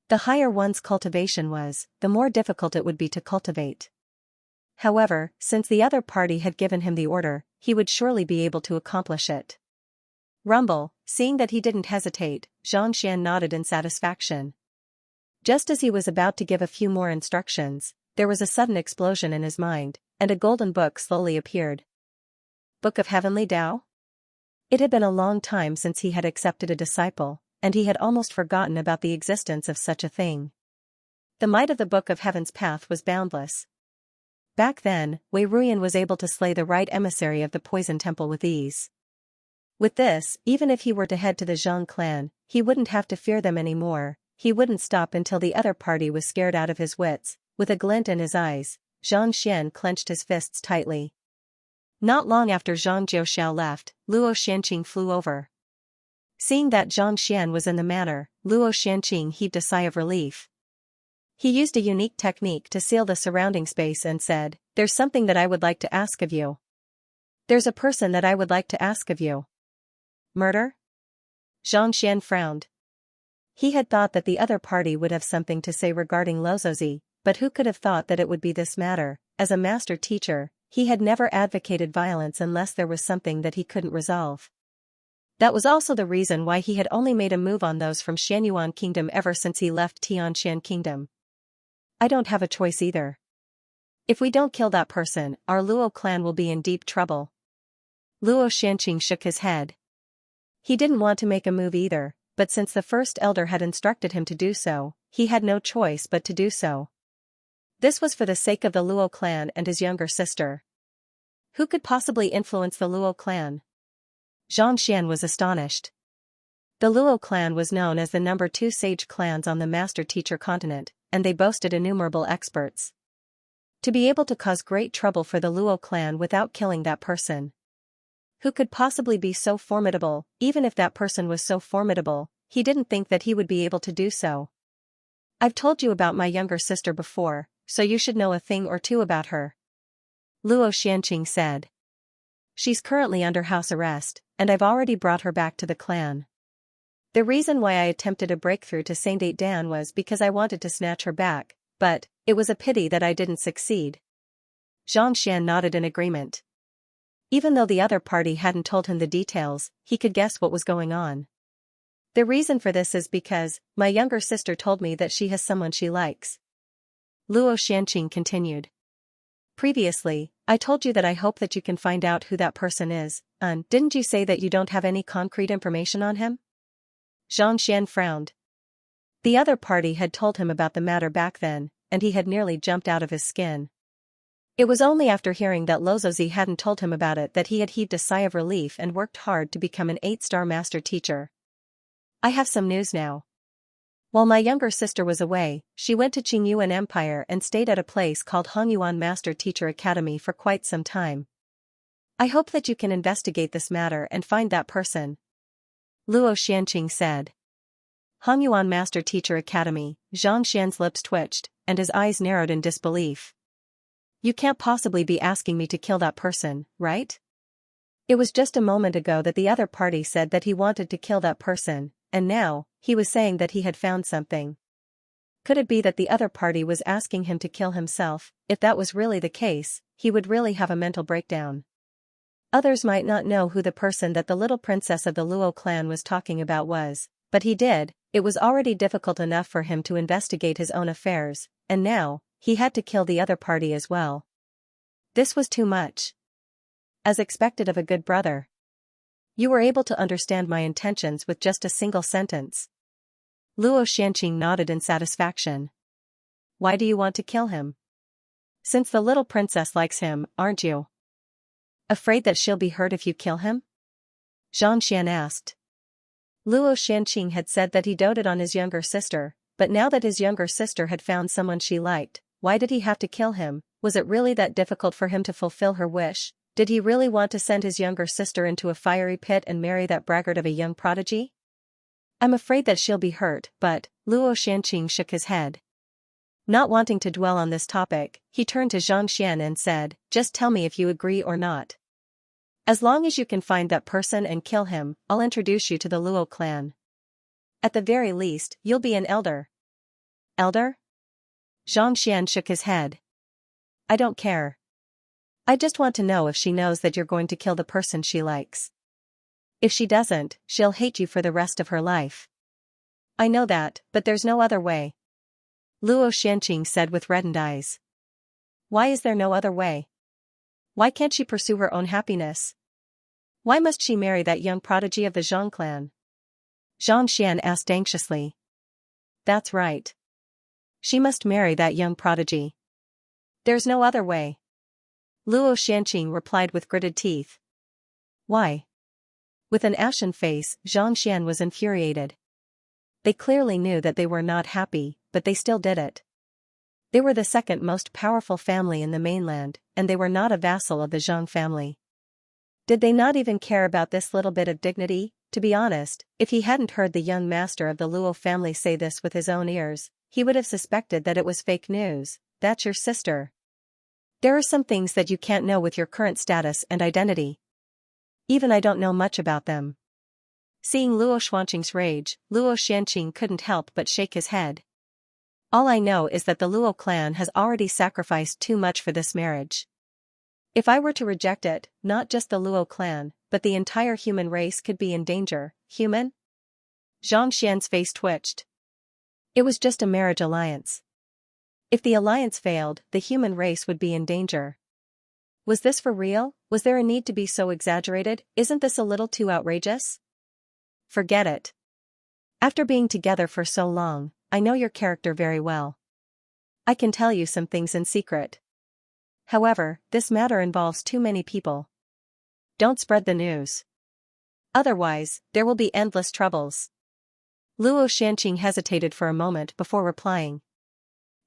The higher one's cultivation was, the more difficult it would be to cultivate. However, since the other party had given him the order, he would surely be able to accomplish it. Rumble, seeing that he didn't hesitate, Zhang Xian nodded in satisfaction. Just as he was about to give a few more instructions, there was a sudden explosion in his mind, and a golden book slowly appeared. Book of Heavenly Tao? It had been a long time since he had accepted a disciple, and he had almost forgotten about the existence of such a thing. The might of the Book of Heaven's Path was boundless. Back then, Wei Ruyan was able to slay the right emissary of the Poison Temple with ease. With this, even if he were to head to the Zhang clan, he wouldn't have to fear them anymore. He wouldn't stop until the other party was scared out of his wits. With a glint in his eyes, Zhang Xian clenched his fists tightly. Not long after Zhang Jiuxiao left, Luo Xianqing flew over. Seeing that Zhang Xian was in the manor, Luo Xianqing heaved a sigh of relief. He used a unique technique to seal the surrounding space and said, "There's something that I would like to ask of you. There's a person that I would like to ask of you." Murder? Zhang Xian frowned. He had thought that the other party would have something to say regarding Lozozi, but who could have thought that it would be this matter? As a master teacher, he had never advocated violence unless there was something that he couldn't resolve. That was also the reason why he had only made a move on those from Xianyuan Kingdom ever since he left Tianshan Kingdom. I don't have a choice either. If we don't kill that person, our Luo clan will be in deep trouble. Luo Xianqing shook his head. He didn't want to make a move either, but since the first elder had instructed him to do so, he had no choice but to do so. This was for the sake of the Luo clan and his younger sister. Who could possibly influence the Luo clan? Xianxia was astonished. The Luo clan was known as the number 2 sage clans on the Master-Teacher continent, and they boasted innumerable experts. To be able to cause great trouble for the Luo clan without killing that person. Who could possibly be so formidable? Even if that person was so formidable, he didn't think that he would be able to do so. I've told you about my younger sister before, so you should know a thing or two about her. Luo Xianqing said. She's currently under house arrest, and I've already brought her back to the clan. The reason why I attempted a breakthrough to Saint Dan was because I wanted to snatch her back, but it was a pity that I didn't succeed. Xianxia nodded in agreement. Even though the other party hadn't told him the details, he could guess what was going on. The reason for this is because my younger sister told me that she has someone she likes. Luo Xianqing continued. Previously, I told you that I hope that you can find out who that person is, and didn't you say that you don't have any concrete information on him? Xianxian frowned. The other party had told him about the matter back then, and he had nearly jumped out of his skin. It was only after hearing that Lozozi hadn't told him about it that he had heaved a sigh of relief and worked hard to become an 8-star master teacher. I have some news now. While my younger sister was away, she went to Qingyuan Empire and stayed at a place called Hongyuan Master Teacher Academy for quite some time. I hope that you can investigate this matter and find that person. Luo Xianqing said. Hongyuan Master Teacher Academy. Xianxian's lips twitched, and his eyes narrowed in disbelief. You can't possibly be asking me to kill that person, right? It was just a moment ago that the other party said that he wanted to kill that person, and now, he was saying that he had found something. Could it be that the other party was asking him to kill himself? If that was really the case, he would really have a mental breakdown. Others might not know who the person that the little princess of the Luo clan was talking about was, but he did. It was already difficult enough for him to investigate his own affairs, and now, he had to kill the other party as well. This was too much. As expected of a good brother. You were able to understand my intentions with just a single sentence. Luo Xianqing nodded in satisfaction. Why do you want to kill him? Since the little princess likes him, aren't you? Afraid that she'll be hurt if you kill him? Xianxian asked. Luo Xianqing had said that he doted on his younger sister, but now that his younger sister had found someone she liked, why did he have to kill him? Was it really that difficult for him to fulfill her wish? Did he really want to send his younger sister into a fiery pit and marry that braggart of a young prodigy? I'm afraid that she'll be hurt, but, Luo Xianqing shook his head. Not wanting to dwell on this topic, he turned to Xianxian and said, just tell me if you agree or not. As long as you can find that person and kill him, I'll introduce you to the Luo clan. At the very least, you'll be an elder. Elder? Xianxian shook his head. I don't care. I just want to know if she knows that you're going to kill the person she likes. If she doesn't, she'll hate you for the rest of her life. I know that, but there's no other way. Luo Xianqing said with reddened eyes. Why is there no other way? Why can't she pursue her own happiness? Why must she marry that young prodigy of the Zhang clan? Xianxian asked anxiously. That's right. She must marry that young prodigy. There's no other way. Luo Xianqing replied with gritted teeth. Why? With an ashen face, Xianxian was infuriated. They clearly knew that they were not happy, but they still did it. They were the second most powerful family in the mainland, and they were not a vassal of the Zhang family. Did they not even care about this little bit of dignity? To be honest, if he hadn't heard the young master of the Luo family say this with his own ears, he would have suspected that it was fake news. That's your sister. There are some things that you can't know with your current status and identity. Even I don't know much about them. Seeing Luo Xuanqing's rage, Luo Xianqing couldn't help but shake his head. All I know is that the Luo clan has already sacrificed too much for this marriage. If I were to reject it, not just the Luo clan, but the entire human race could be in danger. Human? Xianxian's face twitched. It was just a marriage alliance. If the alliance failed, the human race would be in danger. Was this for real? Was there a need to be so exaggerated? Isn't this a little too outrageous? Forget it. After being together for so long, I know your character very well. I can tell you some things in secret. However, this matter involves too many people. Don't spread the news. Otherwise, there will be endless troubles. Luo Xianqing hesitated for a moment before replying.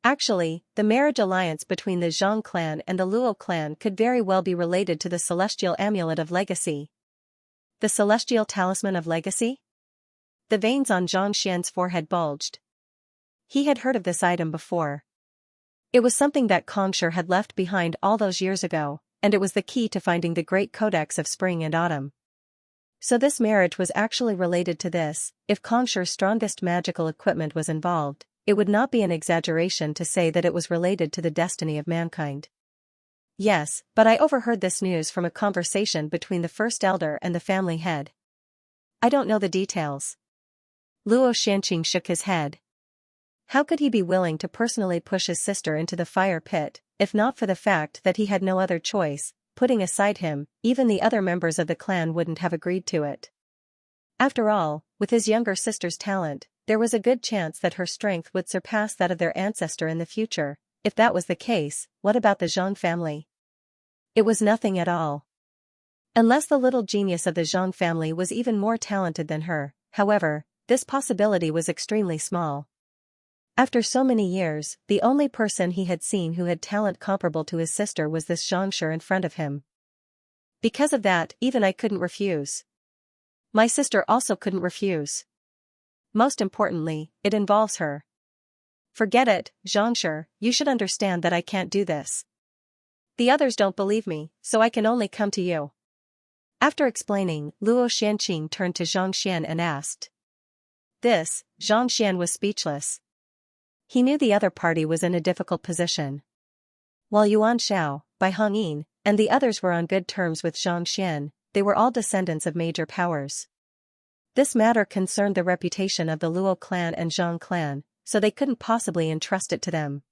Actually, the marriage alliance between the Zhang clan and the Luo clan could very well be related to the celestial amulet of legacy. The celestial talisman of legacy? The veins on Zhang Xian's forehead bulged. He had heard of this item before. It was something that Kongsher had left behind all those years ago, and it was the key to finding the great codex of spring and autumn. So this marriage was actually related to this. If Kongsher's strongest magical equipment was involved, it would not be an exaggeration to say that it was related to the destiny of mankind. Yes, but I overheard this news from a conversation between the first elder and the family head. I don't know the details. Luo Xianqing shook his head. How could he be willing to personally push his sister into the fire pit, if not for the fact that he had no other choice? Putting aside him, even the other members of the clan wouldn't have agreed to it. After all, with his younger sister's talent, there was a good chance that her strength would surpass that of their ancestor in the future. If that was the case, what about the Zhang family? It was nothing at all. Unless the little genius of the Zhang family was even more talented than her, however, this possibility was extremely small. After so many years, the only person he had seen who had talent comparable to his sister was this Xianxia in front of him. Because of that, even I couldn't refuse. My sister also couldn't refuse. Most importantly, it involves her. Forget it, Xianxia, you should understand that I can't do this. The others don't believe me, so I can only come to you. After explaining, Luo Xianqing turned to Zhang Xian and asked. This, Zhang Xian was speechless. He knew the other party was in a difficult position. While Yuan Shao, Bai Hongyin, and the others were on good terms with Zhang Xian, they were all descendants of major powers. This matter concerned the reputation of the Luo clan and Zhang clan, so they couldn't possibly entrust it to them.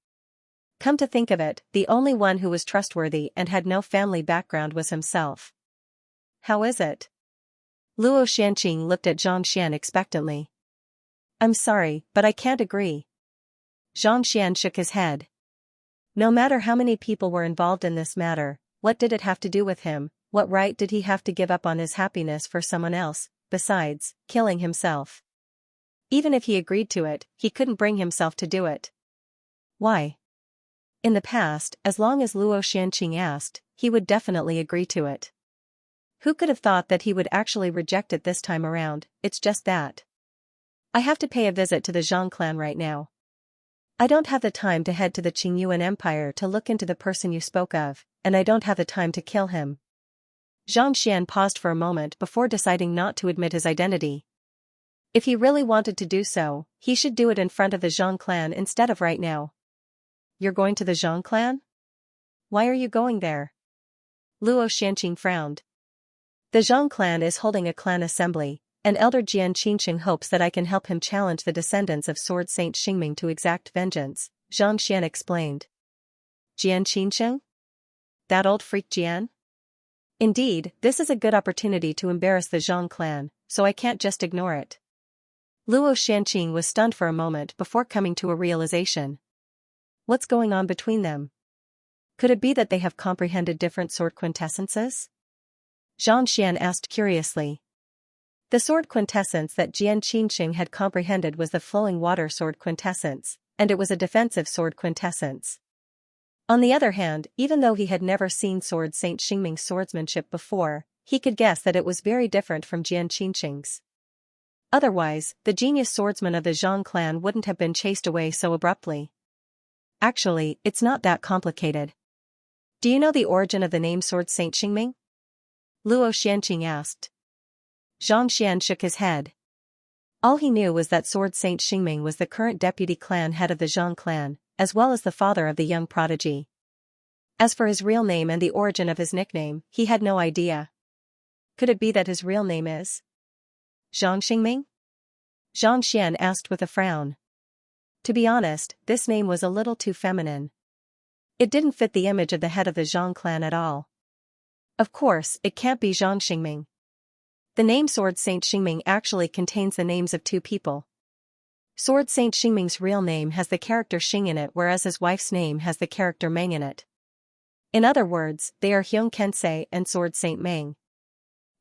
Come to think of it, the only one who was trustworthy and had no family background was himself. How is it? Luo Xianqing looked at Zhang Xian expectantly. I'm sorry, but I can't agree. Zhang Xian shook his head. No matter how many people were involved in this matter, what did it have to do with him? What right did he have to give up on his happiness for someone else, besides, killing himself? Even if he agreed to it, he couldn't bring himself to do it. Why? In the past, as long as Luo Xianqing asked, he would definitely agree to it. Who could have thought that he would actually reject it this time around? It's just that. I have to pay a visit to the Zhang clan right now. I don't have the time to head to the Qingyuan Empire to look into the person you spoke of, and I don't have the time to kill him. Zhang Xian paused for a moment before deciding not to admit his identity. If he really wanted to do so, he should do it in front of the Zhang clan instead of right now. You're going to the Zhang clan? Why are you going there? Luo Xianqing frowned. The Zhang clan is holding a clan assembly, and Elder Jian Qingsheng hopes that I can help him challenge the descendants of Sword Saint Xingming to exact vengeance, Zhang Xian explained. Jian Qingsheng? That old freak Jian? Indeed, this is a good opportunity to embarrass the Zhang clan, so I can't just ignore it. Luo Xianqing was stunned for a moment before coming to a realization. What's going on between them? Could it be that they have comprehended different sword quintessences? Zhang Xian asked curiously. The sword quintessence that Jian Qingsheng had comprehended was the flowing water sword quintessence, and it was a defensive sword quintessence. On the other hand, even though he had never seen Sword Saint Xingming's swordsmanship before, he could guess that it was very different from Jian Qingsheng's. Otherwise, the genius swordsman of the Zhang clan wouldn't have been chased away so abruptly. Actually, it's not that complicated. Do you know the origin of the name Sword Saint Xingming? Luo Xianqing asked. Zhang Xian shook his head. All he knew was that Sword Saint Xingming was the current deputy clan head of the Zhang clan, as well as the father of the young prodigy. As for his real name and the origin of his nickname, he had no idea. Could it be that his real name is Zhang Xingming? Zhang Xian asked with a frown. To be honest, this name was a little too feminine. It didn't fit the image of the head of the Zhang clan at all. Of course, it can't be Zhang Xingming. The name Sword Saint Xingming actually contains the names of two people, Sword Saint Xingming's real name has the character Xing in it, whereas his wife's name has the character Meng in it. In other words, they are Xianxia and Sword Saint Meng.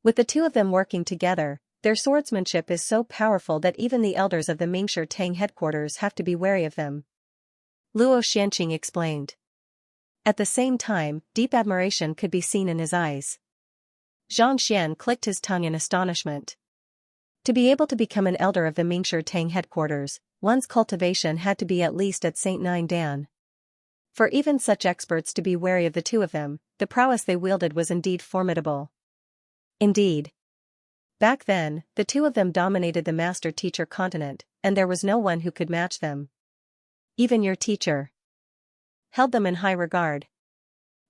With the two of them working together, their swordsmanship is so powerful that even the elders of the Mingshi Tang headquarters have to be wary of them. Luo Xianqing explained. At the same time, deep admiration could be seen in his eyes. Zhang Xian clicked his tongue in astonishment. To be able to become an elder of the Mingshi Tang headquarters, one's cultivation had to be at least at St. Nine Dan. For even such experts to be wary of the two of them, the prowess they wielded was indeed formidable. Indeed. Back then, the two of them dominated the master-teacher continent, and there was no one who could match them. Even your teacher held them in high regard.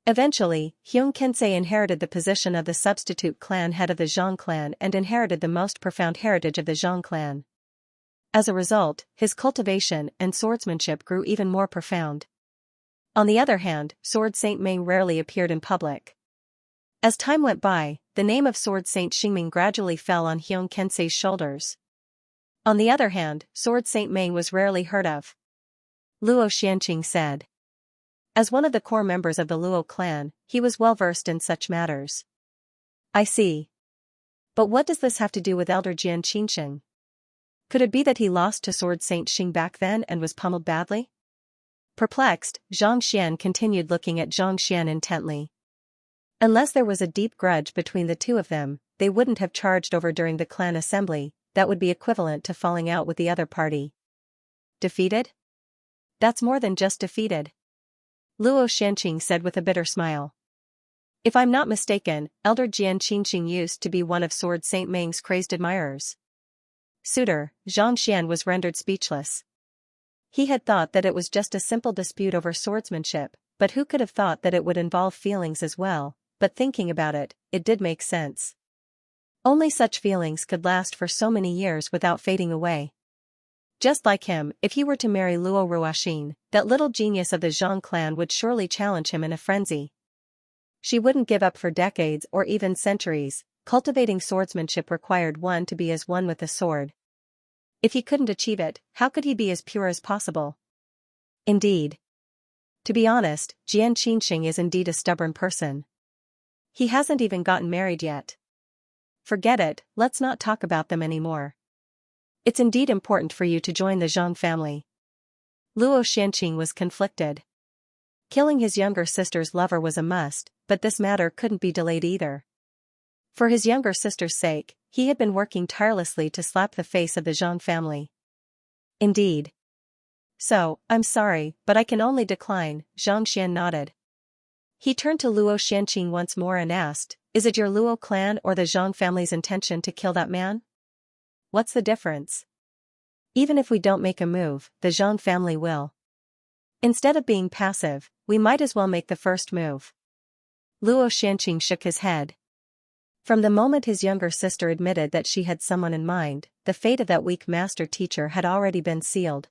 Eventually, Hyung Kensei inherited the position of the substitute clan head of the Zhang clan and inherited the most profound heritage of the Zhang clan. As a result, his cultivation and swordsmanship grew even more profound. On the other hand, Sword Saint Meng rarely appeared in public. As time went by, the name of Sword Saint Xingming gradually fell on Hyung Kensei's shoulders. On the other hand, Sword Saint Meng was rarely heard of. Luo Xianqing said. As one of the core members of the Luo clan, he was well versed in such matters. I see. But what does this have to do with Elder Jian Qinsheng? Could it be that he lost to Sword Saint Xing back then and was pummeled badly? Perplexed, Zhang Xian continued looking at Zhang Xian intently. Unless there was a deep grudge between the two of them, they wouldn't have charged over during the clan assembly. That would be equivalent to falling out with the other party. Defeated? That's more than just defeated. Luo Xianqing said with a bitter smile. If I'm not mistaken, Elder Jian Qinsheng used to be one of Sword Saint Meng's crazed admirers. Suitor, Zhang Xian was rendered speechless. He had thought that it was just a simple dispute over swordsmanship, but who could have thought that it would involve feelings as well? But thinking about it, it did make sense. Only such feelings could last for so many years without fading away. Just like him, if he were to marry Luo Ruoxin, that little genius of the Zhang clan would surely challenge him in a frenzy. She wouldn't give up for decades or even centuries. Cultivating swordsmanship required one to be as one with the sword. If he couldn't achieve it, how could he be as pure as possible? Indeed. To be honest, Jian Qinsheng is indeed a stubborn person. He hasn't even gotten married yet. Forget it, let's not talk about them anymore. It's indeed important for you to join the Zhang family. Luo Xianqing was conflicted. Killing his younger sister's lover was a must, but this matter couldn't be delayed either. For his younger sister's sake, he had been working tirelessly to slap the face of the Zhang family. Indeed. So, I'm sorry, but I can only decline, Zhang Xian nodded. He turned to Luo Xianqing once more and asked, is it your Luo clan or the Zhang family's intention to kill that man? What's the difference? Even if we don't make a move, the Zhang family will. Instead of being passive, we might as well make the first move. Luo Xianqing shook his head. From the moment his younger sister admitted that she had someone in mind, the fate of that weak master teacher had already been sealed.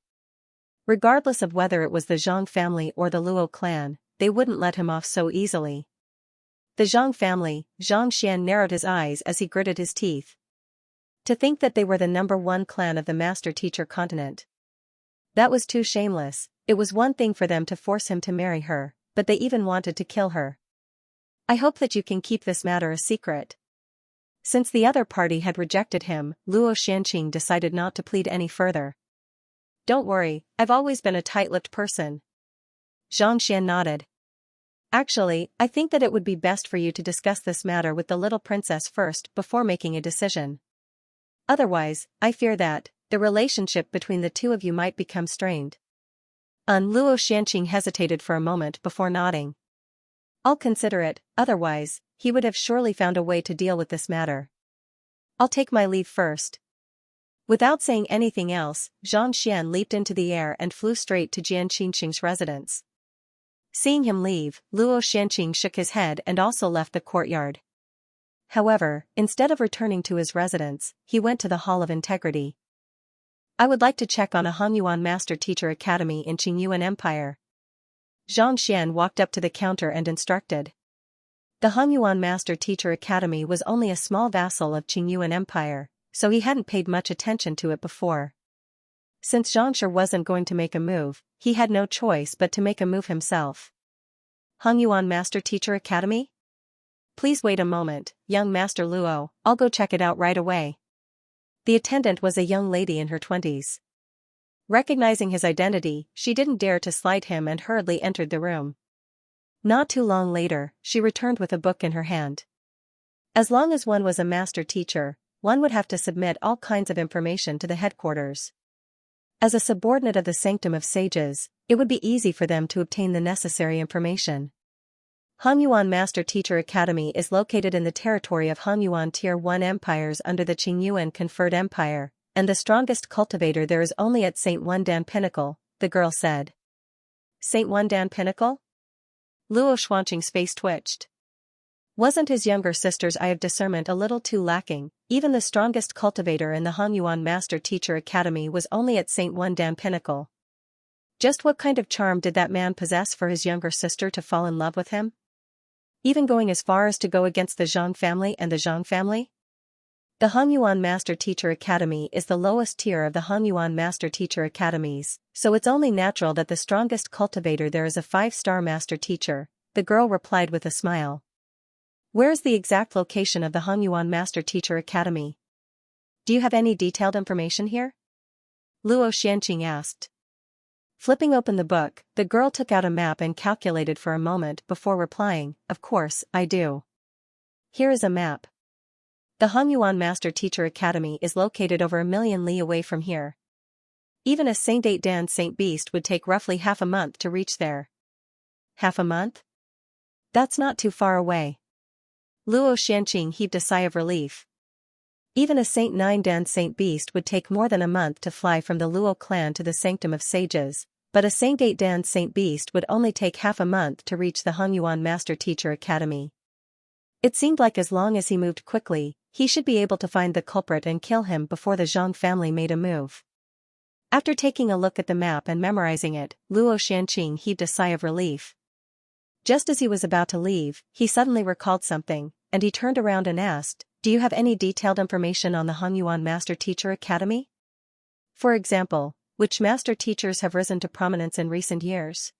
Regardless of whether it was the Zhang family or the Luo clan, they wouldn't let him off so easily. The Zhang family, Zhang Xian narrowed his eyes as he gritted his teeth. To think that they were the #1 clan of the master-teacher continent. That was too shameless. It was one thing for them to force him to marry her, but they even wanted to kill her. I hope that you can keep this matter a secret. Since the other party had rejected him, Luo Xianqing decided not to plead any further. Don't worry, I've always been a tight-lipped person. Zhang Xian nodded. Actually, I think that it would be best for you to discuss this matter with the little princess first before making a decision. Otherwise, I fear that the relationship between the two of you might become strained. Luo Xianqing hesitated for a moment before nodding. I'll consider it, otherwise, he would have surely found a way to deal with this matter. I'll take my leave first. Without saying anything else, Zhang Xian leaped into the air and flew straight to Jian Qinsheng's residence. Seeing him leave, Luo Xianqing shook his head and also left the courtyard. However, instead of returning to his residence, he went to the Hall of Integrity. I would like to check on a Hongyuan Master Teacher Academy in Qingyuan Empire. Zhang Xian walked up to the counter and instructed. The Hongyuan Master Teacher Academy was only a small vassal of Qingyuan Empire, so he hadn't paid much attention to it before. Since Xianxia wasn't going to make a move, he had no choice but to make a move himself. Hongyuan Master Teacher Academy? Please wait a moment, young Master Luo, I'll go check it out right away. The attendant was a young lady in her 20s. Recognizing his identity, she didn't dare to slight him and hurriedly entered the room. Not too long later, she returned with a book in her hand. As long as one was a master teacher, one would have to submit all kinds of information to the headquarters. As a subordinate of the Sanctum of Sages, it would be easy for them to obtain the necessary information. Hongyuan Master Teacher Academy is located in the territory of Hongyuan Tier 1 empires under the Qingyuan Conferred Empire, and the strongest cultivator there is only at St. Wendan Pinnacle, the girl said. St. Wendan Pinnacle? Luo Xuanqing's face twitched. Wasn't his younger sister's eye of discernment a little too lacking? Even the strongest cultivator in the Hongyuan Master Teacher Academy was only at St. Wendan Pinnacle. Just what kind of charm did that man possess for his younger sister to fall in love with him? Even going as far as to go against the Zhang family and the Zhang family? The Hongyuan Master Teacher Academy is the lowest tier of the Hongyuan Master Teacher Academies, so it's only natural that the strongest cultivator there is a 5-star Master Teacher, the girl replied with a smile. Where is the exact location of the Hongyuan Master Teacher Academy? Do you have any detailed information here? Luo Xianxia asked. Flipping open the book, the girl took out a map and calculated for a moment before replying, "Of course, I do. Here is a map. The Hongyuan Master Teacher Academy is located over 1,000,000 li away from here. Even a Saint 8 Dan Saint Beast would take roughly half a month to reach there." Half a month? That's not too far away. Luo Xianxia heaved a sigh of relief. Even a Saint 9 Dan Saint Beast would take more than a month to fly from the Luo clan to the Sanctum of Sages, but a Saint 8 Dan Saint Beast would only take half a month to reach the Hongyuan Master Teacher Academy. It seemed like as long as he moved quickly, he should be able to find the culprit and kill him before the Zhang family made a move. After taking a look at the map and memorizing it, Luo Xianxia heaved a sigh of relief. Just as he was about to leave, he suddenly recalled something, and he turned around and asked, "Do you have any detailed information on the Hongyuan Master Teacher Academy? For example, which master teachers have risen to prominence in recent years?"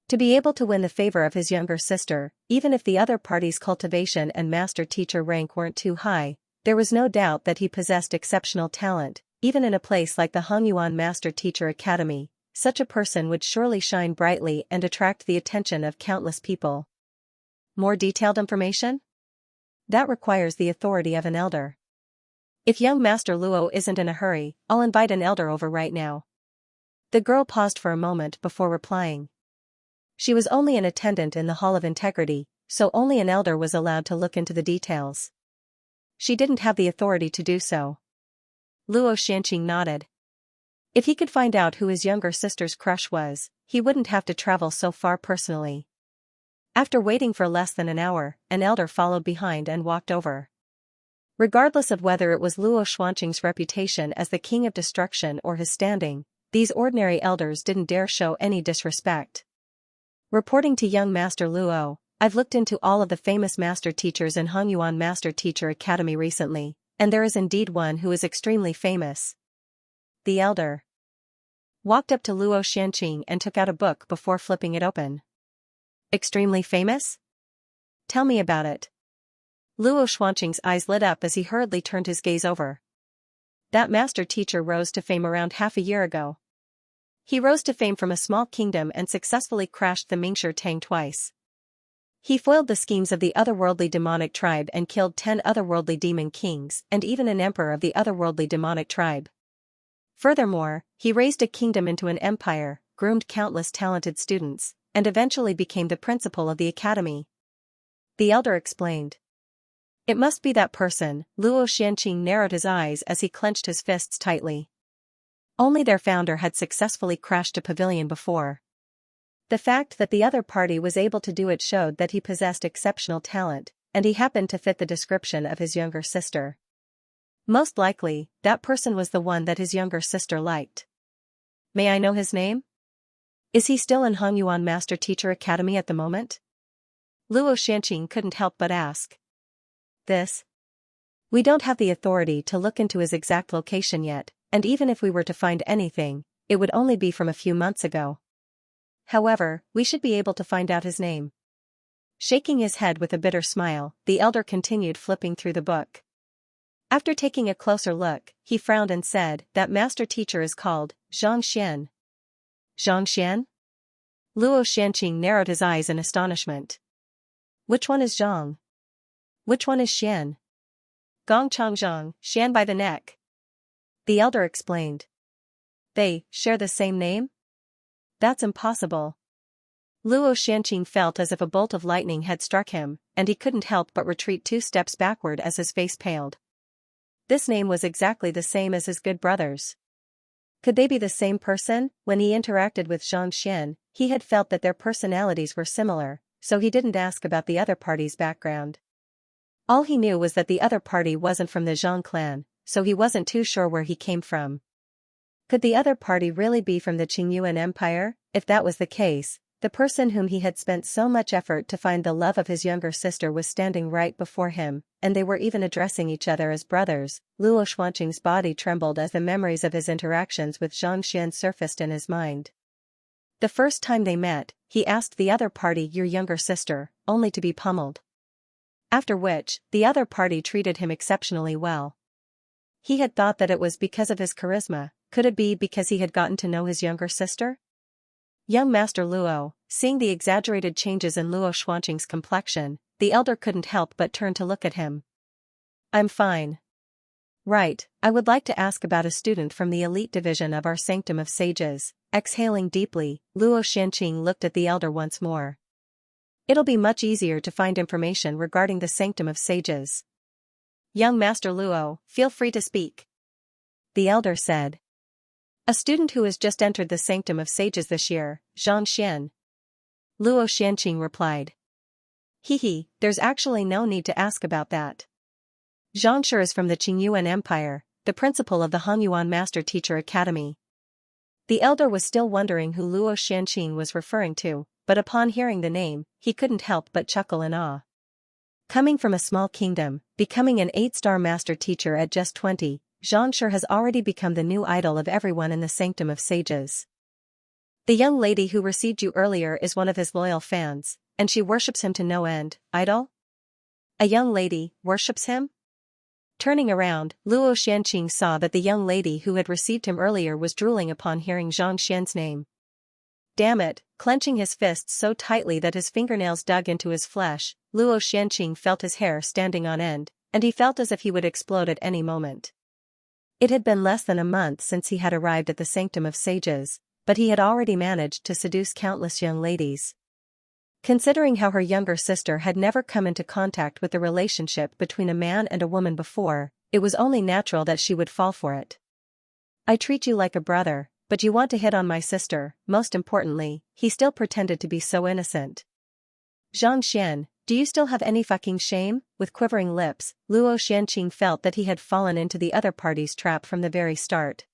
To be able to win the favor of his younger sister, even if the other party's cultivation and master teacher rank weren't too high, there was no doubt that he possessed exceptional talent. Even in a place like the Hongyuan Master Teacher Academy, such a person would surely shine brightly and attract the attention of countless people. More detailed information? That requires the authority of an elder. If young Master Luo isn't in a hurry, I'll invite an elder over right now. The girl paused for a moment before replying. She was only an attendant in the Hall of Integrity, so only an elder was allowed to look into the details. She didn't have the authority to do so. Luo Xianxia nodded. If he could find out who his younger sister's crush was, he wouldn't have to travel so far personally. After waiting for less than an hour, an elder followed behind and walked over. Regardless of whether it was Luo Xuanqing's reputation as the king of destruction or his standing, these ordinary elders didn't dare show any disrespect. Reporting to young Master Luo, "I've looked into all of the famous master teachers in Hongyuan Master Teacher Academy recently, and there is indeed one who is extremely famous." The elder walked up to Luo Xianxia and took out a book before flipping it open. "Extremely famous? Tell me about it." Luo Xuanqing's eyes lit up as he hurriedly turned his gaze over. That master teacher rose to fame around half a year ago. He rose to fame from a small kingdom and successfully crashed the Mingshi Tang twice. He foiled the schemes of the otherworldly demonic tribe and killed 10 otherworldly demon kings and even an emperor of the otherworldly demonic tribe. Furthermore, he raised a kingdom into an empire, groomed countless talented students, and eventually became the principal of the academy. The elder explained. "It must be that person." Luo Xianxia narrowed his eyes as he clenched his fists tightly. Only their founder had successfully crashed a pavilion before. The fact that the other party was able to do it showed that he possessed exceptional talent, and he happened to fit the description of his younger sister. Most likely, that person was the one that his younger sister liked. "May I know his name? Is he still in Hongyuan Master Teacher Academy at the moment?" Luo Xianxia couldn't help but ask. "We don't have the authority to look into his exact location yet, and even if we were to find anything, it would only be from a few months ago. However, we should be able to find out his name. Shaking his head with a bitter smile, the elder continued flipping through the book. After taking a closer look, he frowned and said, "That master teacher is called Xianxia." Xianxia? Luo Xianqing narrowed his eyes in astonishment. Which one is Zhang? Which one is Xian? Gong Chang Zhang, Xian by the neck. The elder explained. They share the same name? That's impossible. Luo Xianqing felt as if a bolt of lightning had struck him, and he couldn't help but retreat 2 steps backward as his face paled. This name was exactly the same as his good brother's. Could they be the same person? When he interacted with Zhang Xian, he had felt that their personalities were similar, so he didn't ask about the other party's background. All he knew was that the other party wasn't from the Zhang clan, so he wasn't too sure where he came from. Could the other party really be from the Qingyuan Empire? If that was the case, the person whom he had spent so much effort to find the love of his younger sister was standing right before him, and they were even addressing each other as brothers. Luo Xuanqing's body trembled as the memories of his interactions with Zhang Xian surfaced in his mind. The first time they met, he asked the other party, "Your younger sister," only to be pummeled. After which, the other party treated him exceptionally well. He had thought that it was because of his charisma. Could it be because he had gotten to know his younger sister? Young Master Luo, seeing the exaggerated changes in Luo Xuanqing's complexion, the elder couldn't help but turn to look at him. "I'm fine. Right, I would like to ask about a student from the elite division of our Sanctum of Sages." Exhaling deeply, Luo Xianqing looked at the elder once more. "It'll be much easier to find information regarding the Sanctum of Sages. Young Master Luo, feel free to speak," the elder said. "A student who has just entered the Sanctum of Sages this year, Zhang Xian." Luo Xianqing replied. There's actually no need to ask about that. Zhang Shi is from the Qingyuan Empire, the principal of the Hanyuan Master Teacher Academy. The elder was still wondering who Luo Xianqing was referring to, but upon hearing the name, he couldn't help but chuckle in awe. Coming from a small kingdom, becoming an 8-star master teacher at just 20, Zhang Shi has already become the new idol of everyone in the Sanctum of Sages. The young lady who received you earlier is one of his loyal fans, and she worships him to no end. Idol? A young lady worships him? Turning around, Luo Xianqing saw that the young lady who had received him earlier was drooling upon hearing Zhang Xian's name. Damn it, clenching his fists so tightly that his fingernails dug into his flesh, Luo Xianqing felt his hair standing on end, and he felt as if he would explode at any moment. It had been less than a month since he had arrived at the Sanctum of Sages, but he had already managed to seduce countless young ladies. Considering how her younger sister had never come into contact with the relationship between a man and a woman before, it was only natural that she would fall for it. "I treat you like a brother, but you want to hit on my sister." Most importantly, he still pretended to be so innocent. "Zhang Xian, do you still have any fucking shame?" With quivering lips, Luo Xianqing felt that he had fallen into the other party's trap from the very start.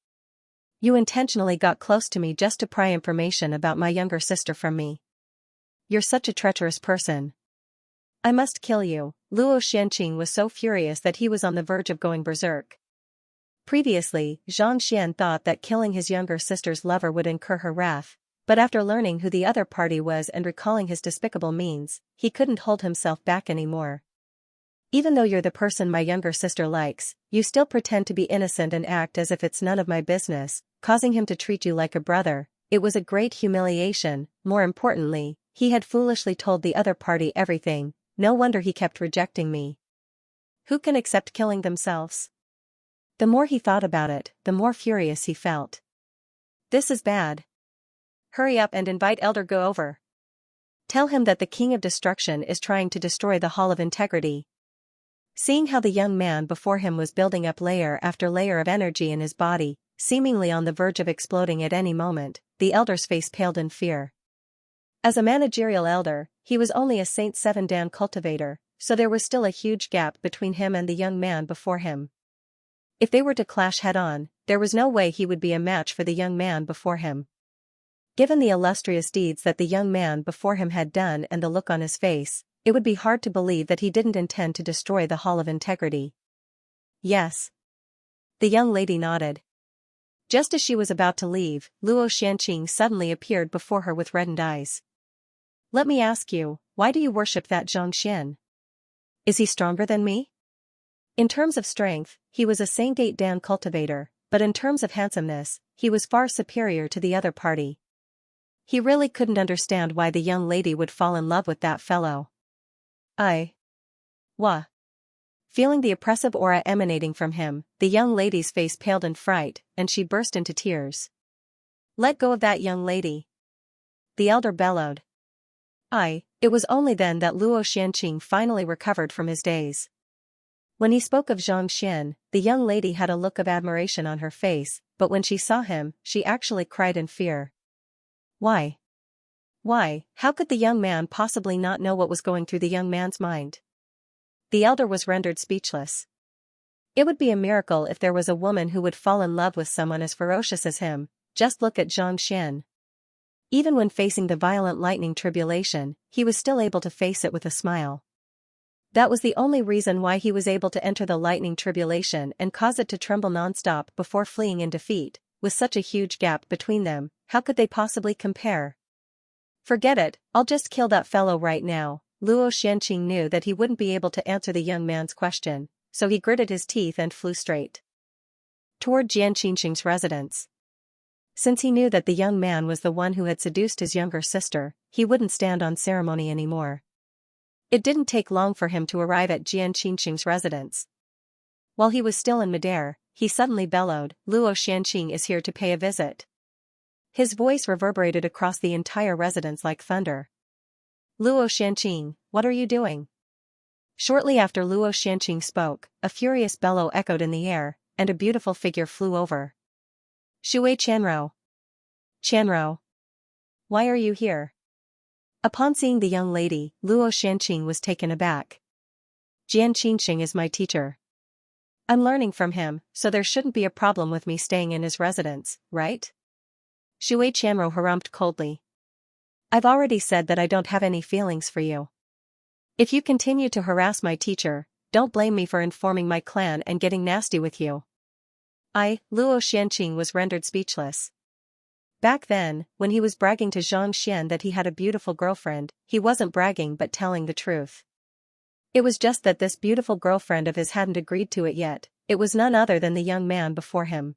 "You intentionally got close to me just to pry information about my younger sister from me. You're such a treacherous person. I must kill you." Luo Xianqing was so furious that he was on the verge of going berserk. Previously, Zhang Xian thought that killing his younger sister's lover would incur her wrath, but after learning who the other party was and recalling his despicable means, he couldn't hold himself back anymore. "Even though you're the person my younger sister likes, you still pretend to be innocent and act as if it's none of my business," causing him to treat you like a brother. It was a great humiliation. More importantly, he had foolishly told the other party everything. No wonder he kept rejecting me. Who can accept killing themselves? The more he thought about it, the more furious he felt. "This is bad. Hurry up and invite Elder Go over. Tell him that the King of Destruction is trying to destroy the Hall of Integrity." Seeing how the young man before him was building up layer after layer of energy in his body, seemingly on the verge of exploding at any moment, the elder's face paled in fear. As a managerial elder, he was only a Saint 7 Dan cultivator, so there was still a huge gap between him and the young man before him. If they were to clash head-on, there was no way he would be a match for the young man before him. Given the illustrious deeds that the young man before him had done and the look on his face, it would be hard to believe that he didn't intend to destroy the Hall of Integrity. "Yes." The young lady nodded. Just as she was about to leave, Luo Xianqing suddenly appeared before her with reddened eyes. Let me ask you, why do you worship that Zhongxian? Is he stronger than me? In terms of strength, he was a Sangate Dan cultivator, but in terms of handsomeness, he was far superior to the other party. He really couldn't understand why the young lady would fall in love with that fellow. Wah. Feeling the oppressive aura emanating from him, the young lady's face paled in fright, and she burst into tears. Let go of that young lady. The elder bellowed. It was only then that Luo Xianqing finally recovered from his daze. When he spoke of Zhongxian, the young lady had a look of admiration on her face, but when she saw him, she actually cried in fear. Why? How could the young man possibly not know what was going through the young man's mind? The elder was rendered speechless. It would be a miracle if there was a woman who would fall in love with someone as ferocious as him. Just look at Zhongxian. Even when facing the violent lightning tribulation, he was still able to face it with a smile. That was the only reason why he was able to enter the lightning tribulation and cause it to tremble non-stop before fleeing in defeat. With such a huge gap between them, how could they possibly compare? Forget it, I'll just kill that fellow right now. Luo Xianqing knew that he wouldn't be able to answer the young man's question, so he gritted his teeth and flew straight toward Jian Qingxing's residence. Since he knew that the young man was the one who had seduced his younger sister, he wouldn't stand on ceremony anymore. It didn't take long for him to arrive at Jian Qingxing's residence. While he was still in midair, he suddenly bellowed, Luo Xianqing is here to pay a visit. His voice reverberated across the entire residence like thunder. Luo Xianqing, what are you doing? Shortly after Luo Xianqing spoke, a furious bellow echoed in the air, and a beautiful figure flew over. Shui Qianrou. Qianrou. Why are you here? Upon seeing the young lady, Luo Xianqing was taken aback. Jian Qingxing is my teacher. I'm learning from him, so there shouldn't be a problem with me staying in his residence, right? Shui Qianrou harumphed coldly. I've already said that I don't have any feelings for you. If you continue to harass my teacher, don't blame me for informing my clan and getting nasty with you. Luo Xianqing was rendered speechless. Back then, when he was bragging to Zhongxian that he had a beautiful girlfriend, he wasn't bragging but telling the truth. It was just that this beautiful girlfriend of his hadn't agreed to it yet. It was none other than the young man before him.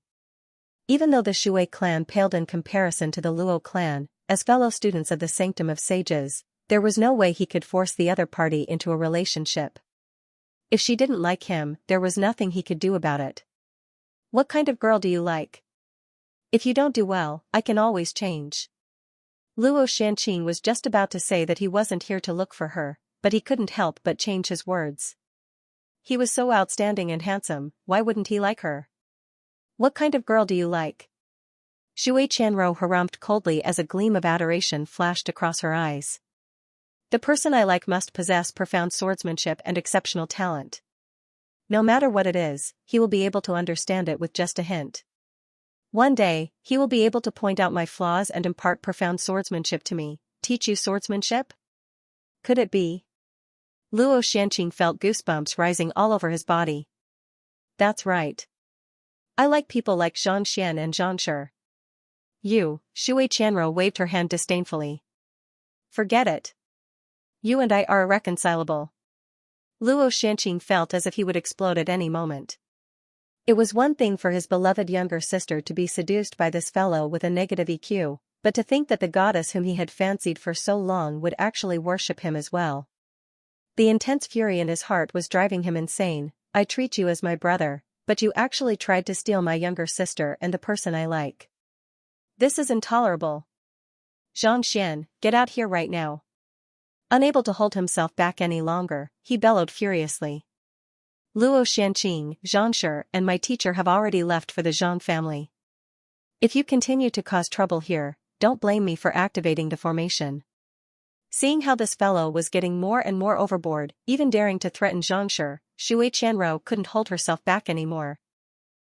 Even though the Shui clan paled in comparison to the Luo clan, as fellow students of the Sanctum of Sages, there was no way he could force the other party into a relationship. If she didn't like him, there was nothing he could do about it. What kind of girl do you like? If you don't do well, I can always change. Luo Xianqing was just about to say that he wasn't here to look for her, but he couldn't help but change his words. He was so outstanding and handsome, why wouldn't he like her? What kind of girl do you like? Shui Qianrou harumphed coldly as a gleam of adoration flashed across her eyes. The person I like must possess profound swordsmanship and exceptional talent. No matter what it is, he will be able to understand it with just a hint. One day, he will be able to point out my flaws and impart profound swordsmanship to me. Teach you swordsmanship? Could it be? Luo Xianqing felt goosebumps rising all over his body. That's right. I like people like Zhongxian and Zhongshi. You, Shui Qianrou waved her hand disdainfully. Forget it. You and I are irreconcilable. Luo Xianqing felt as if he would explode at any moment. It was one thing for his beloved younger sister to be seduced by this fellow with a negative EQ, but to think that the goddess whom he had fancied for so long would actually worship him as well. The intense fury in his heart was driving him insane. I treat you as my brother, but you actually tried to steal my younger sister and the person I like. This is intolerable. Zhongxian, get out here right now. Unable to hold himself back any longer, he bellowed furiously. Luo Xianqing, Zhongshi, and my teacher have already left for the Zhang family. If you continue to cause trouble here, don't blame me for activating the formation. Seeing how this fellow was getting more and more overboard, even daring to threaten Zhongshi, Shui Qianrou couldn't hold herself back anymore.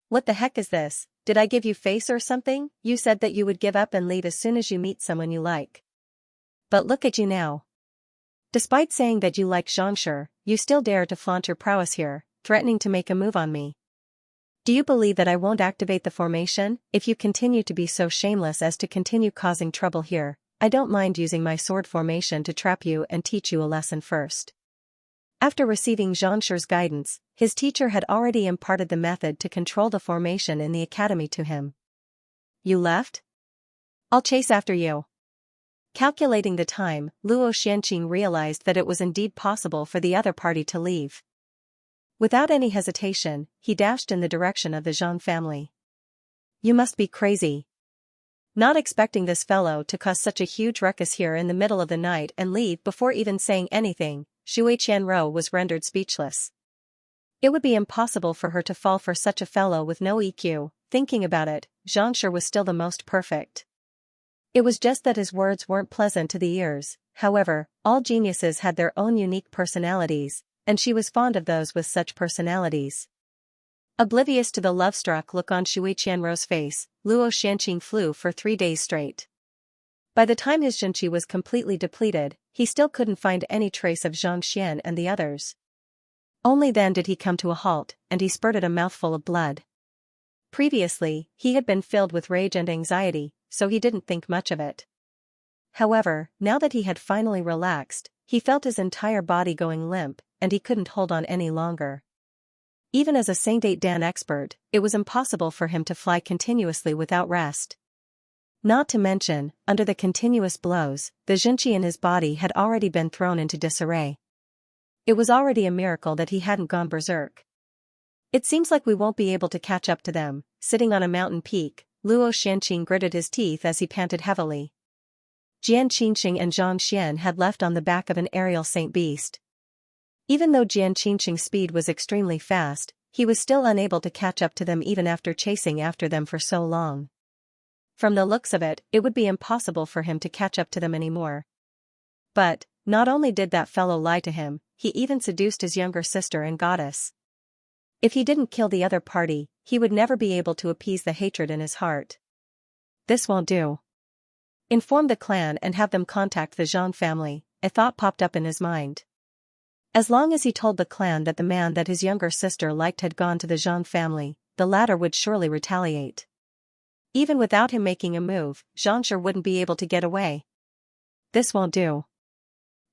What the heck is this? Did I give you face or something? You said that you would give up and leave as soon as you meet someone you like. But look at you now. Despite saying that you like Xianxia, you still dare to flaunt your prowess here, threatening to make a move on me. Do you believe that I won't activate the formation? If you continue to be so shameless as to continue causing trouble here, I don't mind using my sword formation to trap you and teach you a lesson first. After receiving Xianxia's guidance, his teacher had already imparted the method to control the formation in the academy to him. You left? I'll chase after you. Calculating the time, Luo Xianqing realized that it was indeed possible for the other party to leave. Without any hesitation, he dashed in the direction of the Zhang family. You must be crazy. Not expecting this fellow to cause such a huge ruckus here in the middle of the night and leave before even saying anything, Shui Qianrou was rendered speechless. It would be impossible for her to fall for such a fellow with no EQ. Thinking about it, Xianxia was still the most perfect. It was just that his words weren't pleasant to the ears. However, all geniuses had their own unique personalities, and she was fond of those with such personalities. Oblivious to the love-struck look on Shui Qianrou's face, Luo Xianqing flew for 3 days straight. By the time his Zhenqi was completely depleted, he still couldn't find any trace of Zhang Xian and the others. Only then did he come to a halt, and he spurted a mouthful of blood. Previously, he had been filled with rage and anxiety, so he didn't think much of it. However, now that he had finally relaxed, he felt his entire body going limp, and he couldn't hold on any longer. Even as a Saint 8 Dan expert, it was impossible for him to fly continuously without rest. Not to mention, under the continuous blows, the Zhenqi in his body had already been thrown into disarray. It was already a miracle that he hadn't gone berserk. It seems like we won't be able to catch up to them. Sitting on a mountain peak, Luo Xianqing gritted his teeth as he panted heavily. Jian Qingxing and Zhang Xian had left on the back of an aerial saint beast. Even though Jian Qingxing's speed was extremely fast, he was still unable to catch up to them even after chasing after them for so long. From the looks of it, it would be impossible for him to catch up to them anymore. But, not only did that fellow lie to him, he even seduced his younger sister and goddess. If he didn't kill the other party, he would never be able to appease the hatred in his heart. This won't do. Inform the clan and have them contact the Zhang family, a thought popped up in his mind. As long as he told the clan that the man that his younger sister liked had gone to the Zhang family, the latter would surely retaliate. Even without him making a move, Xianxia wouldn't be able to get away. This won't do.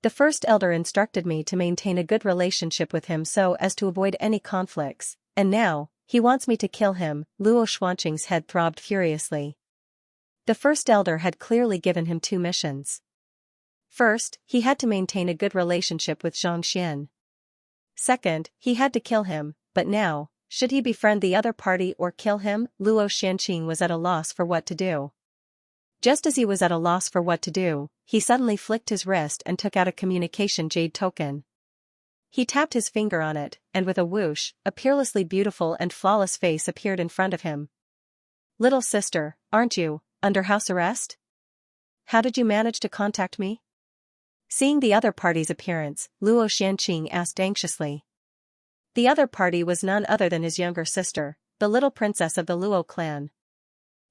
The first elder instructed me to maintain a good relationship with him so as to avoid any conflicts, and now, he wants me to kill him. Luo Xuanqing's head throbbed furiously. The first elder had clearly given him 2 missions. First, he had to maintain a good relationship with Zhang Xian. Second, he had to kill him, but now, should he befriend the other party or kill him? Luo Xianqing was at a loss for what to do. Just as he was at a loss for what to do, he suddenly flicked his wrist and took out a communication jade token. He tapped his finger on it, and with a whoosh, a peerlessly beautiful and flawless face appeared in front of him. Little sister, aren't you under house arrest? How did you manage to contact me? Seeing the other party's appearance, Luo Xianqing asked anxiously. The other party was none other than his younger sister, the little princess of the Luo clan.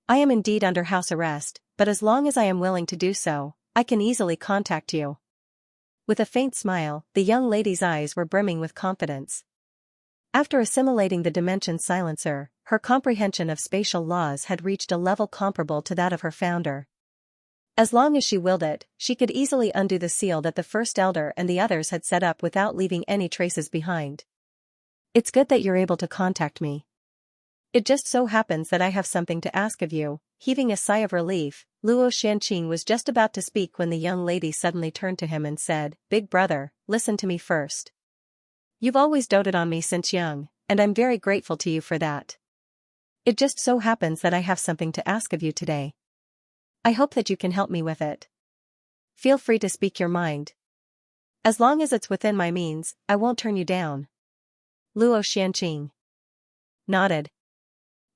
I am indeed under house arrest, but as long as I am willing to do so, I can easily contact you. With a faint smile, the young lady's eyes were brimming with confidence. After assimilating the dimension silencer, her comprehension of spatial laws had reached a level comparable to that of her founder. As long as she willed it, she could easily undo the seal that the first elder and the others had set up without leaving any traces behind. It's good that you're able to contact me. It just so happens that I have something to ask of you. Heaving a sigh of relief, Luo Xianqing was just about to speak when the young lady suddenly turned to him and said, Big brother, listen to me first. You've always doted on me since young, and I'm very grateful to you for that. It just so happens that I have something to ask of you today. I hope that you can help me with it. Feel free to speak your mind. As long as it's within my means, I won't turn you down. Luo Xianqing nodded.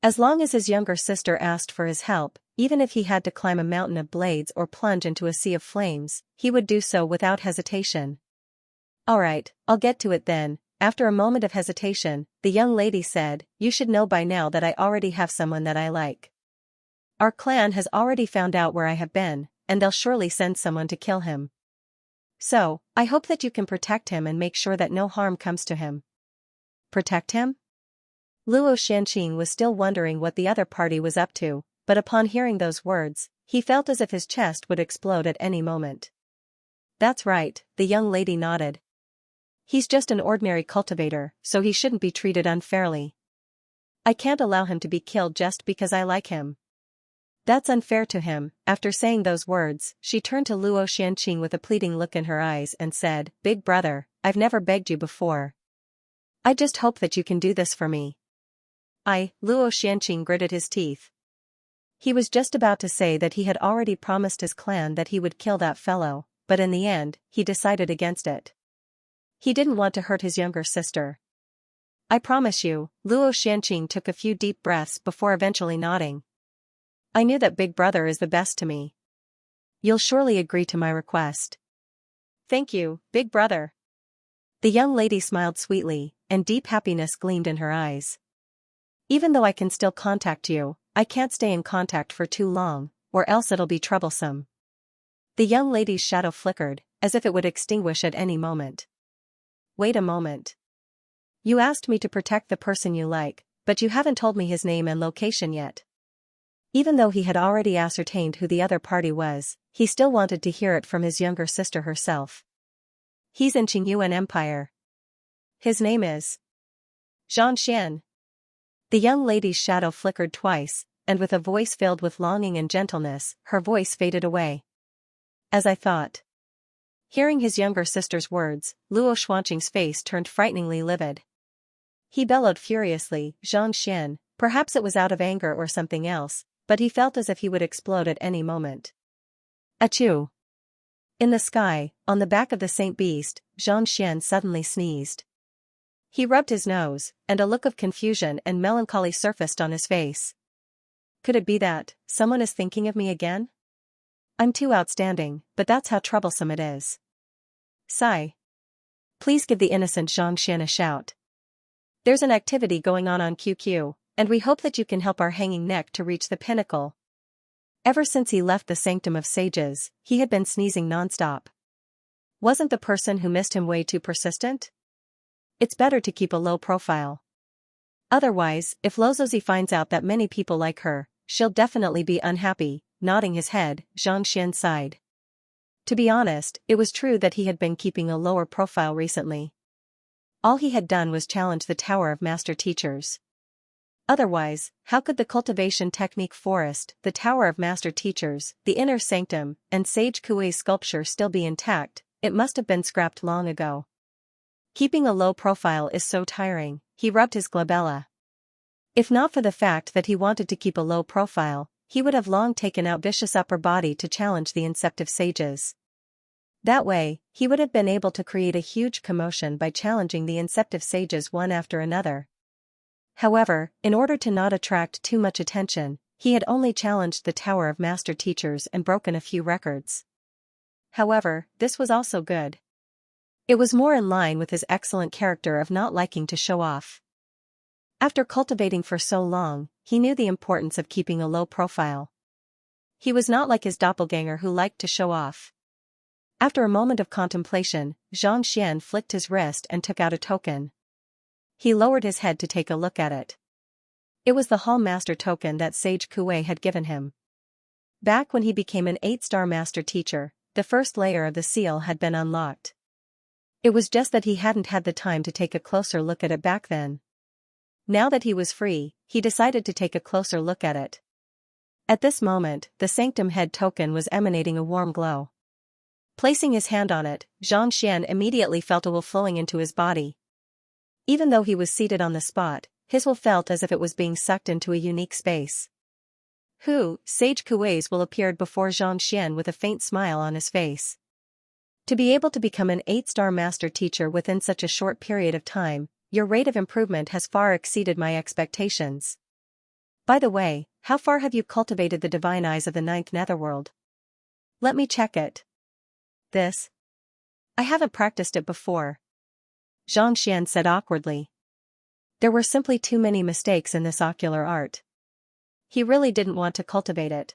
As long as his younger sister asked for his help, even if he had to climb a mountain of blades or plunge into a sea of flames, he would do so without hesitation. All right, I'll get to it then. After a moment of hesitation, the young lady said, You should know by now that I already have someone that I like. Our clan has already found out where I have been, and they'll surely send someone to kill him. So, I hope that you can protect him and make sure that no harm comes to him. Protect him? Luo Xianxia was still wondering what the other party was up to, but upon hearing those words, he felt as if his chest would explode at any moment. That's right, the young lady nodded. He's just an ordinary cultivator, so he shouldn't be treated unfairly. I can't allow him to be killed just because I like him. That's unfair to him. After saying those words, she turned to Luo Xianxia with a pleading look in her eyes and said, "Big brother, I've never begged you before. I just hope that you can do this for me." Luo Xianxia gritted his teeth. He was just about to say that he had already promised his clan that he would kill that fellow, but in the end, he decided against it. He didn't want to hurt his younger sister. "I promise you." Luo Xianxia took a few deep breaths before eventually nodding. "I knew that Big Brother is the best to me. You'll surely agree to my request." "Thank you, Big Brother." The young lady smiled sweetly, and deep happiness gleamed in her eyes. "Even though I can still contact you, I can't stay in contact for too long, or else it'll be troublesome." The young lady's shadow flickered, as if it would extinguish at any moment. "Wait a moment. You asked me to protect the person you like, but you haven't told me his name and location yet." Even though he had already ascertained who the other party was, he still wanted to hear it from his younger sister herself. "He's in Qingyuan Empire. His name is Xianxia." The young lady's shadow flickered twice, and with a voice filled with longing and gentleness, her voice faded away. "As I thought." Hearing his younger sister's words, Luo Xuanqing's face turned frighteningly livid. He bellowed furiously, "Xianxia," perhaps it was out of anger or something else, but he felt as if he would explode at any moment. Achoo! In the sky, on the back of the Saint Beast, Xianxia suddenly sneezed. He rubbed his nose, and a look of confusion and melancholy surfaced on his face. Could it be that someone is thinking of me again? I'm too outstanding, but that's how troublesome it is. Sigh. Please give the innocent Xianxia a shout. There's an activity going on QQ, and we hope that you can help our hanging neck to reach the pinnacle. Ever since he left the Sanctum of Sages, he had been sneezing nonstop. Wasn't the person who missed him way too persistent? It's better to keep a low profile. Otherwise, if Lozozi finds out that many people like her, she'll definitely be unhappy. Nodding his head, Xianxia sighed. To be honest, it was true that he had been keeping a lower profile recently. All he had done was challenge the Tower of Master Teachers. Otherwise, how could the Cultivation Technique Forest, the Tower of Master Teachers, the Inner Sanctum, and Sage Kuei's sculpture still be intact? It must have been scrapped long ago. Keeping a low profile is so tiring. He rubbed his glabella. If not for the fact that he wanted to keep a low profile, he would have long taken out vicious upper body to challenge the Inceptive Sages. That way, he would have been able to create a huge commotion by challenging the Inceptive Sages one after another. However, in order to not attract too much attention, he had only challenged the Tower of Master Teachers and broken a few records. However, this was also good. It was more in line with his excellent character of not liking to show off. After cultivating for so long, he knew the importance of keeping a low profile. He was not like his doppelganger who liked to show off. After a moment of contemplation, Xianxia flicked his wrist and took out a token. He lowered his head to take a look at it. It was the Hall Master token that Sage Kuei had given him. Back when he became an 8-star Master Teacher, the first layer of the seal had been unlocked. It was just that he hadn't had the time to take a closer look at it back then. Now that he was free, he decided to take a closer look at it. At this moment, the Sanctum Head token was emanating a warm glow. Placing his hand on it, Xianxia immediately felt a will flowing into his body. Even though he was seated on the spot, his will felt as if it was being sucked into a unique space. Sage Kuei's will appeared before Xianxia with a faint smile on his face. To be able to become an 8-star Master Teacher within such a short period of time, your rate of improvement has far exceeded my expectations. By the way, how far have you cultivated the divine eyes of the 9th netherworld? Let me check it. This? I haven't practiced it before. Xianxia said awkwardly. There were simply too many mistakes in this ocular art. He really didn't want to cultivate it.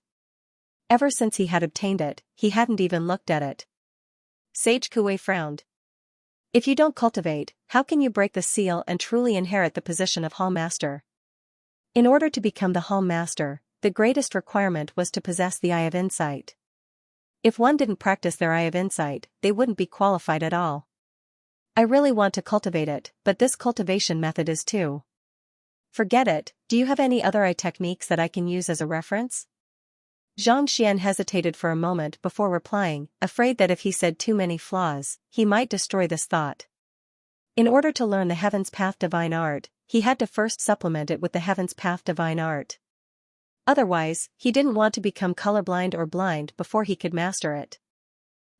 Ever since he had obtained it, he hadn't even looked at it. Sage Kuei frowned. If you don't cultivate, how can you break the seal and truly inherit the position of Hall Master? In order to become the Hall Master, the greatest requirement was to possess the Eye of Insight. If one didn't practice their Eye of Insight, they wouldn't be qualified at all. I really want to cultivate it, but this cultivation method is too. Forget it. Do you have any other eye techniques that I can use as a reference? Xianxia hesitated for a moment before replying, afraid that if he said too many flaws, he might destroy this thought. In order to learn the Heaven's Path Divine Art, he had to first supplement it with the Heaven's Path Divine Art. Otherwise, he didn't want to become colorblind or blind before he could master it.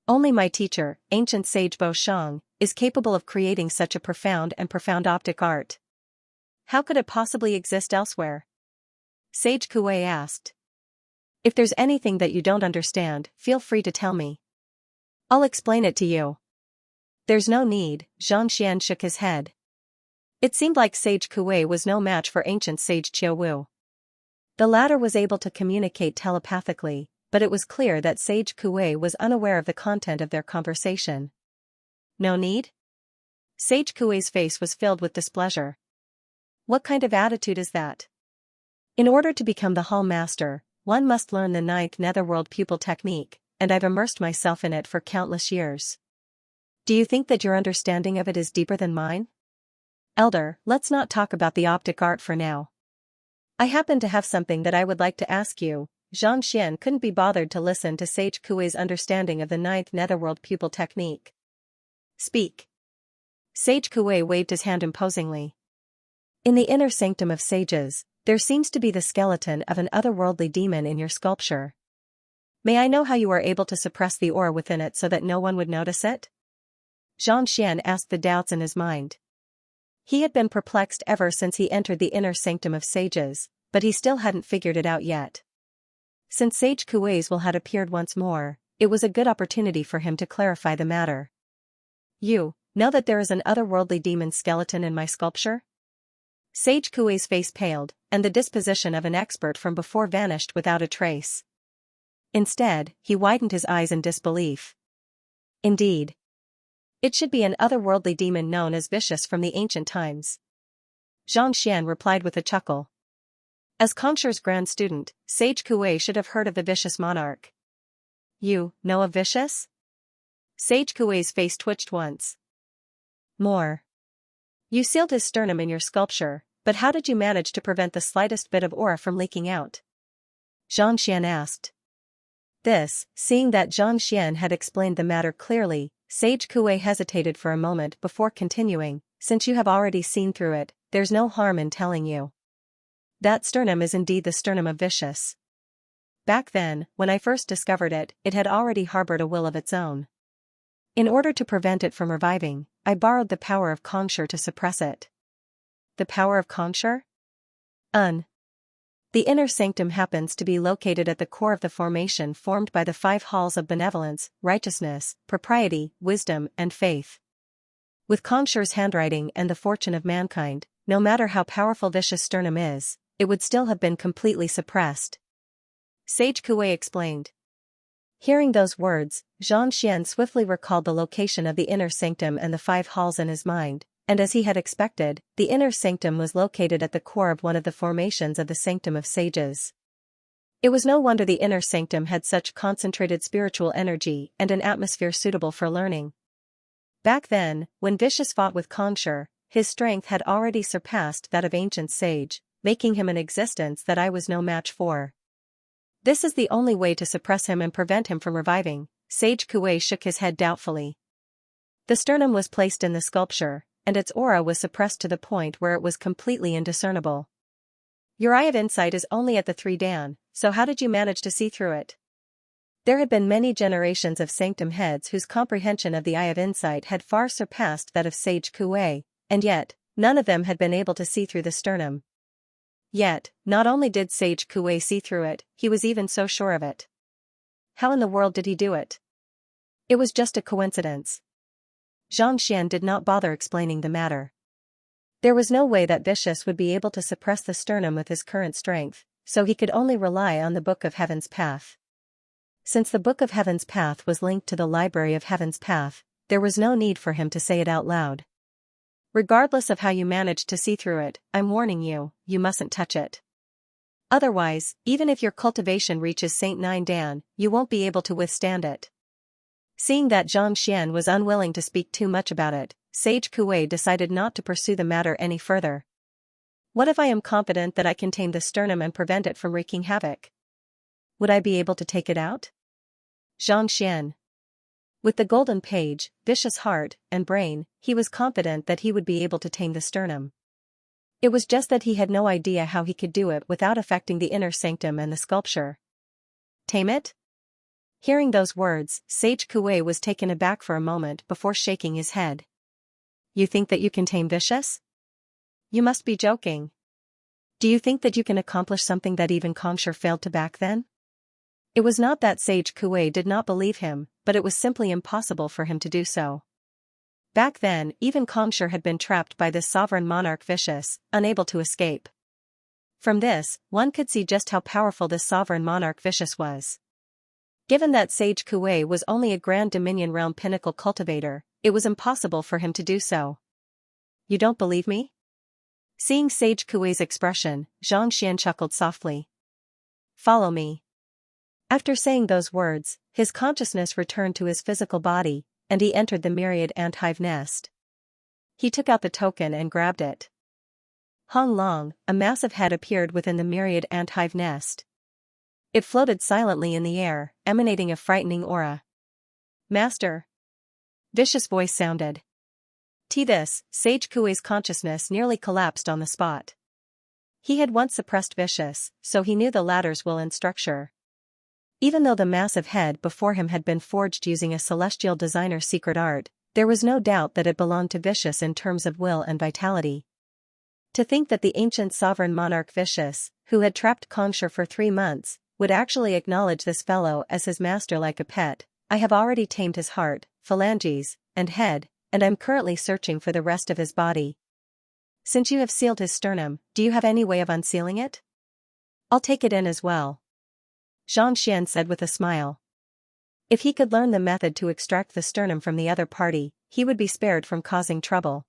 Only my teacher, ancient sage Bo Shang, is capable of creating such a profound optic art. How could it possibly exist elsewhere? Sage Kuei asked. If there's anything that you don't understand, feel free to tell me. I'll explain it to you. There's no need, Xianxia shook his head. It seemed like Sage Kuei was no match for ancient sage Qiu Wu. The latter was able to communicate telepathically, but it was clear that Sage Kuei was unaware of the content of their conversation. No need? Sage Kuei's face was filled with displeasure. What kind of attitude is that? In order to become the Hall Master, one must learn the 9th Netherworld pupil technique, and I've immersed myself in it for countless years. Do you think that your understanding of it is deeper than mine? Elder, let's not talk about the optic art for now. I happen to have something that I would like to ask you. Xianxia couldn't be bothered to listen to Sage Kuei's understanding of the 9th Netherworld pupil technique. Speak. Sage Kuei waved his hand imposingly. In the inner sanctum of sages, there seems to be the skeleton of an otherworldly demon in your sculpture. May I know how you are able to suppress the aura within it so that no one would notice it? Xianxia asked the doubts in his mind. He had been perplexed ever since he entered the inner sanctum of sages, but he still hadn't figured it out yet. Since Sage Kuei's will had appeared once more, it was a good opportunity for him to clarify the matter. You know that there is an otherworldly demon skeleton in my sculpture? Sage Kuei's face paled, and the disposition of an expert from before vanished without a trace. Instead, he widened his eyes in disbelief. Indeed. It should be an otherworldly demon known as Vicious from the ancient times. Xianxia replied with a chuckle. As Conchure's grand student, Sage Kuei should have heard of the Vicious monarch. You know of Vicious? Sage Kuei's face twitched once. More. You sealed his sternum in your sculpture, but how did you manage to prevent the slightest bit of aura from leaking out? Xianxia asked. This, seeing that Xianxia had explained the matter clearly, Sage Kuei hesitated for a moment before continuing, since you have already seen through it, there's no harm in telling you. That sternum is indeed the sternum of Vicious. Back then, when I first discovered it, it had already harbored a will of its own. In order to prevent it from reviving, I borrowed the power of Conjure to suppress it. The power of Conjure? The inner sanctum happens to be located at the core of the formation formed by the 5 halls of benevolence, righteousness, propriety, wisdom, and faith. With Conjure's handwriting and the fortune of mankind, no matter how powerful Vicious sternum is, it would still have been completely suppressed. Sage Kuei explained. Hearing those words, Xianxia swiftly recalled the location of the inner sanctum and the 5 halls in his mind, and as he had expected, the inner sanctum was located at the core of one of the formations of the Sanctum of Sages. It was no wonder the inner sanctum had such concentrated spiritual energy and an atmosphere suitable for learning. Back then, when Vicious fought with Conjure, his strength had already surpassed that of ancient sage, making him an existence that I was no match for. This is the only way to suppress him and prevent him from reviving. Sage Kuei shook his head doubtfully. The sternum was placed in the sculpture, and its aura was suppressed to the point where it was completely indiscernible. Your Eye of Insight is only at the 3 Dan, so how did you manage to see through it? There had been many generations of sanctum heads whose comprehension of the Eye of Insight had far surpassed that of Sage Kuei, and yet, none of them had been able to see through the sternum. Yet, not only did Sage Kuei see through it, he was even so sure of it. How in the world did he do it? It was just a coincidence. Xianxia did not bother explaining the matter. There was no way that Vicious would be able to suppress the sternum with his current strength, so he could only rely on the Book of Heaven's Path. Since the Book of Heaven's Path was linked to the Library of Heaven's Path, there was no need for him to say it out loud. Regardless of how you managed to see through it, I'm warning you, you mustn't touch it. Otherwise, even if your cultivation reaches Saint Nine Dan, you won't be able to withstand it. Seeing that Xianxia was unwilling to speak too much about it, Sage Kuei decided not to pursue the matter any further. What if I am confident that I can tame the sternum and prevent it from wreaking havoc? Would I be able to take it out? Xianxia. With the golden page, vicious heart, and brain, he was confident that he would be able to tame the sternum. It was just that he had no idea how he could do it without affecting the inner sanctum and the sculpture. Tame it? Hearing those words, Sage Kuei was taken aback for a moment before shaking his head. You think that you can tame Vicious? You must be joking. Do you think that you can accomplish something that even Xianxia failed to back then? It was not that Sage Kuei did not believe him, but it was simply impossible for him to do so. Back then, even Xianxia had been trapped by this sovereign monarch Vicious, unable to escape. From this, one could see just how powerful this sovereign monarch Vicious was. Given that Sage Kuei was only a Grand Dominion Realm pinnacle cultivator, it was impossible for him to do so. You don't believe me? Seeing Sage Kuei's expression, Xianxia chuckled softly. Follow me. After saying those words, his consciousness returned to his physical body, and he entered the myriad ant hive nest. He took out the token and grabbed it. Hong Long, a massive head appeared within the myriad ant hive nest. It floated silently in the air, emanating a frightening aura. Master. Vicious voice sounded. This, Sage Kuei's consciousness nearly collapsed on the spot. He had once suppressed Vicious, so he knew the latter's will and structure. Even though the massive head before him had been forged using a celestial designer's secret art, there was no doubt that it belonged to Vicious in terms of will and vitality. To think that the ancient sovereign monarch Vicious, who had trapped Xianxia for 3 months, would actually acknowledge this fellow as his master like a pet. I have already tamed his heart, phalanges, and head, and I'm currently searching for the rest of his body. Since you have sealed his sternum, do you have any way of unsealing it? I'll take it in as well. Xianxia said with a smile. If he could learn the method to extract the sternum from the other party, he would be spared from causing trouble.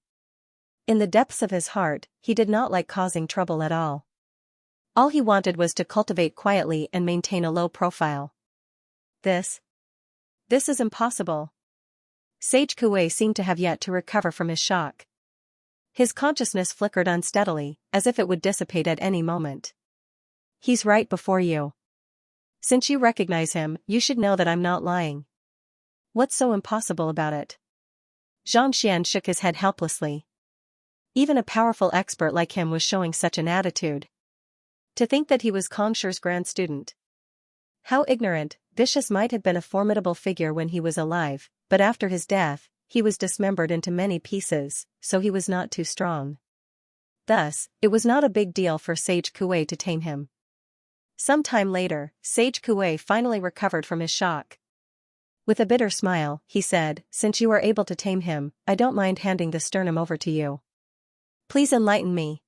In the depths of his heart, he did not like causing trouble at all. All he wanted was to cultivate quietly and maintain a low profile. This is impossible. Sage Kuei seemed to have yet to recover from his shock. His consciousness flickered unsteadily, as if it would dissipate at any moment. He's right before you. Since you recognize him, you should know that I'm not lying. What's so impossible about it? Xianxia shook his head helplessly. Even a powerful expert like him was showing such an attitude. To think that he was Xianxia's grand student. How ignorant. Vicious might have been a formidable figure when he was alive, but after his death, he was dismembered into many pieces, so he was not too strong. Thus, it was not a big deal for Sage Kuei to tame him. Some time later, Sage Kuei finally recovered from his shock. With a bitter smile, he said, since you are able to tame him, I don't mind handing the sternum over to you. Please enlighten me.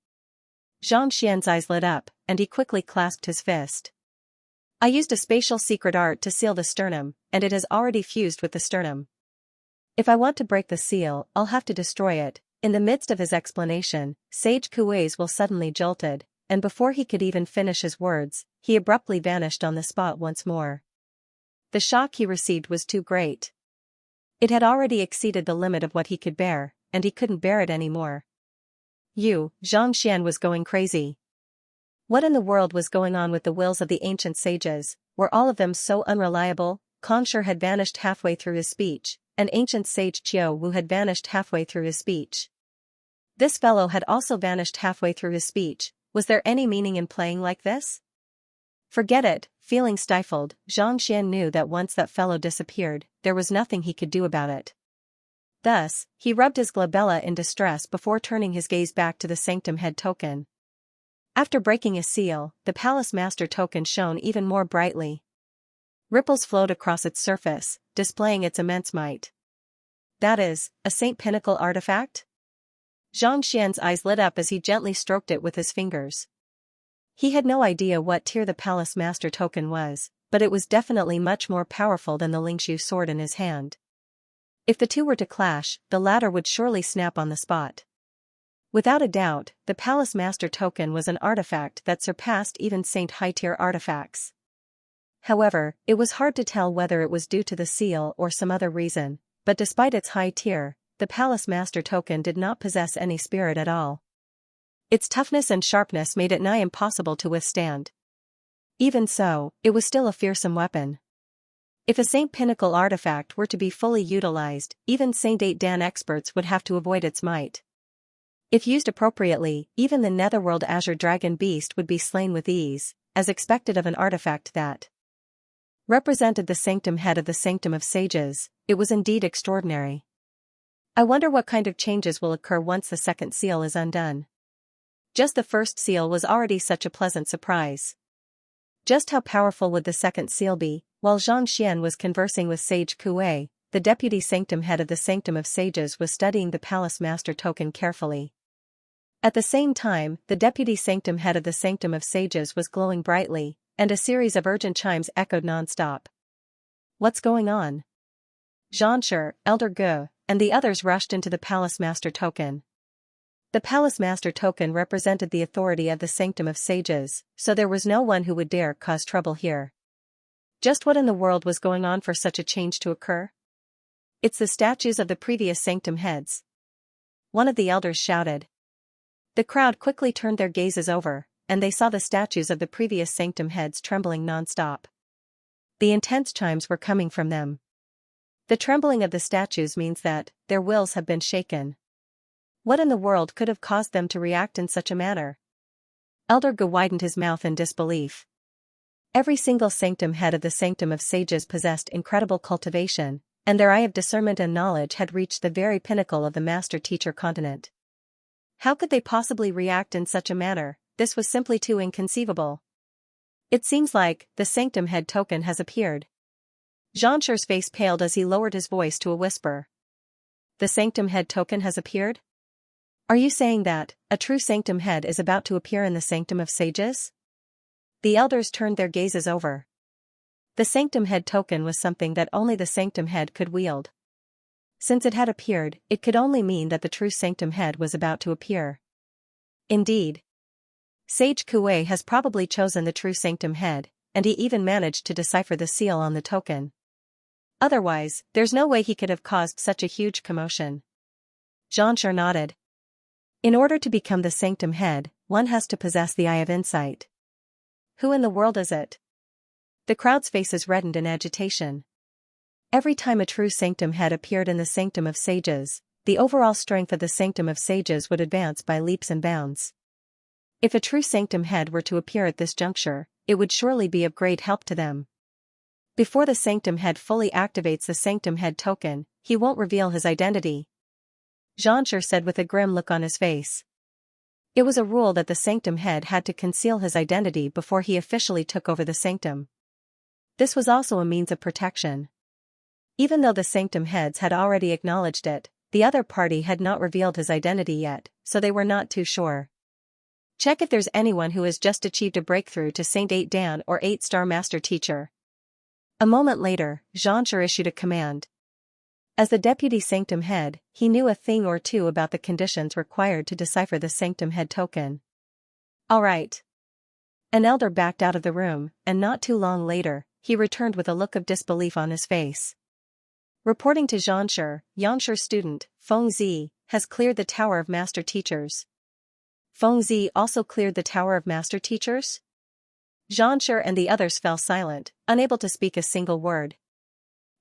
Xianxia's eyes lit up, and he quickly clasped his fist. I used a spatial secret art to seal the sternum, and it has already fused with the sternum. If I want to break the seal, I'll have to destroy it. In the midst of his explanation, Sage Kuei's will suddenly jolted, and before he could even finish his words, he abruptly vanished on the spot once more. The shock he received was too great. It had already exceeded the limit of what he could bear, and he couldn't bear it anymore. Xianxia was going crazy. What in the world was going on with the wills of the ancient sages? Were all of them so unreliable? Xianxia had vanished halfway through his speech, and ancient sage Qiu Wu had vanished halfway through his speech. This fellow had also vanished halfway through his speech. Was there any meaning in playing like this? Forget it. Feeling stifled, Xianxia knew that once that fellow disappeared, there was nothing he could do about it. Thus, he rubbed his glabella in distress before turning his gaze back to the sanctum head token. After breaking a seal, the palace master token shone even more brightly. Ripples flowed across its surface, displaying its immense might. That is, a Saint Pinnacle artifact? Xianxia's eyes lit up as he gently stroked it with his fingers. He had no idea what tier the palace master token was, but it was definitely much more powerful than the Lingshu sword in his hand. If the two were to clash, the latter would surely snap on the spot. Without a doubt, the Palace Master token was an artifact that surpassed even Saint high-tier artifacts. However, it was hard to tell whether it was due to the seal or some other reason, but despite its high tier, the Palace Master token did not possess any spirit at all. Its toughness and sharpness made it nigh impossible to withstand. Even so, it was still a fearsome weapon. If a Saint Pinnacle artifact were to be fully utilized, even Saint 8 Dan experts would have to avoid its might. If used appropriately, even the Netherworld Azure Dragon Beast would be slain with ease, as expected of an artifact that represented the sanctum head of the Sanctum of Sages. It was indeed extraordinary. I wonder what kind of changes will occur once the second seal is undone. Just the first seal was already such a pleasant surprise. Just how powerful would the second seal be? While Xianxia was conversing with Sage Kuei, the deputy sanctum head of the Sanctum of Sages was studying the Palace Master token carefully. At the same time, the deputy sanctum head of the Sanctum of Sages was glowing brightly, and a series of urgent chimes echoed non-stop. What's going on? Xianxia, Elder Gu, and the others rushed into the Palace Master token. The Palace Master token represented the authority of the Sanctum of Sages, so there was no one who would dare cause trouble here. Just what in the world was going on for such a change to occur? It's the statues of the previous sanctum heads. One of the elders shouted. The crowd quickly turned their gazes over, and they saw the statues of the previous sanctum heads trembling non-stop. The intense chimes were coming from them. The trembling of the statues means that their wills have been shaken. What in the world could have caused them to react in such a manner? Elder Gu widened his mouth in disbelief. Every single sanctum head of the Sanctum of Sages possessed incredible cultivation, and their eye of discernment and knowledge had reached the very pinnacle of the Master-Teacher continent. How could they possibly react in such a manner? This was simply too inconceivable. It seems like the sanctum head token has appeared. Xianxia's face paled as he lowered his voice to a whisper. The sanctum head token has appeared? Are you saying that a true sanctum head is about to appear in the Sanctum of Sages? The elders turned their gazes over. The sanctum head token was something that only the sanctum head could wield. Since it had appeared, it could only mean that the true sanctum head was about to appear. Indeed. Sage Kuei has probably chosen the true sanctum head, and he even managed to decipher the seal on the token. Otherwise, there's no way he could have caused such a huge commotion. Xianxia nodded. In order to become the sanctum head, one has to possess the eye of insight. Who in the world is it? The crowd's faces reddened in agitation. Every time a true sanctum head appeared in the Sanctum of Sages, the overall strength of the Sanctum of Sages would advance by leaps and bounds. If a true sanctum head were to appear at this juncture, it would surely be of great help to them. Before the sanctum head fully activates the sanctum head token, he won't reveal his identity. Xianxia said with a grim look on his face. It was a rule that the sanctum head had to conceal his identity before he officially took over the sanctum. This was also a means of protection. Even though the sanctum heads had already acknowledged it, the other party had not revealed his identity yet, so they were not too sure. Check if there's anyone who has just achieved a breakthrough to Saint 8 Dan or 8-star Master Teacher. A moment later, Xianxia issued a command. As the deputy sanctum head, he knew a thing or two about the conditions required to decipher the sanctum head token. All right. An elder backed out of the room, and not too long later, he returned with a look of disbelief on his face. Reporting to Xianxia, Yangshur's student, Feng Zi, has cleared the Tower of Master Teachers. Feng Zi also cleared the Tower of Master Teachers? Xianxia and the others fell silent, unable to speak a single word.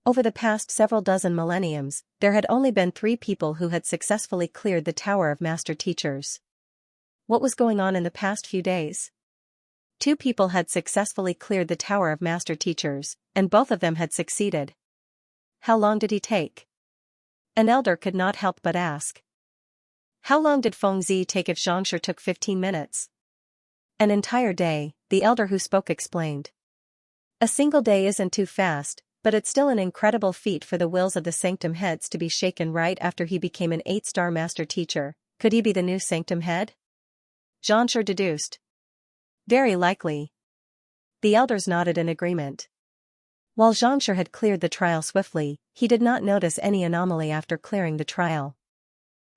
Over the past several dozen millenniums, there had only been 3 people who had successfully cleared the Tower of Master Teachers. What was going on in the past few days? 2 people had successfully cleared the Tower of Master Teachers, and both of them had succeeded. How long did he take? An elder could not help but ask. How long did Feng Zi take if Xianxia took 15 minutes? An entire day, the elder who spoke explained. A single day isn't too fast, but it's still an incredible feat for the wills of the sanctum heads to be shaken right after he became an 8-star Master Teacher. Could he be the new sanctum head? Xianxia deduced. Very likely. The elders nodded in agreement. While Xianxia had cleared the trial swiftly, he did not notice any anomaly after clearing the trial.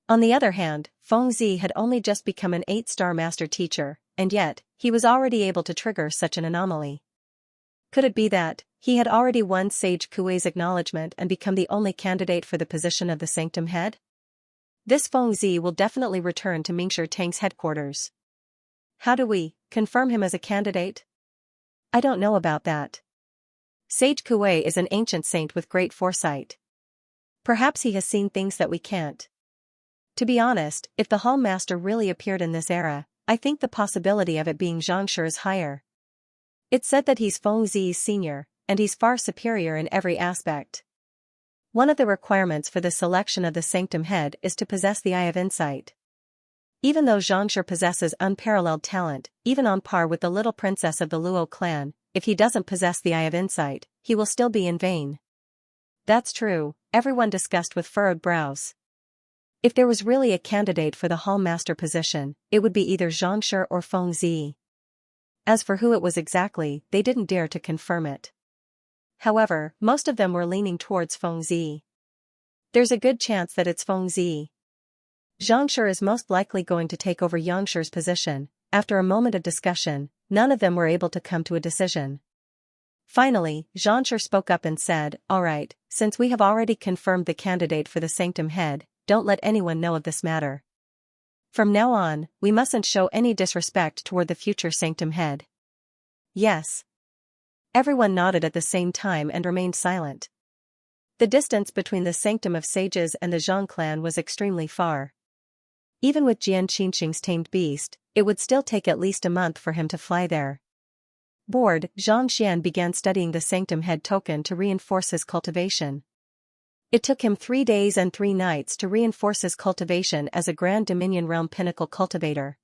On the other hand, Fengzi had only just become an 8-star master teacher, and yet, he was already able to trigger such an anomaly. Could it be that he had already won Sage Kuei's acknowledgement and become the only candidate for the position of the Sanctum Head? This Fengzi will definitely return to Mingshi Tang's headquarters. How do we confirm him as a candidate? I don't know about that. Sage Kuei is an ancient saint with great foresight. Perhaps he has seen things that we can't. To be honest, if the Hall Master really appeared in this era, I think the possibility of it being Xianxia is higher. It's said that he's Fengzi's senior, and he's far superior in every aspect. One of the requirements for the selection of the Sanctum Head is to possess the Eye of Insight. Even though Xianxia possesses unparalleled talent, even on par with the little princess of the Luo clan, if he doesn't possess the Eye of Insight, he will still be in vain. That's true, everyone discussed with furrowed brows. If there was really a candidate for the Hall Master position, it would be either Xianxia or Fengzi. As for who it was exactly, they didn't dare to confirm it. However, most of them were leaning towards Fengzi. There's a good chance that it's Fengzi. Xianxia is most likely going to take over Yangxi's position. After a moment of discussion, none of them were able to come to a decision. Finally, Xianxia spoke up and said, "All right, since we have already confirmed the candidate for the Sanctum Head, don't let anyone know of this matter. From now on, we mustn't show any disrespect toward the future Sanctum Head." Yes. Everyone nodded at the same time and remained silent. The distance between the Sanctum of Sages and the Zhang clan was extremely far. Even with Jian Qingqing's tamed beast, it would still take at least a month for him to fly there. Bored, Zhang Xian began studying the Sanctum Head token to reinforce his cultivation. It took him 3 days and 3 nights to reinforce his cultivation as a Grand Dominion Realm Pinnacle cultivator.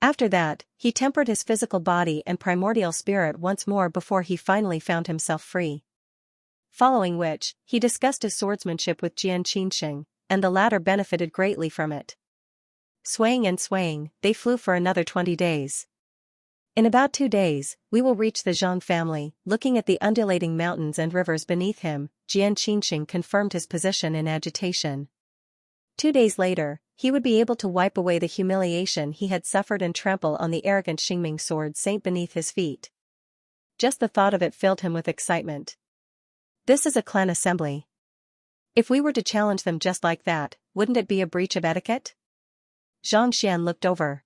After that, he tempered his physical body and primordial spirit once more before he finally found himself free. Following which, he discussed his swordsmanship with Jian Qingqing, and the latter benefited greatly from it. Swaying and swaying, they flew for another 20 days. In about 2 days, we will reach the Zhang family. Looking at the undulating mountains and rivers beneath him, Jian Qingqing confirmed his position in agitation. 2 days later, he would be able to wipe away the humiliation he had suffered and trample on the arrogant Xingming sword saint beneath his feet. Just the thought of it filled him with excitement. This is a clan assembly. If we were to challenge them just like that, wouldn't it be a breach of etiquette? Zhang Xian looked over.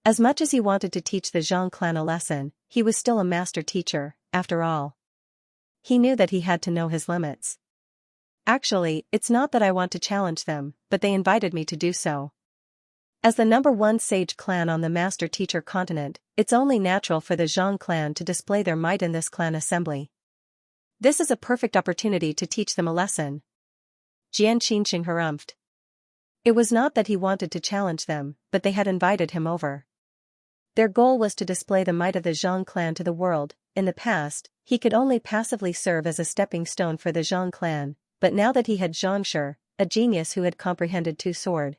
As much as he wanted to teach the Zhang clan a lesson, he was still a master teacher, after all. He knew that he had to know his limits. Actually, it's not that I want to challenge them, but they invited me to do so. As the #1 sage clan on the master teacher continent, it's only natural for the Zhang clan to display their might in this clan assembly. This is a perfect opportunity to teach them a lesson. Jian Qingqing harumphed. It was not that he wanted to challenge them, but they had invited him over. Their goal was to display the might of the Zhang clan to the world. In the past, he could only passively serve as a stepping stone for the Zhang clan, but now that he had Xianxia, a genius who had comprehended 2 sword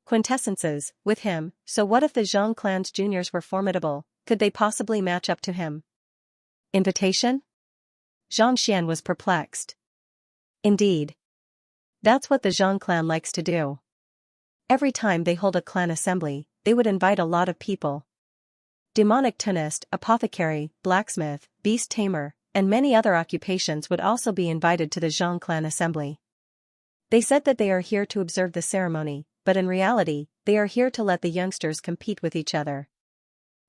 quintessences, with him, so what if the Zhang clan's juniors were formidable? Could they possibly match up to him? Invitation? Zhang Xian was perplexed. Indeed. That's what the Zhang clan likes to do. Every time they hold a clan assembly, they would invite a lot of people. Demonic tunist, apothecary, blacksmith, beast tamer, and many other occupations would also be invited to the Zhang clan assembly. They said that they are here to observe the ceremony, but in reality, they are here to let the youngsters compete with each other.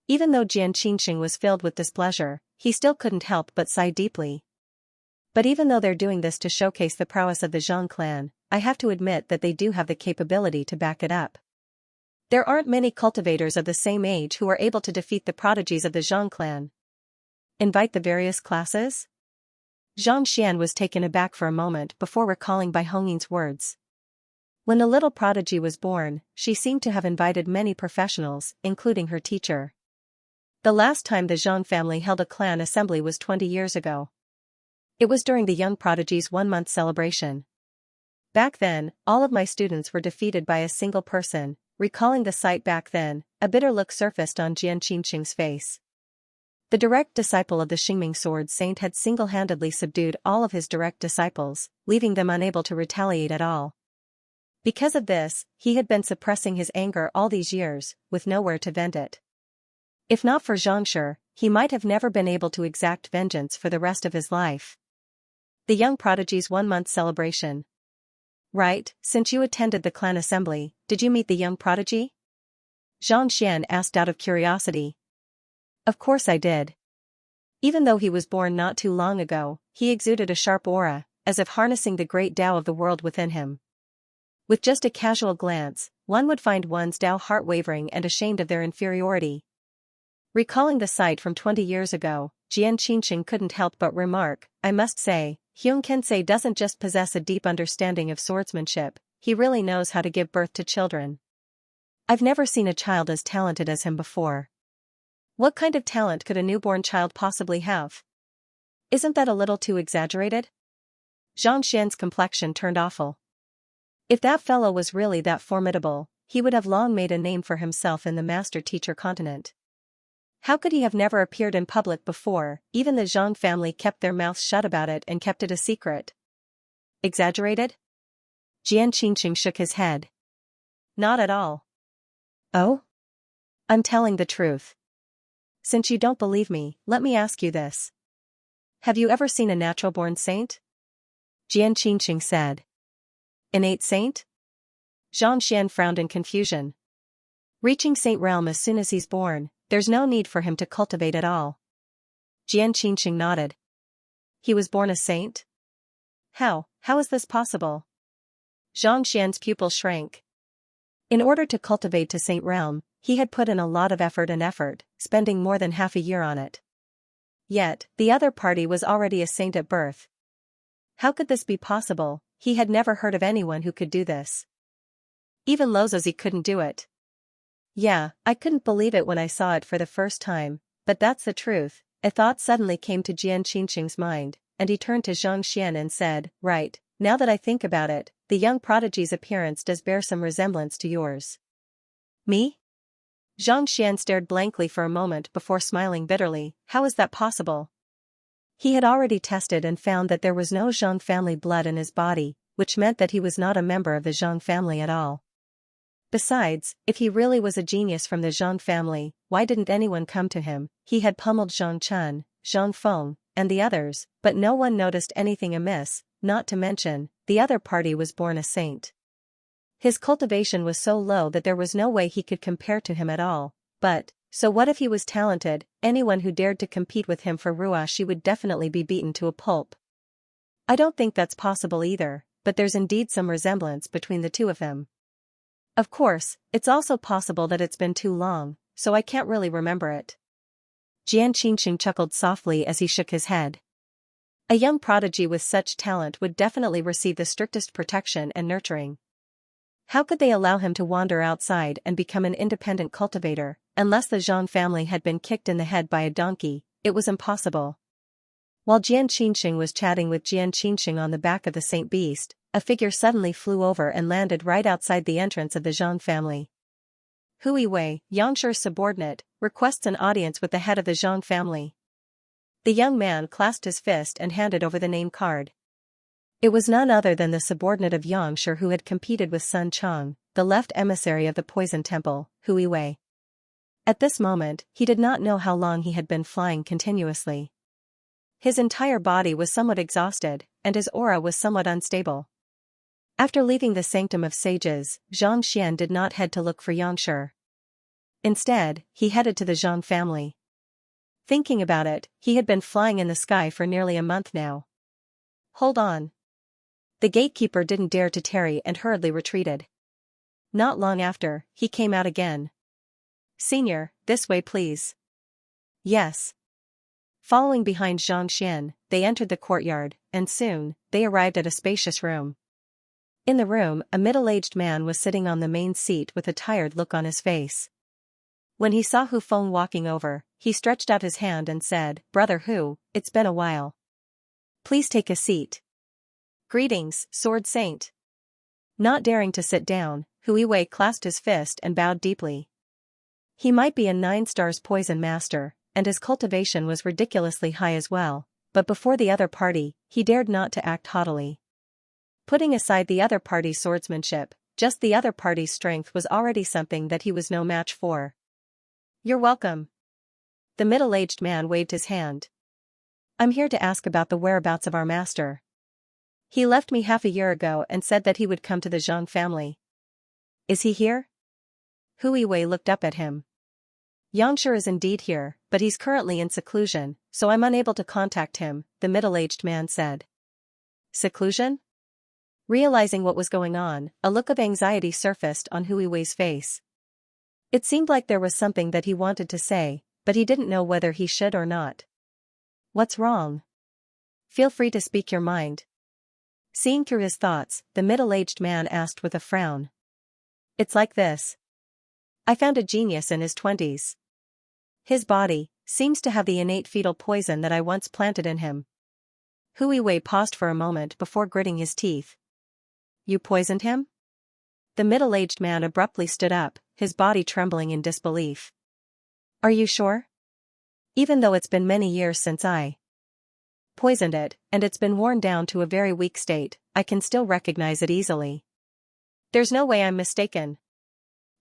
Even though Jian Qingqing was filled with displeasure, he still couldn't help but sigh deeply. But even though they're doing this to showcase the prowess of the Zhang clan, I have to admit that they do have the capability to back it up. There aren't many cultivators of the same age who are able to defeat the prodigies of the Zhang clan. Invite the various classes? Zhang Xian was taken aback for a moment before recalling Bai Hongying's words. When the little prodigy was born, she seemed to have invited many professionals, including her teacher. The last time the Zhang family held a clan assembly was 20 years ago. It was during the young prodigy's 1-month celebration. Back then, all of my students were defeated by a single person. Recalling the sight back then, a bitter look surfaced on Jian Qingqing's face. The direct disciple of the Xingming sword saint had single-handedly subdued all of his direct disciples, leaving them unable to retaliate at all. Because of this, he had been suppressing his anger all these years, with nowhere to vent it. If not for Xianxia, he might have never been able to exact vengeance for the rest of his life. The young prodigy's 1-month celebration. Right, since you attended the clan assembly, did you meet the young prodigy? Zhang Xian asked out of curiosity. Of course I did. Even though he was born not too long ago, he exuded a sharp aura, as if harnessing the great Tao of the world within him. With just a casual glance, one would find one's Tao heart wavering and ashamed of their inferiority. Recalling the sight from 20 years ago, Jian Qingqing couldn't help but remark, I must say, Hyung Kensei doesn't just possess a deep understanding of swordsmanship, he really knows how to give birth to children. I've never seen a child as talented as him before. What kind of talent could a newborn child possibly have? Isn't that a little too exaggerated? Zhang Xian's complexion turned awful. If that fellow was really that formidable, he would have long made a name for himself in the master-teacher continent. How could he have never appeared in public before? Even the Zhang family kept their mouths shut about it and kept it a secret. Exaggerated? Jian Qingqing shook his head. Not at all. Oh? I'm telling the truth. Since you don't believe me, let me ask you this. Have you ever seen a natural-born saint? Jian Qingqing said. Innate saint? Zhang Xian frowned in confusion. Reaching saint realm as soon as he's born, there's no need for him to cultivate at all. Jian Qingqing nodded. He was born a saint? How is this possible? Zhang Xian's pupil shrank. In order to cultivate to saint realm, he had put in a lot of effort, spending more than half a year on it. Yet, the other party was already a saint at birth. How could this be possible? He had never heard of anyone who could do this. Even Lozozi couldn't do it. Yeah, I couldn't believe it when I saw it for the first time, but that's the truth. A thought suddenly came to Jian Qingqing's mind, and he turned to Zhang Xian and said, right, now that I think about it, the young prodigy's appearance does bear some resemblance to yours. Me? Zhang Xian stared blankly for a moment before smiling bitterly. How is that possible? He had already tested and found that there was no Zhang family blood in his body, which meant that he was not a member of the Zhang family at all. Besides, if he really was a genius from the Zhang family, why didn't anyone come to him? He had pummeled Zhang Chun, Zhang Feng, and the others, but no one noticed anything amiss, not to mention, the other party was born a saint. His cultivation was so low that there was no way he could compare to him at all, but, so what if he was talented? Anyone who dared to compete with him for Ruashi would definitely be beaten to a pulp. I don't think that's possible either, but there's indeed some resemblance between the two of them. Of course, it's also possible that it's been too long, so I can't really remember it. Jian Qingqing chuckled softly as he shook his head. A young prodigy with such talent would definitely receive the strictest protection and nurturing. How could they allow him to wander outside and become an independent cultivator? Unless the Zhang family had been kicked in the head by a donkey, it was impossible. While Jian Qingqing was chatting with Jian Qingqing on the back of the Saint Beast, a figure suddenly flew over and landed right outside the entrance of the Zhang family. Hui Wei, Yangshir's subordinate, requests an audience with the head of the Zhang family. The young man clasped his fist and handed over the name card. It was none other than the subordinate of Yangshir who had competed with Sun Chang, the left emissary of the Poison Temple, Hui Wei. At this moment, he did not know how long he had been flying continuously. His entire body was somewhat exhausted, and his aura was somewhat unstable. After leaving the Sanctum of Sages, Zhang Xian did not head to look for Yangshir. Instead, he headed to the Zhang family. Thinking about it, he had been flying in the sky for nearly a month now. Hold on. The gatekeeper didn't dare to tarry and hurriedly retreated. Not long after, he came out again. Senior, this way please. Yes. Following behind Zhang Xian, they entered the courtyard, and soon, they arrived at a spacious room. In the room, a middle-aged man was sitting on the main seat with a tired look on his face. When he saw Hu Feng walking over, he stretched out his hand and said, Brother Hu, it's been a while. Please take a seat. Greetings, Sword Saint. Not daring to sit down, Hui Wei clasped his fist and bowed deeply. He might be a 9 stars poison master, and his cultivation was ridiculously high as well, but before the other party, he dared not to act haughtily. Putting aside the other party's swordsmanship, just the other party's strength was already something that he was no match for. "You're welcome." The middle-aged man waved his hand. "I'm here to ask about the whereabouts of our master. He left me half a year ago and said that he would come to the Zhang family. Is he here?" Hui Wei looked up at him. "Xianxia is indeed here, but he's currently in seclusion, so I'm unable to contact him," the middle-aged man said. "Seclusion?" Realizing what was going on, a look of anxiety surfaced on Hui Wei's face. It seemed like there was something that he wanted to say, but he didn't know whether he should or not. "What's wrong? Feel free to speak your mind." Seeing through his thoughts, the middle-aged man asked with a frown. "It's like this. I found a genius in his 20s. His body seems to have the innate fetal poison that I once planted in him." Hui Wei paused for a moment before gritting his teeth. "You poisoned him?" The middle-aged man abruptly stood up, his body trembling in disbelief. "Are you sure? Even though it's been many years since I poisoned it, and it's been worn down to a very weak state, I can still recognize it easily. There's no way I'm mistaken."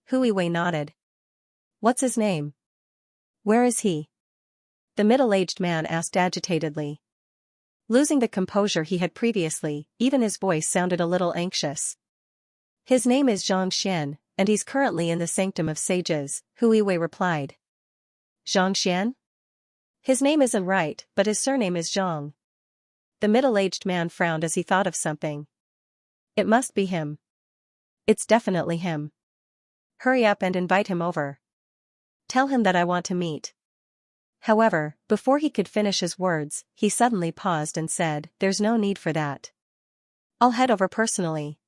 Hui Wei nodded. "What's his name? Where is he?" The middle-aged man asked agitatedly. Losing the composure he had previously, even his voice sounded a little anxious. "His name is Xianxia, and he's currently in the Sanctum of Sages," Hui Wei replied. "Xianxia? His name isn't right, but his surname is Zhang." The middle-aged man frowned as he thought of something. "It must be him. It's definitely him. Hurry up and invite him over. Tell him that I want to meet." However, before he could finish his words, he suddenly paused and said, "There's no need for that. I'll head over personally."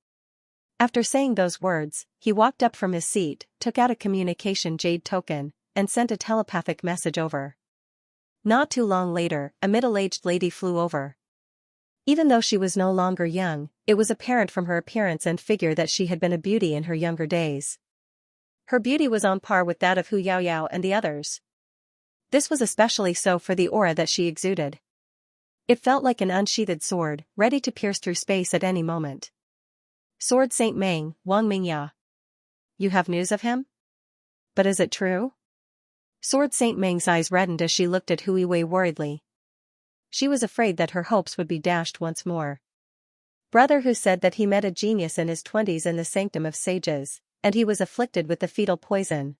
After saying those words, he walked up from his seat, took out a communication jade token, and sent a telepathic message over. Not too long later, a middle-aged lady flew over. Even though she was no longer young, it was apparent from her appearance and figure that she had been a beauty in her younger days. Her beauty was on par with that of Hu Yaoyao and the others. This was especially so for the aura that she exuded. It felt like an unsheathed sword, ready to pierce through space at any moment. "Sword Saint Meng, Wang Mingya. You have news of him? But is it true?" Sword Saint Meng's eyes reddened as she looked at Hui Wei worriedly. She was afraid that her hopes would be dashed once more. "Brother Hu said that he met a genius in his 20s in the Sanctum of Sages, and he was afflicted with the fetal poison."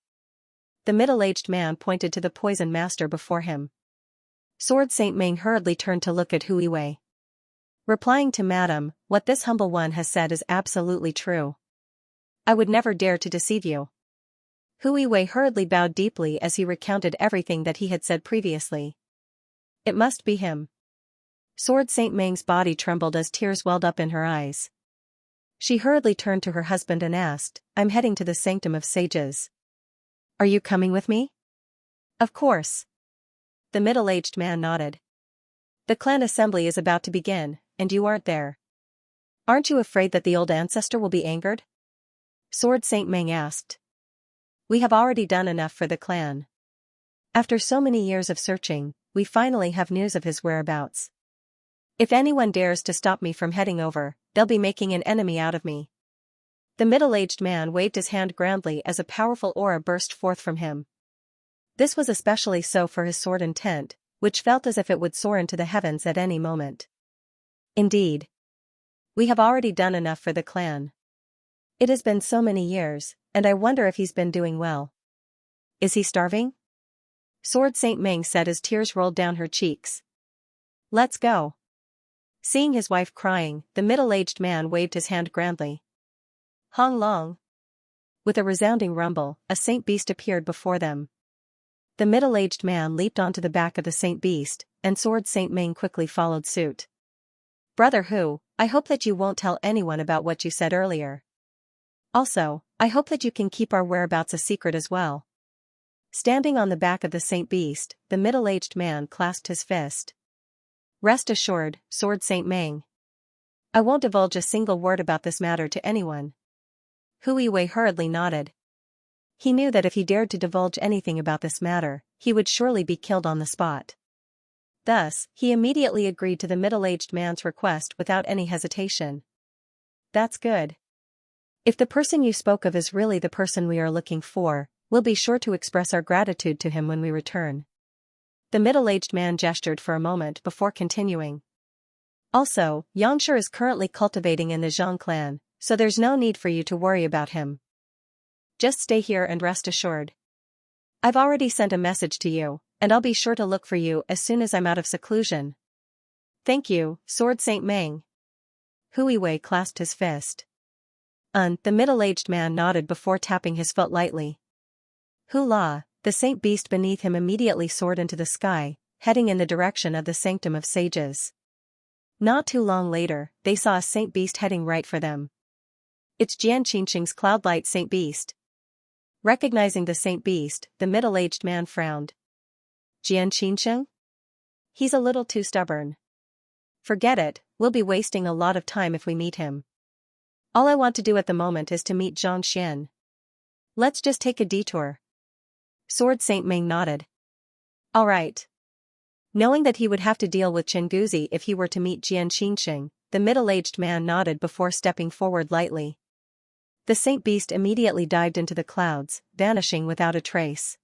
The middle-aged man pointed to the poison master before him. Sword Saint Meng hurriedly turned to look at Hui Wei. Replying to "Madam, what this humble one has said is absolutely true. I would never dare to deceive you." Hui Wei hurriedly bowed deeply as he recounted everything that he had said previously. "It must be him." Sword Saint Meng's body trembled as tears welled up in her eyes. She hurriedly turned to her husband and asked, "I'm heading to the Sanctum of Sages. Are you coming with me?" "Of course." The middle-aged man nodded. "The clan assembly is about to begin, and you aren't there. Aren't you afraid that the old ancestor will be angered?" Sword Saint Meng asked. "We have already done enough for the clan. After so many years of searching, we finally have news of his whereabouts. If anyone dares to stop me from heading over, they'll be making an enemy out of me." The middle-aged man waved his hand grandly as a powerful aura burst forth from him. This was especially so for his sword intent, which felt as if it would soar into the heavens at any moment. "Indeed. We have already done enough for the clan. It has been so many years, and I wonder if he's been doing well. Is he starving?" Sword Saint Meng said as tears rolled down her cheeks. "Let's go." Seeing his wife crying, the middle-aged man waved his hand grandly. "Hong Long." With a resounding rumble, a saint beast appeared before them. The middle-aged man leaped onto the back of the saint beast, and Sword Saint Meng quickly followed suit. "Brother Hu, I hope that you won't tell anyone about what you said earlier. Also, I hope that you can keep our whereabouts a secret as well." Standing on the back of the saint beast, the middle-aged man clasped his fist. "Rest assured, Sword Saint Meng. I won't divulge a single word about this matter to anyone." Hui Wei hurriedly nodded. He knew that if he dared to divulge anything about this matter, he would surely be killed on the spot. Thus, he immediately agreed to the middle-aged man's request without any hesitation. That's good. If the person you spoke of is really the person we are looking for, we'll be sure to express our gratitude to him when we return. The middle-aged man gestured for a moment before continuing. Also, Xianxia is currently cultivating in the Zhang clan, so there's no need for you to worry about him. Just stay here and rest assured. I've already sent a message to you, and I'll be sure to look for you as soon as I'm out of seclusion. Thank you, Sword Saint Meng. Hui Wei clasped his fist. The middle-aged man nodded before tapping his foot lightly. Hula, the saint beast beneath him immediately soared into the sky, heading in the direction of the Sanctum of Sages. Not too long later, they saw a saint beast heading right for them. It's Xianxin's cloud-light saint beast. Recognizing the saint beast, the middle-aged man frowned. Xianxin? He's a little too stubborn. Forget it, we'll be wasting a lot of time if we meet him. All I want to do at the moment is to meet Zhang Xian. Let's just take a detour. Sword Saint Ming nodded. All right. Knowing that he would have to deal with Chenguzi if he were to meet Xianxin, the middle-aged man nodded before stepping forward lightly. The saint beast immediately dived into the clouds, vanishing without a trace.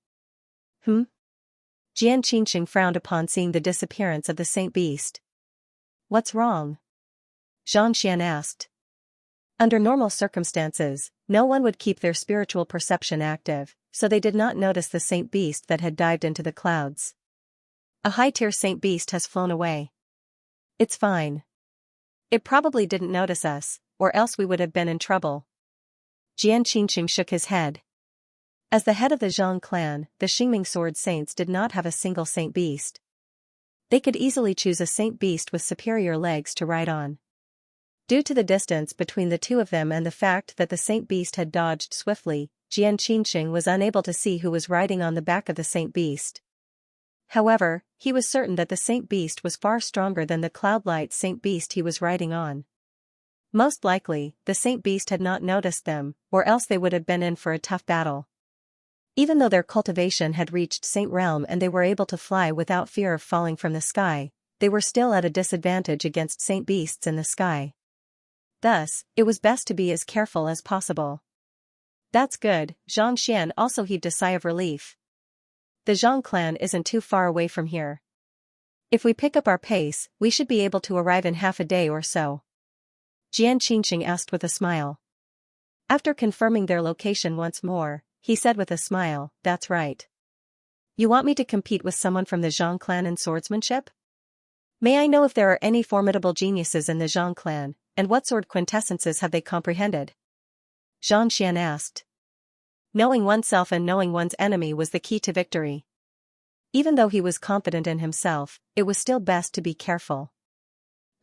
Xianxin frowned upon seeing the disappearance of the saint beast. What's wrong? Zhang Xian asked. Under normal circumstances, no one would keep their spiritual perception active, so they did not notice the saint beast that had dived into the clouds. A high-tier saint beast has flown away. It's fine. It probably didn't notice us, or else we would have been in trouble. Xianxin shook his head. As the head of the Zhang clan, the Xingming sword saints did not have a single saint beast. They could easily choose a saint beast with superior legs to ride on. Due to the distance between the two of them and the fact that the saint beast had dodged swiftly, Xianxin was unable to see who was riding on the back of the saint beast. However, he was certain that the saint beast was far stronger than the cloud-light saint beast he was riding on. Most likely, the saint beast had not noticed them, or else they would have been in for a tough battle. Even though their cultivation had reached Saint Realm and they were able to fly without fear of falling from the sky, they were still at a disadvantage against saint beasts in the sky. Thus, it was best to be as careful as possible. That's good, Zhang Xian also heaved a sigh of relief. The Zhang clan isn't too far away from here. If we pick up our pace, we should be able to arrive in half a day or so. Xianxin asked with a smile. After confirming their location once more, he said with a smile, that's right. You want me to compete with someone from the Zhang clan in swordsmanship? May I know if there are any formidable geniuses in the Zhang clan, and what sword quintessences have they comprehended? Zhang Xian asked. Knowing oneself and knowing one's enemy was the key to victory. Even though he was confident in himself, it was still best to be careful.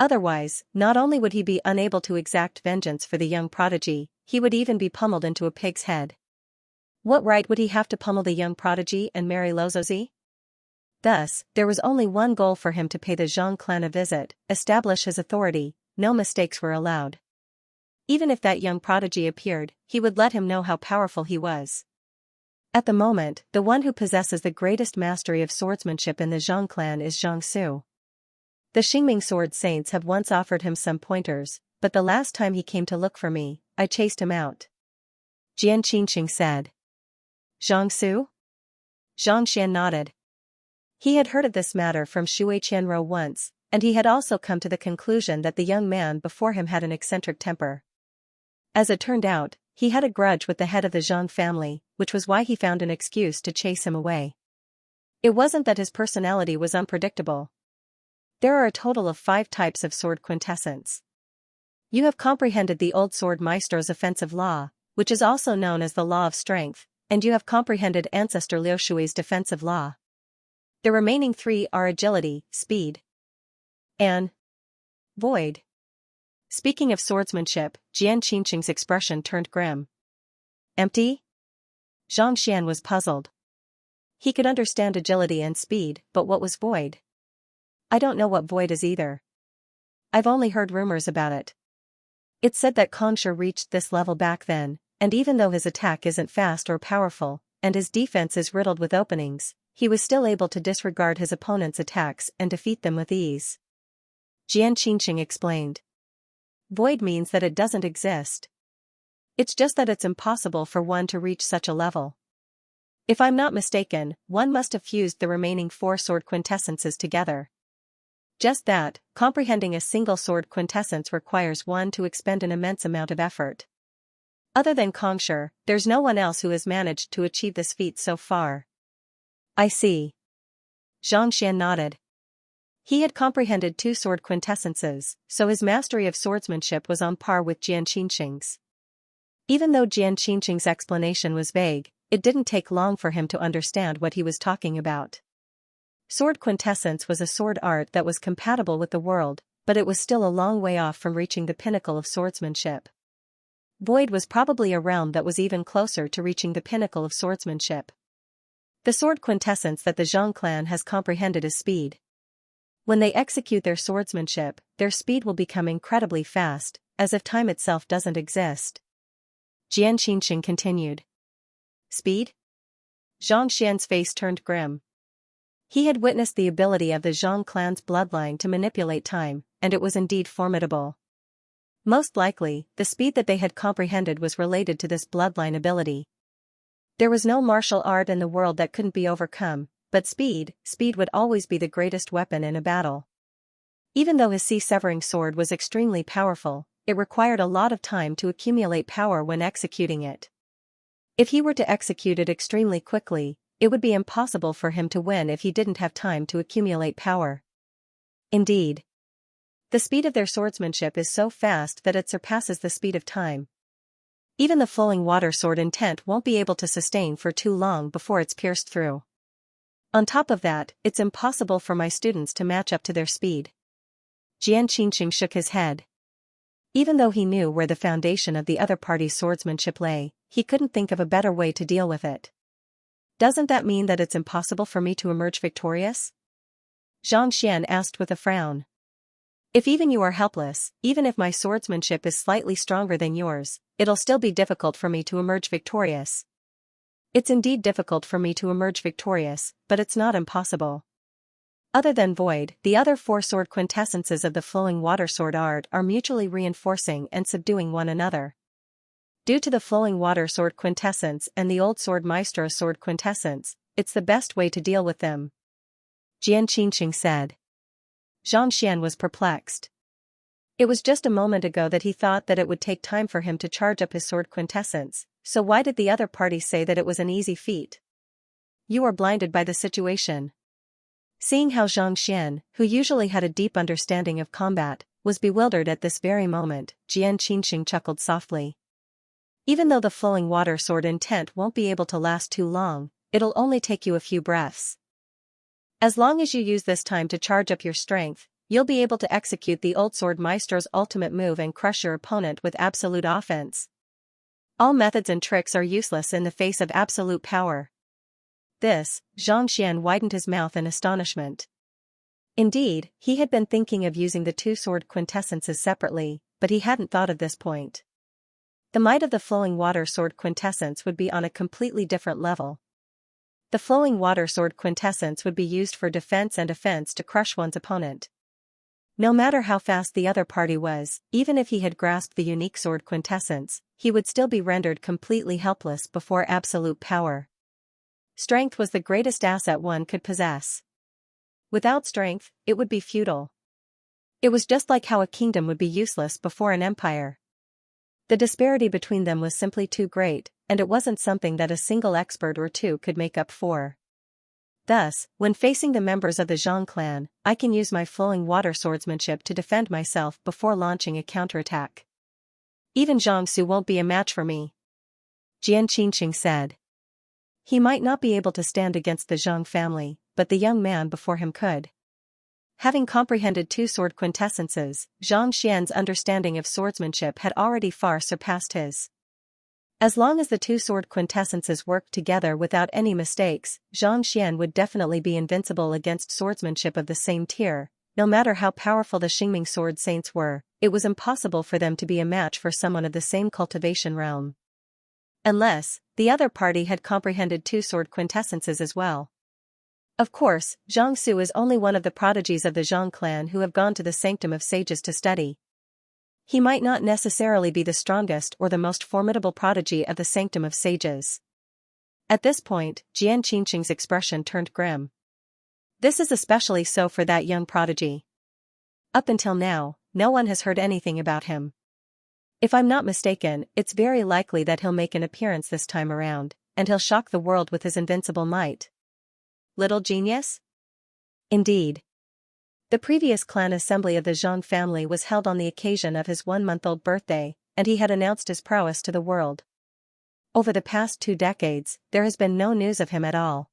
Otherwise, not only would he be unable to exact vengeance for the young prodigy, he would even be pummeled into a pig's head. What right would he have to pummel the young prodigy and marry Lozozi? Thus, there was only one goal for him: to pay the Zhang clan a visit, establish his authority. No mistakes were allowed. Even if that young prodigy appeared, he would let him know how powerful he was. At the moment, the one who possesses the greatest mastery of swordsmanship in the Zhang clan is Zhang Su. The Xingming sword saints have once offered him some pointers, but the last time he came to look for me, I chased him out. Xianxin said. Zhang Su? Zhang Xian nodded. He had heard of this matter from Shui Qianrou once, and he had also come to the conclusion that the young man before him had an eccentric temper. As it turned out, he had a grudge with the head of the Zhang family, which was why he found an excuse to chase him away. It wasn't that his personality was unpredictable. There are a total of 5 types of sword quintessence. You have comprehended the old sword maestro's offensive law, which is also known as the law of strength, and you have comprehended ancestor Liu Shui's defensive law. The remaining 3 are agility, speed, and void. Speaking of swordsmanship, Xianxin's expression turned grim. Empty? Zhang Xian was puzzled. He could understand agility and speed, but what was void? I don't know what void is either. I've only heard rumors about it. It's said that Kongsha reached this level back then, and even though his attack isn't fast or powerful, and his defense is riddled with openings, he was still able to disregard his opponent's attacks and defeat them with ease. Xianxia explained. Void means that it doesn't exist. It's just that it's impossible for one to reach such a level. If I'm not mistaken, one must have fused the remaining 4 sword quintessences together. Just that, comprehending a single sword quintessence requires one to expend an immense amount of effort. Other than Xianxia, there's no one else who has managed to achieve this feat so far. I see. Xianxia nodded. He had comprehended 2 sword quintessences, so his mastery of swordsmanship was on par with Xianxia's. Even though Xianxia's explanation was vague, it didn't take long for him to understand what he was talking about. Sword quintessence was a sword art that was compatible with the world, but it was still a long way off from reaching the pinnacle of swordsmanship. Void was probably a realm that was even closer to reaching the pinnacle of swordsmanship. The sword quintessence that the Zhang clan has comprehended is speed. When they execute their swordsmanship, their speed will become incredibly fast, as if time itself doesn't exist. Xianxia continued. Speed? Xianxia's face turned grim. He had witnessed the ability of the Zhang clan's bloodline to manipulate time, and it was indeed formidable. Most likely, the speed that they had comprehended was related to this bloodline ability. There was no martial art in the world that couldn't be overcome, but speed would always be the greatest weapon in a battle. Even though his sea-severing sword was extremely powerful, it required a lot of time to accumulate power when executing it. If he were to execute it extremely quickly, it would be impossible for him to win if he didn't have time to accumulate power. Indeed, the speed of their swordsmanship is so fast that it surpasses the speed of time. Even the flowing water sword intent won't be able to sustain for too long before it's pierced through. On top of that, it's impossible for my students to match up to their speed. Xianxia shook his head. Even though he knew where the foundation of the other party's swordsmanship lay, he couldn't think of a better way to deal with it. Doesn't that mean that it's impossible for me to emerge victorious? Xianxia asked with a frown. If even you are helpless, even if my swordsmanship is slightly stronger than yours, it'll still be difficult for me to emerge victorious. It's indeed difficult for me to emerge victorious, but it's not impossible. Other than Void, the other 4 sword quintessences of the flowing water sword art are mutually reinforcing and subduing one another. Due to the flowing water sword quintessence and the old sword maestro sword quintessence, it's the best way to deal with them. Xianxia said. Xianxia was perplexed. It was just a moment ago that he thought that it would take time for him to charge up his sword quintessence, so why did the other party say that it was an easy feat? You are blinded by the situation. Seeing how Xianxia, who usually had a deep understanding of combat, was bewildered at this very moment, Xianxia chuckled softly. Even though the flowing water sword intent won't be able to last too long, it'll only take you a few breaths. As long as you use this time to charge up your strength, you'll be able to execute the old sword maestro's ultimate move and crush your opponent with absolute offense. All methods and tricks are useless in the face of absolute power. This, Xianxia widened his mouth in astonishment. Indeed, he had been thinking of using the 2 sword quintessences separately, but he hadn't thought of this point. The might of the flowing water sword quintessence would be on a completely different level. The flowing water sword quintessence would be used for defense and offense to crush one's opponent. No matter how fast the other party was, even if he had grasped the unique sword quintessence, he would still be rendered completely helpless before absolute power. Strength was the greatest asset one could possess. Without strength, it would be futile. It was just like how a kingdom would be useless before an empire. The disparity between them was simply too great, and it wasn't something that a single expert or 2 could make up for. Thus, when facing the members of the Zhang clan, I can use my flowing water swordsmanship to defend myself before launching a counterattack. Even Jiangsu won't be a match for me. Xianxia said. He might not be able to stand against the Zhang family, but the young man before him could. Having comprehended 2 sword quintessences, Xianxia's understanding of swordsmanship had already far surpassed his. As long as the 2 sword quintessences worked together without any mistakes, Xianxia would definitely be invincible against swordsmanship of the same tier. No matter how powerful the Xingming sword saints were, it was impossible for them to be a match for someone of the same cultivation realm. Unless, the other party had comprehended 2 sword quintessences as well. Of course, Xianxia is only one of the prodigies of the Zhang clan who have gone to the sanctum of sages to study. He might not necessarily be the strongest or the most formidable prodigy of the sanctum of sages. At this point, Jian Qingqing's expression turned grim. This is especially so for that young prodigy. Up until now, no one has heard anything about him. If I'm not mistaken, it's very likely that he'll make an appearance this time around, and he'll shock the world with his invincible might. Little genius? Indeed. The previous clan assembly of the Zhang family was held on the occasion of his 1-month-old birthday, and he had announced his prowess to the world. Over the past 2 decades, there has been no news of him at all.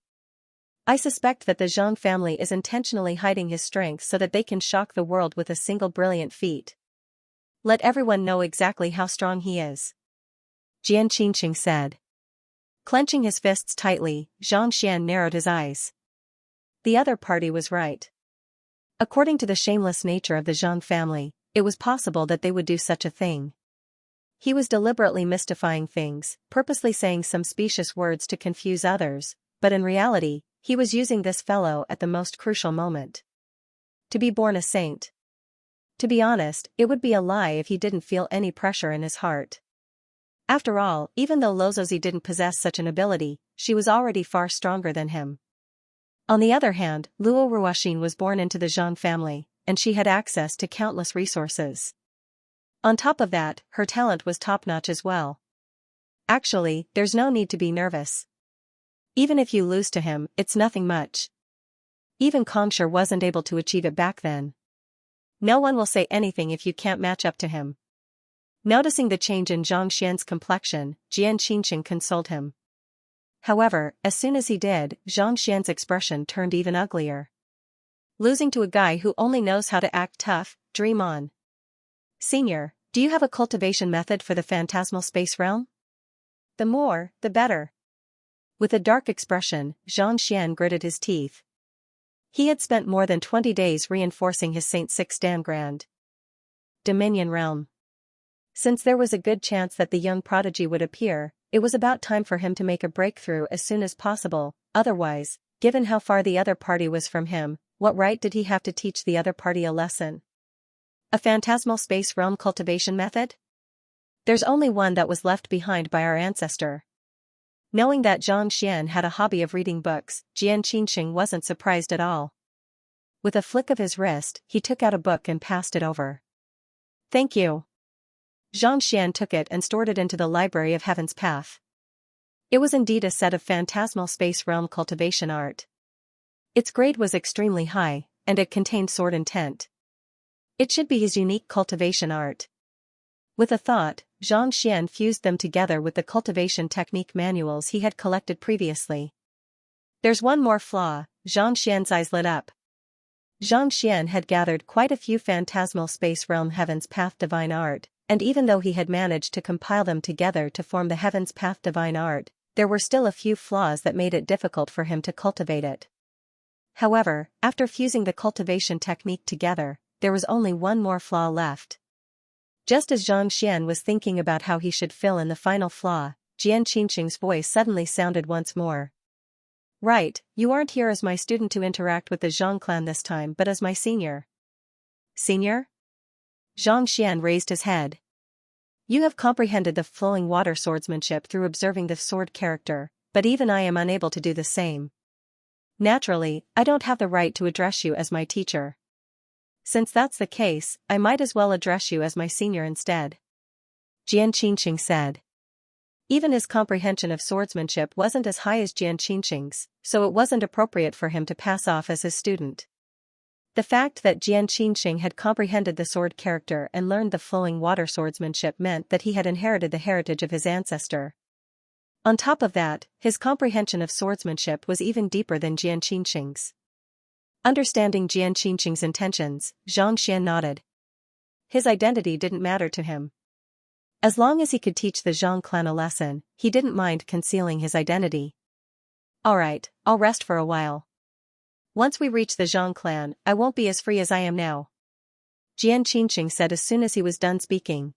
I suspect that the Zhang family is intentionally hiding his strength so that they can shock the world with a single brilliant feat. Let everyone know exactly how strong he is. Jian Qingqing said. Clenching his fists tightly, Xianxia narrowed his eyes. The other party was right. According to the shameless nature of the Zhang family, it was possible that they would do such a thing. He was deliberately mystifying things, purposely saying some specious words to confuse others, but in reality, he was using this fellow at the most crucial moment. To be born a saint. To be honest, it would be a lie if he didn't feel any pressure in his heart. After all, even though Luozi didn't possess such an ability, she was already far stronger than him. On the other hand, Luo Ruoxin was born into the Zhang family, and she had access to countless resources. On top of that, her talent was top-notch as well. Actually, there's no need to be nervous. Even if you lose to him, it's nothing much. Even Kongsher wasn't able to achieve it back then. No one will say anything if you can't match up to him. Noticing the change in Zhang Xian's complexion, Jian Qingqing consoled him. However, as soon as he did, Zhang Xian's expression turned even uglier. Losing to a guy who only knows how to act tough, dream on. Senior, do you have a cultivation method for the phantasmal space realm? The more, the better. With a dark expression, Zhang Xian gritted his teeth. He had spent more than 20 days reinforcing his Saint Six Dan Grand Dominion realm. Since there was a good chance that the young prodigy would appear, it was about time for him to make a breakthrough as soon as possible. Otherwise, given how far the other party was from him, what right did he have to teach the other party a lesson? A phantasmal space realm cultivation method? There's only one that was left behind by our ancestor. Knowing that Zhang Xian had a hobby of reading books, Jian Qingqing wasn't surprised at all. With a flick of his wrist, he took out a book and passed it over. Thank you. Zhang Xian took it and stored it into the Library of Heaven's Path. It was indeed a set of phantasmal space realm cultivation art. Its grade was extremely high, and it contained sword intent. It should be his unique cultivation art. With a thought, Zhang Xian fused them together with the cultivation technique manuals he had collected previously. There's one more flaw. Zhang Xian's eyes lit up. Zhang Xian had gathered quite a few phantasmal space realm Heaven's Path divine art, and even though he had managed to compile them together to form the Heaven's Path divine art, there were still a few flaws that made it difficult for him to cultivate it. However, after fusing the cultivation technique together, there was only one more flaw left. Just as Zhang Xian was thinking about how he should fill in the final flaw, Jian Qingqing's voice suddenly sounded once more. Right, you aren't here as my student to interact with the Zhang clan this time but as my senior. Senior? Zhang Xian raised his head. You have comprehended the flowing water swordsmanship through observing the sword character, but even I am unable to do the same. Naturally, I don't have the right to address you as my teacher. Since that's the case, I might as well address you as my senior instead. Jian Qingqing said. Even his comprehension of swordsmanship wasn't as high as Jian Qingqing's, so it wasn't appropriate for him to pass off as his student. The fact that Jian Qingqing had comprehended the sword character and learned the flowing water swordsmanship meant that he had inherited the heritage of his ancestor. On top of that, his comprehension of swordsmanship was even deeper than Jian Qingqing's. Understanding Jian Qingqing's intentions, Zhang Xian nodded. His identity didn't matter to him. As long as he could teach the Zhang clan a lesson, he didn't mind concealing his identity. Alright, I'll rest for a while. Once we reach the Zhang clan, I won't be as free as I am now. Jian Qingqing said as soon as he was done speaking.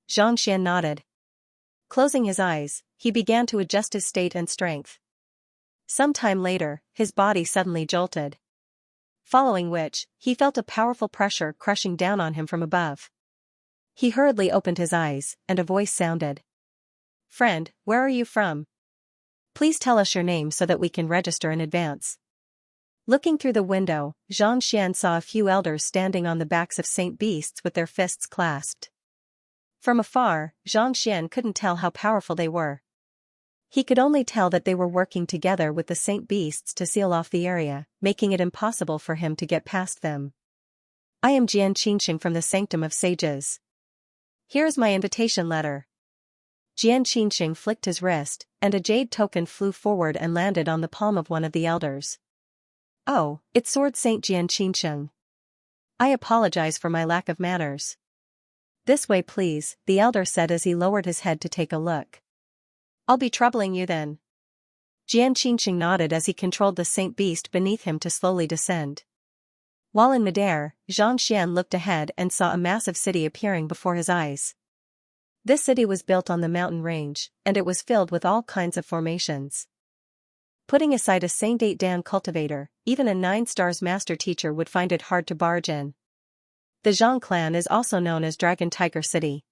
Zhang Xian nodded. Closing his eyes, he began to adjust his state and strength. Some time later, his body suddenly jolted. Following which, he felt a powerful pressure crushing down on him from above. He hurriedly opened his eyes, and a voice sounded. "Friend, where are you from? Please tell us your name so that we can register in advance." Looking through the window, Xianxia saw a few elders standing on the backs of saint beasts with their fists clasped. From afar, Xianxia couldn't tell how powerful they were. He could only tell that they were working together with the saint beasts to seal off the area, making it impossible for him to get past them. "I am Xianxia from the Sanctum of Sages. Here is my invitation letter." Xianxia flicked his wrist, and a jade token flew forward and landed on the palm of one of the elders. "Oh, it's Sword Saint Xianxia. I apologize for my lack of manners." "This way please," the elder said as he lowered his head to take a look. "I'll be troubling you then." Xianxia nodded as he controlled the saint beast beneath him to slowly descend. While in midair, Xianxia looked ahead and saw a massive city appearing before his eyes. This city was built on the mountain range, and it was filled with all kinds of formations. Putting aside a Saint 8 Dan cultivator, even a 9 stars master teacher would find it hard to barge in. The Zhang clan is also known as Dragon Tiger City.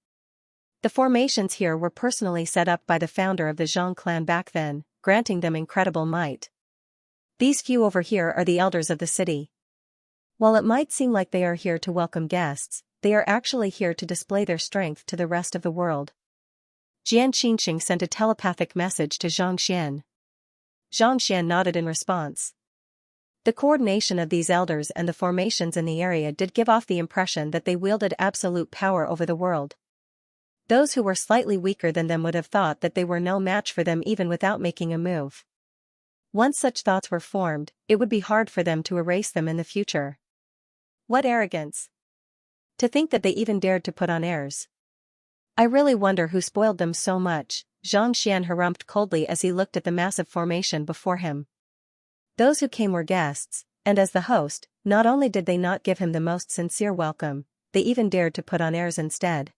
The formations here were personally set up by the founder of the Zhang clan back then, granting them incredible might. These few over here are the elders of the city. While it might seem like they are here to welcome guests, they are actually here to display their strength to the rest of the world. Xianxia sent a telepathic message to Xianxia. Xianxia nodded in response. The coordination of these elders and the formations in the area did give off the impression that they wielded absolute power over the world. Those who were slightly weaker than them would have thought that they were no match for them even without making a move. Once such thoughts were formed, it would be hard for them to erase them in the future. What arrogance! To think that they even dared to put on airs. "I really wonder who spoiled them so much," Xianxia harumphed coldly as he looked at the massive formation before him. Those who came were guests, and as the host, not only did they not give him the most sincere welcome, they even dared to put on airs instead.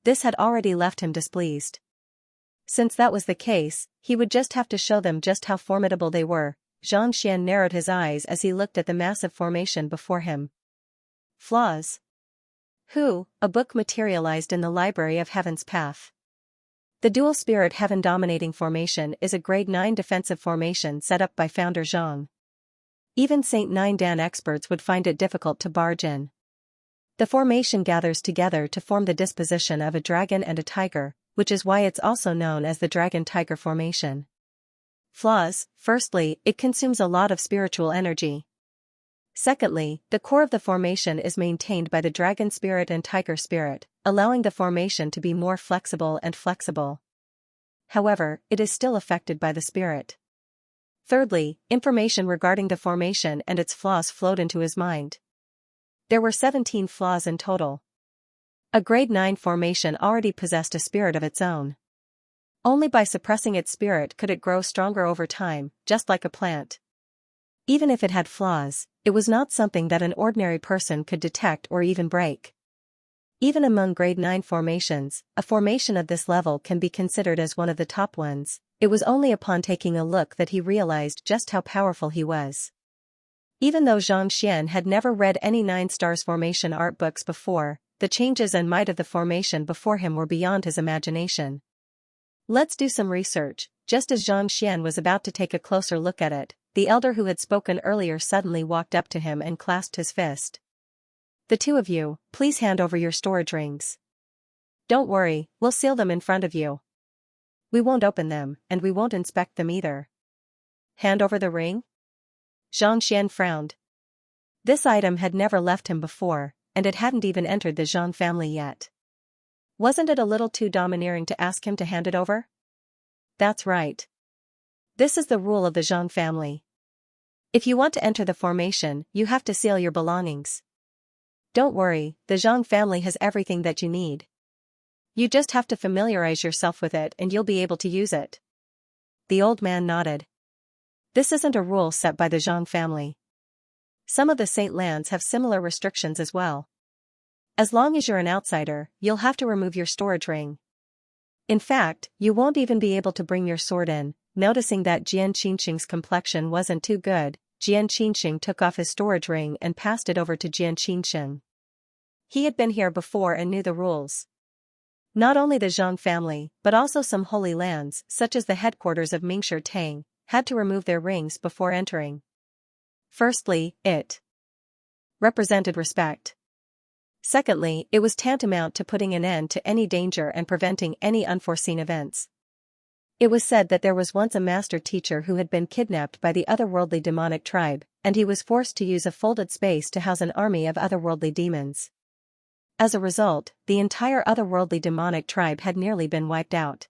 This had already left him displeased. Since that was the case, he would just have to show them just how formidable they were. Xianxia narrowed his eyes as he looked at the massive formation before him. Flaws. Who? A book materialized in the Library of Heaven's Path. The dual spirit heaven dominating formation is a grade 9 defensive formation set up by founder Zhang. Even Saint 9 Dan experts would find it difficult to barge in. The formation gathers together to form the disposition of a dragon and a tiger, which is why it's also known as the Dragon Tiger Formation. Flaws. Firstly, it consumes a lot of spiritual energy. Secondly, the core of the formation is maintained by the dragon spirit and tiger spirit, allowing the formation to be more flexible and flexible. However, it is still affected by the spirit. Thirdly, information regarding the formation and its flaws flowed into his mind. There were 17 flaws in total. A grade 9 formation already possessed a spirit of its own. Only by suppressing its spirit could it grow stronger over time, just like a plant. Even if it had flaws, it was not something that an ordinary person could detect or even break. Even among grade 9 formations, a formation of this level can be considered as one of the top ones. It was only upon taking a look that he realized just how powerful he was. Even though Xianxia had never read any 9 stars formation art books before, the changes and might of the formation before him were beyond his imagination. Let's do some research. Just as Xianxia was about to take a closer look at it, the elder who had spoken earlier suddenly walked up to him and clasped his fist. "The two of you, please hand over your storage rings. Don't worry, we'll seal them in front of you. We won't open them, and we won't inspect them either." Hand over the ring? Xianxia frowned. This item had never left him before, and it hadn't even entered the Zhang family yet. Wasn't it a little too domineering to ask him to hand it over? That's right. This is the rule of the Zhang family. If you want to enter the formation, you have to seal your belongings. Don't worry, the Zhang family has everything that you need. You just have to familiarize yourself with it and you'll be able to use it. The old man nodded. This isn't a rule set by the Zhang family. Some of the Saint lands have similar restrictions as well. As long as you're an outsider, you'll have to remove your storage ring. In fact, you won't even be able to bring your sword in, noticing that Xianxing's complexion wasn't too good, Xianxing took off his storage ring and passed it over to Xianxing. He had been here before and knew the rules. Not only the Zhang family, but also some holy lands, such as the headquarters of Mingshi Tang, had to remove their rings before entering. Firstly, it represented respect. Secondly, it was tantamount to putting an end to any danger and preventing any unforeseen events. It was said that there was once a master teacher who had been kidnapped by the otherworldly demonic tribe, and he was forced to use a folded space to house an army of otherworldly demons. As a result, the entire otherworldly demonic tribe had nearly been wiped out.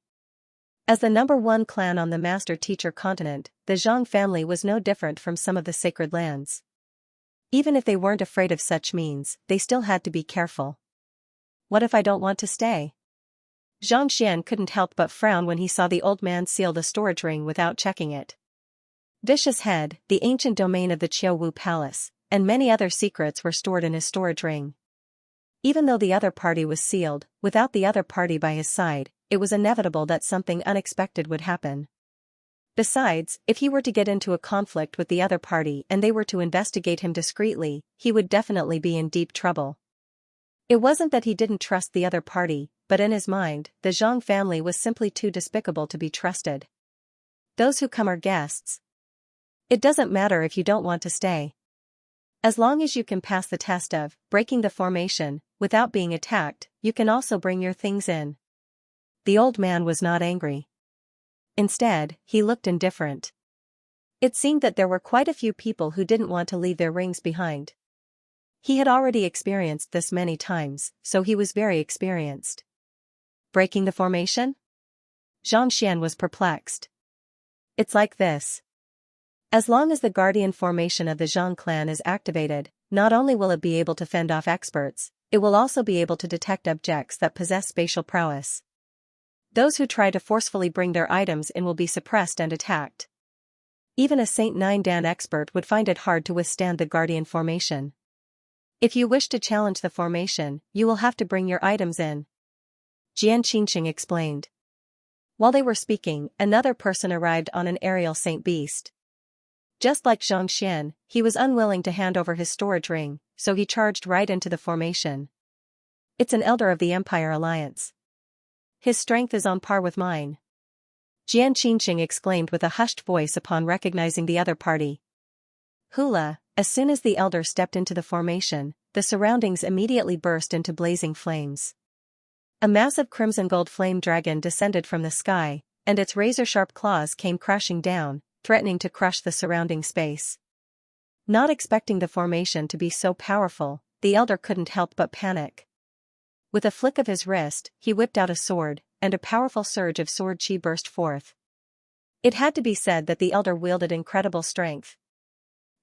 As the number one clan on the master teacher continent, the Zhang family was no different from some of the sacred lands. Even if they weren't afraid of such means, they still had to be careful. What if I don't want to stay? Xianxia couldn't help but frown when he saw the old man seal the storage ring without checking it. Vicious Head, the ancient domain of the Qiuwu Palace, and many other secrets were stored in his storage ring. Even though the other party was sealed, without the other party by his side, it was inevitable that something unexpected would happen. Besides, if he were to get into a conflict with the other party and they were to investigate him discreetly, he would definitely be in deep trouble. It wasn't that he didn't trust the other party, but in his mind, the Zhang family was simply too despicable to be trusted. Those who come are guests. It doesn't matter if you don't want to stay. As long as you can pass the test of breaking the formation without being attacked, you can also bring your things in. The old man was not angry. Instead, he looked indifferent. It seemed that there were quite a few people who didn't want to leave their rings behind. He had already experienced this many times, so he was very experienced. Breaking the formation? Xianxia was perplexed. It's like this. As long as the guardian formation of the Zhang clan is activated, not only will it be able to fend off experts, it will also be able to detect objects that possess spatial prowess. Those who try to forcefully bring their items in will be suppressed and attacked. Even a Saint Nine Dan expert would find it hard to withstand the guardian formation. If you wish to challenge the formation, you will have to bring your items in. Xianxing explained. While they were speaking, another person arrived on an aerial saint beast. Just like Xianxia, he was unwilling to hand over his storage ring, so he charged right into the formation. It's an elder of the Empire Alliance. His strength is on par with mine. Xianxing exclaimed with a hushed voice upon recognizing the other party. Hula, as soon as the elder stepped into the formation, the surroundings immediately burst into blazing flames. A massive crimson gold flame dragon descended from the sky, and its razor-sharp claws came crashing down, threatening to crush the surrounding space. Not expecting the formation to be so powerful, the elder couldn't help but panic. With a flick of his wrist, he whipped out a sword, and a powerful surge of sword chi burst forth. It had to be said that the elder wielded incredible strength.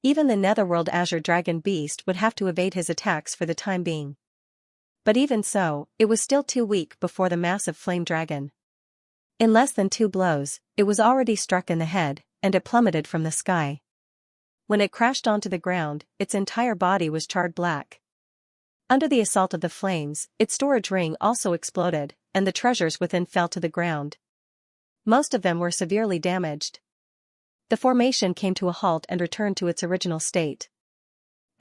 Even the netherworld azure dragon beast would have to evade his attacks for the time being. But even so, it was still too weak before the massive flame dragon. In less than 2 blows, it was already struck in the head, and it plummeted from the sky. When it crashed onto the ground, its entire body was charred black. Under the assault of the flames, its storage ring also exploded, and the treasures within fell to the ground. Most of them were severely damaged. The formation came to a halt and returned to its original state.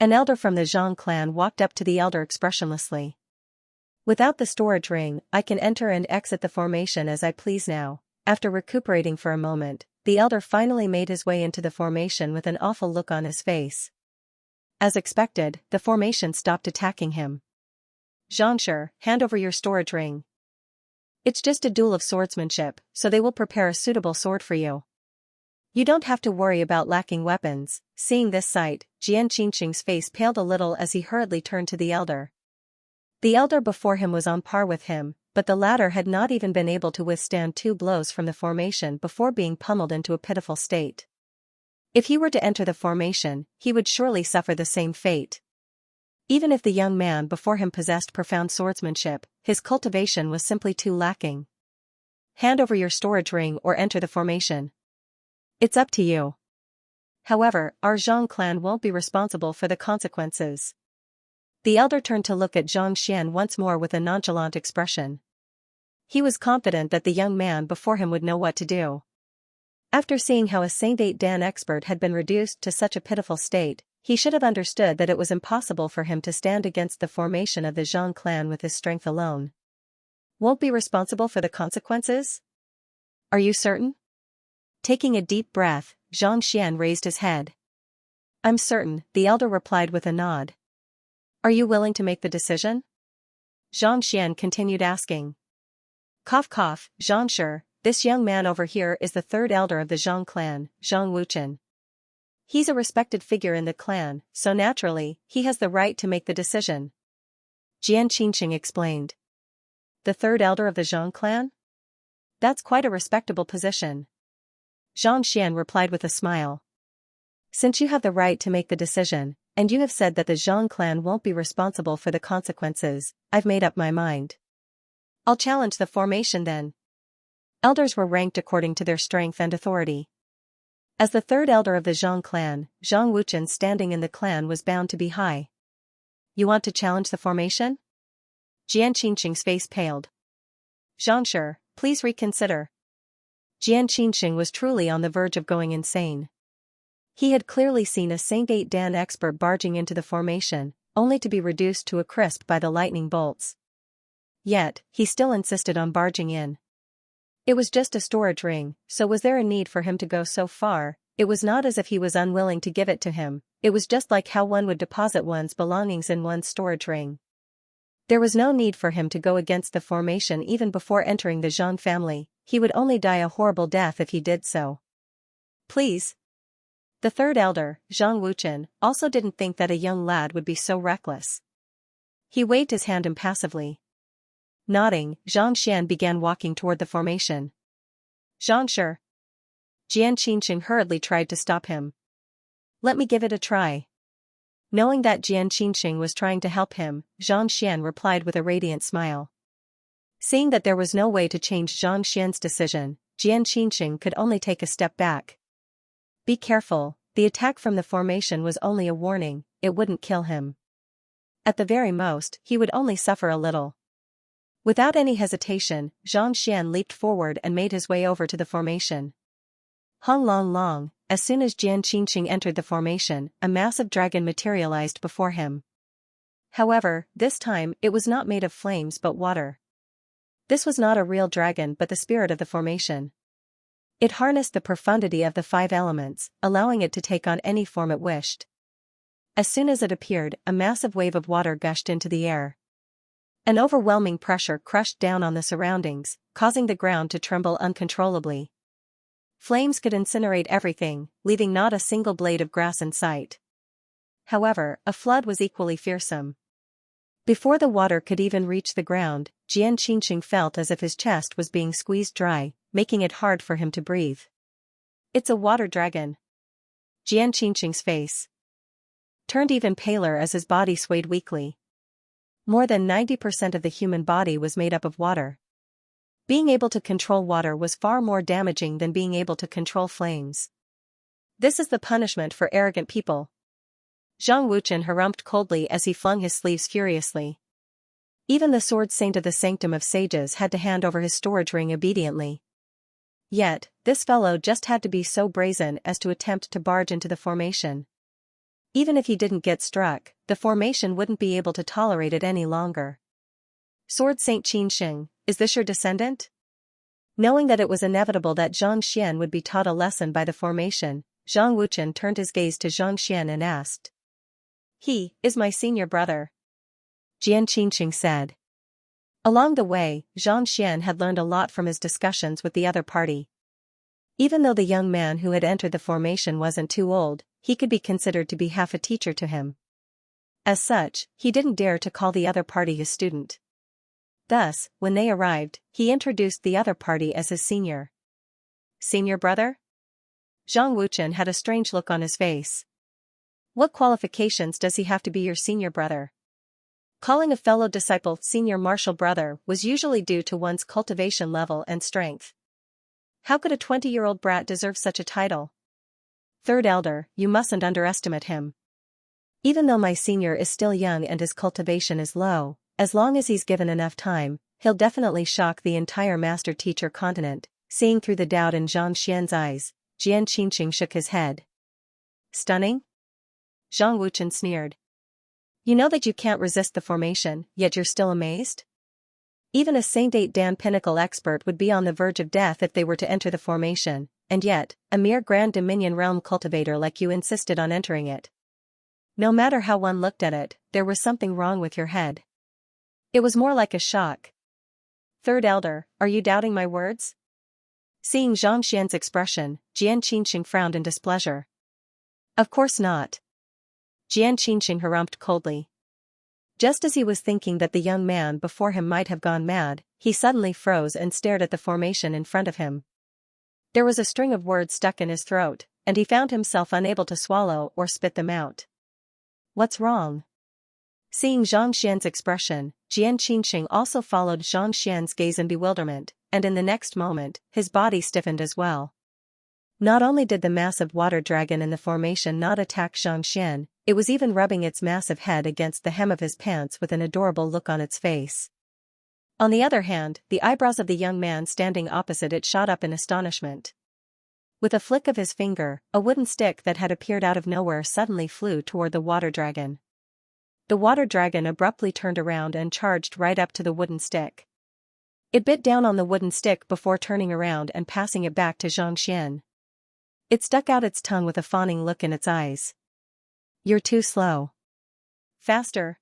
An elder from the Zhang clan walked up to the elder expressionlessly. Without the storage ring, I can enter and exit the formation as I please now. After recuperating for a moment, the elder finally made his way into the formation with an awful look on his face. As expected, the formation stopped attacking him. Xianxia, hand over your storage ring. It's just a duel of swordsmanship, so they will prepare a suitable sword for you. You don't have to worry about lacking weapons. Seeing this sight, Xianxing's face paled a little as he hurriedly turned to the elder. The elder before him was on par with him, but the latter had not even been able to withstand 2 blows from the formation before being pummeled into a pitiful state. If he were to enter the formation, he would surely suffer the same fate. Even if the young man before him possessed profound swordsmanship, his cultivation was simply too lacking. Hand over your storage ring or enter the formation. It's up to you. However, our Zhang clan won't be responsible for the consequences. The elder turned to look at Xianxia once more with a nonchalant expression. He was confident that the young man before him would know what to do. After seeing how a Saint 8 Dan expert had been reduced to such a pitiful state, he should have understood that it was impossible for him to stand against the formation of the Zhang clan with his strength alone. Won't be responsible for the consequences? Are you certain? Taking a deep breath, Xianxia raised his head. I'm certain, the elder replied with a nod. Are you willing to make the decision? Xianxia continued asking. Cough cough, Xianxia, this young man over here is the third elder of the Zhang clan, Zhang Wuchen. He's a respected figure in the clan, so naturally, he has the right to make the decision. Jian Qingqing explained. The third elder of the Zhang clan? That's quite a respectable position. Xianxia replied with a smile. Since you have the right to make the decision, and you have said that the Zhang clan won't be responsible for the consequences, I've made up my mind. I'll challenge the formation then. Elders were ranked according to their strength and authority. As the third elder of the Zhang clan, Zhang Wuchen's standing in the clan was bound to be high. You want to challenge the formation? Jian Qingqing's face paled. Xianxia, please reconsider. Jian Qingqing was truly on the verge of going insane. He had clearly seen a Saint 8 Dan expert barging into the formation, only to be reduced to a crisp by the lightning bolts. Yet, he still insisted on barging in. It was just a storage ring, so was there a need for him to go so far? It was not as if he was unwilling to give it to him, it was just like how one would deposit one's belongings in one's storage ring. There was no need for him to go against the formation even before entering the Zhang family, he would only die a horrible death if he did so. Please. The third elder, Zhang Wuchen, also didn't think that a young lad would be so reckless. He waved his hand impassively. Nodding, Xianxia began walking toward the formation. Xianxia. Jian Qingqing hurriedly tried to stop him. Let me give it a try. Knowing that Jian Qingqing was trying to help him, Xianxia replied with a radiant smile. Seeing that there was no way to change Xianxia's decision, Jian Qingqing could only take a step back. Be careful, the attack from the formation was only a warning, it wouldn't kill him. At the very most, he would only suffer a little. Without any hesitation, Xianxia leaped forward and made his way over to the formation. Hong long long, as soon as Jian Qingqing entered the formation, a massive dragon materialized before him. However, this time, it was not made of flames but water. This was not a real dragon but the spirit of the formation. It harnessed the profundity of the 5 elements, allowing it to take on any form it wished. As soon as it appeared, a massive wave of water gushed into the air. An overwhelming pressure crushed down on the surroundings, causing the ground to tremble uncontrollably. Flames could incinerate everything, leaving not a single blade of grass in sight. However, a flood was equally fearsome. Before the water could even reach the ground, Jian Qingqing felt as if his chest was being squeezed dry, making it hard for him to breathe. It's a water dragon. Jian Qingqing's face turned even paler as his body swayed weakly. More than 90% of the human body was made up of water. Being able to control water was far more damaging than being able to control flames. This is the punishment for arrogant people. Zhang Wuchen harumphed coldly as he flung his sleeves furiously. Even the sword saint of the Sanctum of Sages had to hand over his storage ring obediently. Yet, this fellow just had to be so brazen as to attempt to barge into the formation. Even if he didn't get struck, the formation wouldn't be able to tolerate it any longer. Sword Saint Qingxing, is this your descendant? Knowing that it was inevitable that Xianxia would be taught a lesson by the formation, Zhang Wuchen turned his gaze to Xianxia and asked. He is my senior brother. Jian Qingqing said. Along the way, Xianxia had learned a lot from his discussions with the other party. Even though the young man who had entered the formation wasn't too old, he could be considered to be half a teacher to him. As such, he didn't dare to call the other party his student. Thus, when they arrived, he introduced the other party as his senior. Senior brother? Zhang Wuchen had a strange look on his face. What qualifications does he have to be your senior brother? Calling a fellow disciple senior martial brother was usually due to one's cultivation level and strength. How could a 20-year-old brat deserve such a title? Third elder, you mustn't underestimate him. Even though my senior is still young and his cultivation is low, as long as he's given enough time, he'll definitely shock the entire master-teacher continent. Seeing through the doubt in Xianxia's eyes, Jian Qingqing shook his head. Stunning? Zhang Wuchen sneered. You know that you can't resist the formation, yet you're still amazed? Even a Saint 8 Dan pinnacle expert would be on the verge of death if they were to enter the formation, and yet, a mere Grand Dominion realm cultivator like you insisted on entering it. No matter how one looked at it, there was something wrong with your head. It was more like a shock. Third Elder, are you doubting my words? Seeing Zhang Xian's expression, Jian Qingqing frowned in displeasure. Of course not. Jian Qingqing harumphed coldly. Just as he was thinking that the young man before him might have gone mad, he suddenly froze and stared at the formation in front of him. There was a string of words stuck in his throat, and he found himself unable to swallow or spit them out. What's wrong? Seeing Zhang Xian's expression, Jian Qingqing also followed Zhang Xian's gaze in bewilderment, and in the next moment, his body stiffened as well. Not only did the massive water dragon in the formation not attack Zhang Xian, it was even rubbing its massive head against the hem of his pants with an adorable look on its face. On the other hand, the eyebrows of the young man standing opposite it shot up in astonishment. With a flick of his finger, a wooden stick that had appeared out of nowhere suddenly flew toward the water dragon. The water dragon abruptly turned around and charged right up to the wooden stick. It bit down on the wooden stick before turning around and passing it back to Zhang Xian. It stuck out its tongue with a fawning look in its eyes. You're too slow. Faster.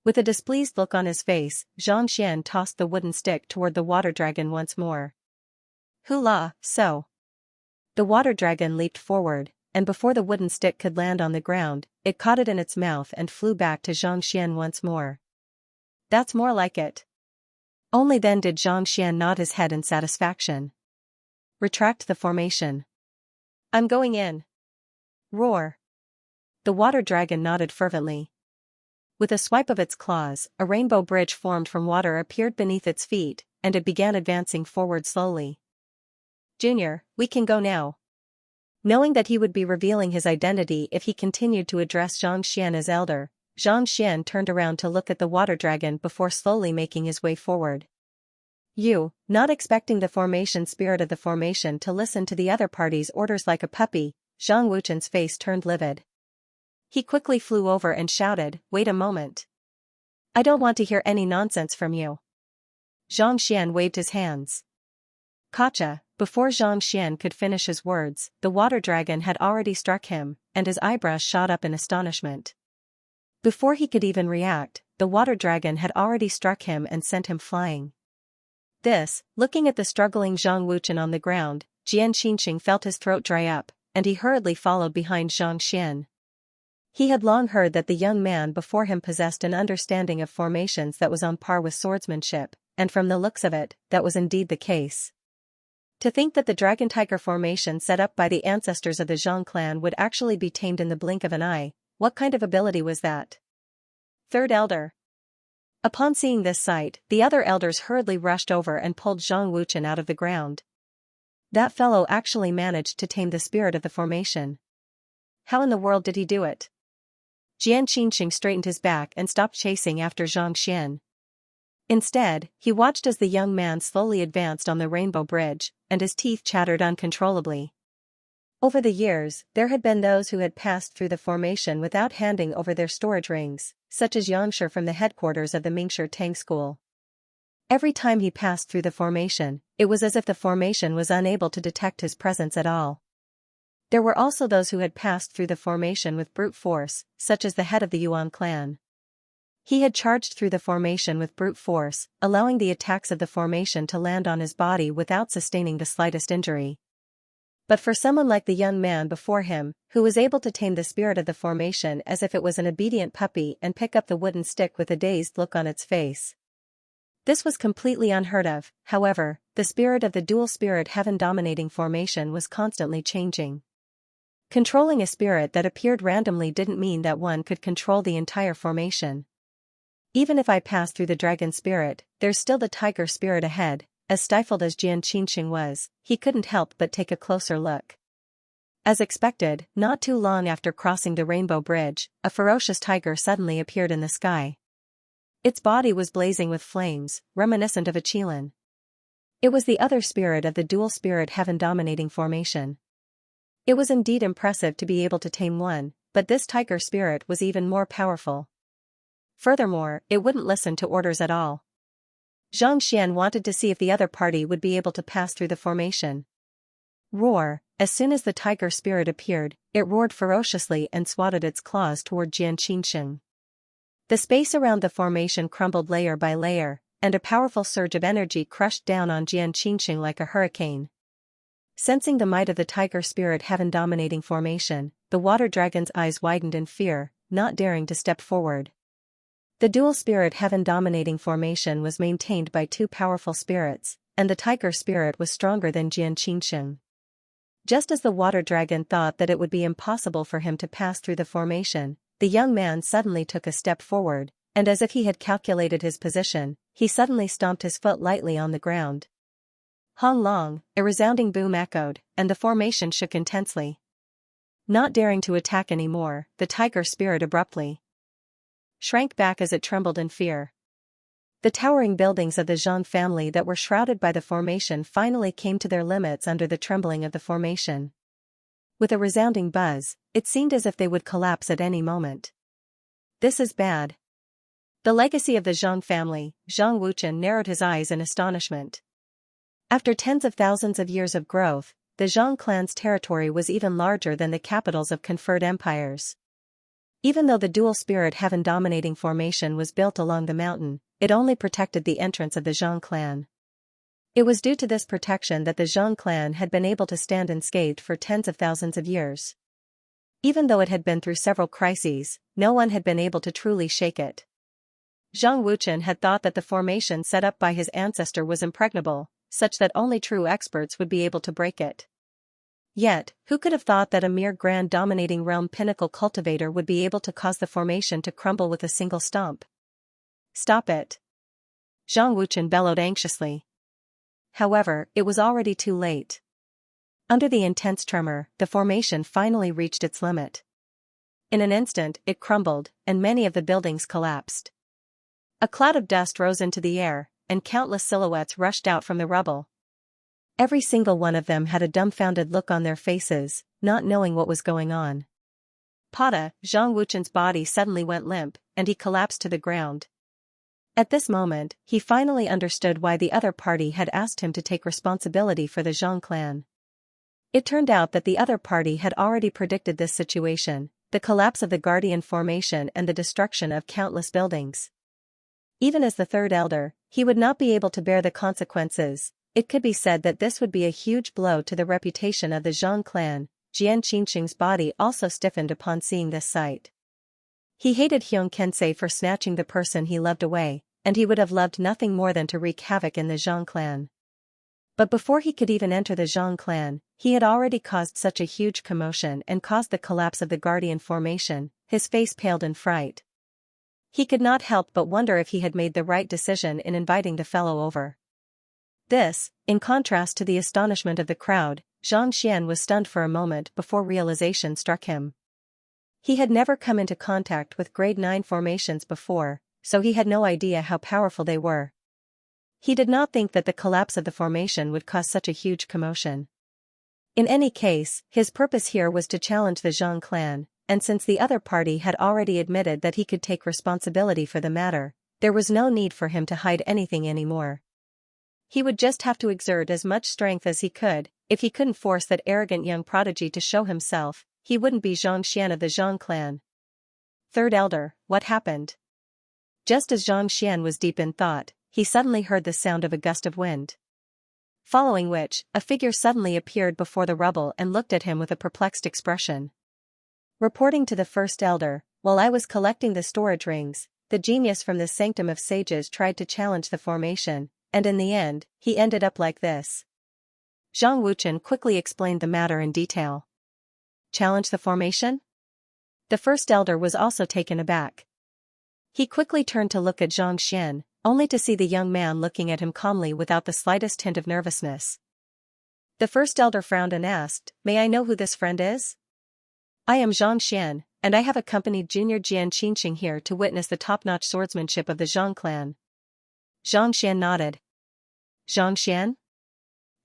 With a displeased look on his face, Zhang Xian tossed the wooden stick toward the water dragon once more. Hula, so. The water dragon leaped forward, and before the wooden stick could land on the ground, it caught it in its mouth and flew back to Zhang Xian once more. That's more like it. Only then did Zhang Xian nod his head in satisfaction. Retract the formation. I'm going in. Roar. The water dragon nodded fervently. With a swipe of its claws, a rainbow bridge formed from water appeared beneath its feet, and it began advancing forward slowly. Junior, we can go now. Knowing that he would be revealing his identity if he continued to address Zhang Xian as elder, Zhang Xian turned around to look at the water dragon before slowly making his way forward. You, not expecting the formation spirit of the formation to listen to the other party's orders like a puppy, Zhang Wuchen's face turned livid. He quickly flew over and shouted, "Wait a moment. I don't want to hear any nonsense from you." Zhang Xian waved his hands. Gotcha. Before Zhang Xian could finish his words, the water dragon had already struck him, and his eyebrows shot up in astonishment. Before he could even react, the water dragon had already struck him and sent him flying. This, looking at the struggling Zhang Wuchen on the ground, Jian Qingqing felt his throat dry up, and he hurriedly followed behind Zhang Xian. He had long heard that the young man before him possessed an understanding of formations that was on par with swordsmanship, and from the looks of it, that was indeed the case. To think that the dragon tiger formation set up by the ancestors of the Zhang clan would actually be tamed in the blink of an eye, what kind of ability was that? Third Elder. Upon seeing this sight, the other elders hurriedly rushed over and pulled Zhang Wuchen out of the ground. That fellow actually managed to tame the spirit of the formation. How in the world did he do it? Jian Qingqing straightened his back and stopped chasing after Zhang Xian. Instead, he watched as the young man slowly advanced on the rainbow bridge, and his teeth chattered uncontrollably. Over the years, there had been those who had passed through the formation without handing over their storage rings, such as Xianxia from the headquarters of the Mingshi Tang School. Every time he passed through the formation, it was as if the formation was unable to detect his presence at all. There were also those who had passed through the formation with brute force, such as the head of the Yuan clan. He had charged through the formation with brute force, allowing the attacks of the formation to land on his body without sustaining the slightest injury. But for someone like the young man before him, who was able to tame the spirit of the formation as if it was an obedient puppy and pick up the wooden stick with a dazed look on its face, this was completely unheard of. However, the spirit of the dual spirit heaven-dominating formation was constantly changing. Controlling a spirit that appeared randomly didn't mean that one could control the entire formation. Even if I pass through the dragon spirit, there's still the tiger spirit ahead. As stifled as Jian Qingqing was, he couldn't help but take a closer look. As expected, not too long after crossing the rainbow bridge, a ferocious tiger suddenly appeared in the sky. Its body was blazing with flames, reminiscent of a qilin. It was the other spirit of the dual spirit heaven-dominating formation. It was indeed impressive to be able to tame one, but this tiger spirit was even more powerful. Furthermore, it wouldn't listen to orders at all. Xianxia wanted to see if the other party would be able to pass through the formation. Roar! As soon as the tiger spirit appeared, it roared ferociously and swatted its claws toward Xianxia. The space around the formation crumbled layer by layer, and a powerful surge of energy crushed down on Xianxia like a hurricane. Sensing the might of the tiger spirit heaven-dominating formation, the water dragon's eyes widened in fear, not daring to step forward. The dual spirit heaven-dominating formation was maintained by two powerful spirits, and the tiger spirit was stronger than Xianxia. Just as the water dragon thought that it would be impossible for him to pass through the formation, the young man suddenly took a step forward, and as if he had calculated his position, he suddenly stomped his foot lightly on the ground. Hong long, a resounding boom echoed, and the formation shook intensely. Not daring to attack anymore, the tiger spirit abruptly shrank back as it trembled in fear. The towering buildings of the Zhang family that were shrouded by the formation finally came to their limits under the trembling of the formation. With a resounding buzz, it seemed as if they would collapse at any moment. This is bad. The legacy of the Zhang family, Zhang Wuchen narrowed his eyes in astonishment. After tens of thousands of years of growth, the Zhang clan's territory was even larger than the capitals of conferred empires. Even though the dual spirit heaven-dominating formation was built along the mountain, it only protected the entrance of the Zhang clan. It was due to this protection that the Zhang clan had been able to stand unscathed for tens of thousands of years. Even though it had been through several crises, no one had been able to truly shake it. Zhang Wuchen had thought that the formation set up by his ancestor was impregnable, such that only true experts would be able to break it. Yet, who could have thought that a mere grand dominating realm pinnacle cultivator would be able to cause the formation to crumble with a single stomp? Stop it! Zhang Wuchen bellowed anxiously. However, it was already too late. Under the intense tremor, the formation finally reached its limit. In an instant, it crumbled, and many of the buildings collapsed. A cloud of dust rose into the air, and countless silhouettes rushed out from the rubble. Every single one of them had a dumbfounded look on their faces, not knowing what was going on. Pada, Zhang Wuchen's body suddenly went limp, and he collapsed to the ground. At this moment, he finally understood why the other party had asked him to take responsibility for the Zhang clan. It turned out that the other party had already predicted this situation, the collapse of the Guardian formation and the destruction of countless buildings. Even as the third elder, he would not be able to bear the consequences. It could be said that this would be a huge blow to the reputation of the Zhang clan. Xianxing's body also stiffened upon seeing this sight. He hated Hyung Kensei for snatching the person he loved away, and he would have loved nothing more than to wreak havoc in the Zhang clan. But before he could even enter the Zhang clan, he had already caused such a huge commotion and caused the collapse of the Guardian formation. His face paled in fright. He could not help but wonder if he had made the right decision in inviting the fellow over. This, in contrast to the astonishment of the crowd, Xianxia was stunned for a moment before realization struck him. He had never come into contact with grade 9 formations before, so he had no idea how powerful they were. He did not think that the collapse of the formation would cause such a huge commotion. In any case, his purpose here was to challenge the Zhang clan, and since the other party had already admitted that he could take responsibility for the matter, there was no need for him to hide anything anymore. He would just have to exert as much strength as he could. If he couldn't force that arrogant young prodigy to show himself, he wouldn't be Xianxia of the Zhang clan. Third elder, what happened? Just as Xianxia was deep in thought, he suddenly heard the sound of a gust of wind. Following which, a figure suddenly appeared before the rubble and looked at him with a perplexed expression. Reporting to the first elder, while I was collecting the storage rings, the genius from the sanctum of sages tried to challenge the formation, and in the end, he ended up like this. Zhang Wuchen quickly explained the matter in detail. Challenge the formation? The first elder was also taken aback. He quickly turned to look at Xianxia, only to see the young man looking at him calmly without the slightest hint of nervousness. The first elder frowned and asked, "May I know who this friend is?" "I am Xianxia, and I have accompanied Junior Xianxing here to witness the top-notch swordsmanship of the Zhang clan." Xianxia nodded. Xianxia?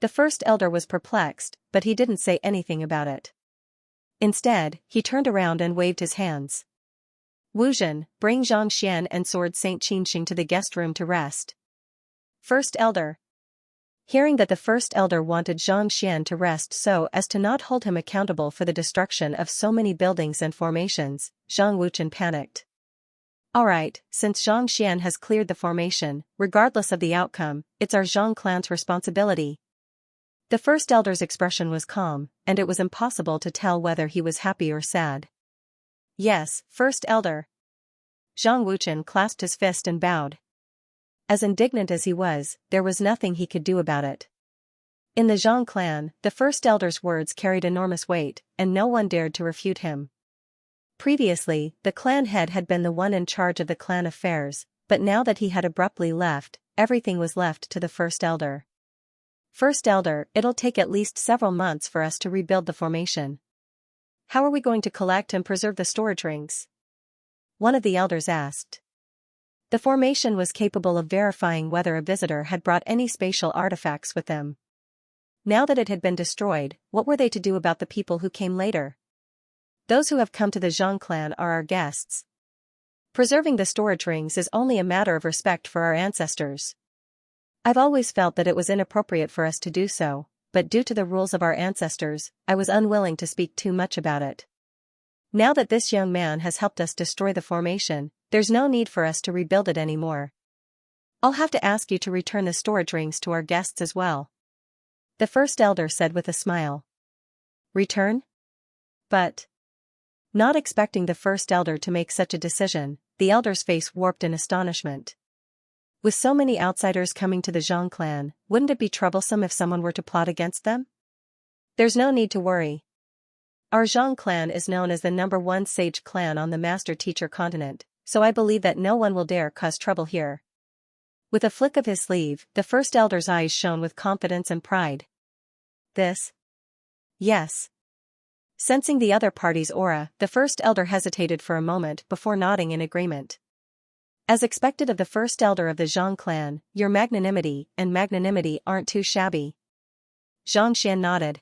The first elder was perplexed, but he didn't say anything about it. Instead, he turned around and waved his hands. Wuzhen, bring Xianxia and Sword Saint Qianxing to the guest room to rest. First Elder. Hearing that the First Elder wanted Xianxia to rest so as to not hold him accountable for the destruction of so many buildings and formations, Zhang Wuchen panicked. Alright, since Xianxia has cleared the formation, regardless of the outcome, it's our Zhang clan's responsibility. The First Elder's expression was calm, and it was impossible to tell whether he was happy or sad. Yes, First Elder. Zhang Wuchen clasped his fist and bowed. As indignant as he was, there was nothing he could do about it. In the Zhang clan, the First Elder's words carried enormous weight, and no one dared to refute him. Previously, the clan head had been the one in charge of the clan affairs, but now that he had abruptly left, everything was left to the First Elder. First Elder, it'll take at least several months for us to rebuild the formation. How are we going to collect and preserve the storage rings? One of the elders asked. The formation was capable of verifying whether a visitor had brought any spatial artifacts with them. Now that it had been destroyed, what were they to do about the people who came later? Those who have come to the Zhang clan are our guests. Preserving the storage rings is only a matter of respect for our ancestors. I've always felt that it was inappropriate for us to do so, but due to the rules of our ancestors, I was unwilling to speak too much about it. Now that this young man has helped us destroy the formation, there's no need for us to rebuild it anymore. I'll have to ask you to return the storage rings to our guests as well. The First Elder said with a smile. Return? But... Not expecting the First Elder to make such a decision, the Elder's face warped in astonishment. With so many outsiders coming to the Zhang clan, wouldn't it be troublesome if someone were to plot against them? There's no need to worry. Our Zhang clan is known as the #1 sage clan on the Master Teacher continent, so I believe that no one will dare cause trouble here. With a flick of his sleeve, the First Elder's eyes shone with confidence and pride. This? Yes. Sensing the other party's aura, the First Elder hesitated for a moment before nodding in agreement. As expected of the First Elder of the Zhang clan, your magnanimity aren't too shabby. Xianxia nodded.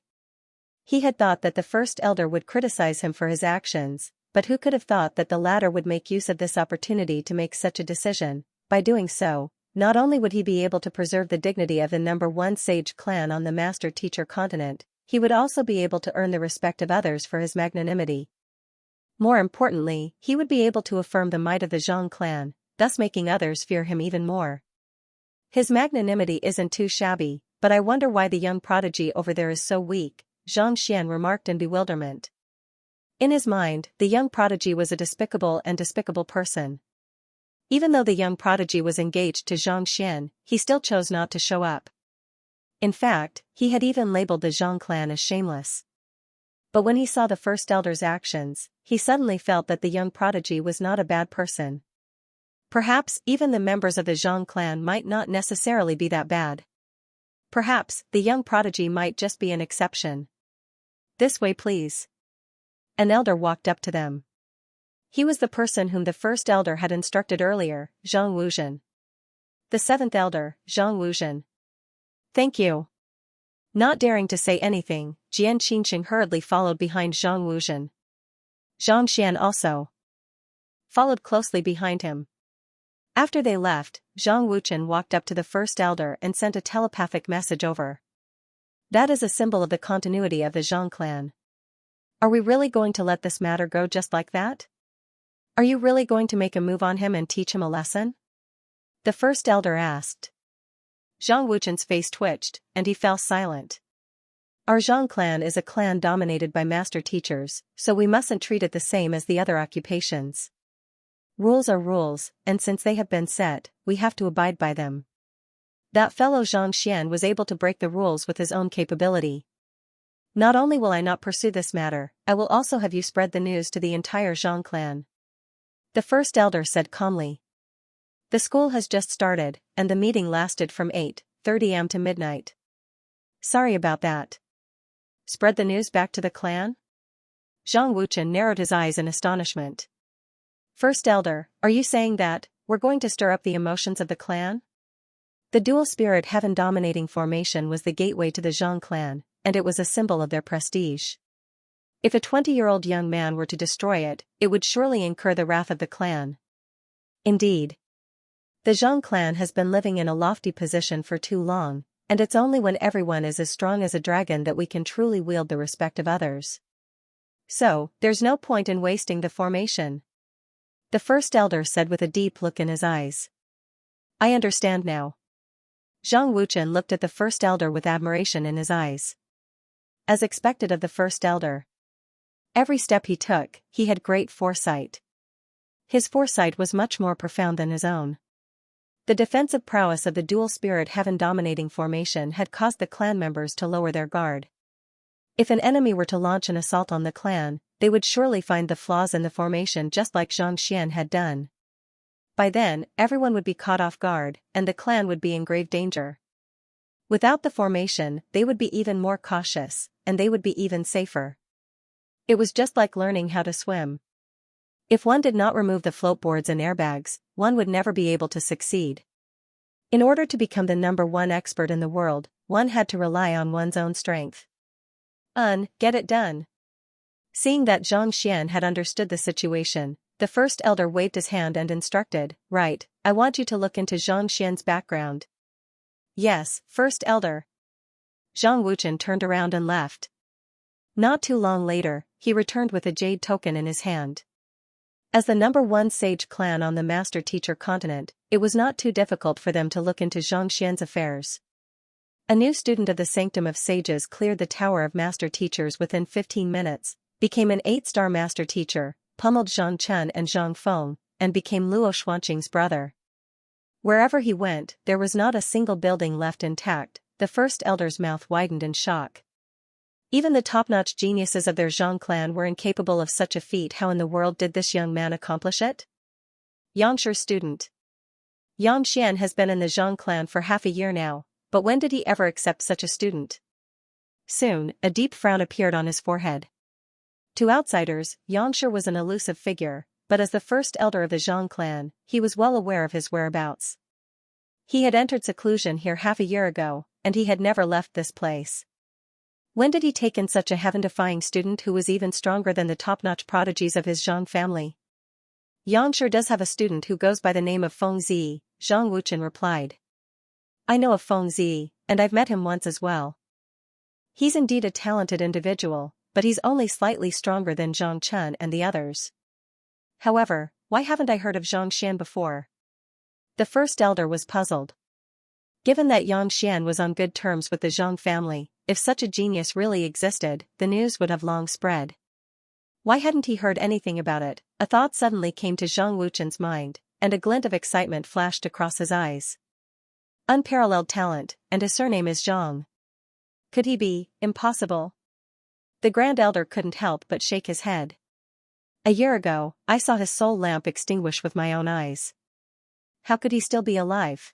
He had thought that the First Elder would criticize him for his actions, but who could have thought that the latter would make use of this opportunity to make such a decision? By doing so, not only would he be able to preserve the dignity of the #1 sage clan on the Master Teacher continent, he would also be able to earn the respect of others for his magnanimity. More importantly, he would be able to affirm the might of the Zhang clan, thus making others fear him even more. His magnanimity isn't too shabby, but I wonder why the young prodigy over there is so weak, Xianxia remarked in bewilderment. In his mind, the young prodigy was a despicable person. Even though the young prodigy was engaged to Xianxia, he still chose not to show up. In fact, he had even labeled the Zhang clan as shameless. But when he saw the First Elder's actions, he suddenly felt that the young prodigy was not a bad person. Perhaps even the members of the Zhang clan might not necessarily be that bad. Perhaps the young prodigy might just be an exception. This way please. An elder walked up to them. He was the person whom the First Elder had instructed earlier, Zhang Wuchen. The Seventh Elder, Zhang Wuchen. Thank you. Not daring to say anything, Jian Qinxing hurriedly followed behind Zhang Wuchen. Xianxia also followed closely behind him. After they left, Zhang Wuchen walked up to the First Elder and sent a telepathic message over. That is a symbol of the continuity of the Zhang clan. Are we really going to let this matter go just like that? Are you really going to make a move on him and teach him a lesson? The First Elder asked. Zhang Wuchen's face twitched, and he fell silent. Our Zhang clan is a clan dominated by master teachers, so we mustn't treat it the same as the other occupations. Rules are rules, and since they have been set, we have to abide by them. That fellow Xianxia was able to break the rules with his own capability. Not only will I not pursue this matter, I will also have you spread the news to the entire Zhang clan. The First Elder said calmly. The school has just started, and the meeting lasted from 8:30 am to midnight. Sorry about that. Spread the news back to the clan? Zhang Wuchen narrowed his eyes in astonishment. First Elder, are you saying that we're going to stir up the emotions of the clan? The dual spirit heaven dominating formation was the gateway to the Zhang clan, and it was a symbol of their prestige. If a 20-year-old young man were to destroy it, it would surely incur the wrath of the clan. Indeed, the Zhang clan has been living in a lofty position for too long, and it's only when everyone is as strong as a dragon that we can truly wield the respect of others. So, there's no point in wasting the formation. The first elder said with a deep look in his eyes. I understand now. Zhang Wuchen looked at the first elder with admiration in his eyes. As expected of the first elder, every step he took, he had great foresight. His foresight was much more profound than his own. The defensive prowess of the dual-spirit heaven-dominating formation had caused the clan members to lower their guard. If an enemy were to launch an assault on the clan, they would surely find the flaws in the formation just like Xianxia had done. By then, everyone would be caught off guard, and the clan would be in grave danger. Without the formation, they would be even more cautious, and they would be even safer. It was just like learning how to swim. If one did not remove the floatboards and airbags, one would never be able to succeed. In order to become the #1 expert in the world, one had to rely on one's own strength. Get it done. Seeing that Zhang Xian had understood the situation, the first elder waved his hand and instructed, Right, I want you to look into Zhang Xian's background. Yes, first elder. Zhang Wuchen turned around and left. Not too long later, he returned with a jade token in his hand. As the #1 sage clan on the master-teacher continent, it was not too difficult for them to look into Zhang Xian's affairs. A new student of the Sanctum of Sages cleared the Tower of Master Teachers within 15 minutes, became an 8-star master teacher, pummeled Zhang Chen and Zhang Feng, and became Luo Xuanqing's brother. Wherever he went, there was not a single building left intact. The first elder's mouth widened in shock. Even the top-notch geniuses of their Zhang clan were incapable of such a feat. How in the world did this young man accomplish it? Xianxia student. Yang Xian has been in the Zhang clan for half a year now, but when did he ever accept such a student? Soon, a deep frown appeared on his forehead. To outsiders, Xianxia was an elusive figure, but as the first elder of the Zhang clan, he was well aware of his whereabouts. He had entered seclusion here half a year ago, and he had never left this place. When did he take in such a heaven-defying student who was even stronger than the top-notch prodigies of his Zhang family? Xianxia does have a student who goes by the name of Feng Zi, Zhang Wuchen replied. I know of Feng Zi, and I've met him once as well. He's indeed a talented individual, but he's only slightly stronger than Zhang Chen and the others. However, why haven't I heard of Zhang Xian before? The first elder was puzzled. Given that Yang Xian was on good terms with the Zhang family, if such a genius really existed, the news would have long spread. Why hadn't he heard anything about it? A thought suddenly came to Zhang Wuchen's mind, and a glint of excitement flashed across his eyes. Unparalleled talent, and his surname is Zhang. Could he be? Impossible. The Grand Elder couldn't help but shake his head. A year ago, I saw his soul lamp extinguish with my own eyes. How could he still be alive?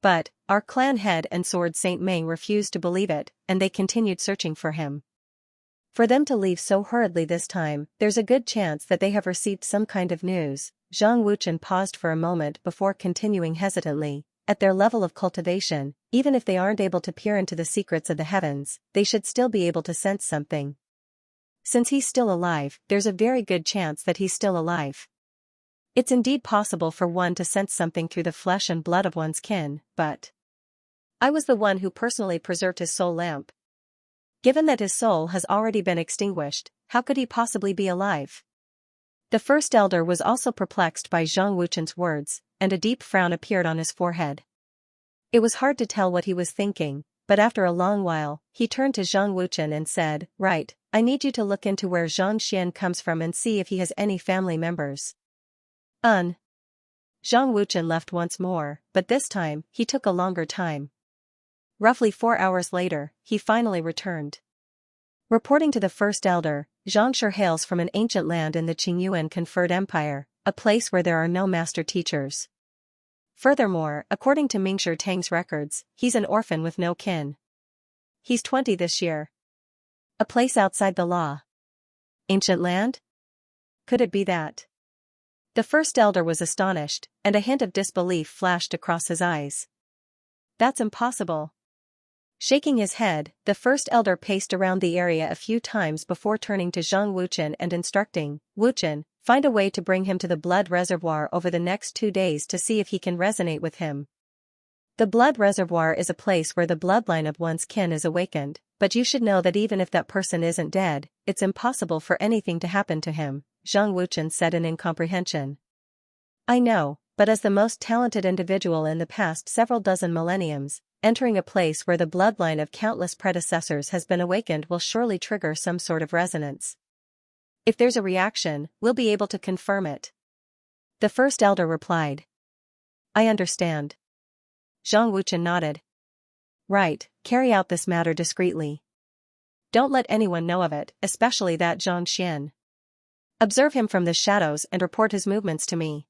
But, our clan head and Sword Saint Ming refused to believe it, and they continued searching for him. For them to leave so hurriedly this time, there's a good chance that they have received some kind of news. Zhang Wuchen paused for a moment before continuing hesitantly. At their level of cultivation, even if they aren't able to peer into the secrets of the heavens, they should still be able to sense something. Since he's still alive, there's a very good chance that he's still alive. It's indeed possible for one to sense something through the flesh and blood of one's kin, but I was the one who personally preserved his soul lamp. Given that his soul has already been extinguished, how could he possibly be alive? The first elder was also perplexed by Zhang Wuchen's words, and a deep frown appeared on his forehead. It was hard to tell what he was thinking, but after a long while, he turned to Zhang Wuchen and said, Right, I need you to look into where Zhang Xian comes from and see if he has any family members. Zhang Wuchen left once more, but this time, he took a longer time. Roughly 4 hours later, he finally returned. Reporting to the first elder, Xianxia hails from an ancient land in the Qingyuan conferred empire, a place where there are no master teachers. Furthermore, according to Mingshi Tang's records, he's an orphan with no kin. He's 20 this year. A place outside the law. Ancient land? Could it be that? The first elder was astonished, and a hint of disbelief flashed across his eyes. That's impossible. Shaking his head, the first elder paced around the area a few times before turning to Zhang Wuchen and instructing, Wuchen, find a way to bring him to the blood reservoir over the next 2 days to see if he can resonate with him. The blood reservoir is a place where the bloodline of one's kin is awakened, but you should know that even if that person isn't dead, it's impossible for anything to happen to him, Zhang Wuchen said in incomprehension. I know, but as the most talented individual in the past several dozen millenniums, entering a place where the bloodline of countless predecessors has been awakened will surely trigger some sort of resonance. If there's a reaction, we'll be able to confirm it. The first elder replied. I understand. Zhang Wuchen nodded. Right, carry out this matter discreetly. Don't let anyone know of it, especially that Zhang Xian. Observe him from the shadows and report his movements to me.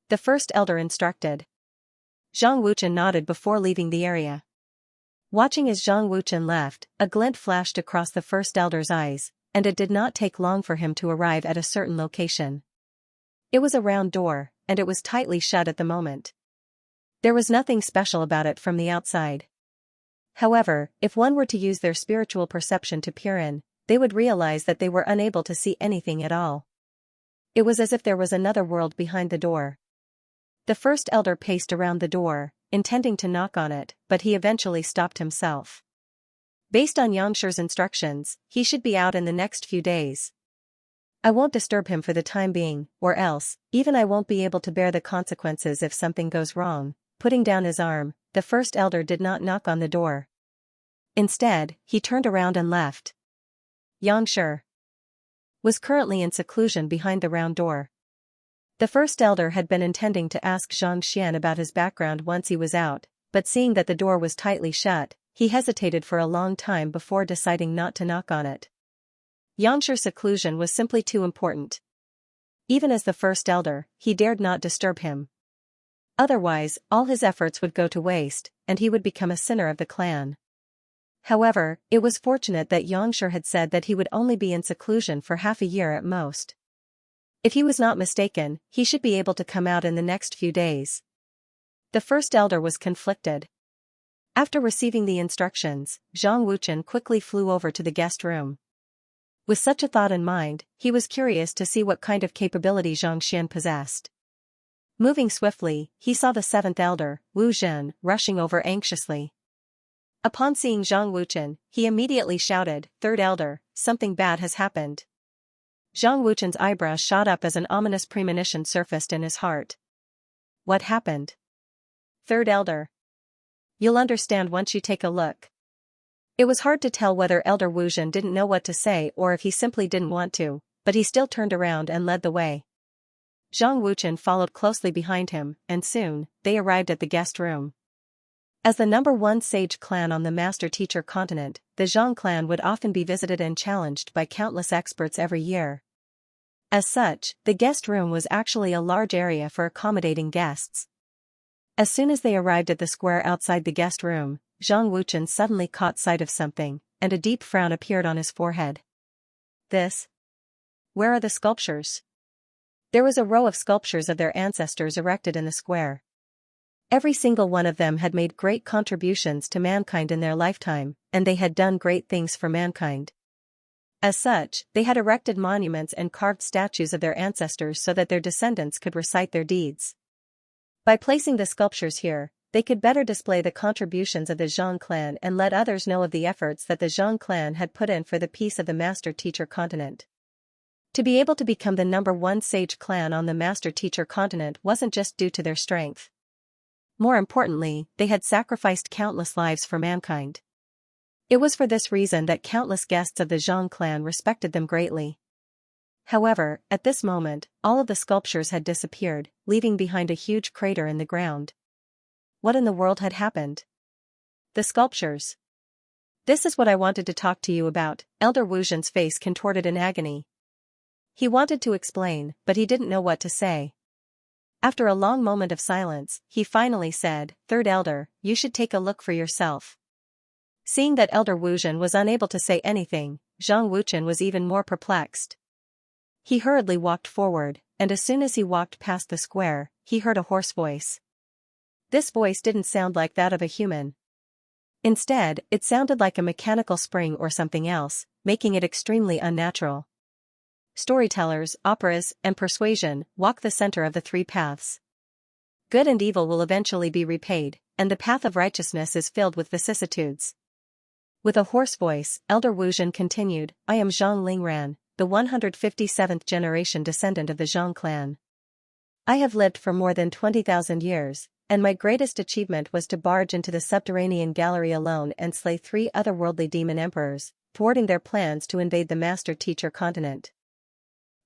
The first elder instructed. Zhang Wuchen nodded before leaving the area. Watching as Zhang Wuchen left, a glint flashed across the first elder's eyes, and it did not take long for him to arrive at a certain location. It was a round door, and it was tightly shut at the moment. There was nothing special about it from the outside. However, if one were to use their spiritual perception to peer in, they would realize that they were unable to see anything at all. It was as if there was another world behind the door. The first elder paced around the door, intending to knock on it, but he eventually stopped himself. Based on Xianxia's instructions, he should be out in the next few days. I won't disturb him for the time being, or else, even I won't be able to bear the consequences if something goes wrong. Putting down his arm, the first elder did not knock on the door. Instead, he turned around and left. Xianxia was currently in seclusion behind the round door. The first elder had been intending to ask Zhang Xian about his background once he was out, but seeing that the door was tightly shut, he hesitated for a long time before deciding not to knock on it. Xianxia's seclusion was simply too important. Even as the first elder, he dared not disturb him. Otherwise, all his efforts would go to waste, and he would become a sinner of the clan. However, it was fortunate that Xianxia had said that he would only be in seclusion for half a year at most. If he was not mistaken, he should be able to come out in the next few days. The first elder was conflicted. After receiving the instructions, Zhang Wuchen quickly flew over to the guest room. With such a thought in mind, he was curious to see what kind of capability Zhang Xian possessed. Moving swiftly, he saw the seventh elder, Wu Zhen, rushing over anxiously. Upon seeing Zhang Wuchen, he immediately shouted, Third elder, something bad has happened. Zhang Wuchen's eyebrows shot up as an ominous premonition surfaced in his heart. What happened? Third elder. You'll understand once you take a look. It was hard to tell whether Elder Wu Zhen didn't know what to say or if he simply didn't want to, but he still turned around and led the way. Zhang Wuchen followed closely behind him, and soon, they arrived at the guest room. As the #1 sage clan on the master-teacher continent, the Zhang clan would often be visited and challenged by countless experts every year. As such, the guest room was actually a large area for accommodating guests. As soon as they arrived at the square outside the guest room, Zhang Wuchen suddenly caught sight of something, and a deep frown appeared on his forehead. This? Where are the sculptures? There was a row of sculptures of their ancestors erected in the square. Every single one of them had made great contributions to mankind in their lifetime, and they had done great things for mankind. As such, they had erected monuments and carved statues of their ancestors so that their descendants could recite their deeds. By placing the sculptures here, they could better display the contributions of the Zhang clan and let others know of the efforts that the Zhang clan had put in for the peace of the master-teacher continent. To be able to become the #1 sage clan on the master-teacher continent wasn't just due to their strength. More importantly, they had sacrificed countless lives for mankind. It was for this reason that countless guests of the Zhang clan respected them greatly. However, at this moment, all of the sculptures had disappeared, leaving behind a huge crater in the ground. What in the world had happened? The sculptures. This is what I wanted to talk to you about. Elder Wu Zhen's face contorted in agony. He wanted to explain, but he didn't know what to say. After a long moment of silence, he finally said, Third elder, you should take a look for yourself. Seeing that Elder Wu Zhen was unable to say anything, Zhang Wuchen was even more perplexed. He hurriedly walked forward, and as soon as he walked past the square, he heard a hoarse voice. This voice didn't sound like that of a human. Instead, it sounded like a mechanical spring or something else, making it extremely unnatural. Storytellers, operas, and persuasion walk the center of the three paths. Good and evil will eventually be repaid, and the path of righteousness is filled with vicissitudes. With a hoarse voice, Elder Wuzhen continued, I am Zhang Lingran, the 157th generation descendant of the Zhang clan. I have lived for more than 20,000 years, and my greatest achievement was to barge into the subterranean gallery alone and slay 3 otherworldly demon emperors, thwarting their plans to invade the Master Teacher continent.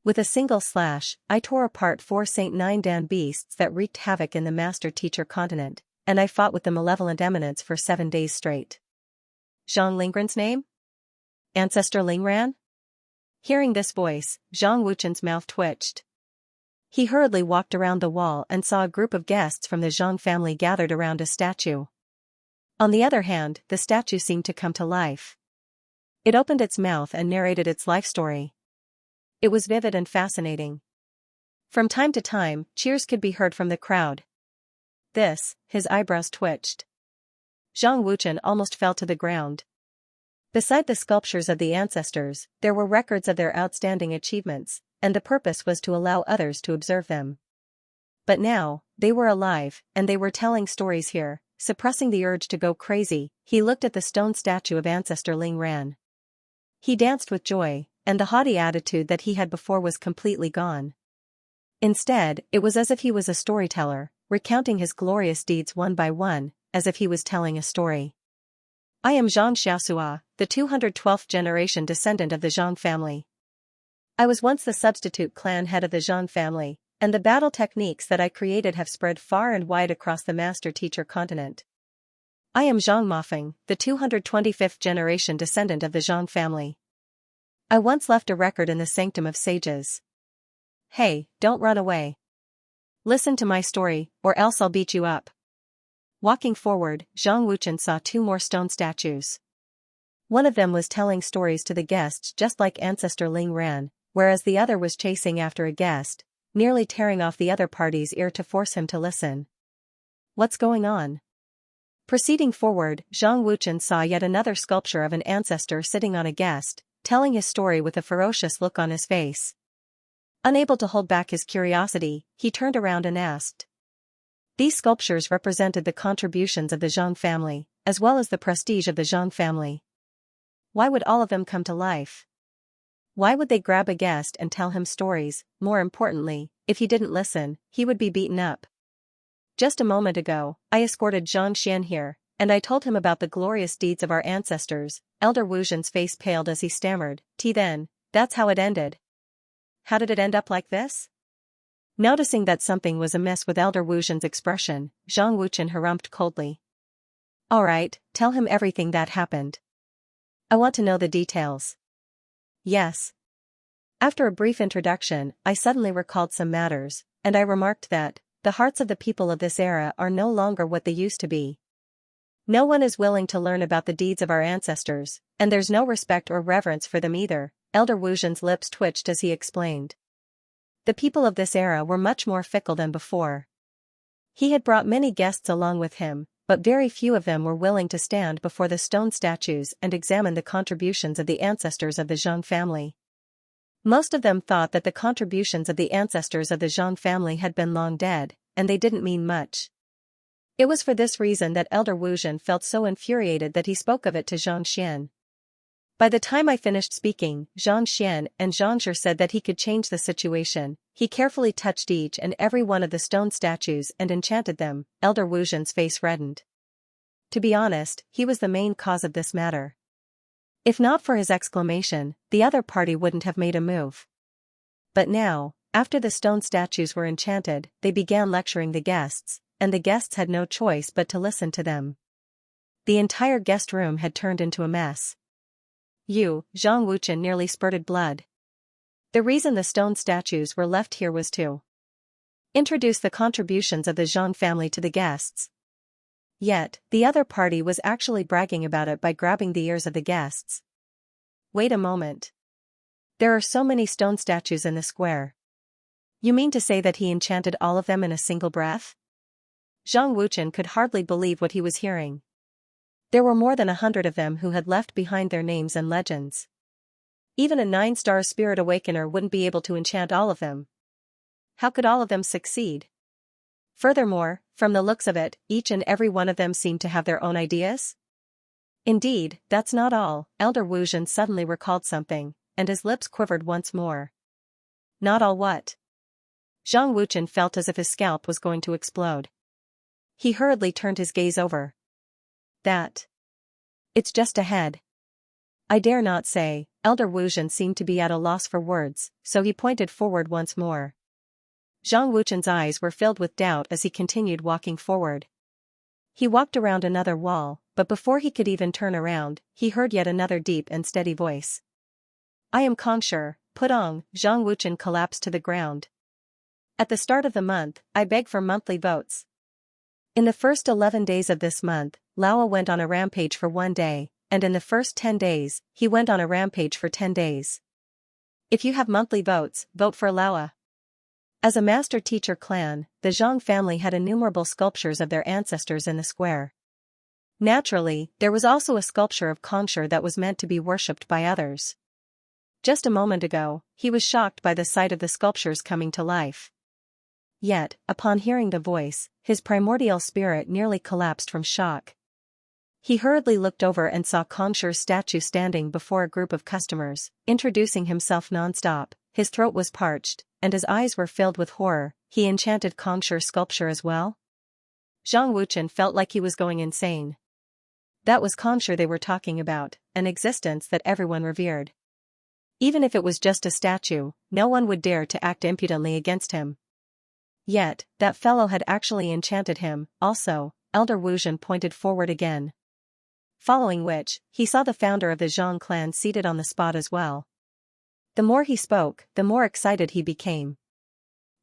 With a single slash, I tore apart 4 Saint Nine Dan beasts that wreaked havoc in the Master Teacher continent, and I fought with the malevolent eminence for 7 days straight. Zhang Lingran's name? Ancestor Lingran? Hearing this voice, Zhang Wuchen's mouth twitched. He hurriedly walked around the wall and saw a group of guests from the Zhang family gathered around a statue. On the other hand, the statue seemed to come to life. It opened its mouth and narrated its life story. It was vivid and fascinating. From time to time, cheers could be heard from the crowd. His eyebrows twitched. Zhang Wuchen almost fell to the ground. Beside the sculptures of the ancestors, there were records of their outstanding achievements, and the purpose was to allow others to observe them. But now, they were alive, and they were telling stories here. Suppressing the urge to go crazy, he looked at the stone statue of ancestor Ling Ran. He danced with joy, and the haughty attitude that he had before was completely gone. Instead, it was as if he was a storyteller, recounting his glorious deeds one by one, as if he was telling a story. I am Xianxia, the 212th generation descendant of the Zhang family. I was once the substitute clan head of the Zhang family, and the battle techniques that I created have spread far and wide across the Master Teacher continent. I am Zhang Mafeng, the 225th generation descendant of the Zhang family. I once left a record in the Sanctum of Sages. Hey, don't run away. Listen to my story, or else I'll beat you up. Walking forward, Zhang Wuchen saw 2 more stone statues. One of them was telling stories to the guests just like ancestor Ling Ran, whereas the other was chasing after a guest, nearly tearing off the other party's ear to force him to listen. What's going on? Proceeding forward, Zhang Wuchen saw yet another sculpture of an ancestor sitting on a guest, telling his story with a ferocious look on his face. Unable to hold back his curiosity, he turned around and asked. These sculptures represented the contributions of the Zhang family, as well as the prestige of the Zhang family. Why would all of them come to life? Why would they grab a guest and tell him stories? More importantly, if he didn't listen, he would be beaten up. Just a moment ago, I escorted Xianxia here, and I told him about the glorious deeds of our ancestors. Elder Wuzhen's face paled as he stammered, Then, that's how it ended. How did it end up like this? Noticing that something was amiss with Elder Wuzhen's expression, Zhang Wuchen harumphed coldly. All right, tell him everything that happened. I want to know the details. Yes. After a brief introduction, I suddenly recalled some matters, and I remarked that the hearts of the people of this era are no longer what they used to be. No one is willing to learn about the deeds of our ancestors, and there's no respect or reverence for them either. Elder Wuzhen's lips twitched as he explained. The people of this era were much more fickle than before. He had brought many guests along with him, but very few of them were willing to stand before the stone statues and examine the contributions of the ancestors of the Zhang family. Most of them thought that the contributions of the ancestors of the Zhang family had been long dead, and they didn't mean much. It was for this reason that Elder Wuzhen felt so infuriated that he spoke of it to Xianxia. By the time I finished speaking, Xianxia and Xianxia said that he could change the situation. He carefully touched each and every one of the stone statues and enchanted them. Elder Wuzhen's face reddened. To be honest, he was the main cause of this matter. If not for his exclamation, the other party wouldn't have made a move. But now, after the stone statues were enchanted, they began lecturing the guests, and the guests had no choice but to listen to them. The entire guest room had turned into a mess. Zhang Wuchen nearly spurted blood. The reason the stone statues were left here was to introduce the contributions of the Zhang family to the guests. Yet, the other party was actually bragging about it by grabbing the ears of the guests. Wait a moment. There are so many stone statues in the square. You mean to say that he enchanted all of them in a single breath? Zhang Wuchen could hardly believe what he was hearing. There were more than 100 of them who had left behind their names and legends. Even a 9-star spirit awakener wouldn't be able to enchant all of them. How could all of them succeed? Furthermore, from the looks of it, each and every one of them seemed to have their own ideas. Indeed, that's not all. Elder Wu Zhen suddenly recalled something, and his lips quivered once more. Not all what? Zhang Wuchen felt as if his scalp was going to explode. He hurriedly turned his gaze over. That. It's just ahead. I dare not say. Elder Wu Zhen seemed to be at a loss for words, so he pointed forward once more. Zhang Wuchen's eyes were filled with doubt as he continued walking forward. He walked around another wall, but before he could even turn around, he heard yet another deep and steady voice. I am Kongsher, Pudong. Zhang Wuchen collapsed to the ground. At the start of the month, I beg for monthly votes. In the first 11 days of this month, Laowa went on a rampage for 1 day, and in the first 10 days, he went on a rampage for 10 days. If you have monthly votes, vote for Laowa. As a master-teacher clan, the Zhang family had innumerable sculptures of their ancestors in the square. Naturally, there was also a sculpture of Kongsher that was meant to be worshipped by others. Just a moment ago, he was shocked by the sight of the sculptures coming to life. Yet, upon hearing the voice, his primordial spirit nearly collapsed from shock. He hurriedly looked over and saw Kongsher's statue standing before a group of customers, introducing himself non-stop. His throat was parched, and his eyes were filled with horror. He enchanted Kongsher's sculpture as well? Zhang Wuchen felt like he was going insane. That was Kongsher they were talking about, an existence that everyone revered. Even if it was just a statue, no one would dare to act impudently against him. Yet, that fellow had actually enchanted him. Also, Elder Wu Zhen pointed forward again. Following which, he saw the founder of the Zhang clan seated on the spot as well. The more he spoke, the more excited he became.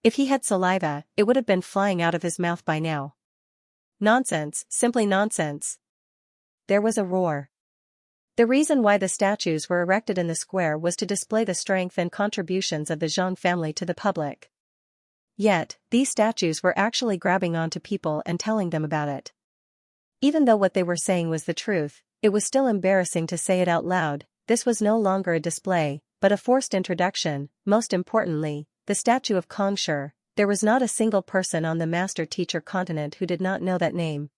If he had saliva, it would have been flying out of his mouth by now. Nonsense, simply nonsense. There was a roar. The reason why the statues were erected in the square was to display the strength and contributions of the Zhang family to the public. Yet, these statues were actually grabbing onto people and telling them about it. Even though what they were saying was the truth, it was still embarrassing to say it out loud. This was no longer a display, but a forced introduction. Most importantly, the statue of Kongsher. There was not a single person on the master-teacher continent who did not know that name.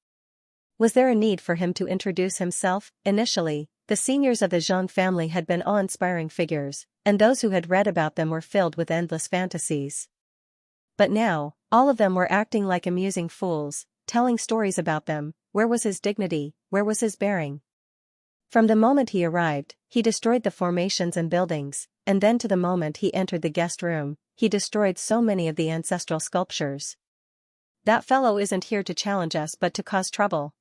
Was there a need for him to introduce himself? Initially, the seniors of the Zhang family had been awe-inspiring figures, and those who had read about them were filled with endless fantasies. But now, all of them were acting like amusing fools, telling stories about them. Where was his dignity? Where was his bearing? From the moment he arrived, he destroyed the formations and buildings, and then to the moment he entered the guest room, he destroyed so many of the ancestral sculptures. That fellow isn't here to challenge us but to cause trouble.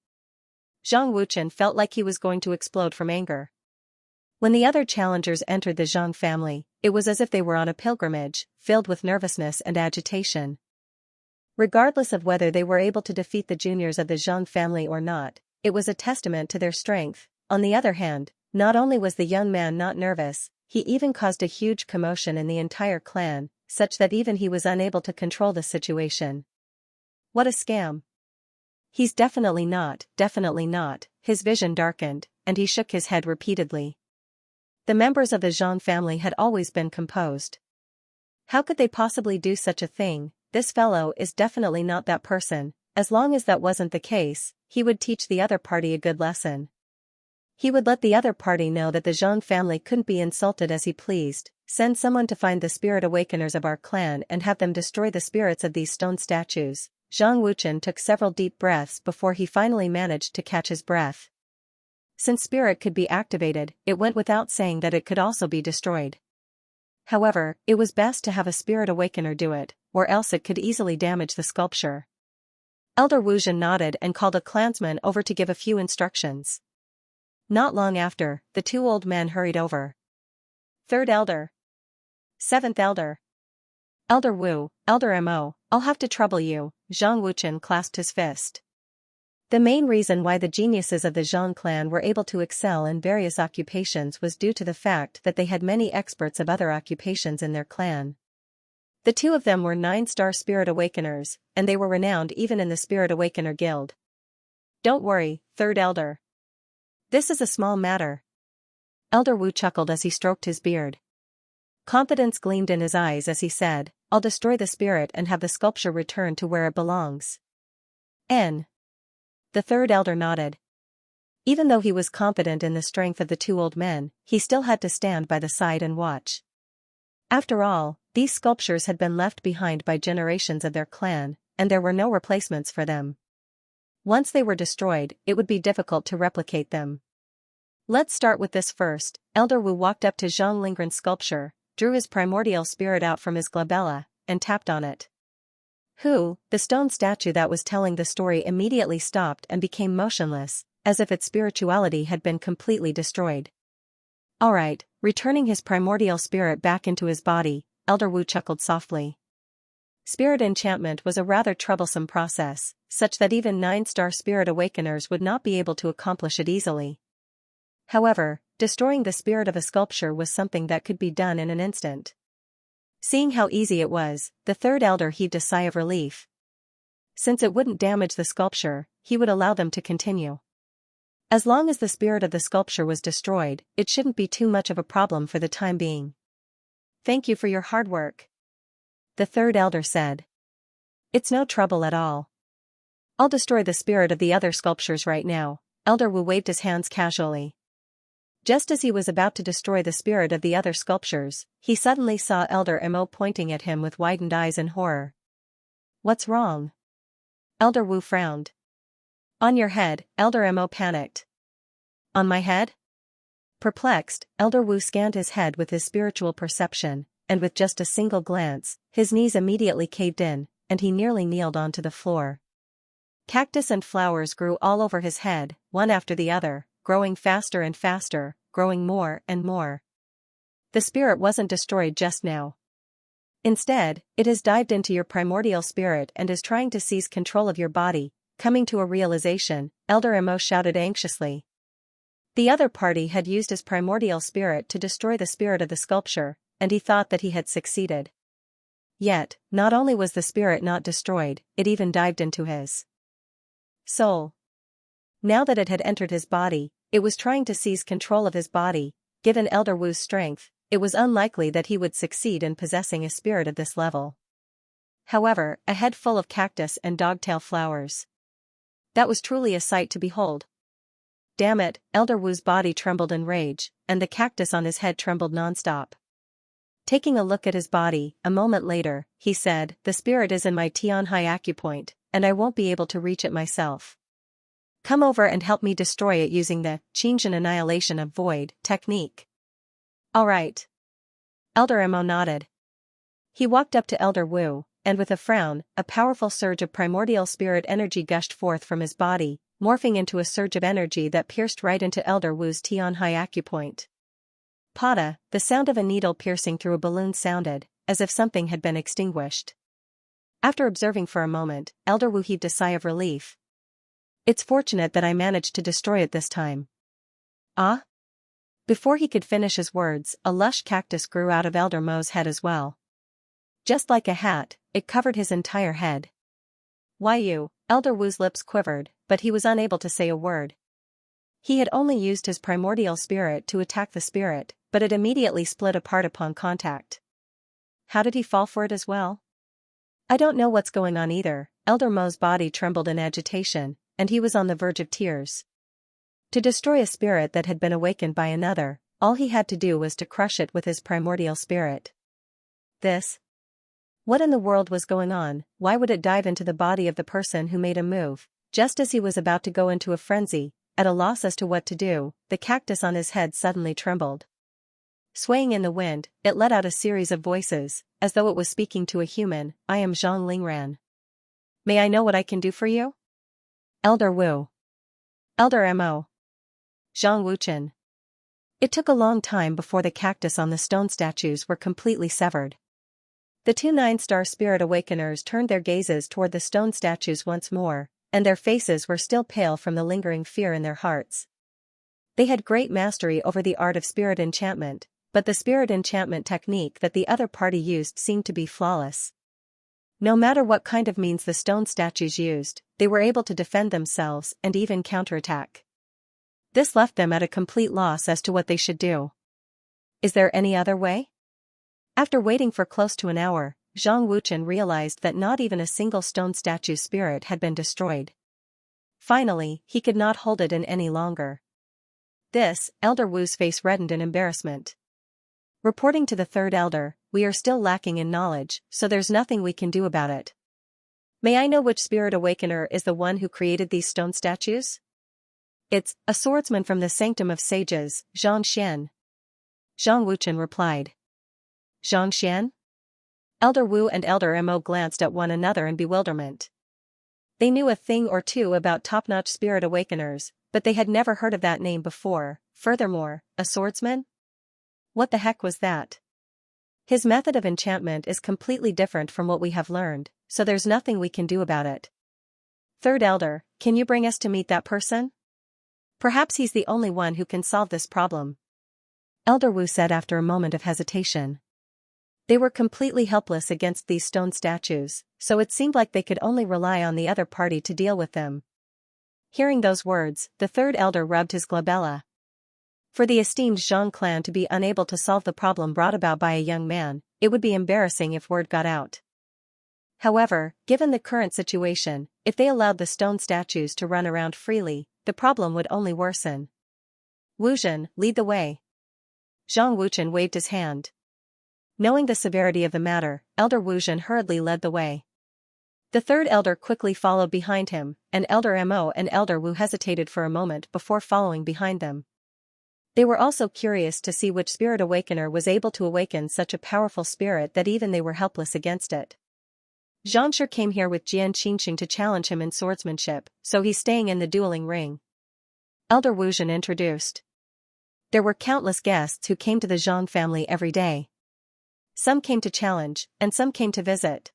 Zhang Wuchen felt like he was going to explode from anger. When the other challengers entered the Zhang family, it was as if they were on a pilgrimage, filled with nervousness and agitation. Regardless of whether they were able to defeat the juniors of the Zhang family or not, it was a testament to their strength. On the other hand, not only was the young man not nervous, he even caused a huge commotion in the entire clan, such that even he was unable to control the situation. What a scam. He's definitely not. His vision darkened, and he shook his head repeatedly. The members of the Zhang family had always been composed. How could they possibly do such a thing? This fellow is definitely not that person. As long as that wasn't the case, he would teach the other party a good lesson. He would let the other party know that the Zhang family couldn't be insulted as he pleased. Send someone to find the spirit awakeners of our clan and have them destroy the spirits of these stone statues. Zhang Wuchen took several deep breaths before he finally managed to catch his breath. Since spirit could be activated, it went without saying that it could also be destroyed. However, it was best to have a spirit awakener do it, or else it could easily damage the sculpture. Elder Wu Zhen nodded and called a clansman over to give a few instructions. Not long after, the 2 old men hurried over. 3rd Elder. 7th Elder. Elder Wu, Elder Mo, I'll have to trouble you. Zhang Wuchen clasped his fist. The main reason why the geniuses of the Zhang clan were able to excel in various occupations was due to the fact that they had many experts of other occupations in their clan. The 2 of them were 9-star Spirit Awakeners, and they were renowned even in the Spirit Awakener Guild. Don't worry, 3rd Elder. This is a small matter. Elder Wu chuckled as he stroked his beard. Confidence gleamed in his eyes as he said, I'll destroy the spirit and have the sculpture return to where it belongs. The third elder nodded. Even though he was confident in the strength of the two old men, he still had to stand by the side and watch. After all, these sculptures had been left behind by generations of their clan, and there were no replacements for them. Once they were destroyed, it would be difficult to replicate them. Let's start with this first. Elder Wu walked up to Zhang Lingren's sculpture, drew his primordial spirit out from his glabella, and tapped on it. The stone statue that was telling the story immediately stopped and became motionless, as if its spirituality had been completely destroyed. Alright, returning his primordial spirit back into his body, Elder Wu chuckled softly. Spirit enchantment was a rather troublesome process, such that even 9-star spirit awakeners would not be able to accomplish it easily. However, destroying the spirit of a sculpture was something that could be done in an instant. Seeing how easy it was, the third elder heaved a sigh of relief. Since it wouldn't damage the sculpture, he would allow them to continue. As long as the spirit of the sculpture was destroyed, it shouldn't be too much of a problem for the time being. Thank you for your hard work, the third elder said. It's no trouble at all. I'll destroy the spirit of the other sculptures right now. Elder Wu waved his hands casually. Just as he was about to destroy the spirit of the other sculptures, he suddenly saw Elder Mo pointing at him with widened eyes in horror. What's wrong? Elder Wu frowned. On your head, Elder Mo panicked. On my head? Perplexed, Elder Wu scanned his head with his spiritual perception, and with just a single glance, his knees immediately caved in, and he nearly kneeled onto the floor. Cactus and flowers grew all over his head, one after the other, growing faster and faster, growing more and more. The spirit wasn't destroyed just now. Instead, it has dived into your primordial spirit and is trying to seize control of your body. Coming to a realization, Elder Mo shouted anxiously. The other party had used his primordial spirit to destroy the spirit of the sculpture, and he thought that he had succeeded. Yet, not only was the spirit not destroyed, it even dived into his soul. Now that it had entered his body, it was trying to seize control of his body. Given Elder Wu's strength, it was unlikely that he would succeed in possessing a spirit of this level. However, a head full of cactus and dogtail flowers. That was truly a sight to behold. Damn it, Elder Wu's body trembled in rage, and the cactus on his head trembled nonstop. Taking a look at his body, a moment later, he said, the spirit is in my Tianhai acupoint, and I won't be able to reach it myself. Come over and help me destroy it using the Qingzhen Annihilation of Void technique. Alright. Elder Mo nodded. He walked up to Elder Wu, and with a frown, a powerful surge of primordial spirit energy gushed forth from his body, morphing into a surge of energy that pierced right into Elder Wu's Tianhai acupoint. Pada, the sound of a needle piercing through a balloon sounded, as if something had been extinguished. After observing for a moment, Elder Wu heaved a sigh of relief. It's fortunate that I managed to destroy it this time. Ah? Before he could finish his words, a lush cactus grew out of Elder Mo's head as well. Just like a hat, it covered his entire head. Why you? Elder Wu's lips quivered, but he was unable to say a word. He had only used his primordial spirit to attack the spirit, but it immediately split apart upon contact. How did he fall for it as well? I don't know what's going on either. Elder Mo's body trembled in agitation, and he was on the verge of tears. To destroy a spirit that had been awakened by another, all he had to do was to crush it with his primordial spirit. What in the world was going on? Why would it dive into the body of the person who made a move? Just as he was about to go into a frenzy, at a loss as to what to do, the cactus on his head suddenly trembled. Swaying in the wind, it let out a series of voices, as though it was speaking to a human. I am Zhang Lingran. May I know what I can do for you? Elder Wu. Elder Mo. Zhang Wuchen. It took a long time before the cactus on the stone statues were completely severed. The two 9-star spirit awakeners turned their gazes toward the stone statues once more, and their faces were still pale from the lingering fear in their hearts. They had great mastery over the art of spirit enchantment, but the spirit enchantment technique that the other party used seemed to be flawless. No matter what kind of means the stone statues used, they were able to defend themselves and even counterattack. This left them at a complete loss as to what they should do. Is there any other way? After waiting for close to an hour, Zhang Wuchen realized that not even a single stone statue's spirit had been destroyed. Finally, he could not hold it in any longer. This, Elder Wu's face reddened in embarrassment. Reporting to the third elder, we are still lacking in knowledge, so there's nothing we can do about it. May I know which spirit awakener is the one who created these stone statues? It's a swordsman from the Sanctum of Sages, Xianxia. Zhang Wuchen replied. Xianxia? Elder Wu and Elder Mo glanced at one another in bewilderment. They knew a thing or two about top-notch spirit awakeners, but they had never heard of that name before. Furthermore, a swordsman? What the heck was that? His method of enchantment is completely different from what we have learned, so there's nothing we can do about it. Third elder, can you bring us to meet that person? Perhaps he's the only one who can solve this problem. Elder Wu said after a moment of hesitation. They were completely helpless against these stone statues, so it seemed like they could only rely on the other party to deal with them. Hearing those words, the third elder rubbed his glabella. For the esteemed Zhang clan to be unable to solve the problem brought about by a young man, it would be embarrassing if word got out. However, given the current situation, if they allowed the stone statues to run around freely, the problem would only worsen. Wuzhen, lead the way. Zhang Wuchen waved his hand. Knowing the severity of the matter, Elder Wuzhen hurriedly led the way. The third elder quickly followed behind him, and Elder Mo and Elder Wu hesitated for a moment before following behind them. They were also curious to see which spirit awakener was able to awaken such a powerful spirit that even they were helpless against it. Xianxia came here with Xianxia to challenge him in swordsmanship, so he's staying in the dueling ring. Elder Wuzhen introduced. There were countless guests who came to the Zhang family every day. Some came to challenge, and some came to visit.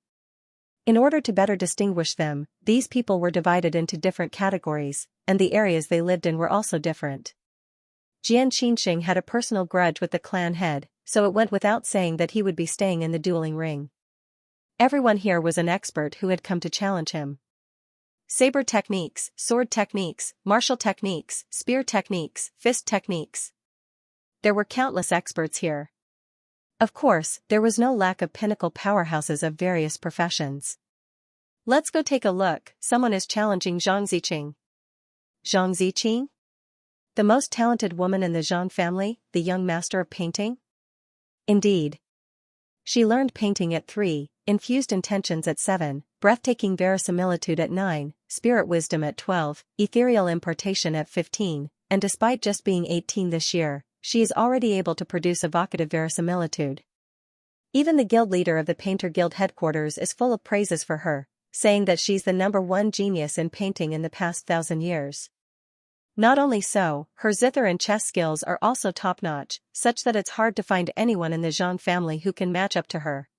In order to better distinguish them, these people were divided into different categories, and the areas they lived in were also different. Jian Qinxing had a personal grudge with the clan head, so it went without saying that he would be staying in the dueling ring. Everyone here was an expert who had come to challenge him. Saber techniques, sword techniques, martial techniques, spear techniques, fist techniques. There were countless experts here. Of course, there was no lack of pinnacle powerhouses of various professions. Let's go take a look, someone is challenging Zhang Ziqing. Zhang Ziqing? The most talented woman in the Zhang family, the young master of painting? Indeed. She learned painting at 3, infused intentions at 7, breathtaking verisimilitude at 9, spirit wisdom at 12, ethereal impartation at 15, and despite just being 18 this year, she is already able to produce evocative verisimilitude. Even the guild leader of the Painter Guild headquarters is full of praises for her, saying that she's the #1 genius in painting in the past 1,000 years. Not only so, her zither and chess skills are also top-notch, such that it's hard to find anyone in the Zhang family who can match up to her.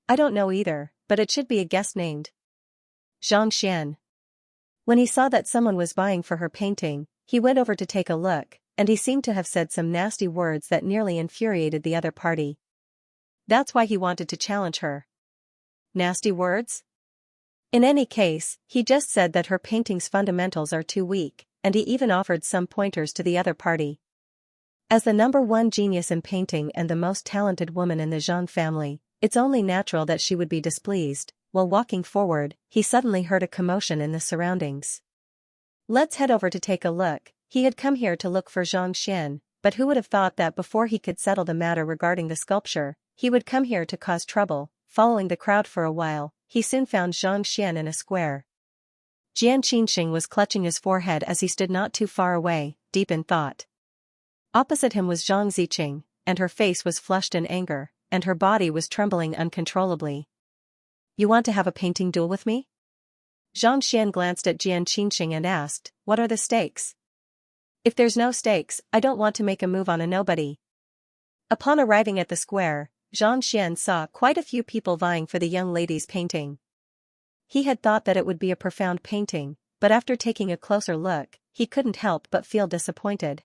I don't know either, but it should be a guest named Zhang Xian. When he saw that someone was vying for her painting, he went over to take a look, and he seemed to have said some nasty words that nearly infuriated the other party. That's why he wanted to challenge her. Nasty words? In any case, he just said that her painting's fundamentals are too weak, and he even offered some pointers to the other party. As the #1 genius in painting and the most talented woman in the Zhang family, it's only natural that she would be displeased. While walking forward, he suddenly heard a commotion in the surroundings. Let's head over to take a look. He had come here to look for Zhang Xian, but who would have thought that before he could settle the matter regarding the sculpture, he would come here to cause trouble. Following the crowd for a while, he soon found Zhang Xian in a square. Jian Qinxing was clutching his forehead as he stood not too far away, deep in thought. Opposite him was Zhang Ziqing, and her face was flushed in anger, and her body was trembling uncontrollably. You want to have a painting duel with me? Zhang Xian glanced at Jian Qinxing and asked, what are the stakes? If there's no stakes, I don't want to make a move on a nobody. Upon arriving at the square, Zhang Xian saw quite a few people vying for the young lady's painting. He had thought that it would be a profound painting, but after taking a closer look, he couldn't help but feel disappointed.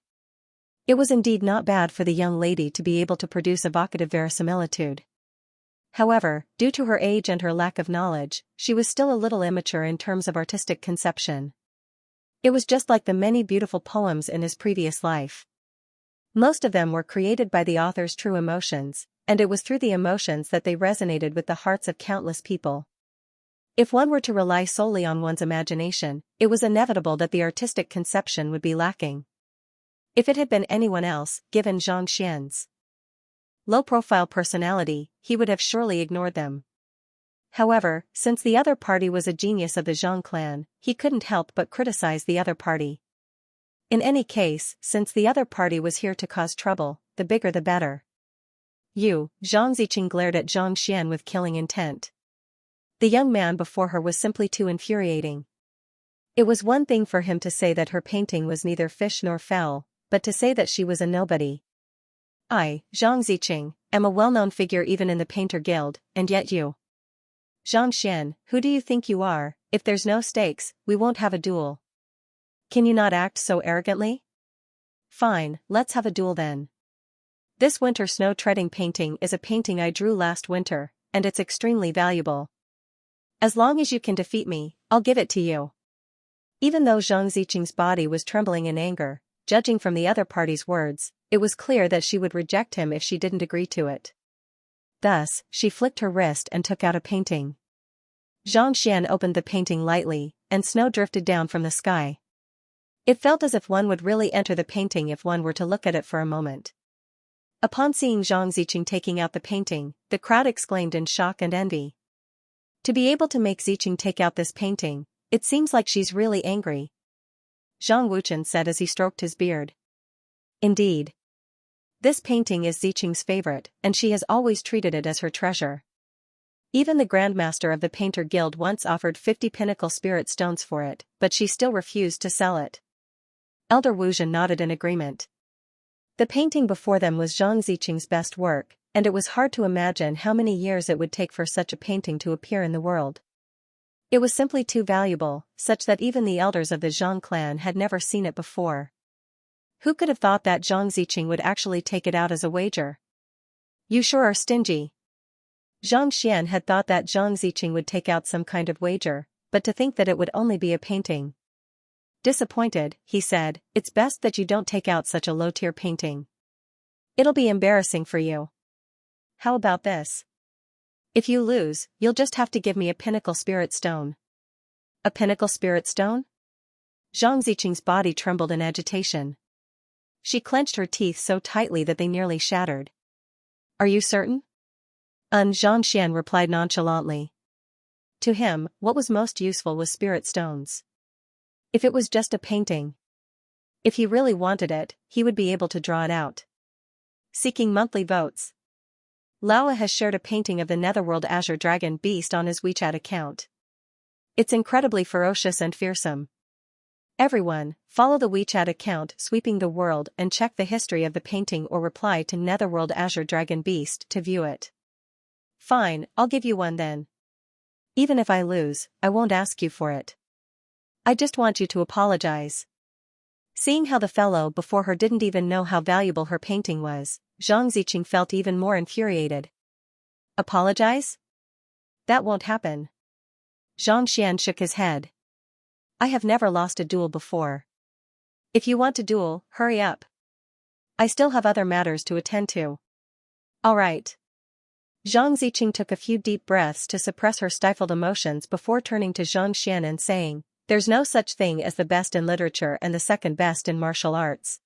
It was indeed not bad for the young lady to be able to produce evocative verisimilitude. However, due to her age and her lack of knowledge, she was still a little immature in terms of artistic conception. It was just like the many beautiful poems in his previous life. Most of them were created by the author's true emotions, and it was through the emotions that they resonated with the hearts of countless people. If one were to rely solely on one's imagination, it was inevitable that the artistic conception would be lacking. If it had been anyone else, given Xianxia's low-profile personality, he would have surely ignored them. However, since the other party was a genius of the Zhang clan, he couldn't help but criticize the other party. In any case, since the other party was here to cause trouble, the bigger the better. You, Zhang Ziqing glared at Zhang Xian with killing intent. The young man before her was simply too infuriating. It was one thing for him to say that her painting was neither fish nor fowl, but to say that she was a nobody. I, Zhang Ziqing, am a well-known figure even in the painter guild, and yet you. Zhang Xian, who do you think you are? If there's no stakes, we won't have a duel. Can you not act so arrogantly? Fine, let's have a duel then. This winter snow-treading painting is a painting I drew last winter, and it's extremely valuable. As long as you can defeat me, I'll give it to you. Even though Zhang Ziqing's body was trembling in anger, judging from the other party's words, it was clear that she would reject him if she didn't agree to it. Thus, she flicked her wrist and took out a painting. Zhang Xian opened the painting lightly, and snow drifted down from the sky. It felt as if one would really enter the painting if one were to look at it for a moment. Upon seeing Zhang Ziqing taking out the painting, the crowd exclaimed in shock and envy. To be able to make Ziqing take out this painting, it seems like she's really angry. Zhang Wuchen said as he stroked his beard. Indeed. This painting is Ziqing's favorite, and she has always treated it as her treasure. Even the Grandmaster of the Painter Guild once offered 50 pinnacle spirit stones for it, but she still refused to sell it. Elder Wuzhen nodded in agreement. The painting before them was Zhang Ziqing's best work, and it was hard to imagine how many years it would take for such a painting to appear in the world. It was simply too valuable, such that even the elders of the Zhang clan had never seen it before. Who could have thought that Zhang Ziqing would actually take it out as a wager? You sure are stingy. Zhang Xian had thought that Zhang Ziqing would take out some kind of wager, but to think that it would only be a painting. Disappointed, he said, it's best that you don't take out such a low-tier painting. It'll be embarrassing for you. How about this? If you lose, you'll just have to give me a pinnacle spirit stone. A pinnacle spirit stone? Zhang Ziqing's body trembled in agitation. She clenched her teeth so tightly that they nearly shattered. Are you certain? Zhang Xian replied nonchalantly. To him, what was most useful was spirit stones. If it was just a painting. If he really wanted it, he would be able to draw it out. Seeking monthly votes. Laowa has shared a painting of the Netherworld Azure Dragon Beast on his WeChat account. It's incredibly ferocious and fearsome. Everyone, follow the WeChat account Sweeping the World and check the history of the painting or reply to Netherworld Azure Dragon Beast to view it. Fine, I'll give you one then. Even if I lose, I won't ask you for it. I just want you to apologize. Seeing how the fellow before her didn't even know how valuable her painting was, Zhang Ziqing felt even more infuriated. Apologize? That won't happen. Zhang Xian shook his head. I have never lost a duel before. If you want to duel, hurry up. I still have other matters to attend to. All right. Zhang Ziqing took a few deep breaths to suppress her stifled emotions before turning to Zhang Xian and saying, there's no such thing as the best in literature and the second best in martial arts.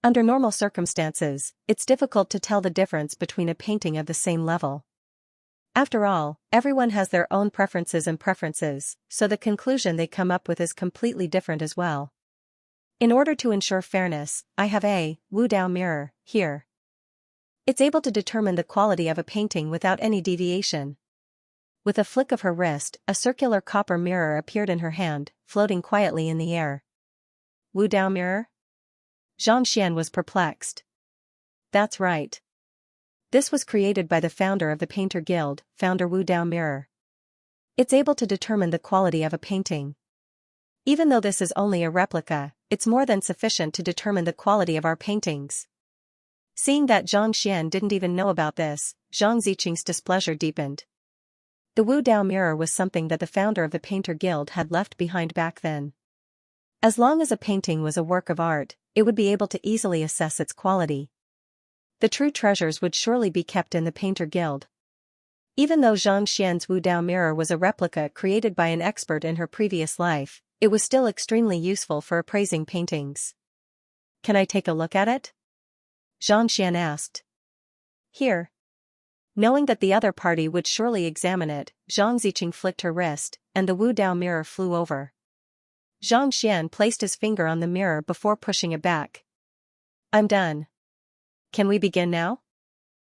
Under normal circumstances, it's difficult to tell the difference between a painting of the same level. After all, everyone has their own preferences, so the conclusion they come up with is completely different as well. In order to ensure fairness, I have a Wu Dao mirror here. It's able to determine the quality of a painting without any deviation. With a flick of her wrist, a circular copper mirror appeared in her hand, floating quietly in the air. Wu Dao mirror? Zhang Xian was perplexed. That's right. This was created by the founder of the Painter Guild, Founder Wu Dao Mirror. It's able to determine the quality of a painting. Even though this is only a replica, it's more than sufficient to determine the quality of our paintings. Seeing that Zhang Xian didn't even know about this, Zhang Ziqing's displeasure deepened. The Wu Dao mirror was something that the founder of the Painter Guild had left behind back then. As long as a painting was a work of art, it would be able to easily assess its quality. The true treasures would surely be kept in the Painter Guild. Even though Xianxia's Wu Dao mirror was a replica created by an expert in her previous life, it was still extremely useful for appraising paintings. "Can I take a look at it?" Xianxian asked. "Here." Knowing that the other party would surely examine it, Zhang Ziqing flicked her wrist, and the Wu Dao mirror flew over. Zhang Xian placed his finger on the mirror before pushing it back. "I'm done. Can we begin now?"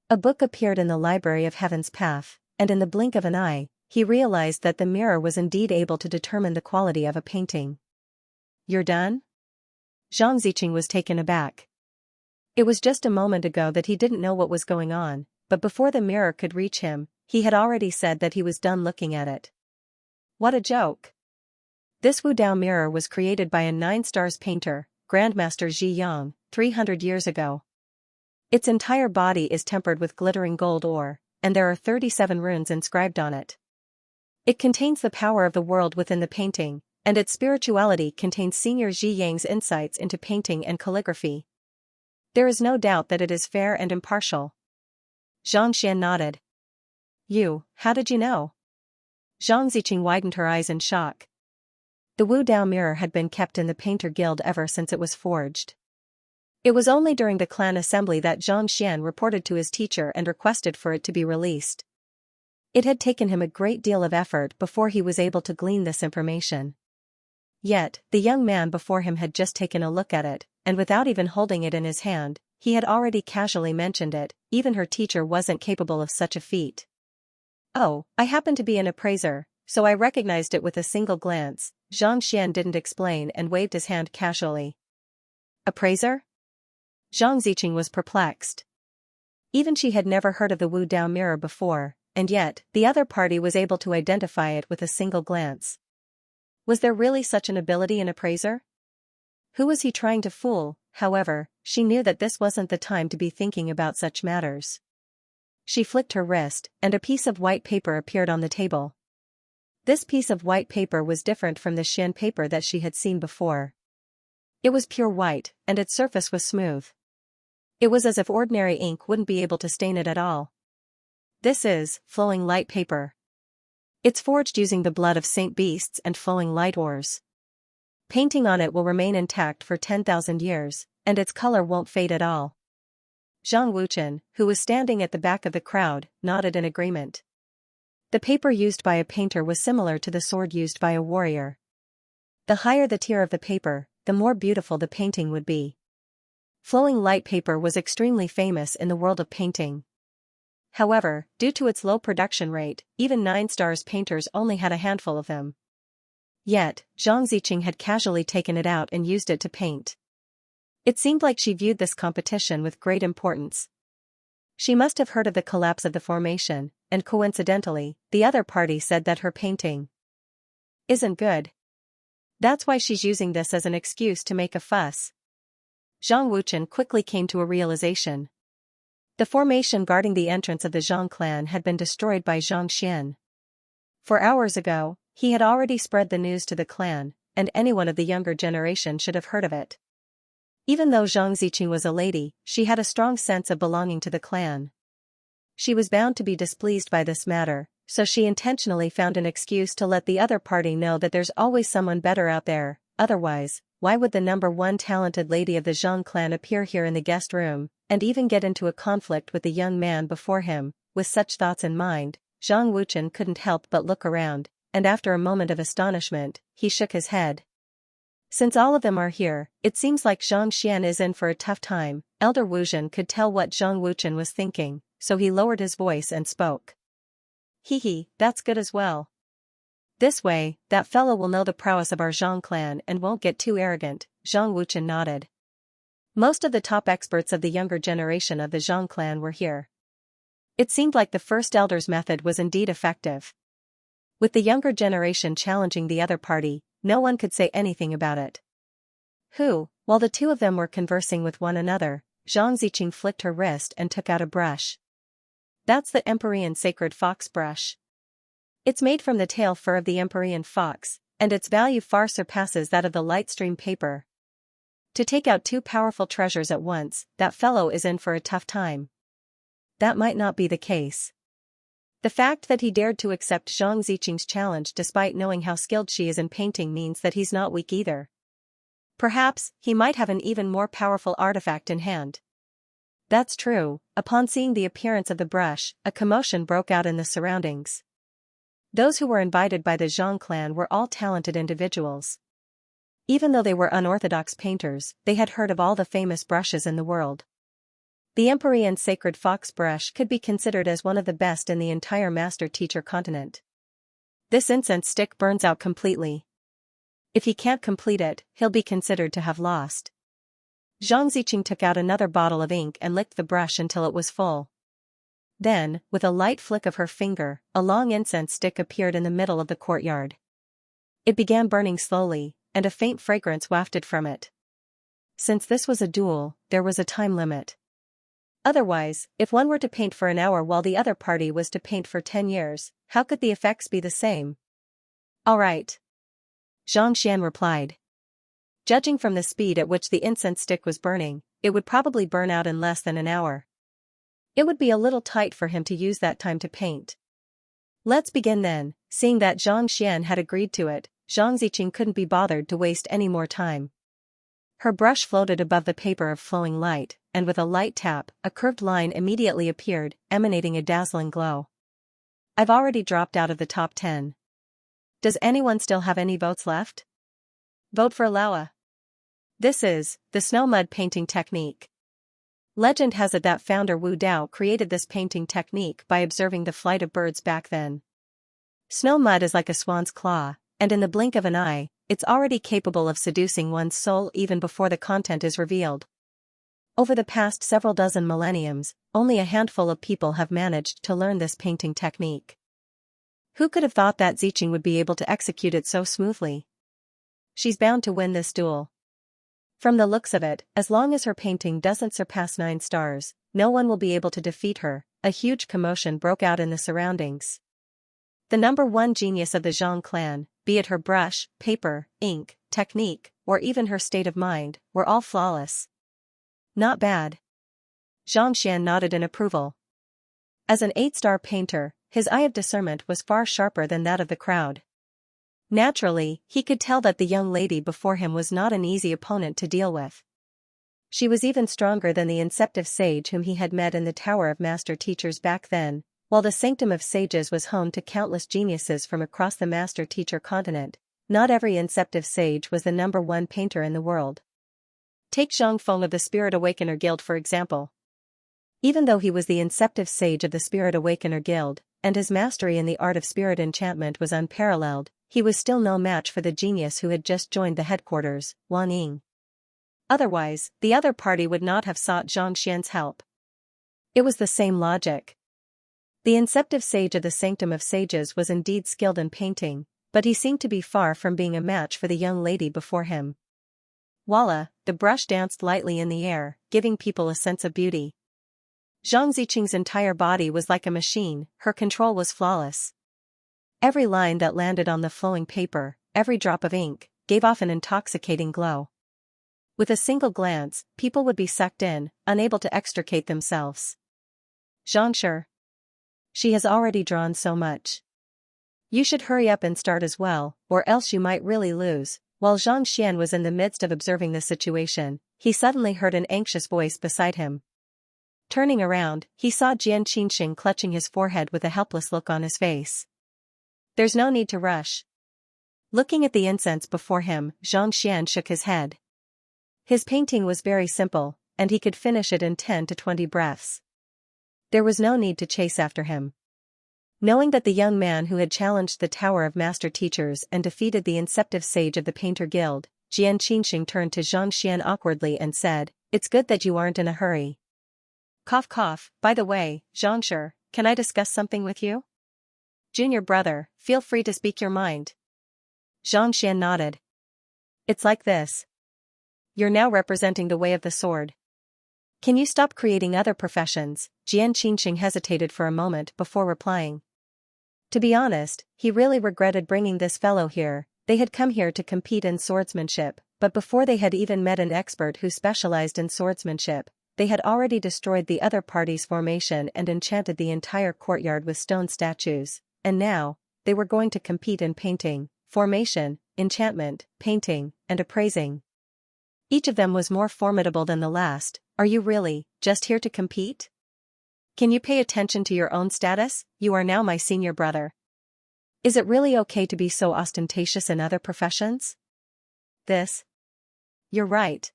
A book appeared in the Library of Heaven's Path, and in the blink of an eye, he realized that the mirror was indeed able to determine the quality of a painting. "You're done?" Zhang Ziqing was taken aback. It was just a moment ago that he didn't know what was going on, but before the mirror could reach him, he had already said that he was done looking at it. What a joke! This Wu Dao mirror was created by a 9-stars painter, Grandmaster Zhi Yang, 300 years ago. Its entire body is tempered with glittering gold ore, and there are 37 runes inscribed on it. It contains the power of the world within the painting, and its spirituality contains Senior Zhi Yang's insights into painting and calligraphy. There is no doubt that it is fair and impartial. Zhang Xian nodded. How did you know?" Zhang Ziqing widened her eyes in shock. The Wu Dao mirror had been kept in the Painter Guild ever since it was forged. It was only during the clan assembly that Zhang Xian reported to his teacher and requested for it to be released. It had taken him a great deal of effort before he was able to glean this information. Yet, the young man before him had just taken a look at it, and without even holding it in his hand, he had already casually mentioned it. Even her teacher wasn't capable of such a feat. "Oh, I happen to be an appraiser, so I recognized it with a single glance," Zhang Xian didn't explain and waved his hand casually. "Appraiser?" Zhang Ziqing was perplexed. Even she had never heard of the Wu Dao mirror before, and yet, the other party was able to identify it with a single glance. Was there really such an ability in appraiser? Who was he trying to fool? However, she knew that this wasn't the time to be thinking about such matters. She flicked her wrist, and a piece of white paper appeared on the table. This piece of white paper was different from the Xian paper that she had seen before. It was pure white, and its surface was smooth. It was as if ordinary ink wouldn't be able to stain it at all. This is flowing light paper. It's forged using the blood of saint beasts and flowing light ores. Painting on it will remain intact for 10,000 years, and its color won't fade at all. Zhang Wuchen, who was standing at the back of the crowd, nodded in agreement. The paper used by a painter was similar to the sword used by a warrior. The higher the tier of the paper, the more beautiful the painting would be. Flowing light paper was extremely famous in the world of painting. However, due to its low production rate, even 9-stars painters only had a handful of them. Yet, Zhang Ziqing had casually taken it out and used it to paint. It seemed like she viewed this competition with great importance. She must have heard of the collapse of the formation, and coincidentally, the other party said that her painting isn't good. That's why she's using this as an excuse to make a fuss. Zhang Wuchen quickly came to a realization. The formation guarding the entrance of the Zhang clan had been destroyed by Zhang Xian. 4 hours ago, he had already spread the news to the clan, and anyone of the younger generation should have heard of it. Even though Zhang Ziqing was a lady, she had a strong sense of belonging to the clan. She was bound to be displeased by this matter, so she intentionally found an excuse to let the other party know that there's always someone better out there. Otherwise, why would the #1 talented lady of the Zhang clan appear here in the guest room, and even get into a conflict with the young man before him? With such thoughts in mind, Zhang Wuchen couldn't help but look around, and after a moment of astonishment, he shook his head. Since all of them are here, it seems like Zhang Xian is in for a tough time. Elder Wuzhen could tell what Zhang Wuchen was thinking, so he lowered his voice and spoke. Hee, that's good as well. This way, that fellow will know the prowess of our Zhang clan and won't get too arrogant. Zhang Wuchen nodded. Most of the top experts of the younger generation of the Zhang clan were here. It seemed like the first elder's method was indeed effective. With the younger generation challenging the other party, no one could say anything about it. While the two of them were conversing with one another, Zhang Ziqing flicked her wrist and took out a brush. That's the Empyrean sacred fox brush. It's made from the tail fur of the Empyrean fox, and its value far surpasses that of the light stream paper. To take out two powerful treasures at once, that fellow is in for a tough time. That might not be the case. The fact that he dared to accept Zhang Ziqing's challenge despite knowing how skilled she is in painting means that he's not weak either. Perhaps, he might have an even more powerful artifact in hand. That's true. Upon seeing the appearance of the brush, a commotion broke out in the surroundings. Those who were invited by the Zhang clan were all talented individuals. Even though they were unorthodox painters, they had heard of all the famous brushes in the world. The Empyrean Sacred Fox brush could be considered as one of the best in the entire master-teacher continent. This incense stick burns out completely. If he can't complete it, he'll be considered to have lost. Zhang Ziqing took out another bottle of ink and licked the brush until it was full. Then, with a light flick of her finger, a long incense stick appeared in the middle of the courtyard. It began burning slowly, and a faint fragrance wafted from it. Since this was a duel, there was a time limit. Otherwise, if one were to paint for an hour while the other party was to paint for 10 years, how could the effects be the same? All right. Xianxia replied. Judging from the speed at which the incense stick was burning, it would probably burn out in less than an hour. It would be a little tight for him to use that time to paint. Let's begin then. Seeing that Zhang Xian had agreed to it, Zhang Ziqing couldn't be bothered to waste any more time. Her brush floated above the paper of flowing light, and with a light tap, a curved line immediately appeared, emanating a dazzling glow. I've already dropped out of the top 10. Does anyone still have any votes left? Vote for Laowa. This is the snow mud painting technique. Legend has it that founder Wu Dao created this painting technique by observing the flight of birds back then. Snow mud is like a swan's claw, and in the blink of an eye, it's already capable of seducing one's soul even before the content is revealed. Over the past several dozen millenniums, only a handful of people have managed to learn this painting technique. Who could have thought that Ziqing would be able to execute it so smoothly? She's bound to win this duel. From the looks of it, as long as her painting doesn't surpass 9 stars, no one will be able to defeat her. A huge commotion broke out in the surroundings. The number one genius of the Zhang clan, be it her brush, paper, ink, technique, or even her state of mind, were all flawless. Not bad. Xianxia nodded in approval. As an 8-star painter, his eye of discernment was far sharper than that of the crowd. Naturally, he could tell that the young lady before him was not an easy opponent to deal with. She was even stronger than the inceptive sage whom he had met in the Tower of Master Teachers back then, while the Sanctum of Sages was home to countless geniuses from across the Master Teacher continent. Not every inceptive sage was the number one painter in the world. Take Zhang Feng of the Spirit Awakener Guild for example. Even though he was the inceptive sage of the Spirit Awakener Guild, and his mastery in the art of spirit enchantment was unparalleled, he was still no match for the genius who had just joined the headquarters, Wan Ying. Otherwise, the other party would not have sought Zhang Xian's help. It was the same logic. The inceptive sage of the Sanctum of Sages was indeed skilled in painting, but he seemed to be far from being a match for the young lady before him. Voila, the brush danced lightly in the air, giving people a sense of beauty. Zhang Ziqing's entire body was like a machine, her control was flawless. Every line that landed on the flowing paper, every drop of ink, gave off an intoxicating glow. With a single glance, people would be sucked in, unable to extricate themselves. Xianxia. She has already drawn so much. You should hurry up and start as well, or else you might really lose. While Zhang Xian was in the midst of observing the situation, he suddenly heard an anxious voice beside him. Turning around, he saw Jian Qinxing clutching his forehead with a helpless look on his face. There's no need to rush. Looking at the incense before him, Zhang Xian shook his head. His painting was very simple, and he could finish it in 10 to 20 breaths. There was no need to chase after him. Knowing that the young man who had challenged the Tower of Master Teachers and defeated the inceptive sage of the Painter Guild, Jian Qinxing turned to Zhang Xian awkwardly and said, "It's good that you aren't in a hurry." Cough cough, by the way, Xianxia, can I discuss something with you? Junior brother, feel free to speak your mind. Zhang Xian nodded. It's like this. You're now representing the way of the sword. Can you stop creating other professions? Jian Qinxing hesitated for a moment before replying. To be honest, he really regretted bringing this fellow here. They had come here to compete in swordsmanship, but before they had even met an expert who specialized in swordsmanship, they had already destroyed the other party's formation and enchanted the entire courtyard with stone statues, and now, they were going to compete in painting, formation, enchantment, painting, and appraising. Each of them was more formidable than the last. Are you really just here to compete? Can you pay attention to your own status? You are now my senior brother. Is it really okay to be so ostentatious in other professions? You're right.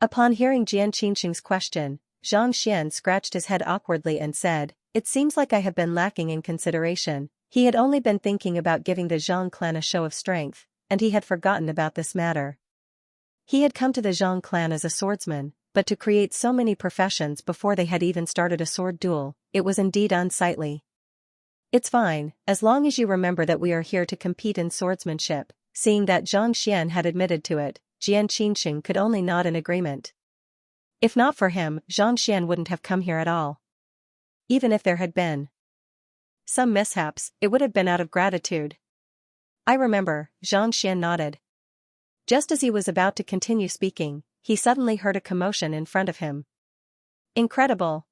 Upon hearing Jian Qingxing's question, Zhang Xian scratched his head awkwardly and said, "It seems like I have been lacking in consideration." He had only been thinking about giving the Zhang clan a show of strength, and he had forgotten about this matter. He had come to the Zhang clan as a swordsman, but to create so many professions before they had even started a sword duel, it was indeed unsightly. It's fine, as long as you remember that we are here to compete in swordsmanship. Seeing that Zhang Xian had admitted to it, Jian Qingxing could only nod in agreement. If not for him, Zhang Xian wouldn't have come here at all. Even if there had been some mishaps, it would have been out of gratitude. I remember, Zhang Xian nodded. Just as he was about to continue speaking, he suddenly heard a commotion in front of him. Incredible!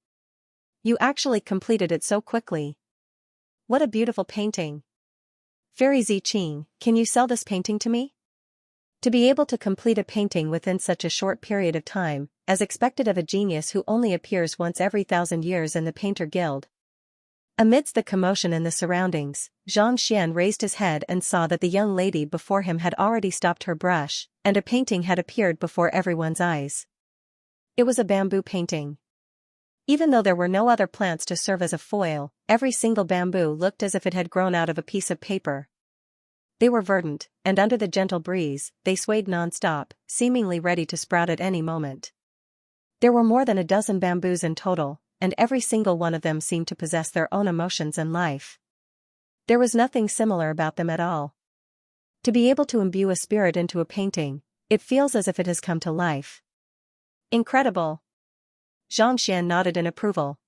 You actually completed it so quickly. What a beautiful painting. Fairy Ziqing, can you sell this painting to me? To be able to complete a painting within such a short period of time, as expected of a genius who only appears once every 1,000 years in the Painter Guild. Amidst the commotion in the surroundings, Zhang Xian raised his head and saw that the young lady before him had already stopped her brush, and a painting had appeared before everyone's eyes. It was a bamboo painting. Even though there were no other plants to serve as a foil, every single bamboo looked as if it had grown out of a piece of paper. They were verdant, and under the gentle breeze, they swayed non-stop, seemingly ready to sprout at any moment. There were more than a dozen bamboos in total, and every single one of them seemed to possess their own emotions and life. There was nothing similar about them at all. To be able to imbue a spirit into a painting, it feels as if it has come to life. Incredible! Zhang Xian nodded in approval.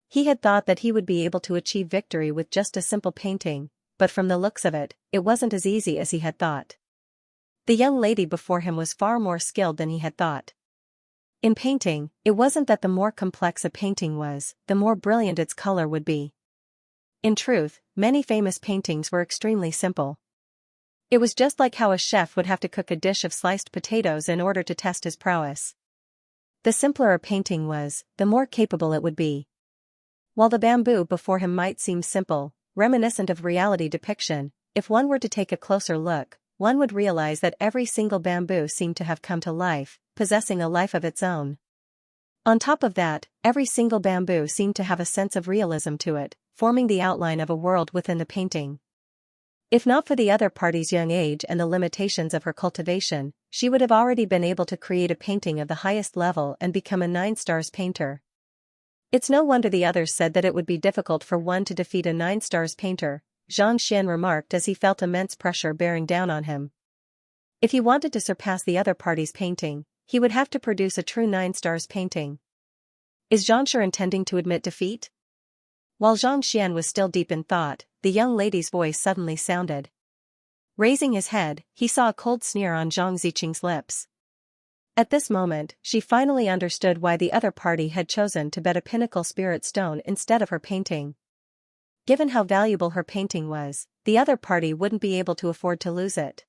He had thought that he would be able to achieve victory with just a simple painting, but from the looks of it, it wasn't as easy as he had thought. The young lady before him was far more skilled than he had thought. In painting, it wasn't that the more complex a painting was, the more brilliant its color would be. In truth, many famous paintings were extremely simple. It was just like how a chef would have to cook a dish of sliced potatoes in order to test his prowess. The simpler a painting was, the more capable it would be. While the bamboo before him might seem simple, reminiscent of reality depiction, if one were to take a closer look, one would realize that every single bamboo seemed to have come to life, possessing a life of its own. On top of that, every single bamboo seemed to have a sense of realism to it, forming the outline of a world within the painting. If not for the other party's young age and the limitations of her cultivation, she would have already been able to create a painting of the highest level and become a 9-stars painter. It's no wonder the others said that it would be difficult for one to defeat a 9-stars painter, Zhang Xian remarked as he felt immense pressure bearing down on him. If he wanted to surpass the other party's painting, he would have to produce a true 9-stars painting. Is Xianxia intending to admit defeat? While Zhang Xian was still deep in thought, the young lady's voice suddenly sounded. Raising his head, he saw a cold sneer on Zhang Ziqing's lips. At this moment, she finally understood why the other party had chosen to bet a pinnacle spirit stone instead of her painting. Given how valuable her painting was, the other party wouldn't be able to afford to lose it.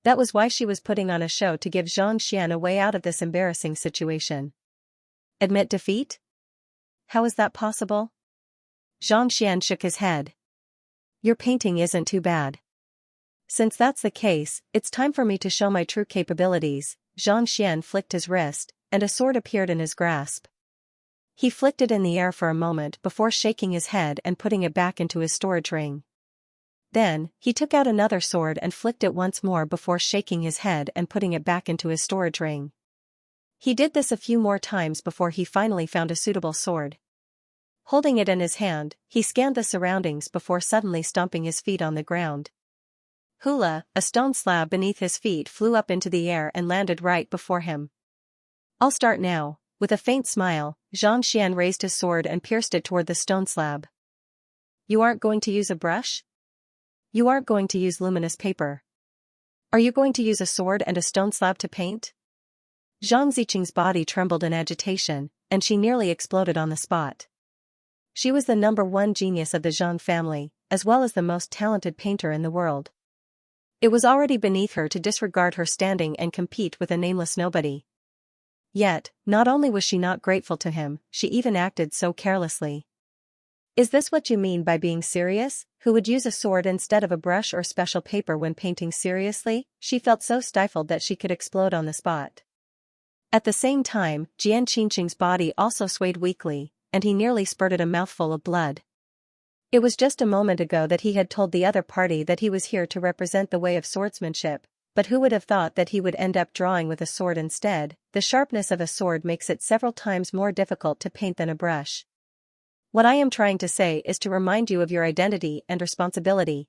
That was why she was putting on a show to give Zhang Xian a way out of this embarrassing situation. Admit defeat? How is that possible? Zhang Xian shook his head. Your painting isn't too bad. Since that's the case, it's time for me to show my true capabilities. Zhang Xian flicked his wrist, and a sword appeared in his grasp. He flicked it in the air for a moment before shaking his head and putting it back into his storage ring. Then, he took out another sword and flicked it once more before shaking his head and putting it back into his storage ring. He did this a few more times before he finally found a suitable sword. Holding it in his hand, he scanned the surroundings before suddenly stomping his feet on the ground. Hula, a stone slab beneath his feet flew up into the air and landed right before him. I'll start now. With a faint smile, Zhang Xian raised his sword and pierced it toward the stone slab. You aren't going to use a brush? You aren't going to use luminous paper. Are you going to use a sword and a stone slab to paint? Zhang Ziqing's body trembled in agitation, and she nearly exploded on the spot. She was the #1 genius of the Zhang family, as well as the most talented painter in the world. It was already beneath her to disregard her standing and compete with a nameless nobody. Yet, not only was she not grateful to him, she even acted so carelessly. Is this what you mean by being serious? Who would use a sword instead of a brush or special paper when painting seriously? She felt so stifled that she could explode on the spot. At the same time, Jian Qingqing's body also swayed weakly, and he nearly spurted a mouthful of blood. It was just a moment ago that he had told the other party that he was here to represent the way of swordsmanship, but who would have thought that he would end up drawing with a sword instead? The sharpness of a sword makes it several times more difficult to paint than a brush. What I am trying to say is to remind you of your identity and responsibility.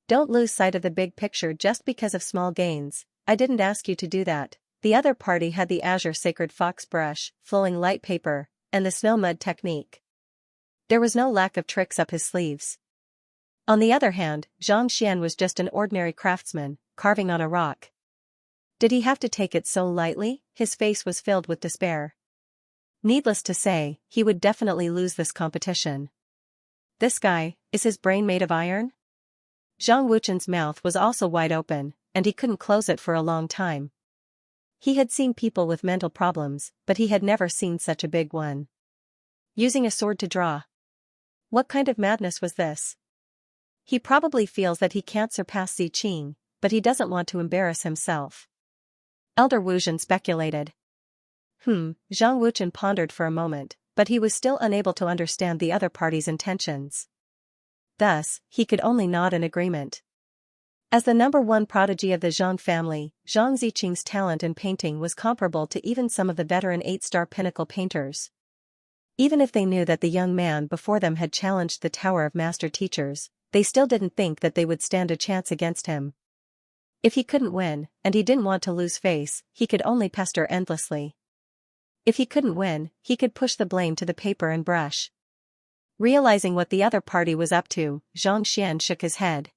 Don't lose sight of the big picture just because of small gains. I didn't ask you to do that. The other party had the azure sacred fox brush, flowing light paper, and the snow mud technique. There was no lack of tricks up his sleeves. On the other hand, Zhang Xian was just an ordinary craftsman, carving on a rock. Did he have to take it so lightly? His face was filled with despair. Needless to say, he would definitely lose this competition. This guy, is his brain made of iron? Zhang Wuchen's mouth was also wide open, and he couldn't close it for a long time. He had seen people with mental problems, but he had never seen such a big one. Using a sword to draw. What kind of madness was this? He probably feels that he can't surpass Ziqing, but he doesn't want to embarrass himself. Elder Wuzhen speculated. Zhang Wuchen pondered for a moment, but he was still unable to understand the other party's intentions. Thus, he could only nod in agreement. As the #1 prodigy of the Zhang family, Zhang Ziqing's talent in painting was comparable to even some of the veteran 8-star pinnacle painters. Even if they knew that the young man before them had challenged the Tower of Master Teachers, they still didn't think that they would stand a chance against him. If he couldn't win, and he didn't want to lose face, he could only pester endlessly. If he couldn't win, he could push the blame to the paper and brush. Realizing what the other party was up to, Zhang Xian shook his head.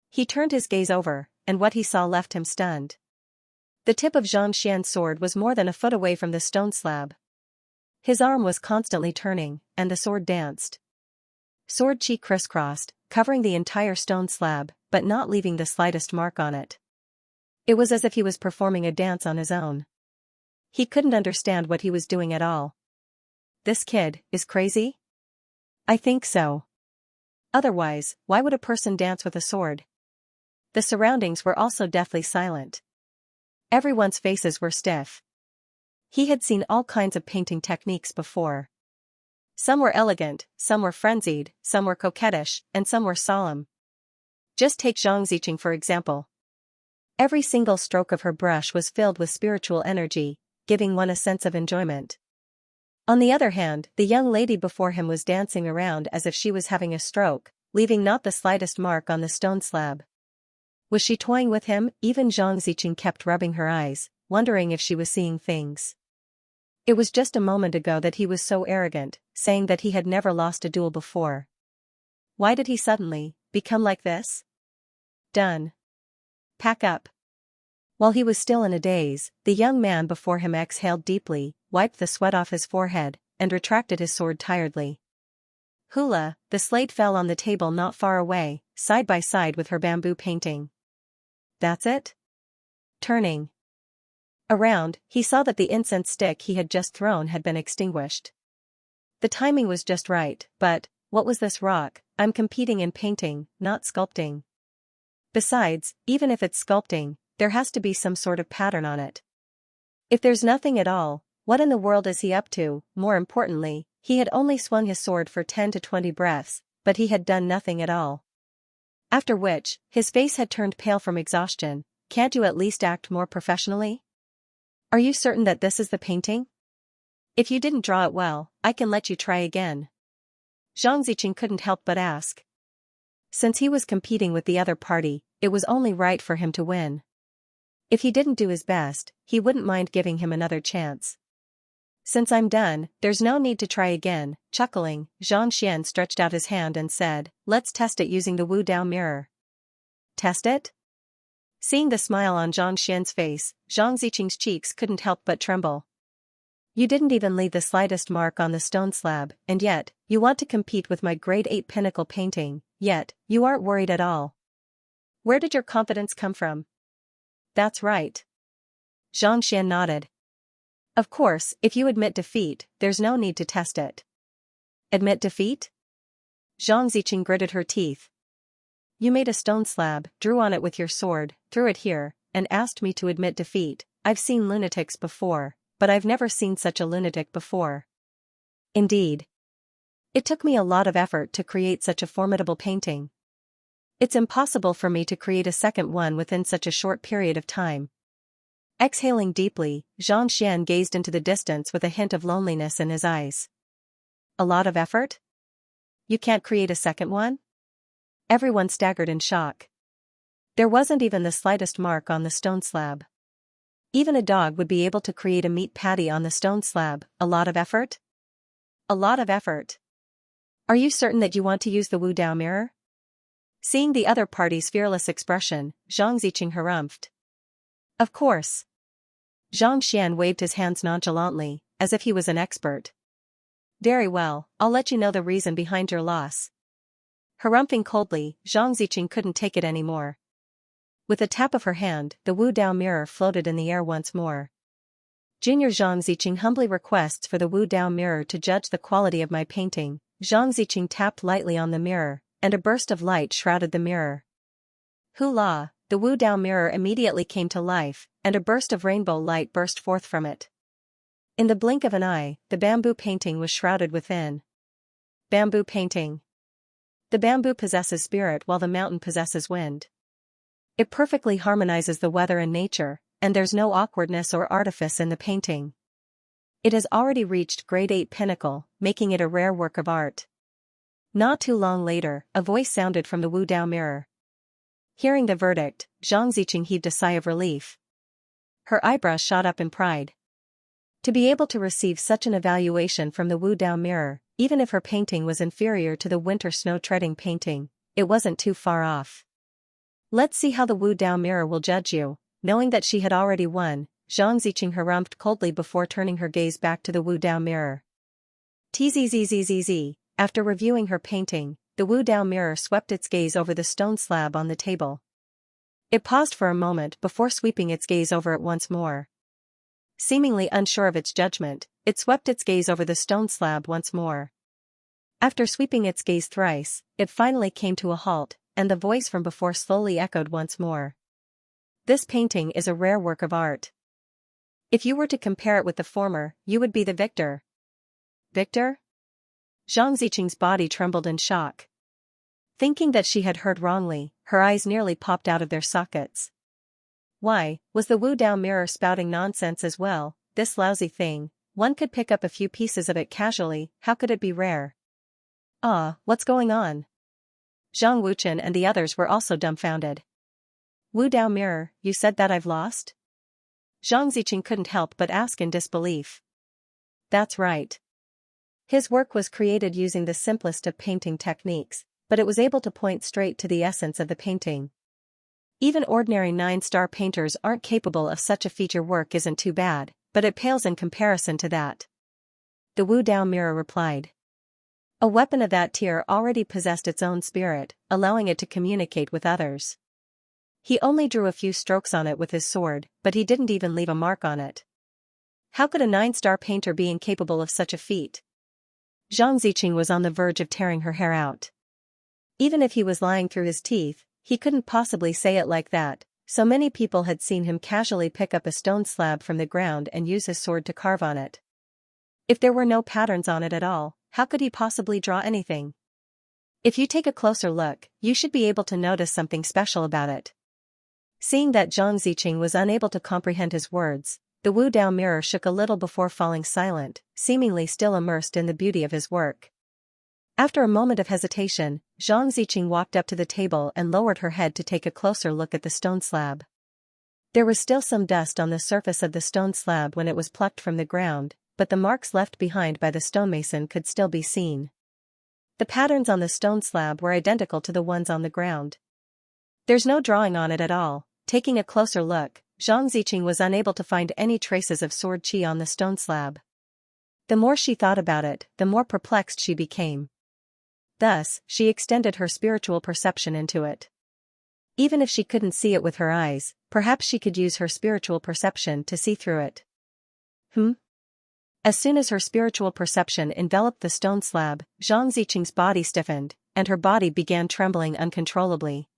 He turned his gaze over, and what he saw left him stunned. The tip of Zhang Xian's sword was more than a foot away from the stone slab. His arm was constantly turning, and the sword danced. Sword chi crisscrossed, covering the entire stone slab, but not leaving the slightest mark on it. It was as if he was performing a dance on his own. He couldn't understand what he was doing at all. This kid is crazy? I think so. Otherwise, why would a person dance with a sword? The surroundings were also deathly silent. Everyone's faces were stiff. He had seen all kinds of painting techniques before. Some were elegant, some were frenzied, some were coquettish, and some were solemn. Just take Zhang Ziqing for example. Every single stroke of her brush was filled with spiritual energy, giving one a sense of enjoyment. On the other hand, the young lady before him was dancing around as if she was having a stroke, leaving not the slightest mark on the stone slab. Was she toying with him? Even Zhang Ziqing kept rubbing her eyes, wondering if she was seeing things. It was just a moment ago that he was so arrogant, saying that he had never lost a duel before. Why did he suddenly become like this? Done. Pack up. While he was still in a daze, the young man before him exhaled deeply, wiped the sweat off his forehead, and retracted his sword tiredly. Hula, the slate fell on the table not far away, side by side with her bamboo painting. That's it? Turning around, he saw that the incense stick he had just thrown had been extinguished. The timing was just right, but, what was this rock? I'm competing in painting, not sculpting. Besides, even if it's sculpting, there has to be some sort of pattern on it. If there's nothing at all, what in the world is he up to? More importantly, he had only swung his sword for 10 to 20 breaths, but he had done nothing at all. After which, his face had turned pale from exhaustion. Can't you at least act more professionally? Are you certain that this is the painting? If you didn't draw it well, I can let you try again. Zhang Ziqing couldn't help but ask. Since he was competing with the other party, it was only right for him to win. If he didn't do his best, he wouldn't mind giving him another chance. Since I'm done, there's no need to try again. Chuckling, Xianxia stretched out his hand and said, let's test it using the Wu Dao mirror. Test it? Seeing the smile on Xianxia's face, Zhang Ziqing's cheeks couldn't help but tremble. You didn't even leave the slightest mark on the stone slab, and yet, you want to compete with my grade 8 pinnacle painting, yet, you aren't worried at all. Where did your confidence come from? That's right. Xianxia nodded. Of course, if you admit defeat, there's no need to test it. Admit defeat? Zhang Ziqing gritted her teeth. You made a stone slab, drew on it with your sword, threw it here, and asked me to admit defeat. I've seen lunatics before, but I've never seen such a lunatic before. Indeed. It took me a lot of effort to create such a formidable painting. It's impossible for me to create a second one within such a short period of time. Exhaling deeply, Xianxian gazed into the distance with a hint of loneliness in his eyes. A lot of effort? You can't create a second one? Everyone staggered in shock. There wasn't even the slightest mark on the stone slab. Even a dog would be able to create a meat patty on the stone slab. A lot of effort? A lot of effort. Are you certain that you want to use the Wu Dao mirror? Seeing the other party's fearless expression, Zhang Ziqing harumphed. Of course. Zhang Xian waved his hands nonchalantly, as if he was an expert. Very well, I'll let you know the reason behind your loss. Harumphing coldly, Zhang Ziqing couldn't take it anymore. With a tap of her hand, the Wu Dao mirror floated in the air once more. Junior Zhang Ziqing humbly requests for the Wu Dao mirror to judge the quality of my painting. Zhang Ziqing tapped lightly on the mirror, and a burst of light shrouded the mirror. Hoo-la! The Wu Dao mirror immediately came to life, and a burst of rainbow light burst forth from it. In the blink of an eye, the bamboo painting was shrouded within. Bamboo painting. The bamboo possesses spirit while the mountain possesses wind. It perfectly harmonizes the weather and nature, and there's no awkwardness or artifice in the painting. It has already reached grade 8 pinnacle, making it a rare work of art. Not too long later, a voice sounded from the Wu Dao mirror. Hearing the verdict, Zhang Ziqing heaved a sigh of relief. Her eyebrows shot up in pride. To be able to receive such an evaluation from the Wu Dao mirror, even if her painting was inferior to the winter snow-treading painting, it wasn't too far off. Let's see how the Wu Dao mirror will judge you. Knowing that she had already won, Zhang Ziqing harumphed coldly before turning her gaze back to the Wu Dao mirror. Tzzzzzz. After reviewing her painting, the Wu Dao mirror swept its gaze over the stone slab on the table. It paused for a moment before sweeping its gaze over it once more. Seemingly unsure of its judgment, it swept its gaze over the stone slab once more. After sweeping its gaze thrice, it finally came to a halt, and the voice from before slowly echoed once more. This painting is a rare work of art. If you were to compare it with the former, you would be the victor. Victor? Zhang Ziqing's body trembled in shock. Thinking that she had heard wrongly, her eyes nearly popped out of their sockets. Why, was the Wu Dao mirror spouting nonsense as well? This lousy thing, one could pick up a few pieces of it casually, how could it be rare? What's going on? Zhang Wuchen and the others were also dumbfounded. Wu Dao mirror, you said that I've lost? Zhang Ziqing couldn't help but ask in disbelief. That's right. His work was created using the simplest of painting techniques, but it was able to point straight to the essence of the painting. Even ordinary 9-star painters aren't capable of such a feature. Work isn't too bad, but it pales in comparison to that. The Wu Dao mirror replied. A weapon of that tier already possessed its own spirit, allowing it to communicate with others. He only drew a few strokes on it with his sword, but he didn't even leave a mark on it. How could a 9-star painter be incapable of such a feat? Zhang Ziqing was on the verge of tearing her hair out. Even if he was lying through his teeth, he couldn't possibly say it like that. So many people had seen him casually pick up a stone slab from the ground and use his sword to carve on it. If there were no patterns on it at all, how could he possibly draw anything? If you take a closer look, you should be able to notice something special about it. Seeing that Zhang Ziqing was unable to comprehend his words, the Wu Dao mirror shook a little before falling silent, seemingly still immersed in the beauty of his work. After a moment of hesitation, Zhang Ziqing walked up to the table and lowered her head to take a closer look at the stone slab. There was still some dust on the surface of the stone slab when it was plucked from the ground, but the marks left behind by the stonemason could still be seen. The patterns on the stone slab were identical to the ones on the ground. There's no drawing on it at all. Taking a closer look, Zhang Ziqing was unable to find any traces of sword qi on the stone slab. The more she thought about it, the more perplexed she became. Thus, she extended her spiritual perception into it. Even if she couldn't see it with her eyes, perhaps she could use her spiritual perception to see through it. As soon as her spiritual perception enveloped the stone slab, Zhang Ziqing's body stiffened, and her body began trembling uncontrollably.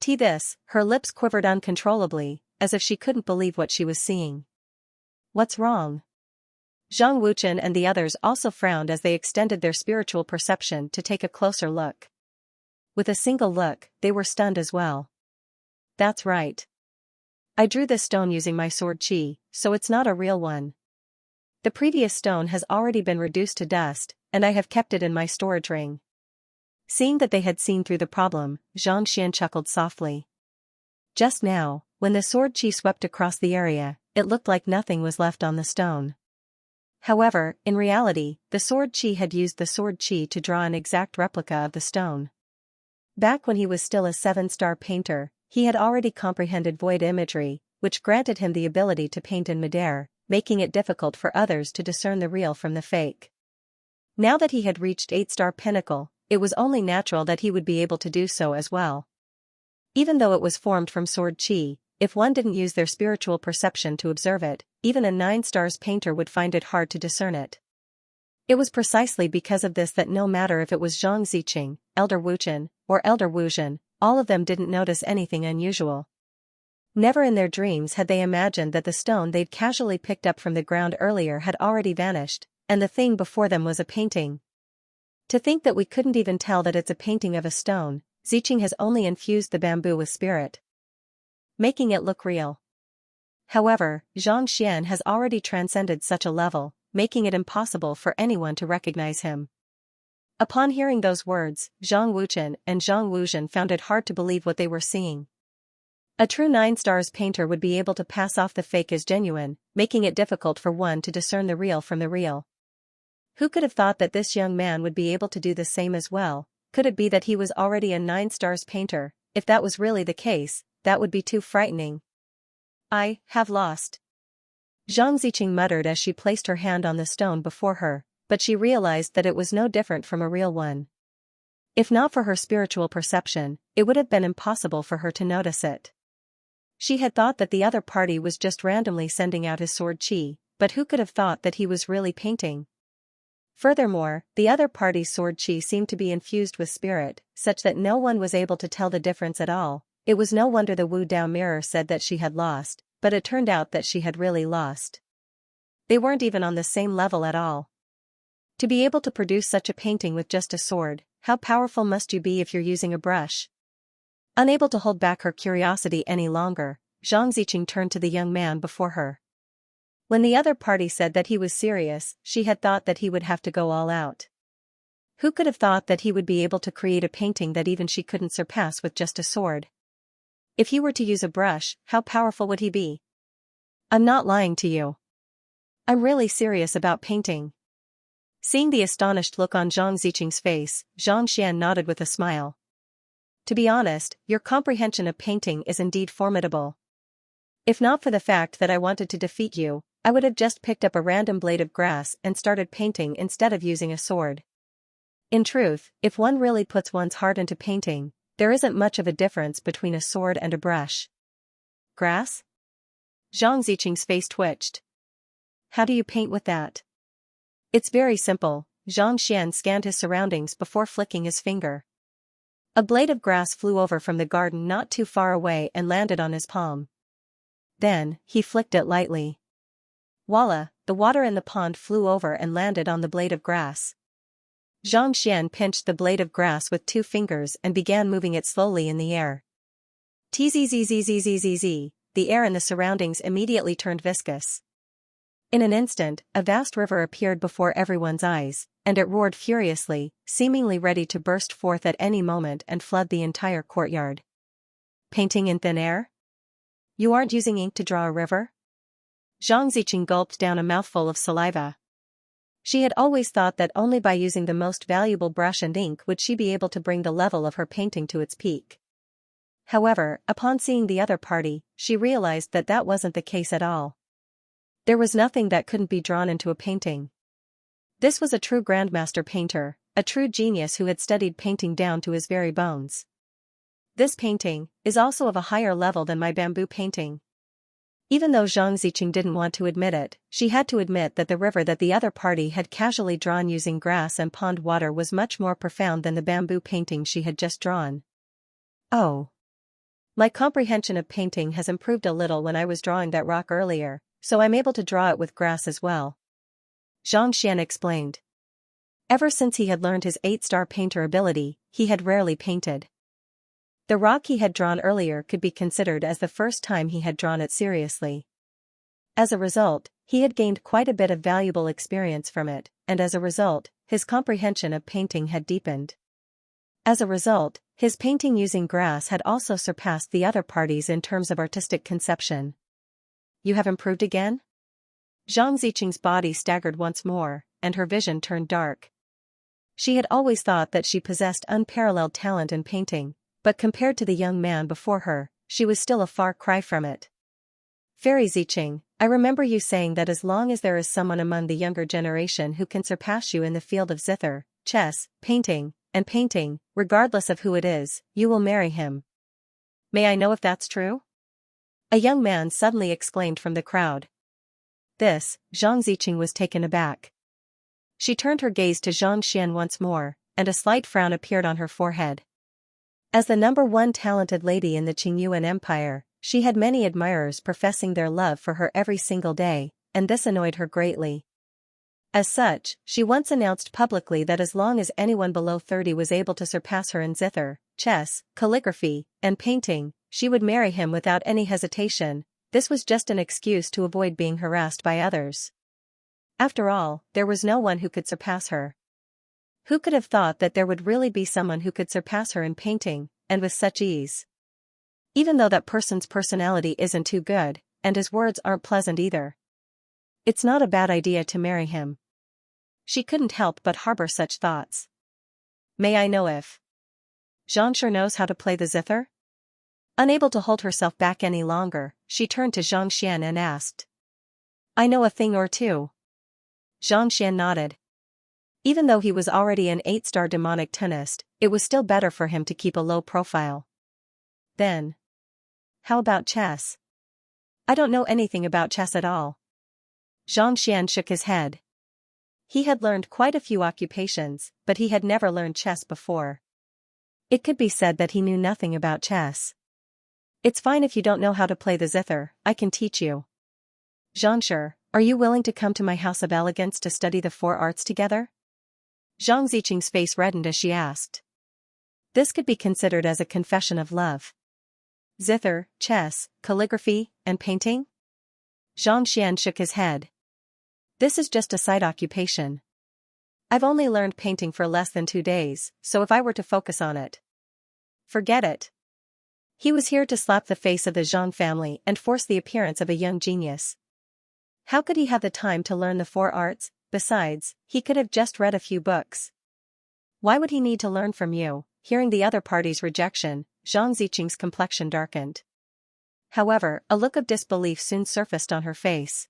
This, her lips quivered uncontrollably, as if she couldn't believe what she was seeing. What's wrong? Zhang Wuchen and the others also frowned as they extended their spiritual perception to take a closer look. With a single look, they were stunned as well. That's right. I drew this stone using my sword qi, so it's not a real one. The previous stone has already been reduced to dust, and I have kept it in my storage ring. Seeing that they had seen through the problem, Xianxia chuckled softly. Just now, when the sword qi swept across the area, it looked like nothing was left on the stone. However, in reality, the sword qi had used the sword qi to draw an exact replica of the stone. Back when he was still a 7-star painter, he had already comprehended void imagery, which granted him the ability to paint in midair, making it difficult for others to discern the real from the fake. Now that he had reached 8-star pinnacle, it was only natural that he would be able to do so as well. Even though it was formed from sword qi, if one didn't use their spiritual perception to observe it, even a 9-stars painter would find it hard to discern it. It was precisely because of this that no matter if it was Zhang Ziqing, Elder Wuchen, or Elder Wuzhen, all of them didn't notice anything unusual. Never in their dreams had they imagined that the stone they'd casually picked up from the ground earlier had already vanished, and the thing before them was a painting. To think that we couldn't even tell that it's a painting of a stone, Ziqing has only infused the bamboo with spirit, making it look real. However, Xianxia has already transcended such a level, making it impossible for anyone to recognize him. Upon hearing those words, Zhang Wuchen and Zhang Wuzhen found it hard to believe what they were seeing. A true 9-stars painter would be able to pass off the fake as genuine, making it difficult for one to discern the real from the real. Who could have thought that this young man would be able to do the same as well? Could it be that he was already a 9-stars painter? If that was really the case, that would be too frightening. I have lost. Zhang Ziqing muttered as she placed her hand on the stone before her, but she realized that it was no different from a real one. If not for her spiritual perception, it would have been impossible for her to notice it. She had thought that the other party was just randomly sending out his sword qi, but who could have thought that he was really painting? Furthermore, the other party's sword qi seemed to be infused with spirit, such that no one was able to tell the difference at all. It was no wonder the Wu Dao mirror said that she had lost, but it turned out that she had really lost. They weren't even on the same level at all. To be able to produce such a painting with just a sword, how powerful must you be if you're using a brush? Unable to hold back her curiosity any longer, Zhang Ziqing turned to the young man before her. When the other party said that he was serious, she had thought that he would have to go all out. Who could have thought that he would be able to create a painting that even she couldn't surpass with just a sword? If he were to use a brush, how powerful would he be? I'm not lying to you. I'm really serious about painting. Seeing the astonished look on Zhang Ziqing's face, Xianxia nodded with a smile. To be honest, your comprehension of painting is indeed formidable. If not for the fact that I wanted to defeat you, I would have just picked up a random blade of grass and started painting instead of using a sword. In truth, if one really puts one's heart into painting, there isn't much of a difference between a sword and a brush. Grass? Zhang Ziqing's face twitched. How do you paint with that? It's very simple. Xianxia scanned his surroundings before flicking his finger. A blade of grass flew over from the garden not too far away and landed on his palm. Then, he flicked it lightly. Voila, the water in the pond flew over and landed on the blade of grass. Xianxia pinched the blade of grass with 2 fingers and began moving it slowly in the air. Tzzzzzzzzzz, the air in the surroundings immediately turned viscous. In an instant, a vast river appeared before everyone's eyes, and it roared furiously, seemingly ready to burst forth at any moment and flood the entire courtyard. Painting in thin air? You aren't using ink to draw a river? Zhang Ziqing gulped down a mouthful of saliva. She had always thought that only by using the most valuable brush and ink would she be able to bring the level of her painting to its peak. However, upon seeing the other party, she realized that that wasn't the case at all. There was nothing that couldn't be drawn into a painting. This was a true grandmaster painter, a true genius who had studied painting down to his very bones. This painting is also of a higher level than my bamboo painting. Even though Zhang Ziqing didn't want to admit it, she had to admit that the river that the other party had casually drawn using grass and pond water was much more profound than the bamboo painting she had just drawn. Oh. My comprehension of painting has improved a little when I was drawing that rock earlier, so I'm able to draw it with grass as well. Xianxia explained. Ever since he had learned his 8-star painter ability, he had rarely painted. The rock he had drawn earlier could be considered as the first time he had drawn it seriously. As a result, he had gained quite a bit of valuable experience from it, and as a result, his comprehension of painting had deepened. As a result, his painting using grass had also surpassed the other parties in terms of artistic conception. You have improved again? Zhang Ziqing's body staggered once more, and her vision turned dark. She had always thought that she possessed unparalleled talent in painting, but compared to the young man before her, she was still a far cry from it. Fairy Ziqing, I remember you saying that as long as there is someone among the younger generation who can surpass you in the field of zither, chess, painting, regardless of who it is, you will marry him. May I know if that's true? A young man suddenly exclaimed from the crowd. This, Zhang Ziqing was taken aback. She turned her gaze to Xianxia once more, and a slight frown appeared on her forehead. As the #1 talented lady in the Qingyuan Empire, she had many admirers professing their love for her every single day, and this annoyed her greatly. As such, she once announced publicly that as long as anyone below 30 was able to surpass her in zither, chess, calligraphy, and painting, she would marry him without any hesitation. This was just an excuse to avoid being harassed by others. After all, there was no one who could surpass her. Who could have thought that there would really be someone who could surpass her in painting, and with such ease? Even though that person's personality isn't too good, and his words aren't pleasant either. It's not a bad idea to marry him. She couldn't help but harbor such thoughts. May I know if Xianxia knows how to play the zither? Unable to hold herself back any longer, she turned to Xianxia and asked. I know a thing or two. Xianxia nodded. Even though he was already an 8-star demonic tenist, it was still better for him to keep a low profile. Then. How about chess? I don't know anything about chess at all. Xianxia shook his head. He had learned quite a few occupations, but he had never learned chess before. It could be said that he knew nothing about chess. It's fine if you don't know how to play the zither, I can teach you. Xianxia, are you willing to come to my house of elegance to study the 4 arts together? Zhang Ziqing's face reddened as she asked. This could be considered as a confession of love. Zither, chess, calligraphy, and painting? Xianxia shook his head. This is just a side occupation. I've only learned painting for less than 2 days, so if I were to focus on it. Forget it. He was here to slap the face of the Zhang family and force the appearance of a young genius. How could he have the time to learn the 4 arts? Besides, he could have just read a few books. Why would he need to learn from you? Hearing the other party's rejection, Zhang Ziqing's complexion darkened. However, a look of disbelief soon surfaced on her face.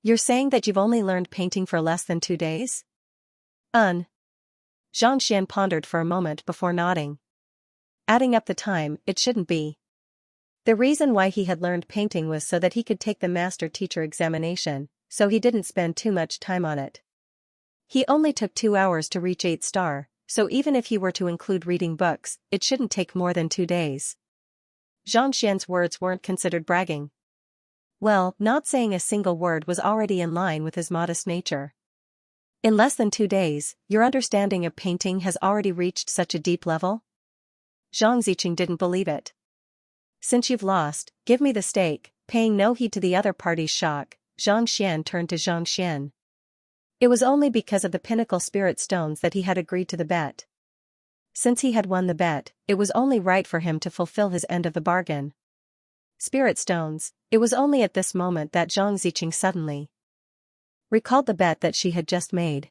You're saying that you've only learned painting for less than 2 days? Xianxia pondered for a moment before nodding. Adding up the time, it shouldn't be. The reason why he had learned painting was so that he could take the master teacher examination, so he didn't spend too much time on it. He only took 2 hours to reach 8-star, so even if he were to include reading books, it shouldn't take more than 2 days. Xianxian's words weren't considered bragging. Well, not saying a single word was already in line with his modest nature. In less than 2 days, your understanding of painting has already reached such a deep level? Zhang Ziqing didn't believe it. Since you've lost, give me the stake. Paying no heed to the other party's shock, Xianxia turned to Xianxia. It was only because of the pinnacle spirit stones that he had agreed to the bet. Since he had won the bet, it was only right for him to fulfill his end of the bargain. Spirit stones. It was only at this moment that Zhang Ziqing suddenly recalled the bet that she had just made.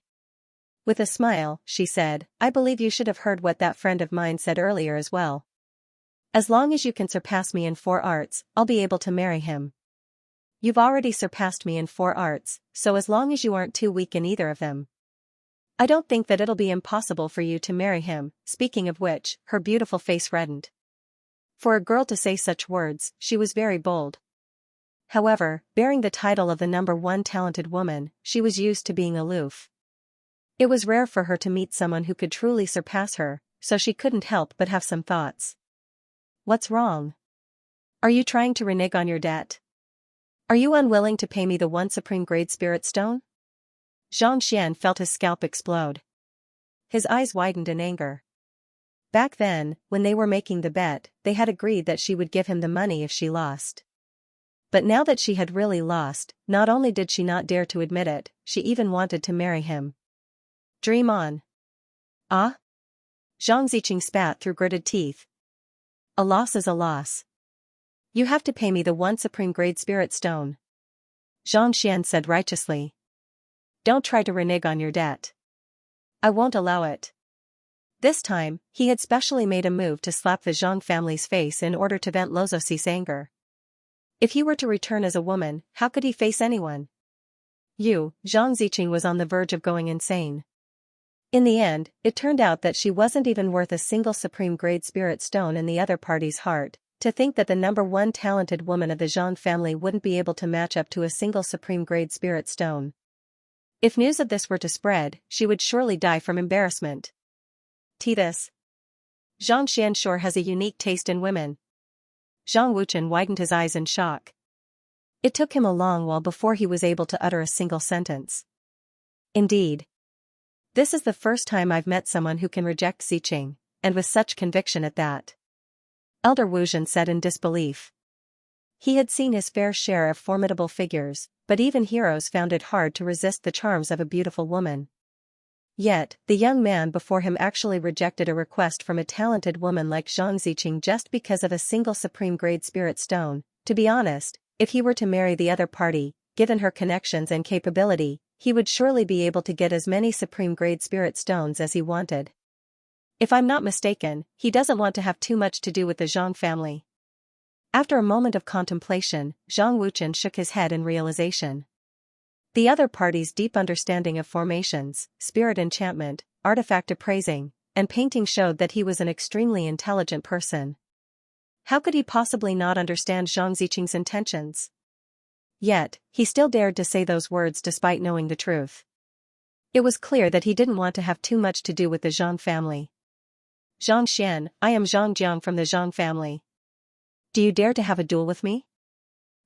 With a smile, she said, I believe you should have heard what that friend of mine said earlier as well. As long as you can surpass me in 4 arts, I'll be able to marry him. You've already surpassed me in 4 arts, so as long as you aren't too weak in either of them, I don't think that it'll be impossible for you to marry him. Speaking of which, her beautiful face reddened. For a girl to say such words, she was very bold. However, bearing the title of the #1 talented woman, she was used to being aloof. It was rare for her to meet someone who could truly surpass her, so she couldn't help but have some thoughts. What's wrong? Are you trying to renege on your debt? Are you unwilling to pay me the 1 supreme grade spirit stone? Xianxia felt his scalp explode. His eyes widened in anger. Back then, when they were making the bet, they had agreed that she would give him the money if she lost. But now that she had really lost, not only did she not dare to admit it, she even wanted to marry him. Dream on. Ah? Zhang Ziqing spat through gritted teeth. A loss is a loss. You have to pay me the 1 supreme grade spirit stone. Xianxia said righteously. Don't try to renege on your debt. I won't allow it. This time, he had specially made a move to slap the Zhang family's face in order to vent Lozosi's anger. If he were to return as a woman, how could he face anyone? Zhang Ziqing was on the verge of going insane. In the end, it turned out that she wasn't even worth a single supreme grade spirit stone in the other party's heart. To think that the #1 talented woman of the Zhang family wouldn't be able to match up to a single supreme grade spirit stone. If news of this were to spread, she would surely die from embarrassment. This. Zhang Xian sure has a unique taste in women. Zhang Wuchen widened his eyes in shock. It took him a long while before he was able to utter a single sentence. Indeed. This is the first time I've met someone who can reject Ziqing, and with such conviction at that. Elder Wuzhen said in disbelief. He had seen his fair share of formidable figures, but even heroes found it hard to resist the charms of a beautiful woman. Yet, the young man before him actually rejected a request from a talented woman like Zhang Ziqing just because of a single supreme grade spirit stone. To be honest, if he were to marry the other party, given her connections and capability, he would surely be able to get as many supreme grade spirit stones as he wanted. If I'm not mistaken, he doesn't want to have too much to do with the Zhang family. After a moment of contemplation, Zhang Wuchen shook his head in realization. The other party's deep understanding of formations, spirit enchantment, artifact appraising, and painting showed that he was an extremely intelligent person. How could he possibly not understand Zhang Ziqing's intentions? Yet, he still dared to say those words despite knowing the truth. It was clear that he didn't want to have too much to do with the Zhang family. Zhang Xian, I am Zhang Jiang from the Zhang family. Do you dare to have a duel with me?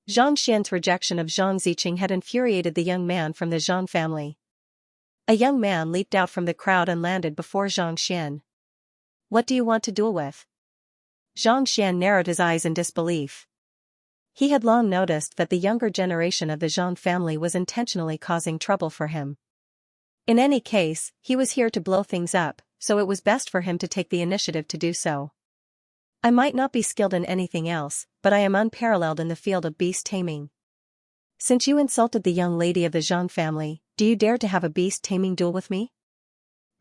Zhang Xian's rejection of Zhang Ziqing had infuriated the young man from the Zhang family. A young man leaped out from the crowd and landed before Zhang Xian. What do you want to duel with? Zhang Xian narrowed his eyes in disbelief. He had long noticed that the younger generation of the Zhang family was intentionally causing trouble for him. In any case, he was here to blow things up, so it was best for him to take the initiative to do so. I might not be skilled in anything else, but I am unparalleled in the field of beast taming. Since you insulted the young lady of the Zhang family, do you dare to have a beast taming duel with me?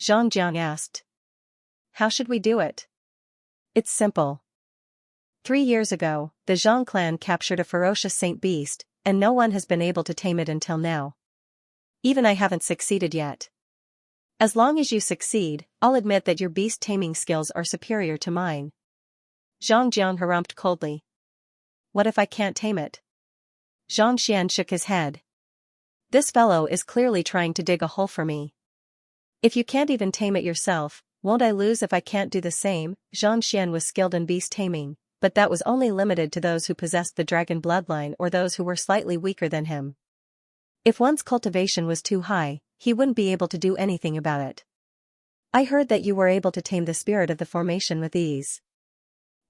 Zhang Jiang asked. How should we do it? It's simple. 3 years ago, the Zhang clan captured a ferocious saint beast, and no one has been able to tame it until now. Even I haven't succeeded yet. As long as you succeed, I'll admit that your beast taming skills are superior to mine. Zhang Jiang harumphed coldly. What if I can't tame it? Zhang Xian shook his head. This fellow is clearly trying to dig a hole for me. If you can't even tame it yourself, won't I lose if I can't do the same? Zhang Xian was skilled in beast taming, but that was only limited to those who possessed the dragon bloodline or those who were slightly weaker than him. If one's cultivation was too high, he wouldn't be able to do anything about it. I heard that you were able to tame the spirit of the formation with ease.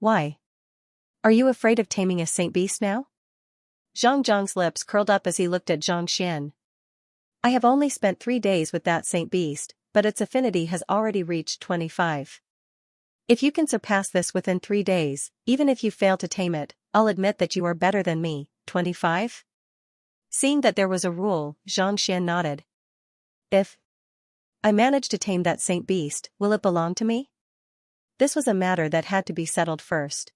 Why? Are you afraid of taming a saint beast now? Zhang Jiang's lips curled up as he looked at Zhang Xian. I have only spent 3 days with that saint beast, but its affinity has already reached 25. If you can surpass this within 3 days, even if you fail to tame it, I'll admit that you are better than me. 25? Seeing that there was a rule, Xianxia nodded. If I manage to tame that saint beast, will it belong to me? This was a matter that had to be settled first.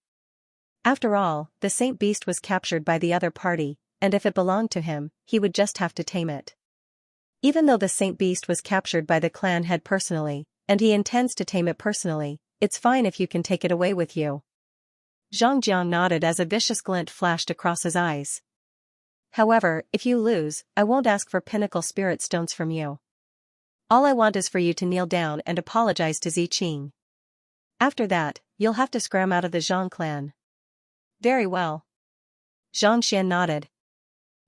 After all, the saint beast was captured by the other party, and if it belonged to him, he would just have to tame it. Even though the saint beast was captured by the clan head personally, and he intends to tame it personally, it's fine if you can take it away with you. Zhang Jiang nodded as a vicious glint flashed across his eyes. However, if you lose, I won't ask for pinnacle spirit stones from you. All I want is for you to kneel down and apologize to Zi Qing. After that, you'll have to scram out of the Zhang clan. Very well. Zhang Xian nodded.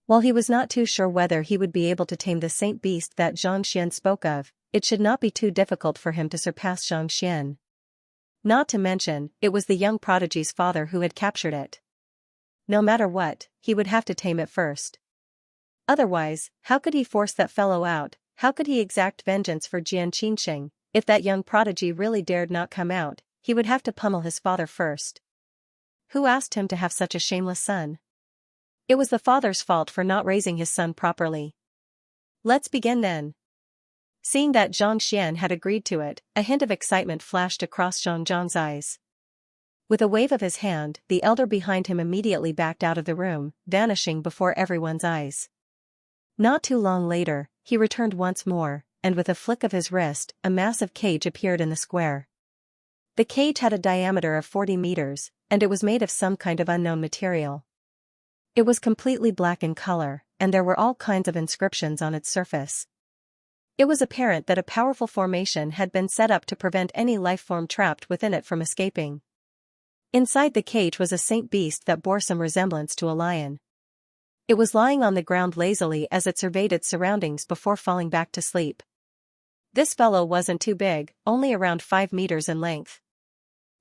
While he was not too sure whether he would be able to tame the saint beast that Zhang Xian spoke of, it should not be too difficult for him to surpass Zhang Xian. Not to mention, it was the young prodigy's father who had captured it. No matter what, he would have to tame it first. Otherwise, how could he force that fellow out? How could he exact vengeance for Jian Qinsheng? If that young prodigy really dared not come out, he would have to pummel his father first. Who asked him to have such a shameless son? It was the father's fault for not raising his son properly. Let's begin then. Seeing that Zhang Xian had agreed to it, a hint of excitement flashed across Zhang Zhang's eyes. With a wave of his hand, the elder behind him immediately backed out of the room, vanishing before everyone's eyes. Not too long later, he returned once more, and with a flick of his wrist, a massive cage appeared in the square. The cage had a diameter of 40 meters, and it was made of some kind of unknown material. It was completely black in color, and there were all kinds of inscriptions on its surface. It was apparent that a powerful formation had been set up to prevent any life form trapped within it from escaping. Inside the cage was a saint beast that bore some resemblance to a lion. It was lying on the ground lazily as it surveyed its surroundings before falling back to sleep. This fellow wasn't too big, only around 5 meters in length.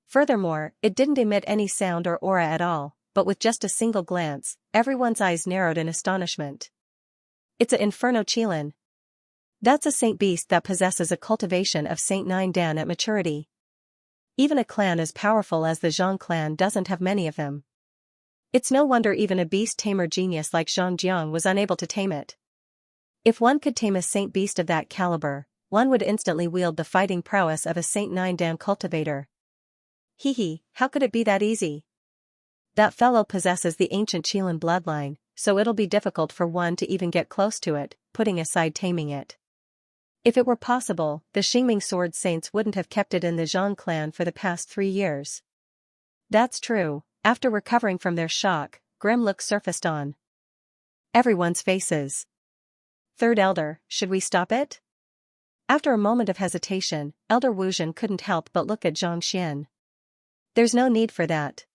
Furthermore, it didn't emit any sound or aura at all, but with just a single glance, everyone's eyes narrowed in astonishment. It's a Inferno Qilin. That's a saint beast that possesses a cultivation of Saint 9 Dan at maturity. Even a clan as powerful as the Zhang clan doesn't have many of them. It's no wonder even a beast tamer genius like Zhang Jiang was unable to tame it. If one could tame a saint beast of that caliber, one would instantly wield the fighting prowess of a Saint 9 Dan cultivator. How could it be that easy? That fellow possesses the ancient Qilin bloodline, so it'll be difficult for one to even get close to it, putting aside taming it. If it were possible, the Xingming Sword Saints wouldn't have kept it in the Zhang clan for the past 3 years. That's true. After recovering from their shock, grim looks surfaced on everyone's faces. Third Elder, should we stop it? After a moment of hesitation, Elder Wuzhen couldn't help but look at Zhang Xian. There's no need for that.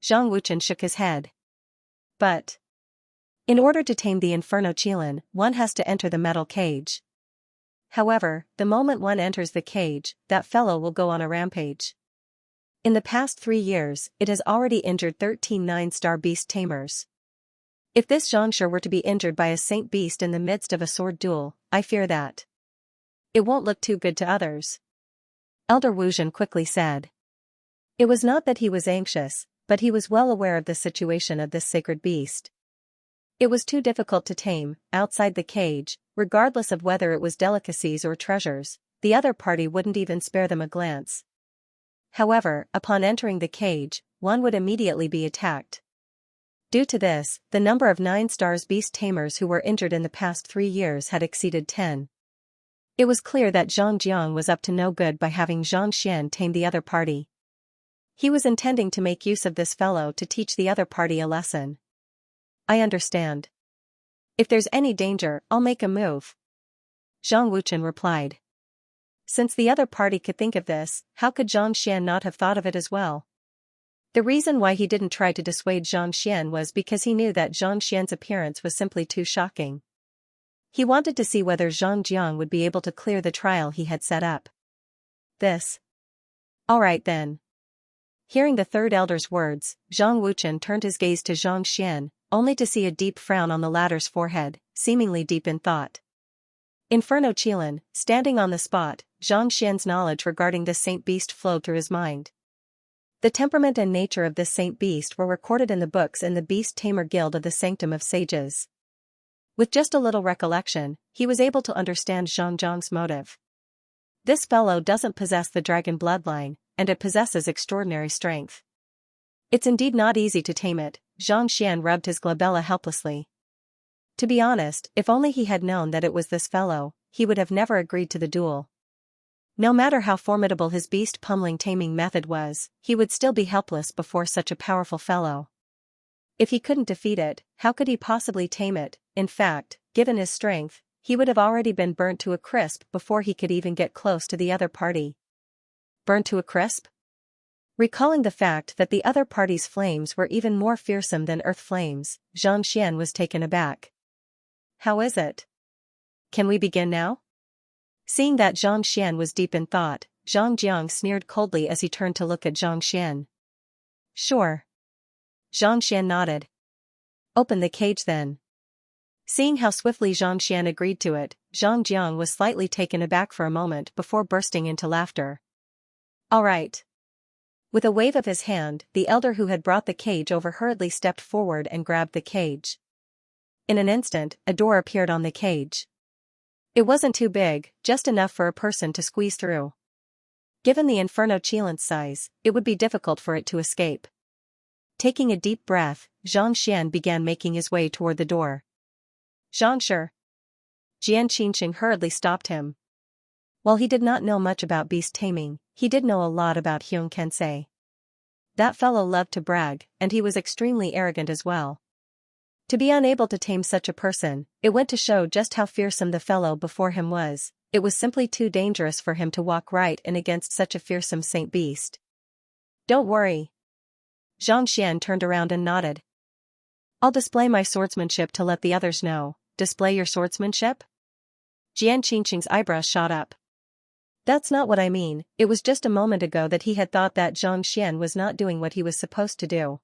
Zhang Wuchen shook his head. But in order to tame the Inferno Qilin, one has to enter the metal cage. However, the moment one enters the cage, that fellow will go on a rampage. In the past 3 years, it has already injured 13 9-star beast tamers. If this Xianxia were to be injured by a saint beast in the midst of a sword duel, I fear that it won't look too good to others. Elder Wuzhen quickly said. It was not that he was anxious, but he was well aware of the situation of this sacred beast. It was too difficult to tame. Outside the cage, regardless of whether it was delicacies or treasures, the other party wouldn't even spare them a glance. However, upon entering the cage, one would immediately be attacked. Due to this, the number of 9-stars beast tamers who were injured in the past 3 years had exceeded 10. It was clear that Zhang Jiang was up to no good by having Zhang Xian tame the other party. He was intending to make use of this fellow to teach the other party a lesson. I understand. If there's any danger, I'll make a move. Zhang Wuchen replied. Since the other party could think of this, how could Zhang Xian not have thought of it as well? The reason why he didn't try to dissuade Zhang Xian was because he knew that Zhang Xian's appearance was simply too shocking. He wanted to see whether Zhang Jiang would be able to clear the trial he had set up. Alright then. Hearing the third elder's words, Zhang Wuchen turned his gaze to Zhang Xian, only to see a deep frown on the latter's forehead, seemingly deep in thought. Inferno Qilin, standing on the spot, Xianxia's knowledge regarding this saint beast flowed through his mind. The temperament and nature of this saint beast were recorded in the books in the Beast Tamer Guild of the Sanctum of Sages. With just a little recollection, he was able to understand Zhangjiang's motive. This fellow doesn't possess the dragon bloodline, and it possesses extraordinary strength. It's indeed not easy to tame it. Xianxia rubbed his glabella helplessly. To be honest, if only he had known that it was this fellow, he would have never agreed to the duel. No matter how formidable his beast pummeling taming method was, he would still be helpless before such a powerful fellow. If he couldn't defeat it, how could he possibly tame it? In fact, given his strength, he would have already been burnt to a crisp before he could even get close to the other party. Burnt to a crisp? Recalling the fact that the other party's flames were even more fearsome than earth flames, Xianxia was taken aback. How is it? Can we begin now? Seeing that Xianxia was deep in thought, Zhangjiang sneered coldly as he turned to look at Xianxia. Sure. Xianxia nodded. Open the cage then. Seeing how swiftly Xianxia agreed to it, Zhangjiang was slightly taken aback for a moment before bursting into laughter. All right. With a wave of his hand, the elder who had brought the cage over hurriedly stepped forward and grabbed the cage. In an instant, a door appeared on the cage. It wasn't too big, just enough for a person to squeeze through. Given the Inferno Chelan's size, it would be difficult for it to escape. Taking a deep breath, Xianxian began making his way toward the door. Xianxia. Jian Qingqing hurriedly stopped him. While he did not know much about beast taming, he did know a lot about Huang Kensei. That fellow loved to brag, and he was extremely arrogant as well. To be unable to tame such a person, it went to show just how fearsome the fellow before him was. It was simply too dangerous for him to walk right in against such a fearsome saint beast. Don't worry. Zhangxian turned around and nodded. I'll display my swordsmanship to let the others know. Display your swordsmanship? Jian Qingqing's eyebrows shot up. That's not what I mean. It was just a moment ago that he had thought that Zhangxian was not doing what he was supposed to do.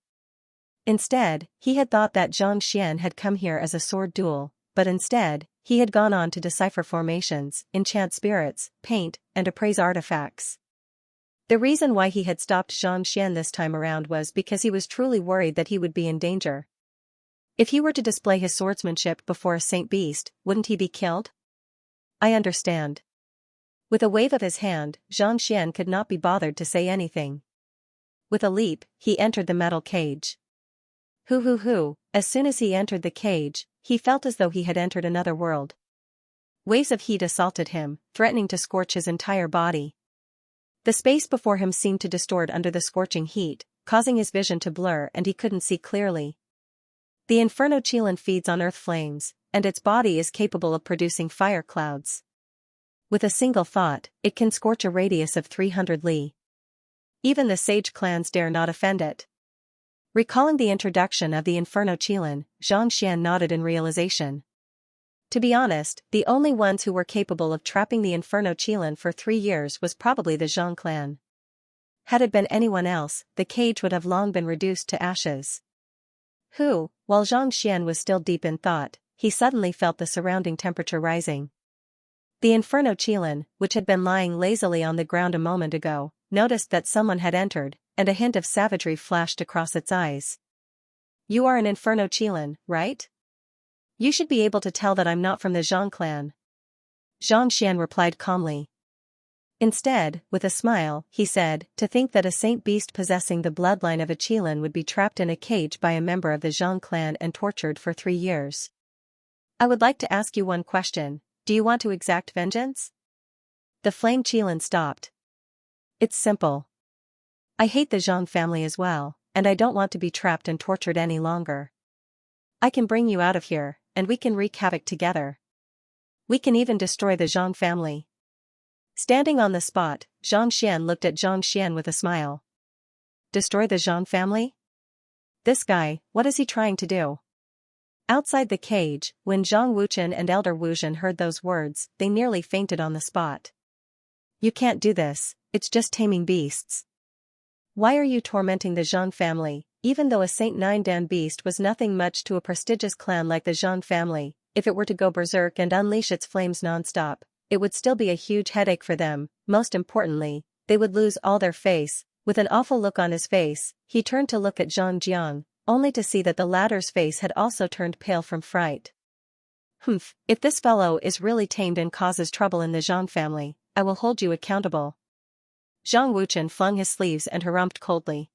Instead, he had thought that Zhangxian had come here as a sword duel, but instead, he had gone on to decipher formations, enchant spirits, paint, and appraise artifacts. The reason why he had stopped Zhangxian this time around was because he was truly worried that he would be in danger. If he were to display his swordsmanship before a saint beast, wouldn't he be killed? I understand. With a wave of his hand, Zhangxian could not be bothered to say anything. With a leap, he entered the metal cage. As soon as he entered the cage, he felt as though he had entered another world. Waves of heat assaulted him, threatening to scorch his entire body. The space before him seemed to distort under the scorching heat, causing his vision to blur and he couldn't see clearly. The Inferno Chelan feeds on earth flames, and its body is capable of producing fire clouds. With a single thought, it can scorch a radius of 300 li. Even the sage clans dare not offend it. Recalling the introduction of the Inferno Chelan, Zhangxian nodded in realization. To be honest, the only ones who were capable of trapping the Inferno Chelan for 3 years was probably the Zhang clan. Had it been anyone else, the cage would have long been reduced to ashes. While Zhangxian was still deep in thought, he suddenly felt the surrounding temperature rising. The Inferno Chelan, which had been lying lazily on the ground a moment ago, noticed that someone had entered, and a hint of savagery flashed across its eyes. You are an Inferno Chelan, right? You should be able to tell that I'm not from the Zhang clan. Zhangxian replied calmly. Instead, with a smile, he said, to think that a saint beast possessing the bloodline of a Chelan would be trapped in a cage by a member of the Zhang clan and tortured for 3 years. I would like to ask you one question. Do you want to exact vengeance? The flame Chelan stopped. It's simple. I hate the Zhang family as well, and I don't want to be trapped and tortured any longer. I can bring you out of here, and we can wreak havoc together. We can even destroy the Zhang family. Standing on the spot, Zhangxian looked at Zhangxian with a smile. Destroy the Zhang family? This guy, what is he trying to do? Outside the cage, when Zhang Wuchen and Elder Wuzhen heard those words, they nearly fainted on the spot. You can't do this, it's just taming beasts. Why are you tormenting the Zhang family? Even though a Saint Nine Dan beast was nothing much to a prestigious clan like the Zhang family, if it were to go berserk and unleash its flames non-stop, it would still be a huge headache for them. Most importantly, they would lose all their face. With an awful look on his face, he turned to look at Zhang Jiang, only to see that the latter's face had also turned pale from fright. Humph, if this fellow is really tamed and causes trouble in the Zhang family, I will hold you accountable. Zhang Wuchen flung his sleeves and harumphed coldly.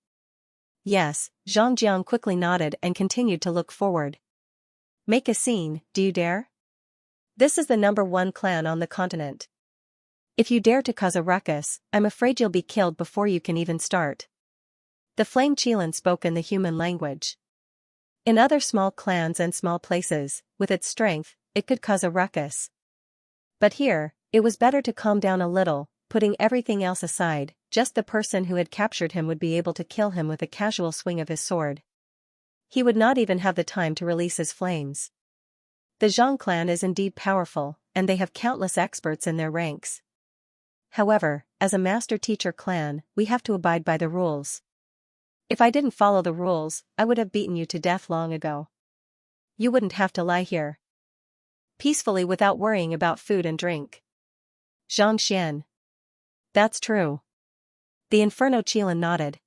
Yes, Zhang Jiang quickly nodded and continued to look forward. Make a scene, do you dare? This is the #1 clan on the continent. If you dare to cause a ruckus, I'm afraid you'll be killed before you can even start. The Flame Qilin spoke in the human language. In other small clans and small places, with its strength, it could cause a ruckus. But here, it was better to calm down a little, putting everything else aside. Just the person who had captured him would be able to kill him with a casual swing of his sword. He would not even have the time to release his flames. The Zhang clan is indeed powerful, and they have countless experts in their ranks. However, as a master-teacher clan, we have to abide by the rules. If I didn't follow the rules, I would have beaten you to death long ago. You wouldn't have to lie here peacefully without worrying about food and drink. Zhang Xian. That's true. The Inferno Qilin nodded.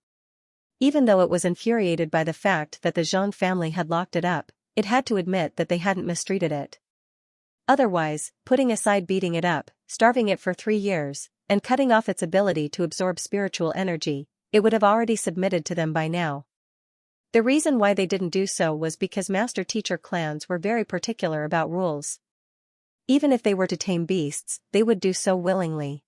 Even though it was infuriated by the fact that the Zhang family had locked it up, it had to admit that they hadn't mistreated it. Otherwise, putting aside beating it up, starving it for 3 years, and cutting off its ability to absorb spiritual energy, it would have already submitted to them by now. The reason why they didn't do so was because master-teacher clans were very particular about rules. Even if they were to tame beasts, they would do so willingly.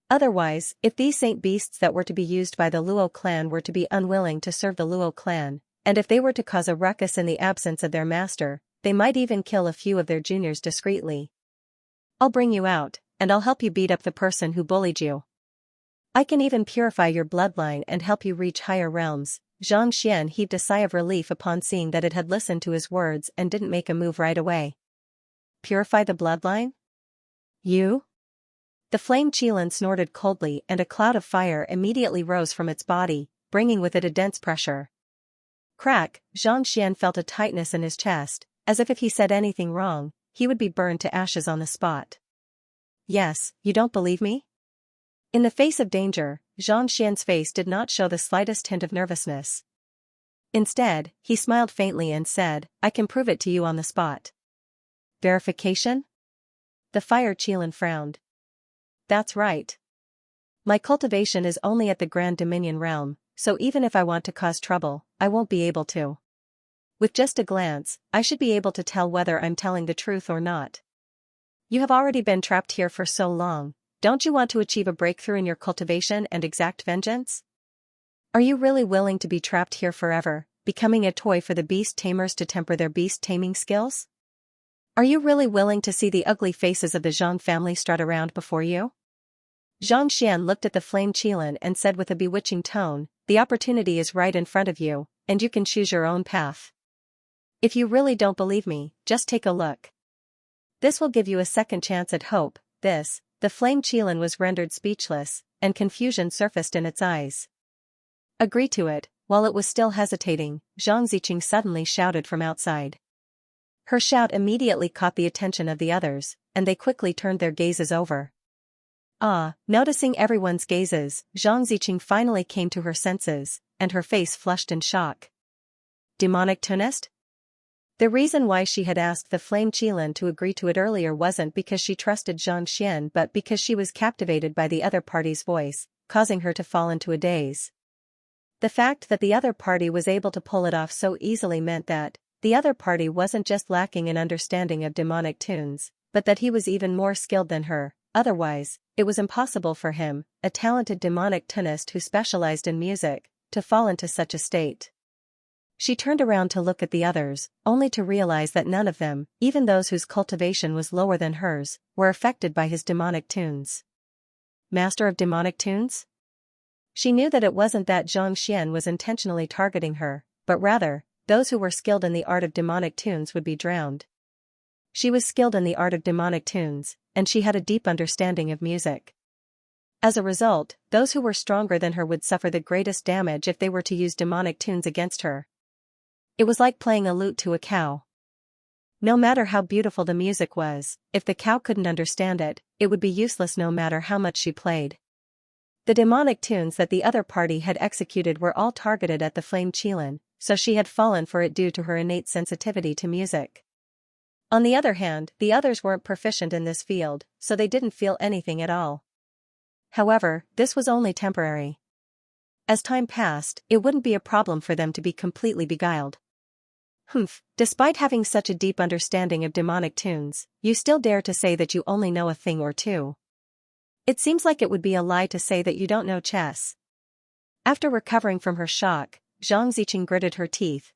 Otherwise, if these saint beasts that were to be used by the Luo clan were to be unwilling to serve the Luo clan, and if they were to cause a ruckus in the absence of their master, they might even kill a few of their juniors discreetly. I'll bring you out, and I'll help you beat up the person who bullied you. I can even purify your bloodline and help you reach higher realms. Zhang Xian heaved a sigh of relief upon seeing that it had listened to his words and didn't make a move right away. Purify the bloodline? You? The Flame Qilin snorted coldly and a cloud of fire immediately rose from its body, bringing with it a dense pressure. Crack, Zhang Xian felt a tightness in his chest, as if he said anything wrong, he would be burned to ashes on the spot. Yes, you don't believe me? In the face of danger, Zhang Xian's face did not show the slightest hint of nervousness. Instead, he smiled faintly and said, I can prove it to you on the spot. Verification? The Fire Qilin frowned. That's right. My cultivation is only at the Grand Dominion realm, so even if I want to cause trouble, I won't be able to. With just a glance, I should be able to tell whether I'm telling the truth or not. You have already been trapped here for so long, don't you want to achieve a breakthrough in your cultivation and exact vengeance? Are you really willing to be trapped here forever, becoming a toy for the beast tamers to temper their beast taming skills? Are you really willing to see the ugly faces of the Zhang family strut around before you? Zhang Xian looked at the Flame Qilin and said with a bewitching tone, the opportunity is right in front of you, and you can choose your own path. If you really don't believe me, just take a look. This will give you a second chance at hope. The Flame Qilin was rendered speechless, and confusion surfaced in its eyes. Agree to it. While it was still hesitating, Zhang Ziqing suddenly shouted from outside. Her shout immediately caught the attention of the others, and they quickly turned their gazes over. Noticing everyone's gazes, Zhang Ziqing finally came to her senses, and her face flushed in shock. Demonic Tunist? The reason why she had asked the Flame Qilin to agree to it earlier wasn't because she trusted Zhang Xian but because she was captivated by the other party's voice, causing her to fall into a daze. The fact that the other party was able to pull it off so easily meant that the other party wasn't just lacking in understanding of demonic tunes, but that he was even more skilled than her. Otherwise, it was impossible for him, a talented demonic tunist who specialized in music, to fall into such a state. She turned around to look at the others, only to realize that none of them, even those whose cultivation was lower than hers, were affected by his demonic tunes. Master of demonic tunes? She knew that it wasn't that Zhang Xian was intentionally targeting her, but rather, those who were skilled in the art of demonic tunes would be drowned. She was skilled in the art of demonic tunes, and she had a deep understanding of music. As a result, those who were stronger than her would suffer the greatest damage if they were to use demonic tunes against her. It was like playing a lute to a cow. No matter how beautiful the music was, if the cow couldn't understand it, it would be useless no matter how much she played. The demonic tunes that the other party had executed were all targeted at the flame Qilin, so she had fallen for it due to her innate sensitivity to music. On the other hand, the others weren't proficient in this field, so they didn't feel anything at all. However, this was only temporary. As time passed, it wouldn't be a problem for them to be completely beguiled. Despite having such a deep understanding of demonic tunes, you still dare to say that you only know a thing or two. It seems like it would be a lie to say that you don't know chess. After recovering from her shock, Xianxia gritted her teeth.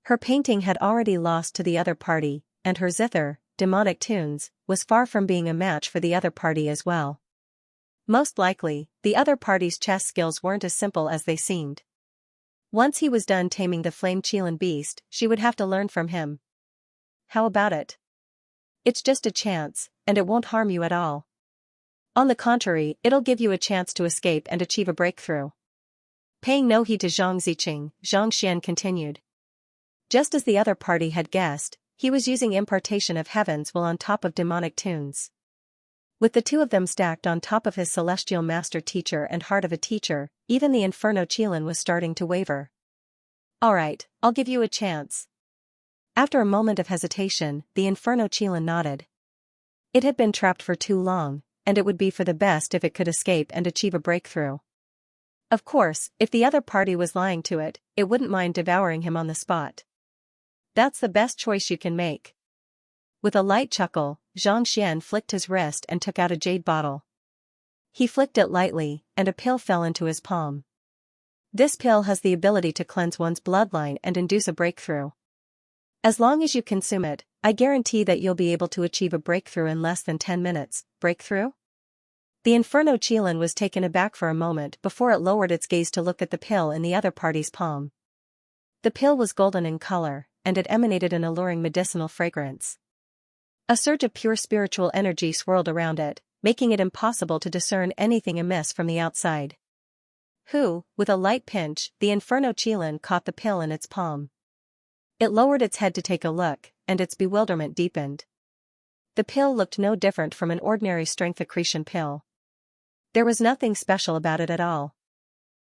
Her painting had already lost to the other party, and her zither, demonic tunes, was far from being a match for the other party as well. Most likely, the other party's chess skills weren't as simple as they seemed. Once he was done taming the flame Qilin beast, she would have to learn from him. How about it? It's just a chance, and it won't harm you at all. On the contrary, it'll give you a chance to escape and achieve a breakthrough. Paying no heed to Xianxia continued. Just as the other party had guessed, he was using impartation of heavens while on top of demonic tunes. With the two of them stacked on top of his celestial master teacher and heart of a teacher, even the Inferno Qilin was starting to waver. Alright, I'll give you a chance. After a moment of hesitation, the Inferno Qilin nodded. It had been trapped for too long, and it would be for the best if it could escape and achieve a breakthrough. Of course, if the other party was lying to it, it wouldn't mind devouring him on the spot. That's the best choice you can make. With a light chuckle, Xianxia flicked his wrist and took out a jade bottle. He flicked it lightly, and a pill fell into his palm. This pill has the ability to cleanse one's bloodline and induce a breakthrough. As long as you consume it, I guarantee that you'll be able to achieve a breakthrough in less than 10 minutes. Breakthrough? The Inferno Qilin was taken aback for a moment before it lowered its gaze to look at the pill in the other party's palm. The pill was golden in color, and it emanated an alluring medicinal fragrance. A surge of pure spiritual energy swirled around it, making it impossible to discern anything amiss from the outside. With a light pinch, the Inferno Qilin caught the pill in its palm. It lowered its head to take a look, and its bewilderment deepened. The pill looked no different from an ordinary strength accretion pill. There was nothing special about it at all.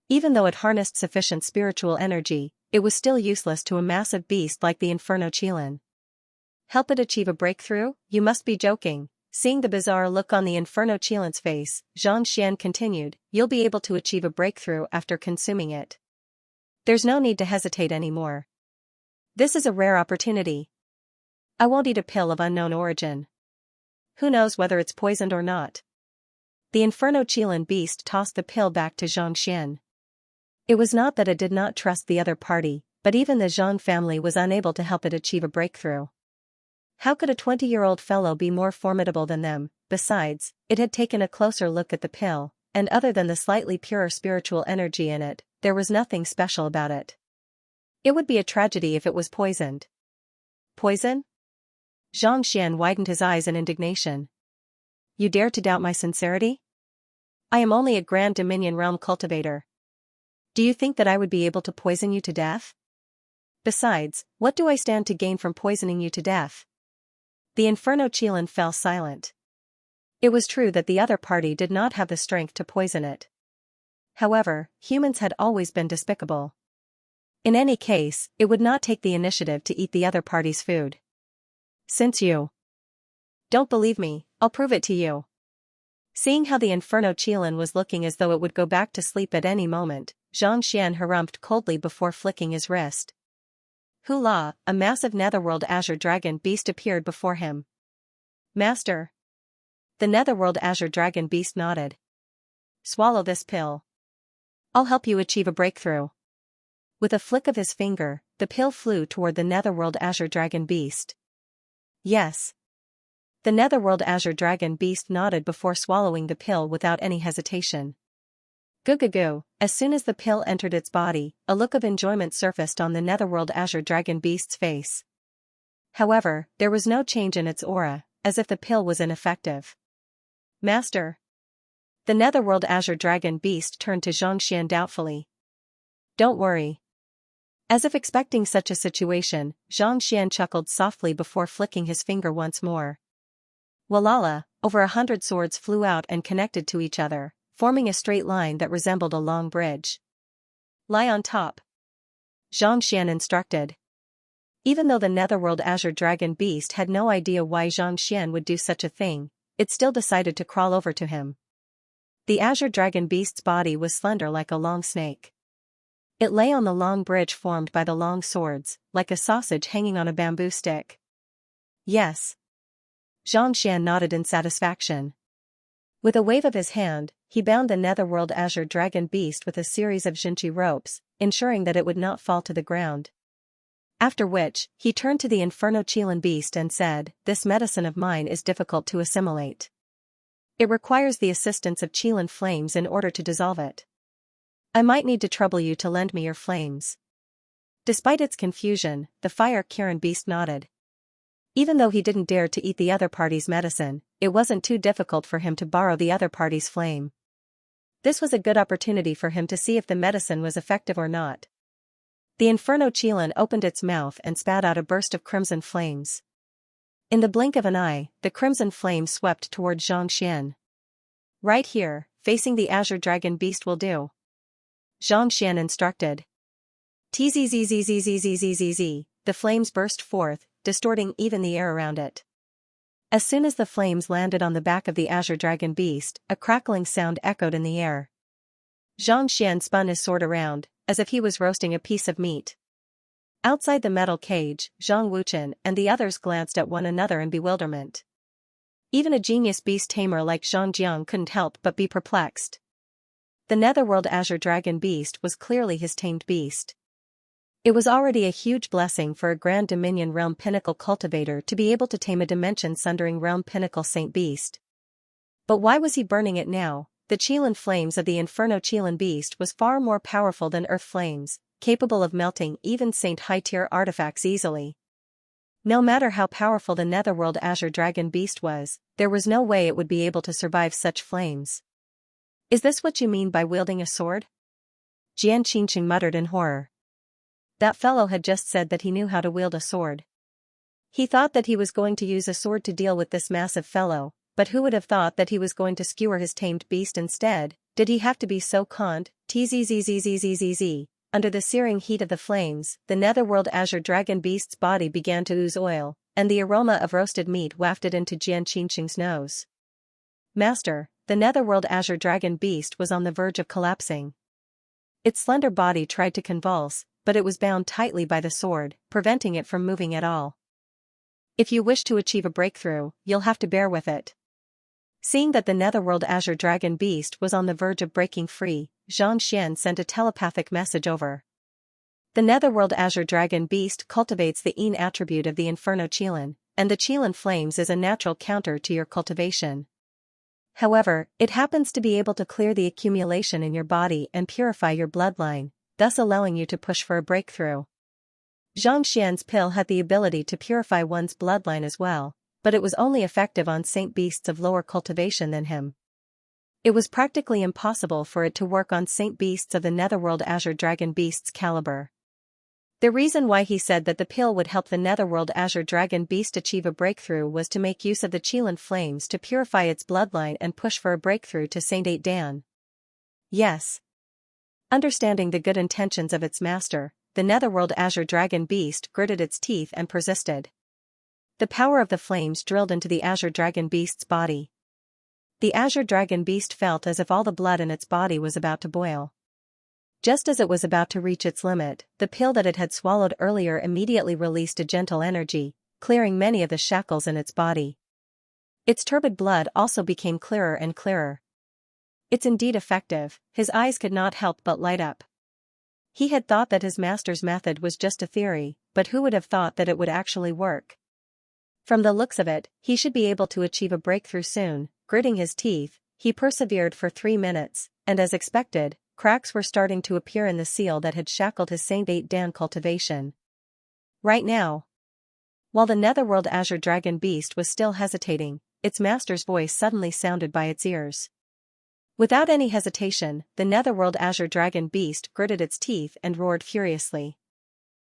Even though it harnessed sufficient spiritual energy, it was still useless to a massive beast like the Inferno Qilin. Help it achieve a breakthrough? You must be joking. Seeing the bizarre look on the Inferno Qilin's face, Xianxia continued, you'll be able to achieve a breakthrough after consuming it. There's no need to hesitate anymore. This is a rare opportunity. I won't eat a pill of unknown origin. Who knows whether it's poisoned or not? The Inferno Qilin beast tossed the pill back to Xianxia. It was not that it did not trust the other party, but even the Zhang family was unable to help it achieve a breakthrough. How could a 20-year-old fellow be more formidable than them? Besides, it had taken a closer look at the pill, and other than the slightly purer spiritual energy in it, there was nothing special about it. It would be a tragedy if it was poisoned. Poison? Xianxia widened his eyes in indignation. You dare to doubt my sincerity? I am only a Grand Dominion realm cultivator. Do you think that I would be able to poison you to death? Besides, what do I stand to gain from poisoning you to death? The Inferno Qilin fell silent. It was true that the other party did not have the strength to poison it. However, humans had always been despicable. In any case, it would not take the initiative to eat the other party's food. Since you don't believe me, I'll prove it to you. Seeing how the Inferno Qilin was looking as though it would go back to sleep at any moment, Xianxia harumphed coldly before flicking his wrist. Hula, a massive netherworld azure dragon beast appeared before him. Master. The netherworld azure dragon beast nodded. Swallow this pill. I'll help you achieve a breakthrough. With a flick of his finger, the pill flew toward the netherworld azure dragon beast. Yes. The netherworld azure dragon beast nodded before swallowing the pill without any hesitation. Goo. As soon as the pill entered its body, a look of enjoyment surfaced on the netherworld azure dragon beast's face. However, there was no change in its aura, as if the pill was ineffective. Master. The netherworld azure dragon beast turned to Xianxia doubtfully. Don't worry. As if expecting such a situation, Xianxia chuckled softly before flicking his finger once more. Walala, over 100 swords flew out and connected to each other, forming a straight line that resembled a long bridge. Lie on top, Xianxia instructed. Even though the Netherworld Azure Dragon Beast had no idea why Xianxia would do such a thing, it still decided to crawl over to him. The Azure Dragon Beast's body was slender like a long snake. It lay on the long bridge formed by the long swords, like a sausage hanging on a bamboo stick. Yes. Xianxia nodded in satisfaction. With a wave of his hand, he bound the Netherworld Azure Dragon Beast with a series of Xianxia ropes, ensuring that it would not fall to the ground. After which, he turned to the Inferno Qilin Beast and said, "This medicine of mine is difficult to assimilate. It requires the assistance of Qilin flames in order to dissolve it. I might need to trouble you to lend me your flames." Despite its confusion, the Fire Kirin Beast nodded. Even though he didn't dare to eat the other party's medicine, it wasn't too difficult for him to borrow the other party's flame. This was a good opportunity for him to see if the medicine was effective or not. The Inferno Qilin opened its mouth and spat out a burst of crimson flames. In the blink of an eye, the crimson flame swept toward Xianxia. "Right here, facing the Azure Dragon Beast will do," Xianxia instructed. Tzzzzzzzzzzzz, the flames burst forth, distorting even the air around it. As soon as the flames landed on the back of the Azure Dragon Beast, a crackling sound echoed in the air. Xianxia spun his sword around, as if he was roasting a piece of meat. Outside the metal cage, Zhang Wuchen and the others glanced at one another in bewilderment. Even a genius beast tamer like Zhang Jiang couldn't help but be perplexed. The Netherworld Azure Dragon Beast was clearly his tamed beast. It was already a huge blessing for a Grand Dominion Realm Pinnacle cultivator to be able to tame a dimension-sundering Realm Pinnacle Saint Beast. But why was he burning it now? The Qilin flames of the Inferno Qilin Beast was far more powerful than Earth flames, capable of melting even Saint high-tier artifacts easily. No matter how powerful the Netherworld Azure Dragon Beast was, there was no way it would be able to survive such flames. "Is this what you mean by wielding a sword?" Jian Qingqing muttered in horror. That fellow had just said that he knew how to wield a sword. He thought that he was going to use a sword to deal with this massive fellow, but who would have thought that he was going to skewer his tamed beast instead? Did he have to be so conned? Tzzzzzzzzzz. Under the searing heat of the flames, the Netherworld Azure Dragon Beast's body began to ooze oil, and the aroma of roasted meat wafted into Jian Qingqing's nose. "Master," the Netherworld Azure Dragon Beast was on the verge of collapsing. Its slender body tried to convulse, but it was bound tightly by the sword, preventing it from moving at all. "If you wish to achieve a breakthrough, you'll have to bear with it." Seeing that the Netherworld Azure Dragon Beast was on the verge of breaking free, Xianxia sent a telepathic message over. The Netherworld Azure Dragon Beast cultivates the Yin attribute of the Inferno Qilin, and the Qilin Flames is a natural counter to your cultivation. However, it happens to be able to clear the accumulation in your body and purify your bloodline, thus allowing you to push for a breakthrough. Xianxia's pill had the ability to purify one's bloodline as well, but it was only effective on saint beasts of lower cultivation than him. It was practically impossible for it to work on saint beasts of the Netherworld Azure Dragon Beast's caliber. The reason why he said that the pill would help the Netherworld Azure Dragon Beast achieve a breakthrough was to make use of the Qilin Flames to purify its bloodline and push for a breakthrough to Saint 8 Dan. Yes. Understanding the good intentions of its master, the Netherworld Azure Dragon Beast gritted its teeth and persisted. The power of the flames drilled into the Azure Dragon Beast's body. The Azure Dragon Beast felt as if all the blood in its body was about to boil. Just as it was about to reach its limit, the pill that it had swallowed earlier immediately released a gentle energy, clearing many of the shackles in its body. Its turbid blood also became clearer and clearer. "It's indeed effective," his eyes could not help but light up. He had thought that his master's method was just a theory, but who would have thought that it would actually work? From the looks of it, he should be able to achieve a breakthrough soon. Gritting his teeth, he persevered for 3 minutes, and as expected, cracks were starting to appear in the seal that had shackled his Saint 8 Dan cultivation. Right now. While the Netherworld Azure Dragon Beast was still hesitating, its master's voice suddenly sounded by its ears. Without any hesitation, the Netherworld Azure Dragon Beast gritted its teeth and roared furiously.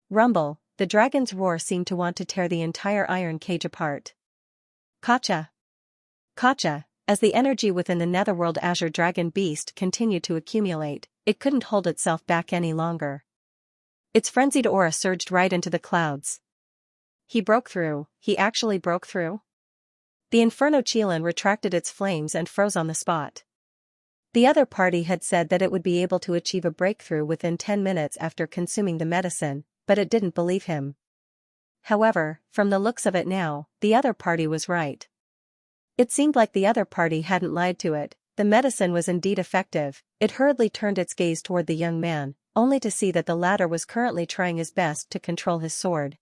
Rumble, the dragon's roar seemed to want to tear the entire iron cage apart. Kacha! Kacha! As the energy within the netherworld azure dragon beast continued to accumulate, it couldn't hold itself back any longer. Its frenzied aura surged right into the clouds. He broke through, he actually broke through? The Inferno Qilin retracted its flames and froze on the spot. The other party had said that it would be able to achieve a breakthrough within 10 minutes after consuming the medicine, but it didn't believe him. However, from the looks of it now, the other party was right. It seemed like the other party hadn't lied to it, the medicine was indeed effective. It hurriedly turned its gaze toward the young man, only to see that the latter was currently trying his best to control his sword.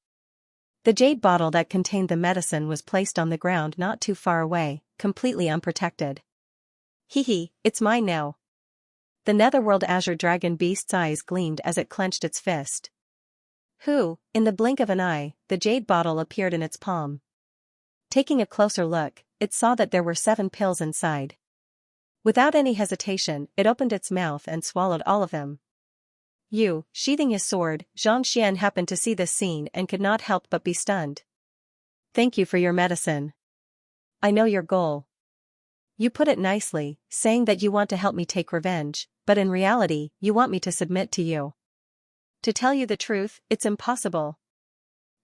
The jade bottle that contained the medicine was placed on the ground not too far away, completely unprotected. Hee, it's mine now. The netherworld azure dragon beast's eyes gleamed as it clenched its fist. In the blink of an eye, the jade bottle appeared in its palm. Taking a closer look, it saw that there were 7 pills inside. Without any hesitation, it opened its mouth and swallowed all of them. Sheathing his sword, Xianxia happened to see this scene and could not help but be stunned. Thank you for your medicine. I know your goal. You put it nicely, saying that you want to help me take revenge, but in reality, you want me to submit to you. To tell you the truth, it's impossible.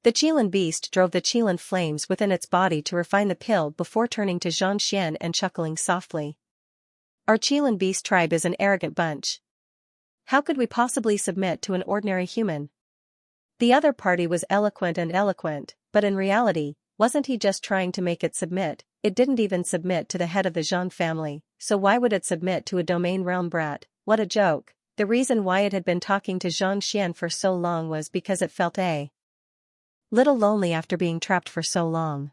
The Qilin beast drove the Qilin flames within its body to refine the pill before turning to Xianxia and chuckling softly. Our Qilin beast tribe is an arrogant bunch. How could we possibly submit to an ordinary human? The other party was eloquent, but in reality, wasn't he just trying to make it submit? It didn't even submit to the head of the Zhang family, so why would it submit to a domain realm brat? What a joke. The reason why it had been talking to Xianxia for so long was because it felt a little lonely after being trapped for so long.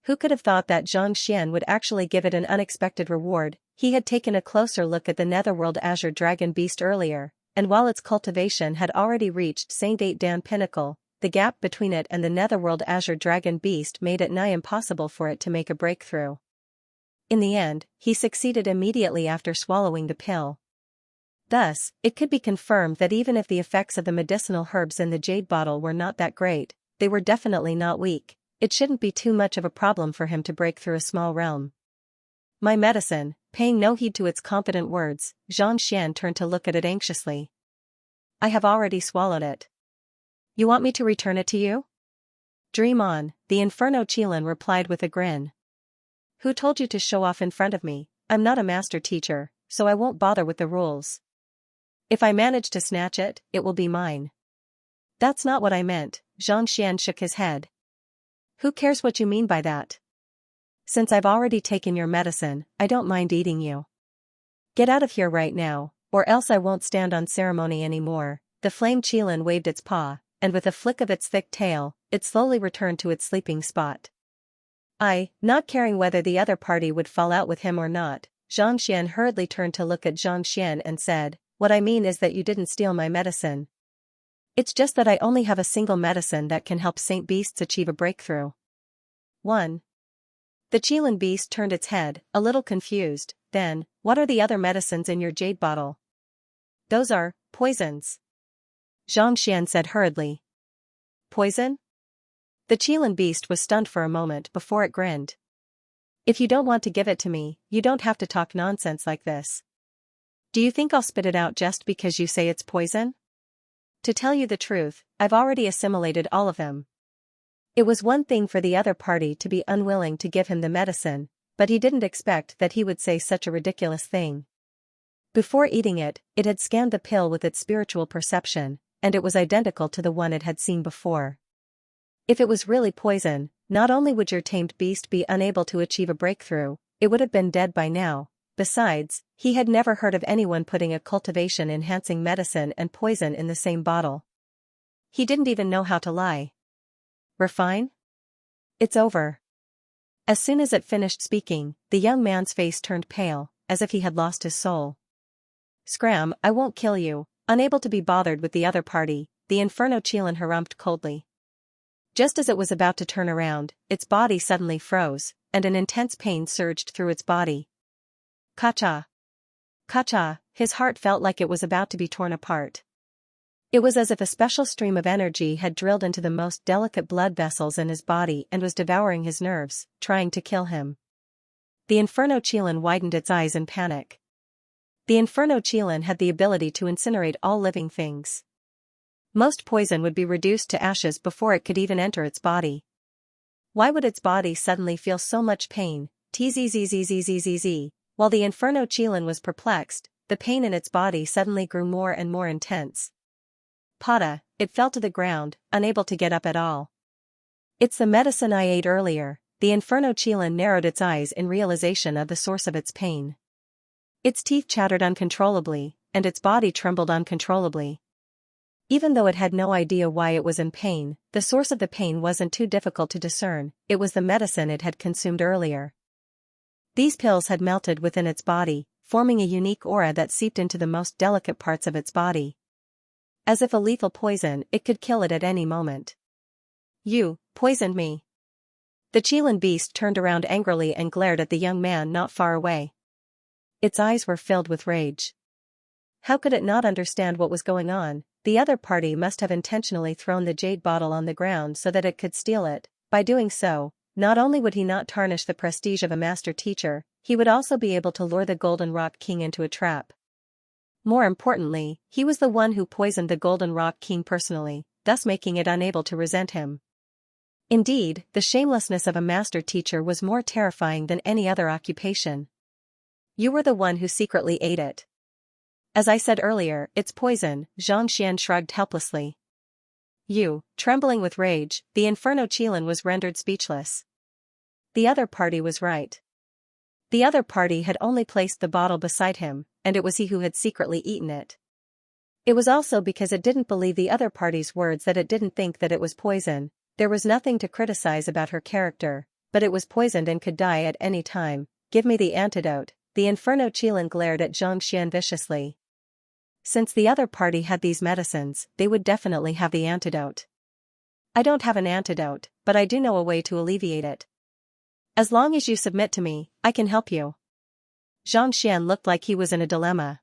Who could have thought that Xianxia would actually give it an unexpected reward? He had taken a closer look at the netherworld azure dragon beast earlier, and while its cultivation had already reached Saint 8 Dan pinnacle, the gap between it and the netherworld azure dragon beast made it nigh impossible for it to make a breakthrough. In the end, he succeeded immediately after swallowing the pill. Thus, it could be confirmed that even if the effects of the medicinal herbs in the jade bottle were not that great, they were definitely not weak. It shouldn't be too much of a problem for him to break through a small realm. My medicine, paying no heed to its confident words, Xianxia turned to look at it anxiously. I have already swallowed it. You want me to return it to you? Dream on, the Inferno Qilin replied with a grin. Who told you to show off in front of me? I'm not a master teacher, so I won't bother with the rules. If I manage to snatch it, it will be mine. That's not what I meant, Xianxia shook his head. Who cares what you mean by that? Since I've already taken your medicine, I don't mind eating you. Get out of here right now, or else I won't stand on ceremony anymore. The flame Qilin waved its paw, and with a flick of its thick tail, it slowly returned to its sleeping spot. Not caring whether the other party would fall out with him or not, Xianxia hurriedly turned to look at Xianxia and said, What I mean is that you didn't steal my medicine. It's just that I only have a single medicine that can help Saint Beasts achieve a breakthrough. 1. The Qilin beast turned its head, a little confused. Then, what are the other medicines in your jade bottle? Those are poisons. Xianxia said hurriedly. Poison? The Qilin beast was stunned for a moment before it grinned. If you don't want to give it to me, you don't have to talk nonsense like this. Do you think I'll spit it out just because you say it's poison? To tell you the truth, I've already assimilated all of them. It was one thing for the other party to be unwilling to give him the medicine, but he didn't expect that he would say such a ridiculous thing. Before eating it, it had scanned the pill with its spiritual perception, and it was identical to the one it had seen before. If it was really poison, not only would your tamed beast be unable to achieve a breakthrough, it would have been dead by now. Besides, he had never heard of anyone putting a cultivation-enhancing medicine and poison in the same bottle. He didn't even know how to lie. Refine? It's over. As soon as it finished speaking, the young man's face turned pale, as if he had lost his soul. Scram, I won't kill you. Unable to be bothered with the other party, the Inferno Qilin harumphed coldly. Just as it was about to turn around, its body suddenly froze, and an intense pain surged through its body. Kacha! Kacha! His heart felt like it was about to be torn apart. It was as if a special stream of energy had drilled into the most delicate blood vessels in his body and was devouring his nerves, trying to kill him. The Inferno Qilin widened its eyes in panic. The Inferno Qilin had the ability to incinerate all living things. Most poison would be reduced to ashes before it could even enter its body. Why would its body suddenly feel so much pain? Tzzzzzzzzzz. While the Inferno Qilin was perplexed, the pain in its body suddenly grew more and more intense. Pada, it fell to the ground, unable to get up at all. It's the medicine I ate earlier. The Inferno Qilin narrowed its eyes in realization of the source of its pain. Its teeth chattered uncontrollably, and its body trembled uncontrollably. Even though it had no idea why it was in pain, the source of the pain wasn't too difficult to discern. It was the medicine it had consumed earlier. These pills had melted within its body, forming a unique aura that seeped into the most delicate parts of its body. As if a lethal poison, it could kill it at any moment. You poisoned me. The Qilin beast turned around angrily and glared at the young man not far away. Its eyes were filled with rage. How could it not understand what was going on? The other party must have intentionally thrown the jade bottle on the ground so that it could steal it. By doing so, not only would he not tarnish the prestige of a master teacher, he would also be able to lure the Golden Rock King into a trap. More importantly, he was the one who poisoned the Golden Rock King personally, thus making it unable to resent him. Indeed, the shamelessness of a master teacher was more terrifying than any other occupation. You were the one who secretly ate it. As I said earlier, it's poison. Xianxia shrugged helplessly. You, trembling with rage, the Inferno Qilin was rendered speechless. The other party was right. The other party had only placed the bottle beside him, and it was he who had secretly eaten it. It was also because it didn't believe the other party's words that it didn't think that it was poison. There was nothing to criticize about her character, but it was poisoned and could die at any time. Give me the antidote. The Inferno Qilin glared at Xianxia viciously. Since the other party had these medicines, they would definitely have the antidote. I don't have an antidote, but I do know a way to alleviate it. As long as you submit to me, I can help you. Xianxia looked like he was in a dilemma.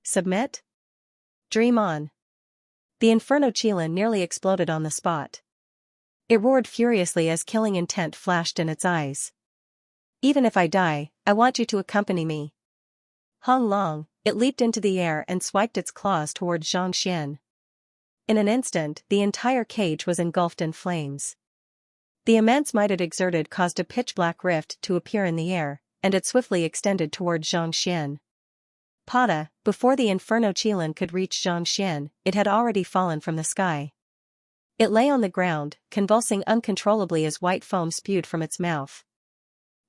Submit? Dream on. The Inferno Qilin nearly exploded on the spot. It roared furiously as killing intent flashed in its eyes. Even if I die, I want you to accompany me. Hong Long, it leaped into the air and swiped its claws toward Xianxia. In an instant, the entire cage was engulfed in flames. The immense might it exerted caused a pitch-black rift to appear in the air, and it swiftly extended toward Xianxia. Pada, before the Inferno Qilin could reach Xianxia, it had already fallen from the sky. It lay on the ground, convulsing uncontrollably as white foam spewed from its mouth.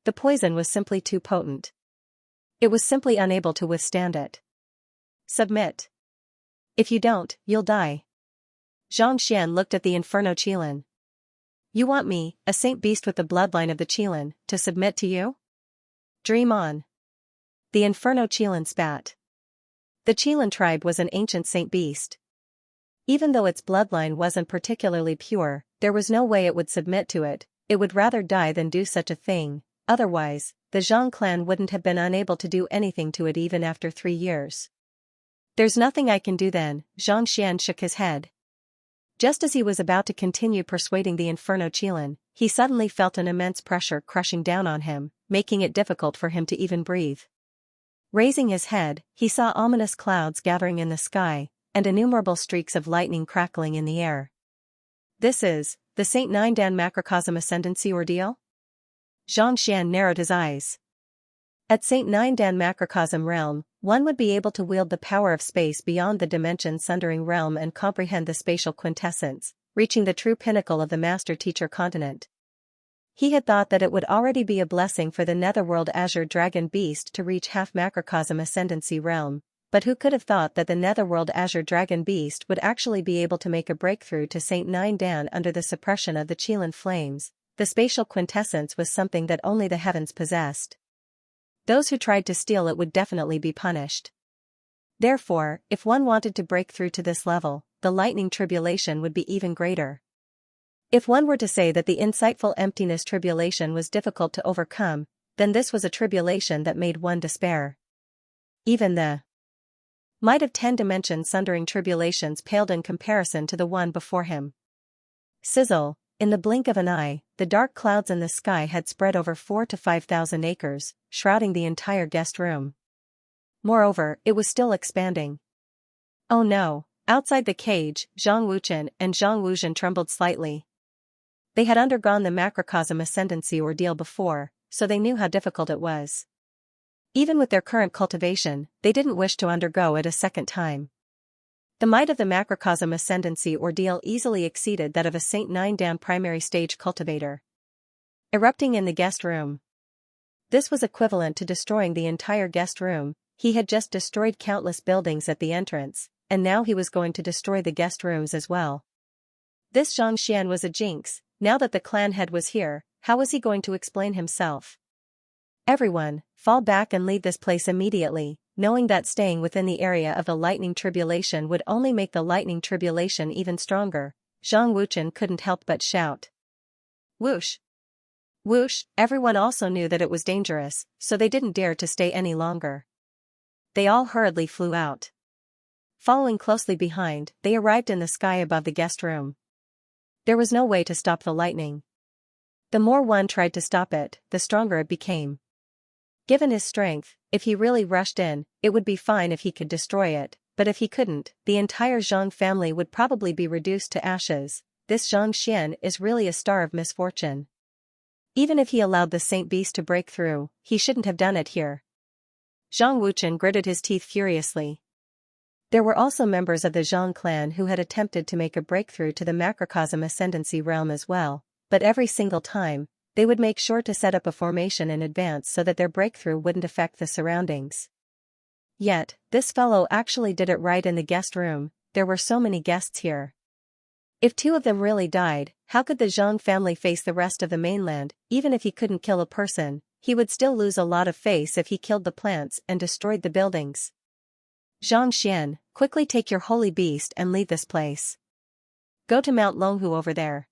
The poison was simply too potent. It was simply unable to withstand it. Submit. If you don't, you'll die. Xianxia looked at the Inferno Qilin. You want me, a saint beast with the bloodline of the Qilin, to submit to you? Dream on. The Inferno Qilin spat. The Qilin tribe was an ancient saint beast. Even though its bloodline wasn't particularly pure, there was no way it would submit to it. It would rather die than do such a thing. Otherwise, the Zhang clan wouldn't have been unable to do anything to it even after 3 years. There's nothing I can do then. Xianxia shook his head. Just as he was about to continue persuading the Inferno Qilin, he suddenly felt an immense pressure crushing down on him, making it difficult for him to even breathe. Raising his head, he saw ominous clouds gathering in the sky, and innumerable streaks of lightning crackling in the air. This is the Saint Nine Dan Macrocosm Ascendancy ordeal? Xianxia narrowed his eyes. At Saint Nine Dan Macrocosm realm, one would be able to wield the power of space beyond the dimension-sundering realm and comprehend the spatial quintessence, reaching the true pinnacle of the Master-Teacher continent. He had thought that it would already be a blessing for the Netherworld Azure Dragon Beast to reach half Macrocosm Ascendancy realm, but who could have thought that the Netherworld Azure Dragon Beast would actually be able to make a breakthrough to Saint Nine Dan under the suppression of the Qilin flames? The spatial quintessence was something that only the heavens possessed. Those who tried to steal it would definitely be punished. Therefore, if one wanted to break through to this level, the lightning tribulation would be even greater. If one were to say that the insightful emptiness tribulation was difficult to overcome, then this was a tribulation that made one despair. Even the Might of 10-dimension sundering tribulations paled in comparison to the one before him. Sizzle, in the blink of an eye, the dark clouds in the sky had spread over 4,000 to 5,000 acres, shrouding the entire guest room. Moreover, it was still expanding. Oh no, outside the cage, Zhang Wuchen and Zhang Wuzhen trembled slightly. They had undergone the macrocosm ascendancy ordeal before, so they knew how difficult it was. Even with their current cultivation, they didn't wish to undergo it a second time. The might of the macrocosm ascendancy ordeal easily exceeded that of a Saint 9-Dan primary stage cultivator. Erupting in the guest room. This was equivalent to destroying the entire guest room. He had just destroyed countless buildings at the entrance, and now he was going to destroy the guest rooms as well. This Xianxia was a jinx. Now that the clan head was here, how was he going to explain himself? Everyone, fall back and leave this place immediately, knowing that staying within the area of the lightning tribulation would only make the lightning tribulation even stronger. Zhang Wuchen couldn't help but shout. Whoosh! Whoosh! Everyone also knew that it was dangerous, so they didn't dare to stay any longer. They all hurriedly flew out. Following closely behind, they arrived in the sky above the guest room. There was no way to stop the lightning. The more one tried to stop it, the stronger it became. Given his strength, if he really rushed in, it would be fine if he could destroy it, but if he couldn't, the entire Zhang family would probably be reduced to ashes. This Zhang Xian is really a star of misfortune. Even if he allowed the Saint Beast to break through, he shouldn't have done it here. Zhang Wuchen gritted his teeth furiously. There were also members of the Zhang clan who had attempted to make a breakthrough to the macrocosm ascendancy realm as well, but every single time, they would make sure to set up a formation in advance so that their breakthrough wouldn't affect the surroundings. Yet, this fellow actually did it right in the guest room. There were so many guests here. If 2 of them really died, how could the Zhang family face the rest of the mainland? Even if he couldn't kill a person, he would still lose a lot of face if he killed the plants and destroyed the buildings. Zhang Xian, quickly take your holy beast and leave this place. Go to Mount Longhu over there.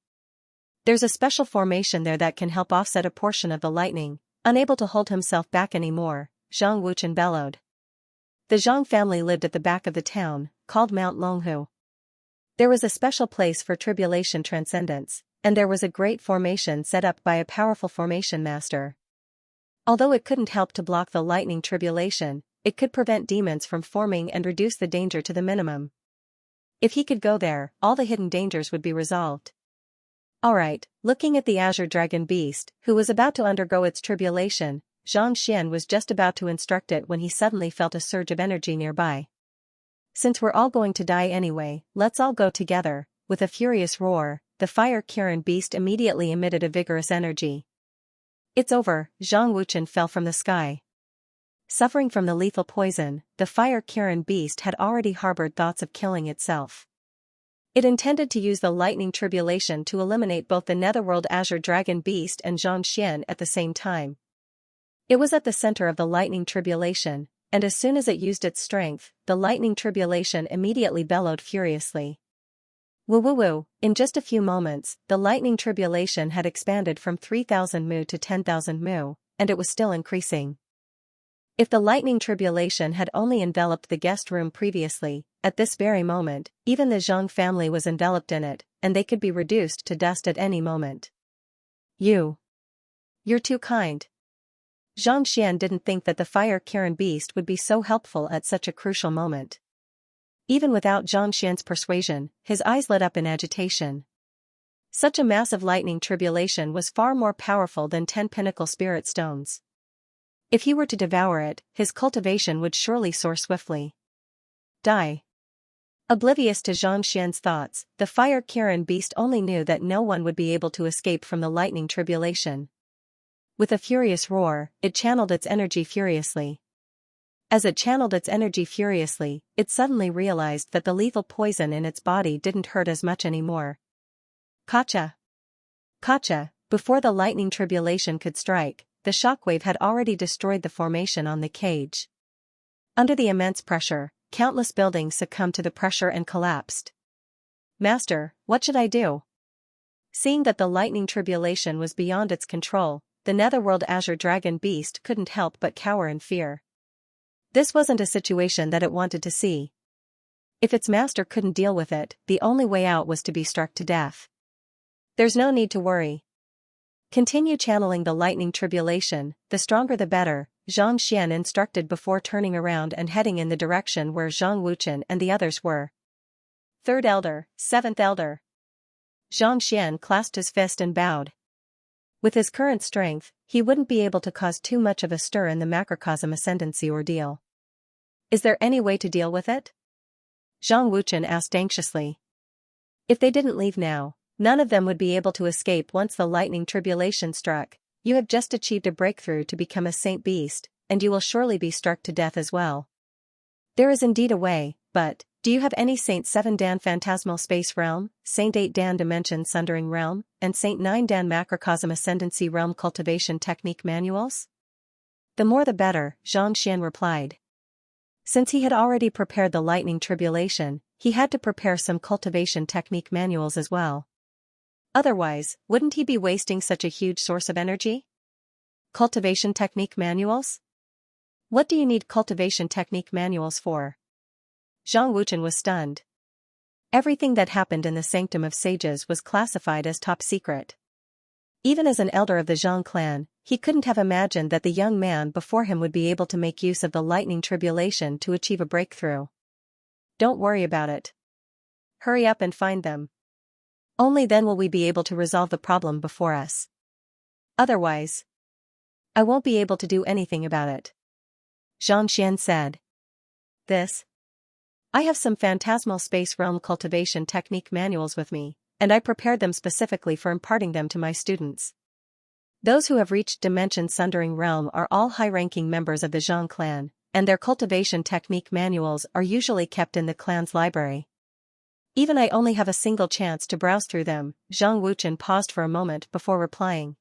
There's a special formation there that can help offset a portion of the lightning. Unable to hold himself back anymore, Zhang Wuchen bellowed. The Zhang family lived at the back of the town, called Mount Longhu. There was a special place for tribulation transcendence, and there was a great formation set up by a powerful formation master. Although it couldn't help to block the lightning tribulation, it could prevent demons from forming and reduce the danger to the minimum. If he could go there, all the hidden dangers would be resolved. Alright, looking at the Azure Dragon Beast, who was about to undergo its tribulation, Zhang Xian was just about to instruct it when he suddenly felt a surge of energy nearby. Since we're all going to die anyway, let's all go together. With a furious roar, the Fire Kirin Beast immediately emitted a vigorous energy. It's over, Zhang Wuchen fell from the sky. Suffering from the lethal poison, the Fire Kirin Beast had already harbored thoughts of killing itself. It intended to use the lightning tribulation to eliminate both the Netherworld Azure Dragon Beast and Zhang Xian at the same time. It was at the center of the lightning tribulation, and as soon as it used its strength, the lightning tribulation immediately bellowed furiously. Woo woo woo, in just a few moments, the lightning tribulation had expanded from 3,000 mu to 10,000 mu, and it was still increasing. If the lightning tribulation had only enveloped the guest room previously, at this very moment, even the Zhang family was enveloped in it, and they could be reduced to dust at any moment. You're too kind. Zhang Xian didn't think that the Fire Kirin Beast would be so helpful at such a crucial moment. Even without Zhang Xian's persuasion, his eyes lit up in agitation. Such a massive lightning tribulation was far more powerful than 10 pinnacle spirit stones. If he were to devour it, his cultivation would surely soar swiftly. Die. Oblivious to Zhang Xian's thoughts, the Fire Kirin Beast only knew that no one would be able to escape from the lightning tribulation. With a furious roar, it channeled its energy furiously. As it channeled its energy furiously, it suddenly realized that the lethal poison in its body didn't hurt as much anymore. Kacha! Kacha! Before the lightning tribulation could strike, the shockwave had already destroyed the formation on the cage. Under the immense pressure, countless buildings succumbed to the pressure and collapsed. Master, what should I do? Seeing that the lightning tribulation was beyond its control, the Netherworld Azure Dragon Beast couldn't help but cower in fear. This wasn't a situation that it wanted to see. If its master couldn't deal with it, the only way out was to be struck to death. There's no need to worry. Continue channeling the lightning tribulation, the stronger the better, Xianxia instructed before turning around and heading in the direction where Zhang Wuchen and the others were. Third Elder, Seventh Elder. Xianxia clasped his fist and bowed. With his current strength, he wouldn't be able to cause too much of a stir in the macrocosm ascendancy ordeal. Is there any way to deal with it? Zhang Wuchen asked anxiously. If they didn't leave now, none of them would be able to escape once the lightning tribulation struck. You have just achieved a breakthrough to become a saint beast, and you will surely be struck to death as well. There is indeed a way, but, do you have any Saint 7 Dan Phantasmal Space Realm, Saint 8 Dan Dimension Sundering Realm, and Saint 9 Dan Macrocosm Ascendancy Realm Cultivation Technique manuals? The more the better, Xianxia replied. Since he had already prepared the lightning tribulation, he had to prepare some cultivation technique manuals as well. Otherwise, wouldn't he be wasting such a huge source of energy? Cultivation technique manuals? What do you need cultivation technique manuals for? Zhang Wuchen was stunned. Everything that happened in the Sanctum of Sages was classified as top secret. Even as an elder of the Zhang clan, he couldn't have imagined that the young man before him would be able to make use of the lightning tribulation to achieve a breakthrough. Don't worry about it. Hurry up and find them. Only then will we be able to resolve the problem before us. Otherwise, I won't be able to do anything about it. Xianxia said. I have some phantasmal space realm cultivation technique manuals with me, and I prepared them specifically for imparting them to my students. Those who have reached Dimension Sundering Realm are all high-ranking members of the Zhang clan, and their cultivation technique manuals are usually kept in the clan's library. Even I only have a single chance to browse through them. Zhang Wuchen paused for a moment before replying.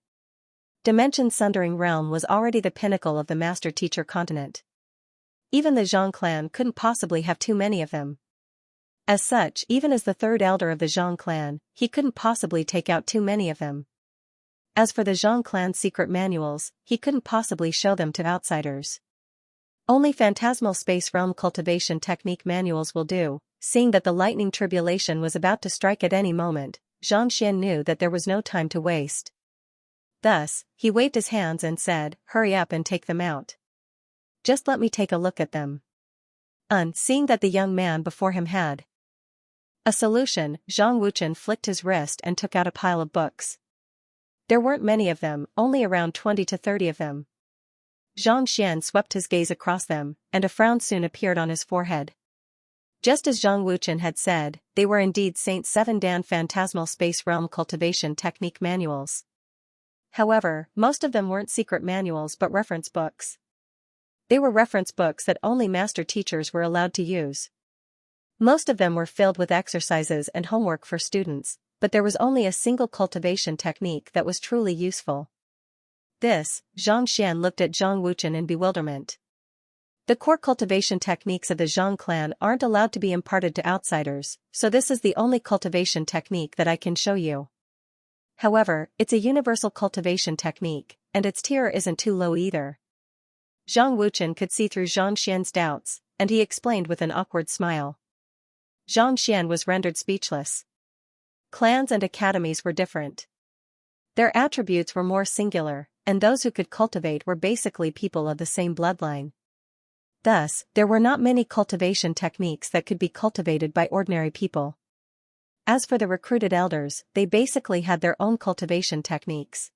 Dimension Sundering Realm was already the pinnacle of the master-teacher continent. Even the Zhang clan couldn't possibly have too many of them. As such, even as the third elder of the Zhang clan, he couldn't possibly take out too many of them. As for the Zhang clan's secret manuals, he couldn't possibly show them to outsiders. Only phantasmal space realm cultivation technique manuals will do. Seeing that the lightning tribulation was about to strike at any moment, Xianxia knew that there was no time to waste. Thus, he waved his hands and said, "Hurry up and take them out. Just let me take a look at them." Seeing that the young man before him had a solution, Zhang Wuchen flicked his wrist and took out a pile of books. There weren't many of them, only around 20 to 30 of them. Xianxia swept his gaze across them, and a frown soon appeared on his forehead. Just as Zhang Wuchen had said, they were indeed Saint 7 Dan Phantasmal Space Realm Cultivation Technique manuals. However, most of them weren't secret manuals but reference books. They were reference books that only master teachers were allowed to use. Most of them were filled with exercises and homework for students, but there was only a single cultivation technique that was truly useful. Xianxia looked at Zhang Wuchen in bewilderment. The core cultivation techniques of the Zhang clan aren't allowed to be imparted to outsiders, so this is the only cultivation technique that I can show you. However, it's a universal cultivation technique, and its tier isn't too low either. Zhang Wuchen could see through Xianxia's doubts, and he explained with an awkward smile. Xianxia was rendered speechless. Clans and academies were different. Their attributes were more singular, and those who could cultivate were basically people of the same bloodline. Thus, there were not many cultivation techniques that could be cultivated by ordinary people. As for the recruited elders, they basically had their own cultivation techniques.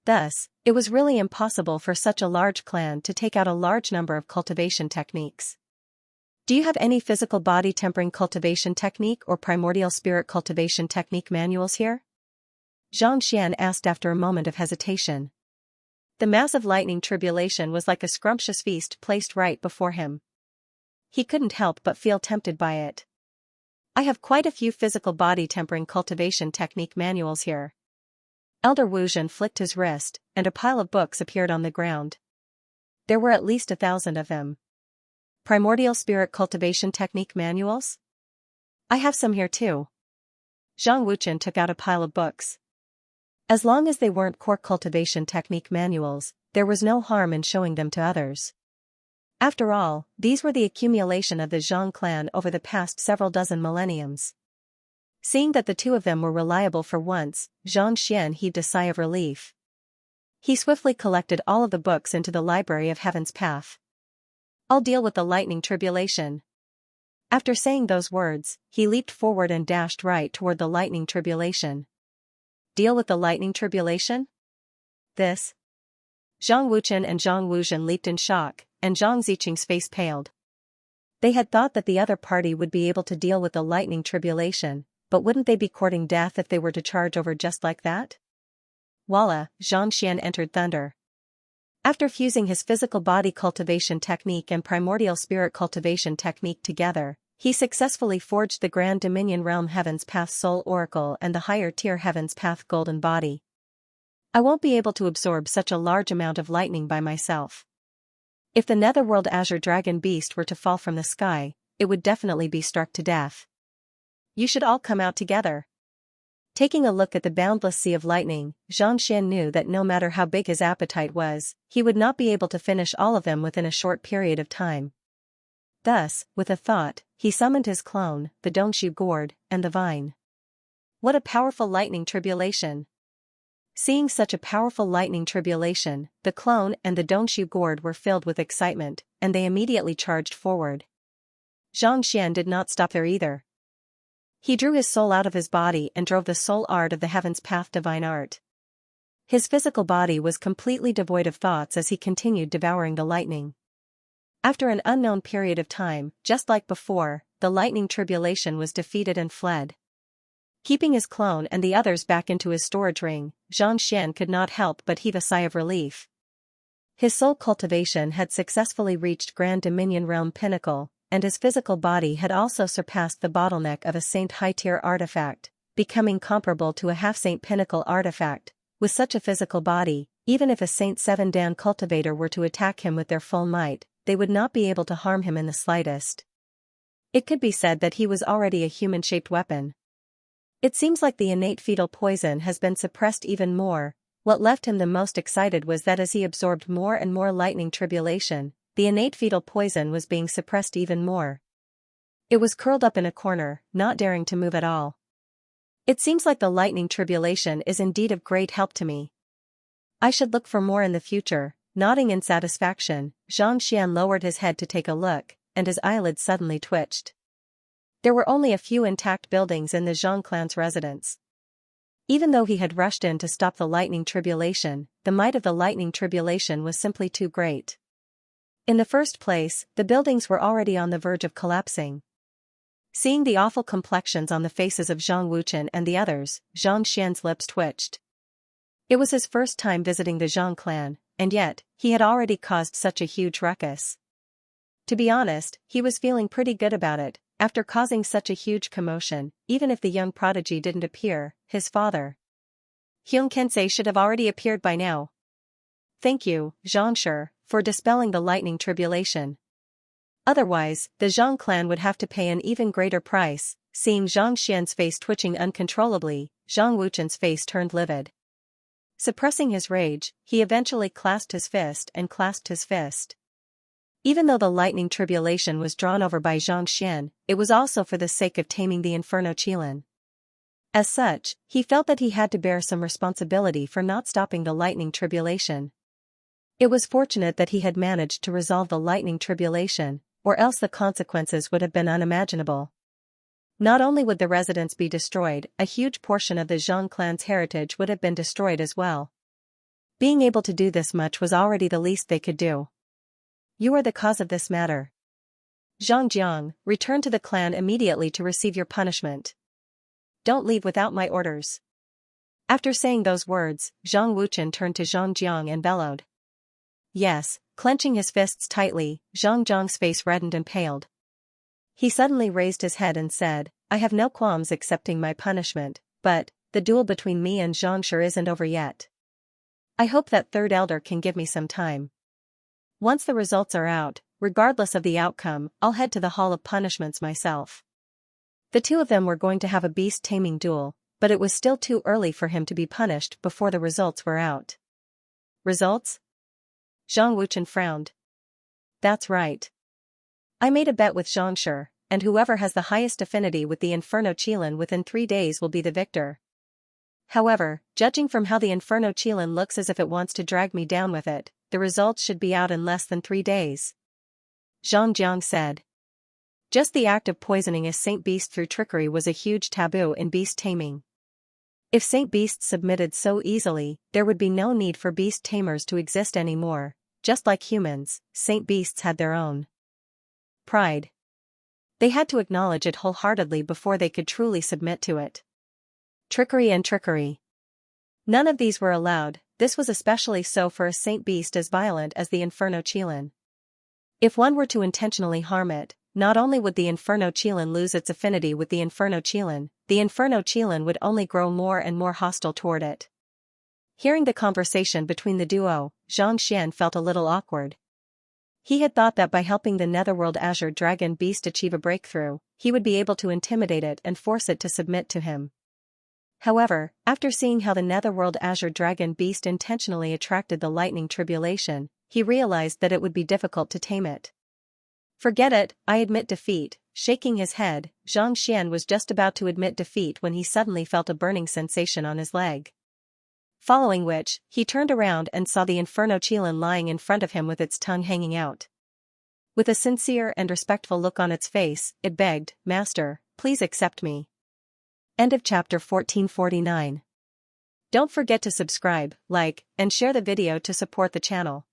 Thus, it was really impossible for such a large clan to take out a large number of cultivation techniques. Do you have any physical body tempering cultivation technique or primordial spirit cultivation technique manuals here? Xianxia asked after a moment of hesitation. The massive lightning tribulation was like a scrumptious feast placed right before him. He couldn't help but feel tempted by it. I have quite a few physical body tempering cultivation technique manuals here. Elder Wuzhen flicked his wrist, and a pile of books appeared on the ground. There were at least 1,000 of them. Primordial spirit cultivation technique manuals? I have some here too. Zhang Wuchen took out a pile of books. As long as they weren't core cultivation technique manuals, there was no harm in showing them to others. After all, these were the accumulation of the Zhang clan over the past several dozen millenniums. Seeing that the two of them were reliable for once, Xianxia heaved a sigh of relief. He swiftly collected all of the books into the library of Heaven's Path. I'll deal with the lightning tribulation. After saying those words, he leaped forward and dashed right toward the lightning tribulation. Deal with the lightning tribulation? This? Zhang Wuchen and Zhang Wuzhen leaped in shock, and Zhang Ziqing's face paled. They had thought that the other party would be able to deal with the lightning tribulation, but wouldn't they be courting death if they were to charge over just like that? Voila, Xianxian entered thunder. After fusing his physical body cultivation technique and primordial spirit cultivation technique together, he successfully forged the Grand Dominion Realm Heaven's Path Soul Oracle and the higher tier Heaven's Path Golden Body. I won't be able to absorb such a large amount of lightning by myself. If the Netherworld Azure Dragon Beast were to fall from the sky, it would definitely be struck to death. You should all come out together. Taking a look at the boundless sea of lightning, Xianxia knew that no matter how big his appetite was, he would not be able to finish all of them within a short period of time. Thus, with a thought, he summoned his clone, the Dongshu gourd, and the vine. What a powerful lightning tribulation! Seeing such a powerful lightning tribulation, the clone and the Dongshu gourd were filled with excitement, and they immediately charged forward. Zhang did not stop there either. He drew his soul out of his body and drove the soul art of the Heaven's Path divine art. His physical body was completely devoid of thoughts as he continued devouring the lightning. After an unknown period of time, just like before, the lightning tribulation was defeated and fled. Keeping his clone and the others back into his storage ring, Xianxian could not help but heave a sigh of relief. His soul cultivation had successfully reached Grand Dominion Realm Pinnacle, and his physical body had also surpassed the bottleneck of a Saint high-tier artifact, becoming comparable to a half-Saint Pinnacle artifact. With such a physical body, even if a Saint 7 Dan cultivator were to attack him with their full might, they would not be able to harm him in the slightest. It could be said that he was already a human-shaped weapon. It seems like the innate fetal poison has been suppressed even more. What left him the most excited was that as he absorbed more and more lightning tribulation, the innate fetal poison was being suppressed even more. It was curled up in a corner, not daring to move at all. It seems like the lightning tribulation is indeed of great help to me. I should look for more in the future. Nodding in satisfaction, Xianxian lowered his head to take a look, and his eyelids suddenly twitched. There were only a few intact buildings in the Zhang clan's residence. Even though he had rushed in to stop the lightning tribulation, the might of the lightning tribulation was simply too great. In the first place, the buildings were already on the verge of collapsing. Seeing the awful complexions on the faces of Zhang Wuchen and the others, Xianxian's lips twitched. It was his first time visiting the Zhang clan, and yet, he had already caused such a huge ruckus. To be honest, he was feeling pretty good about it. After causing such a huge commotion, even if the young prodigy didn't appear, his father, Hyung Kensei, should have already appeared by now. Thank you, Xianxia, for dispelling the lightning tribulation. Otherwise, the Zhang clan would have to pay an even greater price. Seeing Zhang Xian's face twitching uncontrollably, Zhang Wuchen's face turned livid. Suppressing his rage, he eventually clasped his fist. Even though the lightning tribulation was drawn over by Xianxian, it was also for the sake of taming the Inferno Qilin. As such, he felt that he had to bear some responsibility for not stopping the lightning tribulation. It was fortunate that he had managed to resolve the lightning tribulation, or else the consequences would have been unimaginable. Not only would the residence be destroyed, a huge portion of the Zhang clan's heritage would have been destroyed as well. Being able to do this much was already the least they could do. You are the cause of this matter. Zhang Jiang, return to the clan immediately to receive your punishment. Don't leave without my orders. After saying those words, Zhang Wuchen turned to Zhang Jiang and bellowed. Yes, clenching his fists tightly, Zhang Jiang's face reddened and paled. He suddenly raised his head and said, I have no qualms accepting my punishment, but, the duel between me and Xianxia isn't over yet. I hope that third elder can give me some time. Once the results are out, regardless of the outcome, I'll head to the Hall of Punishments myself. The two of them were going to have a beast-taming duel, but it was still too early for him to be punished before the results were out. Results? Zhang Wuchen frowned. That's right. I made a bet with Xianxia, and whoever has the highest affinity with the Inferno Qilin within 3 days will be the victor. However, judging from how the Inferno Qilin looks as if it wants to drag me down with it, the results should be out in less than 3 days. Zhang Jiang said. Just the act of poisoning a saint beast through trickery was a huge taboo in beast taming. If saint beasts submitted so easily, there would be no need for beast tamers to exist anymore. Just like humans, saint beasts had their own pride. They had to acknowledge it wholeheartedly before they could truly submit to it. Trickery and trickery. None of these were allowed. This was especially so for a saint beast as violent as the Inferno Qilin. If one were to intentionally harm it, not only would the Inferno Qilin lose its affinity with the Inferno Qilin would only grow more and more hostile toward it. Hearing the conversation between the duo, Zhang Xian felt a little awkward. He had thought that by helping the Netherworld Azure Dragon beast achieve a breakthrough, he would be able to intimidate it and force it to submit to him. However, after seeing how the Netherworld Azure Dragon beast intentionally attracted the lightning tribulation, he realized that it would be difficult to tame it. Forget it, I admit defeat. Shaking his head, Zhang Xian was just about to admit defeat when he suddenly felt a burning sensation on his leg. Following which, he turned around and saw the Inferno Qilin lying in front of him with its tongue hanging out. With a sincere and respectful look on its face, it begged, "Master, please accept me." End of chapter 1449. Don't forget to subscribe, like, and share the video to support the channel.